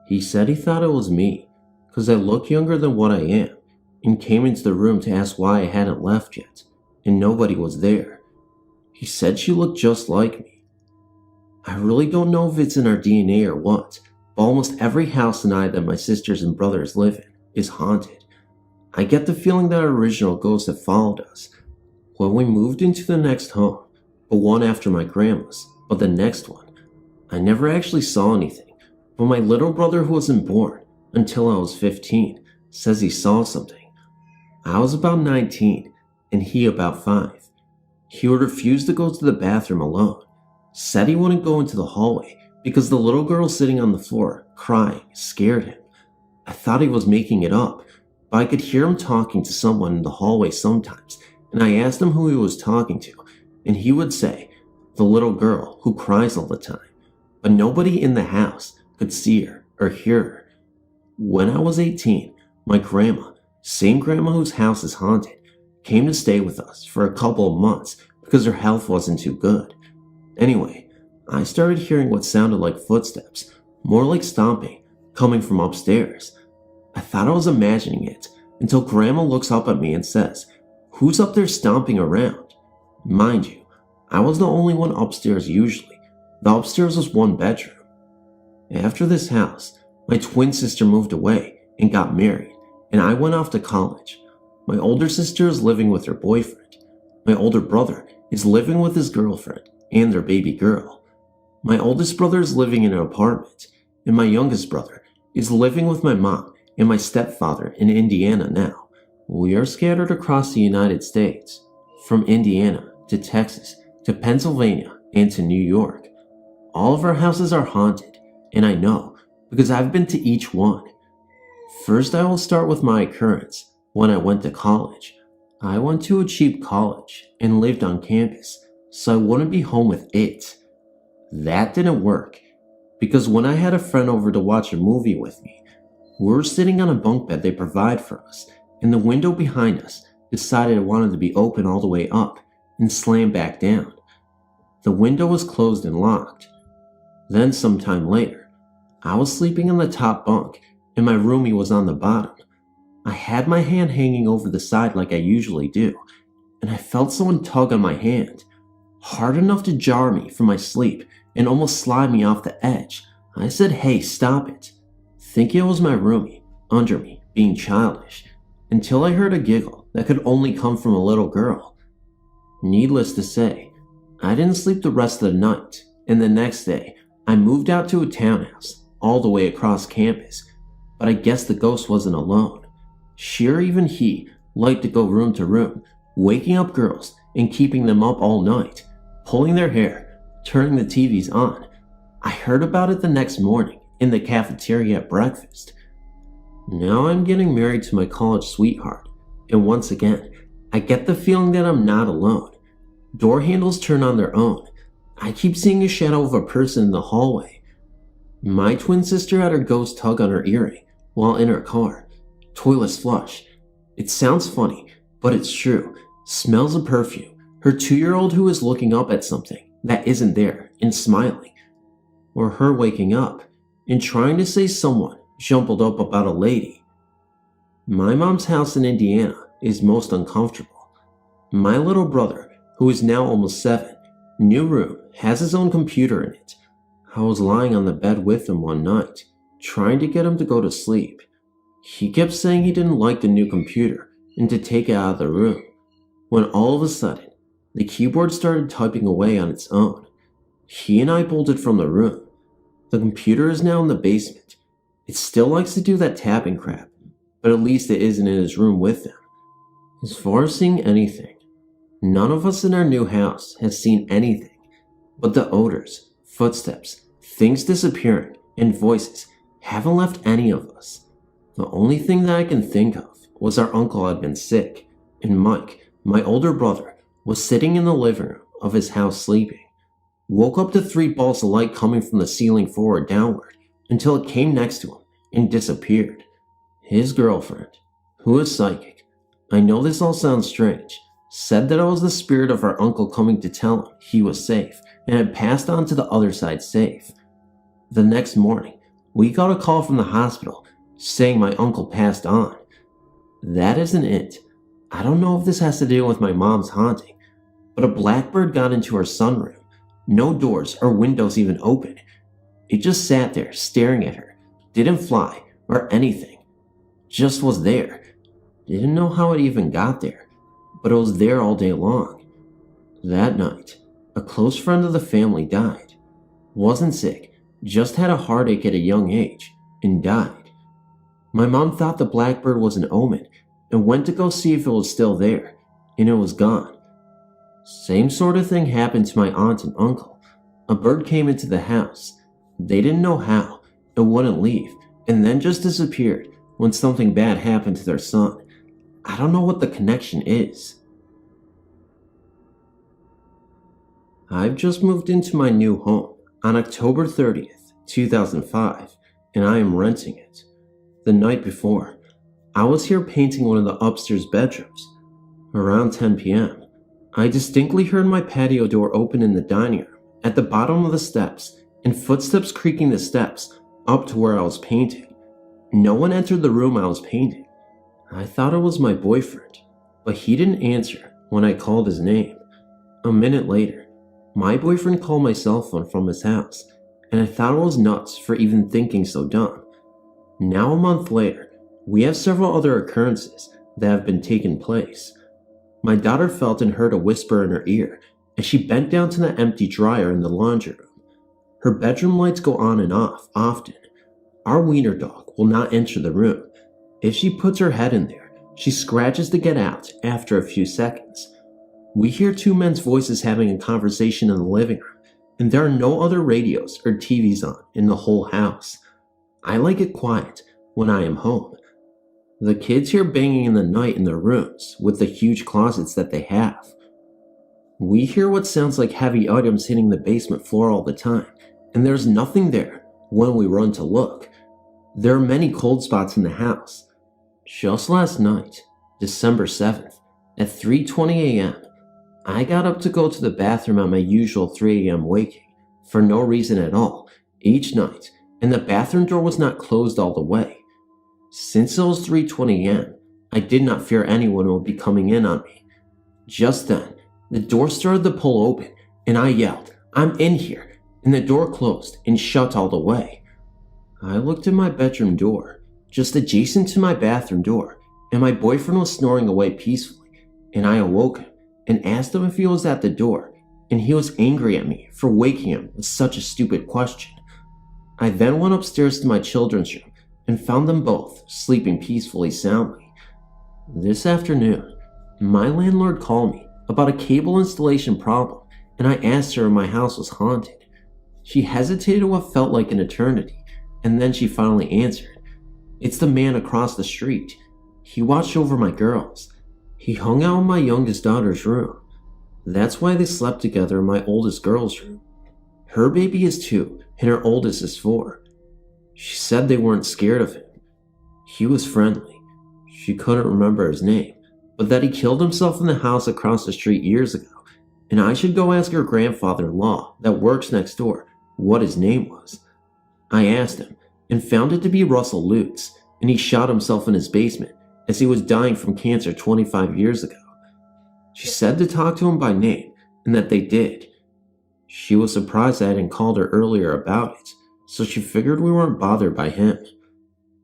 He said he thought it was me, because I look younger than what I am, and came into the room to ask why I hadn't left yet, and nobody was there. He said she looked just like me. I really don't know if it's in our DNA or what, but almost every house and I that my sisters and brothers live in is haunted. I get the feeling that our original ghosts have followed us. When we moved into the next home, but one after my grandma's, but the next one, I never actually saw anything, but my little brother who wasn't born until I was 15 says he saw something. I was about 19 and he about 5. He would refuse to go to the bathroom alone, said he wouldn't go into the hallway because the little girl sitting on the floor crying scared him. I thought he was making it up, but I could hear him talking to someone in the hallway sometimes, and I asked him who he was talking to, and he would say, the little girl who cries all the time, but nobody in the house could see her or hear her. When I was 18, my grandma, same grandma whose house is haunted, came to stay with us for a couple of months because her health wasn't too good. Anyway, I started hearing what sounded like footsteps, more like stomping, coming from upstairs. I thought I was imagining it until Grandma looks up at me and says, "Who's up there stomping around?" Mind you, I was the only one upstairs usually. The upstairs was one bedroom. After this house, my twin sister moved away and got married, and I went off to college. My older sister is living with her boyfriend. My older brother is living with his girlfriend and their baby girl. My oldest brother is living in an apartment, and my youngest brother is living with my mom and my stepfather in Indiana now. We are scattered across the United States, from Indiana to Texas to Pennsylvania and to New York. All of our houses are haunted, and I know because I've been to each one. First, I will start with my occurrence when I went to college. I went to a cheap college and lived on campus, so I wouldn't be home with it. That didn't work, because when I had a friend over to watch a movie with me, we were sitting on a bunk bed they provide for us, and the window behind us decided it wanted to be open all the way up and slammed back down. The window was closed and locked. Then sometime later, I was sleeping on the top bunk and my roomie was on the bottom. I had my hand hanging over the side like I usually do, and I felt someone tug on my hand, hard enough to jar me from my sleep and almost slide me off the edge. I said, "Hey, stop it," thinking it was my roomie, under me, being childish, until I heard a giggle that could only come from a little girl. Needless to say, I didn't sleep the rest of the night, and the next day, I moved out to a townhouse all the way across campus, but I guess the ghost wasn't alone. She or even he liked to go room to room, waking up girls and keeping them up all night, pulling their hair, turning the TVs on. I heard about it the next morning in the cafeteria at breakfast. Now I'm getting married to my college sweetheart, and once again, I get the feeling that I'm not alone. Door handles turn on their own. I keep seeing a shadow of a person in the hallway. My twin sister had her ghost tug on her earring while in her car. Toilets flush. It sounds funny, but it's true. Smells of perfume. Her 2-year-old who is looking up at something that isn't there and smiling. Or her waking up and trying to say someone jumbled up about a lady. My mom's house in Indiana is most uncomfortable. My little brother, who is now almost 7, new room, has his own computer in it. I was lying on the bed with him one night, trying to get him to go to sleep. He kept saying he didn't like the new computer and to take it out of the room, when all of a sudden, the keyboard started typing away on its own. He and I bolted from the room. The computer is now in the basement. It still likes to do that tapping crap, but at least it isn't in his room with him. As far as seeing anything, none of us in our new house has seen anything, but the odors, footsteps, things disappearing, and voices haven't left any of us. The only thing that I can think of was our uncle had been sick, and Mike, my older brother, was sitting in the living room of his house sleeping. Woke up to 3 balls of light coming from the ceiling forward downward until it came next to him and disappeared. His girlfriend, who is psychic, I know this all sounds strange, said that it was the spirit of our uncle coming to tell him he was safe and had passed on to the other side safe. The next morning, we got a call from the hospital saying my uncle passed on. That isn't it. I don't know if this has to do with my mom's haunting, but a blackbird got into her sunroom. No doors or windows even open. It just sat there staring at her. Didn't fly or anything. Just was there. Didn't know how it even got there, but it was there all day long. That night, a close friend of the family died. Wasn't sick, just had a heartache at a young age, and died. My mom thought the blackbird was an omen and went to go see if it was still there, and it was gone. Same sort of thing happened to my aunt and uncle. A bird came into the house. They didn't know how, and wouldn't leave, and then just disappeared when something bad happened to their son. I don't know what the connection is. I've just moved into my new home on October 30th, 2005, and I am renting it. The night before, I was here painting one of the upstairs bedrooms. Around 10 p.m., I distinctly heard my patio door open in the dining room at the bottom of the steps and footsteps creaking the steps up to where I was painting. No one entered the room I was painting. I thought it was my boyfriend, but he didn't answer when I called his name. A minute later, my boyfriend called my cell phone from his house, and I thought it was nuts for even thinking so dumb. Now a month later, we have several other occurrences that have been taking place. My daughter felt and heard a whisper in her ear as she bent down to the empty dryer in the laundry room. Her bedroom lights go on and off often. Our wiener dog will not enter the room. If she puts her head in there, she scratches to get out after a few seconds. We hear two men's voices having a conversation in the living room, and there are no other radios or TVs on in the whole house. I like it quiet when I am home. The kids hear banging in the night in their rooms with the huge closets that they have. We hear what sounds like heavy items hitting the basement floor all the time, and there's nothing there when we run to look. There are many cold spots in the house. Just last night, December 7th, at 3:20 a.m., I got up to go to the bathroom at my usual 3 a.m. waking, for no reason at all, each night, and the bathroom door was not closed all the way. Since it was 3:20 a.m., I did not fear anyone would be coming in on me. Just then, the door started to pull open, and I yelled, "I'm in here," and the door closed and shut all the way. I looked at my bedroom door, just adjacent to my bathroom door, and my boyfriend was snoring away peacefully, and I awoke him and asked him if he was at the door, and he was angry at me for waking him with such a stupid question. I then went upstairs to my children's room and found them both sleeping peacefully soundly. This afternoon, my landlord called me about a cable installation problem, and I asked her if my house was haunted. She hesitated what felt like an eternity, and then she finally answered. It's the man across the street. He watched over my girls. He hung out in my youngest daughter's room. That's why they slept together in my oldest girl's room. Her baby is 2, and her oldest is 4. She said they weren't scared of him. He was friendly. She couldn't remember his name, but that he killed himself in the house across the street years ago, and I should go ask her grandfather-in-law that works next door what his name was. I asked him, and found it to be Russell Lutz, and he shot himself in his basement as he was dying from cancer 25 years ago. She said to talk to him by name, and that they did. She was surprised I hadn't called her earlier about it, so she figured we weren't bothered by him.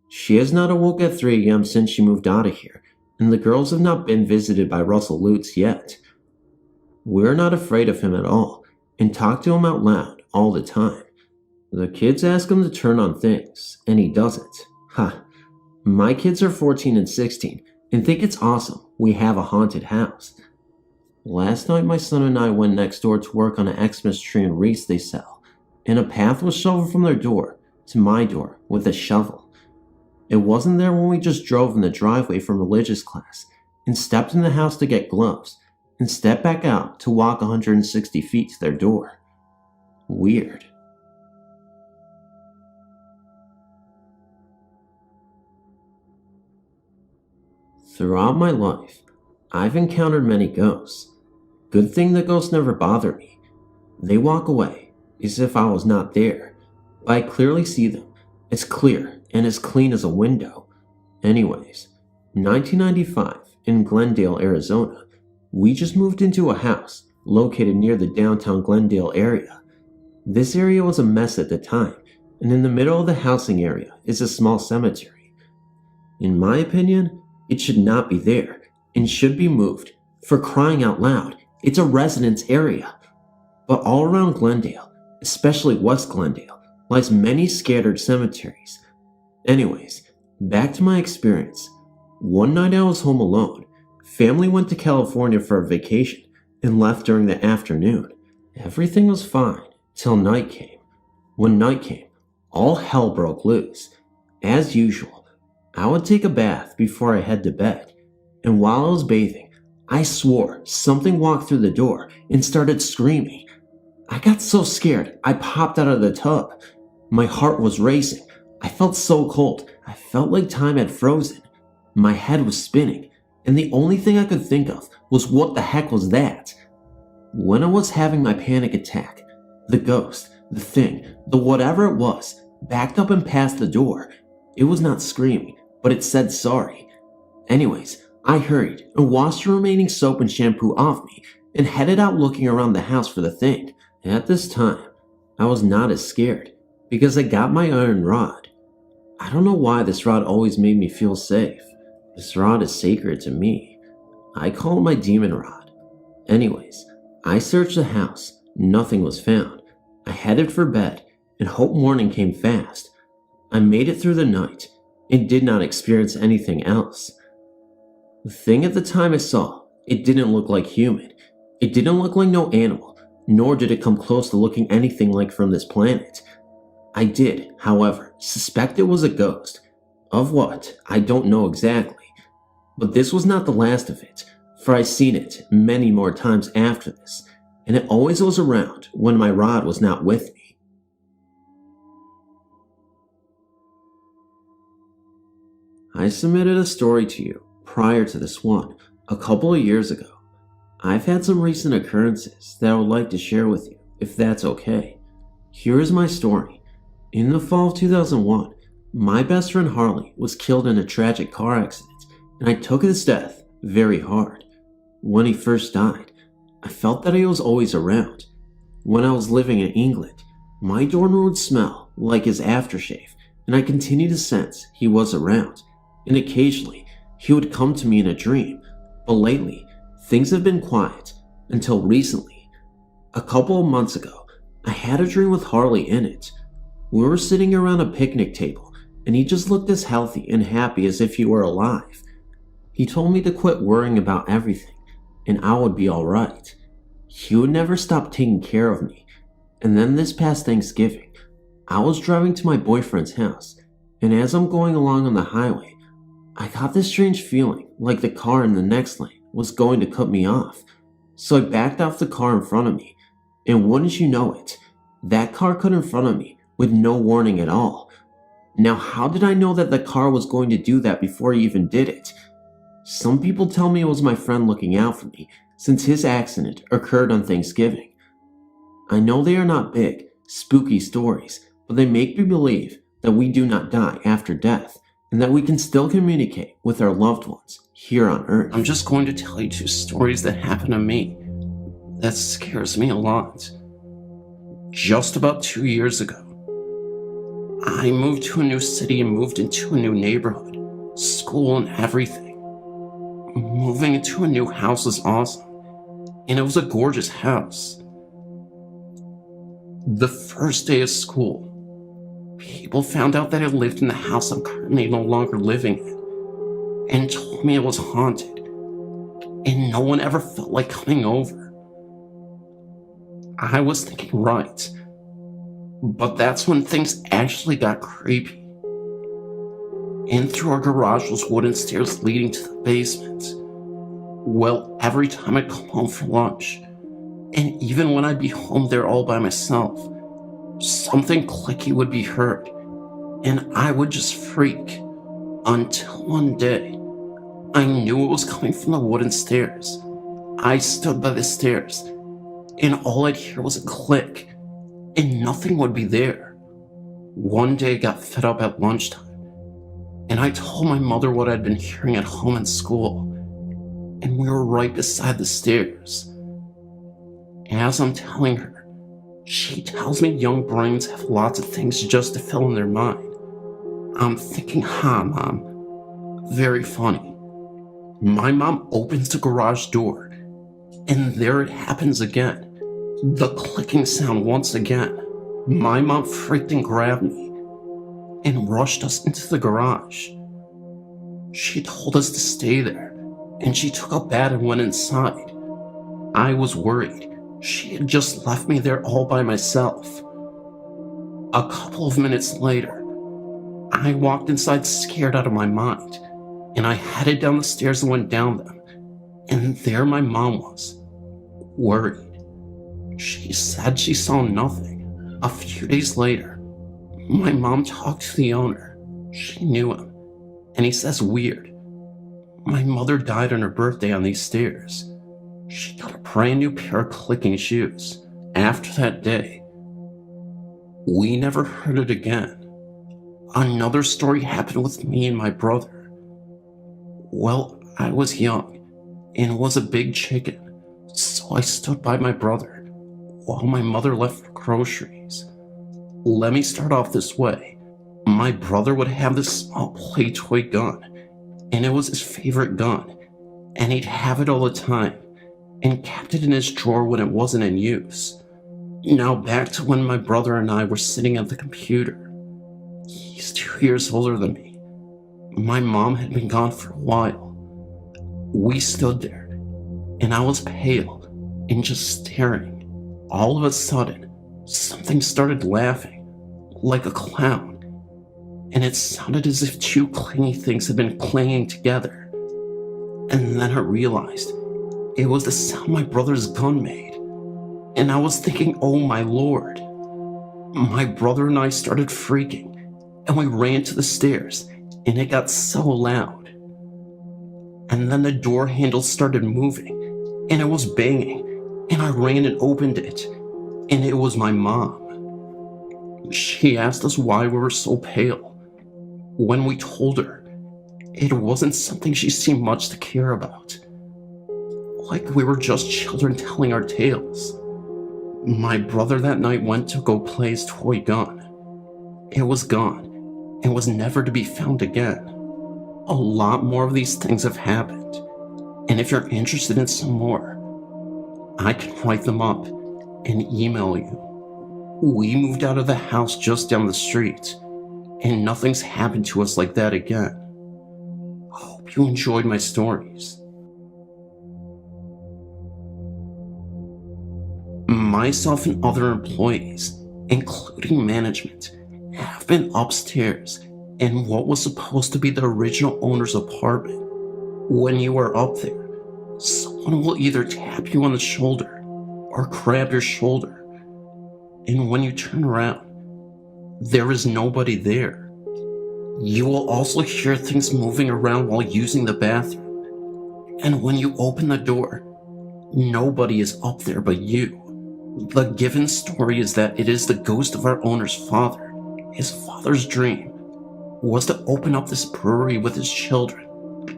She has not awoke at 3 a.m. since she moved out of here, and the girls have not been visited by Russell Lutz yet. We're not afraid of him at all, and talk to him out loud all the time. The kids ask him to turn on things, and he doesn't. Ha! My kids are 14 and 16, and think it's awesome we have a haunted house. Last night my son and I went next door to work on an Xmas tree and wreaths they sell, and a path was shoveled from their door to my door with a shovel. It wasn't there when we just drove in the driveway from religious class, and stepped in the house to get gloves, and stepped back out to walk 160 feet to their door. Weird. Throughout my life, I've encountered many ghosts. Good thing the ghosts never bothered me. They walk away, as if I was not there, but I clearly see them, as clear and as clean as a window. Anyways, 1995 in Glendale, Arizona, we just moved into a house located near the downtown Glendale area. This area was a mess at the time, and in the middle of the housing area is a small cemetery. In my opinion, it should not be there and should be moved. For crying out loud, it's a residence area. But all around Glendale, especially West Glendale, lies many scattered cemeteries. Anyways, back to my experience. One night I was home alone. Family went to California for a vacation and left during the afternoon. Everything was fine till night came. When night came, all hell broke loose. As usual, I would take a bath before I head to bed, and while I was bathing, I swore something walked through the door and started screaming. I got so scared, I popped out of the tub. My heart was racing. I felt so cold. I felt like time had frozen. My head was spinning, and the only thing I could think of was what the heck was that? When I was having my panic attack, the ghost, the thing, the whatever it was, backed up and passed the door. It was not screaming, but it said sorry. Anyways, I hurried and washed the remaining soap and shampoo off me and headed out looking around the house for the thing. At this time, I was not as scared because I got my iron rod. I don't know why this rod always made me feel safe. This rod is sacred to me. I call it my demon rod. Anyways, I searched the house. Nothing was found. I headed for bed and hoped morning came fast. I made it through the night and did not experience anything else. The thing at the time I saw, it didn't look like human. It didn't look like no animal, nor did it come close to looking anything like from this planet. I did, however, suspect it was a ghost. Of what, I don't know exactly. But this was not the last of it, for I seen it many more times after this, and it always was around when my rod was not with me. I submitted a story to you prior to this one a couple of years ago. I've had some recent occurrences that I would like to share with you, if that's okay. Here is my story. In the fall of 2001, my best friend Harley was killed in a tragic car accident, and I took his death very hard. When he first died, I felt that he was always around. When I was living in England, my dorm room would smell like his aftershave, and I continued to sense he was around, and occasionally he would come to me in a dream, but lately, things have been quiet until recently. A couple of months ago, I had a dream with Harley in it. We were sitting around a picnic table, and he just looked as healthy and happy as if he were alive. He told me to quit worrying about everything, and I would be alright. He would never stop taking care of me. And then this past Thanksgiving, I was driving to my boyfriend's house, and as I'm going along on the highway, I got this strange feeling like the car in the next lane was going to cut me off. So I backed off the car in front of me, and wouldn't you know it, that car cut in front of me with no warning at all. Now, how did I know that the car was going to do that before he even did it? Some people tell me it was my friend looking out for me, since his accident occurred on Thanksgiving. I know they are not big, spooky stories, but they make me believe that we do not die after death, and that we can still communicate with our loved ones here on Earth. I'm just going to tell you 2 stories that happened to me. That scares me a lot. Just about 2 years ago, I moved to a new city and moved into a new neighborhood, school and everything. Moving into a new house was awesome, and it was a gorgeous house. The first day of school, people found out that I lived in the house I'm currently no longer living in, and told me it was haunted, and no one ever felt like coming over. I was thinking, right, but that's when things actually got creepy. In through our garage was wooden stairs leading to the basement. Well, every time I'd come home for lunch, and even when I'd be home there all by myself, something clicky would be heard, and I would just freak, until one day, I knew it was coming from the wooden stairs. I stood by the stairs, and all I'd hear was a click, and nothing would be there. One day I got fed up at lunchtime, and I told my mother what I'd been hearing at home and school, and we were right beside the stairs. As I'm telling her, she tells me young brains have lots of things just to fill in their mind. I'm thinking, Mom, very funny. My mom opens the garage door, and there it happens again. The clicking sound once again. My mom freaked and grabbed me and rushed us into the garage. She told us to stay there, and she took a bat and went inside. I was worried. She had just left me there all by myself. A couple of minutes later, I walked inside scared out of my mind, and I headed down the stairs and went down them, and there my mom was, worried. She said she saw nothing. A few days later, my mom talked to the owner. She knew him, and he says, weird. My mother died on her birthday on these stairs. She got a brand new pair of clicking shoes. After that day, we never heard it again. Another story happened with me and my brother. Well, I was young and was a big chicken, so I stood by my brother while my mother left for groceries. Let me start off this way. My brother would have this small play toy gun, and it was his favorite gun, and he'd have it all the time, and kept it in his drawer when it wasn't in use. Now back to when my brother and I were sitting at the computer. He's 2 years older than me. My mom had been gone for a while. We stood there, and I was pale and just staring. All of a sudden, something started laughing, like a clown, and it sounded as if two clingy things had been clanging together. And then I realized it was the sound my brother's gun made, and I was thinking, oh my lord. My brother and I started freaking, and we ran to the stairs, and it got so loud. And then the door handle started moving, and it was banging, and I ran and opened it, and it was my mom. She asked us why we were so pale. When we told her, it wasn't something she seemed much to care about. Like we were just children telling our tales. My brother that night went to go play his toy gun. It was gone and was never to be found again. A lot more of these things have happened, and if you're interested in some more, I can write them up and email you. We moved out of the house just down the street, and nothing's happened to us like that again. Hope you enjoyed my stories. Myself and other employees, including management, have been upstairs in what was supposed to be the original owner's apartment. When you are up there, someone will either tap you on the shoulder or grab your shoulder, and when you turn around, there is nobody there. You will also hear things moving around while using the bathroom, and when you open the door, nobody is up there but you. The given story is that it is the ghost of our owner's father. His father's dream was to open up this brewery with his children,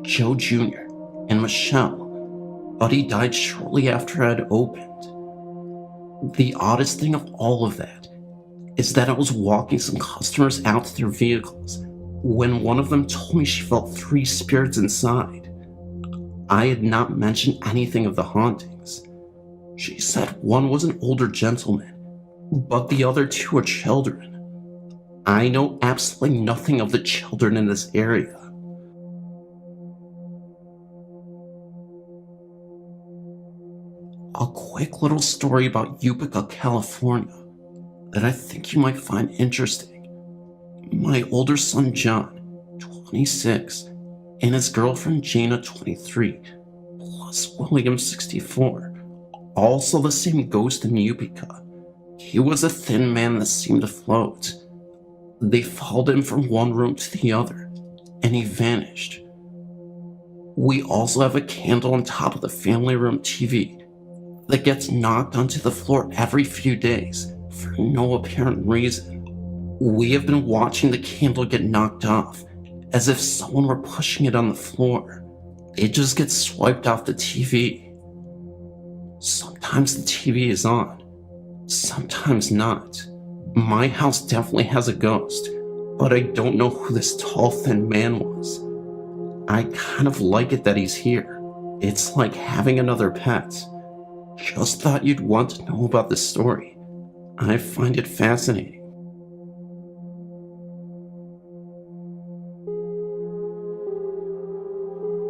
Joe Jr. and Michelle, but he died shortly after it had opened. The oddest thing of all of that is that I was walking some customers out to their vehicles when one of them told me she felt 3 spirits inside. I had not mentioned anything of the hauntings. She said one was an older gentleman, but the other 2 are children. I know absolutely nothing of the children in this area. A quick little story about Utica, California that I think you might find interesting. My older son John, 26, and his girlfriend Jana, 23, plus William, 64, also the same ghost in Utica. He was a thin man that seemed to float. They followed him from one room to the other, and he vanished. We also have a candle on top of the family room TV that gets knocked onto the floor every few days for no apparent reason. We have been watching the candle get knocked off as if someone were pushing it on the floor. It just gets swiped off the TV. Sometimes the TV is on, sometimes not. My house definitely has a ghost, but I don't know who this tall, thin man was. I kind of like it that he's here. It's like having another pet. Just thought you'd want to know about this story. I find it fascinating.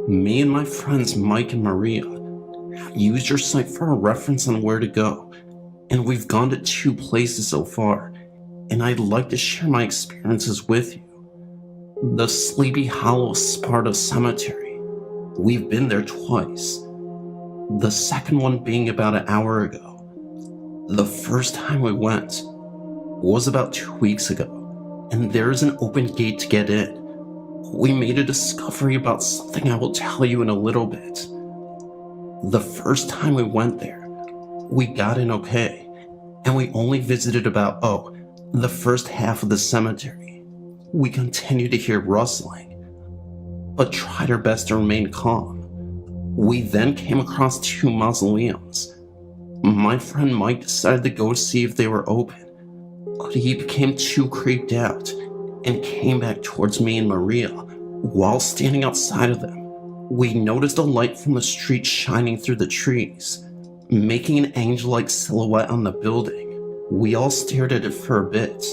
Me and my friends Mike and Maria used your site for a reference on where to go, and we've gone to 2 places so far, and I'd like to share my experiences with you. The Sleepy Hollow Sparta Cemetery. We've been there twice. The second one being about an hour ago. The first time we went was about 2 weeks ago, and there is an open gate to get in. We made a discovery about something I will tell you in a little bit. The first time we went there, we got in okay, and we only visited about, the first half of the cemetery. We continued to hear rustling, but tried our best to remain calm. We then came across 2 mausoleums. My friend Mike decided to go see if they were open, but he became too creeped out and came back towards me and Maria. While standing outside of them, we noticed a light from the street shining through the trees, making an angel-like silhouette on the building. We all stared at it for a bit,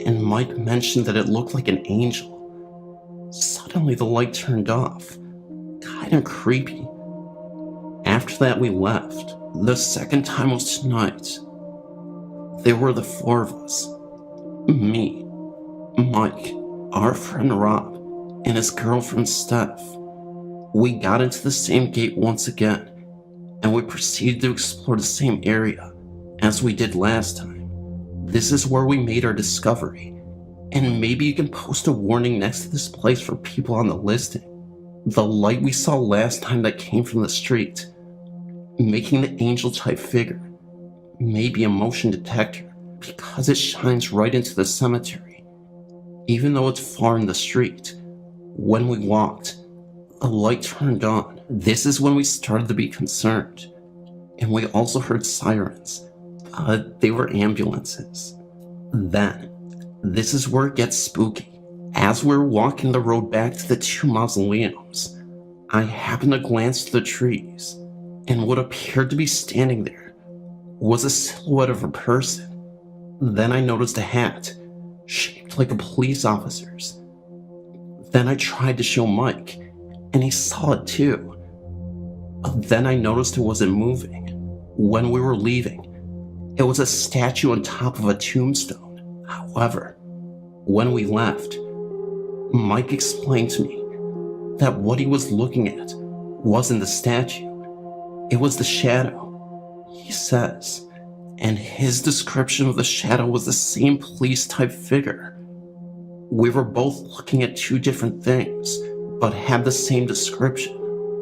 and Mike mentioned that it looked like an angel. Suddenly the light turned off, kinda creepy. After that we left. The second time was tonight. There were the 4 of us. Me, Mike, our friend Rob, and his girlfriend Steph. We got into the same gate once again, and we proceeded to explore the same area as we did last time. This is where we made our discovery, and maybe you can post a warning next to this place for people on the listing. The light we saw last time that came from the street, making the angel-type figure, maybe a motion detector, because it shines right into the cemetery, even though it's far in the street. When we walked, a light turned on. This is when we started to be concerned, and we also heard sirens. They were ambulances. Then, this is where it gets spooky. As we were walking the road back to the 2 mausoleums, I happened to glance to the trees, and what appeared to be standing there was a silhouette of a person. Then I noticed a hat, shaped like a police officer's. Then I tried to show Mike, and he saw it too. But then I noticed it wasn't moving. When we were leaving, it was a statue on top of a tombstone. However, when we left, Mike explained to me that what he was looking at wasn't the statue, it was the shadow, he says, and his description of the shadow was the same police-type figure. We were both looking at 2 different things, but had the same description.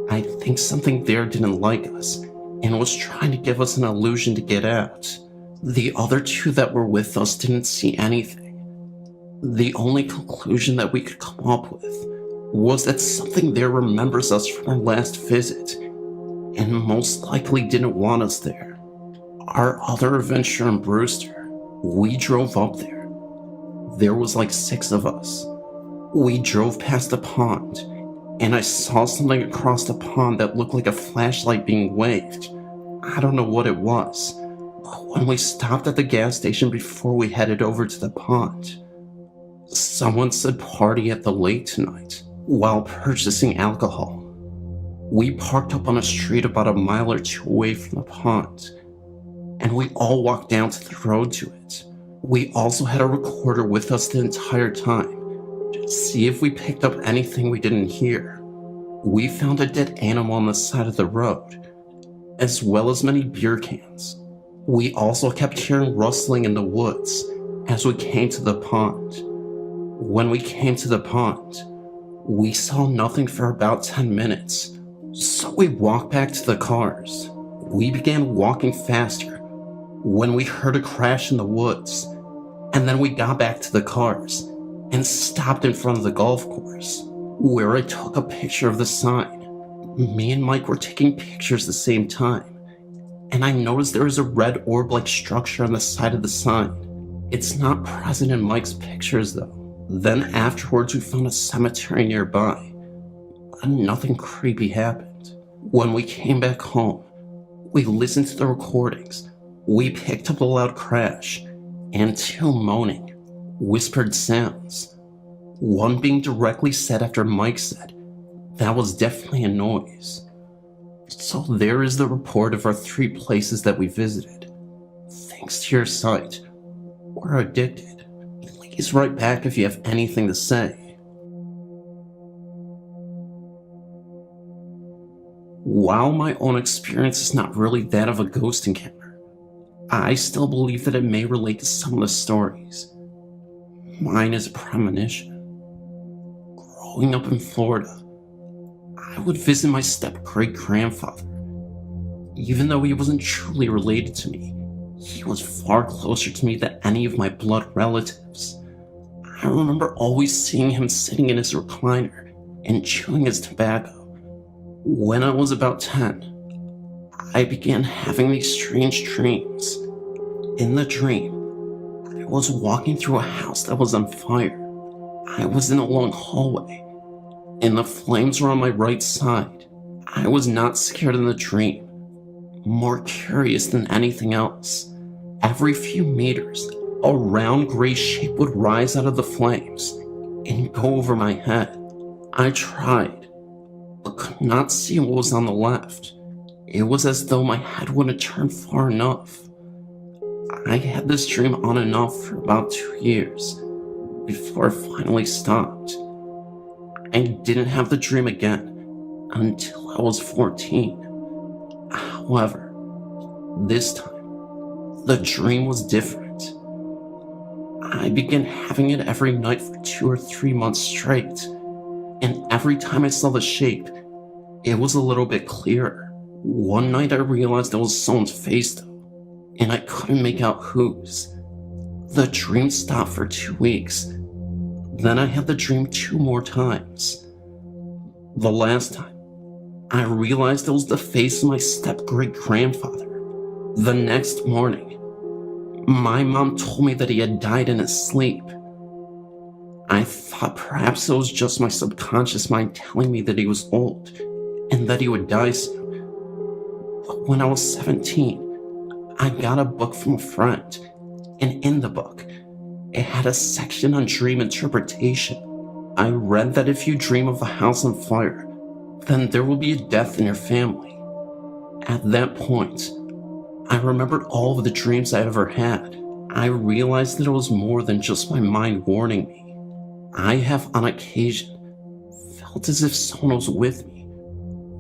I think something there didn't like us, and was trying to give us an illusion to get out. The other 2 that were with us didn't see anything. The only conclusion that we could come up with was that something there remembers us from our last visit, and most likely didn't want us there. Our other adventure in Brewster, we drove up there. There was like 6 of us. We drove past a pond, and I saw something across the pond that looked like a flashlight being waved. I don't know what it was, but when we stopped at the gas station before we headed over to the pond, someone said party at the lake tonight while purchasing alcohol. We parked up on a street about a mile or 2 away from the pond, and we all walked down to the road to it. We also had a recorder with us the entire time to see if we picked up anything we didn't hear. We found a dead animal on the side of the road, as well as many beer cans. We also kept hearing rustling in the woods as we came to the pond. When we came to the pond, we saw nothing for about 10 minutes, so we walked back to the cars. We began walking faster when we heard a crash in the woods, and then we got back to the cars and stopped in front of the golf course, where I took a picture of the sign. Me and Mike were taking pictures at the same time, and I noticed there was a red orb-like structure on the side of the sign. It's not present in Mike's pictures though. Then afterwards we found a cemetery nearby, but nothing creepy happened. When we came back home, we listened to the recordings. We picked up a loud crash and two moaning, whispered sounds. One being directly said after Mike said, "That was definitely a noise." So there is the report of our 3 places that we visited. Thanks to your site, we're addicted. Please write back if you have anything to say. While my own experience is not really that of a ghost encounter, I still believe that it may relate to some of the stories. Mine is a premonition. Growing up in Florida, I would visit my step-great-grandfather. Even though he wasn't truly related to me, he was far closer to me than any of my blood relatives. I remember always seeing him sitting in his recliner and chewing his tobacco. When I was about 10, I began having these strange dreams. In the dream, I was walking through a house that was on fire. I was in a long hallway, and the flames were on my right side. I was not scared in the dream, more curious than anything else. Every few meters, a round gray shape would rise out of the flames and go over my head. I tried, but could not see what was on the left. It was as though my head wouldn't turn far enough. I had this dream on and off for about 2 years, before it finally stopped. I didn't have the dream again until I was 14. However, this time, the dream was different. I began having it every night for 2 or 3 months straight, and every time I saw the shape, it was a little bit clearer. One night I realized it was someone's face though, and I couldn't make out whose. The dream stopped for 2 weeks. Then I had the dream 2 more times. The last time, I realized it was the face of my step-great-grandfather. The next morning, my mom told me that he had died in his sleep. I thought perhaps it was just my subconscious mind telling me that he was old and that he would die soon. But when I was 17, I got a book from a friend, and in the book, it had a section on dream interpretation. I read that if you dream of a house on fire, then there will be a death in your family. At that point, I remembered all of the dreams I ever had. I realized that it was more than just my mind warning me. I have on occasion felt as if someone was with me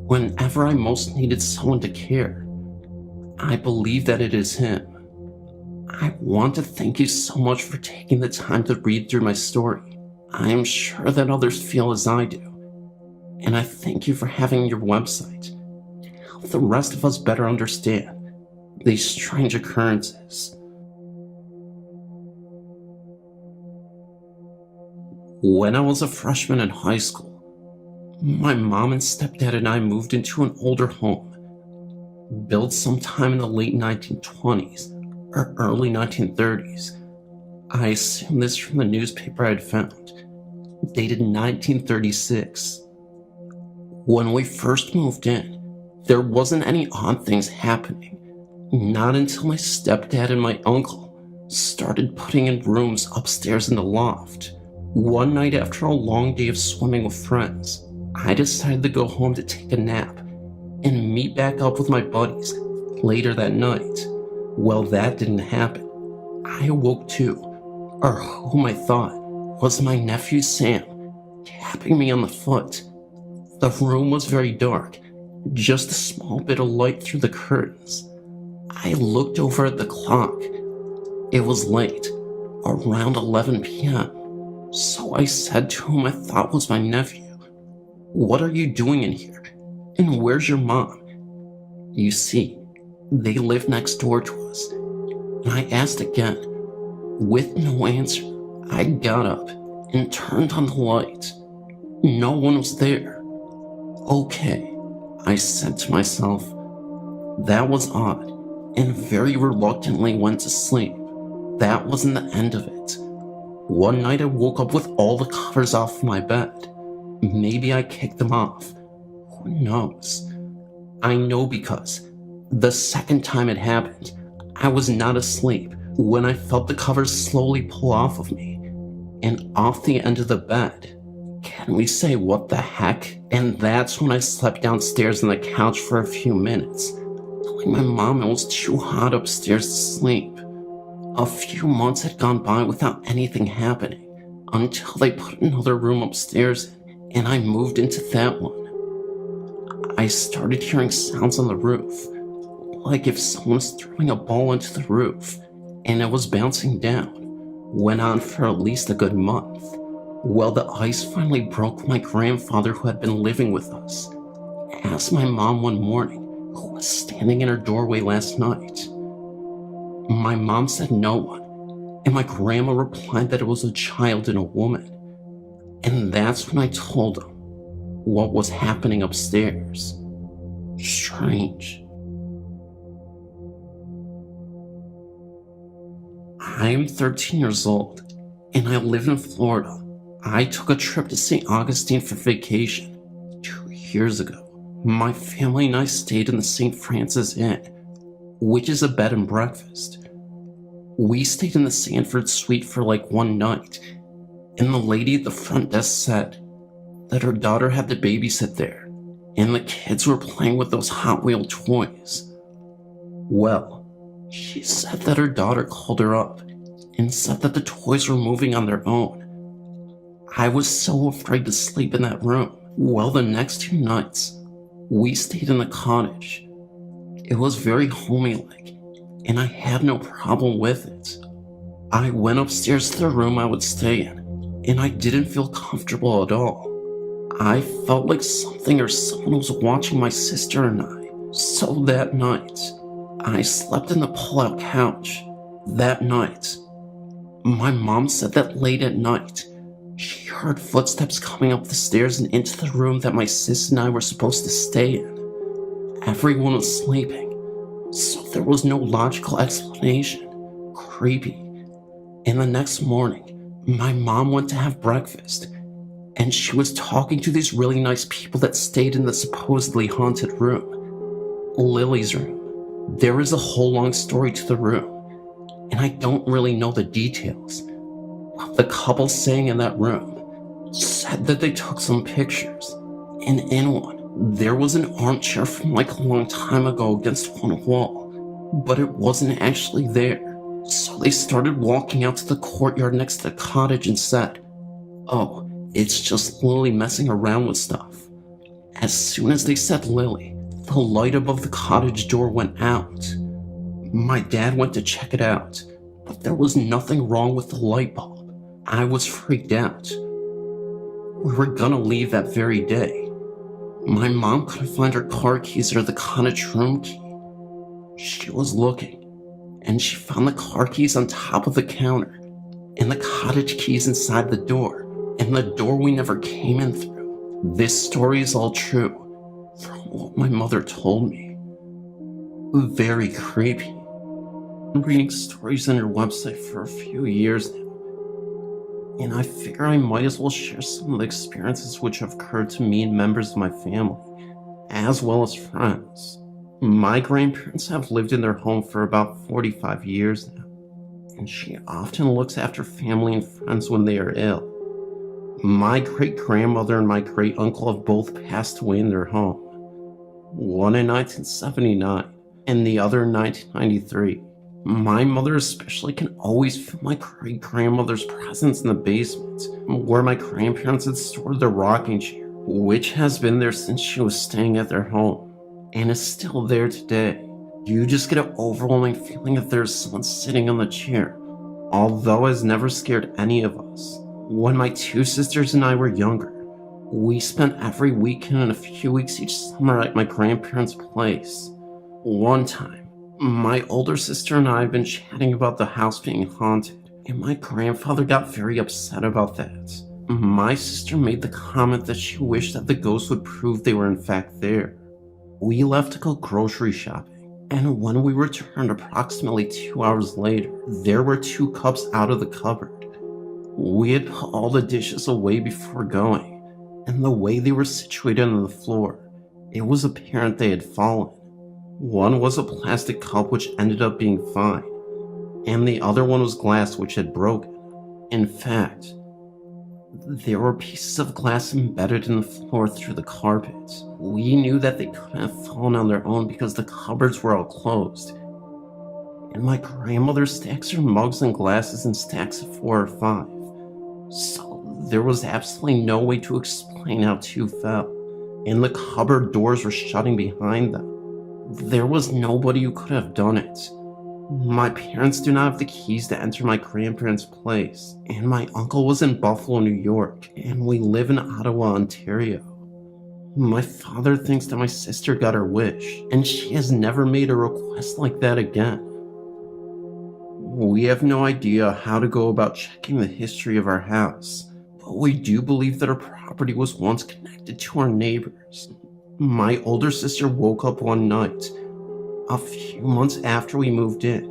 whenever I most needed someone to care. I believe that it is him. I want to thank you so much for taking the time to read through my story. I am sure that others feel as I do, and I thank you for having your website to help the rest of us better understand these strange occurrences. When I was a freshman in high school, my mom and stepdad and I moved into an older home, built sometime in the late 1920s or early 1930s. I assume this from the newspaper I had found, dated 1936. When we first moved in, there wasn't any odd things happening. Not until my stepdad and my uncle started putting in rooms upstairs in the loft. One night after a long day of swimming with friends, I decided to go home to take a nap and meet back up with my buddies later that night. Well, that didn't happen. I awoke too, or whom I thought was my nephew Sam, tapping me on the foot. The room was very dark, just a small bit of light through the curtains. I looked over at the clock. It was late, around 11 p.m. So I said to whom I thought was my nephew, "What are you doing in here? And where's your mom?" You see, They lived next door to us, and I asked again. With no answer, I got up and turned on the light. No one was there. Okay, I said to myself. That was odd, and very reluctantly went to sleep. That wasn't the end of it. One night I woke up with all the covers off my bed. Maybe I kicked them off. Who knows? I know because the second time it happened, I was not asleep when I felt the covers slowly pull off of me and off the end of the bed. Can we say what the heck? And that's when I slept downstairs on the couch for a few minutes, telling my mom it was too hot upstairs to sleep. A few months had gone by without anything happening until they put another room upstairs in, and I moved into that one. I started hearing sounds on the roof, like if someone was throwing a ball into the roof, and it was bouncing down. Went on for at least a good month. Well, the ice finally broke. My grandfather, who had been living with us, asked my mom one morning who was standing in her doorway last night. My mom said no one, and my grandma replied that it was a child and a woman. And that's when I told them what was happening upstairs. Strange. I am 13 years old, and I live in Florida. I took a trip to St. Augustine for vacation 2 years ago. My family and I stayed in the St. Francis Inn, which is a bed and breakfast. We stayed in the Sanford suite for like one night, and the lady at the front desk said that her daughter had to babysit there, and the kids were playing with those Hot Wheel toys. Well, she said that her daughter called her up and said that the toys were moving on their own. I was so afraid to sleep in that room. Well, the next 2 nights, we stayed in the cottage. It was very homey-like, and I had no problem with it. I went upstairs to the room I would stay in, and I didn't feel comfortable at all. I felt like something or someone was watching my sister and I. So that night, I slept in the pull-out couch. That night, my mom said that late at night, she heard footsteps coming up the stairs and into the room that my sis and I were supposed to stay in. Everyone was sleeping, so there was no logical explanation. Creepy. And the next morning, my mom went to have breakfast, and she was talking to these really nice people that stayed in the supposedly haunted room. Lily's room. There is a whole long story to the room, and I don't really know the details. The couple staying in that room said that they took some pictures, and in one, there was an armchair from like a long time ago against one wall, but it wasn't actually there. So they started walking out to the courtyard next to the cottage and said, "Oh, it's just Lily messing around with stuff." As soon as they said Lily, the light above the cottage door went out. My dad went to check it out, but there was nothing wrong with the light bulb. I was freaked out. We were gonna leave that very day. My mom couldn't find her car keys or the cottage room key. She was looking, and she found the car keys on top of the counter, and the cottage keys inside the door, and the door we never came in through. This story is all true, from what my mother told me. Very creepy. I've been reading stories on your website for a few years now, and I figure I might as well share some of the experiences which have occurred to me and members of my family, as well as friends. My grandparents have lived in their home for about 45 years now, and she often looks after family and friends when they are ill. My great-grandmother and my great-uncle have both passed away in their home, one in 1979 and the other in 1993. My mother especially can always feel my great-grandmother's presence in the basement, where my grandparents had stored their rocking chair, which has been there since she was staying at their home, and is still there today. You just get an overwhelming feeling that there's someone sitting on the chair, although it has never scared any of us. When my 2 sisters and I were younger, we spent every weekend and a few weeks each summer at my grandparents' place. One time, My older sister and I have been chatting about the house being haunted, and my grandfather got very upset about that. My sister made the comment that she wished that the ghosts would prove they were in fact there. We left to go grocery shopping, and when we returned approximately 2 hours later, there were 2 cups out of the cupboard. We had put all the dishes away before going, and the way they were situated on the floor, it was apparent they had fallen. One was a plastic cup which ended up being fine, and the other one was glass which had broken. In fact, there were pieces of glass embedded in the floor through the carpet. We knew that they couldn't have fallen on their own because the cupboards were all closed. And my grandmother stacks her mugs and glasses in stacks of 4 or 5. So there was absolutely no way to explain how 2 fell. And the cupboard doors were shutting behind them. There was nobody who could have done it. My parents do not have the keys to enter my grandparents' place, and my uncle was in Buffalo, New York, and we live in Ottawa, Ontario. My father thinks that my sister got her wish, and she has never made a request like that again. We have no idea how to go about checking the history of our house, but we do believe that our property was once connected to our neighbors. My older sister woke up one night, a few months after we moved in.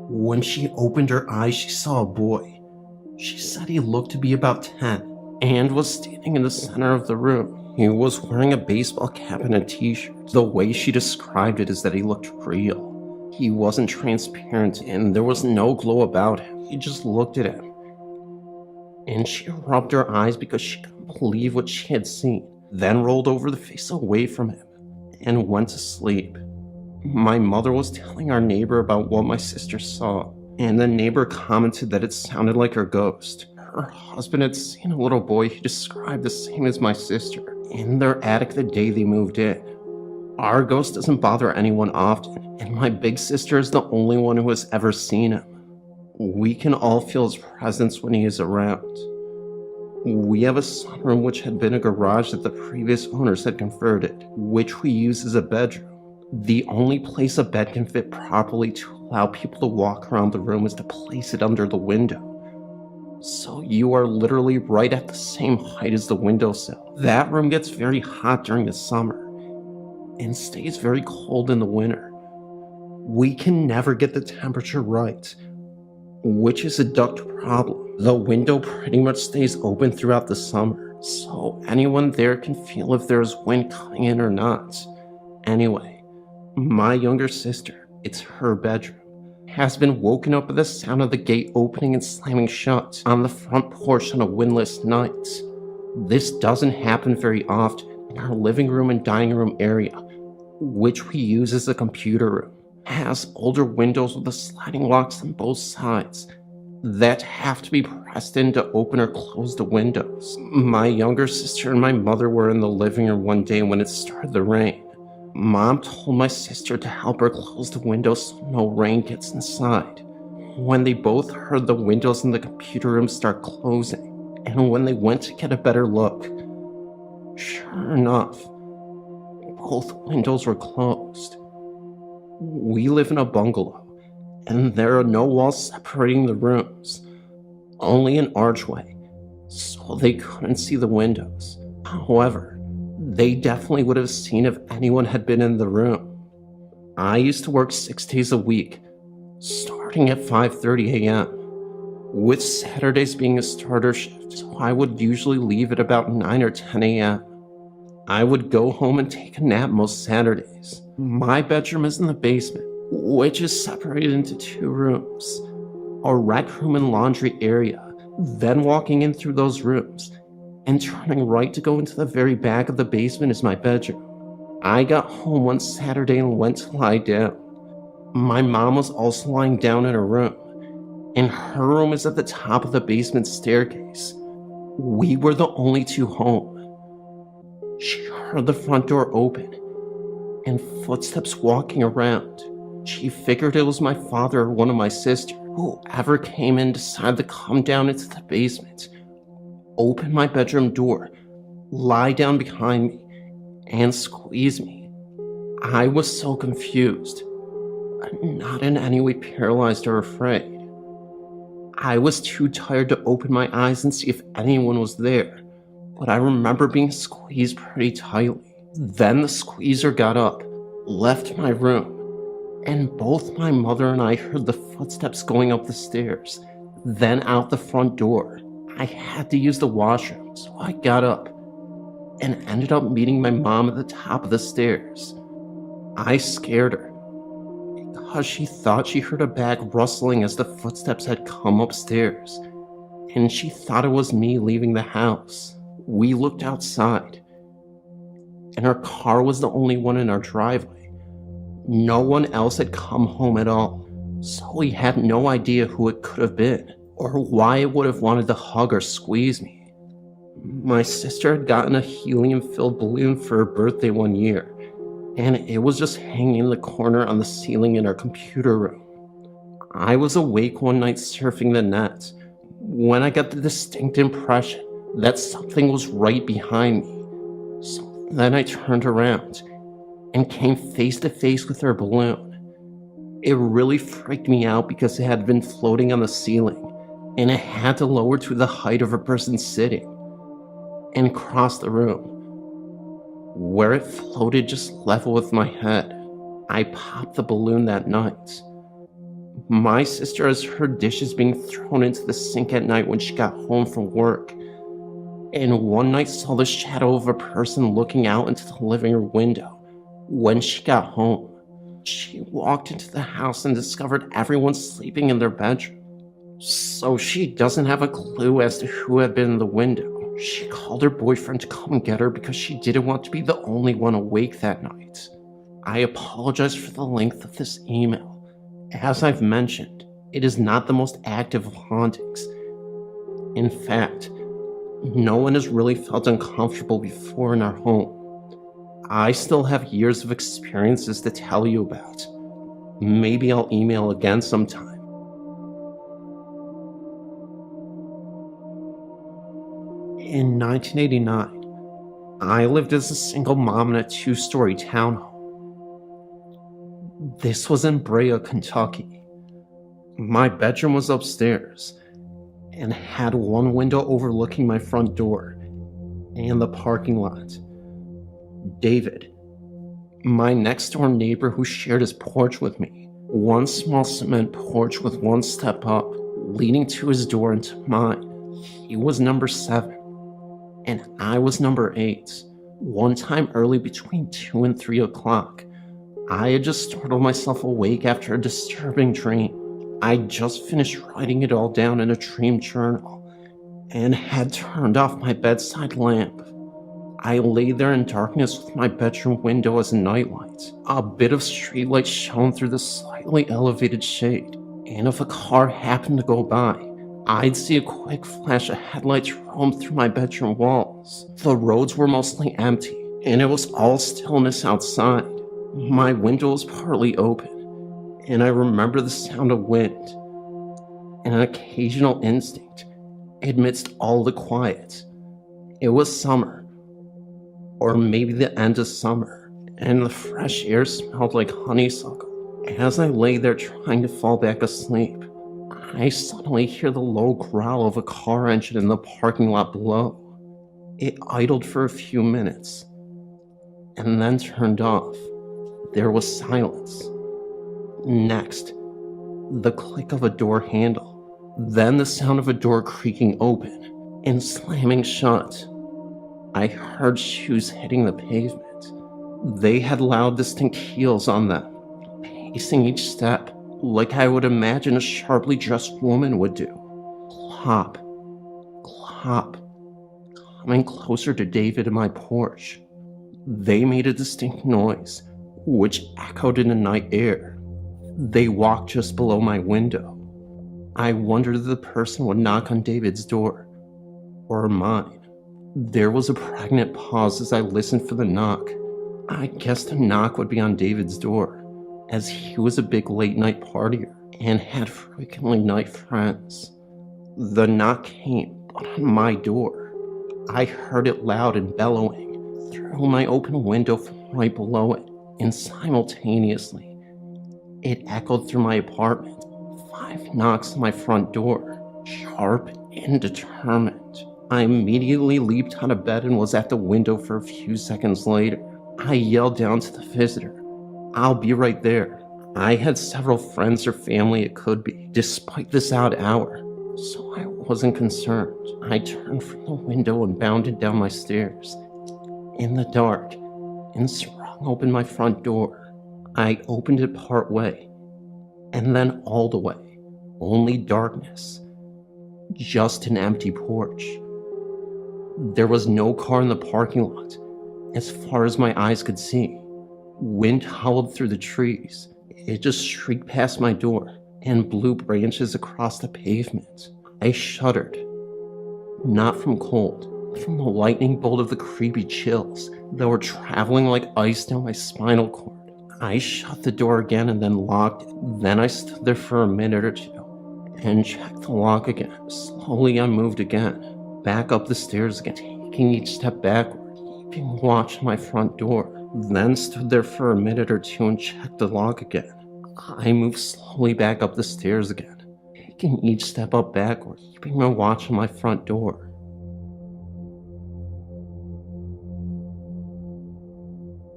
When she opened her eyes, she saw a boy. She said he looked to be about 10 and was standing in the center of the room. He was wearing a baseball cap and a t-shirt. The way she described it is that he looked real. He wasn't transparent and there was no glow about him. He just looked at him. And she rubbed her eyes because she couldn't believe what she had seen, then rolled over the face away from him and went to sleep. My mother was telling our neighbor about what my sister saw, and the neighbor commented that it sounded like her ghost. Her husband had seen a little boy he described the same as my sister in their attic the day they moved in. Our ghost doesn't bother anyone often, and my big sister is the only one who has ever seen him. We can all feel his presence when he is around. We have a sunroom which had been a garage that the previous owners had converted, which we use as a bedroom. The only place a bed can fit properly to allow people to walk around the room is to place it under the window. So you are literally right at the same height as the windowsill. That room gets very hot during the summer and stays very cold in the winter. We can never get the temperature right, which is a duct problem. The window pretty much stays open throughout the summer, so anyone there can feel if there's wind coming in or not. Anyway, my younger sister, it's her bedroom, has been woken up with the sound of the gate opening and slamming shut on the front porch on a windless night. This doesn't happen very often in our living room and dining room area, which we use as a computer room. Has older windows with the sliding locks on both sides that have to be pressed in to open or close the windows. My younger sister and my mother were in the living room one day when it started to rain. Mom told my sister to help her close the windows so no rain gets inside. When they both heard the windows in the computer room start closing, and when they went to get a better look, sure enough, both windows were closed. We live in a bungalow, and there are no walls separating the rooms, only an archway, so they couldn't see the windows. However, they definitely would have seen if anyone had been in the room. I used to work 6 days a week, starting at 5:30 a.m., with Saturdays being a starter shift, so I would usually leave at about 9 or 10 a.m. I would go home and take a nap most Saturdays. My bedroom is in the basement, which is separated into 2 rooms, a rec room and laundry area. Then walking in through those rooms and turning right to go into the very back of the basement is my bedroom. I got home one Saturday and went to lie down. My mom was also lying down in her room, and her room is at the top of the basement staircase. We were the only 2 home. She heard the front door open and footsteps walking around. She figured it was my father or one of my sisters. Whoever came in decided to come down into the basement, open my bedroom door, lie down behind me, and squeeze me. I was so confused. not in any way paralyzed or afraid. I was too tired to open my eyes and see if anyone was there, but I remember being squeezed pretty tightly. Then the squeezer got up, left my room, and both my mother and I heard the footsteps going up the stairs, then out the front door. I had to use the washroom, so I got up and ended up meeting my mom at the top of the stairs. I scared her because she thought she heard a bag rustling as the footsteps had come upstairs, and she thought it was me leaving the house. We looked outside, and our car was the only one in our driveway. No one else had come home at all, so we had no idea who it could have been, or why it would have wanted to hug or squeeze me. My sister had gotten a helium-filled balloon for her birthday one year, and it was just hanging in the corner on the ceiling in our computer room. I was awake one night surfing the net when I got the distinct impression that something was right behind me. So then I turned around and came face to face with her balloon. It really freaked me out because it had been floating on the ceiling, and it had to lower to the height of a person sitting and cross the room. Where it floated just level with my head, I popped the balloon that night. My sister has heard dishes being thrown into the sink at night when she got home from work, and one night saw the shadow of a person looking out into the living room window when she got home. She walked into the house and discovered everyone sleeping in their bedroom. So she doesn't have a clue as to who had been in the window. She called her boyfriend to come get her because she didn't want to be the only one awake that night. I apologize for the length of this email. As I've mentioned, it is not the most active of hauntings. In fact, no one has really felt uncomfortable before in our home. I still have years of experiences to tell you about. Maybe I'll email again sometime. In 1989, I lived as a single mom in a 2-story townhome. This was in Brea, Kentucky. My bedroom was upstairs and had one window overlooking my front door and the parking lot. David, my next door neighbor who shared his porch with me, one small cement porch with one step up, leading to his door into mine. He was number 7. And I was number 8. One time early between 2 and 3 o'clock, I had just startled myself awake after a disturbing dream. I'd just finished writing it all down in a dream journal and had turned off my bedside lamp. I lay there in darkness with my bedroom window as a nightlight. A bit of streetlight shone through the slightly elevated shade, and if a car happened to go by, I'd see a quick flash of headlights roam through my bedroom walls. The roads were mostly empty, and it was all stillness outside. My window was partly open, and I remember the sound of wind and an occasional instinct amidst all the quiet. It was summer, or maybe the end of summer, and the fresh air smelled like honeysuckle. As I lay there trying to fall back asleep, I suddenly hear the low growl of a car engine in the parking lot below. It idled for a few minutes, and then turned off. There was silence. Next, the click of a door handle, then the sound of a door creaking open and slamming shut. I heard shoes hitting the pavement. They had loud, distinct heels on them, pacing each step like I would imagine a sharply dressed woman would do. Clop, clop, coming closer to David and my porch. They made a distinct noise, which echoed in the night air. They walked just below my window. I wondered if the person would knock on David's door, or mine. There was a pregnant pause as I listened for the knock. I guessed the knock would be on David's door, as he was a big late-night partier and had frequently night friends. The knock came, but on my door. I heard it loud and bellowing through my open window from right below it, and simultaneously, It echoed through my apartment. 5 knocks on my front door, sharp and determined. I immediately leaped out of bed and was at the window for a few seconds later. I yelled down to the visitor, "I'll be right there." I had several friends or family it could be, despite this odd hour, so I wasn't concerned. I turned from the window and bounded down my stairs, in the dark, and sprung open my front door. I opened it part way, and then all the way. Only darkness. Just an empty porch. There was no car in the parking lot, as far as my eyes could see. Wind howled through the trees. It just shrieked past my door and blew branches across the pavement. I shuddered. Not from cold, from the lightning bolt of the creepy chills that were traveling like ice down my spinal cord. I shut the door again and then locked it. Then I stood there for a minute or two and checked the lock again. Slowly I moved again, back up the stairs again, taking each step backward, keeping watch on my front door. Then stood there for a minute or two and checked the lock again. I moved slowly back up the stairs again, taking each step up backward, keeping my watch on my front door.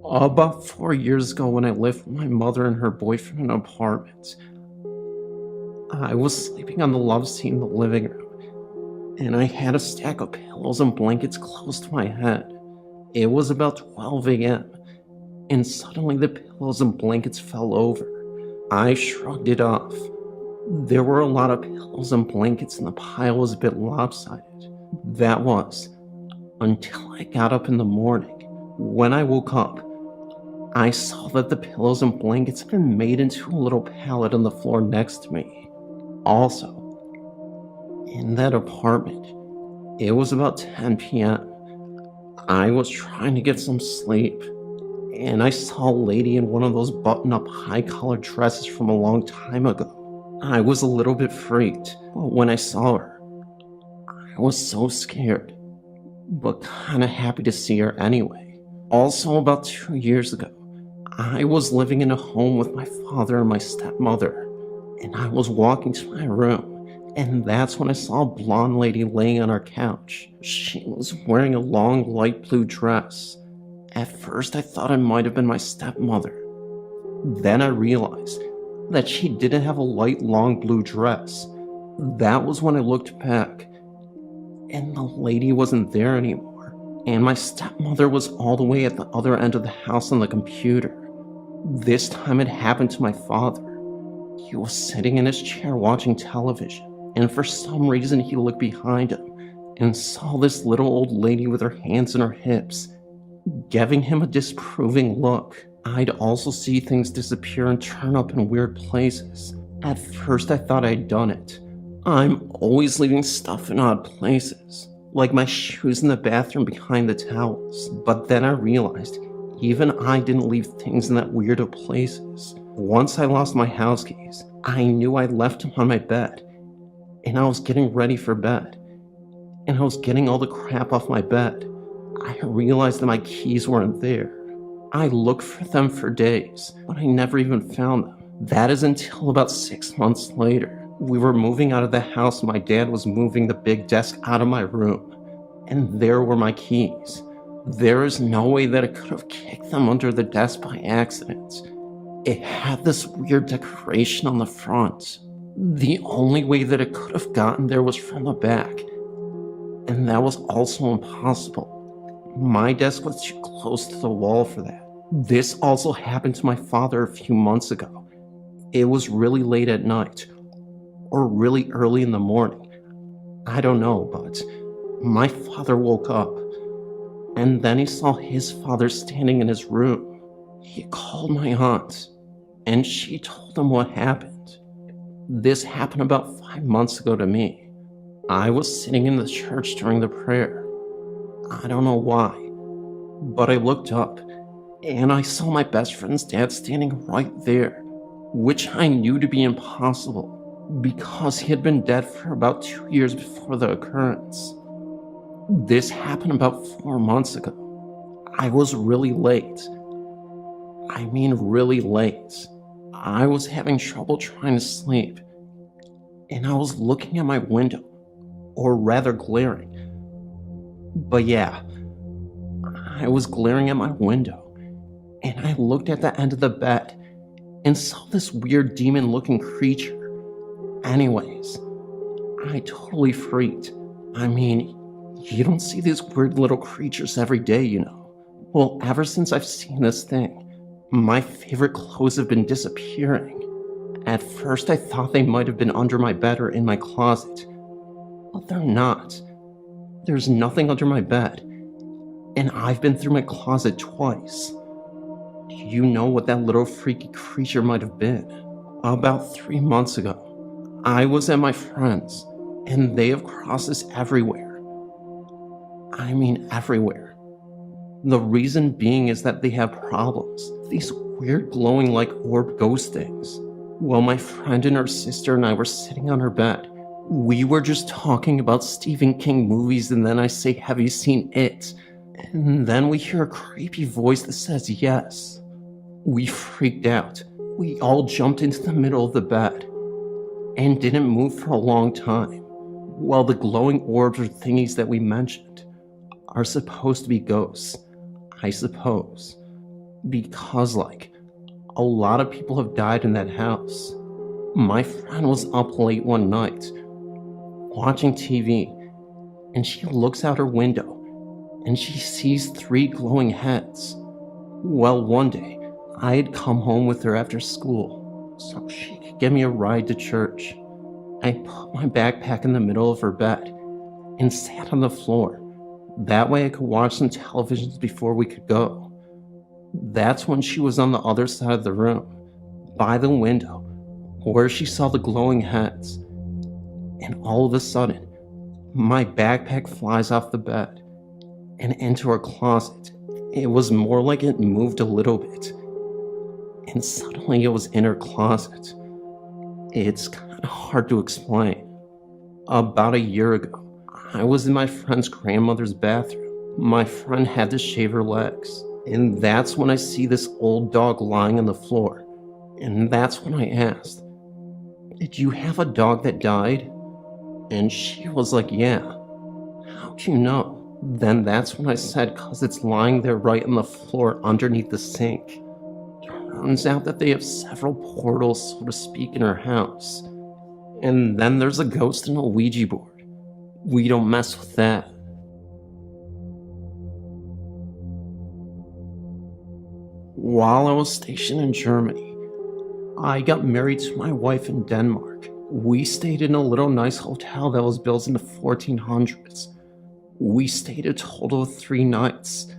About 4 years ago, when I lived with my mother and her boyfriend in an apartment, I was sleeping on the love seat in the living room, and I had a stack of pillows and blankets close to my head. It was about 12 a.m., and suddenly the pillows and blankets fell over. I shrugged it off. There were a lot of pillows and blankets, and the pile was a bit lopsided. That was, until I got up in the morning. When I woke up, I saw that the pillows and blankets had been made into a little pallet on the floor next to me. Also, in that apartment, it was about 10 p.m. I was trying to get some sleep, and I saw a lady in one of those button-up high-collared dresses from a long time ago. I was a little bit freaked, but when I saw her, I was so scared, but kinda happy to see her anyway. Also, about 2 years ago, I was living in a home with my father and my stepmother, and I was walking to my room, and that's when I saw a blonde lady laying on our couch. She was wearing a long light blue dress. At first I thought it might have been my stepmother. Then I realized that she didn't have a light long blue dress. That was when I looked back, and the lady wasn't there anymore, and my stepmother was all the way at the other end of the house on the computer. This time it happened to my father. He was sitting in his chair watching television, and for some reason he looked behind him and saw this little old lady with her hands on her hips, giving him a disapproving look. I'd also see things disappear and turn up in weird places. At first I thought I'd done it. I'm always leaving stuff in odd places, like my shoes in the bathroom behind the towels. But then I realized even I didn't leave things in that weird of places. Once I lost my house keys, I knew I'd left them on my bed, and I was getting ready for bed, and I was getting all the crap off my bed. I realized that my keys weren't there. I looked for them for days, but I never even found them. That is until about 6 months later. We were moving out of the house, and my dad was moving the big desk out of my room, and there were my keys. There is no way that I could have kicked them under the desk by accident. It had this weird decoration on the front. The only way that it could have gotten there was from the back, and that was also impossible. My desk was too close to the wall for that. This also happened to my father a few months ago. It was really late at night, or really early in the morning. I don't know, but my father woke up, and then he saw his father standing in his room. He called my aunt, and she told him what happened. This happened about 5 months ago to me. I was sitting in the church during the prayer. I don't know why, but I looked up, and I saw my best friend's dad standing right there, which I knew to be impossible, because he had been dead for about 2 years before the occurrence. This happened about 4 months ago. I was really late. I mean really late. I was having trouble trying to sleep, and I was looking at my window, or rather glaring. But yeah, I was glaring at my window, and I looked at the end of the bed and saw this weird demon-looking creature. Anyways, I totally freaked. I mean, you don't see these weird little creatures every day, you know. Well, ever since I've seen this thing, my favorite clothes have been disappearing. At first I thought they might have been under my bed or in my closet, but they're not. There's nothing under my bed, and I've been through my closet twice. Do you know what that little freaky creature might have been? About 3 months ago, I was at my friend's, and they have crosses everywhere. I mean everywhere. The reason being is that they have problems. These weird glowing like orb ghost things. While my friend and her sister and I were sitting on her bed, we were just talking about Stephen King movies, and then I say, "Have you seen It?" And then we hear a creepy voice that says yes. We freaked out. We all jumped into the middle of the bed and didn't move for a long time. Well, the glowing orbs or thingies that we mentioned are supposed to be ghosts, I suppose. Because, a lot of people have died in that house. My friend was up late one night, watching TV, and she looks out her window, and she sees 3 glowing heads. Well, one day, I had come home with her after school, so she could give me a ride to church. I put my backpack in the middle of her bed, and sat on the floor. That way I could watch some televisions before we could go. That's when she was on the other side of the room, by the window, where she saw the glowing heads. And all of a sudden, my backpack flies off the bed and into her closet. It was more like it moved a little bit, and suddenly it was in her closet. It's kind of hard to explain. About a year ago, I was in my friend's grandmother's bathroom. My friend had to shave her legs, and that's when I see this old dog lying on the floor. And that's when I asked, "Did you have a dog that died?" And she was like, "Yeah." "How do you know?" Then that's when I said, "'Cause it's lying there right on the floor underneath the sink." Turns out that they have several portals, so to speak, in her house. And then there's a ghost and a Ouija board. We don't mess with that. While I was stationed in Germany, I got married to my wife in Denmark. We stayed in a little nice hotel that was built in the 1400s. We stayed a total of 3 nights,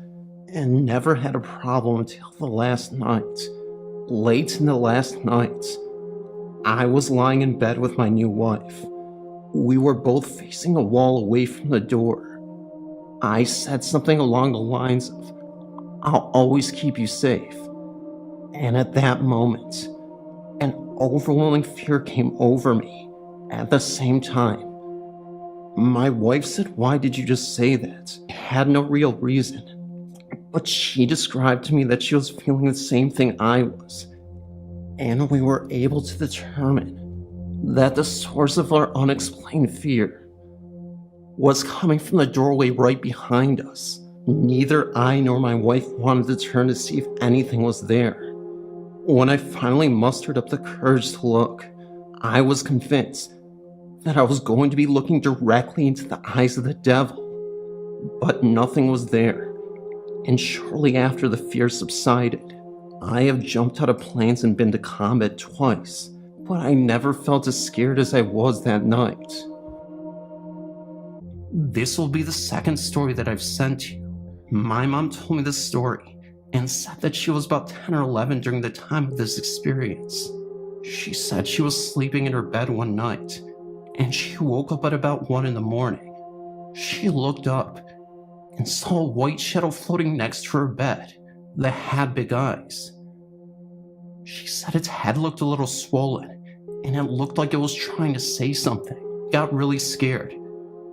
and never had a problem until the last night. Late in the last night, I was lying in bed with my new wife. We were both facing a wall away from the door. I said something along the lines of, "I'll always keep you safe." And at that moment, an overwhelming fear came over me. At the same time, my wife said, "Why did you just say that?" It had no real reason. But she described to me that she was feeling the same thing I was. And we were able to determine that the source of our unexplained fear was coming from the doorway right behind us. Neither I nor my wife wanted to turn to see if anything was there. When I finally mustered up the courage to look, I was convinced that I was going to be looking directly into the eyes of the devil. But nothing was there, and shortly after the fear subsided, I have jumped out of planes and been to combat twice, but I never felt as scared as I was that night. This will be the second story that I've sent you. My mom told me this story and said that she was about 10 or 11 during the time of this experience. She said she was sleeping in her bed one night, and she woke up at about 1 in the morning. She looked up and saw a white shadow floating next to her bed that had big eyes. She said its head looked a little swollen, and it looked like it was trying to say something. Got really scared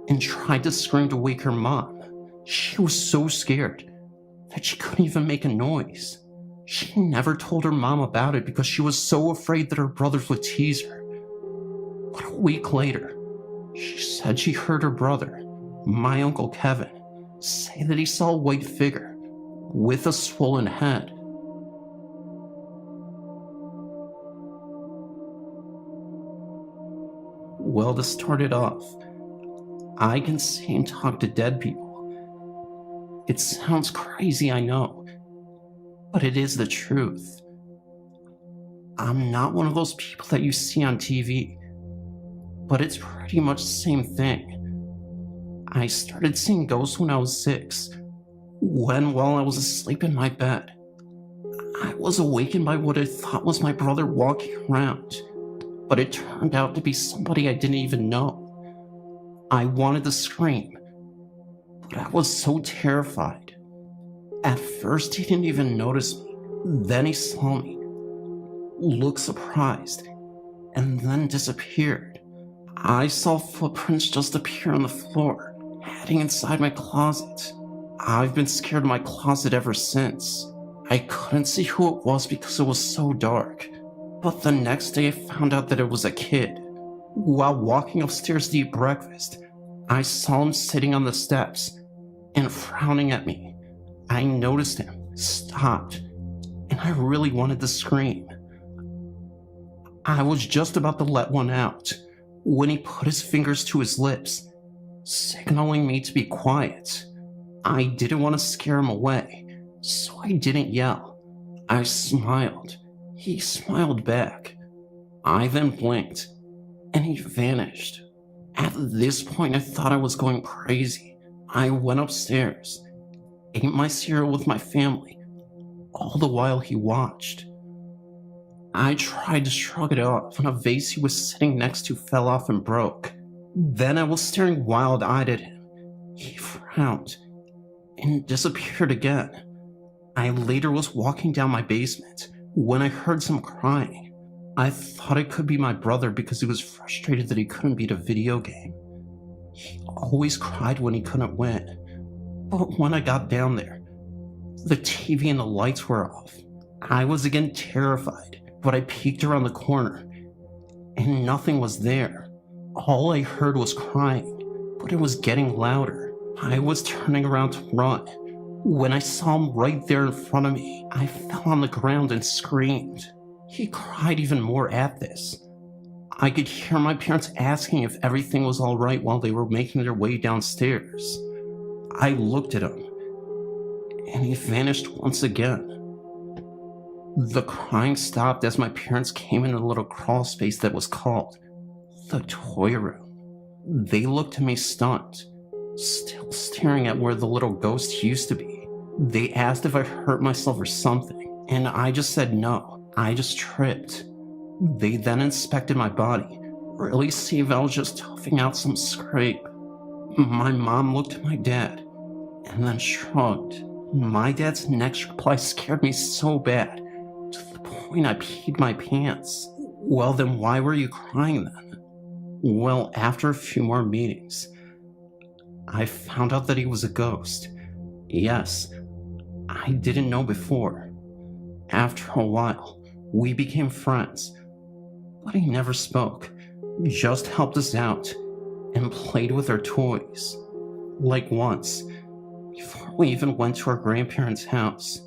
and tried to scream to wake her mom. She was so scared that she couldn't even make a noise. She never told her mom about it because she was so afraid that her brothers would tease her. But a week later, she said she heard her brother, my Uncle Kevin, say that he saw a white figure with a swollen head. Well, to start it off, I can see and talk to dead people. It sounds crazy, I know, but it is the truth. I'm not one of those people that you see on TV, but it's pretty much the same thing. I started seeing ghosts when I was 6, when while I was asleep in my bed, I was awakened by what I thought was my brother walking around, but it turned out to be somebody I didn't even know. I wanted to scream, but I was so terrified. At first, he didn't even notice me. Then he saw me, looked surprised, and then disappeared. I saw footprints just appear on the floor, heading inside my closet. I've been scared of my closet ever since. I couldn't see who it was because it was so dark, but the next day I found out that it was a kid. While walking upstairs to eat breakfast, I saw him sitting on the steps and frowning at me. I noticed him, stopped, and I really wanted to scream. I was just about to let one out when he put his fingers to his lips, signaling me to be quiet. I didn't want to scare him away, so I didn't yell. I smiled. He smiled back. I then blinked, and he vanished. At this point, I thought I was going crazy. I went upstairs, ate my cereal with my family, all the while he watched. I tried to shrug it off when a vase he was sitting next to fell off and broke. Then I was staring wild-eyed at him. He frowned and disappeared again. I later was walking down my basement when I heard some crying. I thought it could be my brother because he was frustrated that he couldn't beat a video game. He always cried when he couldn't win. But when I got down there, the TV and the lights were off. I was again terrified, but I peeked around the corner, and nothing was there. All I heard was crying, but it was getting louder. I was turning around to run. When I saw him right there in front of me, I fell on the ground and screamed. He cried even more at this. I could hear my parents asking if everything was all right while they were making their way downstairs. I looked at him, and he vanished once again. The crying stopped as my parents came in a little crawl space that was called the toy room. They looked at me stunned, still staring at where the little ghost used to be. They asked if I hurt myself or something, and I just said no. I just tripped. They then inspected my body, really see if I was just toughing out some scrape. My mom looked at my dad, and then shrugged. My dad's next reply scared me so bad, to the point I peed my pants. Well, then why were you crying then? Well, after a few more meetings, I found out that he was a ghost. Yes, I didn't know before. After a while, we became friends, but he never spoke, just helped us out, and played with our toys. Like once, before we even went to our grandparents' house,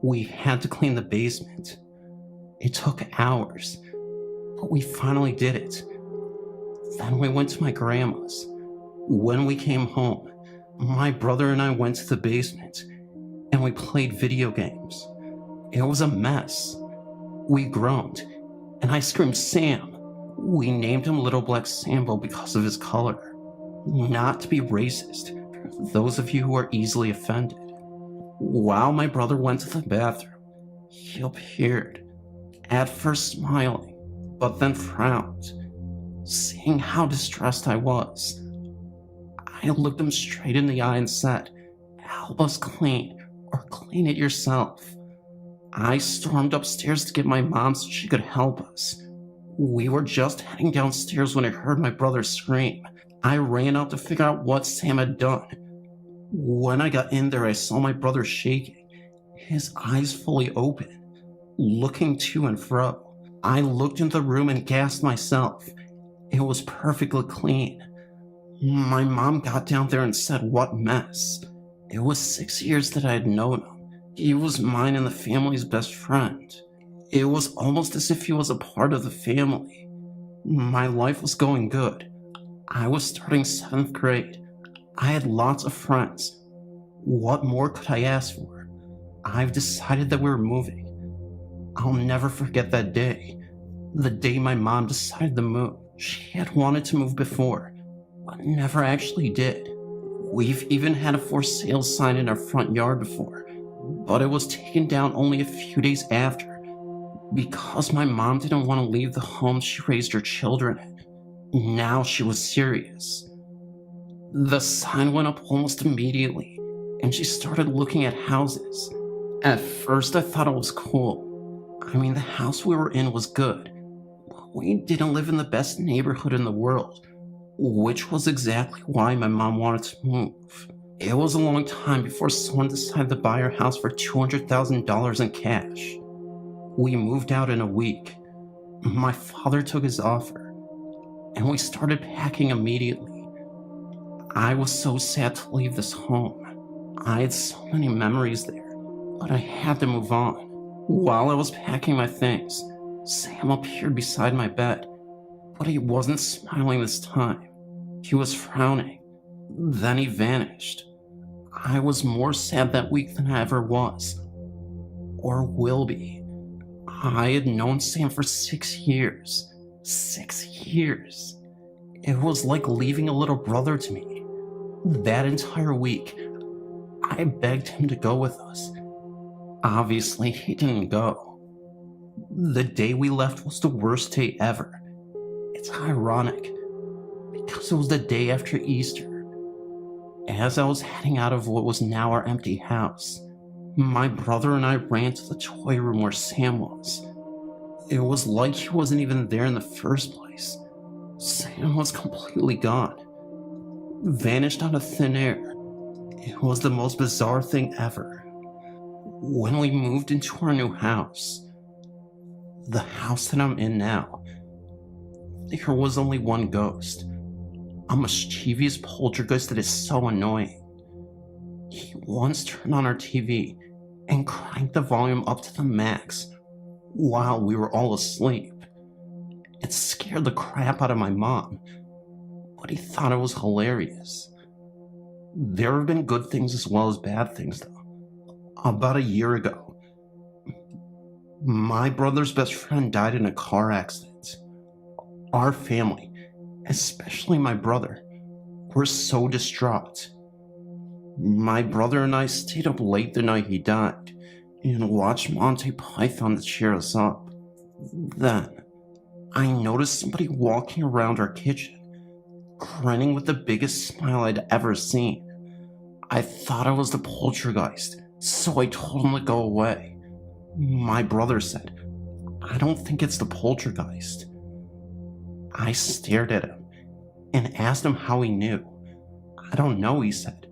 we had to clean the basement. It took hours, but we finally did it. Then we went to my grandma's. When we came home, my brother and I went to the basement, and we played video games. It was a mess. We groaned, and I screamed, "Sam!" We named him Little Black Sambo because of his color. Not to be racist, for those of you who are easily offended. While my brother went to the bathroom, he appeared, at first smiling, but then frowned. Seeing how distressed I was, I looked him straight in the eye and said, "Help us clean, or clean it yourself." I stormed upstairs to get my mom so she could help us. We were just heading downstairs when I heard my brother scream. I ran out to figure out what Sam had done. When I got in there, I saw my brother shaking, his eyes fully open, looking to and fro. I looked into the room and gasped myself. It was perfectly clean. My mom got down there and said, "What mess?" It was 6 years that I had known him. He was mine and the family's best friend. It was almost as if he was a part of the family. My life was going good. I was starting 7th grade. I had lots of friends. What more could I ask for? I've decided that we're moving. I'll never forget that day. The day my mom decided to move. She had wanted to move before, but never actually did. We've even had a for sale sign in our front yard before, but it was taken down only a few days after, because my mom didn't want to leave the home she raised her children in. Now she was serious. The sign went up almost immediately, and she started looking at houses. At first I thought it was cool. I mean, the house we were in was good, but we didn't live in the best neighborhood in the world, which was exactly why my mom wanted to move. It was a long time before someone decided to buy our house for $200,000 in cash. We moved out in a week. My father took his offer, and we started packing immediately. I was so sad to leave this home. I had so many memories there, but I had to move on. While I was packing my things, Sam appeared beside my bed, but he wasn't smiling this time. He was frowning. Then he vanished. I was more sad that week than I ever was, or will be. I had known Sam for 6 years. 6 years. It was like leaving a little brother to me. That entire week, I begged him to go with us. Obviously, he didn't go. The day we left was the worst day ever. It's ironic, because it was the day after Easter. As I was heading out of what was now our empty house, my brother and I ran to the toy room where Sam was. It was like he wasn't even there in the first place. Sam was completely gone. Vanished out of thin air. It was the most bizarre thing ever. When we moved into our new house, the house that I'm in now, there was only one ghost. A mischievous poltergeist that is so annoying. He once turned on our TV and cranked the volume up to the max while we were all asleep. It scared the crap out of my mom, but he thought it was hilarious. There have been good things as well as bad things, though. About a year ago, my brother's best friend died in a car accident. Our family, especially my brother, were so distraught. My brother and I stayed up late the night he died and watched Monty Python to cheer us up. Then, I noticed somebody walking around our kitchen, grinning with the biggest smile I'd ever seen. I thought I was the poltergeist, so I told him to go away. My brother said, "I don't think it's the poltergeist." I stared at him and asked him how he knew. "I don't know," he said,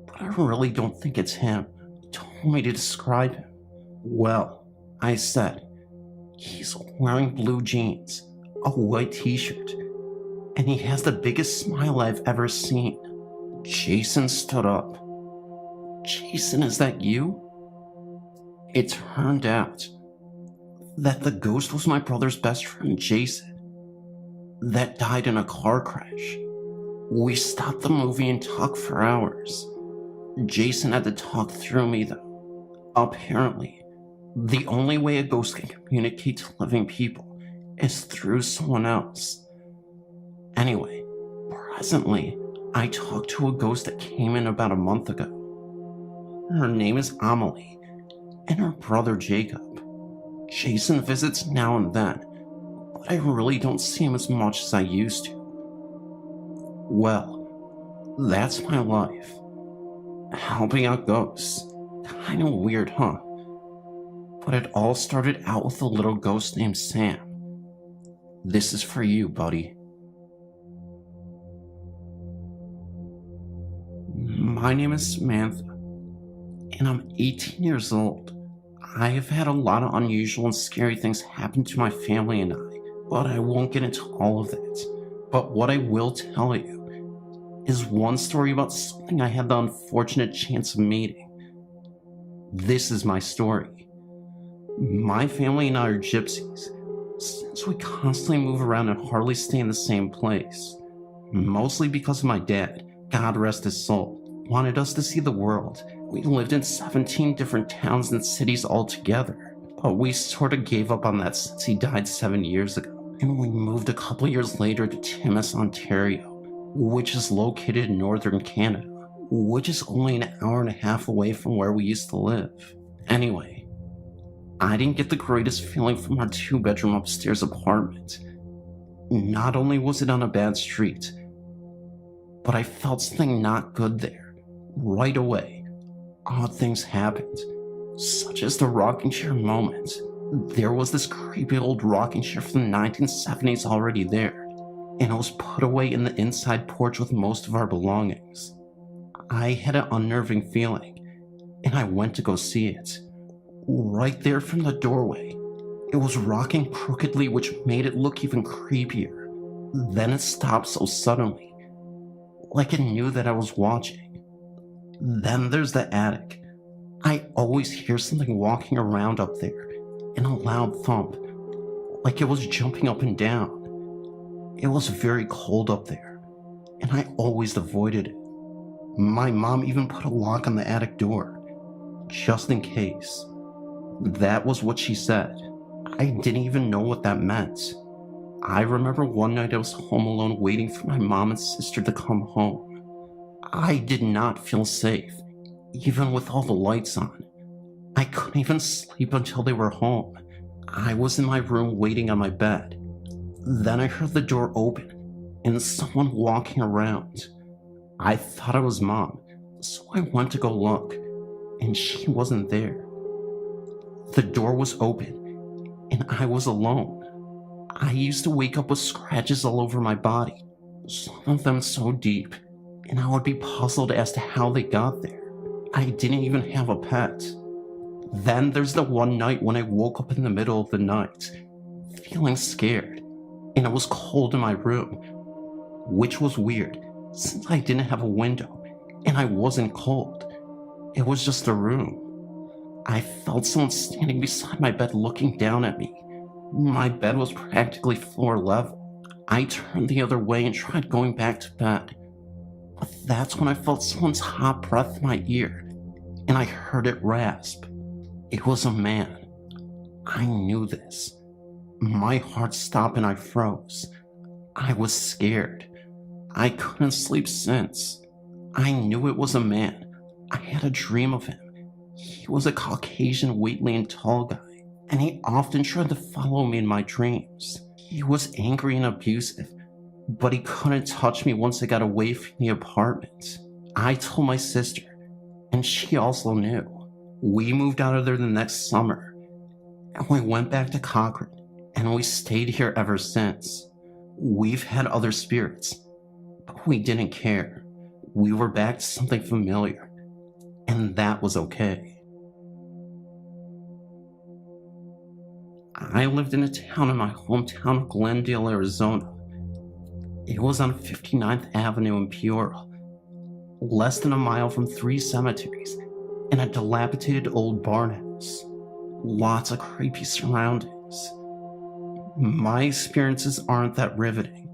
"but I really don't think it's him." He told me to describe him. "Well," I said, "he's wearing blue jeans, a white t-shirt, and he has the biggest smile I've ever seen." Jason stood up. "Jason, is that you?" It turned out that the ghost was my brother's best friend, Jason, that died in a car crash. We stopped the movie and talked for hours. Jason had to talk through me, though. Apparently, the only way a ghost can communicate to living people is through someone else. Anyway, presently, I talked to a ghost that came in about a month ago. Her name is Amelie, and her brother Jacob. Jason visits now and then, but I really don't see him as much as I used to. Well, that's my life. Helping out ghosts. Kinda weird, huh? But it all started out with a little ghost named Sam. This is for you, buddy. My name is Samantha, and I'm 18 years old. I have had a lot of unusual and scary things happen to my family and I, but I won't get into all of that. But what I will tell you is one story about something I had the unfortunate chance of meeting. This is my story. My family and I are gypsies, since we constantly move around and hardly stay in the same place. Mostly because of my dad, God rest his soul, wanted us to see the world. We lived in 17 different towns and cities altogether, but we sort of gave up on that since he died 7 years ago, and we moved a couple years later to Timmins, Ontario, which is located in northern Canada, which is only an hour and a half away from where we used to live. Anyway, I didn't get the greatest feeling from our 2-bedroom upstairs apartment. Not only was it on a bad street, but I felt something not good there. Right away, odd things happened, such as the rocking chair moment. There was this creepy old rocking chair from the 1970s already there, and it was put away in the inside porch with most of our belongings. I had an unnerving feeling, and I went to go see it. Right there from the doorway, it was rocking crookedly, which made it look even creepier. Then it stopped so suddenly, like it knew that I was watching. Then there's the attic. I always hear something walking around up there, and a loud thump, like it was jumping up and down. It was very cold up there, and I always avoided it. My mom even put a lock on the attic door, just in case. That was what she said. I didn't even know what that meant. I remember one night I was home alone waiting for my mom and sister to come home. I did not feel safe, even with all the lights on. I couldn't even sleep until they were home. I was in my room waiting on my bed. Then I heard the door open and someone walking around. I thought it was Mom, so I went to go look, and she wasn't there. The door was open, and I was alone. I used to wake up with scratches all over my body, some of them so deep, and I would be puzzled as to how they got there. I didn't even have a pet. Then there's the one night when I woke up in the middle of the night, feeling scared, and it was cold in my room, which was weird since I didn't have a window and I wasn't cold. It was just a room. I felt someone standing beside my bed looking down at me. My bed was practically floor level. I turned the other way and tried going back to bed. But that's when I felt someone's hot breath in my ear, and I heard it rasp. It was a man. I knew this. My heart stopped and I froze. I was scared. I couldn't sleep since. I knew it was a man. I had a dream of him. He was a Caucasian, weightly and tall guy, and he often tried to follow me in my dreams. He was angry and abusive, but he couldn't touch me once I got away from the apartment. I told my sister, and she also knew. We moved out of there the next summer, and we went back to Cochrane, and we stayed here ever since. We've had other spirits, but we didn't care. We were back to something familiar, and that was okay. I lived in a town in my hometown of Glendale, Arizona. It was on 59th Avenue in Peoria, less than a mile from 3 cemeteries and a dilapidated old barn house. Lots of creepy surroundings. My experiences aren't that riveting.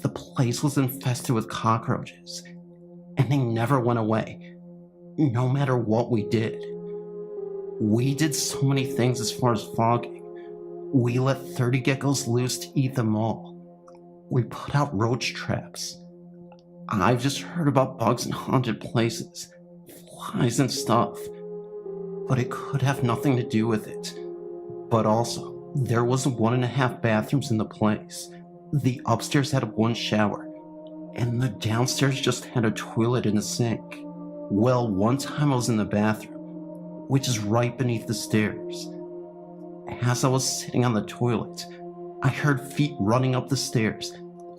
The place was infested with cockroaches, and they never went away, no matter what we did. We did so many things as far as fogging. We let 30 geckos loose to eat them all. We put out roach traps. I've just heard about bugs in haunted places, flies and stuff, but it could have nothing to do with it. But also, there was 1.5 bathrooms in the place. The upstairs had 1 shower, and the downstairs just had a toilet and a sink. Well, one time I was in the bathroom, which is right beneath the stairs. As I was sitting on the toilet, I heard feet running up the stairs,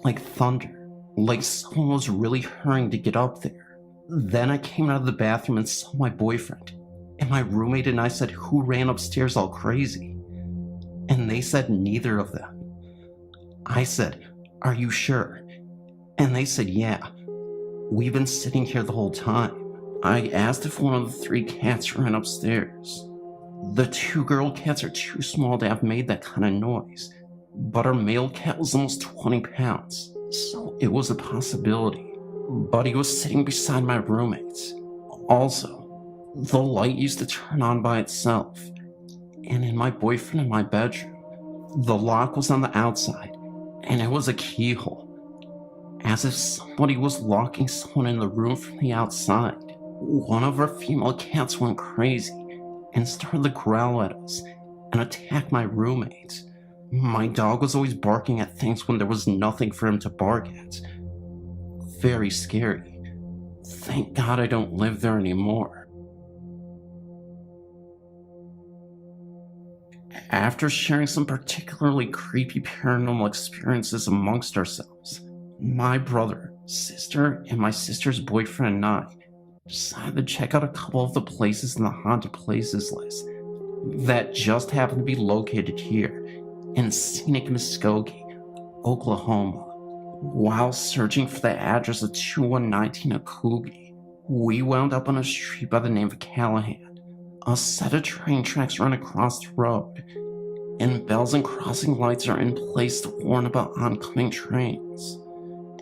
like thunder, like someone was really hurrying to get up there. Then I came out of the bathroom and saw my boyfriend. And my roommate and I said, "Who ran upstairs all crazy?" And they said neither of them. I said, "Are you sure?" And they said, "Yeah. We've been sitting here the whole time." I asked if one of the 3 cats ran upstairs. The 2 girl cats are too small to have made that kind of noise, but our male cat was almost 20 pounds, so it was a possibility. But he was sitting beside my roommates. Also, the light used to turn on by itself, and in my boyfriend and my bedroom, the lock was on the outside, and it was a keyhole, as if somebody was locking someone in the room from the outside. One of our female cats went crazy and started to growl at us and attack my roommate. My dog was always barking at things when there was nothing for him to bark at. Very scary. Thank God I don't live there anymore. After sharing some particularly creepy paranormal experiences amongst ourselves, my brother, sister, and my sister's boyfriend and I decided to check out a couple of the places in the haunted places list that just happen to be located here in scenic Muskogee, Oklahoma. While searching for the address of 2119 Akoogie, we wound up on a street by the name of Callahan. A set of train tracks run across the road, and bells and crossing lights are in place to warn about oncoming trains.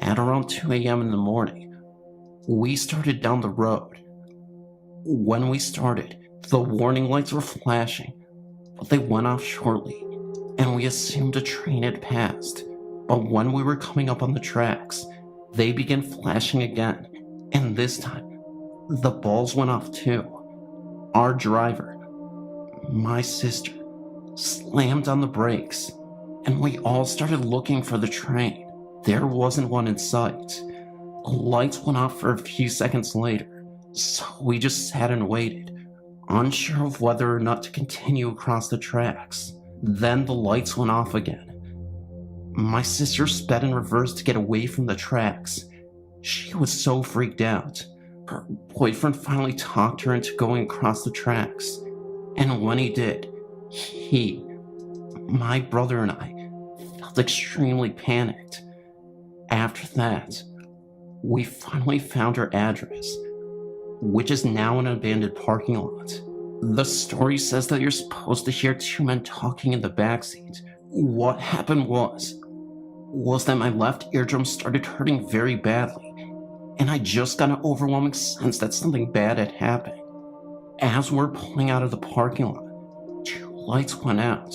At around 2 a.m. in the morning, we started down the road. When we started, the warning lights were flashing, but they went off shortly, and we assumed a train had passed. But when we were coming up on the tracks, they began flashing again, and this time, the balls went off too. Our driver, my sister, slammed on the brakes, and we all started looking for the train. There wasn't one in sight. Lights went off for a few seconds later, so we just sat and waited, unsure of whether or not to continue across the tracks. Then the lights went off again. My sister sped in reverse to get away from the tracks. She was so freaked out. Her boyfriend finally talked her into going across the tracks, and when he did, my brother and I felt extremely panicked. After that, we finally found her address, which is now an abandoned parking lot. The story says that you're supposed to hear 2 men talking in the backseat. What happened was that my left eardrum started hurting very badly, and I just got an overwhelming sense that something bad had happened. As we're pulling out of the parking lot, 2 lights went out.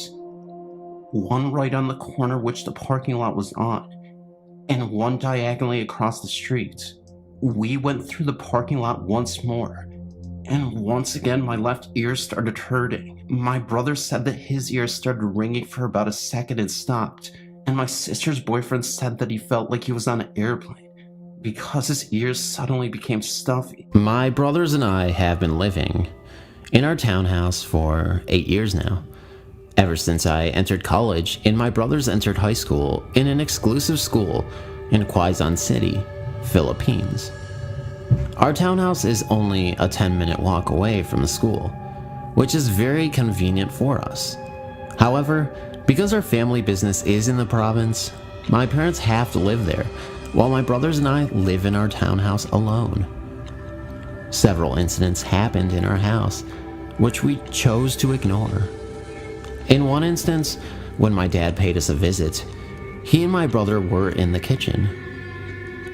One right on the corner which the parking lot was on, and one diagonally across the street. We went through the parking lot once more, and once again my left ear started hurting. My brother said that his ears started ringing for about a second and stopped, and my sister's boyfriend said that he felt like he was on an airplane because his ears suddenly became stuffy. My brothers and I have been living in our townhouse for 8 years now. Ever since I entered college, and my brothers entered high school in an exclusive school in Quezon City, Philippines. Our townhouse is only a 10-minute walk away from the school, which is very convenient for us. However, because our family business is in the province, my parents have to live there, while my brothers and I live in our townhouse alone. Several incidents happened in our house, which we chose to ignore. In one instance, when my dad paid us a visit, he and my brother were in the kitchen.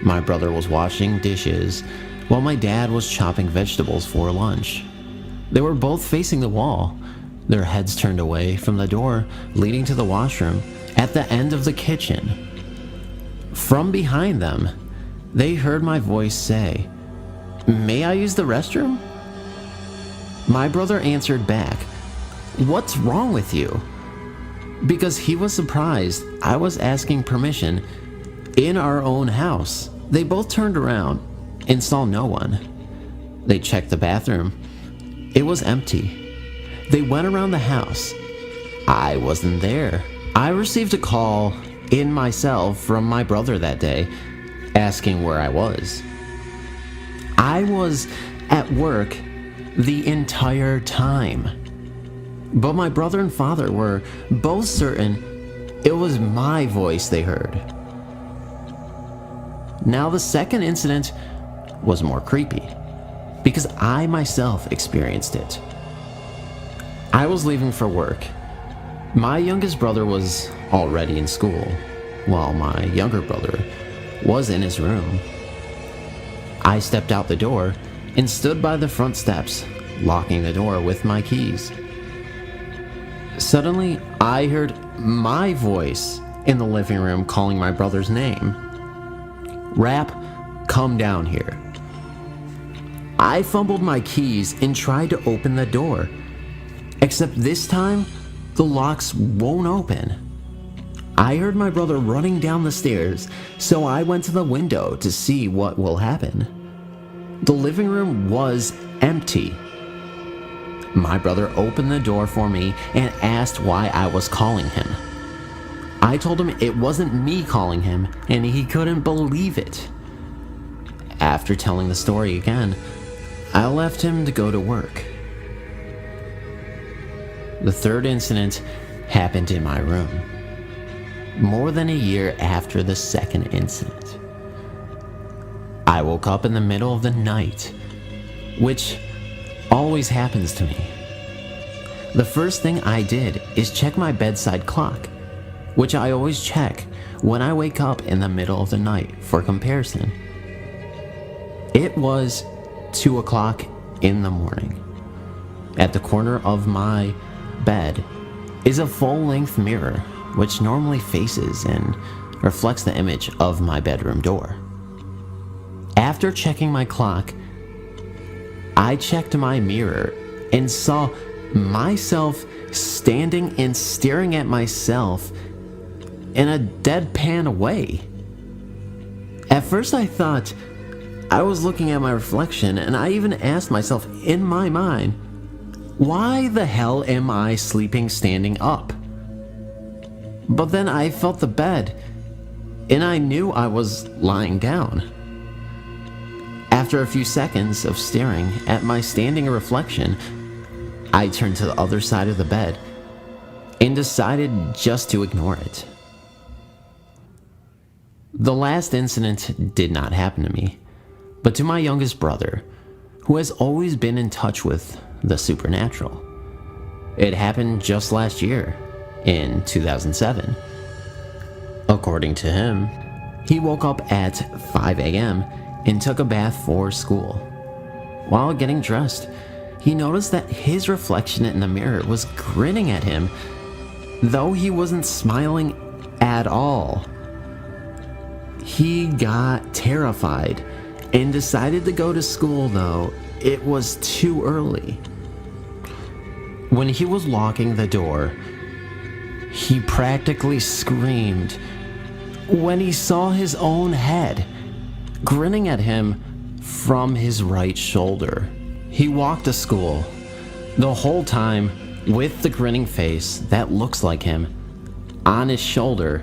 My brother was washing dishes while my dad was chopping vegetables for lunch. They were both facing the wall, their heads turned away from the door leading to the washroom at the end of the kitchen. From behind them, they heard my voice say, "May I use the restroom?" My brother answered back, "What's wrong with you?" Because he was surprised I was asking permission in our own house. They both turned around and saw no one. They checked the bathroom. It was empty. They went around the house. I wasn't there. I received a call in myself from my brother that day, asking where I was. I was at work the entire time. But my brother and father were both certain it was my voice they heard. Now, the second incident was more creepy, because I myself experienced it. I was leaving for work. My youngest brother was already in school, while my younger brother was in his room. I stepped out the door and stood by the front steps, locking the door with my keys. Suddenly, I heard my voice in the living room calling my brother's name. "Rap, come down here." I fumbled my keys and tried to open the door, except this time, the locks won't open. I heard my brother running down the stairs, so I went to the window to see what will happen. The living room was empty. My brother opened the door for me and asked why I was calling him. I told him it wasn't me calling him, and he couldn't believe it. After telling the story again, I left him to go to work. The third incident happened in my room, more than a year after the second incident. I woke up in the middle of the night, which always happens to me. The first thing I did is check my bedside clock, which I always check when I wake up in the middle of the night for comparison. It was 2 o'clock in the morning. At the corner of my bed is a full-length mirror, which normally faces and reflects the image of my bedroom door. After checking my clock, I checked my mirror and saw myself standing and staring at myself in a deadpan way. At first I thought I was looking at my reflection, and I even asked myself in my mind, why the hell am I sleeping standing up? But then I felt the bed, and I knew I was lying down. After a few seconds of staring at my standing reflection, I turned to the other side of the bed and decided just to ignore it. The last incident did not happen to me, but to my youngest brother, who has always been in touch with the supernatural. It happened just last year, in 2007. According to him, he woke up at 5 a.m. and took a bath for school. While getting dressed, he noticed that his reflection in the mirror was grinning at him, though he wasn't smiling at all. He got terrified and decided to go to school, though it was too early. When he was locking the door, he practically screamed when he saw his own head grinning at him from his right shoulder. He walked to school the whole time with the grinning face that looks like him on his shoulder,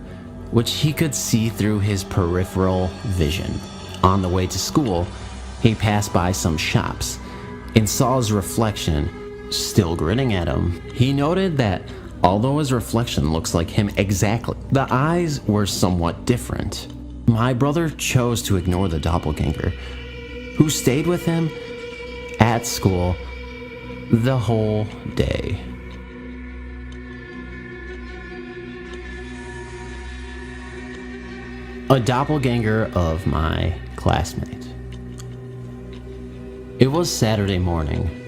which he could see through his peripheral vision. On the way to school, he passed by some shops and saw his reflection still grinning at him. He noted that although his reflection looks like him exactly, the eyes were somewhat different. My brother chose to ignore the doppelganger, who stayed with him at school the whole day. A doppelganger of my classmate. It was Saturday morning.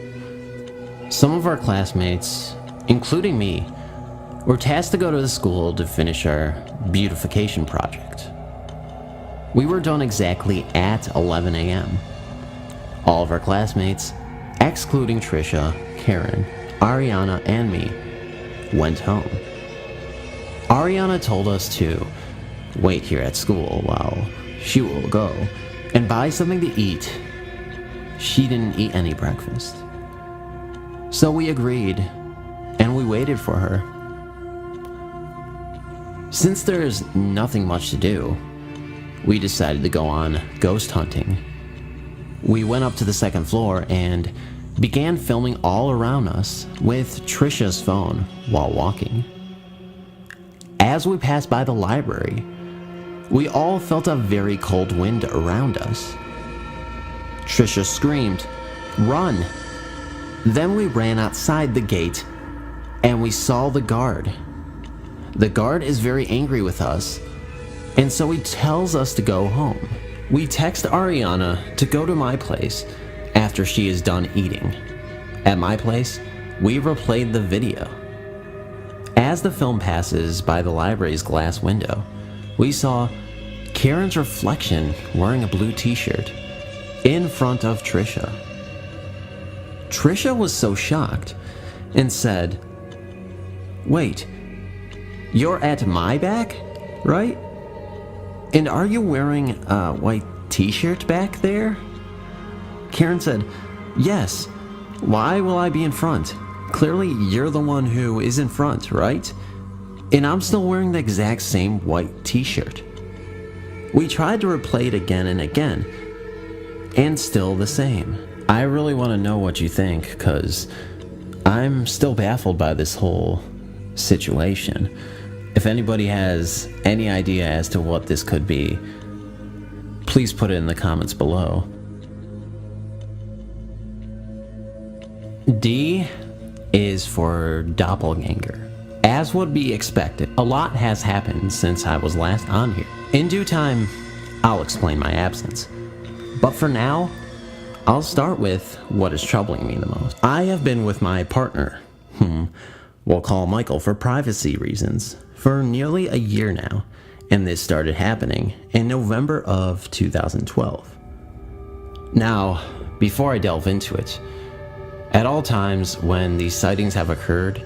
Some of our classmates, including me, were tasked to go to the school to finish our beautification project. We were done exactly at 11 a.m. All of our classmates, excluding Trisha, Karen, Ariana, and me, went home. Ariana told us to wait here at school while she will go and buy something to eat. She didn't eat any breakfast. So we agreed, and we waited for her. Since there's nothing much to do, we decided to go on ghost hunting. we went up to the second floor and began filming all around us with Trisha's phone while walking. As we passed by the library, we all felt a very cold wind around us. Trisha screamed, "Run!" Then we ran outside the gate and we saw the guard. The guard is very angry with us, and so he tells us to go home. We text Ariana to go to my place after she is done eating. At my place, we replayed the video. As the film passes by the library's glass window, we saw Karen's reflection wearing a blue t-shirt in front of Trisha. Trisha was so shocked and said, "Wait, you're at my back, right? And are you wearing a white t-shirt back there?" Karen said, "Yes. Why will I be in front? Clearly you're the one who is in front, right? And I'm still wearing the exact same white t-shirt." We tried to replay it again and again, and still the same. I really want to know what you think, because I'm still baffled by this whole situation. If anybody has any idea as to what this could be, please put it in the comments below. D is for doppelganger. As would be expected, a lot has happened since I was last on here. In due time, I'll explain my absence. But for now, I'll start with what is troubling me the most. I have been with my partner, whom we'll call Michael for privacy reasons, for nearly a year now, and this started happening in November of 2012. Now, before I delve into it, at all times when these sightings have occurred,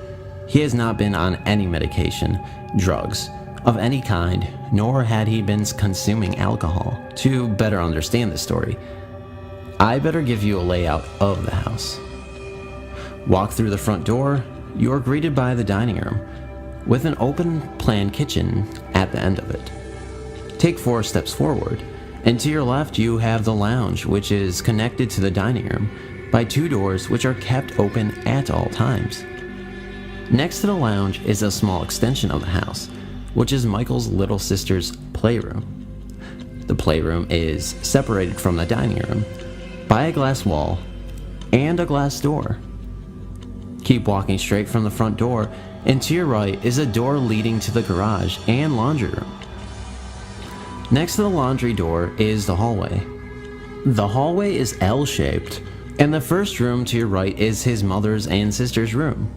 he has not been on any medication, drugs of any kind, nor had he been consuming alcohol. To better understand the story, I better give you a layout of the house. Walk through the front door, you are greeted by the dining room, with an open plan kitchen at the end of it. Take 4 steps forward, and to your left you have the lounge, which is connected to the dining room by 2 doors which are kept open at all times. Next to the lounge is a small extension of the house, which is Michael's little sister's playroom. The playroom is separated from the dining room by a glass wall and a glass door. Keep walking straight from the front door, and to your right is a door leading to the garage and laundry room. Next to the laundry door is the hallway. The hallway is L-shaped, and the first room to your right is his mother's and sister's room.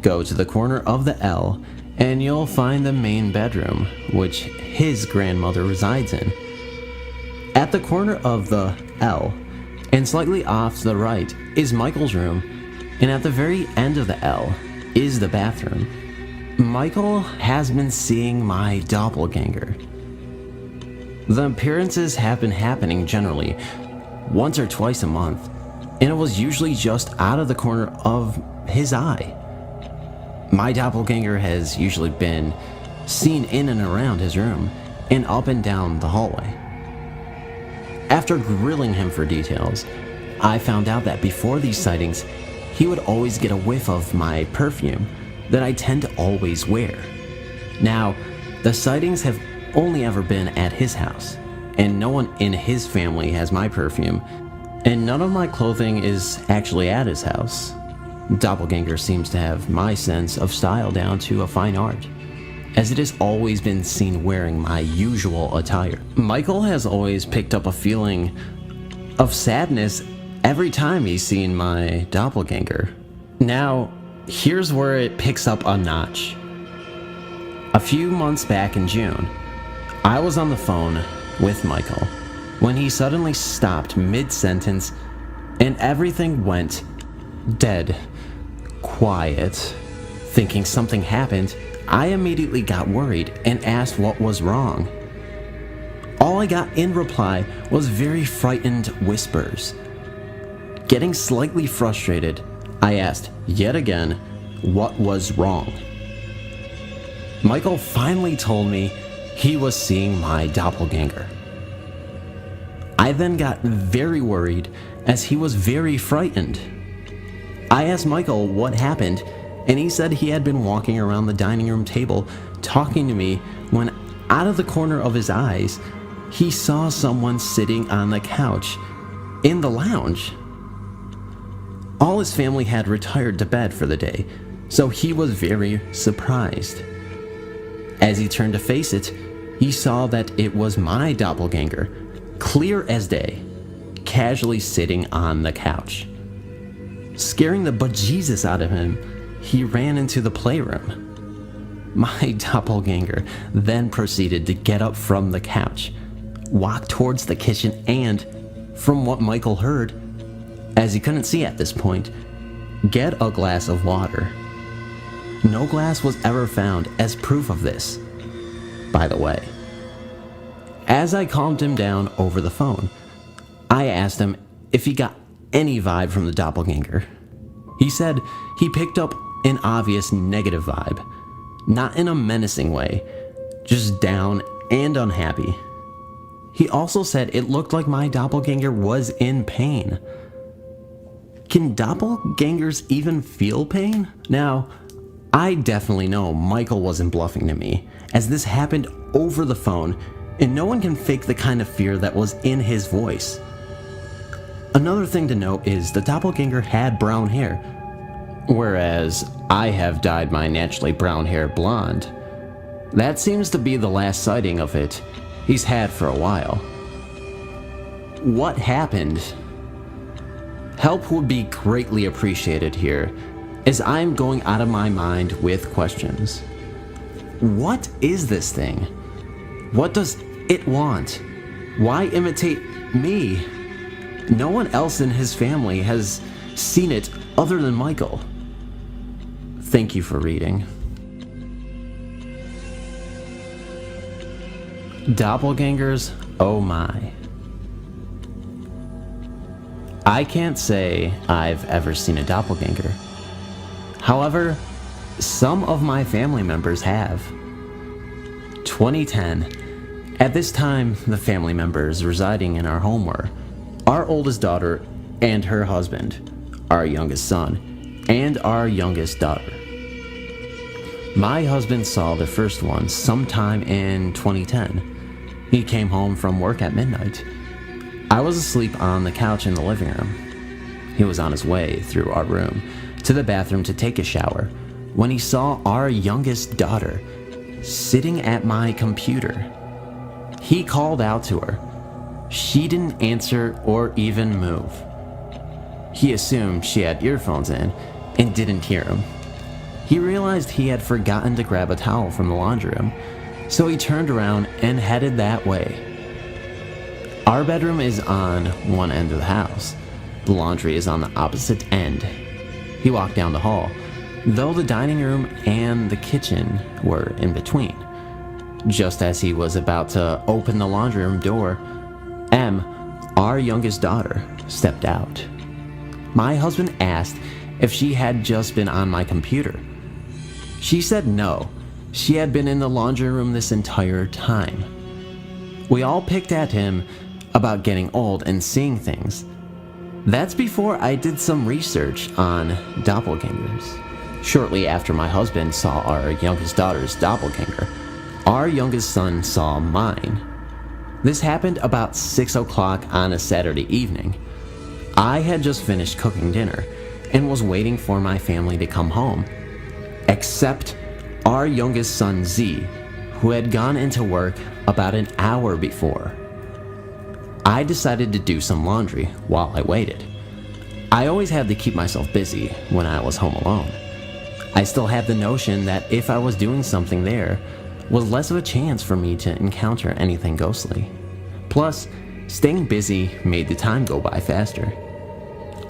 Go to the corner of the L, and you'll find the main bedroom, which his grandmother resides in. At the corner of the L, and slightly off to the right, is Michael's room, and at the very end of the L is the bathroom. Michael has been seeing my doppelganger. The appearances have been happening generally once or twice a month, and it was usually just out of the corner of his eye. My doppelganger has usually been seen in and around his room and up and down the hallway. After grilling him for details, I found out that before these sightings, he would always get a whiff of my perfume that I tend to always wear. Now, the sightings have only ever been at his house, and no one in his family has my perfume, and none of my clothing is actually at his house. Doppelganger seems to have my sense of style down to a fine art, as it has always been seen wearing my usual attire. Michael has always picked up a feeling of sadness every time he's seen my doppelganger. Now, here's where it picks up a notch. A few months back in June, I was on the phone with Michael when he suddenly stopped mid-sentence and everything went dead quiet. Thinking something happened, I immediately got worried and asked what was wrong. All I got in reply was very frightened whispers. Getting slightly frustrated, I asked yet again what was wrong. Michael finally told me he was seeing my doppelganger. I I then got very worried as he was very frightened. I asked Michael what happened, and he said he had been walking around the dining room table talking to me when, out of the corner of his eyes, he saw someone sitting on the couch in the lounge. All his family had retired to bed for the day, so he was very surprised. As he turned to face it, he saw that it was my doppelganger, clear as day, casually sitting on the couch. Scaring the bejesus out of him, he ran into the playroom. My doppelganger then proceeded to get up from the couch, walk towards the kitchen, and, from what Michael heard, as he couldn't see at this point, get a glass of water. No glass was ever found as proof of this, by the way. As I calmed him down over the phone, I asked him if he got any vibe from the doppelganger. He said he picked up an obvious negative vibe, not in a menacing way, just down and unhappy. He also said it looked like my doppelganger was in pain. Can doppelgangers even feel pain? Now, I definitely know Michael wasn't bluffing to me, as this happened over the phone, and no one can fake the kind of fear that was in his voice. Another thing to note is the doppelganger had brown hair, whereas I have dyed my naturally brown hair blonde. That seems to be the last sighting of it he's had for a while. What happened? Help would be greatly appreciated here, as I'm going out of my mind with questions. What is this thing? What does it want? Why imitate me? No one else in his family has seen it other than Michael. Thank you for reading. Doppelgangers, oh my. I can't say I've ever seen a doppelganger. However, some of my family members have. 2010. At this time, the family members residing in our home were our oldest daughter and her husband, our youngest son, and our youngest daughter. My husband saw the first one sometime in 2010. He came home from work at midnight. I was asleep on the couch in the living room. He was on his way through our room to the bathroom to take a shower when he saw our youngest daughter sitting at my computer. He called out to her. She didn't answer or even move. He assumed she had earphones in and didn't hear him. He realized he had forgotten to grab a towel from the laundry room, so he turned around and headed that way. Our bedroom is on one end of the house. The laundry is on the opposite end. He walked down the hall, though the dining room and the kitchen were in between. Just as he was about to open the laundry room door, Em, our youngest daughter, stepped out. My husband asked if she had just been on my computer. She said no, she had been in the laundry room this entire time. We all picked at him about getting old and seeing things. That's before I did some research on doppelgangers. Shortly after my husband saw our youngest daughter's doppelganger, our youngest son saw mine. This happened about 6 o'clock on a Saturday evening. I had just finished cooking dinner and was waiting for my family to come home, except our youngest son Z, who had gone into work about an hour before. I decided to do some laundry while I waited. I always had to keep myself busy when I was home alone. I still had the notion that if I was doing something there was less of a chance for me to encounter anything ghostly. Plus, staying busy made the time go by faster.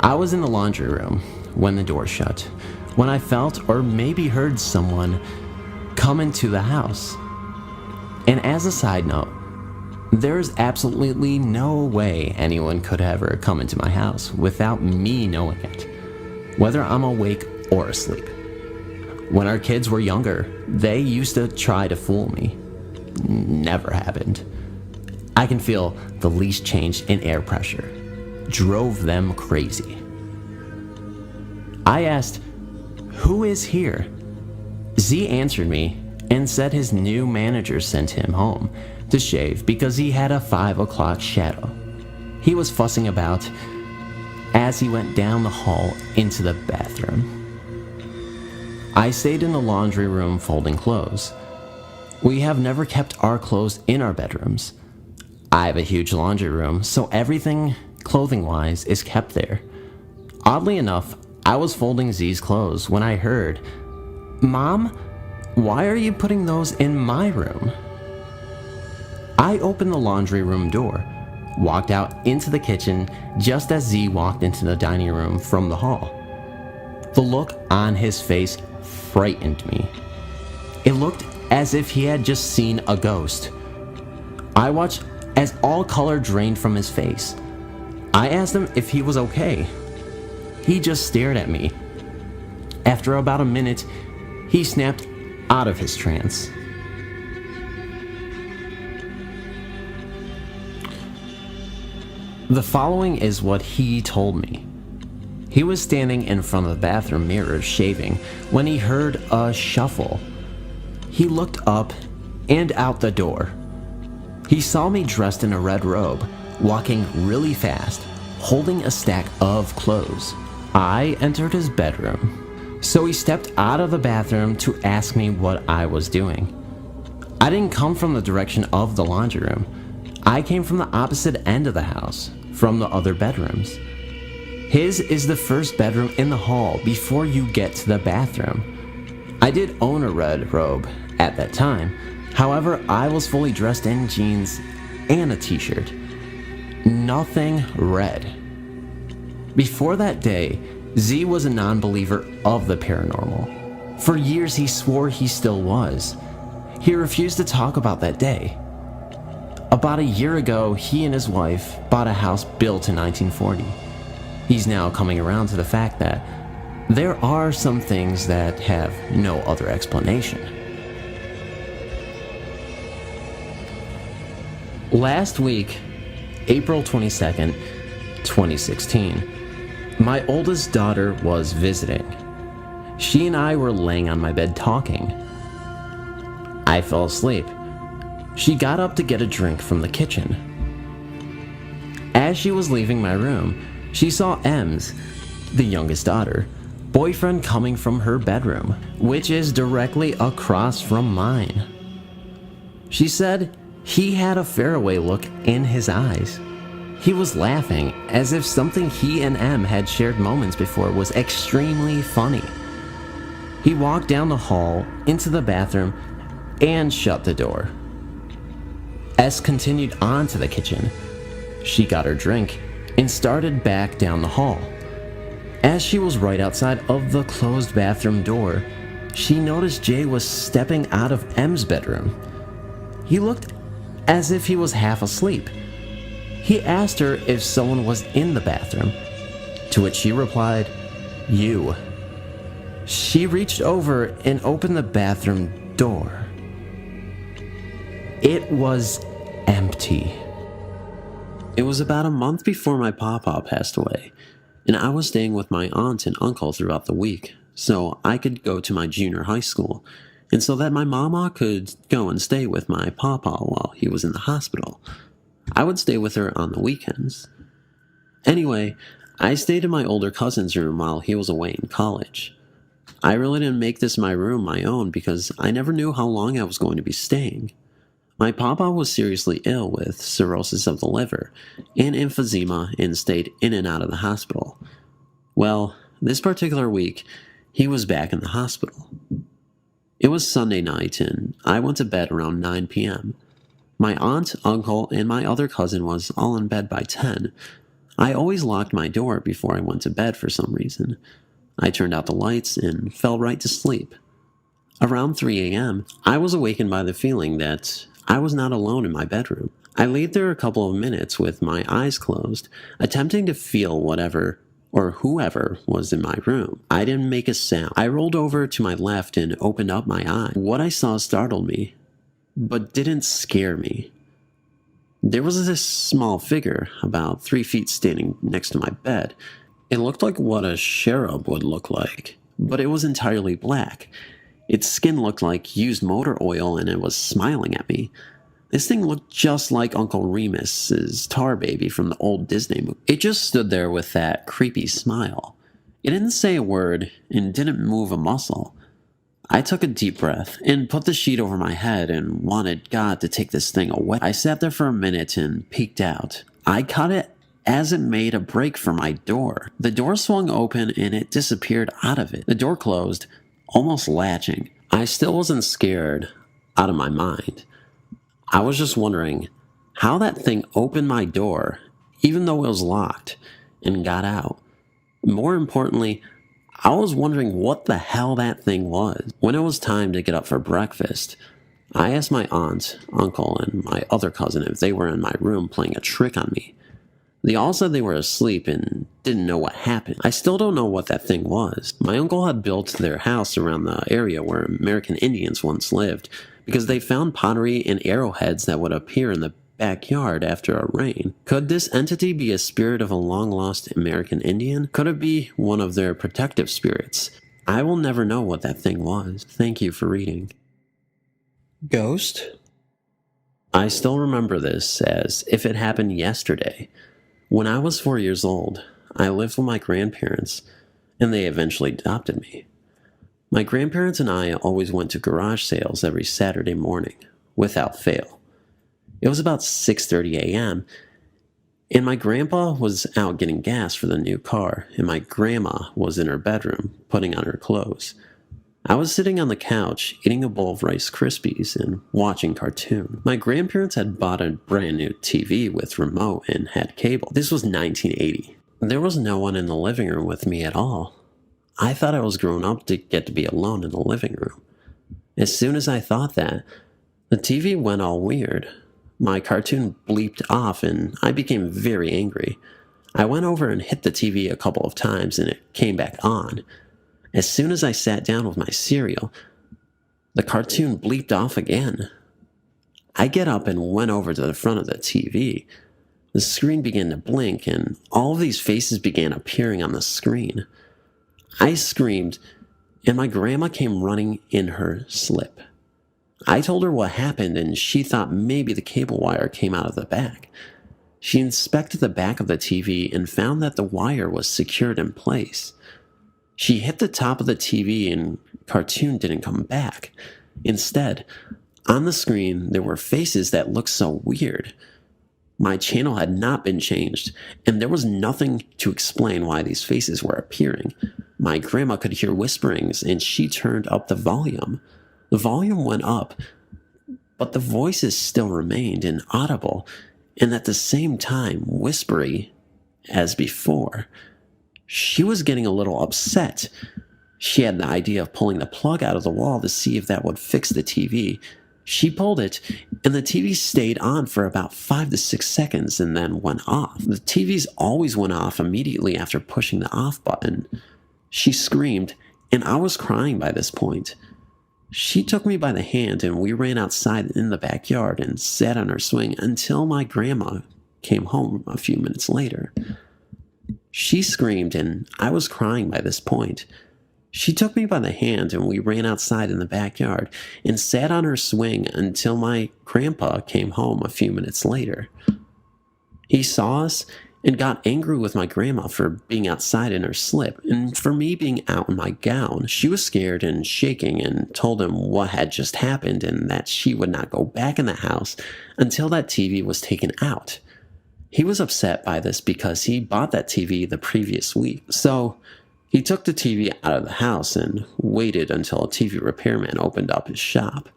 I was in the laundry room when the door shut, when I felt or maybe heard someone come into the house. And as a side note, there's absolutely no way anyone could ever come into my house without me knowing it, whether I'm awake or asleep. When our kids were younger, they used to try to fool me. Never happened. I can feel the least change in air pressure drove them crazy. I asked, "Who is here?" Z answered me and said his new manager sent him home to shave because he had a 5 o'clock shadow. He was fussing about as he went down the hall into the bathroom. I stayed in the laundry room folding clothes. We have never kept our clothes in our bedrooms. I have a huge laundry room, so everything clothing-wise is kept there. Oddly enough, I was folding Z's clothes when I heard, "Mom, why are you putting those in my room?" I opened the laundry room door, walked out into the kitchen just as Z walked into the dining room from the hall. The look on his face frightened me. It looked as if he had just seen a ghost. I watched as all color drained from his face. I asked him if he was okay. He just stared at me. After about a minute, he snapped out of his trance. The following is what he told me. He was standing in front of the bathroom mirror shaving when he heard a shuffle. He looked up and out the door. He saw me dressed in a red robe, walking really fast, holding a stack of clothes. I entered his bedroom, so he stepped out of the bathroom to ask me what I was doing. I didn't come from the direction of the laundry room. I came from the opposite end of the house, from the other bedrooms. His is the first bedroom in the hall before you get to the bathroom. I did own a red robe at that time. However, I was fully dressed in jeans and a t-shirt. Nothing red. Before that day, Z was a non-believer of the paranormal. For years, he swore he still was. He refused to talk about that day. About a year ago, he and his wife bought a house built in 1940. He's now coming around to the fact that there are some things that have no other explanation. Last week, April 22nd, 2016, my oldest daughter was visiting. She and I were laying on my bed talking. I fell asleep. She got up to get a drink from the kitchen. As she was leaving my room, she saw M's, the youngest daughter, boyfriend coming from her bedroom, which is directly across from mine. She said he had a faraway look in his eyes. He was laughing as if something he and M had shared moments before was extremely funny. He walked down the hall into the bathroom and shut the door. S continued on to the kitchen. She got her drink and started back down the hall. As she was right outside of the closed bathroom door, she noticed Jay was stepping out of M's bedroom. He looked as if he was half asleep. He asked her if someone was in the bathroom, to which she replied, "You." She reached over and opened the bathroom door. It was empty. It was about a month before my papa passed away, and I was staying with my aunt and uncle throughout the week, so I could go to my junior high school, and so that my mama could go and stay with my papa while he was in the hospital. I would stay with her on the weekends. Anyway, I stayed in my older cousin's room while he was away in college. I really didn't make this my room my own because I never knew how long I was going to be staying. My papa was seriously ill with cirrhosis of the liver and emphysema and stayed in and out of the hospital. Well, this particular week, he was back in the hospital. It was Sunday night and I went to bed around 9 p.m. My aunt, uncle, and my other cousin was all in bed by 10. I always locked my door before I went to bed for some reason. I turned out the lights and fell right to sleep. Around 3 a.m., I was awakened by the feeling that I was not alone in my bedroom. I laid there a couple of minutes with my eyes closed, attempting to feel whatever or whoever was in my room. I didn't make a sound. I rolled over to my left and opened up my eye. What I saw startled me, but didn't scare me. There was this small figure, about 3 feet, standing next to my bed. It looked like what a cherub would look like, but it was entirely black. Its skin looked like used motor oil, and it was smiling at me. This thing looked just like Uncle Remus's tar baby from the old Disney movie. It just stood there with that creepy smile. It didn't say a word and didn't move a muscle. I took a deep breath and put the sheet over my head and wanted God to take this thing away. I sat there for a minute and peeked out. I caught it as it made a break for my door. The door swung open and it disappeared out of it. The door closed, almost latching. I still wasn't scared out of my mind. I was just wondering how that thing opened my door, even though it was locked, and got out. More importantly, I was wondering what the hell that thing was. When it was time to get up for breakfast, I asked my aunt, uncle, and my other cousin if they were in my room playing a trick on me. They all said they were asleep and didn't know what happened. I still don't know what that thing was. My uncle had built their house around the area where American Indians once lived because they found pottery and arrowheads that would appear in the backyard after a rain. Could this entity be a spirit of a long-lost American Indian? Could it be one of their protective spirits? I will never know what that thing was. Thank you for reading. Ghost? I still remember this as if it happened yesterday. When I was 4 years old, I lived with my grandparents, and they eventually adopted me. My grandparents and I always went to garage sales every Saturday morning, without fail. It was about 6:30 a.m., and my grandpa was out getting gas for the new car, and my grandma was in her bedroom putting on her clothes. I was sitting on the couch, eating a bowl of Rice Krispies and watching cartoon. My grandparents had bought a brand new TV with remote and had cable. This was 1980. There was no one in the living room with me at all. I thought I was grown up to get to be alone in the living room. As soon as I thought that, the TV went all weird. My cartoon bleeped off and I became very angry. I went over and hit the TV a couple of times and it came back on. As soon as I sat down with my cereal, the cartoon bleeped off again. I get up and went over to the front of the TV. The screen began to blink and all of these faces began appearing on the screen. I screamed and my grandma came running in her slip. I told her what happened and she thought maybe the cable wire came out of the back. She inspected the back of the TV and found that the wire was secured in place. She hit the top of the TV and cartoon didn't come back. Instead, on the screen, there were faces that looked so weird. My channel had not been changed, and there was nothing to explain why these faces were appearing. My grandma could hear whisperings, and she turned up the volume. The volume went up, but the voices still remained inaudible, and at the same time whispery as before. She was getting a little upset. She had the idea of pulling the plug out of the wall to see if that would fix the TV. She pulled it, and the TV stayed on for about 5 to 6 seconds and then went off. The TVs always went off immediately after pushing the off button. She screamed, and I was crying by this point. She took me by the hand, and we ran outside in the backyard and sat on her swing until my grandma came home a few minutes later. She screamed, and I was crying by this point. She took me by the hand, and we ran outside in the backyard and sat on her swing until my grandpa came home a few minutes later. He saw us and got angry with my grandma for being outside in her slip and for me being out in my gown. She was scared and shaking and told him what had just happened and that she would not go back in the house until that TV was taken out. He was upset by this because he bought that TV the previous week. So he took the TV out of the house and waited until a TV repairman opened up his shop.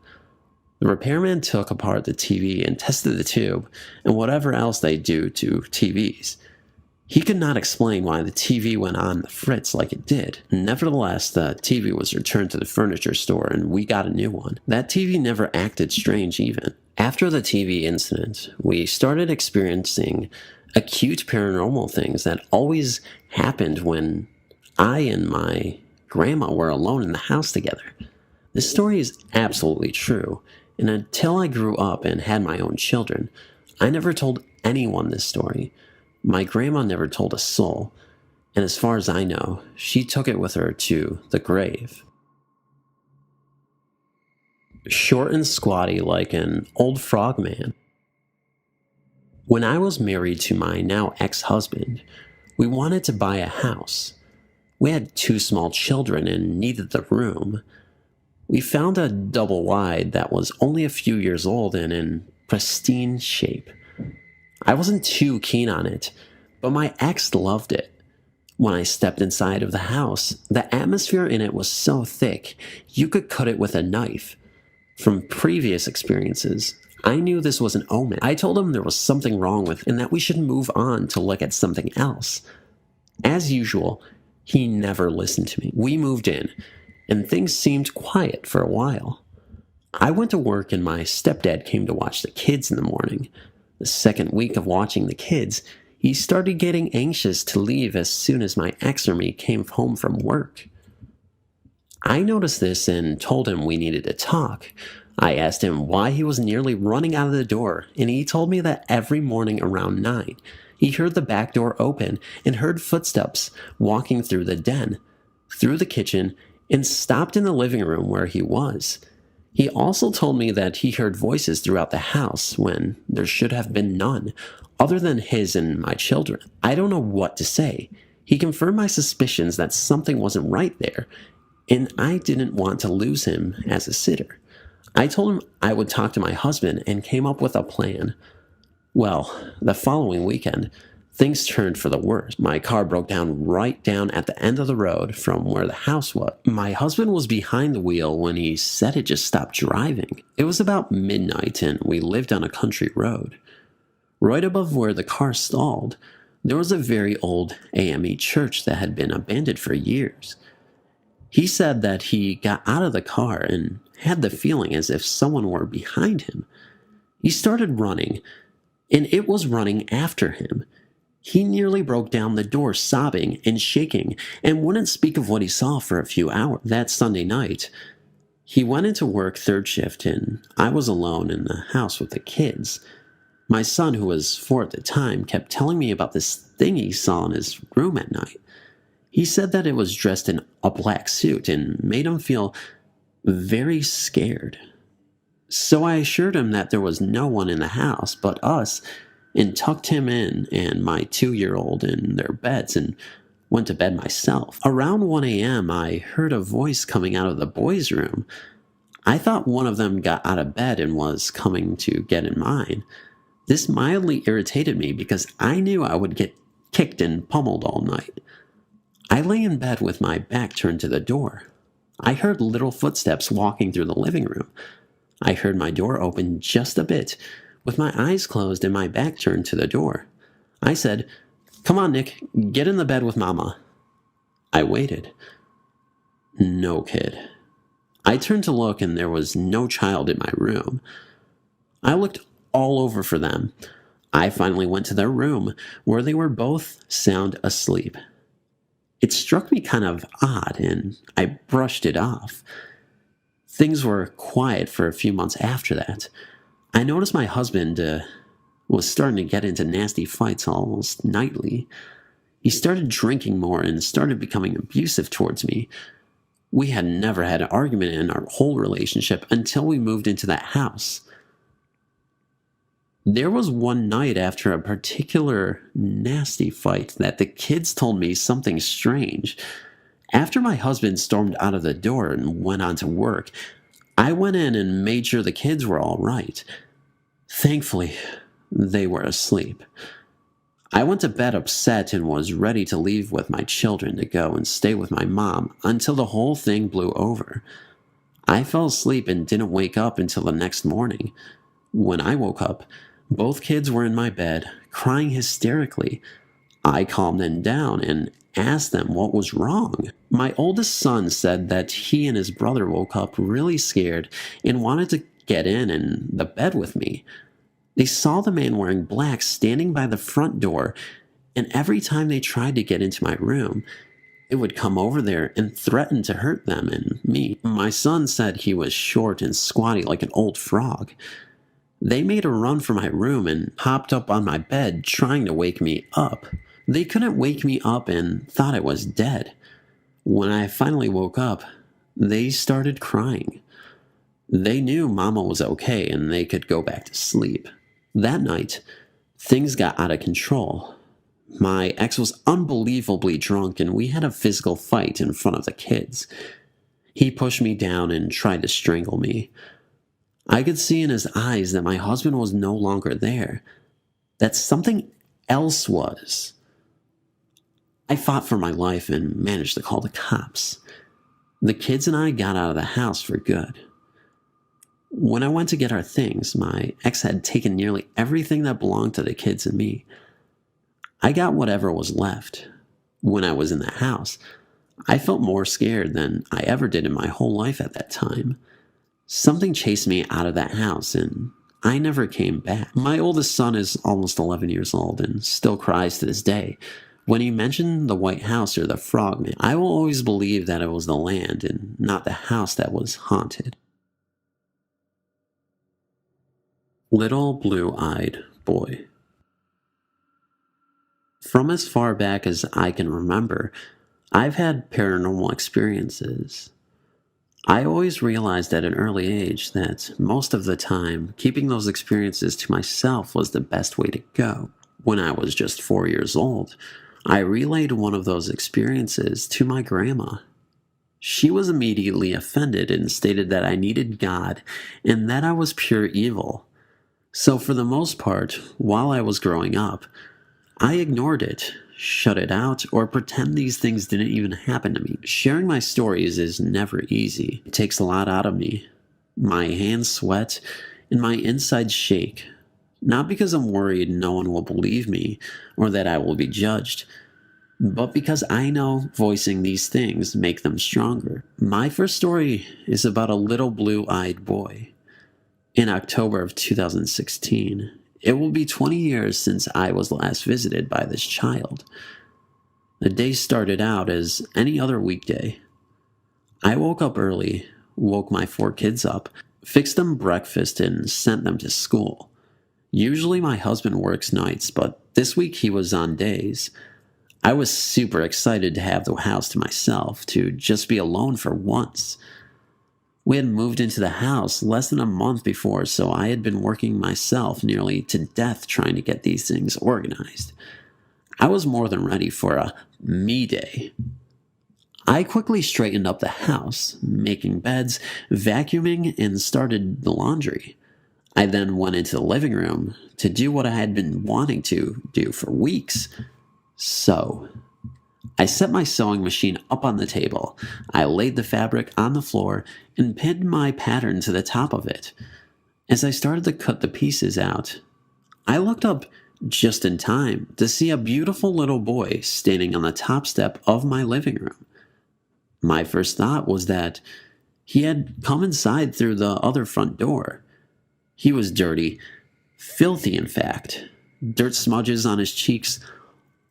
The repairman took apart the TV and tested the tube and whatever else they do to TVs. He could not explain why the TV went on the fritz like it did. Nevertheless, the TV was returned to the furniture store and we got a new one. That TV never acted strange even. After the TV incident, we started experiencing acute paranormal things that always happened when I and my grandma were alone in the house together. This story is absolutely true, and until I grew up and had my own children, I never told anyone this story. My grandma never told a soul, and as far as I know, she took it with her to the grave. Short and squatty like an old frogman. When I was married to my now ex-husband, we wanted to buy a house. We had 2 small children and needed the room. We found a double wide that was only a few years old and in pristine shape. I wasn't too keen on it, but my ex loved it. When I stepped inside of the house, the atmosphere in it was so thick, you could cut it with a knife. From previous experiences, I knew this was an omen. I told him there was something wrong with it and that we should move on to look at something else. As usual, he never listened to me. We moved in, and things seemed quiet for a while. I went to work and my stepdad came to watch the kids in the morning. The second week of watching the kids, he started getting anxious to leave as soon as my ex or me came home from work. I noticed this and told him we needed to talk. I asked him why he was nearly running out of the door, and he told me that every morning around 9, he heard the back door open and heard footsteps walking through the den, through the kitchen, and stopped in the living room where he was. He also told me that he heard voices throughout the house when there should have been none, other than his and my children. I don't know what to say. He confirmed my suspicions that something wasn't right there, and I didn't want to lose him as a sitter. I told him I would talk to my husband and came up with a plan. Well, the following weekend, things turned for the worse. My car broke down right down at the end of the road from where the house was. My husband was behind the wheel when he said it just stopped driving. It was about midnight and we lived on a country road. Right above where the car stalled, there was a very old AME church that had been abandoned for years. He said that he got out of the car and had the feeling as if someone were behind him. He started running, and it was running after him. He nearly broke down the door sobbing and shaking and wouldn't speak of what he saw for a few hours. That Sunday night, he went into work 3rd shift and I was alone in the house with the kids. My son, who was 4 at the time, kept telling me about this thing he saw in his room at night. He said that it was dressed in a black suit and made him feel very scared. So I assured him that there was no one in the house but us and tucked him in and my 2-year-old in their beds and went to bed myself. Around 1 a.m., I heard a voice coming out of the boys' room. I thought one of them got out of bed and was coming to get in mine. This mildly irritated me because I knew I would get kicked and pummeled all night. I lay in bed with my back turned to the door. I heard little footsteps walking through the living room. I heard my door open just a bit, with my eyes closed and my back turned to the door. I said, "Come on, Nick, get in the bed with Mama." I waited. No kid. I turned to look and there was no child in my room. I looked all over for them. I finally went to their room, where they were both sound asleep. It struck me kind of odd, and I brushed it off. Things were quiet for a few months after that. I noticed my husband was starting to get into nasty fights almost nightly. He started drinking more and started becoming abusive towards me. We had never had an argument in our whole relationship until we moved into that house. There was one night after a particular nasty fight that the kids told me something strange. After my husband stormed out of the door and went on to work, I went in and made sure the kids were all right. Thankfully, they were asleep. I went to bed upset and was ready to leave with my children to go and stay with my mom until the whole thing blew over. I fell asleep and didn't wake up until the next morning. When I woke up, both kids were in my bed, crying hysterically. I calmed them down and asked them what was wrong. My oldest son said that he and his brother woke up really scared and wanted to get in the bed with me. They saw the man wearing black standing by the front door, and every time they tried to get into my room, it would come over there and threaten to hurt them and me. My son said he was short and squatty like an old frog. They made a run for my room and popped up on my bed trying to wake me up. They couldn't wake me up and thought I was dead. When I finally woke up, they started crying. They knew Mama was okay and they could go back to sleep. That night, things got out of control. My ex was unbelievably drunk and we had a physical fight in front of the kids. He pushed me down and tried to strangle me. I could see in his eyes that my husband was no longer there, that something else was. I fought for my life and managed to call the cops. The kids and I got out of the house for good. When I went to get our things, my ex had taken nearly everything that belonged to the kids and me. I got whatever was left. When I was in the house, I felt more scared than I ever did in my whole life at that time. Something chased me out of that house and I never came back. My oldest son is almost 11 years old and still cries to this day. When he mentioned the White House or the Frogman, I will always believe that it was the land and not the house that was haunted. Little Blue-Eyed Boy. From as far back as I can remember, I've had paranormal experiences. I always realized at an early age that most of the time, keeping those experiences to myself was the best way to go. When I was just 4 years old, I relayed one of those experiences to my grandma. She was immediately offended and stated that I needed God and that I was pure evil. So for the most part, while I was growing up, I ignored it, shut it out, or pretend these things didn't even happen to me. Sharing my stories is never easy. It takes a lot out of me. My hands sweat and my insides shake. Not because I'm worried no one will believe me or that I will be judged, but because I know voicing these things make them stronger. My first story is about a little blue-eyed boy. In October of 2016, it will be 20 years since I was last visited by this child. The day started out as any other weekday. I woke up early, woke my 4 kids up, fixed them breakfast, and sent them to school. Usually my husband works nights, but this week he was on days. I was super excited to have the house to myself, to just be alone for once. We had moved into the house less than a month before, so I had been working myself nearly to death trying to get these things organized. I was more than ready for a me day. I quickly straightened up the house, making beds, vacuuming, and started the laundry. I then went into the living room to do what I had been wanting to do for weeks. Sew. I set my sewing machine up on the table. I laid the fabric on the floor and pinned my pattern to the top of it. As I started to cut the pieces out, I looked up just in time to see a beautiful little boy standing on the top step of my living room. My first thought was that he had come inside through the other front door. He was dirty, filthy in fact, dirt smudges on his cheeks,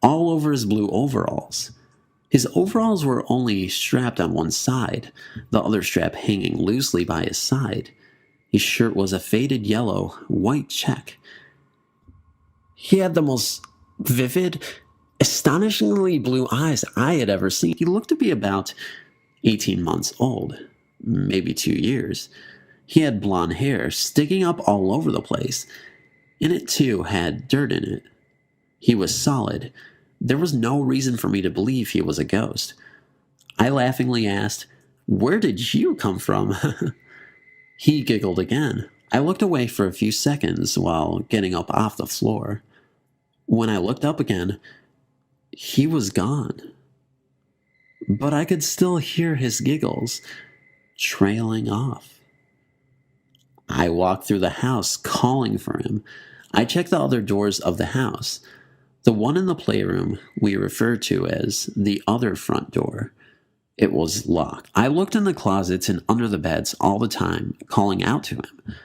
all over his blue overalls. His overalls were only strapped on one side, the other strap hanging loosely by his side. His shirt was a faded yellow, white check. He had the most vivid, astonishingly blue eyes I had ever seen. He looked to be about 18 months old, maybe 2 years. He had blonde hair sticking up all over the place, and it too had dirt in it. He was solid. There was no reason for me to believe he was a ghost. I laughingly asked, "Where did you come from?" He giggled again. I looked away for a few seconds while getting up off the floor. When I looked up again, he was gone. But I could still hear his giggles, trailing off. I walked through the house, calling for him. I checked the other doors of the house. The one in the playroom we refer to as the other front door. It was locked. I looked in the closets and under the beds all the time, calling out to him.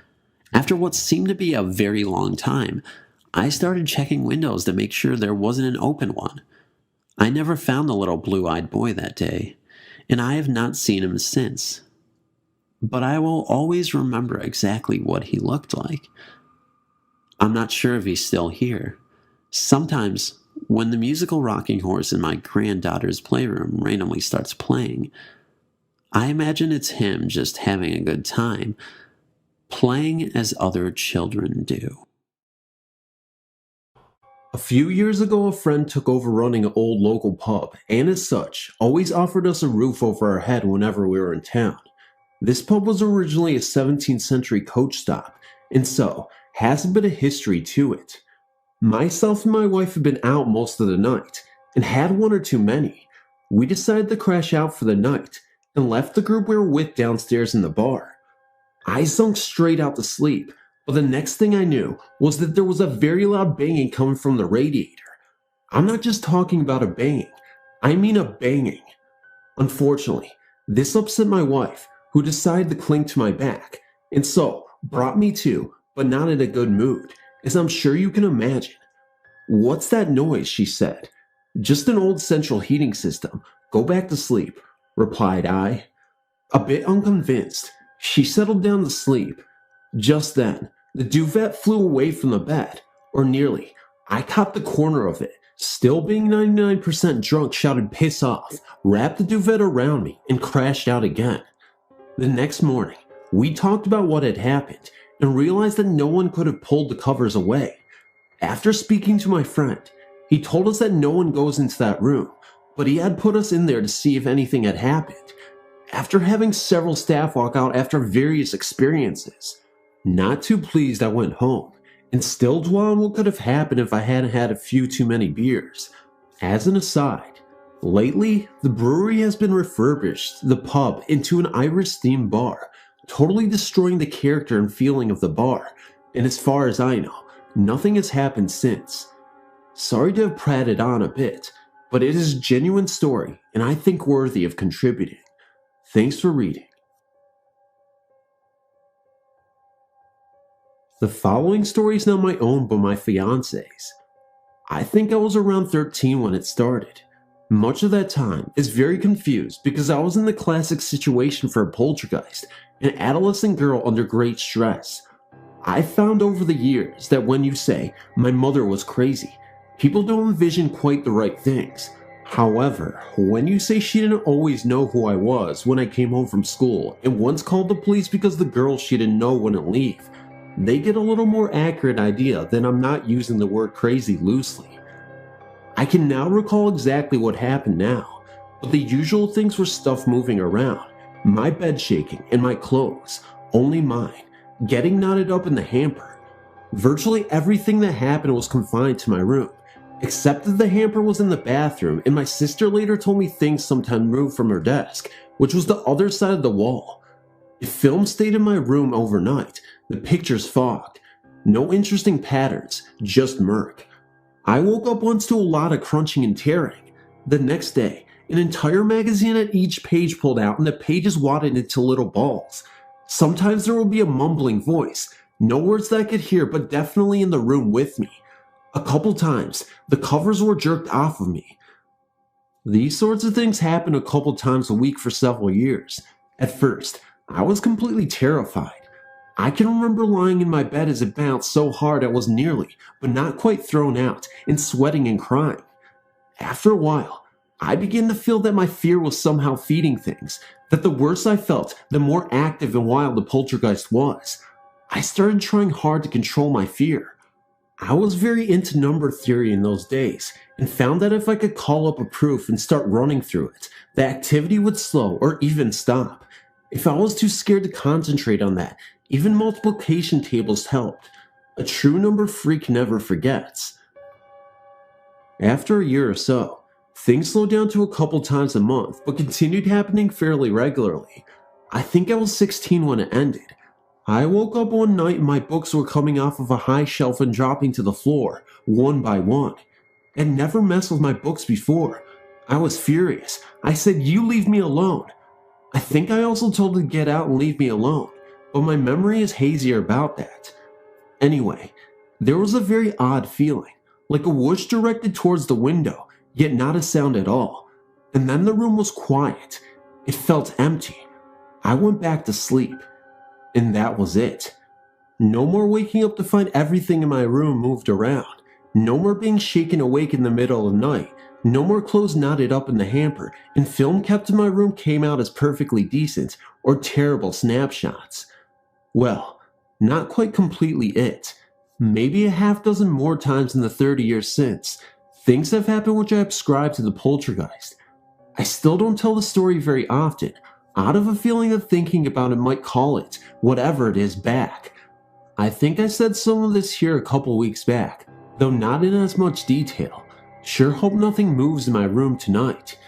After what seemed to be a very long time, I started checking windows to make sure there wasn't an open one. I never found the little blue-eyed boy that day, and I have not seen him since. But I will always remember exactly what he looked like. I'm not sure if he's still here. Sometimes, when the musical rocking horse in my granddaughter's playroom randomly starts playing, I imagine it's him just having a good time, playing as other children do. A few years ago, a friend took over running an old local pub, and as such, always offered us a roof over our head whenever we were in town. This pub was originally a 17th century coach stop, and so has a bit of history to it. Myself and my wife had been out most of the night, and had one or too many. We decided to crash out for the night, and left the group we were with downstairs in the bar. I sunk straight out to sleep, but the next thing I knew was that there was a very loud banging coming from the radiator. I'm not just talking about a banging, I mean a banging. Unfortunately, this upset my wife, who decided to cling to my back, and so brought me to, but not in a good mood, as I'm sure you can imagine. "What's that noise?" she said. "Just an old central heating system. Go back to sleep," replied I. A bit unconvinced, she settled down to sleep. Just then, the duvet flew away from the bed, or nearly. I caught the corner of it, still being 99% drunk, shouted "piss off," wrapped the duvet around me, and crashed out again. The next morning, we talked about what had happened, and realized that no one could have pulled the covers away. After speaking to my friend, he told us that no one goes into that room, but he had put us in there to see if anything had happened. After having several staff walk out after various experiences, not too pleased, I went home, and still dwell on what could have happened if I hadn't had a few too many beers. As an aside, lately, the brewery has been refurbished, the pub, into an Irish-themed bar, totally destroying the character and feeling of the bar, and as far as I know, nothing has happened since. Sorry to have prated on a bit, but it is a genuine story, and I think worthy of contributing. Thanks for reading. The following story is not my own but my fiance's. I think I was around 13 when it started. Much of that time is very confused because I was in the classic situation for a poltergeist, an adolescent girl under great stress. I found over the years that when you say, "my mother was crazy," people don't envision quite the right things. However, when you say she didn't always know who I was when I came home from school and once called the police because the girl she didn't know wouldn't leave, they get a little more accurate idea that I'm not using the word crazy loosely. I can now recall exactly what happened now, but the usual things were stuff moving around, my bed shaking, and my clothes, only mine, getting knotted up in the hamper. Virtually everything that happened was confined to my room, except that the hamper was in the bathroom, and my sister later told me things sometimes moved from her desk, which was the other side of the wall. If film stayed in my room overnight, the pictures fogged. No interesting patterns, just murk. I woke up once to a lot of crunching and tearing. The next day, an entire magazine at each page pulled out and the pages wadded into little balls. Sometimes there would be a mumbling voice, no words that I could hear but definitely in the room with me. A couple times, the covers were jerked off of me. These sorts of things happened a couple times a week for several years. At first, I was completely terrified. I can remember lying in my bed as it bounced so hard I was nearly, but not quite thrown out, and sweating and crying. After a while, I began to feel that my fear was somehow feeding things, that the worse I felt, the more active and wild the poltergeist was. I started trying hard to control my fear. I was very into number theory in those days, and found that if I could call up a proof and start running through it, the activity would slow or even stop. If I was too scared to concentrate on that, even multiplication tables helped. A true number freak never forgets. After a year or so, things slowed down to a couple times a month, but continued happening fairly regularly. I think I was 16 when it ended. I woke up one night and my books were coming off of a high shelf and dropping to the floor, one by one. I'd never messed with my books before. I was furious. I said, "You leave me alone." I think I also told her to get out and leave me alone, but my memory is hazier about that. Anyway, there was a very odd feeling, like a whoosh directed towards the window, yet not a sound at all. And then the room was quiet. It felt empty. I went back to sleep. And that was it. No more waking up to find everything in my room moved around. No more being shaken awake in the middle of the night. No more clothes knotted up in the hamper, and film kept in my room came out as perfectly decent or terrible snapshots. Well, not quite completely it. Maybe a half dozen more times in the 30 years since, things have happened which I ascribe to the poltergeist. I still don't tell the story very often, out of a feeling that thinking about it might call it, whatever it is, back. I think I said some of this here a couple weeks back, though not in as much detail. Sure hope nothing moves in my room tonight.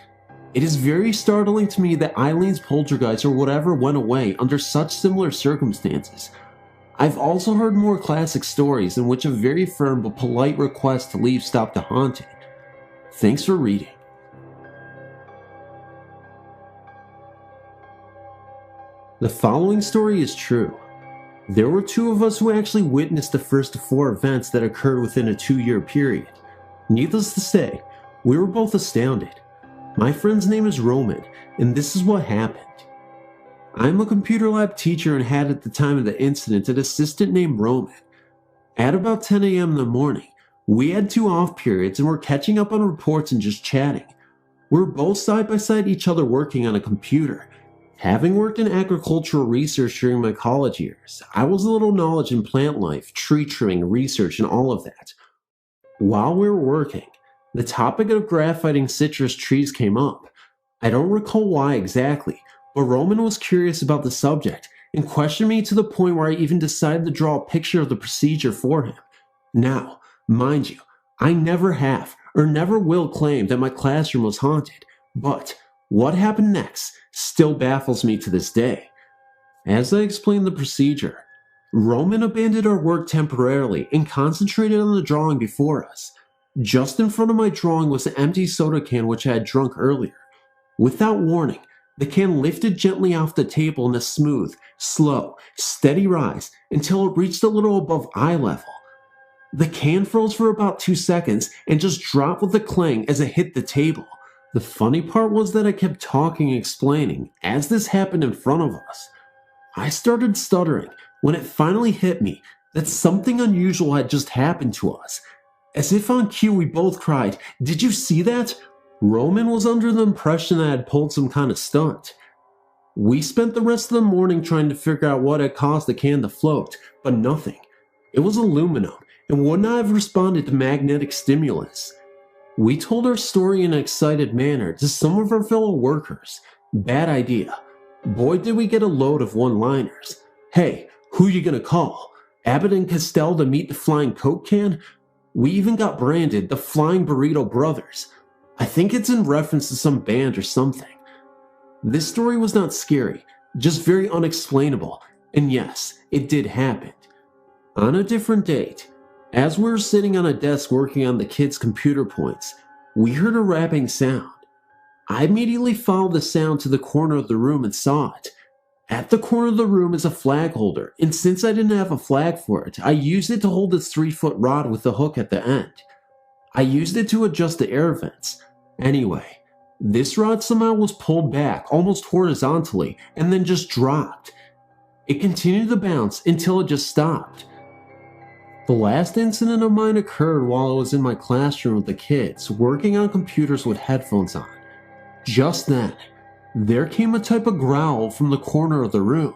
It is very startling to me that Eileen's poltergeist or whatever went away under such similar circumstances. I've also heard more classic stories in which a very firm but polite request to leave stopped the haunting. Thanks for reading. The following story is true. There were two of us who actually witnessed the first of 4 events that occurred within a 2-year period. Needless to say, we were both astounded. My friend's name is Roman, and this is what happened. I'm a computer lab teacher and had at the time of the incident an assistant named Roman. At about 10 a.m. in the morning, we had 2 off periods and were catching up on reports and just chatting. We were both side by side each other working on a computer. Having worked in agricultural research during my college years, I was a little knowledge in plant life, tree trimming, research, and all of that. While we were working, the topic of graphiting citrus trees came up. I don't recall why exactly, but Roman was curious about the subject and questioned me to the point where I even decided to draw a picture of the procedure for him. Now, mind you, I never have or never will claim that my classroom was haunted, but what happened next still baffles me to this day. As I explained the procedure, Roman abandoned our work temporarily and concentrated on the drawing before us. Just in front of my drawing was an empty soda can which I had drunk earlier. Without warning, the can lifted gently off the table in a smooth, slow, steady rise until it reached a little above eye level. The can froze for about 2 seconds and just dropped with a clang as it hit the table. The funny part was that I kept talking and explaining as this happened in front of us. I started stuttering when it finally hit me that something unusual had just happened to us. As if on cue, we both cried, "Did you see that?" Roman was under the impression that I had pulled some kind of stunt. We spent the rest of the morning trying to figure out what had caused the can to float, but nothing. It was aluminum and would not have responded to magnetic stimulus. We told our story in an excited manner to some of our fellow workers. Bad idea. Boy, did we get a load of one-liners. Hey, who you gonna call? Abbott and Costello to meet the flying Coke can? We even got branded the Flying Burrito Brothers. I think it's in reference to some band or something. This story was not scary, just very unexplainable, and yes, it did happen. On a different date, as we were sitting on a desk working on the kids' computer points, we heard a rapping sound. I immediately followed the sound to the corner of the room and saw it. At the corner of the room is a flag holder, and since I didn't have a flag for it, I used it to hold this 3-foot rod with a hook at the end. I used it to adjust the air vents. Anyway, this rod somehow was pulled back almost horizontally and then just dropped. It continued to bounce until it just stopped. The last incident of mine occurred while I was in my classroom with the kids, working on computers with headphones on. Just then, there came a type of growl from the corner of the room.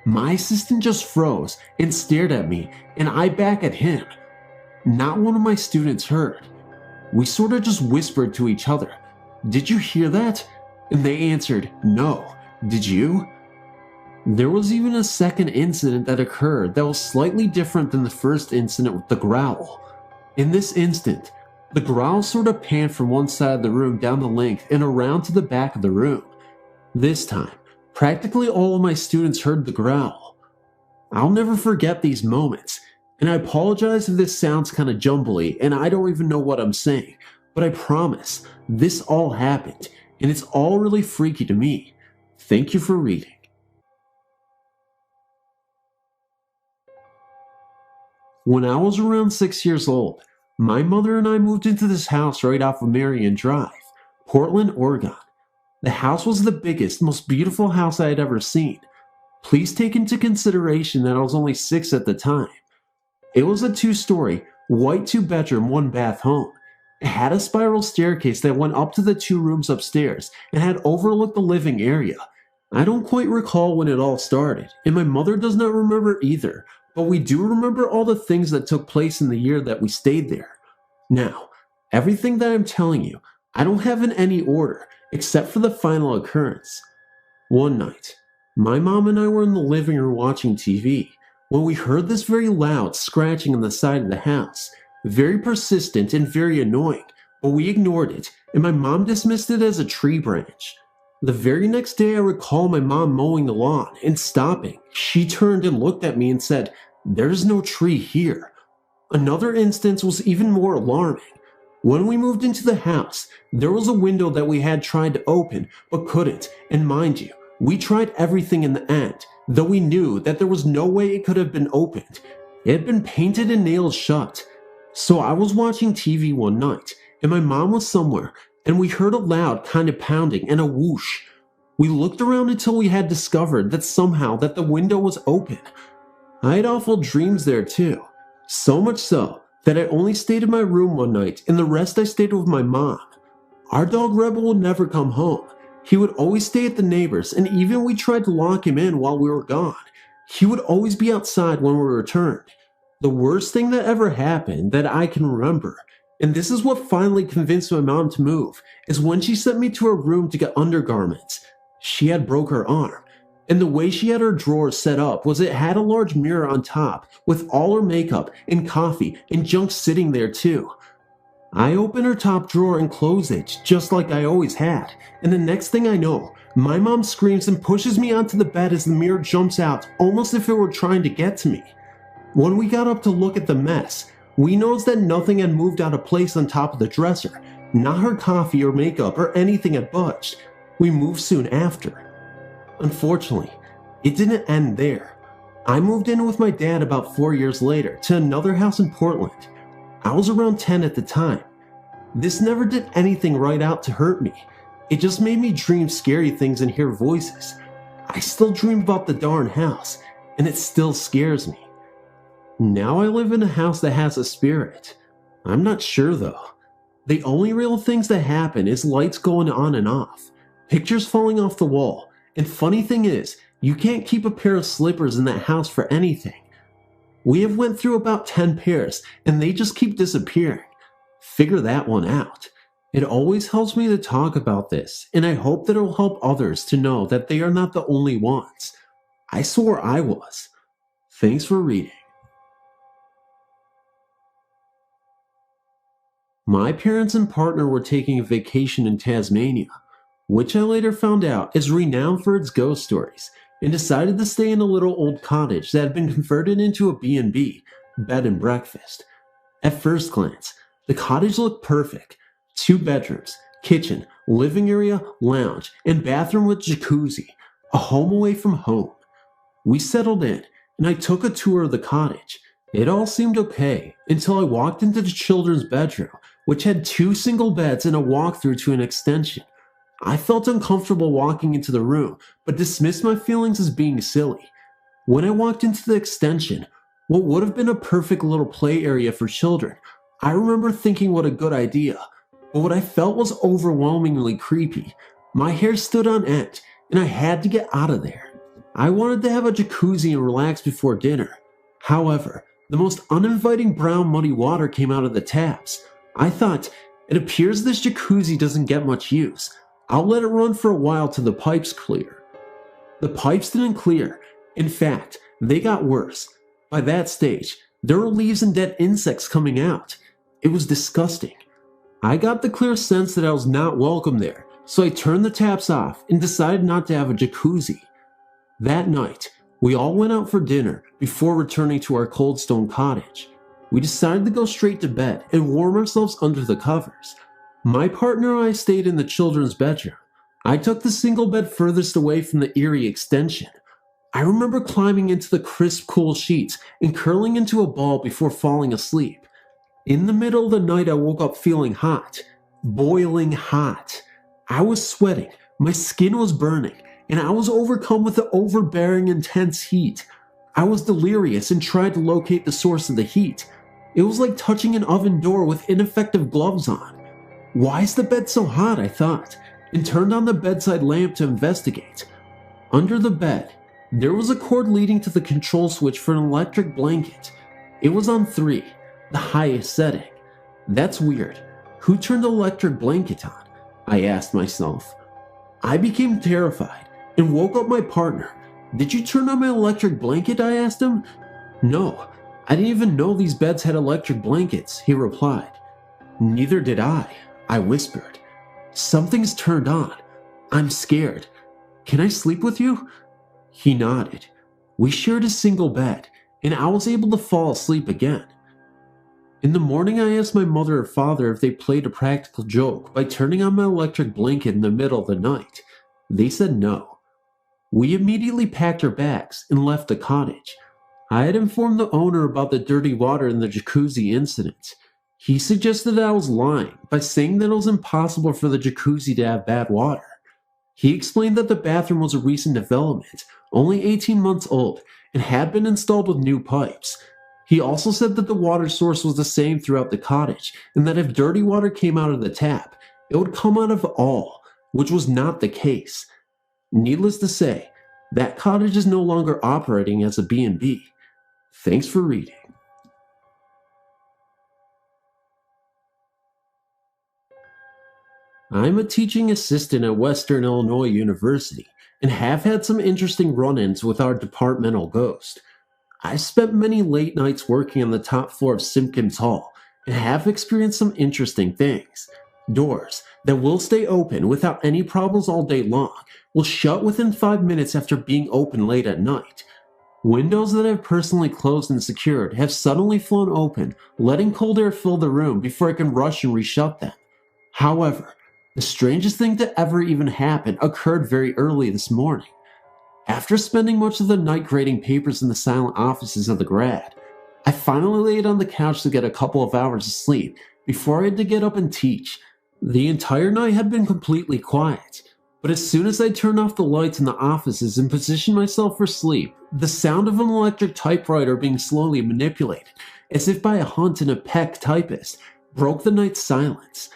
My assistant just froze and stared at me, and I back at him. Not one of my students heard. We sort of just whispered to each other, "Did you hear that?" And they answered, "No. Did you?" There was even a second incident that occurred that was slightly different than the first incident with the growl. In this instant, the growl sort of panned from one side of the room down the length and around to the back of the room. This time, practically all of my students heard the growl. I'll never forget these moments, and I apologize if this sounds kind of jumbly and I don't even know what I'm saying, but I promise this all happened, and it's all really freaky to me. Thank you for reading. When I was around 6 years old, my mother and I moved into this house right off of Marion Drive, Portland, Oregon. The house was the biggest, most beautiful house I had ever seen. Please take into consideration that I was only 6 at the time. It was a 2-story, white 2-bedroom, 1-bath home. It had a spiral staircase that went up to the 2 rooms upstairs and had overlooked the living area. I don't quite recall when it all started, and my mother does not remember either, but we do remember all the things that took place in the year that we stayed there. Now, everything that I'm telling you, I don't have in any order, except for the final occurrence. One night, my mom and I were in the living room watching TV, when we heard this very loud scratching on the side of the house, very persistent and very annoying, but we ignored it, and my mom dismissed it as a tree branch. The very next day I recall my mom mowing the lawn and stopping. She turned and looked at me and said, "There's no tree here." Another instance was even more alarming. When we moved into the house, there was a window that we had tried to open but couldn't, and mind you, we tried everything in the end, though we knew that there was no way it could have been opened. It had been painted and nailed shut. So I was watching TV one night, and my mom was somewhere, and we heard a loud kind of pounding and a whoosh. We looked around until we had discovered that somehow that the window was open. I had awful dreams there too, so much so that I only stayed in my room one night and the rest I stayed with my mom. Our dog Rebel would never come home. He would always stay at the neighbors, and even we tried to lock him in while we were gone. He would always be outside when we returned. The worst thing that ever happened that I can remember, and this is what finally convinced my mom to move, is when she sent me to her room to get undergarments. She had broke her arm, and the way she had her drawers set up was it had a large mirror on top with all her makeup and coffee and junk sitting there too. I opened her top drawer and closed it just like I always had, and the next thing I know, my mom screams and pushes me onto the bed as the mirror jumps out almost if it were trying to get to me. When we got up to look at the mess, we noticed that nothing had moved out of place on top of the dresser. Not her coffee or makeup or anything had budged. We moved soon after. Unfortunately, it didn't end there. I moved in with my dad about 4 years later to another house in Portland. I was around 10 at the time. This never did anything right out to hurt me. It just made me dream scary things and hear voices. I still dream about the darn house, and it still scares me. Now I live in a house that has a spirit. I'm not sure though. The only real things that happen is lights going on and off, pictures falling off the wall, and funny thing is, you can't keep a pair of slippers in that house for anything. We have went through about 10 pairs and they just keep disappearing. Figure that one out. It always helps me to talk about this, and I hope that it will help others to know that they are not the only ones. I swore I was. Thanks for reading. My parents and partner were taking a vacation in Tasmania, which I later found out is renowned for its ghost stories, and decided to stay in a little old cottage that had been converted into a B&B, bed and breakfast. At first glance, the cottage looked perfect. 2 bedrooms, kitchen, living area, lounge, and bathroom with jacuzzi. A home away from home. We settled in, and I took a tour of the cottage. It all seemed okay, until I walked into the children's bedroom, which had 2 single beds and a walkthrough to an extension. I felt uncomfortable walking into the room, but dismissed my feelings as being silly. When I walked into the extension, what would have been a perfect little play area for children, I remember thinking what a good idea, but what I felt was overwhelmingly creepy. My hair stood on end, and I had to get out of there. I wanted to have a jacuzzi and relax before dinner. However, the most uninviting brown muddy water came out of the taps. I thought, it appears this jacuzzi doesn't get much use. I'll let it run for a while till the pipes clear. The pipes didn't clear. In fact, they got worse. By that stage, there were leaves and dead insects coming out. It was disgusting. I got the clear sense that I was not welcome there, so I turned the taps off and decided not to have a jacuzzi. That night, we all went out for dinner before returning to our cold stone cottage. We decided to go straight to bed and warm ourselves under the covers. My partner and I stayed in the children's bedroom. I took the single bed furthest away from the eerie extension. I remember climbing into the crisp, cool sheets and curling into a ball before falling asleep. In the middle of the night, I woke up feeling hot. Boiling hot. I was sweating, my skin was burning, and I was overcome with the overbearing intense heat. I was delirious and tried to locate the source of the heat. It was like touching an oven door with ineffective gloves on. Why is the bed so hot, I thought, and turned on the bedside lamp to investigate. Under the bed, there was a cord leading to the control switch for an electric blanket. It was on 3, the highest setting. That's weird. Who turned the electric blanket on? I asked myself. I became terrified and woke up my partner. Did you turn on my electric blanket? I asked him. No, I didn't even know these beds had electric blankets, he replied. Neither did I whispered. Something's turned on. I'm scared. Can I sleep with you? He nodded. We shared a single bed, and I was able to fall asleep again. In the morning, I asked my mother or father if they played a practical joke by turning on my electric blanket in the middle of the night. They said no. We immediately packed our bags and left the cottage. I had informed the owner about the dirty water in the jacuzzi incident. He suggested that I was lying by saying that it was impossible for the jacuzzi to have bad water. He explained that the bathroom was a recent development, only 18 months old, and had been installed with new pipes. He also said that the water source was the same throughout the cottage, and that if dirty water came out of the tap, it would come out of all, which was not the case. Needless to say, that cottage is no longer operating as a B&B. Thanks for reading. I'm a teaching assistant at Western Illinois University and have had some interesting run-ins with our departmental ghost. I've spent many late nights working on the top floor of Simpkins Hall and have experienced some interesting things. Doors that will stay open without any problems all day long will shut within 5 minutes after being open late at night. Windows that I've personally closed and secured have suddenly flown open, letting cold air fill the room before I can rush and reshut them. However, the strangest thing to ever even happen occurred very early this morning. After spending much of the night grading papers in the silent offices of the grad, I finally laid on the couch to get a couple of hours of sleep before I had to get up and teach. The entire night had been completely quiet, but as soon as I turned off the lights in the offices and positioned myself for sleep, the sound of an electric typewriter being slowly manipulated, as if by a Hunt and a Peck typist, broke the night's silence.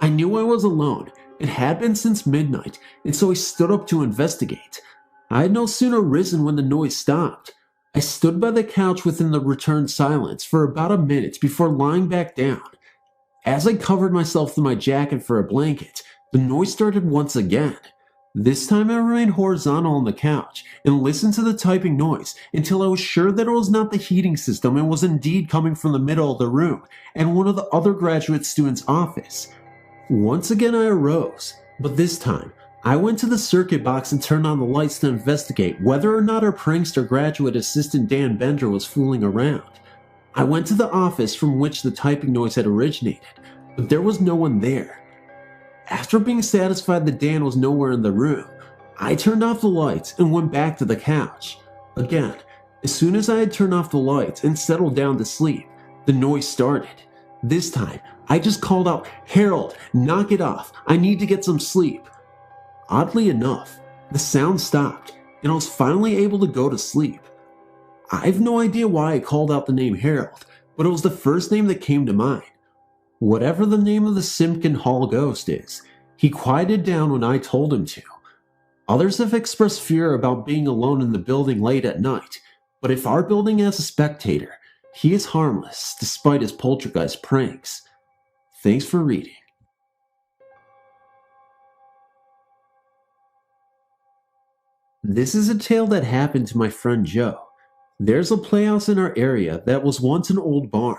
I knew I was alone. It had been since midnight, and so I stood up to investigate. I had no sooner risen when the noise stopped. I stood by the couch within the returned silence for about a minute before lying back down. As I covered myself in my jacket for a blanket, the noise started once again. This time I remained horizontal on the couch and listened to the typing noise until I was sure that it was not the heating system and was indeed coming from the middle of the room and one of the other graduate students' office. Once again I arose, but this time I went to the circuit box and turned on the lights to investigate whether or not our prankster graduate assistant Dan Bender was fooling around. I went to the office from which the typing noise had originated, but there was no one there. After being satisfied that Dan was nowhere in the room, I turned off the lights and went back to the couch. Again, as soon as I had turned off the lights and settled down to sleep, the noise started. This time, I just called out, "Harold, knock it off. I need to get some sleep." Oddly enough, the sound stopped, and I was finally able to go to sleep. I have no idea why I called out the name Harold, but it was the first name that came to mind. Whatever the name of the Simpkin Hall ghost is, he quieted down when I told him to. Others have expressed fear about being alone in the building late at night, but if our building has a spectator, he is harmless despite his poltergeist pranks. Thanks for reading. This is a tale that happened to my friend Joe. There's a playhouse in our area that was once an old barn,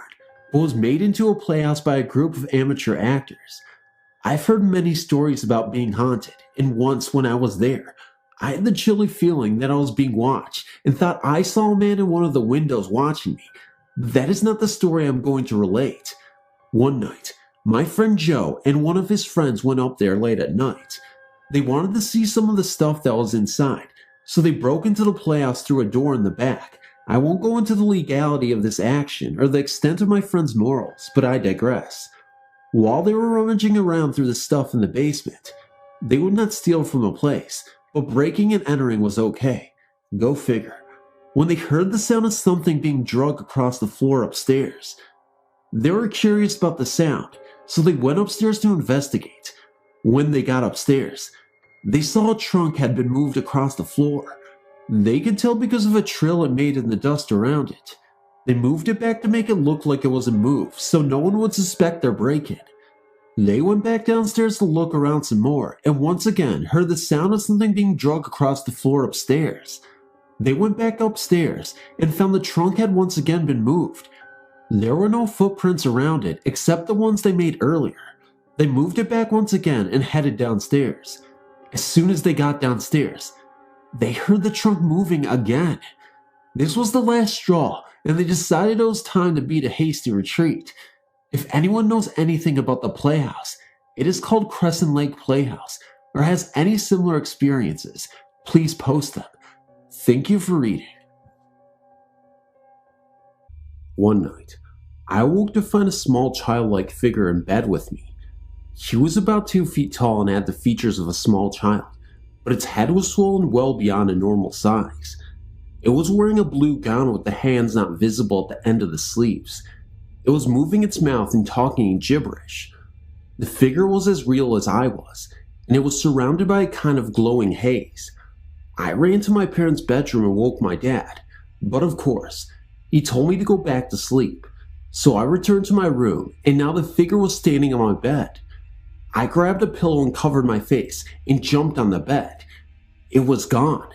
but was made into a playhouse by a group of amateur actors. I've heard many stories about being haunted, and once when I was there, I had the chilly feeling that I was being watched and thought I saw a man in one of the windows watching me. That is not the story I'm going to relate. One night, my friend Joe and one of his friends went up there late at night. They wanted to see some of the stuff that was inside, so they broke into the playhouse through a door in the back. I won't go into the legality of this action or the extent of my friend's morals, but I digress. While they were rummaging around through the stuff in the basement, they would not steal from a place, but breaking and entering was okay. Go figure. When they heard the sound of something being dragged across the floor upstairs, they were curious about the sound, so they went upstairs to investigate. When they got upstairs, they saw a trunk had been moved across the floor. They could tell because of a trail it made in the dust around it. They moved it back to make it look like it wasn't moved, so no one would suspect their break-in. They went back downstairs to look around some more, and once again heard the sound of something being dragged across the floor upstairs. They went back upstairs and found the trunk had once again been moved. There were no footprints around it except the ones they made earlier. They moved it back once again and headed downstairs. As soon as they got downstairs, they heard the trunk moving again. This was the last straw, and they decided it was time to beat a hasty retreat. If anyone knows anything about the Playhouse, it is called Crescent Lake Playhouse, or has any similar experiences, please post them. Thank you for reading. One night, I awoke to find a small childlike figure in bed with me. He was about 2 feet tall and had the features of a small child, but its head was swollen well beyond a normal size. It was wearing a blue gown with the hands not visible at the end of the sleeves. It was moving its mouth and talking in gibberish. The figure was as real as I was, and it was surrounded by a kind of glowing haze. I ran to my parents' bedroom and woke my dad, but of course, he told me to go back to sleep. So I returned to my room, and now the figure was standing on my bed. I grabbed a pillow and covered my face and jumped on the bed. It was gone.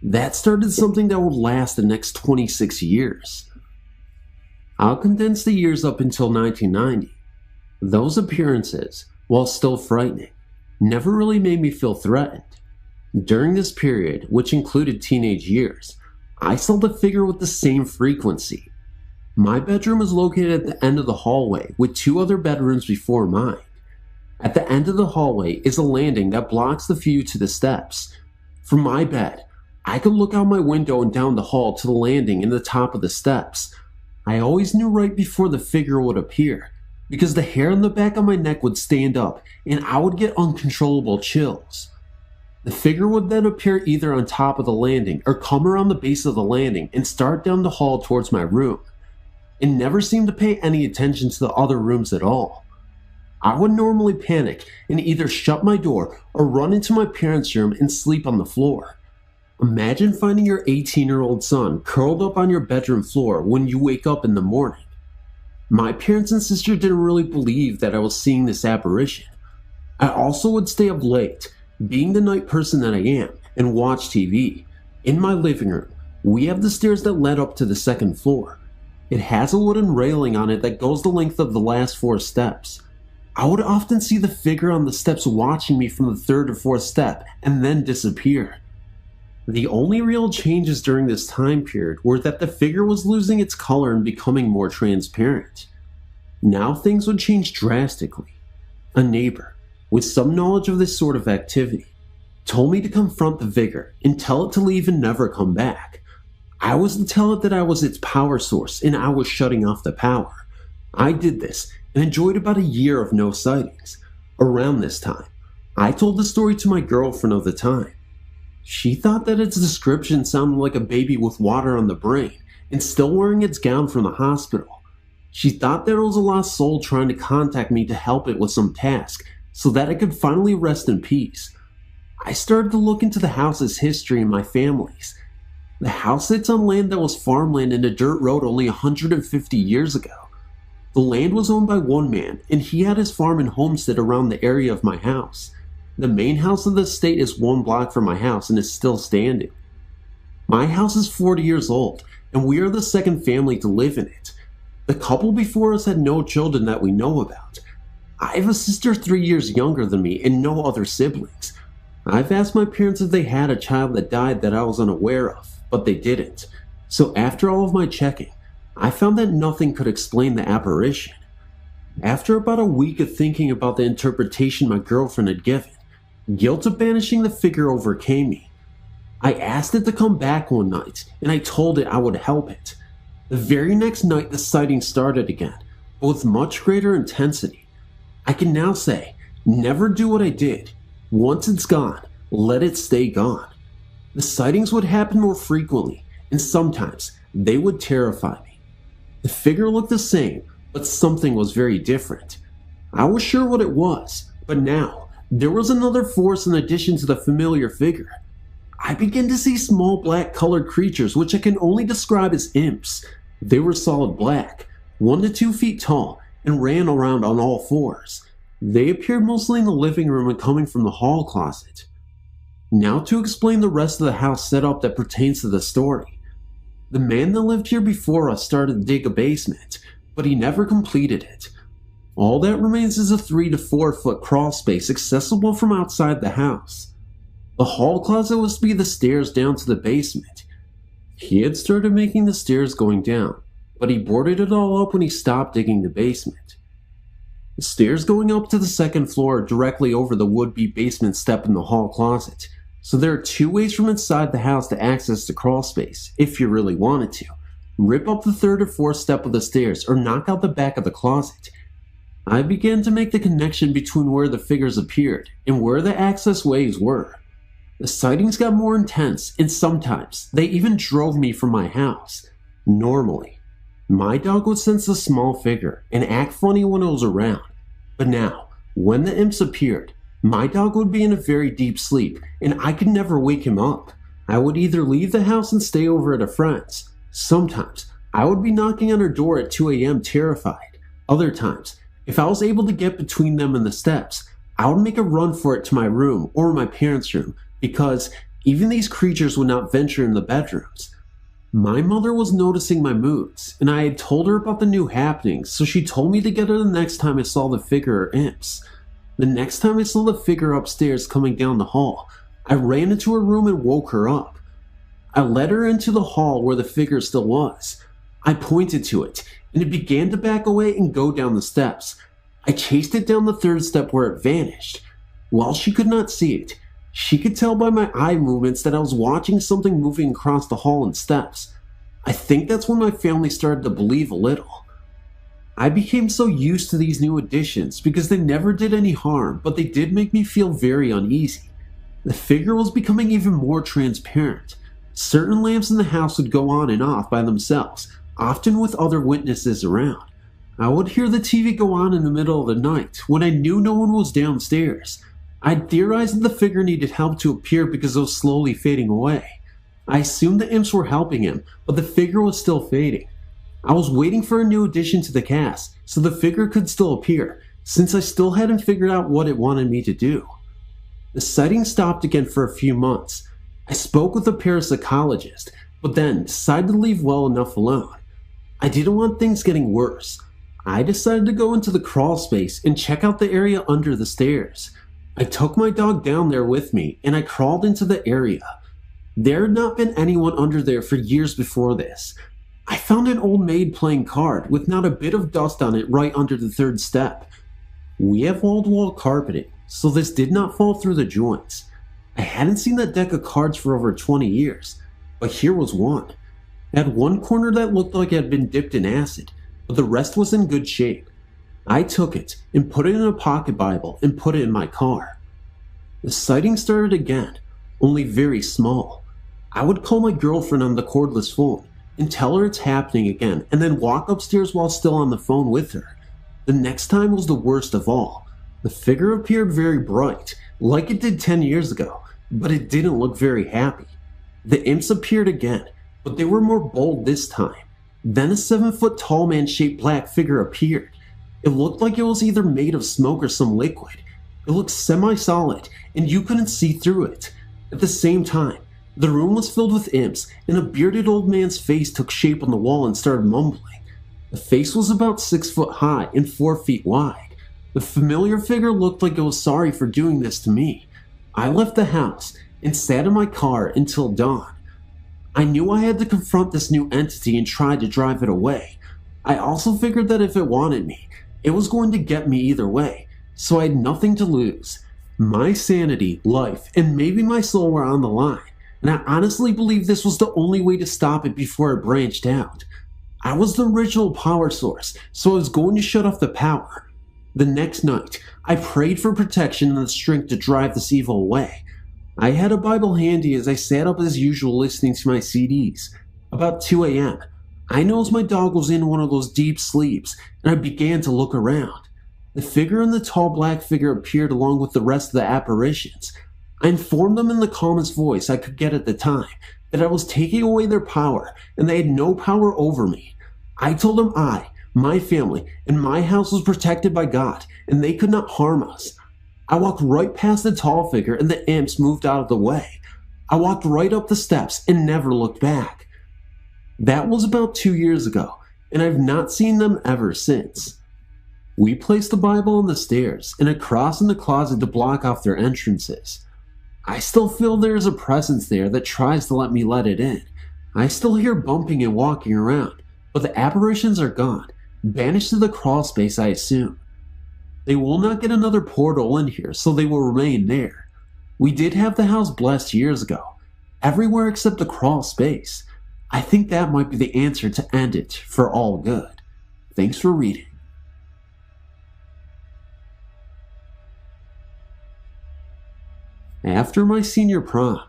That started something that would last the next 26 years. I'll condense the years up until 1990. Those appearances, while still frightening, never really made me feel threatened. During this period, which included teenage years, I saw the figure with the same frequency. My bedroom is located at the end of the hallway with 2 other bedrooms before mine. At the end of the hallway is a landing that blocks the view to the steps. From my bed, I could look out my window and down the hall to the landing and the top of the steps. I always knew right before the figure would appear, because the hair on the back of my neck would stand up and I would get uncontrollable chills. The figure would then appear either on top of the landing or come around the base of the landing and start down the hall towards my room. It never seemed to pay any attention to the other rooms at all. I would normally panic and either shut my door or run into my parents' room and sleep on the floor. Imagine finding your 18-year-old son curled up on your bedroom floor when you wake up in the morning. My parents and sister didn't really believe that I was seeing this apparition. I also would stay up late, being the night person that I am, and watch TV. In my living room, we have the stairs that led up to the second floor. It has a wooden railing on it that goes the length of the last 4 steps. I would often see the figure on the steps watching me from the 3rd or 4th step and then disappear. The only real changes during this time period were that the figure was losing its color and becoming more transparent. Now things would change drastically. A neighbor, with some knowledge of this sort of activity, told me to confront the figure and tell it to leave and never come back. I was to tell it that I was its power source and I was shutting off the power. I did this and enjoyed about a year of no sightings. Around this time, I told the story to my girlfriend of the time. She thought that its description sounded like a baby with water on the brain and still wearing its gown from the hospital. She thought there was a lost soul trying to contact me to help it with some task so that it could finally rest in peace. I started to look into the house's history and my family's. The house sits on land that was farmland and a dirt road only 150 years ago. The land was owned by one man, and he had his farm and homestead around the area of my house. The main house of the estate is 1 block from my house and is still standing. My house is 40 years old, and we are the second family to live in it. The couple before us had no children that we know about. I have a sister 3 years younger than me and no other siblings. I've asked my parents if they had a child that died that I was unaware of, but they didn't. So after all of my checking, I found that nothing could explain the apparition. After about a week of thinking about the interpretation my girlfriend had given, guilt of banishing the figure overcame me. I asked it to come back one night, and I told it I would help it. The very next night the sighting started again, but with much greater intensity. I can now say, never do what I did. Once it's gone, let it stay gone. The sightings would happen more frequently, and sometimes they would terrify me. The figure looked the same, but something was very different. I was sure what it was, but now there was another force in addition to the familiar figure. I began to see small black colored creatures which I can only describe as imps. They were solid black, 1 to 2 feet tall, and ran around on all fours. They appeared mostly in the living room and coming from the hall closet. Now to explain the rest of the house setup that pertains to the story. The man that lived here before us started to dig a basement, but he never completed it. All that remains is a 3 to 4 foot crawl space accessible from outside the house. The hall closet was to be the stairs down to the basement. He had started making the stairs going down, but he boarded it all up when he stopped digging the basement. The stairs going up to the second floor are directly over the would-be basement step in the hall closet, so there are 2 ways from inside the house to access the crawl space, if you really wanted to. Rip up the 3rd or 4th step of the stairs or knock out the back of the closet. I began to make the connection between where the figures appeared and where the access ways were. The sightings got more intense, and sometimes they even drove me from my house. Normally, my dog would sense the small figure and act funny when it was around, but now, when the imps appeared, my dog would be in a very deep sleep, and I could never wake him up. I would either leave the house and stay over at a friend's. Sometimes, I would be knocking on her door at 2 a.m. terrified. Other times, if I was able to get between them and the steps, I would make a run for it to my room or my parents' room, because even these creatures would not venture in the bedrooms. My mother was noticing my moods, and I had told her about the new happenings, so she told me to get her the next time I saw the figure or imps. The next time I saw the figure upstairs coming down the hall, I ran into her room and woke her up. I led her into the hall where the figure still was. I pointed to it, and it began to back away and go down the steps. I chased it down the 3rd step where it vanished. While she could not see it, she could tell by my eye movements that I was watching something moving across the hall and steps. I think that's when my family started to believe a little. I became so used to these new additions because they never did any harm, but they did make me feel very uneasy. The figure was becoming even more transparent. Certain lamps in the house would go on and off by themselves, often with other witnesses around. I would hear the TV go on in the middle of the night when I knew no one was downstairs. I'd theorized that the figure needed help to appear because it was slowly fading away. I assumed the imps were helping him, but the figure was still fading. I was waiting for a new addition to the cast, so the figure could still appear, since I still hadn't figured out what it wanted me to do. The sighting stopped again for a few months. I spoke with a parapsychologist, but then decided to leave well enough alone. I didn't want things getting worse. I decided to go into the crawl space and check out the area under the stairs. I took my dog down there with me, and I crawled into the area. There had not been anyone under there for years before this. I found an old maid playing card with not a bit of dust on it right under the 3rd step. We have wall-to-wall carpeting, so this did not fall through the joints. I hadn't seen that deck of cards for over 20 years, but here was one. It had one corner that looked like it had been dipped in acid, but the rest was in good shape. I took it and put it in a pocket Bible and put it in my car. The sighting started again, only very small. I would call my girlfriend on the cordless phone and tell her it's happening again, and then walk upstairs while still on the phone with her. The next time was the worst of all. The figure appeared very bright, like it did 10 years ago, but it didn't look very happy. The imps appeared again, but they were more bold this time. Then a 7-foot tall man-shaped black figure appeared. It looked like it was either made of smoke or some liquid. It looked semi-solid, and you couldn't see through it. At the same time, the room was filled with imps, and a bearded old man's face took shape on the wall and started mumbling. The face was about 6 foot high and 4 feet wide. The familiar figure looked like it was sorry for doing this to me. I left the house and sat in my car until dawn. I knew I had to confront this new entity and try to drive it away. I also figured that if it wanted me, it was going to get me either way, so I had nothing to lose. My sanity, life, and maybe my soul were on the line, and I honestly believe this was the only way to stop it before it branched out. I was the original power source, so I was going to shut off the power. The next night, I prayed for protection and the strength to drive this evil away. I had a Bible handy as I sat up as usual listening to my CDs. About 2 a.m., I noticed my dog was in one of those deep sleeps, and I began to look around. The figure and the tall black figure appeared along with the rest of the apparitions. I informed them in the calmest voice I could get at the time that I was taking away their power and they had no power over me. I told them my family, and my house was protected by God and they could not harm us. I walked right past the tall figure and the imps moved out of the way. I walked right up the steps and never looked back. That was about 2 years ago, and I've not seen them ever since. We placed the Bible on the stairs and a cross in the closet to block off their entrances. I still feel there is a presence there that tries to let me let it in. I still hear bumping and walking around, but the apparitions are gone, banished to the crawl space I assume. They will not get another portal in here, so they will remain there. We did have the house blessed years ago, everywhere except the crawl space. I think that might be the answer to end it for all good. Thanks for reading. After my senior prom,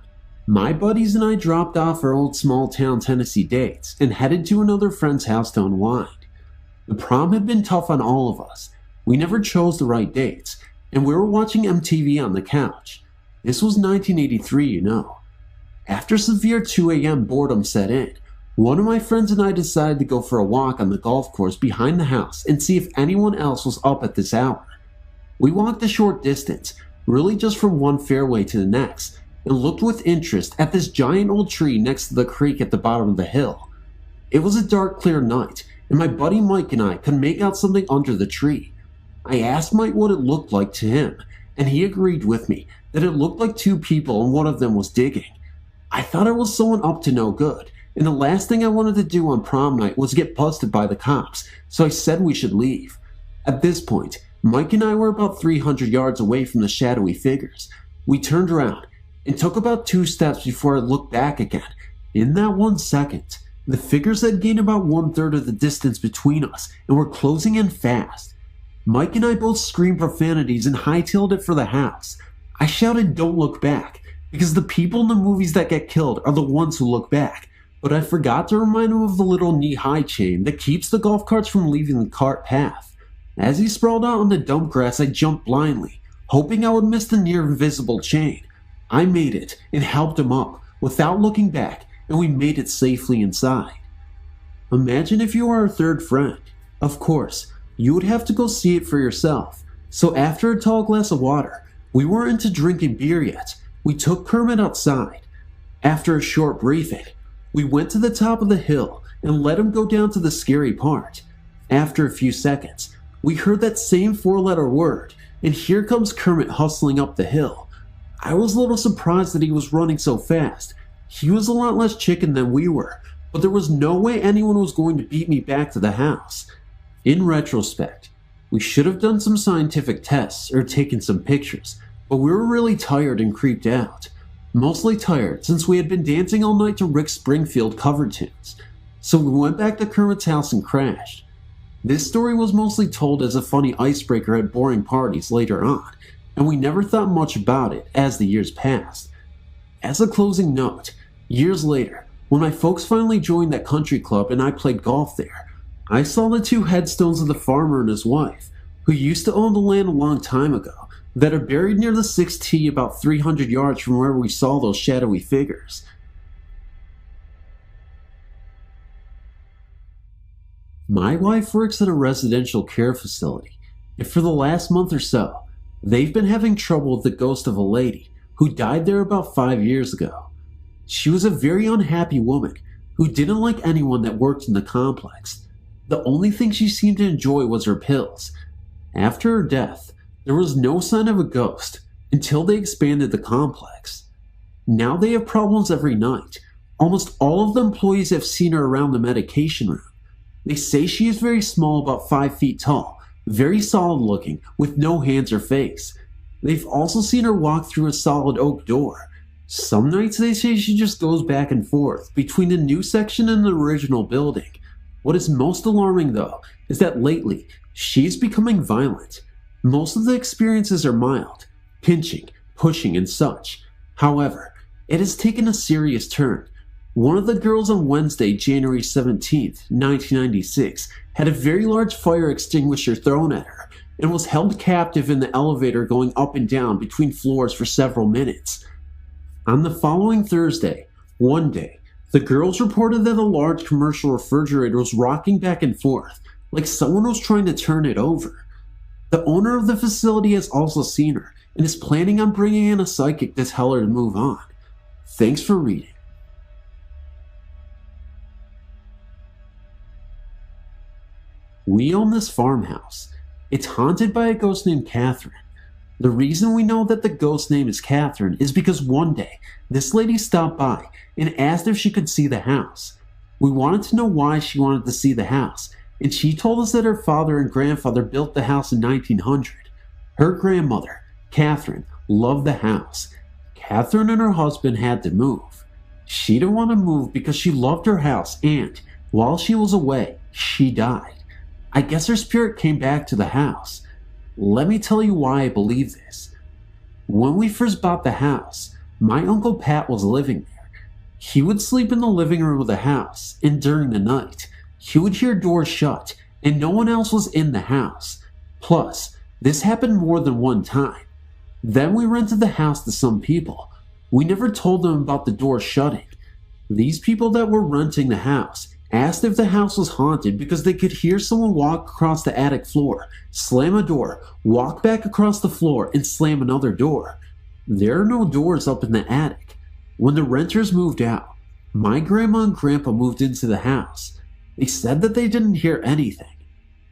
my buddies and I dropped off our old small town Tennessee dates and headed to another friend's house to unwind. The prom had been tough on all of us. We never chose the right dates, and we were watching MTV on the couch. This was 1983, you know. After severe 2 a.m. boredom set in, one of my friends and I decided to go for a walk on the golf course behind the house and see if anyone else was up at this hour. We walked a short distance, really just from one fairway to the next, and looked with interest at this giant old tree next to the creek at the bottom of the hill. It was a dark, clear night, and my buddy Mike and I could make out something under the tree. I asked Mike what it looked like to him, and he agreed with me that it looked like two people and one of them was digging. I thought it was someone up to no good, and the last thing I wanted to do on prom night was get busted by the cops, so I said we should leave. At this point, Mike and I were about 300 yards away from the shadowy figures. We turned around and took about 2 steps before I looked back again. In that 1 second, the figures had gained about 1/3 of the distance between us and were closing in fast. Mike and I both screamed profanities and hightailed it for the house. I shouted, "Don't look back," because the people in the movies that get killed are the ones who look back. But I forgot to remind him of the little knee-high chain that keeps the golf carts from leaving the cart path. As he sprawled out on the dump grass, I jumped blindly, hoping I would miss the near-invisible chain. I made it and helped him up without looking back, and we made it safely inside. Imagine if you were our third friend. Of course, you would have to go see it for yourself. So after a tall glass of water, we weren't into drinking beer yet. We took Kermit outside. After a short briefing, we went to the top of the hill and let him go down to the scary part. After a few seconds, we heard that same 4-letter word, and here comes Kermit hustling up the hill. I was a little surprised that he was running so fast. He was a lot less chicken than we were, but there was no way anyone was going to beat me back to the house. In retrospect, we should have done some scientific tests or taken some pictures, but we were really tired and creeped out. Mostly tired since we had been dancing all night to Rick Springfield cover tunes. So we went back to Kermit's house and crashed. This story was mostly told as a funny icebreaker at boring parties later on, and we never thought much about it as the years passed. As a closing note, years later, when my folks finally joined that country club and I played golf there, I saw the 2 headstones of the farmer and his wife, who used to own the land a long time ago, that are buried near the 6th tee about 300 yards from where we saw those shadowy figures. My wife works at a residential care facility, and for the last month or so, they've been having trouble with the ghost of a lady who died there about 5 years ago. She was a very unhappy woman who didn't like anyone that worked in the complex. The only thing she seemed to enjoy was her pills. After her death, there was no sign of a ghost until they expanded the complex. Now they have problems every night. Almost all of the employees have seen her around the medication room. They say she is very small, about 5 feet tall, very solid looking, with no hands or face. They've also seen her walk through a solid oak door. Some nights they say she just goes back and forth between the new section and the original building. What is most alarming though is that lately she is becoming violent. Most of the experiences are mild, pinching, pushing, and such. However, it has taken a serious turn. One of the girls on Wednesday, January 17th, 1996, had a very large fire extinguisher thrown at her and was held captive in the elevator going up and down between floors for several minutes. On the following Thursday, one day, the girls reported that a large commercial refrigerator was rocking back and forth, like someone was trying to turn it over. The owner of the facility has also seen her and is planning on bringing in a psychic to tell her to move on. Thanks for reading. We own this farmhouse. It's haunted by a ghost named Catherine. The reason we know that the ghost name is Catherine is because one day, this lady stopped by and asked if she could see the house. We wanted to know why she wanted to see the house, and she told us that her father and grandfather built the house in 1900. Her grandmother, Catherine, loved the house. Catherine and her husband had to move. She didn't want to move because she loved her house and, while she was away, she died. I guess her spirit came back to the house. Let me tell you why I believe this. When we first bought the house, my Uncle Pat was living there. He would sleep in the living room of the house, and during the night, he would hear doors shut, and no one else was in the house. Plus, this happened more than one time. Then we rented the house to some people. We never told them about the door shutting. These people that were renting the house asked if the house was haunted because they could hear someone walk across the attic floor, slam a door, walk back across the floor, and slam another door. There are no doors up in the attic. When the renters moved out, my grandma and grandpa moved into the house. They said that they didn't hear anything.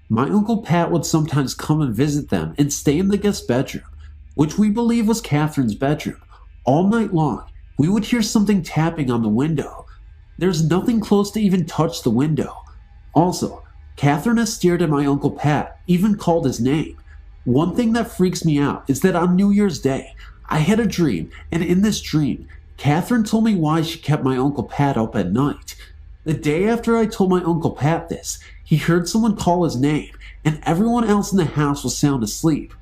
My Uncle Pat would sometimes come and visit them and stay in the guest bedroom, which we believe was Catherine's bedroom. All night long, we would hear something tapping on the window. There's nothing close to even touch the window. Also, Catherine has stared at my Uncle Pat, even called his name. One thing that freaks me out is that on New Year's Day, I had a dream, and in this dream, Catherine told me why she kept my Uncle Pat up at night. The day after I told my Uncle Pat this, he heard someone call his name, and everyone else in the house was sound asleep.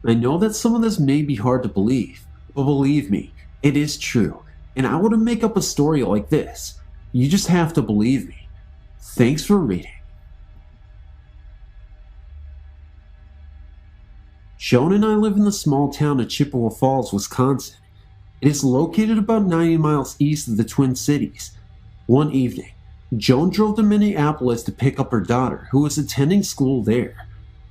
I know that some of this may be hard to believe, but believe me, it is true, and I wouldn't make up a story like this. You just have to believe me. Thanks for reading. Joan and I live in the small town of Chippewa Falls, Wisconsin. It is located about 90 miles east of the Twin Cities. One evening, Joan drove to Minneapolis to pick up her daughter, who was attending school there.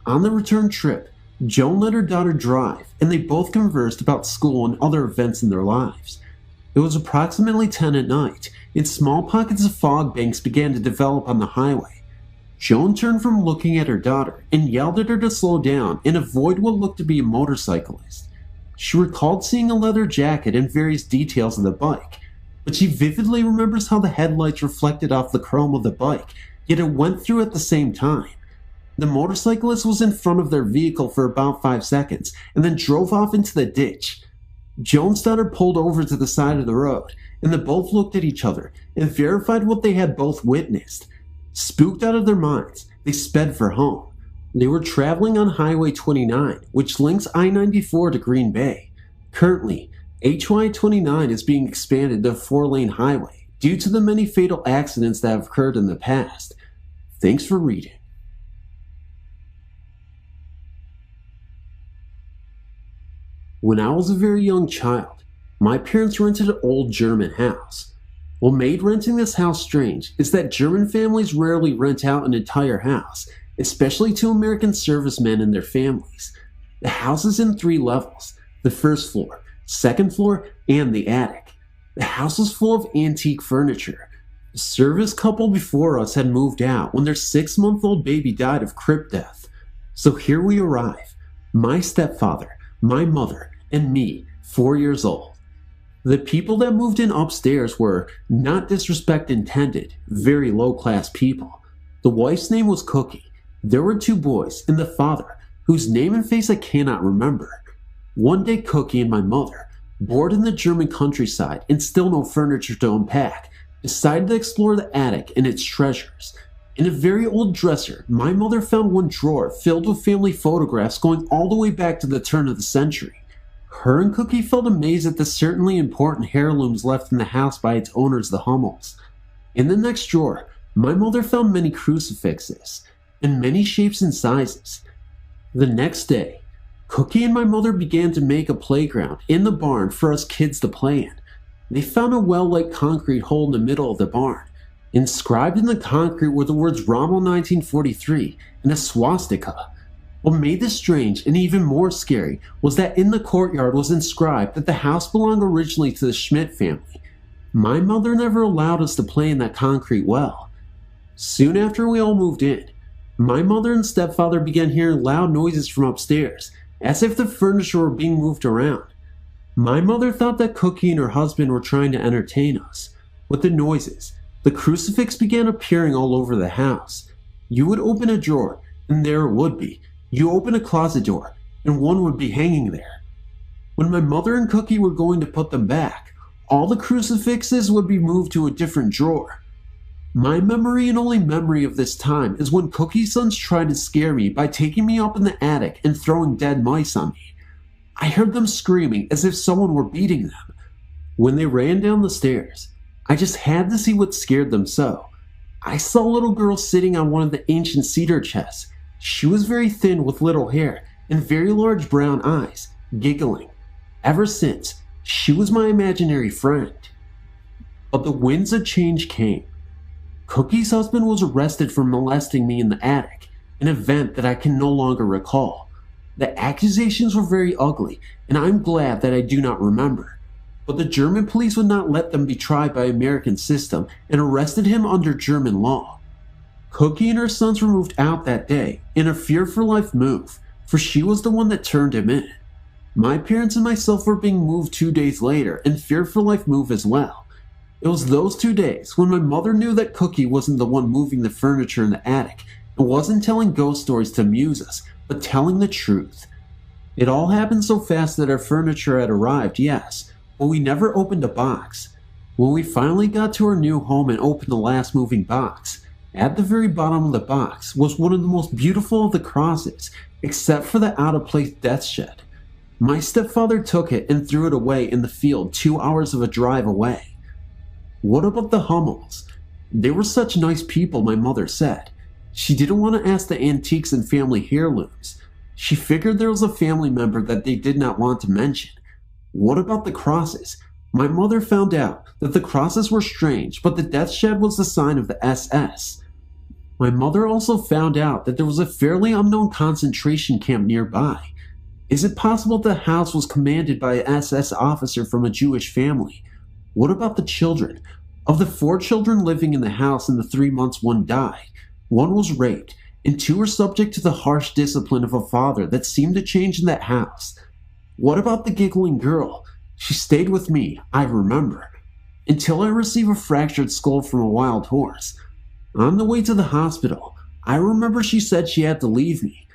On the return trip, Joan let her daughter drive, and they both conversed about school and other events in their lives. It was approximately 10 at night, and small pockets of fog banks began to develop on the highway. Joan turned from looking at her daughter and yelled at her to slow down and avoid what looked to be a motorcyclist. She recalled seeing a leather jacket and various details of the bike, but she vividly remembers how the headlights reflected off the chrome of the bike, yet it went through at the same time. The motorcyclist was in front of their vehicle for about 5 seconds and then drove off into the ditch. Joan's daughter pulled over to the side of the road, and they both looked at each other and verified what they had both witnessed. Spooked out of their minds, they sped for home. They were traveling on Highway 29, which links I-94 to Green Bay. Currently, HY-29 is being expanded to a 4-lane highway due to the many fatal accidents that have occurred in the past. Thanks for reading. When I was a very young child, my parents rented an old German house. What made renting this house strange is that German families rarely rent out an entire house, especially to American servicemen and their families. The house is in 3 levels: the first floor, second floor, and the attic. The house was full of antique furniture. The service couple before us had moved out when their 6-month-old baby died of crypt death. So here we arrive, my stepfather, my mother, and me, 4 years old. The people that moved in upstairs were, not disrespect intended, very low-class people. The wife's name was Cookie. There were 2 boys, and the father, whose name and face I cannot remember. One day Cookie and my mother, bored in the German countryside and still no furniture to unpack, decided to explore the attic and its treasures. In a very old dresser, my mother found one drawer filled with family photographs going all the way back to the turn of the century. Her and Cookie felt amazed at the certainly important heirlooms left in the house by its owners, the Hummels. In the next drawer, my mother found many crucifixes, in many shapes and sizes. The next day, Cookie and my mother began to make a playground in the barn for us kids to play in. They found a well-like concrete hole in the middle of the barn. Inscribed in the concrete were the words Rommel 1943 and a swastika. What made this strange and even more scary was that in the courtyard was inscribed that the house belonged originally to the Schmidt family. My mother never allowed us to play in that concrete well. Soon after we all moved in, my mother and stepfather began hearing loud noises from upstairs, as if the furniture were being moved around. My mother thought that Cookie and her husband were trying to entertain us. With the noises, the crucifix began appearing all over the house. You would open a drawer, and there it would be. You open a closet door, and one would be hanging there. When my mother and Cookie were going to put them back, all the crucifixes would be moved to a different drawer. My memory and only memory of this time is when Cookie's sons tried to scare me by taking me up in the attic and throwing dead mice on me. I heard them screaming as if someone were beating them. When they ran down the stairs, I just had to see what scared them so. I saw a little girl sitting on one of the ancient cedar chests. She was very thin with little hair and very large brown eyes, giggling. Ever since, she was my imaginary friend. But the winds of change came. Cookie's husband was arrested for molesting me in the attic, an event that I can no longer recall. The accusations were very ugly, and I'm glad that I do not remember. But the German police would not let them be tried by American system and arrested him under German law. Cookie and her sons were moved out that day in a fear-for-life move, for she was the one that turned him in. My parents and myself were being moved 2 days later in fear-for-life move as well. It was those 2 days when my mother knew that Cookie wasn't the one moving the furniture in the attic and wasn't telling ghost stories to amuse us, but telling the truth. It all happened so fast that our furniture had arrived, yes, but we never opened a box. When we finally got to our new home and opened the last moving box, at the very bottom of the box was one of the most beautiful of the crosses, except for the out-of-place death shed. My stepfather took it and threw it away in the field 2 hours of a drive away. What about the Hummels? They were such nice people, my mother said. She didn't want to ask the antiques and family heirlooms. She figured there was a family member that they did not want to mention. What about the crosses? My mother found out that the crosses were strange, but the death shed was the sign of the SS. My mother also found out that there was a fairly unknown concentration camp nearby. Is it possible the house was commanded by an SS officer from a Jewish family? What about the children? Of the 4 children living in the house in the 3 months one died, 1 was raped, and 2 were subject to the harsh discipline of a father that seemed to change in that house. What about the giggling girl? She stayed with me, I remember, until I received a fractured skull from a wild horse. On the way to the hospital, I remember she said she had to leave me.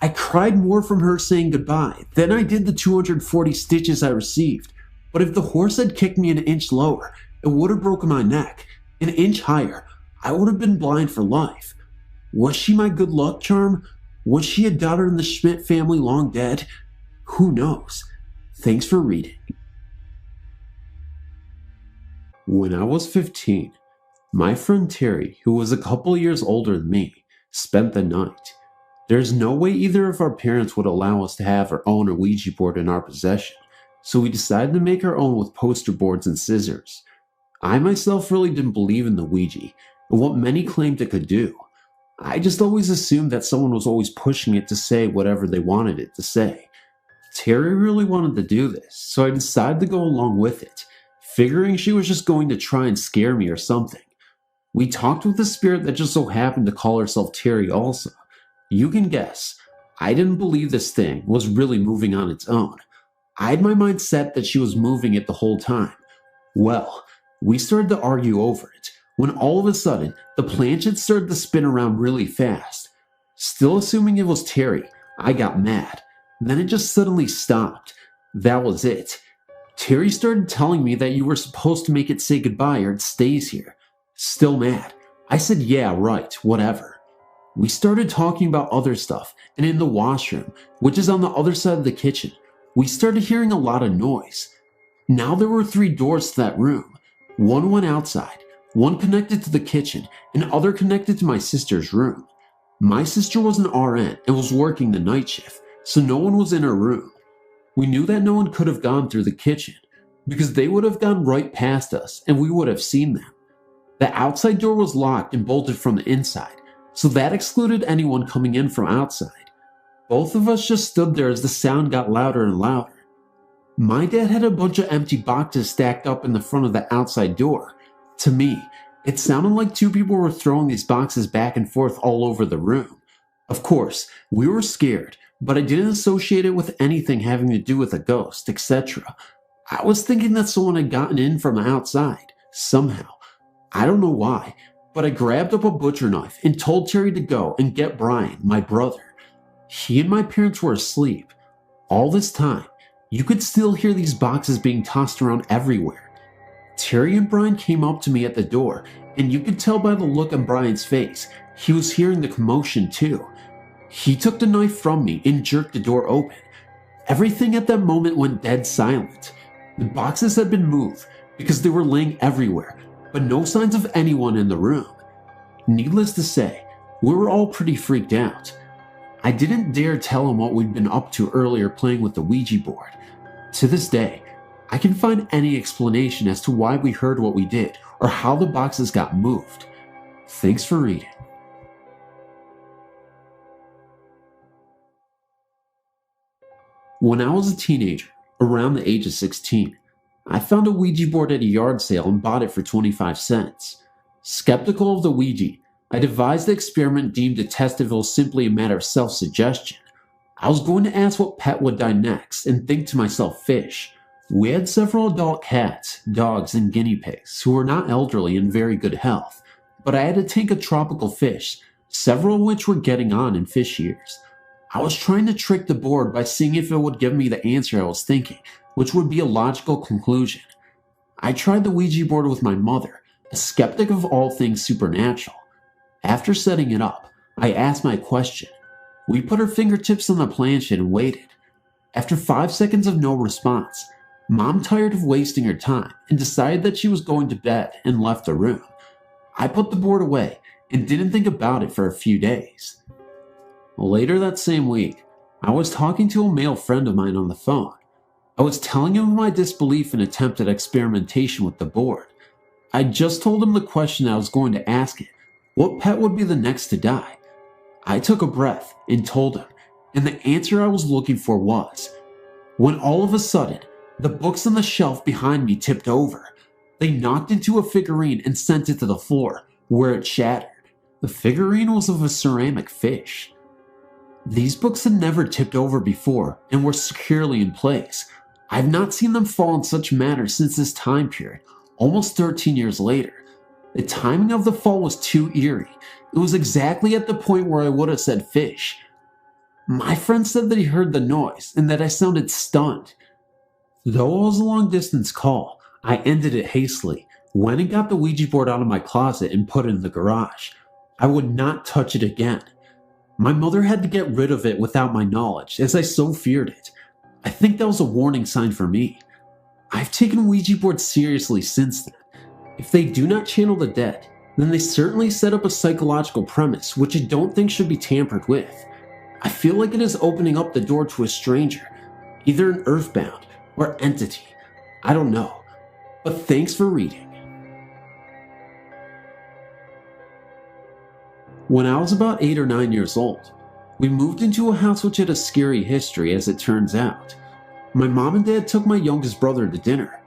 I cried more from her saying goodbye than I did the 240 stitches I received. But if the horse had kicked me an inch lower, it would have broken my neck. An inch higher, I would have been blind for life. Was she my good luck charm? Was she a daughter in the Schmidt family long dead? Who knows? Thanks for reading. When I was 15, my friend Terry, who was a couple years older than me, spent the night. There's no way either of our parents would allow us to have or own a Ouija board in our possession, so we decided to make our own with poster boards and scissors. I myself really didn't believe in the Ouija and what many claimed it could do. I just always assumed that someone was always pushing it to say whatever they wanted it to say. Terry really wanted to do this, so I decided to go along with it, figuring she was just going to try and scare me or something. We talked with the spirit that just so happened to call herself Terry also. You can guess, I didn't believe this thing was really moving on its own. I had my mind set that she was moving it the whole time. Well, we started to argue over it, when all of a sudden, the planchette started to spin around really fast. Still assuming it was Terry, I got mad. Then it just suddenly stopped. That was it. Terry started telling me that you were supposed to make it say goodbye or it stays here. Still mad. I said, yeah, right, whatever. We started talking about other stuff, and in the washroom, which is on the other side of the kitchen, we started hearing a lot of noise. Now there were 3 doors to that room. One went outside, one connected to the kitchen, and other connected to my sister's room. My sister was an RN and was working the night shift, so no one was in her room. We knew that no one could have gone through the kitchen, because they would have gone right past us and we would have seen them. The outside door was locked and bolted from the inside, so that excluded anyone coming in from outside. Both of us just stood there as the sound got louder and louder. My dad had a bunch of empty boxes stacked up in the front of the outside door. To me, it sounded like 2 people were throwing these boxes back and forth all over the room. Of course, we were scared, but I didn't associate it with anything having to do with a ghost, etc. I was thinking that someone had gotten in from outside, somehow. I don't know why, but I grabbed up a butcher knife and told Terry to go and get Brian, my brother. He and my parents were asleep. All this time, you could still hear these boxes being tossed around everywhere. Terry and Brian came up to me at the door, and you could tell by the look on Brian's face, he was hearing the commotion too. He took the knife from me and jerked the door open. Everything at that moment went dead silent. The boxes had been moved because they were laying everywhere, but no signs of anyone in the room. Needless to say, we were all pretty freaked out. I didn't dare tell him what we'd been up to earlier playing with the Ouija board. To this day, I can find any explanation as to why we heard what we did or how the boxes got moved. Thanks for reading. When I was a teenager, around the age of 16, I found a Ouija board at a yard sale and bought it for 25 cents. Skeptical of the Ouija, I devised the experiment deemed to test if it was simply a matter of self-suggestion. I was going to ask what pet would die next and think to myself fish. We had several adult cats, dogs, and guinea pigs who were not elderly and very good health, but I had a tank of tropical fish, several of which were getting on in fish years. I was trying to trick the board by seeing if it would give me the answer I was thinking, which would be a logical conclusion. I tried the Ouija board with my mother, a skeptic of all things supernatural. After setting it up, I asked my question. We put our fingertips on the planchette and waited. After 5 seconds of no response, Mom tired of wasting her time and decided that she was going to bed and left the room. I put the board away and didn't think about it for a few days. Later that same week, I was talking to a male friend of mine on the phone. I was telling him my disbelief in attempted experimentation with the board. I just told him the question I was going to ask it: what pet would be the next to die? I took a breath and told him, and the answer I was looking for was, when all of a sudden, the books on the shelf behind me tipped over. They knocked into a figurine and sent it to the floor, where it shattered. The figurine was of a ceramic fish. These books had never tipped over before and were securely in place. I've not seen them fall in such manner since this time period, almost 13 years later. The timing of the fall was too eerie. It was exactly at the point where I would have said fish. My friend said that he heard the noise and that I sounded stunned. Though it was a long distance call, I ended it hastily, went and got the Ouija board out of my closet and put it in the garage. I would not touch it again. My mother had to get rid of it without my knowledge, as I so feared it. I think that was a warning sign for me. I've taken Ouija boards seriously since then. If they do not channel the dead, then they certainly set up a psychological premise which I don't think should be tampered with. I feel like it is opening up the door to a stranger, either an earthbound or entity. I don't know. But thanks for reading. When I was about 8 or 9 years old, we moved into a house which had a scary history, as it turns out. My mom and dad took my youngest brother to dinner.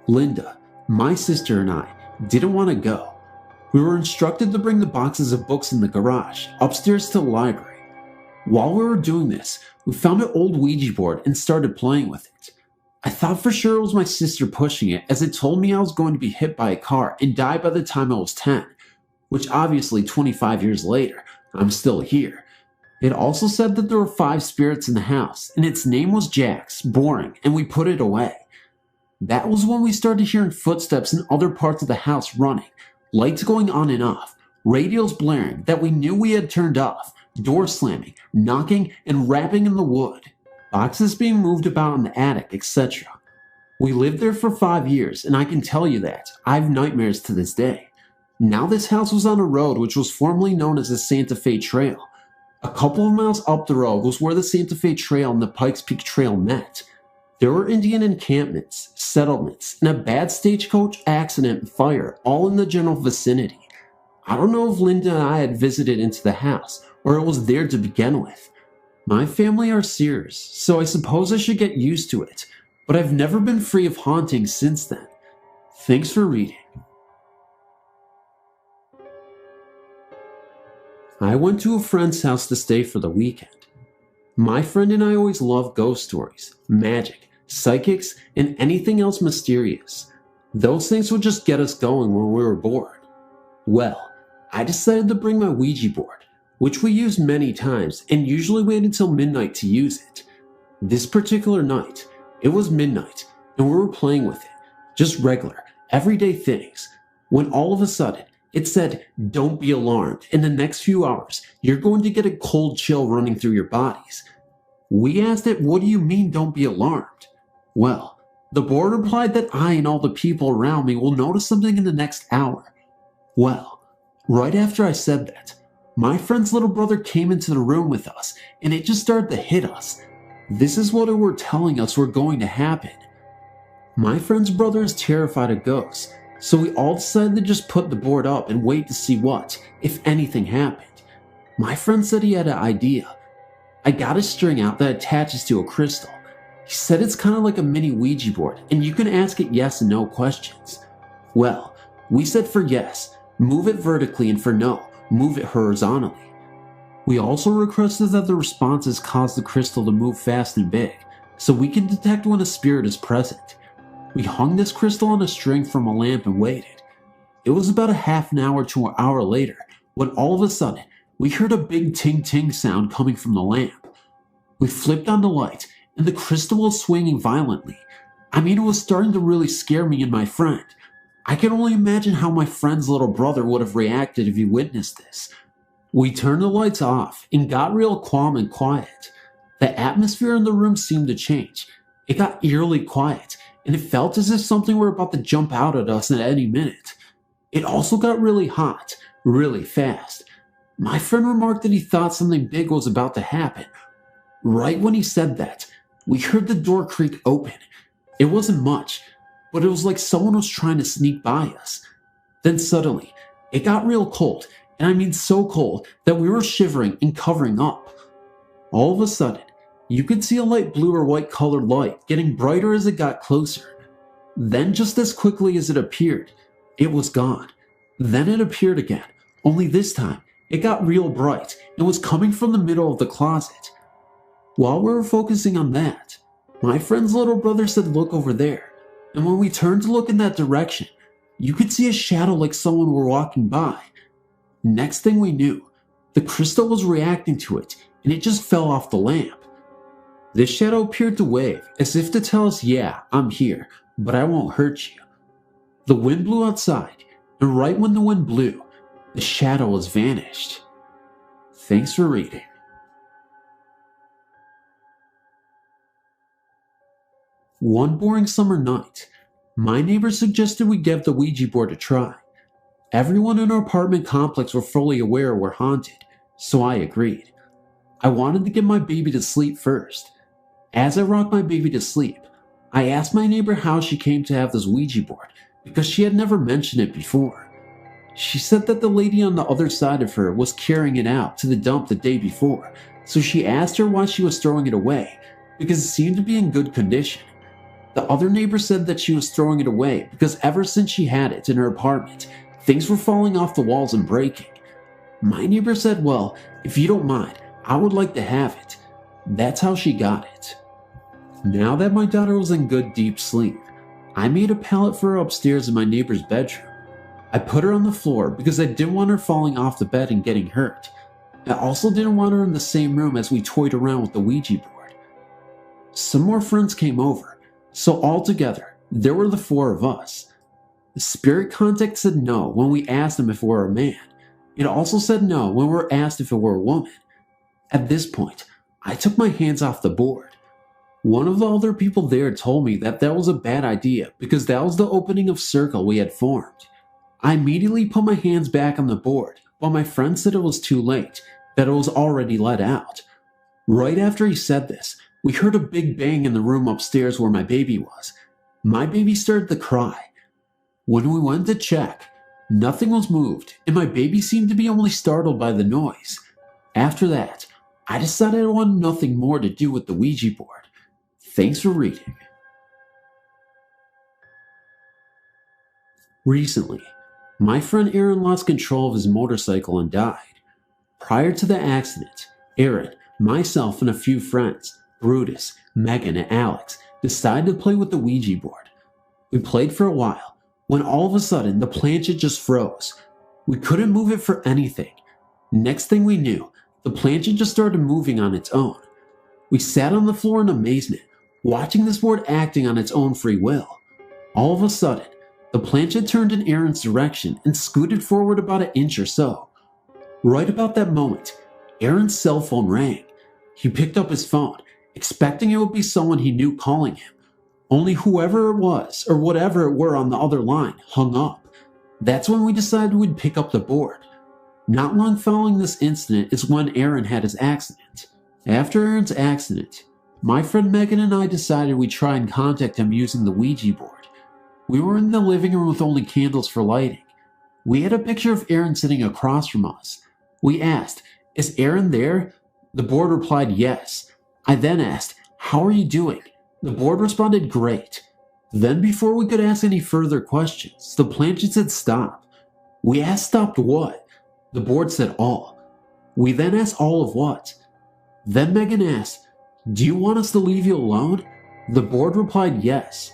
Linda, my sister, and I didn't want to go. We were instructed to bring the boxes of books in the garage upstairs to the library. While we were doing this, we found an old Ouija board and started playing with it. I thought for sure it was my sister pushing it, as it told me I was going to be hit by a car and die by the time I was 10, which obviously 25 years later, I'm still here. It also said that there were 5 spirits in the house, and its name was Jax, boring, and we put it away. That was when we started hearing footsteps in other parts of the house running, lights going on and off, radios blaring that we knew we had turned off, doors slamming, knocking, and rapping in the wood. boxes being moved about in the attic, etc. We lived there for 5 years, and I can tell you that I have nightmares to this day. Now this house was on a road which was formerly known as the Santa Fe Trail. A couple of miles up the road was where the Santa Fe Trail and the Pikes Peak Trail met. There were Indian encampments, settlements, and a bad stagecoach accident and fire all in the general vicinity. I don't know if Linda and I had visited into the house, or it was there to begin with. My family are Seers, so I suppose I should get used to it, but I've never been free of hauntings since then. Thanks for reading. I went to a friend's house to stay for the weekend. My friend and I always loved ghost stories, magic, psychics, and anything else mysterious. Those things would just get us going when we were bored. Well, I decided to bring my Ouija board, which we used many times and usually wait until midnight to use it. This particular night, it was midnight and we were playing with it, just regular, everyday things, when all of a sudden it said, "Don't be alarmed, in the next few hours you're going to get a cold chill running through your bodies." We asked it, "What do you mean don't be alarmed?" Well, the board replied that I and all the people around me will notice something in the next hour. Well, right after I said that, my friend's little brother came into the room with us and it just started to hit us. This is what it were telling us were going to happen. My friend's brother is terrified of ghosts, so we all decided to just put the board up and wait to see what, if anything, happened. My friend said he had an idea. I got a string out that attaches to a crystal. He said it's kind of like a mini Ouija board and you can ask it yes and no questions. Well, we said for yes, move it vertically, and for no, move it horizontally. We also requested that the responses cause the crystal to move fast and big, so we can detect when a spirit is present. We hung this crystal on a string from a lamp and waited. It was about a half an hour to an hour later when all of a sudden we heard a big ting-ting sound coming from the lamp. We flipped on the light and the crystal was swinging violently. I mean, it was starting to really scare me and my friend. I can only imagine how my friend's little brother would have reacted if he witnessed this. We turned the lights off and got real calm and quiet. The atmosphere in the room seemed to change. It got eerily quiet, and it felt as if something were about to jump out at us at any minute. It also got really hot, really fast. My friend remarked that he thought something big was about to happen. Right when he said that, we heard the door creak open. It wasn't much, but it was like someone was trying to sneak by us. Then suddenly, it got real cold, and I mean so cold that we were shivering and covering up. All of a sudden, you could see a light blue or white colored light getting brighter as it got closer. Then just as quickly as it appeared, it was gone. Then it appeared again, only this time it got real bright and was coming from the middle of the closet. While we were focusing on that, my friend's little brother said, "Look over there," and when we turned to look in that direction, you could see a shadow like someone were walking by. Next thing we knew, the crystal was reacting to it and it just fell off the lamp. This shadow appeared to wave as if to tell us, "Yeah, I'm here, but I won't hurt you." The wind blew outside, and right when the wind blew, the shadow was vanished. Thanks for reading. One boring summer night, my neighbor suggested we give the Ouija board a try. Everyone in our apartment complex were fully aware we're haunted, so I agreed. I wanted to get my baby to sleep first. As I rocked my baby to sleep, I asked my neighbor how she came to have this Ouija board because she had never mentioned it before. She said that the lady on the other side of her was carrying it out to the dump the day before, so she asked her why she was throwing it away because it seemed to be in good condition. The other neighbor said that she was throwing it away because ever since she had it in her apartment, things were falling off the walls and breaking. My neighbor said, "Well, if you don't mind, I would like to have it." That's how she got it. Now that my daughter was in good deep sleep, I made a pallet for her upstairs in my neighbor's bedroom. I put her on the floor because I didn't want her falling off the bed and getting hurt. I also didn't want her in the same room as we toyed around with the Ouija board. Some more friends came over, so altogether, there were the 4 of us. The spirit contact said no when we asked him if we were a man. It also said no when we were asked if it were a woman. At this point, I took my hands off the board. One of the other people there told me that was a bad idea because that was the opening of circle we had formed. I immediately put my hands back on the board, but my friend said it was too late, that it was already let out. Right after he said this, we heard a big bang in the room upstairs where my baby was. My baby started to cry. When we went to check, nothing was moved, and my baby seemed to be only startled by the noise. After that, I decided I wanted nothing more to do with the Ouija board. Thanks for reading. Recently, my friend Aaron lost control of his motorcycle and died. Prior to the accident, Aaron, myself, and a few friends, Brutus, Megan, and Alex, decided to play with the Ouija board. We played for a while, when all of a sudden the planchette just froze. We couldn't move it for anything. Next thing we knew, the planchette just started moving on its own. We sat on the floor in amazement, watching this board acting on its own free will. All of a sudden, the planchette turned in Aaron's direction and scooted forward about an inch or so. Right about that moment, Aaron's cell phone rang. He picked up his phone, expecting it would be someone he knew calling him. Only whoever it was, or whatever it were on the other line, hung up. That's when we decided we'd pick up the board. Not long following this incident is when Aaron had his accident. After Aaron's accident, my friend Megan and I decided we'd try and contact him using the Ouija board. We were in the living room with only candles for lighting. We had a picture of Aaron sitting across from us. We asked, "Is Aaron there?" The board replied yes. I then asked, "How are you doing?" The board responded, "Great." Then before we could ask any further questions, the planchette said stop. We asked stopped what? The board said all. We then asked all of what? Then Megan asked, "Do you want us to leave you alone?" The board replied yes.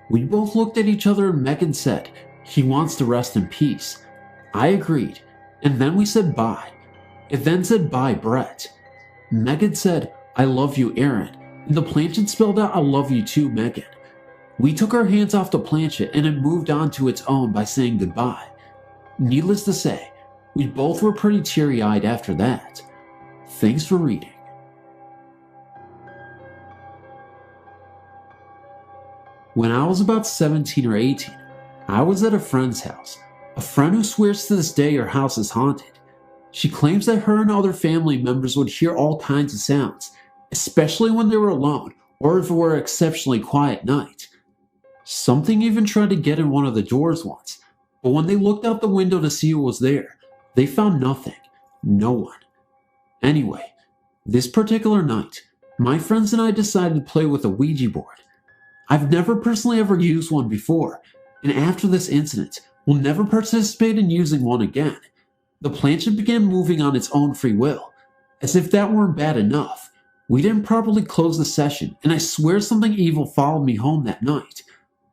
We both looked at each other and Megan said, "He wants to rest in peace." I agreed, and then we said bye. It then said bye, Brett. Megan said, "I love you, Aaron," and the planchette spelled out, "I love you too, Megan." We took our hands off the planchette and it moved on to its own by saying goodbye. Needless to say, we both were pretty teary-eyed after that. Thanks for reading. When I was about 17 or 18, I was at a friend's house. A friend who swears to this day her house is haunted. She claims that her and other family members would hear all kinds of sounds, especially when they were alone or if it were an exceptionally quiet night. Something even tried to get in one of the doors once, but when they looked out the window to see who was there, they found nothing. No one. Anyway, this particular night, my friends and I decided to play with a Ouija board. I've never personally ever used one before, and after this incident, will never participate in using one again. The planchette began moving on its own free will. As if that weren't bad enough, we didn't properly close the session, and I swear something evil followed me home that night.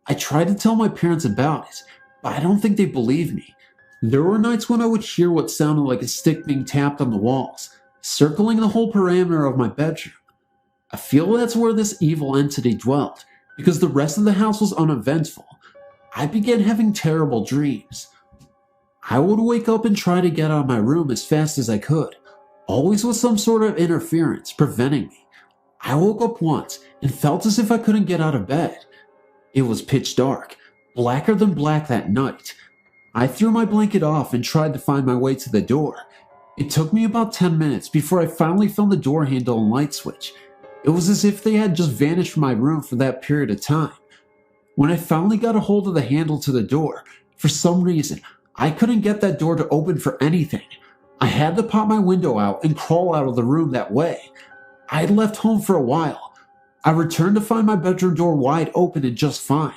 I tried to tell my parents about it, but I don't think they believed me. There were nights when I would hear what sounded like a stick being tapped on the walls, circling the whole parameter of my bedroom. I feel that's where this evil entity dwelt, because the rest of the house was uneventful. I began having terrible dreams. I would wake up and try to get out of my room as fast as I could, always with some sort of interference preventing me. I woke up once and felt as if I couldn't get out of bed. It was pitch dark, blacker than black that night. I threw my blanket off and tried to find my way to the door. It took me about 10 minutes before I finally found the door handle and light switch. It was as if they had just vanished from my room for that period of time. When I finally got a hold of the handle to the door, for some reason, I couldn't get that door to open for anything. I had to pop my window out and crawl out of the room that way. I had left home for a while. I returned to find my bedroom door wide open and just fine.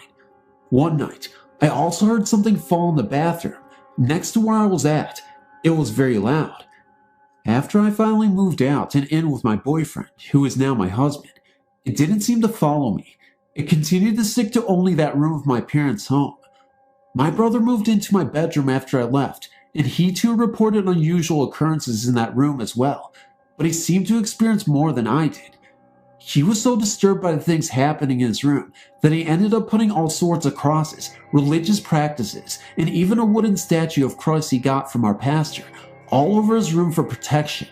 One night, I also heard something fall in the bathroom, next to where I was at. It was very loud. After I finally moved out and in with my boyfriend, who is now my husband, it didn't seem to follow me. It continued to stick to only that room of my parents' home. My brother moved into my bedroom after I left, and he too reported unusual occurrences in that room as well, but he seemed to experience more than I did. He was so disturbed by the things happening in his room that he ended up putting all sorts of crosses, religious practices, and even a wooden statue of Christ he got from our pastor all over his room for protection.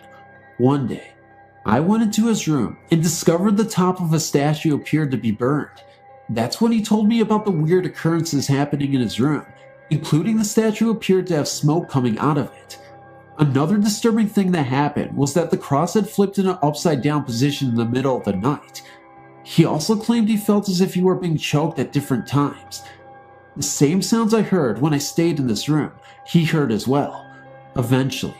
One day, I went into his room and discovered the top of a statue appeared to be burned. That's when he told me about the weird occurrences happening in his room, including the statue appeared to have smoke coming out of it. Another disturbing thing that happened was that the cross had flipped in an upside down position in the middle of the night. He also claimed he felt as if he were being choked at different times. The same sounds I heard when I stayed in this room, he heard as well. Eventually,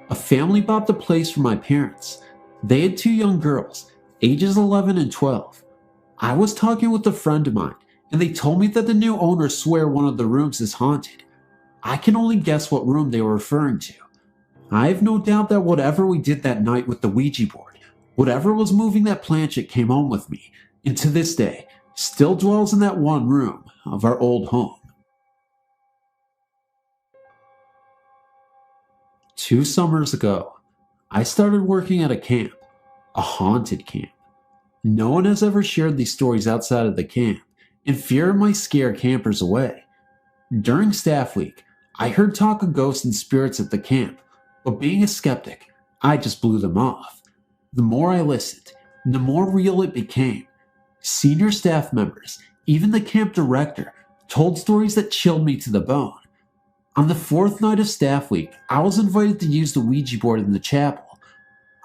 a family bought the place for my parents. They had 2 young girls, ages 11 and 12. I was talking with a friend of mine, and they told me that the new owners swear one of the rooms is haunted. I can only guess what room they were referring to. I have no doubt that whatever we did that night with the Ouija board, whatever was moving that planchet came home with me, and to this day, still dwells in that one room of our old home. 2 summers ago, I started working at a camp, a haunted camp. No one has ever shared these stories outside of the camp, and fear might scare campers away. During staff week, I heard talk of ghosts and spirits at the camp, but being a skeptic, I just blew them off. The more I listened, the more real it became. Senior staff members, even the camp director, told stories that chilled me to the bone. On the 4th night of staff week, I was invited to use the Ouija board in the chapel.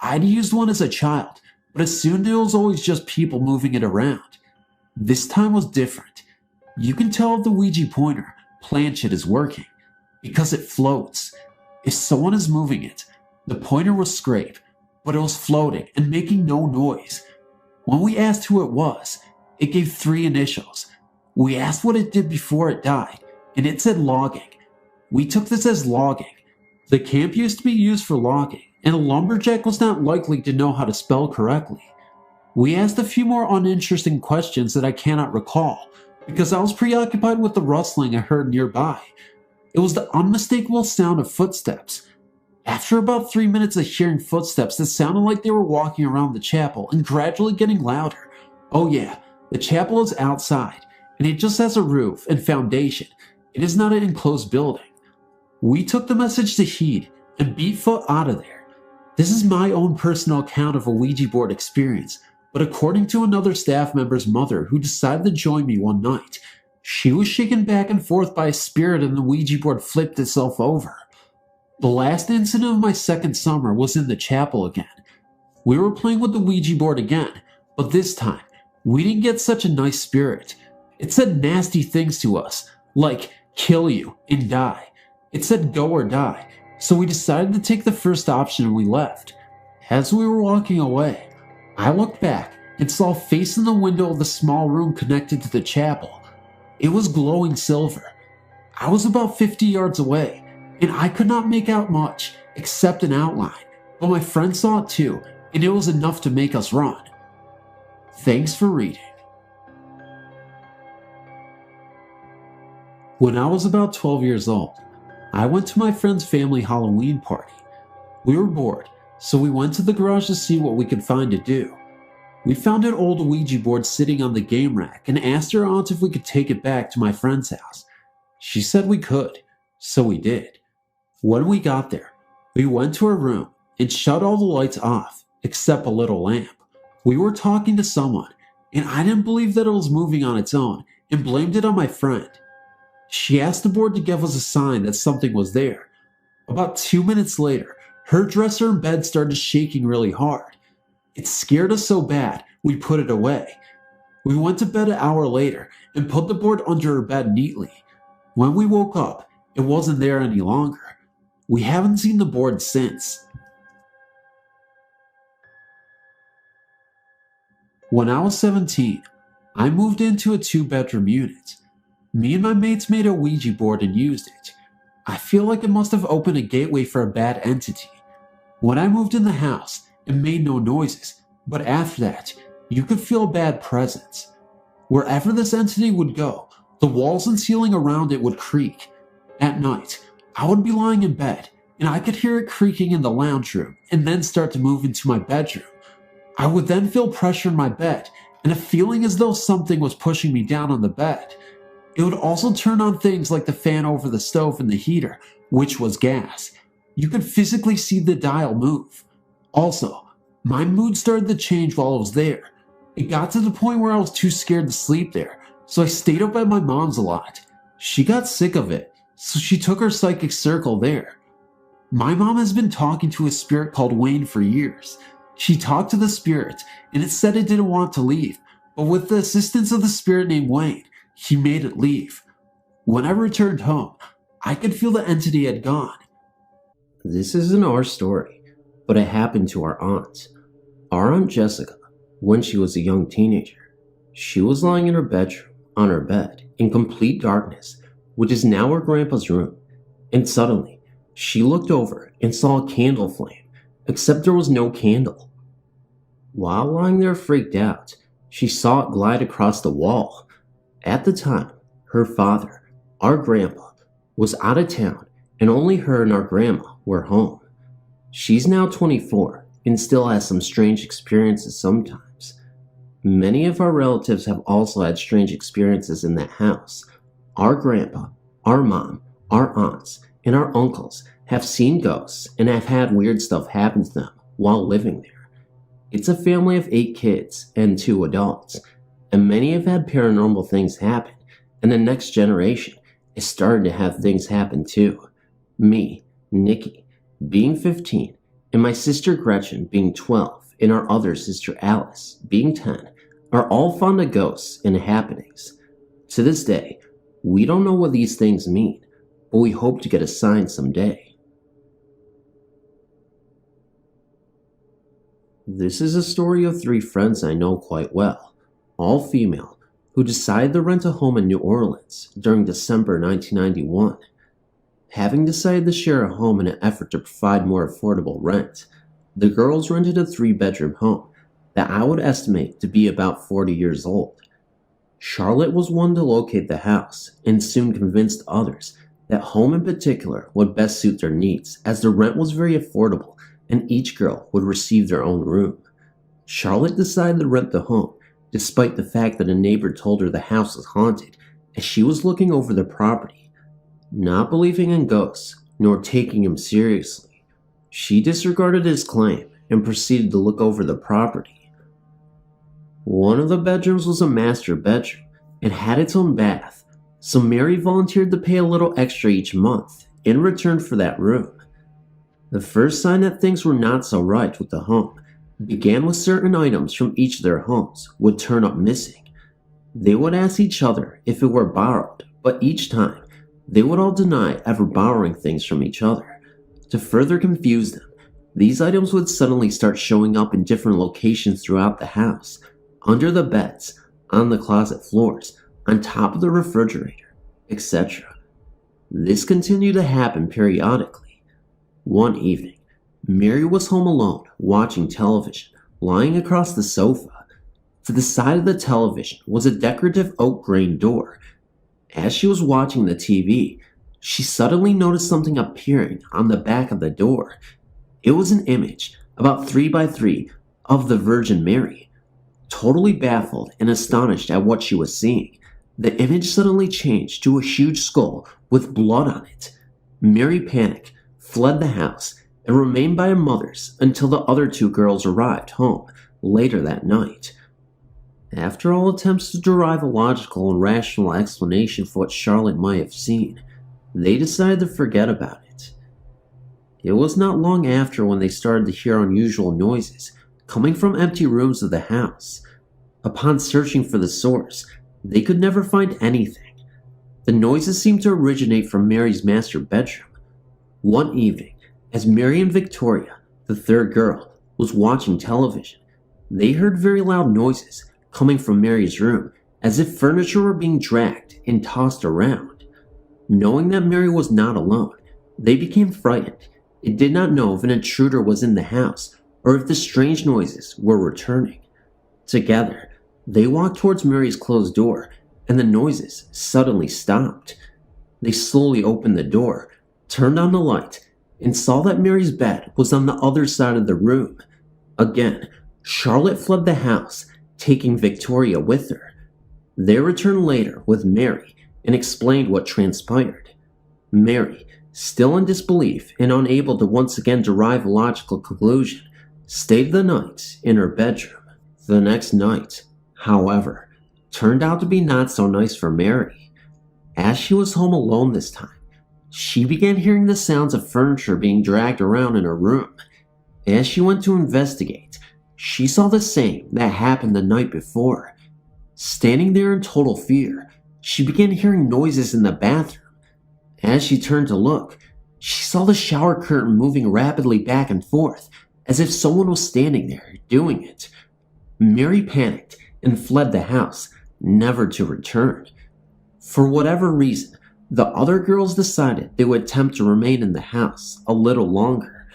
I'd used one as a child, but assumed it was always just people moving it around. This time was different. You can tell if the Ouija pointer, planchet, is working, because it floats. If someone is moving it, the pointer will scrape, but it was floating and making no noise. When we asked who it was, it gave 3 initials. We asked what it did before it died, and it said logging. We took this as logging. The camp used to be used for logging, and a lumberjack was not likely to know how to spell correctly. We asked a few more uninteresting questions that I cannot recall, because I was preoccupied with the rustling I heard nearby. It was the unmistakable sound of footsteps. After about 3 minutes of hearing footsteps that sounded like they were walking around the chapel and gradually getting louder. Oh yeah, the chapel is outside, and it just has a roof and foundation. It is not an enclosed building. We took the message to heed and beat foot out of there. This is my own personal account of a Ouija board experience, but according to another staff member's mother who decided to join me one night, she was shaken back and forth by a spirit and the Ouija board flipped itself over. The last incident of my 2nd summer was in the chapel again. We were playing with the Ouija board again, but this time, we didn't get such a nice spirit. It said nasty things to us, like kill you and die. It said go or die, so we decided to take the first option and we left. As we were walking away, I looked back and saw a face in the window of the small room connected to the chapel. It was glowing silver. I was about 50 yards away, and I could not make out much except an outline, but my friend saw it too, and it was enough to make us run. Thanks for reading. When I was about 12 years old, I went to my friend's family Halloween party. We were bored, so we went to the garage to see what we could find to do. We found an old Ouija board sitting on the game rack and asked her aunt if we could take it back to my friend's house. She said we could, so we did. When we got there, we went to her room and shut all the lights off, except a little lamp. We were talking to someone, and I didn't believe that it was moving on its own and blamed it on my friend. She asked the board to give us a sign that something was there. About 2 minutes later, her dresser in bed started shaking really hard. It scared us so bad, we put it away. We went to bed an hour later and put the board under her bed neatly. When we woke up, it wasn't there any longer. We haven't seen the board since. When I was 17, I moved into a 2-bedroom unit. Me and my mates made a Ouija board and used it. I feel like it must have opened a gateway for a bad entity. When I moved in the house, it made no noises, but after that, you could feel a bad presence. Wherever this entity would go, the walls and ceiling around it would creak. At night, I would be lying in bed, and I could hear it creaking in the lounge room, and then start to move into my bedroom. I would then feel pressure in my bed, and a feeling as though something was pushing me down on the bed. It would also turn on things like the fan over the stove and the heater, which was gas. You could physically see the dial move. Also, My mood started to change while I was there. It got to the point where I was too scared to sleep there, so I stayed up at my mom's a lot. She got sick of it, so she took her psychic circle there. My mom has been talking to a spirit called Wayne for years. She talked to the spirit, and it said it didn't want to leave, but with the assistance of the spirit named Wayne, he made it leave. When I returned home, I could feel the entity had gone. This isn't our story, but it happened to our aunt. Our Aunt Jessica, when she was a young teenager, she was lying in her bedroom, on her bed, in complete darkness, which is now her grandpa's room, and suddenly, she looked over and saw a candle flame, except there was no candle. While lying there freaked out, she saw it glide across the wall. At the time, her father, our grandpa, was out of town, and only her and our grandma were home. She's now 24 and still has some strange experiences sometimes. Many of our relatives have also had strange experiences in that house. Our grandpa, our mom, our aunts, and our uncles have seen ghosts and have had weird stuff happen to them while living there. It's a family of 8 kids and 2 adults, and many have had paranormal things happen, and the next generation is starting to have things happen too. Me, Nikki, being 15, and my sister Gretchen being 12, and our other sister Alice being 10, are all fond of ghosts and happenings. To this day, we don't know what these things mean, but we hope to get a sign someday. This is a story of 3 friends I know quite well, all female, who decided to rent a home in New Orleans during December 1991. Having decided to share a home in an effort to provide more affordable rent, the girls rented a 3-bedroom home that I would estimate to be about 40 years old. Charlotte was one to locate the house and soon convinced others that home in particular would best suit their needs, as the rent was very affordable and each girl would receive their own room. Charlotte decided to rent the home despite the fact that a neighbor told her the house was haunted as she was looking over the property. Not believing in ghosts nor taking him seriously, she disregarded his claim and proceeded to look over the property. One of the bedrooms was a master bedroom and had its own bath, so Mary volunteered to pay a little extra each month in return for that room. The first sign that things were not so right with the home began with certain items from each of their homes would turn up missing. They would ask each other if it were borrowed, but each time, they would all deny ever borrowing things from each other. To further confuse them, these items would suddenly start showing up in different locations throughout the house, under the beds, on the closet floors, on top of the refrigerator, etc. This continued to happen periodically. One evening, Mary was home alone, watching television, lying across the sofa. To the side of the television was a decorative oak grain door. As she was watching the TV, she suddenly noticed something appearing on the back of the door. It was an image, about 3 by 3, of the Virgin Mary. Totally baffled and astonished at what she was seeing, the image suddenly changed to a huge skull with blood on it. Mary panicked, fled the house, and remained by her mother's until the other 2 girls arrived home later that night. After all attempts to derive a logical and rational explanation for what Charlotte might have seen, they decided to forget about it. It was not long after when they started to hear unusual noises coming from empty rooms of the house. Upon searching for the source, they could never find anything. The noises seemed to originate from Mary's master bedroom. One evening, as Mary and Victoria, the 3rd girl, was watching television, they heard very loud noises coming from Mary's room, as if furniture were being dragged and tossed around. Knowing that Mary was not alone, they became frightened and did not know if an intruder was in the house or if the strange noises were returning. Together, they walked towards Mary's closed door, and the noises suddenly stopped. They slowly opened the door, turned on the light, and saw that Mary's bed was on the other side of the room. Again, Charlotte fled the house, taking Victoria with her. They returned later with Mary and explained what transpired. Mary, still in disbelief and unable to once again derive a logical conclusion, stayed the night in her bedroom. The next night, however, turned out to be not so nice for Mary. As she was home alone this time, she began hearing the sounds of furniture being dragged around in her room. As she went to investigate, she saw the same that happened the night before. Standing there in total fear, she began hearing noises in the bathroom. As she turned to look, she saw the shower curtain moving rapidly back and forth, as if someone was standing there doing it. Mary panicked and fled the house, never to return. For whatever reason, the other girls decided they would attempt to remain in the house a little longer.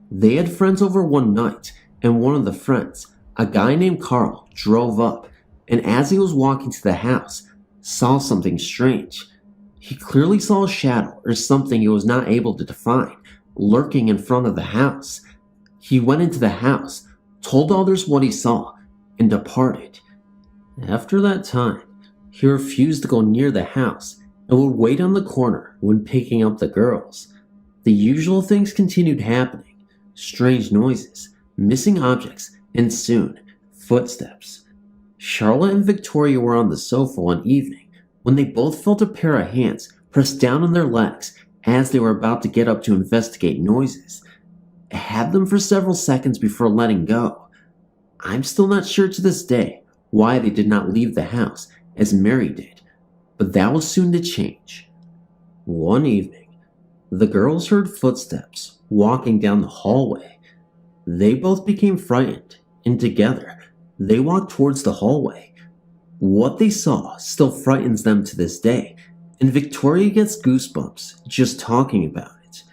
They had friends over one night, and one of the friends, a guy named Carl, drove up, and as he was walking to the house, saw something strange. He clearly saw a shadow or something he was not able to define, lurking in front of the house. He went into the house, told others what he saw, and departed. After that time, he refused to go near the house and would wait on the corner when picking up the girls. The usual things continued happening: strange noises, missing objects, and soon, footsteps. Charlotte and Victoria were on the sofa one evening when they both felt a pair of hands pressed down on their legs as they were about to get up to investigate noises. It had them for several seconds before letting go. I'm still not sure to this day why they did not leave the house as Mary did, but that was soon to change. One evening, the girls heard footsteps walking down the hallway. They both became frightened, and together, they walked towards the hallway. What they saw still frightens them to this day, and Victoria gets goosebumps just talking about it.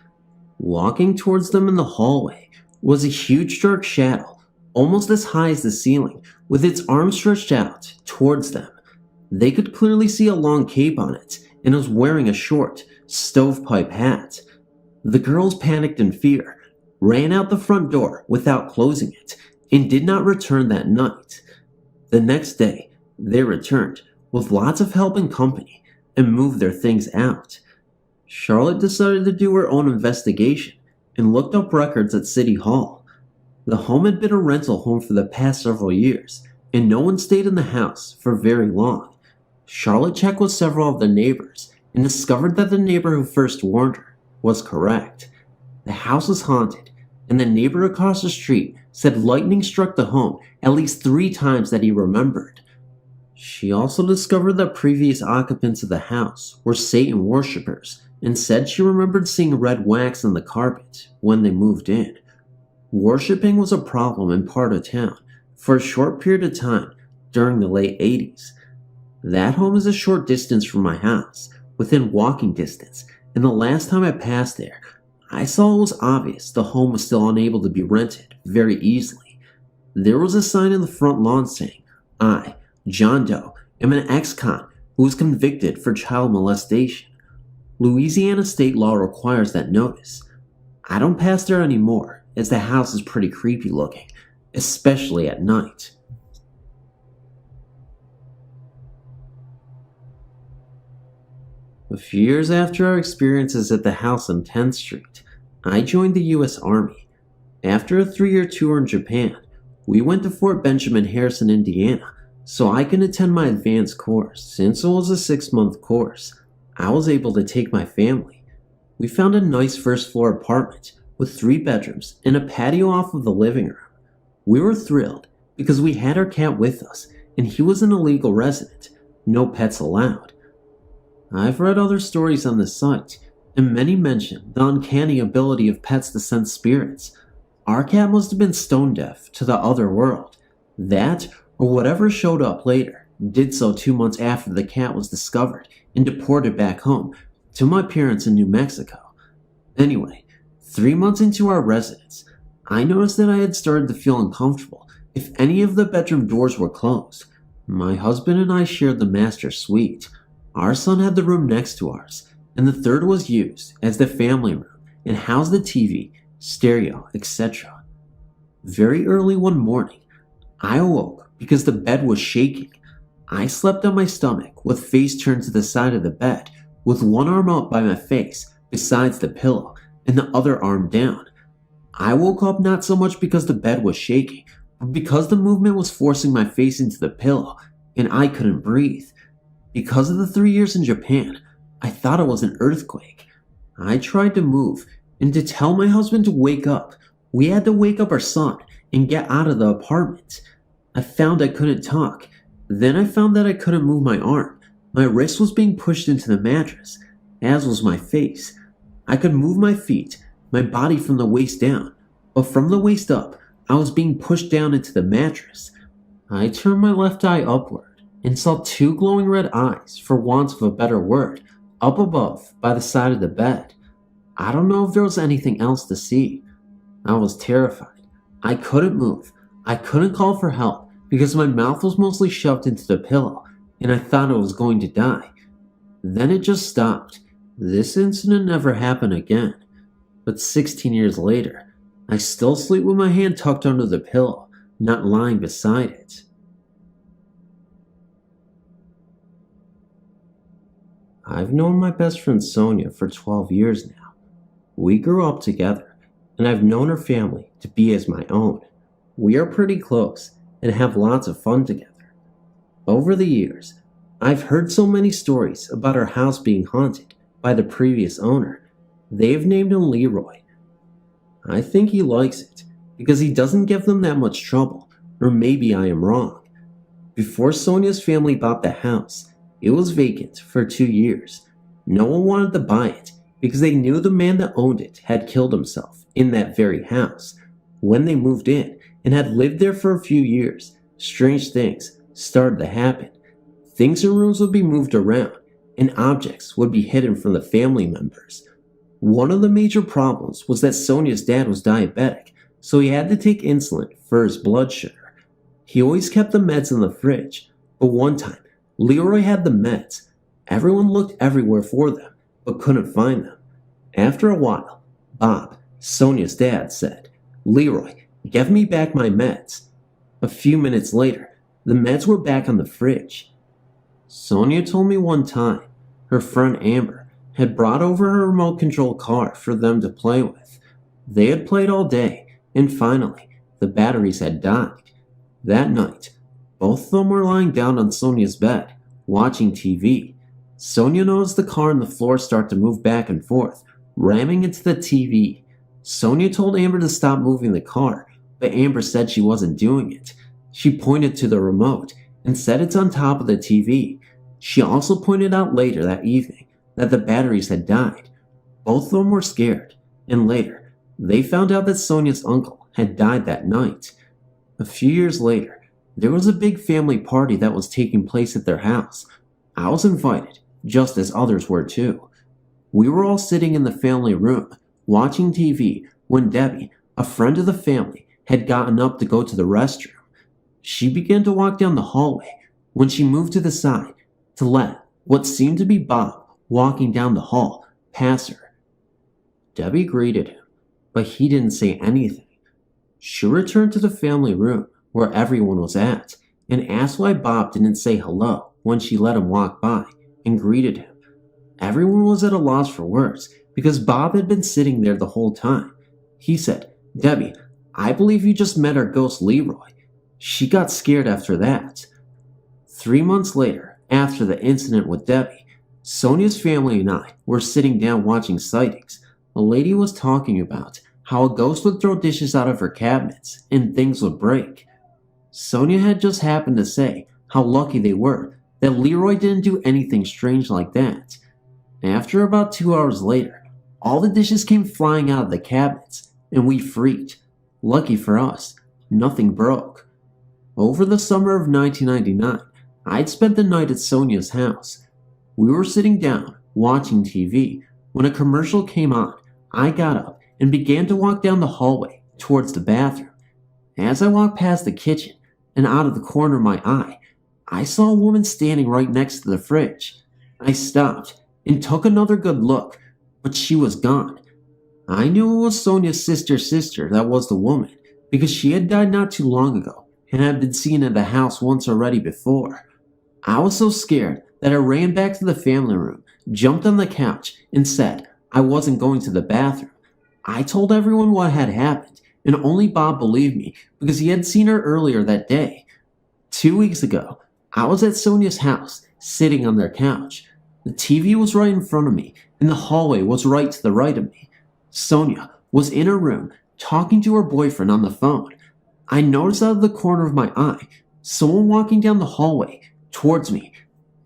Walking towards them in the hallway was a huge dark shadow, almost as high as the ceiling, with its arms stretched out towards them. They could clearly see a long cape on it, and was wearing a short, stovepipe hat. The girls panicked in fear, ran out the front door without closing it, and did not return that night. The next day, they returned with lots of help and company and moved their things out. Charlotte decided to do her own investigation and looked up records at City Hall. The home had been a rental home for the past several years, and no one stayed in the house for very long. Charlotte checked with several of the neighbors and discovered that the neighbor who first warned her was correct. The house was haunted, and the neighbor across the street said lightning struck the home at least 3 times that he remembered. She also discovered that previous occupants of the house were Satan worshippers and said she remembered seeing red wax on the carpet when they moved in. Worshipping was a problem in part of town for a short period of time during the late 80s. That home is a short distance from my house, within walking distance, and the last time I passed there, I saw it was obvious the home was still unable to be rented very easily. There was a sign in the front lawn saying, "I, John Doe, am an ex-con who was convicted for child molestation." Louisiana state law requires that notice. I don't pass there anymore, as the house is pretty creepy looking, especially at night. A few years after our experiences at the house on 10th Street, I joined the U.S. Army. After a 3-year tour in Japan, we went to Fort Benjamin Harrison, Indiana, so I can attend my advanced course. Since it was a 6-month course, I was able to take my family. We found a nice first-floor apartment with 3 bedrooms and a patio off of the living room. We were thrilled because we had our cat with us, and he was an illegal resident, no pets allowed. I've read other stories on this site, and many mention the uncanny ability of pets to sense spirits. Our cat must have been stone deaf to the other world. That, or whatever showed up later, did so 2 months after the cat was discovered and deported back home to my parents in New Mexico. Anyway, 3 months into our residence, I noticed that I had started to feel uncomfortable if any of the bedroom doors were closed. My husband and I shared the master suite. Our son had the room next to ours, and the third was used as the family room and housed the TV, stereo, etc. Very early one morning, I awoke because the bed was shaking. I slept on my stomach with face turned to the side of the bed, with one arm up by my face besides the pillow and the other arm down. I woke up not so much because the bed was shaking, but because the movement was forcing my face into the pillow and I couldn't breathe. Because of the 3 years in Japan, I thought it was an earthquake. I tried to move and to tell my husband to wake up. We had to wake up our son and get out of the apartment. I found I couldn't talk. Then I found that I couldn't move my arm. My wrist was being pushed into the mattress, as was my face. I could move my feet, my body from the waist down, but from the waist up, I was being pushed down into the mattress. I turned my left eye upward and saw two glowing red eyes, for want of a better word, up above by the side of the bed. I don't know if there was anything else to see. I was terrified. I couldn't move. I couldn't call for help because my mouth was mostly shoved into the pillow and I thought I was going to die. Then it just stopped. This incident never happened again. But 16 years later, I still sleep with my hand tucked under the pillow, not lying beside it. I've known my best friend Sonia for 12 years now. We grew up together, and I've known her family to be as my own. We are pretty close and have lots of fun together. Over the years, I've heard so many stories about our house being haunted by the previous owner. They've named him Leroy. I think he likes it because he doesn't give them that much trouble, or maybe I am wrong. Before Sonia's family bought the house, it was vacant for 2 years. No one wanted to buy it because they knew the man that owned it had killed himself in that very house. When they moved in and had lived there for a few years, strange things started to happen. Things in rooms would be moved around and objects would be hidden from the family members. One of the major problems was that Sonia's dad was diabetic, so he had to take insulin for his blood sugar. He always kept the meds in the fridge, but one time, Leroy had the meds. Everyone looked everywhere for them, but couldn't find them. After a while, Bob, Sonia's dad, said, "Leroy, give me back my meds." A few minutes later, the meds were back on the fridge. Sonia told me one time, her friend Amber had brought over her remote control car for them to play with. They had played all day, and finally, the batteries had died. That night, both of them were lying down on Sonia's bed, watching TV. Sonia noticed the car and the floor start to move back and forth, ramming into the TV. Sonia told Amber to stop moving the car, but Amber said she wasn't doing it. She pointed to the remote and said it's on top of the TV. She also pointed out later that evening that the batteries had died. Both of them were scared, and later, they found out that Sonia's uncle had died that night. A few years later, there was a big family party that was taking place at their house. I was invited, just as others were too. We were all sitting in the family room, watching TV, when Debbie, a friend of the family, had gotten up to go to the restroom. She began to walk down the hallway when she moved to the side to let what seemed to be Bob walking down the hall pass her. Debbie greeted him, but he didn't say anything. She returned to the family room where everyone was at and asked why Bob didn't say hello when she let him walk by and greeted him. Everyone was at a loss for words because Bob had been sitting there the whole time. He said, "Debbie, I believe you just met our ghost Leroy." She got scared after that. 3 months later, after the incident with Debbie, Sonia's family and I were sitting down watching sightings. A lady was talking about how a ghost would throw dishes out of her cabinets and things would break. Sonia had just happened to say how lucky they were that Leroy didn't do anything strange like that. After about 2 hours later, all the dishes came flying out of the cabinets and we freaked. Lucky for us, nothing broke. Over the summer of 1999, I'd spent the night at Sonia's house. We were sitting down, watching TV, when a commercial came on. I got up and began to walk down the hallway towards the bathroom. As I walked past the kitchen and out of the corner of my eye, I saw a woman standing right next to the fridge. I stopped and took another good look, but she was gone. I knew it was Sonia's sister that was the woman, because she had died not too long ago and had been seen at the house once already before. I was so scared that I ran back to the family room, jumped on the couch, and said I wasn't going to the bathroom. I told everyone what had happened, and only Bob believed me because he had seen her earlier that day. 2 weeks ago, I was at Sonia's house, sitting on their couch. The TV was right in front of me, and the hallway was right to the right of me. Sonia was in her room, talking to her boyfriend on the phone. I noticed out of the corner of my eye someone walking down the hallway towards me.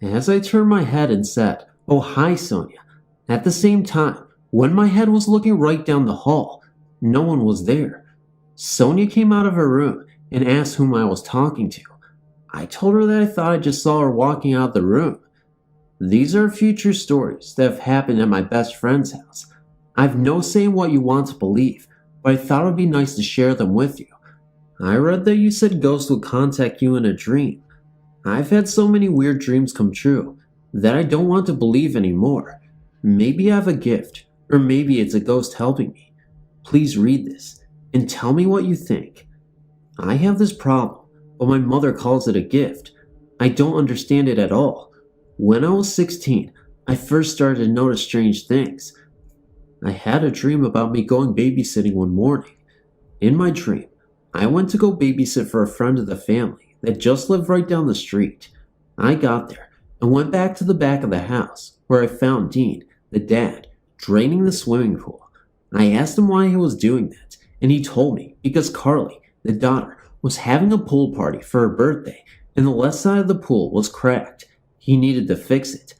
As I turned my head and said, "Oh, hi, Sonia." At the same time, when my head was looking right down the hall, no one was there. Sonia came out of her room and asked whom I was talking to. I told her that I thought I just saw her walking out of the room. These are future stories that have happened at my best friend's house. I've no say in what you want to believe, but I thought it would be nice to share them with you. I read that you said ghosts would contact you in a dream. I've had so many weird dreams come true that I don't want to believe anymore. Maybe I have a gift, or maybe it's a ghost helping me. Please read this and tell me what you think. I have this problem, but my mother calls it a gift. I don't understand it at all. When I was 16, I first started to notice strange things. I had a dream about me going babysitting one morning. In my dream, I went to go babysit for a friend of the family that just lived right down the street. I got there and went back to the back of the house where I found Dean, the dad, draining the swimming pool. I asked him why he was doing that, and he told me because Carly, the daughter, was having a pool party for her birthday and the left side of the pool was cracked. He needed to fix it.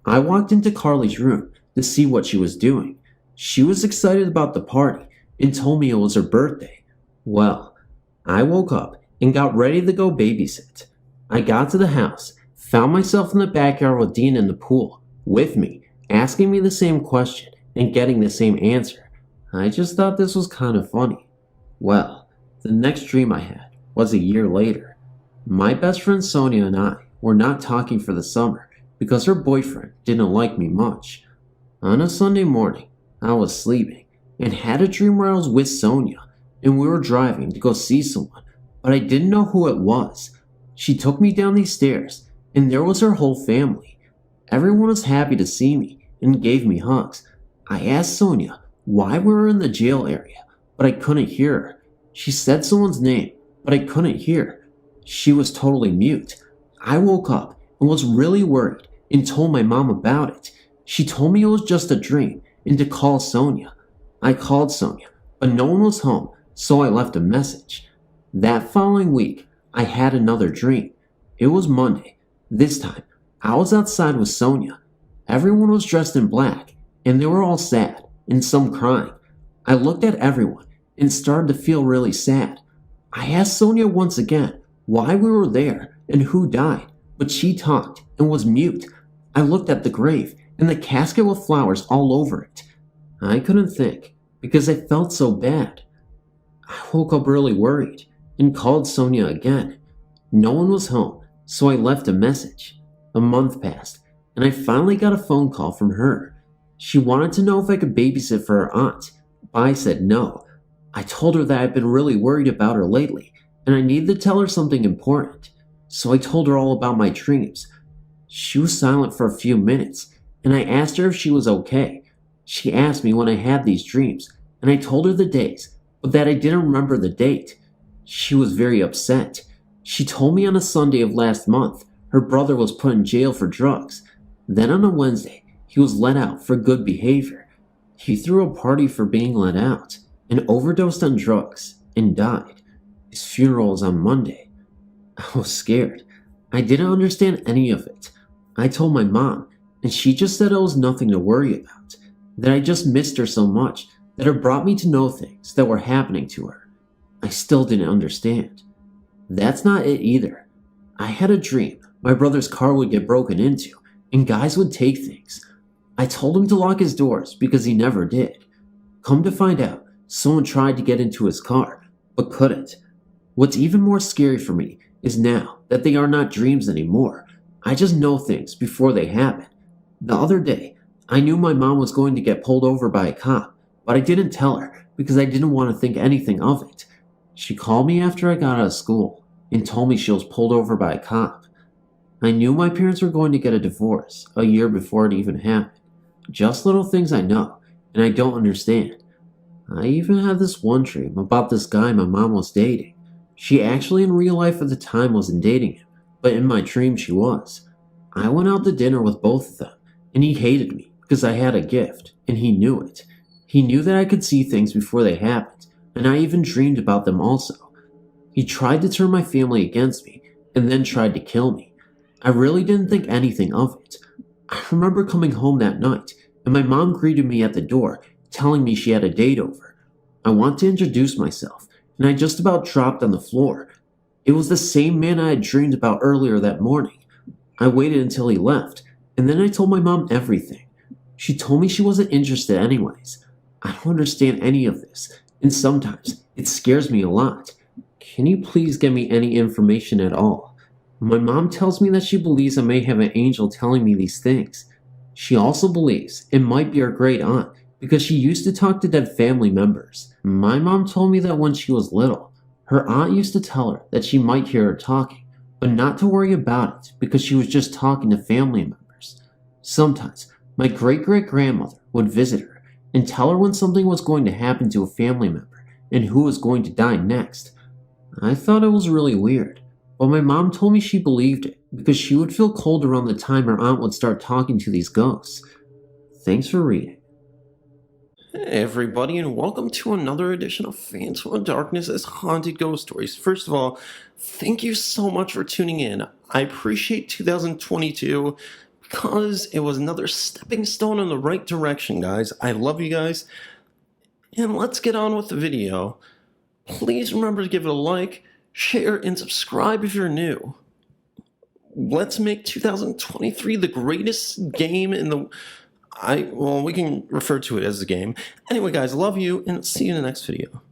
I walked into Carly's room to see what she was doing. She was excited about the party and told me it was her birthday. Well, I woke up and got ready to go babysit. I got to the house, found myself in the backyard with Dean in the pool, with me, asking me the same question and getting the same answer. I just thought this was kind of funny. Well, the next dream I had was a year later. My best friend Sonia and I were not talking for the summer because her boyfriend didn't like me much. On a Sunday morning, I was sleeping and had a dream where I was with Sonia and we were driving to go see someone, but I didn't know who it was. She took me down these stairs and there was her whole family. Everyone was happy to see me and gave me hugs. I asked Sonia why we were in the jail area, but I couldn't hear her. She said someone's name, but I couldn't hear. She was totally mute. I woke up and was really worried and told my mom about it. She told me it was just a dream and to call Sonia. I called Sonia, but no one was home, so I left a message. That following week, I had another dream. It was Monday. This time, I was outside with Sonia. Everyone was dressed in black, and they were all sad, and some crying. I looked at everyone and started to feel really sad. I asked Sonia once again why we were there and who died, but she talked and was mute. I looked at the grave and the casket with flowers all over it. I couldn't think because I felt so bad. I woke up really worried and called Sonia again. No one was home, so I left a message. A month passed, and I finally got a phone call from her. She wanted to know if I could babysit for her aunt, but I said no. I told her that I'd been really worried about her lately, and I needed to tell her something important. So I told her all about my dreams. She was silent for a few minutes, and I asked her if she was okay. She asked me when I had these dreams, and I told her the days, but that I didn't remember the date. She was very upset. She told me on a Sunday of last month, her brother was put in jail for drugs. Then on a Wednesday, he was let out for good behavior. He threw a party for being let out, and overdosed on drugs, and died. His funeral was on Monday. I was scared. I didn't understand any of it. I told my mom, and she just said it was nothing to worry about, that I just missed her so much that it brought me to know things that were happening to her. I still didn't understand. That's not it either. I had a dream my brother's car would get broken into, and guys would take things. I told him to lock his doors because he never did. Come to find out, someone tried to get into his car, but couldn't. What's even more scary for me is now that they are not dreams anymore. I just know things before they happen. The other day, I knew my mom was going to get pulled over by a cop, but I didn't tell her because I didn't want to think anything of it. She called me after I got out of school and told me she was pulled over by a cop. I knew my parents were going to get a divorce a year before it even happened. Just little things I know, and I don't understand. I even had this one dream about this guy my mom was dating. She actually in real life at the time wasn't dating him, but in my dream she was. I went out to dinner with both of them, and he hated me because I had a gift, and he knew it. He knew that I could see things before they happened, and I even dreamed about them also. He tried to turn my family against me, and then tried to kill me. I really didn't think anything of it. I remember coming home that night, and my mom greeted me at the door, telling me she had a date over. I wanted to introduce myself, and I just about dropped on the floor. It was the same man I had dreamed about earlier that morning. I waited until he left, and then I told my mom everything. She told me she wasn't interested anyways. I don't understand any of this, and sometimes it scares me a lot. Can you please give me any information at all? My mom tells me that she believes I may have an angel telling me these things. She also believes it might be our great aunt because she used to talk to dead family members. My mom told me that when she was little, her aunt used to tell her that she might hear her talking, but not to worry about it because she was just talking to family members. Sometimes, my great-great-grandmother would visit her and tell her when something was going to happen to a family member and who was going to die next. I thought it was really weird, but my mom told me she believed it because she would feel cold around the time her aunt would start talking to these ghosts. Thanks for reading. Hey everybody, and welcome to another edition of Phantom of Darkness as Haunted Ghost Stories. First of all, thank you so much for tuning in. I appreciate 2022 because it was another stepping stone in the right direction, guys. I love you guys. And let's get on with the video. Please remember to give it a like, share, and subscribe if you're new. Let's make 2023 the greatest game in the... we can refer to it as a game. Anyway, guys, love you, and see you in the next video.